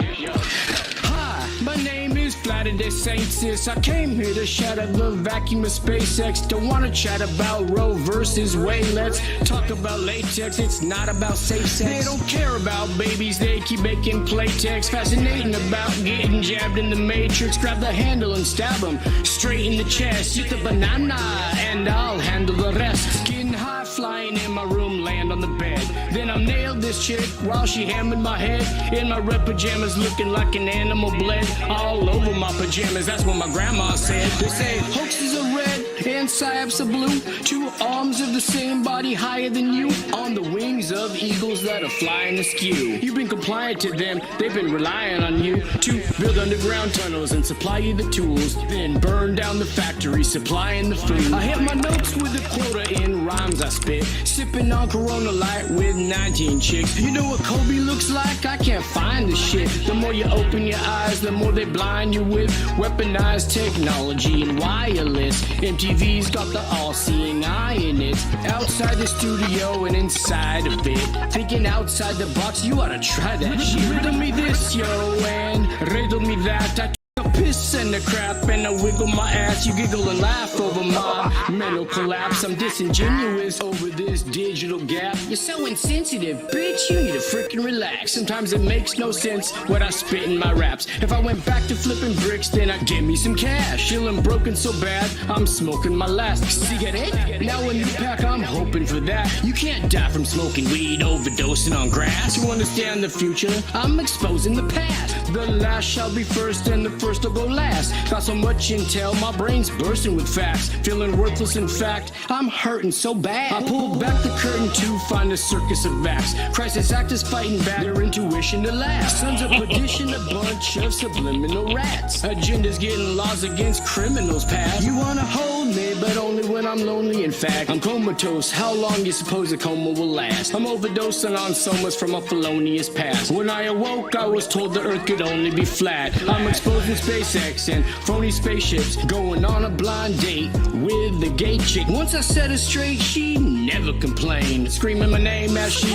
Hi, my name is Flatted DeSantis. I came here to shatter the vacuum of SpaceX. Don't want to chat about Roe versus Wade. Let's talk about latex. It's not about safe sex. They don't care about babies. They keep making playtex. Fascinating about getting jabbed in the matrix. Grab the handle and stab them straight in the chest. Just a banana and I'll handle the rest. Getting high, flying in my room, land on the bed. Then I nailed this chick while she hammered my head. In my red pajamas looking like an animal bled all over my pajamas. That's what my grandma said. They say hoaxes are red and psyops are blue. Two arms of the same body higher than you. On the wings of eagles that are flying askew. You've been compliant to them. They've been relying on you to build underground tunnels and supply you the tools. Then burn down the factory supplying the food. I hit my notes with a quota in rhymes I spit. Sipping on Corona Light with 19 chicks. You know what Kobe looks like? I can't find the shit. The more you open your eyes, the more they blind you with weaponized technology and wireless. MTV's got the all-seeing eye in it. Outside the studio and inside of it. Thinking outside the box, you ought to try that shit. Riddle me this, yo, and riddle me that. I a piss and a crap and I wiggle my ass. You giggle and laugh over my mental collapse. I'm disingenuous over this digital gap. You're so insensitive, bitch. You need to freaking relax. Sometimes it makes no sense what I spit in my raps. If I went back to flipping bricks, then I'd give me some cash. Feeling broken so bad, I'm smoking my last cigarette. Now a new pack, I'm hoping for that. You can't die from smoking weed, overdosing on grass. To understand the future, I'm exposing the past. The last shall be first and the first will go last. Got so much intel, my brain's bursting with facts. Feeling worthless, in fact, I'm hurting so bad. I pulled back the curtain to find a circus of acts. Crisis actors fighting back their intuition to last. Sons of perdition, a bunch of subliminal rats. Agendas getting laws against criminals passed. You wanna hold me, but only when I'm lonely. In fact, I'm comatose. How long you suppose a coma will last? I'm overdosing on somas from a felonious past. When I awoke, I was told the earth could only be flat. I'm exposing SpaceX and phony spaceships, going on a blind date with the gay chick. Once I set her straight, she never complained, screaming my name as she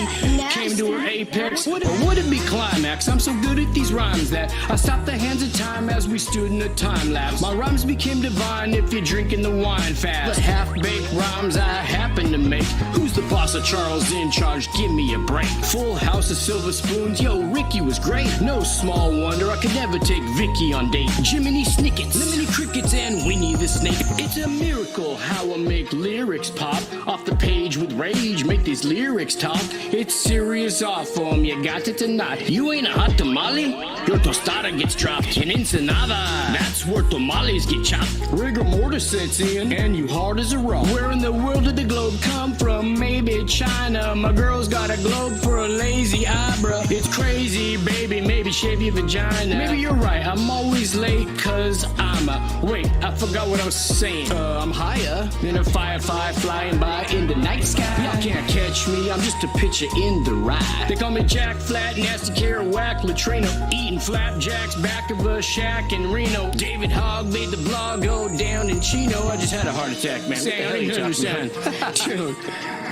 came to her apex. Or would it be climax? I'm so good at these rhymes that I stopped the hands of time as we stood in a time lapse. My rhymes became divine if you're drinking the wine fast. The half-baked rhymes I happen to make. Who's the boss of Charles in charge? Give me a break. Full house of silver spoons. Yo, Ricky was great. No small wonder I could never take Vicky on date. Jiminy Snickets, Lemony Crickets, and Winnie the Snake. It's a miracle how I make lyrics pop off the page with rage. Make these lyrics talk. It's serious art form. You got it or not? You ain't a hot tamale. Your tostada gets dropped in Ensenada. That's where tamales get chopped. Rigor mortis sets in, and you hard as a rock. Where in the world did the globe come from? Maybe Hey China, my girl's got a globe for a lazy eyebrow. It's crazy, baby, maybe shave your vagina. Maybe you're right, I'm always late cause I'm wait, I forgot what I was saying. I'm higher than a firefly flying by in the night sky. Y'all can't catch me, I'm just a pitcher in the ride. They call me Jack Flat, Nasty Kerouac, Latrino. Eating flapjacks back of a shack in Reno. David Hogg made the blog go down in Chino. I just had a heart attack, man. What the hell are you talking about? Dude.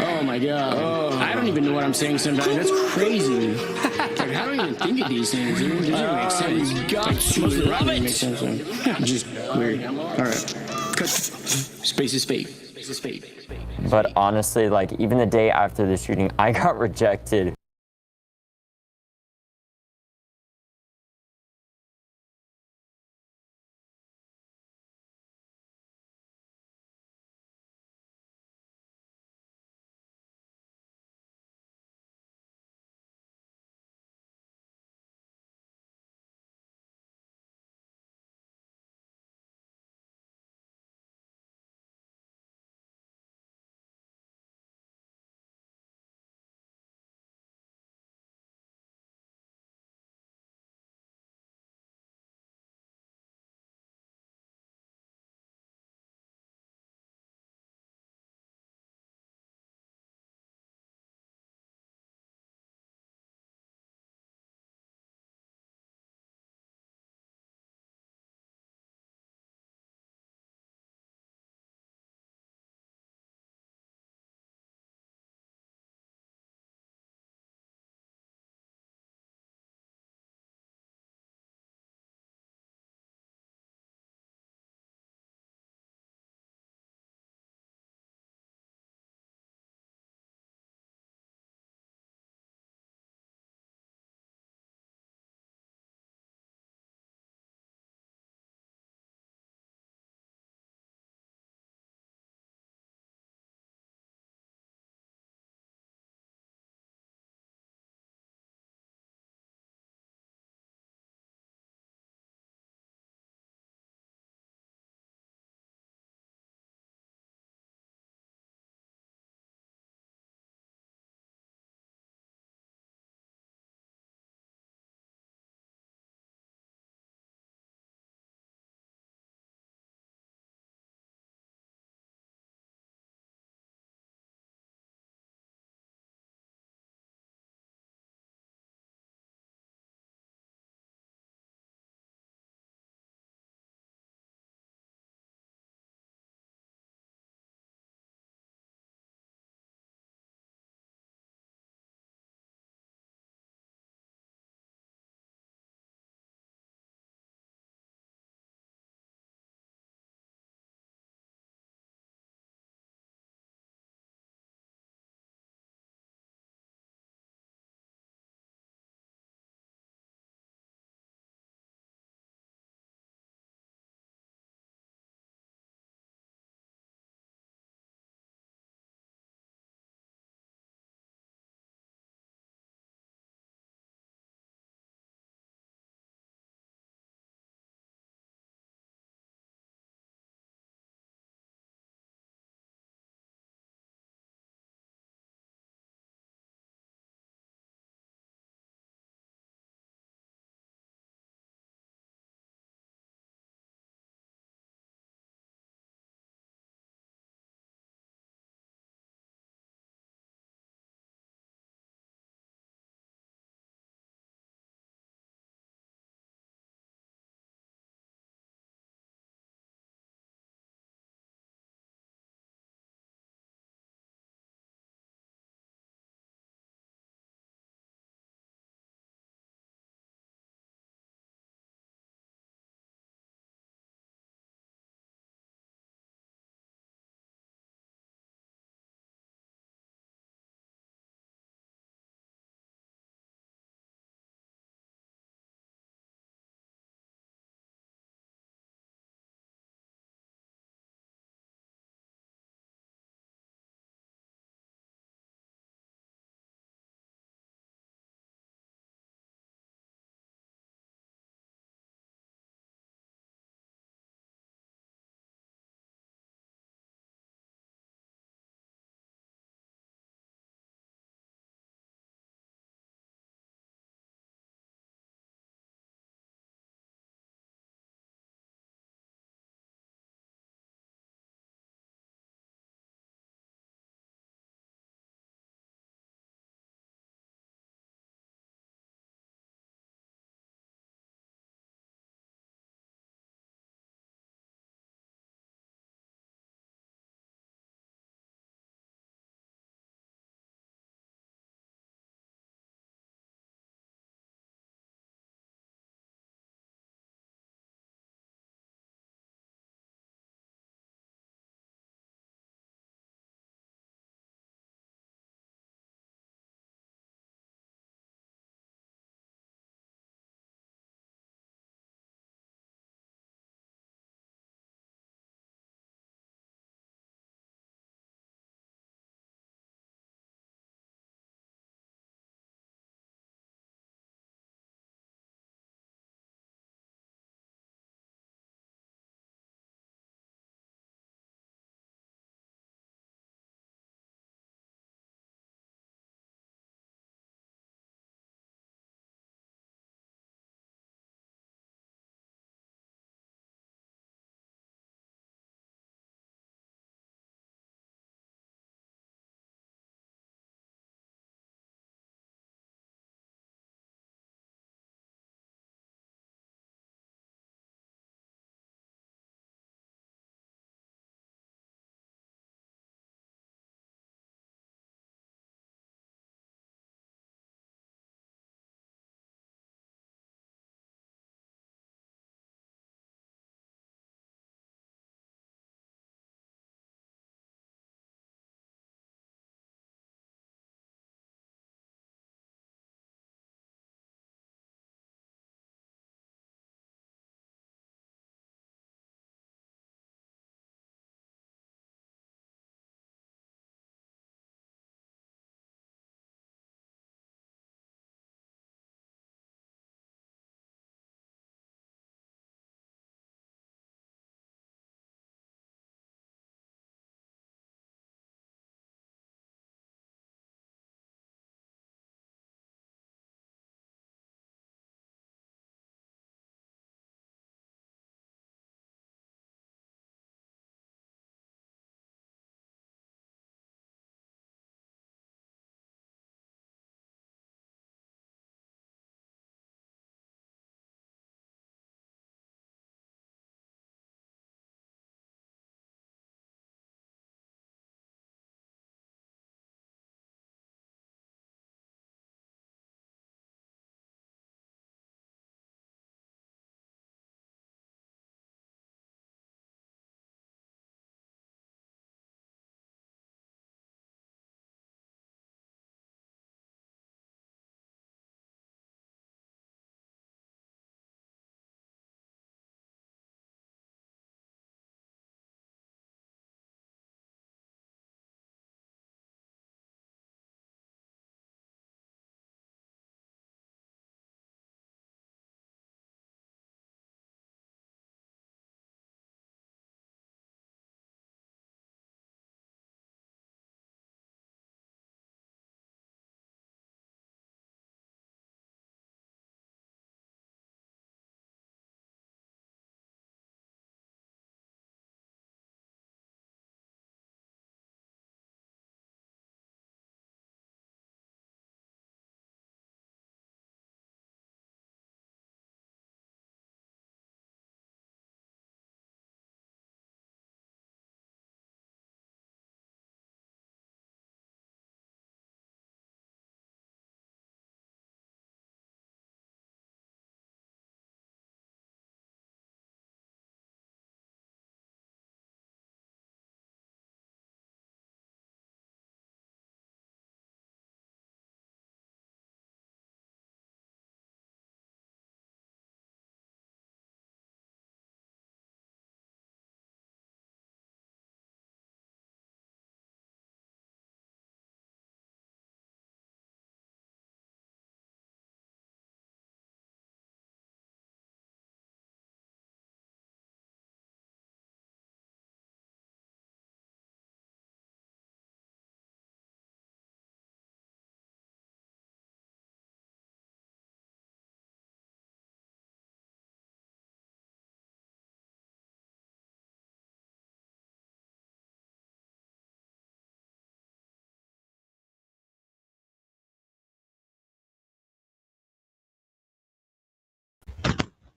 Oh my god. I don't even know what I'm saying sometimes. That's crazy. Like, I don't even think of these things, dude. It doesn't make sense. You got to love it. Makes sense. Just weird. Alright. Cut. Space is fake. Space is fake.
But honestly, like, even the day after the shooting, I got rejected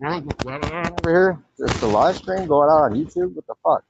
Over here, there's the live stream going on YouTube. What the fuck?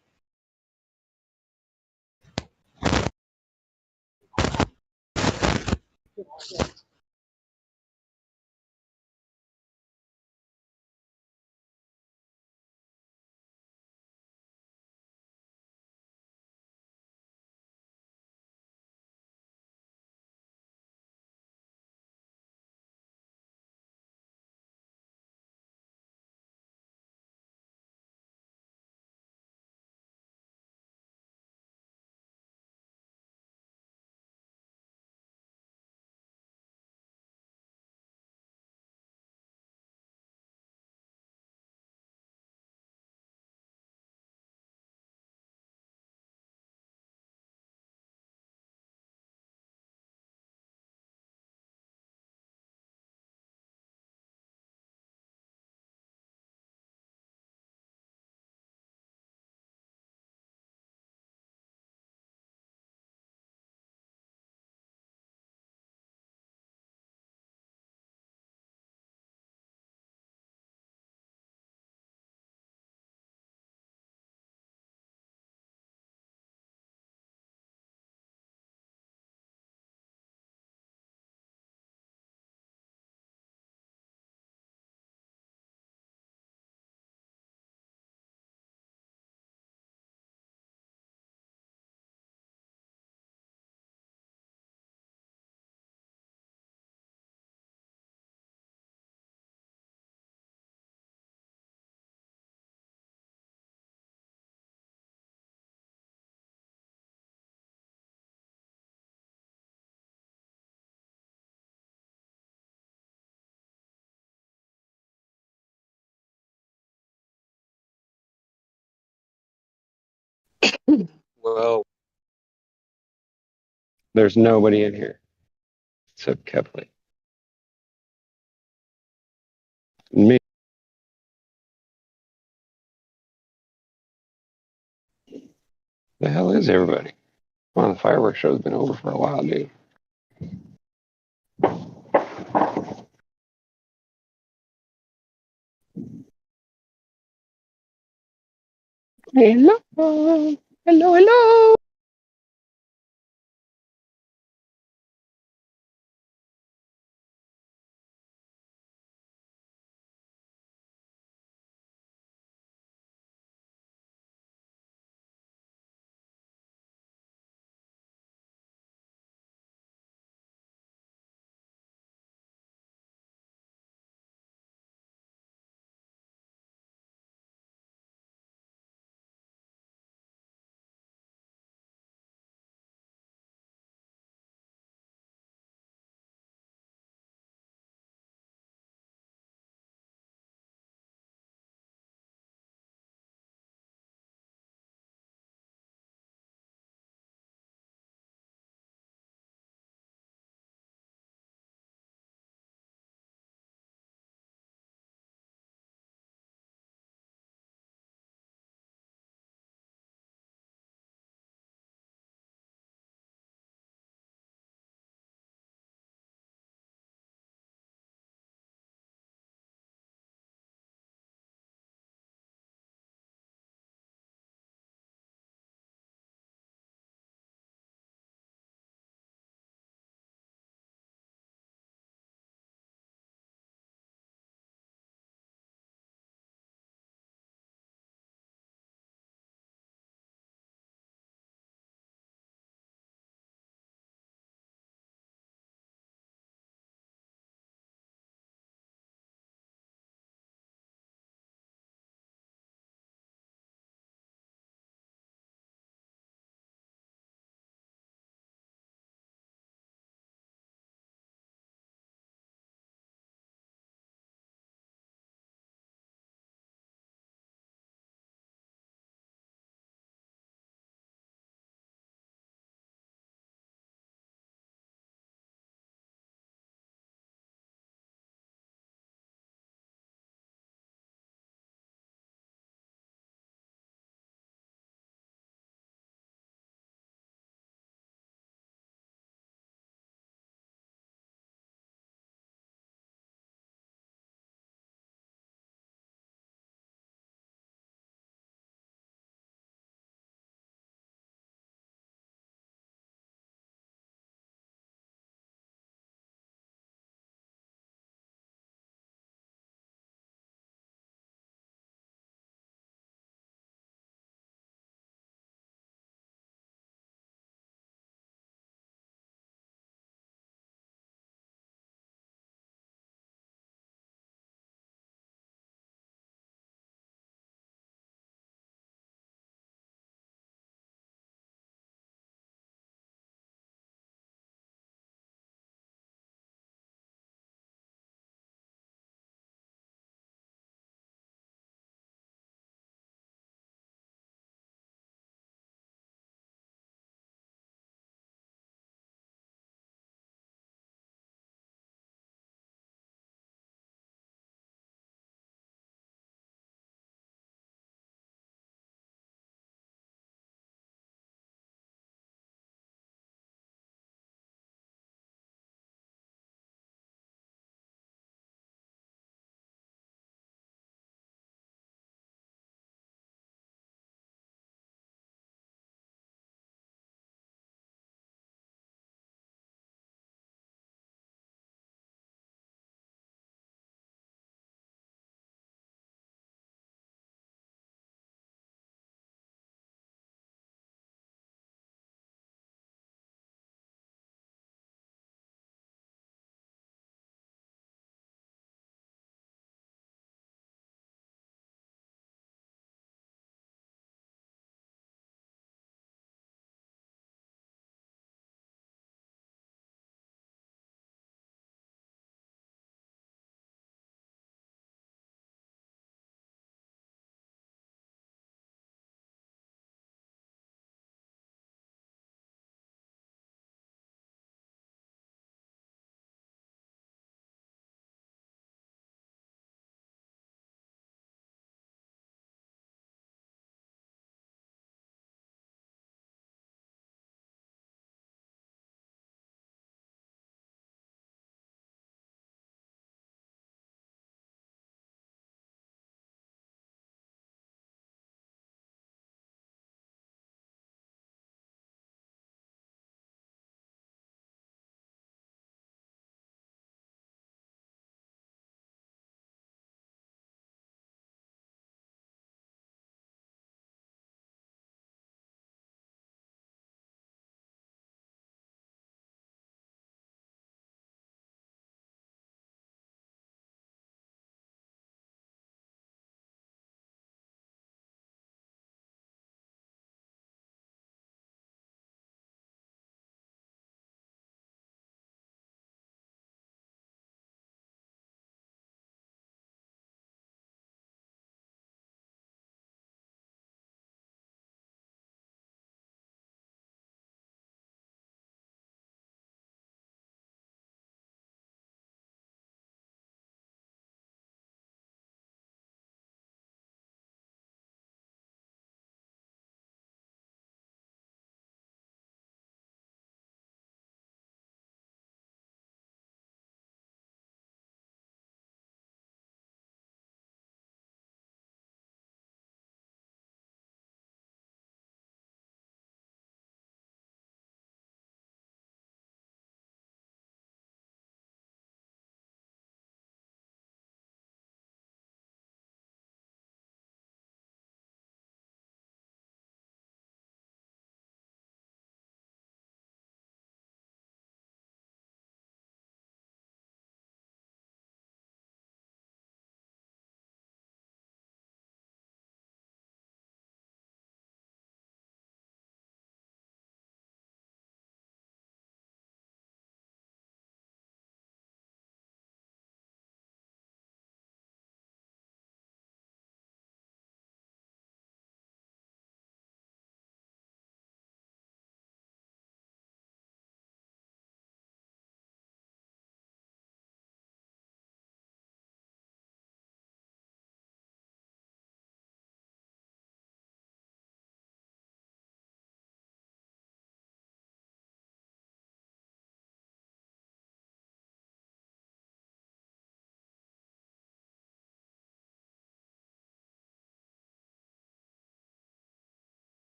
Well, there's nobody in here except Kevin. Me. The hell is everybody? Well, the fireworks show's been over for a while, dude. Hello. Hello, hello.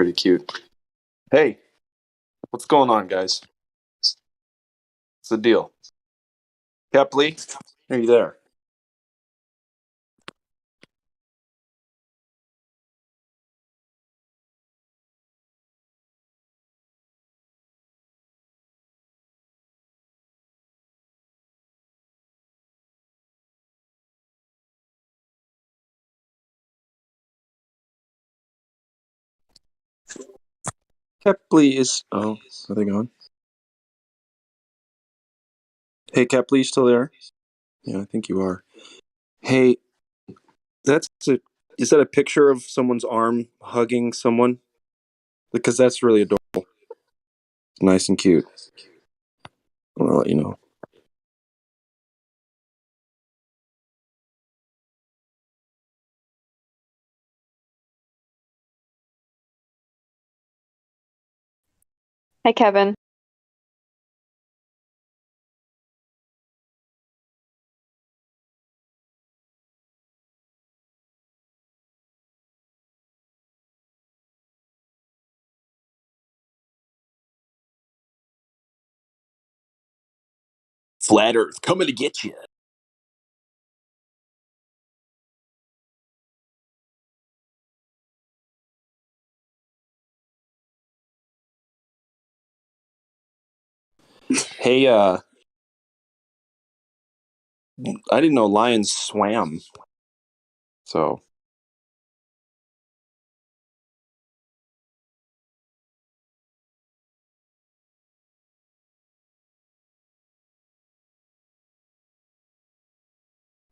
pretty cute. Hey, what's going on, guys? What's the deal? Kepley, are you there? Kepley is. Oh, are they gone? Hey, Kepley, you still there? Yeah, I think you are. Hey, is that a picture of someone's arm hugging someone? Because that's really adorable. Nice and cute. I'll let you know.
Hi, Kevin.
Flat Earth coming to get you. Hey, I didn't know lions swam. So,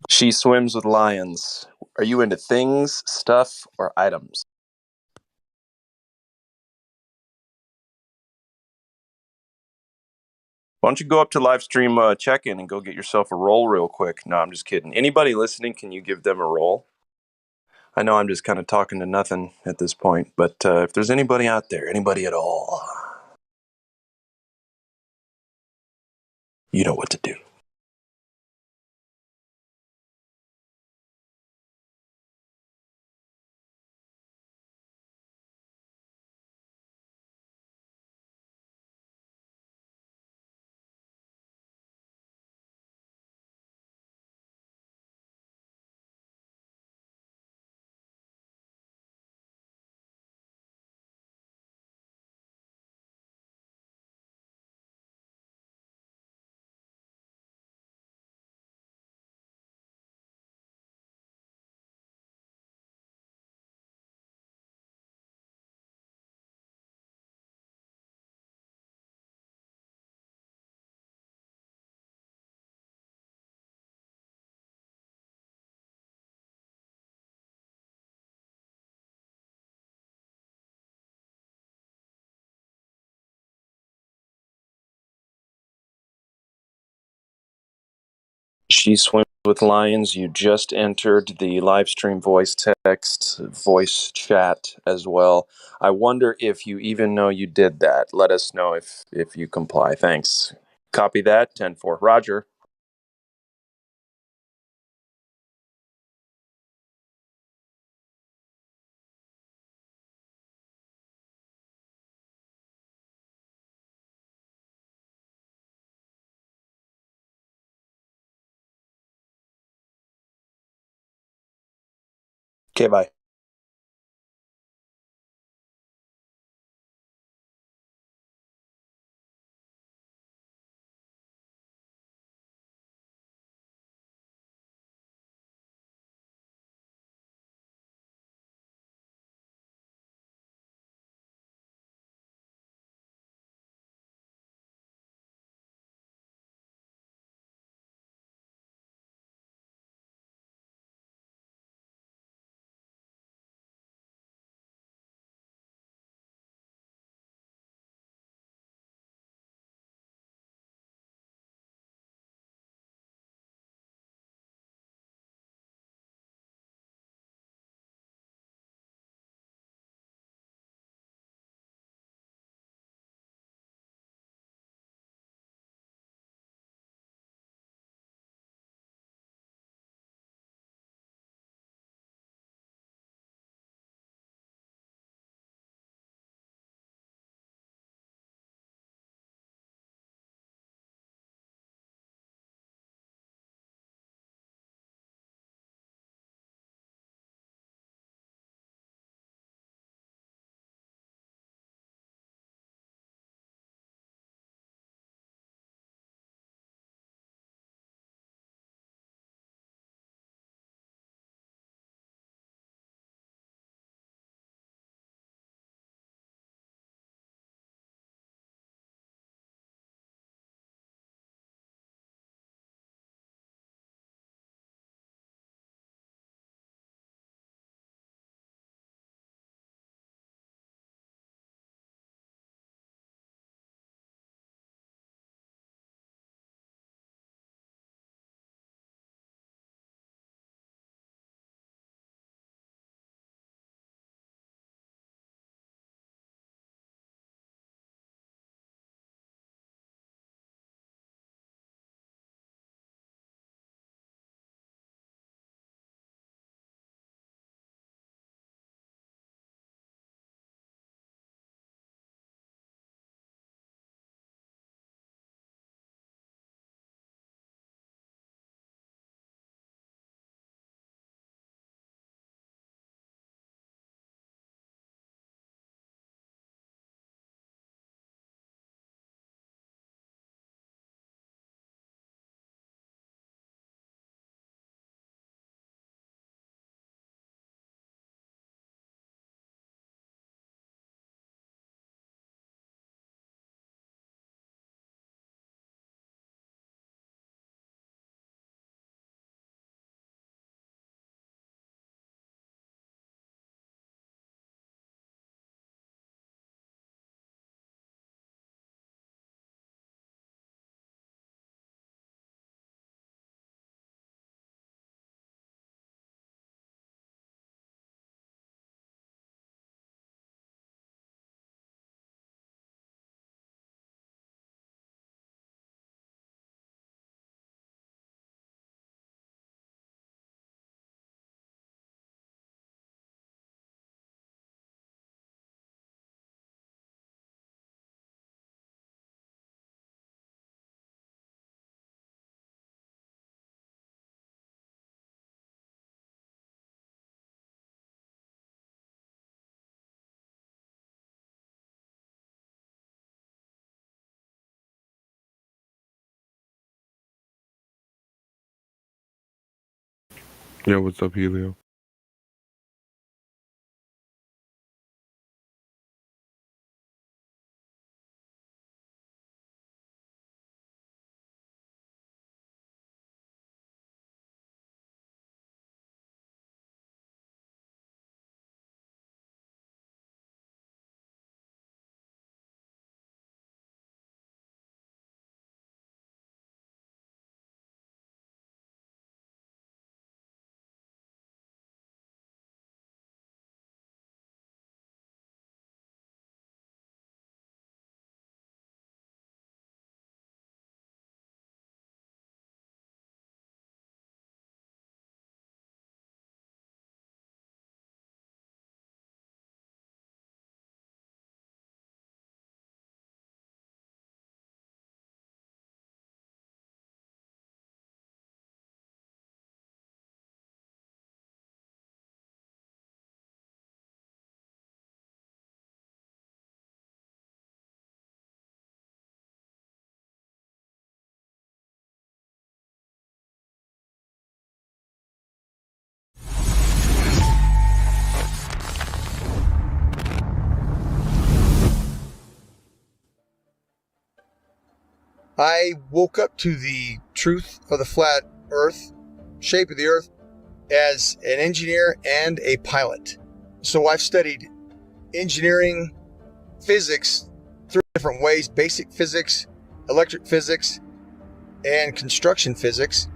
she swims with lions. Are you into things, stuff, or items? Why don't you go up to Livestream check-in and go get yourself a roll real quick? No, I'm just kidding. Anybody listening, can you give them a roll? I know I'm just kind of talking to nothing at this point, but if there's anybody out there, anybody at all, you know what to do. She swims with lions. You just entered the live stream voice text, voice chat as well. I wonder if you even know you did that. Let us know if you comply. Thanks. Copy that. 10-4. Roger. Okay, bye.
Yeah, what's up, Helio?
I woke up to the truth of the flat earth, shape of the earth, as an engineer and a pilot. So I've studied engineering, physics, 3 different ways: basic physics, electric physics, and construction physics.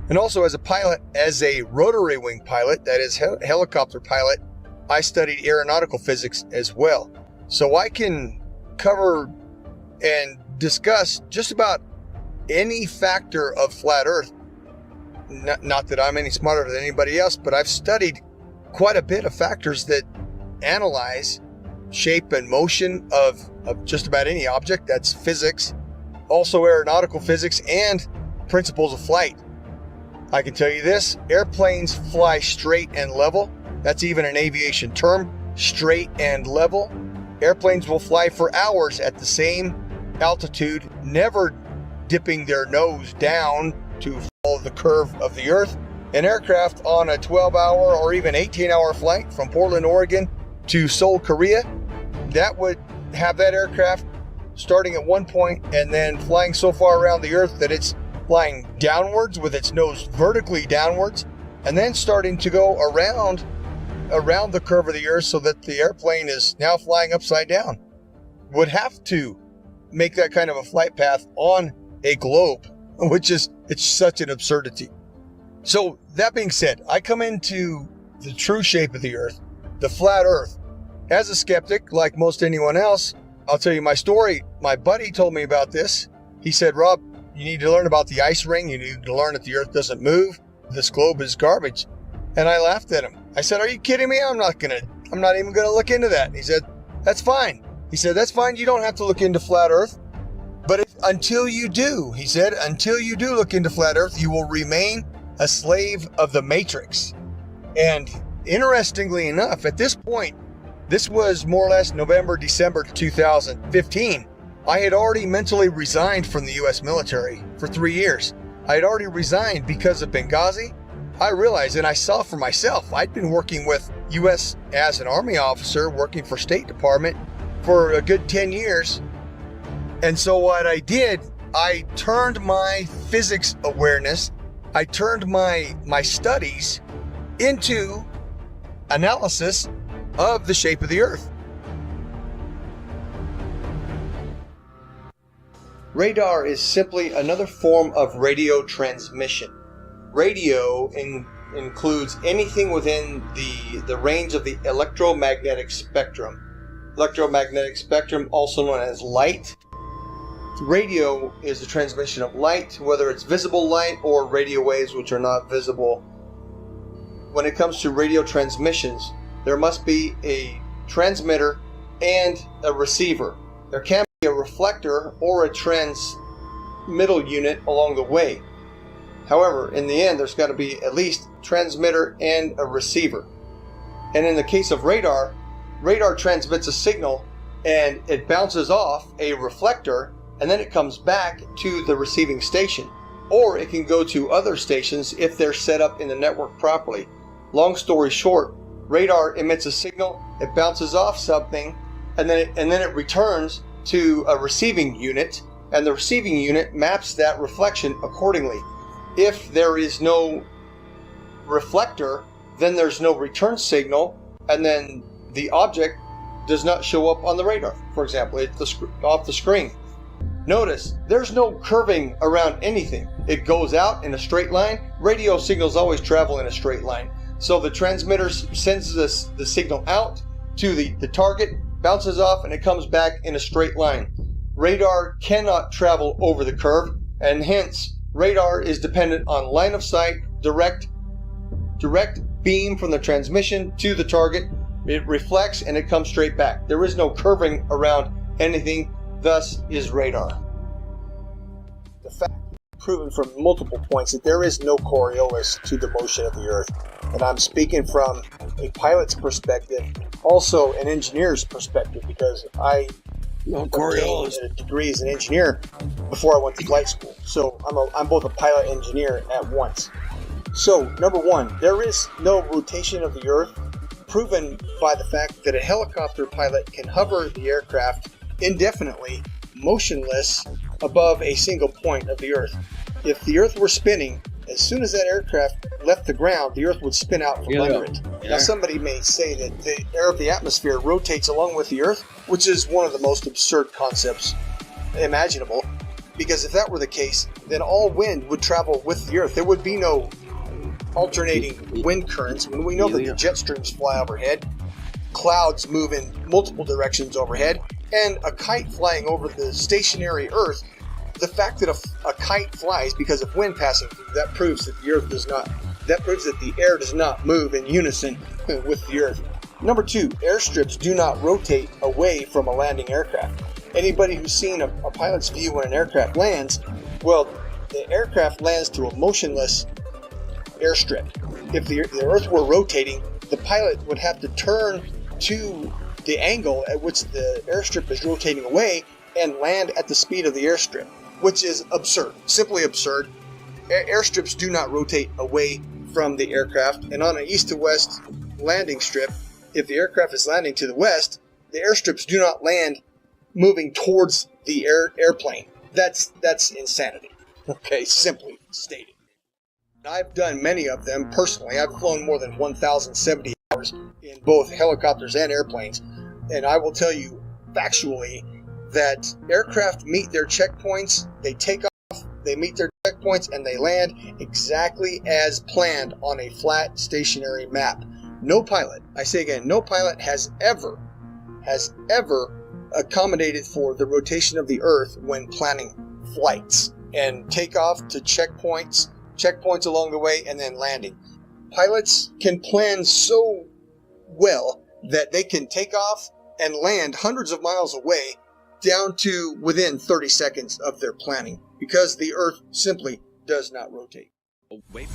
And also as a pilot, as a rotary wing pilot, that is helicopter pilot, I studied aeronautical physics as well. So I can cover and discuss just about any factor of flat earth. Not that I'm any smarter than anybody else, but I've studied quite a bit of factors that analyze shape and motion of just about any object. That's physics, also aeronautical physics, and principles of flight. I can tell you this: airplanes fly straight and level. That's even an aviation term, straight and level. Airplanes will fly for hours at the same altitude, never dipping their nose down to follow the curve of the earth. An aircraft on a 12-hour or even 18-hour flight from Portland, Oregon to Seoul, Korea, that would have that aircraft starting at one point and then flying so far around the earth that it's flying downwards with its nose vertically downwards, and then starting to go around the curve of the earth so that the airplane is now flying upside down. Would have to make that kind of a flight path on a globe, which is, it's such an absurdity. So that being said, I come into the true shape of the earth, the flat earth, as a skeptic, like most anyone else. I'll tell you my story. My buddy told me about this. He said, Rob, you need to learn about the ice ring. You need to learn that the earth doesn't move. This globe is garbage. And I laughed at him. I said, are you kidding me? I'm not even gonna look into that. And he said, that's fine. He said, that's fine. You don't have to look into flat earth. But until you do, he said, until you do look into flat earth, you will remain a slave of the matrix. And interestingly enough, at this point, this was more or less November, December 2015. I had already mentally resigned from the U.S. military for 3 years. I had already resigned because of Benghazi. I realized, and I saw for myself, I'd been working with U.S. as an Army officer, working for State Department for a good 10 years. And so what I did, I turned my physics awareness, I turned my studies into analysis of the shape of the earth. Radar is simply another form of radio transmission. Radio includes anything within the range of the electromagnetic spectrum. Electromagnetic spectrum, also known as light. Radio is the transmission of light, whether it's visible light or radio waves which are not visible. When it comes to radio transmissions, there must be a transmitter and a receiver. There can be a reflector or a transmittal unit along the way. However, in the end, there's got to be at least transmitter and a receiver. And in the case of radar, radar transmits a signal and it bounces off a reflector, and then it comes back to the receiving station. or it can go to other stations if they're set up in the network properly. Long story short, radar emits a signal, it bounces off something, and then it returns to a receiving unit, and the receiving unit maps that reflection accordingly. If there is no reflector, then there's no return signal, and then the object does not show up on the radar. For example, it's off the screen. Notice, there's no curving around anything. It goes out in a straight line. Radio signals always travel in a straight line. So the transmitter sends the signal out to the target, bounces off, and it comes back in a straight line. Radar cannot travel over the curve, and hence, radar is dependent on line of sight, direct beam from the transmission to the target. It reflects and it comes straight back. There is no curving around anything, thus is radar. The fact proven from multiple points that there is no Coriolis to the motion of the Earth. And I'm speaking from a pilot's perspective, also an engineer's perspective, because I obtained a degree as an engineer before I went to flight school. So I'm both a pilot and engineer at once. So, number one, there is no rotation of the Earth, proven by the fact that a helicopter pilot can hover the aircraft indefinitely, motionless, above a single point of the Earth. If the Earth were spinning, as soon as that aircraft left the ground, the Earth would spin out from under it. Yeah. Now, somebody may say that the air of the atmosphere rotates along with the Earth, which is one of the most absurd concepts imaginable, because if that were the case, then all wind would travel with the Earth. There would be no alternating wind currents. When we know that the jet streams fly overhead, clouds move in multiple directions overhead, and a kite flying over the stationary Earth, the fact that a kite flies because of wind passing through, that proves that the air does not move in unison with the Earth. Number two, airstrips do not rotate away from a landing aircraft. Anybody who's seen a pilot's view when an aircraft lands, well, the aircraft lands to a motionless airstrip. If the Earth were rotating, the pilot would have to turn to the angle at which the airstrip is rotating away and land at the speed of the airstrip, which is absurd, simply absurd. Airstrips do not rotate away from the aircraft, and on an east to west landing strip, if the aircraft is landing to the west, the airstrips do not land moving towards the airplane. That's insanity. Okay, simply stated. I've done many of them personally. I've flown more than 1,070 hours in both helicopters and airplanes, and I will tell you factually that aircraft meet their checkpoints, they take off, they meet their checkpoints, and they land exactly as planned on a flat stationary map. No pilot, I say again, no pilot has ever accommodated for the rotation of the Earth when planning flights and takeoff to checkpoints along the way, and then landing. Pilots can plan so well that they can take off and land hundreds of miles away down to within 30 seconds of their planning, because the Earth simply does not rotate.
Oh, wait.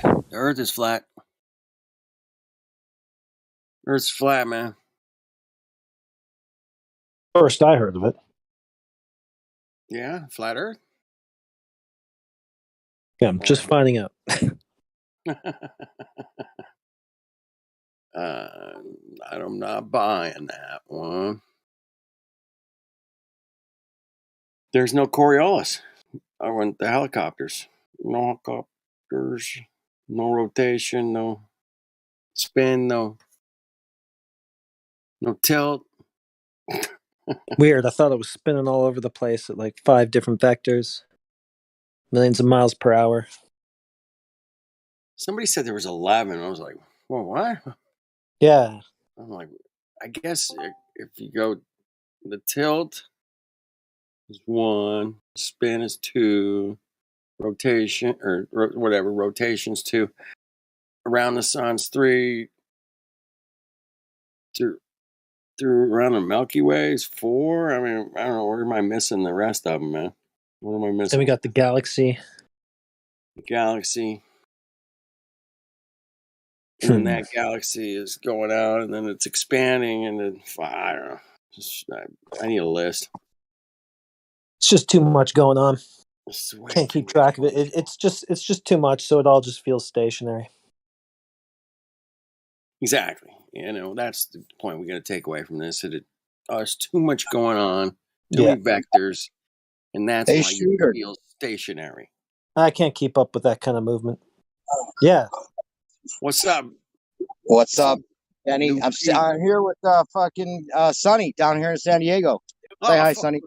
The Earth is flat. Earth's flat, man.
First I heard of it.
Yeah, flat Earth.
Yeah, I'm just finding out.
I'm not buying that one. There's no Coriolis. I went the helicopters. No helicopters. No rotation. No spin. No tilt.
Weird. I thought it was spinning all over the place at like 5 different vectors. Millions of miles per hour.
Somebody said there was 11. I was like, well, what?
Yeah.
I'm like, I guess if you go, the tilt is 1, spin is 2, rotation, or whatever, rotation's 2, around the sun's 3, through around the Milky Way is 4. I mean, I don't know, where am I missing the rest of them, man? What am I missing?
Then we got the galaxy.
The galaxy. And then that galaxy is going out, and then it's expanding, and then, I don't know. I need a list.
It's just too much going on.
Sweet.
Can't keep track of it. It's just too much, so it all just feels stationary.
Exactly. That's the point we got to take away from this. There's too much going on, too many vectors, and that's why you feel stationary.
I can't keep up with that kind of movement. Yeah.
What's up?
What's up, Benny? I'm here with fucking Sonny down here in San Diego. Say hi, Sonny.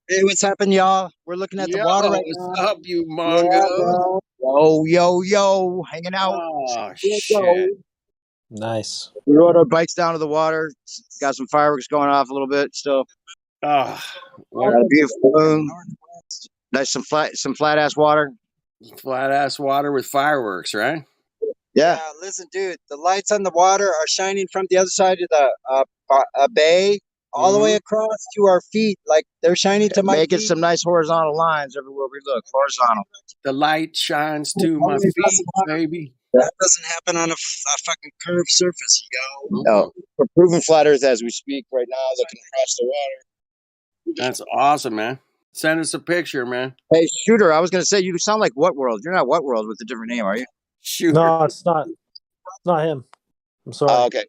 Hey, what's happening, y'all? We're looking at the water right now.
What's up, you mongo?
Yo, hanging out.
Oh, shit.
Nice.
We rode our bikes down to the water. Got some fireworks going off a little bit still.
Oh,
got a beautiful moon. Nice, some flat ass water.
Flat ass water with fireworks, right?
Yeah.
Listen, dude, the lights on the water are shining from the other side of the bay all the way across to our feet. Like they're shining to my
Making
feet.
some nice horizontal lines everywhere we look. Horizontal.
The light shines to my feet, baby.
That doesn't happen on a fucking curved surface, yo.
No, we're proving flat Earth as we speak right now, looking across the water.
That's awesome, man. Send us a picture, man.
Hey, Shooter, I was going to say, you sound like What World. You're not What World with a different name, are you?
Shooter.
No, it's not. It's not him. I'm sorry.
Oh, okay.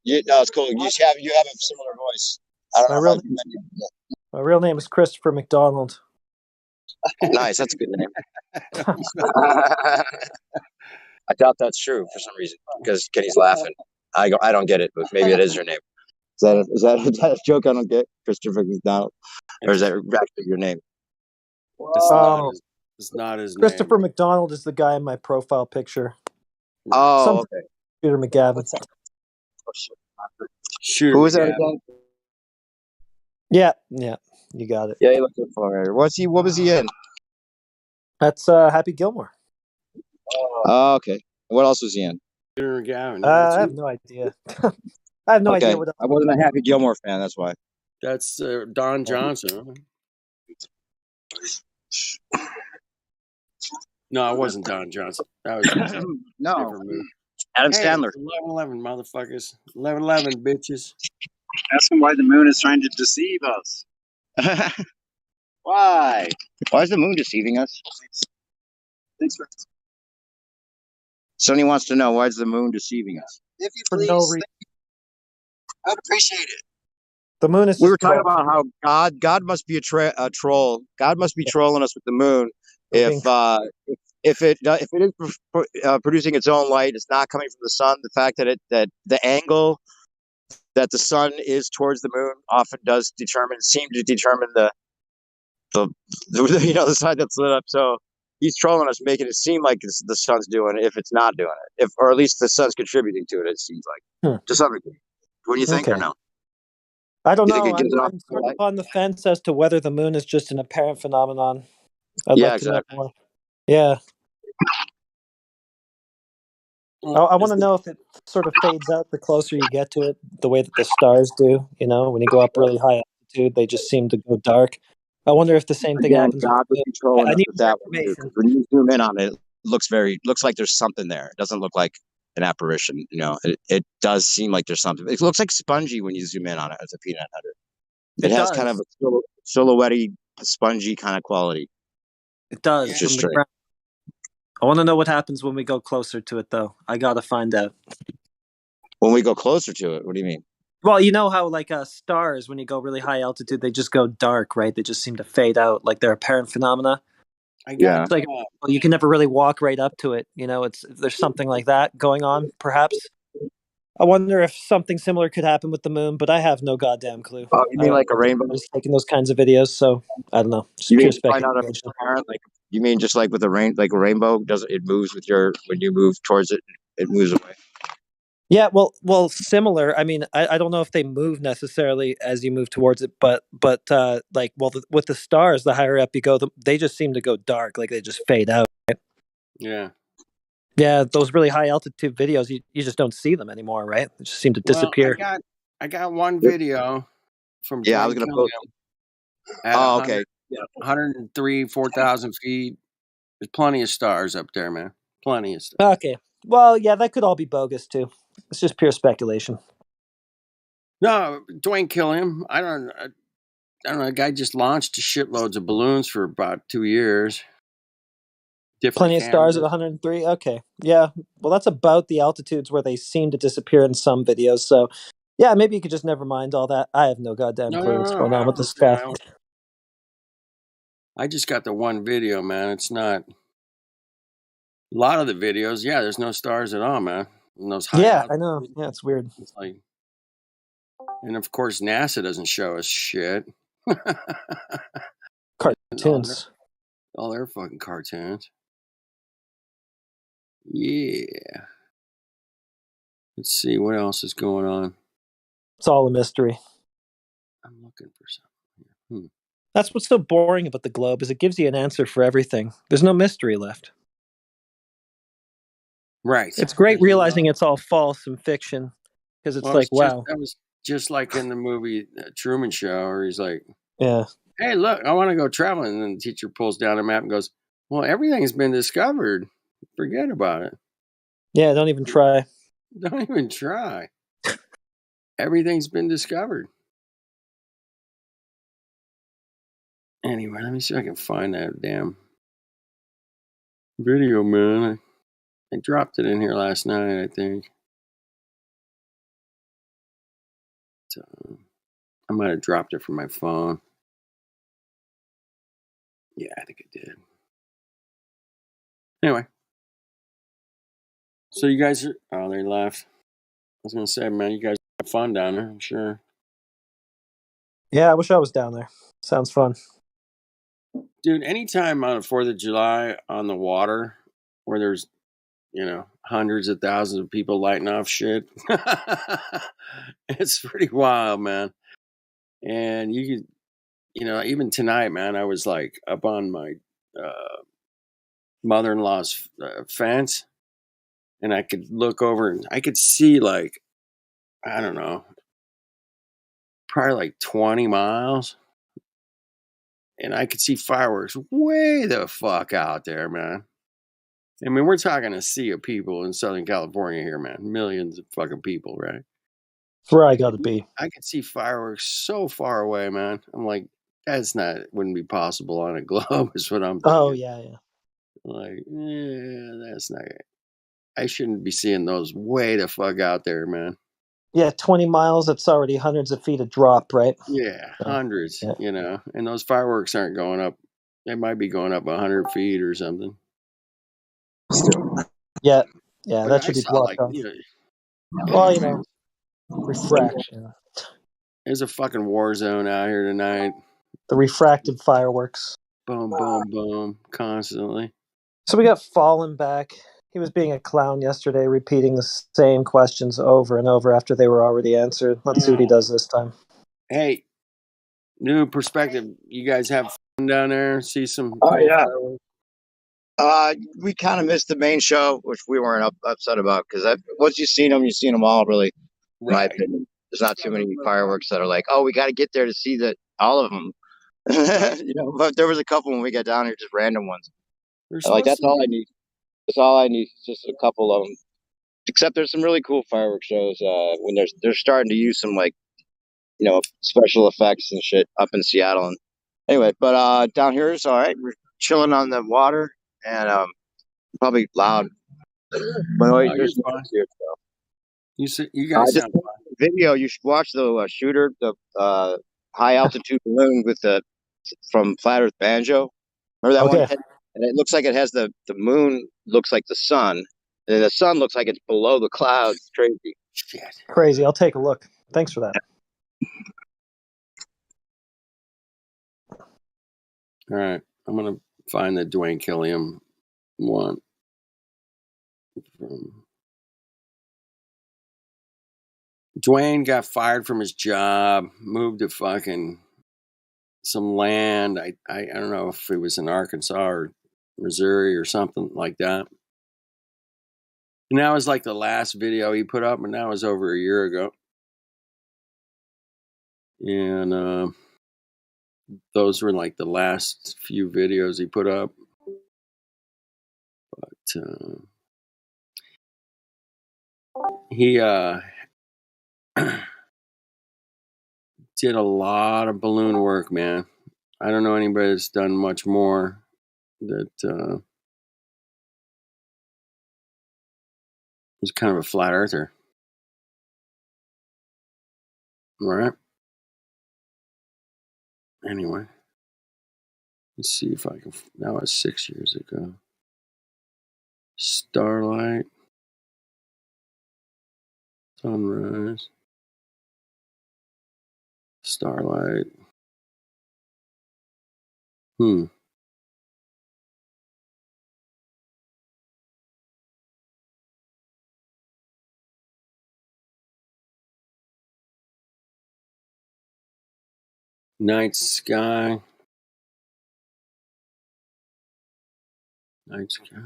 No, it's cool. You have a similar voice. I don't know.
My real name is Christopher McDonald.
Nice. That's a good name. I doubt that's true for some reason because Kenny's laughing. I don't get it, but maybe it is your name. Is that a joke I don't get, Christopher McDonald? Or is that actually your name?
It's not his name.
Christopher McDonald is the guy in my profile picture.
Oh, okay.
Shooter McGavin.
Shooter
Who was that
McGavin.
again?
Yeah, you got it.
Yeah, you looking for it. What was he in?
That's Happy Gilmore.
Oh, okay. What else was he in?
Shooter McGavin.
I have no idea. I have no idea what else.
I wasn't a Happy Gilmore fan, that's why.
That's Don Johnson. No, it wasn't Don Johnson. That was
no.
Different movie.
Adam Sandler.
11-11, motherfuckers. 11-11, bitches.
Ask him why the moon is trying to deceive us.
Why? Why is the moon deceiving us?
Thanks for.
Sonny wants to know, why is the moon deceiving us?
If you
For
please,
no reason.
I'd appreciate it.
The moon is.
We were talking about how God must be a troll. God must be trolling us with the moon. If it is producing its own light, it's not coming from the sun. The fact that the angle that the sun is towards the moon often does seem to determine the the side that's lit up. So he's trolling us, making it seem like the sun's doing it if it's not doing it, or at least the sun's contributing to it. It seems like to some degree. What do you think, or no?
I don't
You
know.
think it gives it off
I'm sort of on the fence as to whether the moon is just an apparent phenomenon. I'd
Yeah,
like to know
exactly.
more. Yeah. I want to know if it sort of fades out the closer you get to it, the way that the stars do. When you go up really high altitude, they just seem to go dark. I wonder if the same thing happens.
God would be trolling
I
us
need
with that one too, 'cause when you zoom in on it, it looks like there's something there. It doesn't look like an apparition. It does seem like there's something. It looks like spongy when you zoom in on it as a peanut butter. It has kind of a silhouette-y, spongy kind of quality.
It does.
It's just
from the
straight.
ground. I want to know what happens when we go closer to it, though. I gotta find out.
When we go closer to it, what do you mean?
Well, you know how stars, when you go really high altitude, they just go dark, right? They just seem to fade out, like they're apparent phenomena. It's like you can never really walk right up to it. There's something like that going on, perhaps. I wonder if something similar could happen with the moon, but I have no goddamn clue.
Oh, you mean like a rainbow?
Just taking those kinds of videos, so I don't know. Just
You
pure
mean find out if
speculation.
it's apparent? Like you mean just like with a rainbow? It moves with when you move towards it, it moves away.
Yeah, well, similar. I mean, I don't know if they move necessarily as you move towards it, but with the stars, the higher up you go, they just seem to go dark, like they just fade out. Right?
Yeah.
Yeah, those really high altitude videos, you just don't see them anymore, right? They just seem to disappear.
I got one video from
I was gonna post
at 103, 4,000 feet. There's plenty of stars up there, man. Plenty of stars.
Okay. Well, yeah, that could all be bogus too. It's just pure speculation.
No, Dwayne Killiam. I don't know. The guy just launched shitloads of balloons for about 2 years. Different
Plenty of stars at
cameras.
103. Okay, yeah. Well, that's about the altitudes where they seem to disappear in some videos. So, yeah, maybe you could just never mind all that. I have no goddamn clue what's going on with this guy.
I just got the one video, man. It's not a lot of the videos. Yeah, there's no stars at all, man. And those high
Yeah,
out.
I know. Yeah, it's weird.
It's like, and of course, NASA doesn't show us shit.
Cartoons.
All their fucking cartoons. Yeah. Let's see what else is going on.
It's all a mystery.
I'm looking for something.
That's what's so boring about the globe is it gives you an answer for everything. There's no mystery left.
Right.
It's great realizing it's all false and fiction because it's like, wow.
That was just like in the movie Truman Show, where he's like,
yeah,
hey, look, I want to go traveling. And then the teacher pulls down a map and goes, well, everything's been discovered. Forget about it.
Yeah, don't even try.
Don't even try. Everything's been discovered. Anyway, let me see if I can find that damn video, man. I dropped it in here last night, I think. So, I might have dropped it from my phone. Yeah, I think I did. Anyway. So you guys are... Oh, they left. I was going to say, man, you guys have fun down there, I'm sure.
Yeah, I wish I was down there. Sounds fun.
Dude, anytime on the 4th of July on the water where there's, hundreds of thousands of people lighting off shit, it's pretty wild, man. And you could, even tonight, man, I was like up on my mother-in-law's fence, and I could look over and I could see like, I don't know, probably like 20 miles. And I could see fireworks way the fuck out there, man. I mean, we're talking a sea of people in Southern California here, man. Millions of fucking people, right?
That's where I gotta be.
I could see fireworks so far away, man. I'm like, wouldn't be possible on a globe, is what I'm thinking.
Oh, yeah.
Like, that's not it. I shouldn't be seeing those way the fuck out there, man.
Yeah, 20 miles, that's already hundreds of feet of drop, right?
Yeah, hundreds,
yeah.
And those fireworks aren't going up. They might be going up 100 feet or something.
Yeah,
But
that should be blocked off. Well, refraction.
There's a fucking war zone out here tonight.
The refracted fireworks.
Boom, boom, boom, constantly.
So we got Fallen back. He was being a clown yesterday, repeating the same questions over and over after they were already answered. Let's see what he does this time.
Hey, new perspective. You guys have fun down there? See some
Oh, yeah.
fireworks?
We kind of missed the main show, which we weren't upset about because once you've seen them all. Really, in my opinion, there's not too many fireworks that are like, oh, we got to get there to see all of them. But there was a couple when we got down here, just random ones. That's all I need. That's all I need. Just a couple of them. Except there's some really cool fireworks shows when they're starting to use some special effects and shit up in Seattle. And anyway, but down here is all right. We're chilling on the water and probably loud. But there's no here, so.
You guys sound fun.
Video. You should watch the shooter, the high altitude balloon from Flat Earth Banjo. Remember that one? And it looks like it has the moon looks like the sun, and the sun looks like it's below the clouds. It's crazy.
Shit.
Crazy. I'll take a look. Thanks for that.
All right. I'm going to find the Dwayne Killiam one. Dwayne got fired from his job, moved to fucking some land. I don't know if it was in Arkansas or Missouri or something like that. And that was like the last video he put up, and that was over a year ago. And those were like the last few videos he put up. But he did a lot of balloon work, man. I don't know anybody that's done much more that was kind of a flat earther. All right. Anyway, let's see if I can. That was 6 years ago. Starlight. Sunrise. Starlight. Night sky. Night sky.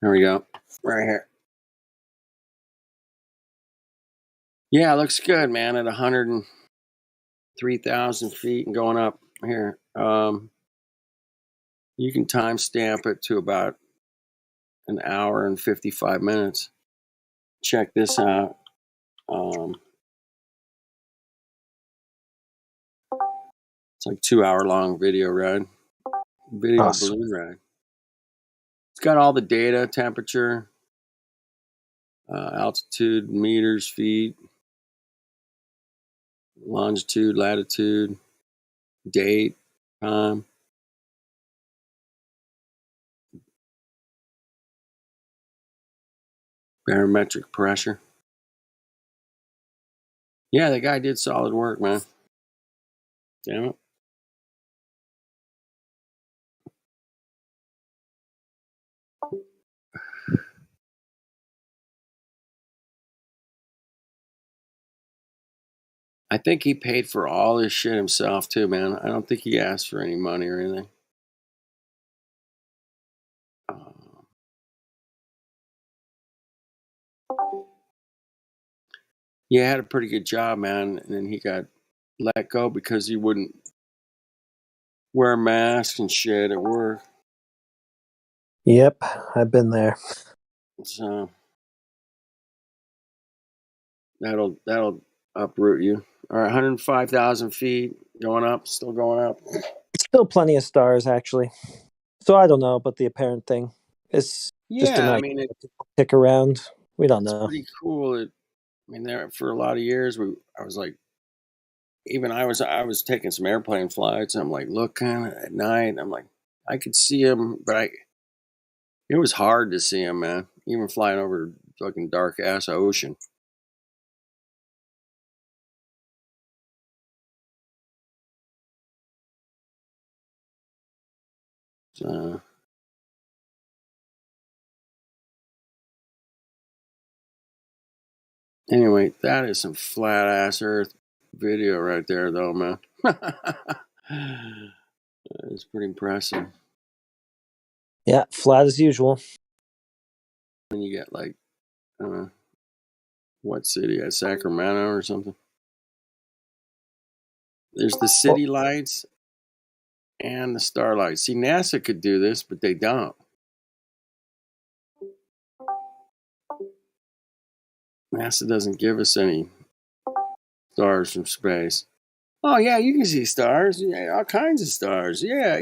There we go. Right here. Yeah, it looks good, man. At 103,000 feet and going up here. You can timestamp it to about an hour and 55 minutes. Check this out. It's like 2 hour long video ride. Video balloon ride. It's got all the data, temperature, altitude, meters, feet, longitude, latitude, date, time. Barometric pressure. Yeah, the guy did solid work, man. Damn it. I think he paid for all his shit himself too, man. I don't think he asked for any money or anything. Yeah, had a pretty good job, man. And then he got let go because he wouldn't wear a mask and shit at work.
Yep, I've been there.
So that'll uproot you. All right, 105,000 feet, going up, still going up.
Still plenty of stars, actually. So I don't know about the apparent thing. It's just a
Yeah, I
night
mean,
tick around. We don't
it's
know.
pretty cool. There for a lot of years, I was like, even I was taking some airplane flights. I'm like looking at night. I'm like, I could see him, but it was hard to see him, man. Even flying over fucking dark ass ocean. Anyway, that is some flat ass Earth video right there, though, man. It's pretty impressive.
Yeah, flat as usual.
And you get like, what city? Sacramento or something. There's the city lights and the starlight. See, NASA could do this, but they don't. NASA doesn't give us any stars from space. Oh yeah, you can see stars. Yeah, all kinds of stars. Yeah.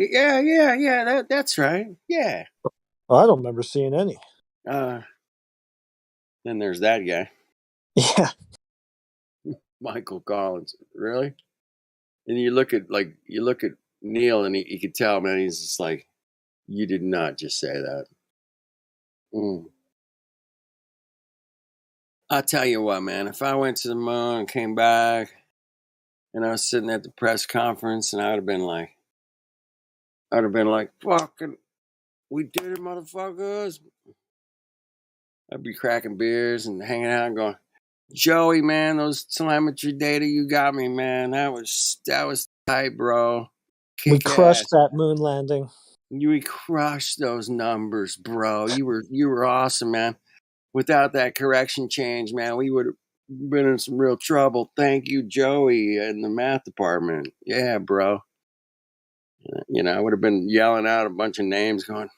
That's right. Yeah.
Well, I don't remember seeing any.
Then there's that guy.
Yeah.
Michael Collins. Really? And you look at Neil, and he could tell, man. He's just like, you did not just say that. I'll tell you what, man. If I went to the moon and came back, and I was sitting at the press conference, and I'd have been like, fucking, we did it, motherfuckers. I'd be cracking beers and hanging out and going, Joey, man, those telemetry data you got me, man. That was tight, bro.
We crushed that moon landing.
We crushed those numbers, bro. You were awesome, man. Without that correction change, man, we would been in some real trouble. Thank you, Joey, in the math department. Yeah, bro. You know, I would have been yelling out a bunch of names going,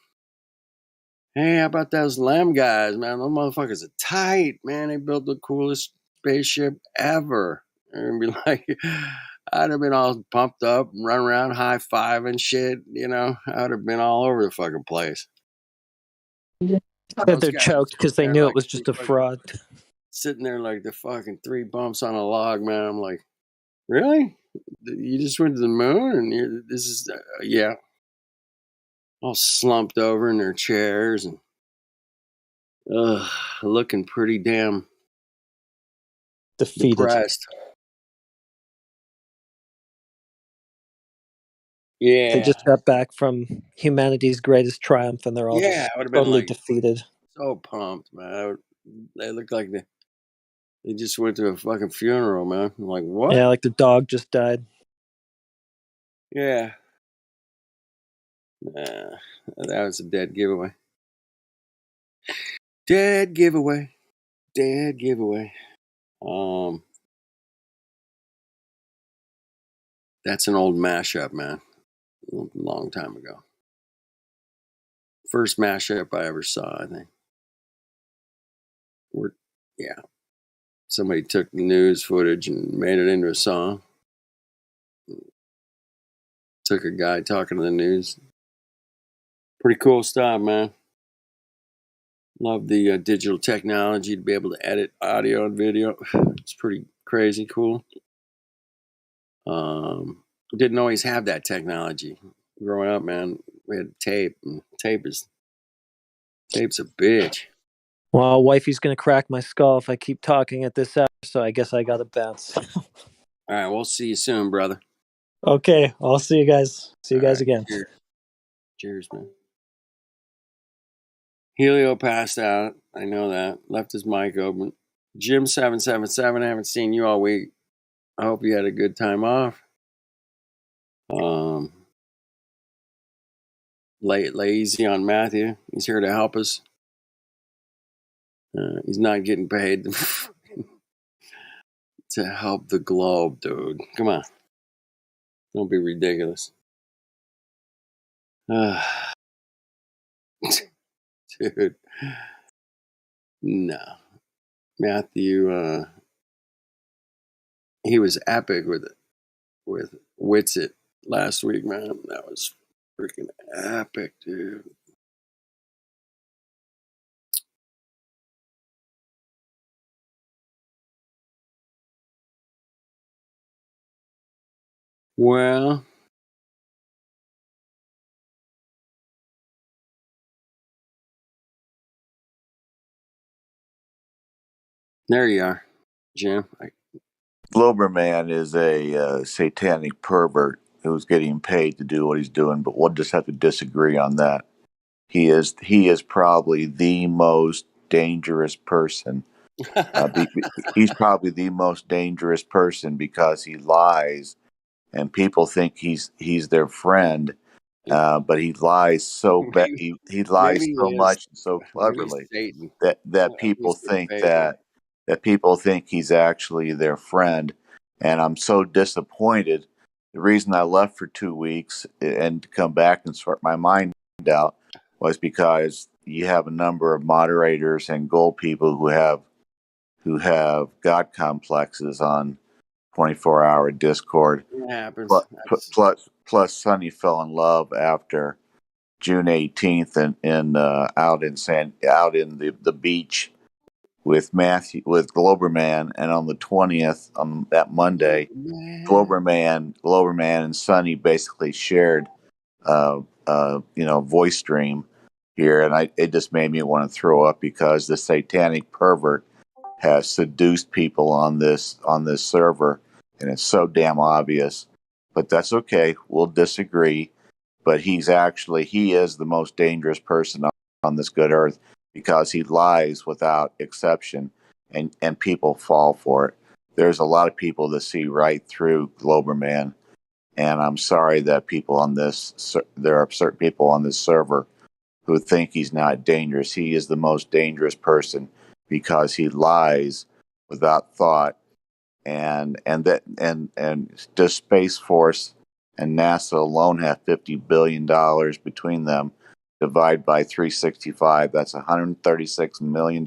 hey, how about those Lem guys, man? Those motherfuckers are tight, man. They built the coolest spaceship ever. And be like, I'd have been all pumped up and run around high five and shit, you know. I would have been all over the fucking place.
But they're choked because they knew it was just a fraud.
Sitting there like the fucking 3 bumps on a log, man. I'm like, really? You just went to the moon and this is, yeah. All slumped over in their chairs and looking pretty damn
defeated.
Depressed. Yeah.
They just got back from humanity's greatest triumph and they're all
Yeah,
just
I would have been
totally
like
defeated.
so pumped, man. They looked like they just went to a fucking funeral, man. I'm like, what?
Yeah, like the dog just died.
Yeah. Nah, that was a dead giveaway. Dead giveaway. Dead giveaway. That's an old mashup, man. A long time ago. First mashup I ever saw, I think. Yeah. Somebody took the news footage and made it into a song. Took a guy talking to the news. Pretty cool stuff, man. Love the digital technology to be able to edit audio and video. It's pretty crazy cool. Didn't always have that technology. Growing up, man, we had tape, and tape's a bitch.
Well, wifey's gonna crack my skull if I keep talking at this hour, so I guess I gotta bounce.
All right, we'll see you soon, brother.
Okay, I'll see you guys. See you guys again.
Cheers. Cheers, man. Helio passed out. I know that. Left his mic open. Jim777, I haven't seen you all week. I hope you had a good time off. Lay easy on Matthew. He's here to help us. He's not getting paid to help the globe, dude. Come on. Don't be ridiculous. Dude. No. Matthew, he was epic with Witsit last week, man. That was freaking epic, dude. Well, there you are, Jim.
Globerman is a satanic pervert who's getting paid to do what he's doing, but we'll just have to disagree on that. He is probably the most dangerous person. He's probably the most dangerous person because he lies, and people think he's their friend, but he lies he lies so much and so cleverly that people think that people think he's actually their friend, and I'm so disappointed. The reason I left for 2 weeks and to come back and sort my mind out was because you have a number of moderators and gold people who have God complexes on 24-hour Discord.
It happens.
Plus, Sonny fell in love after June 18th and out in the beach with Globerman, and on the 20th, on that Monday, Globerman and Sonny basically shared voice stream here, and it just made me want to throw up because the satanic pervert has seduced people on this server, and it's so damn obvious. But that's okay. We'll disagree. But he is the most dangerous person on this good earth because he lies without exception, and people fall for it. There's a lot of people that see right through Globerman, and I'm sorry that there are certain people on this server who think he's not dangerous. He is the most dangerous person because he lies without thought, and just Space Force and NASA alone have $50 billion between them. Divide by 365, that's $136 million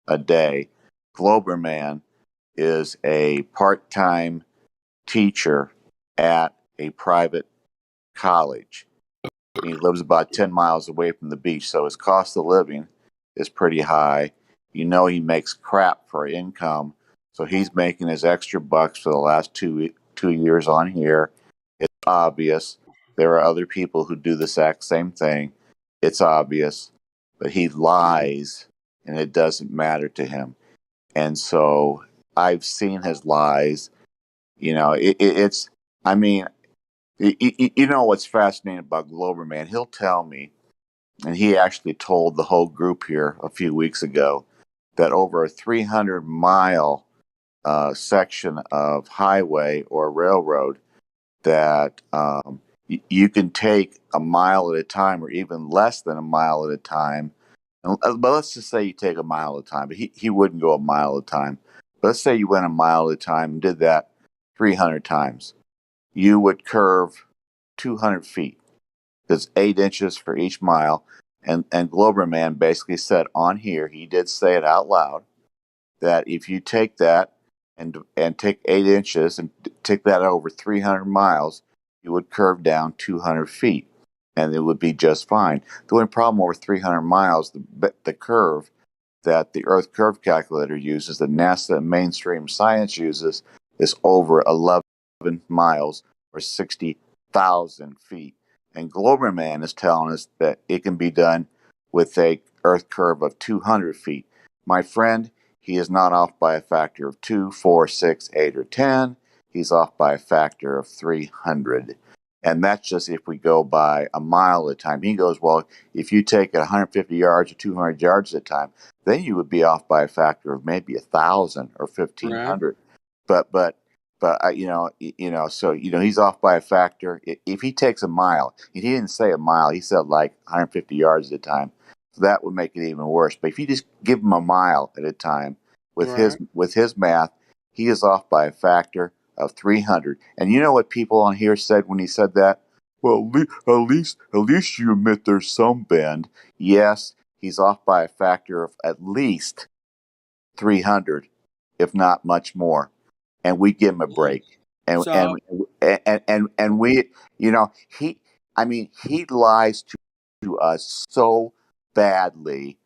a day. Globerman is a part-time teacher at a private college. He lives about 10 miles away from the beach, so his cost of living is pretty high. You know, he makes crap for income, so he's making his extra bucks for the last two years on here. It's obvious. There are other people who do the exact same thing. It's obvious, but he lies, and it doesn't matter to him. And so I've seen his lies. You know, it's, I mean, you know what's fascinating about Globerman? He'll tell me, and he actually told the whole group here a few weeks ago, that over a 300-mile section of highway or railroad, that you can take a mile at a time or even less than a mile at a time. But let's just say you take a mile at a time. But he wouldn't go a mile at a time. But let's say you went a mile at a time and did that 300 times. You would curve 200 feet. That's 8 inches for each mile. And Globerman basically said on here, he did say it out loud, that if you take that and take 8 inches and take that over 300 miles, you would curve down 200 feet, and it would be just fine. The only problem over 300 miles, the curve that the Earth Curve Calculator uses, that NASA and mainstream science uses, is over 11 miles or 60,000 feet. And Globerman is telling us that it can be done with a Earth curve of 200 feet. My friend, he is not off by a factor of 2, 4, 6, 8, or 10. He's off by a factor of 300. And that's just if we go by a mile at a time. He goes, well, if you take it 150 yards or 200 yards at a time, then you would be off by a factor of maybe 1,000 or 1,500. Right. But so he's off by a factor. If he takes a mile, he didn't say a mile, he said like 150 yards at a time. So that would make it even worse. But if you just give him a mile at a time with his math, he is off by a factor of 300. And you know what people on here said when he said that? Well, at least you admit there's some bend. Yes, he's off by a factor of at least 300, if not much more. And we give him a break. And we, he lies to us so badly,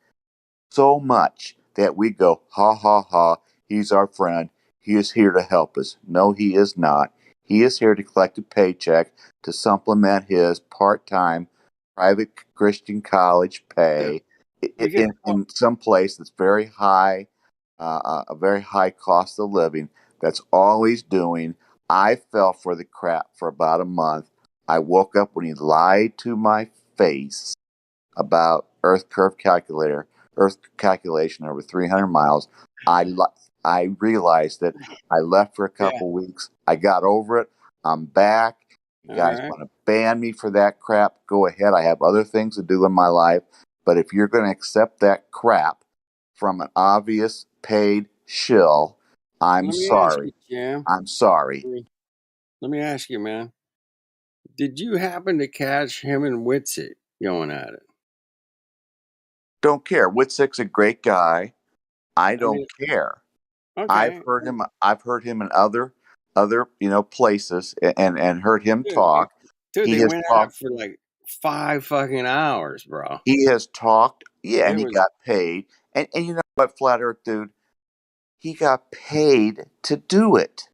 so much that we go, ha ha ha, he's our friend. He is here to help us. No, he is not. He is here to collect a paycheck to supplement his part-time private Christian college pay in some place that's very high, a very high cost of living. That's all he's doing. I fell for the crap for about a month. I woke up when he lied to my face about Earth calculation over 300 miles. I realized that. I left for a couple weeks. I got over it. I'm back. You guys want to ban me for that crap? Go ahead. I have other things to do in my life. But if you're going to accept that crap from an obvious paid shill, I'm sorry. I'm sorry.
Let me ask you, man. Did you happen to catch him and Witsit going at it?
Don't care. Witsik's a great guy. I don't care. Okay. I've heard him in other places and heard him talk.
Dude, they went at it for like 5 fucking hours, bro.
He has talked, and he got paid. And you know what, Flat Earth dude? He got paid to do it.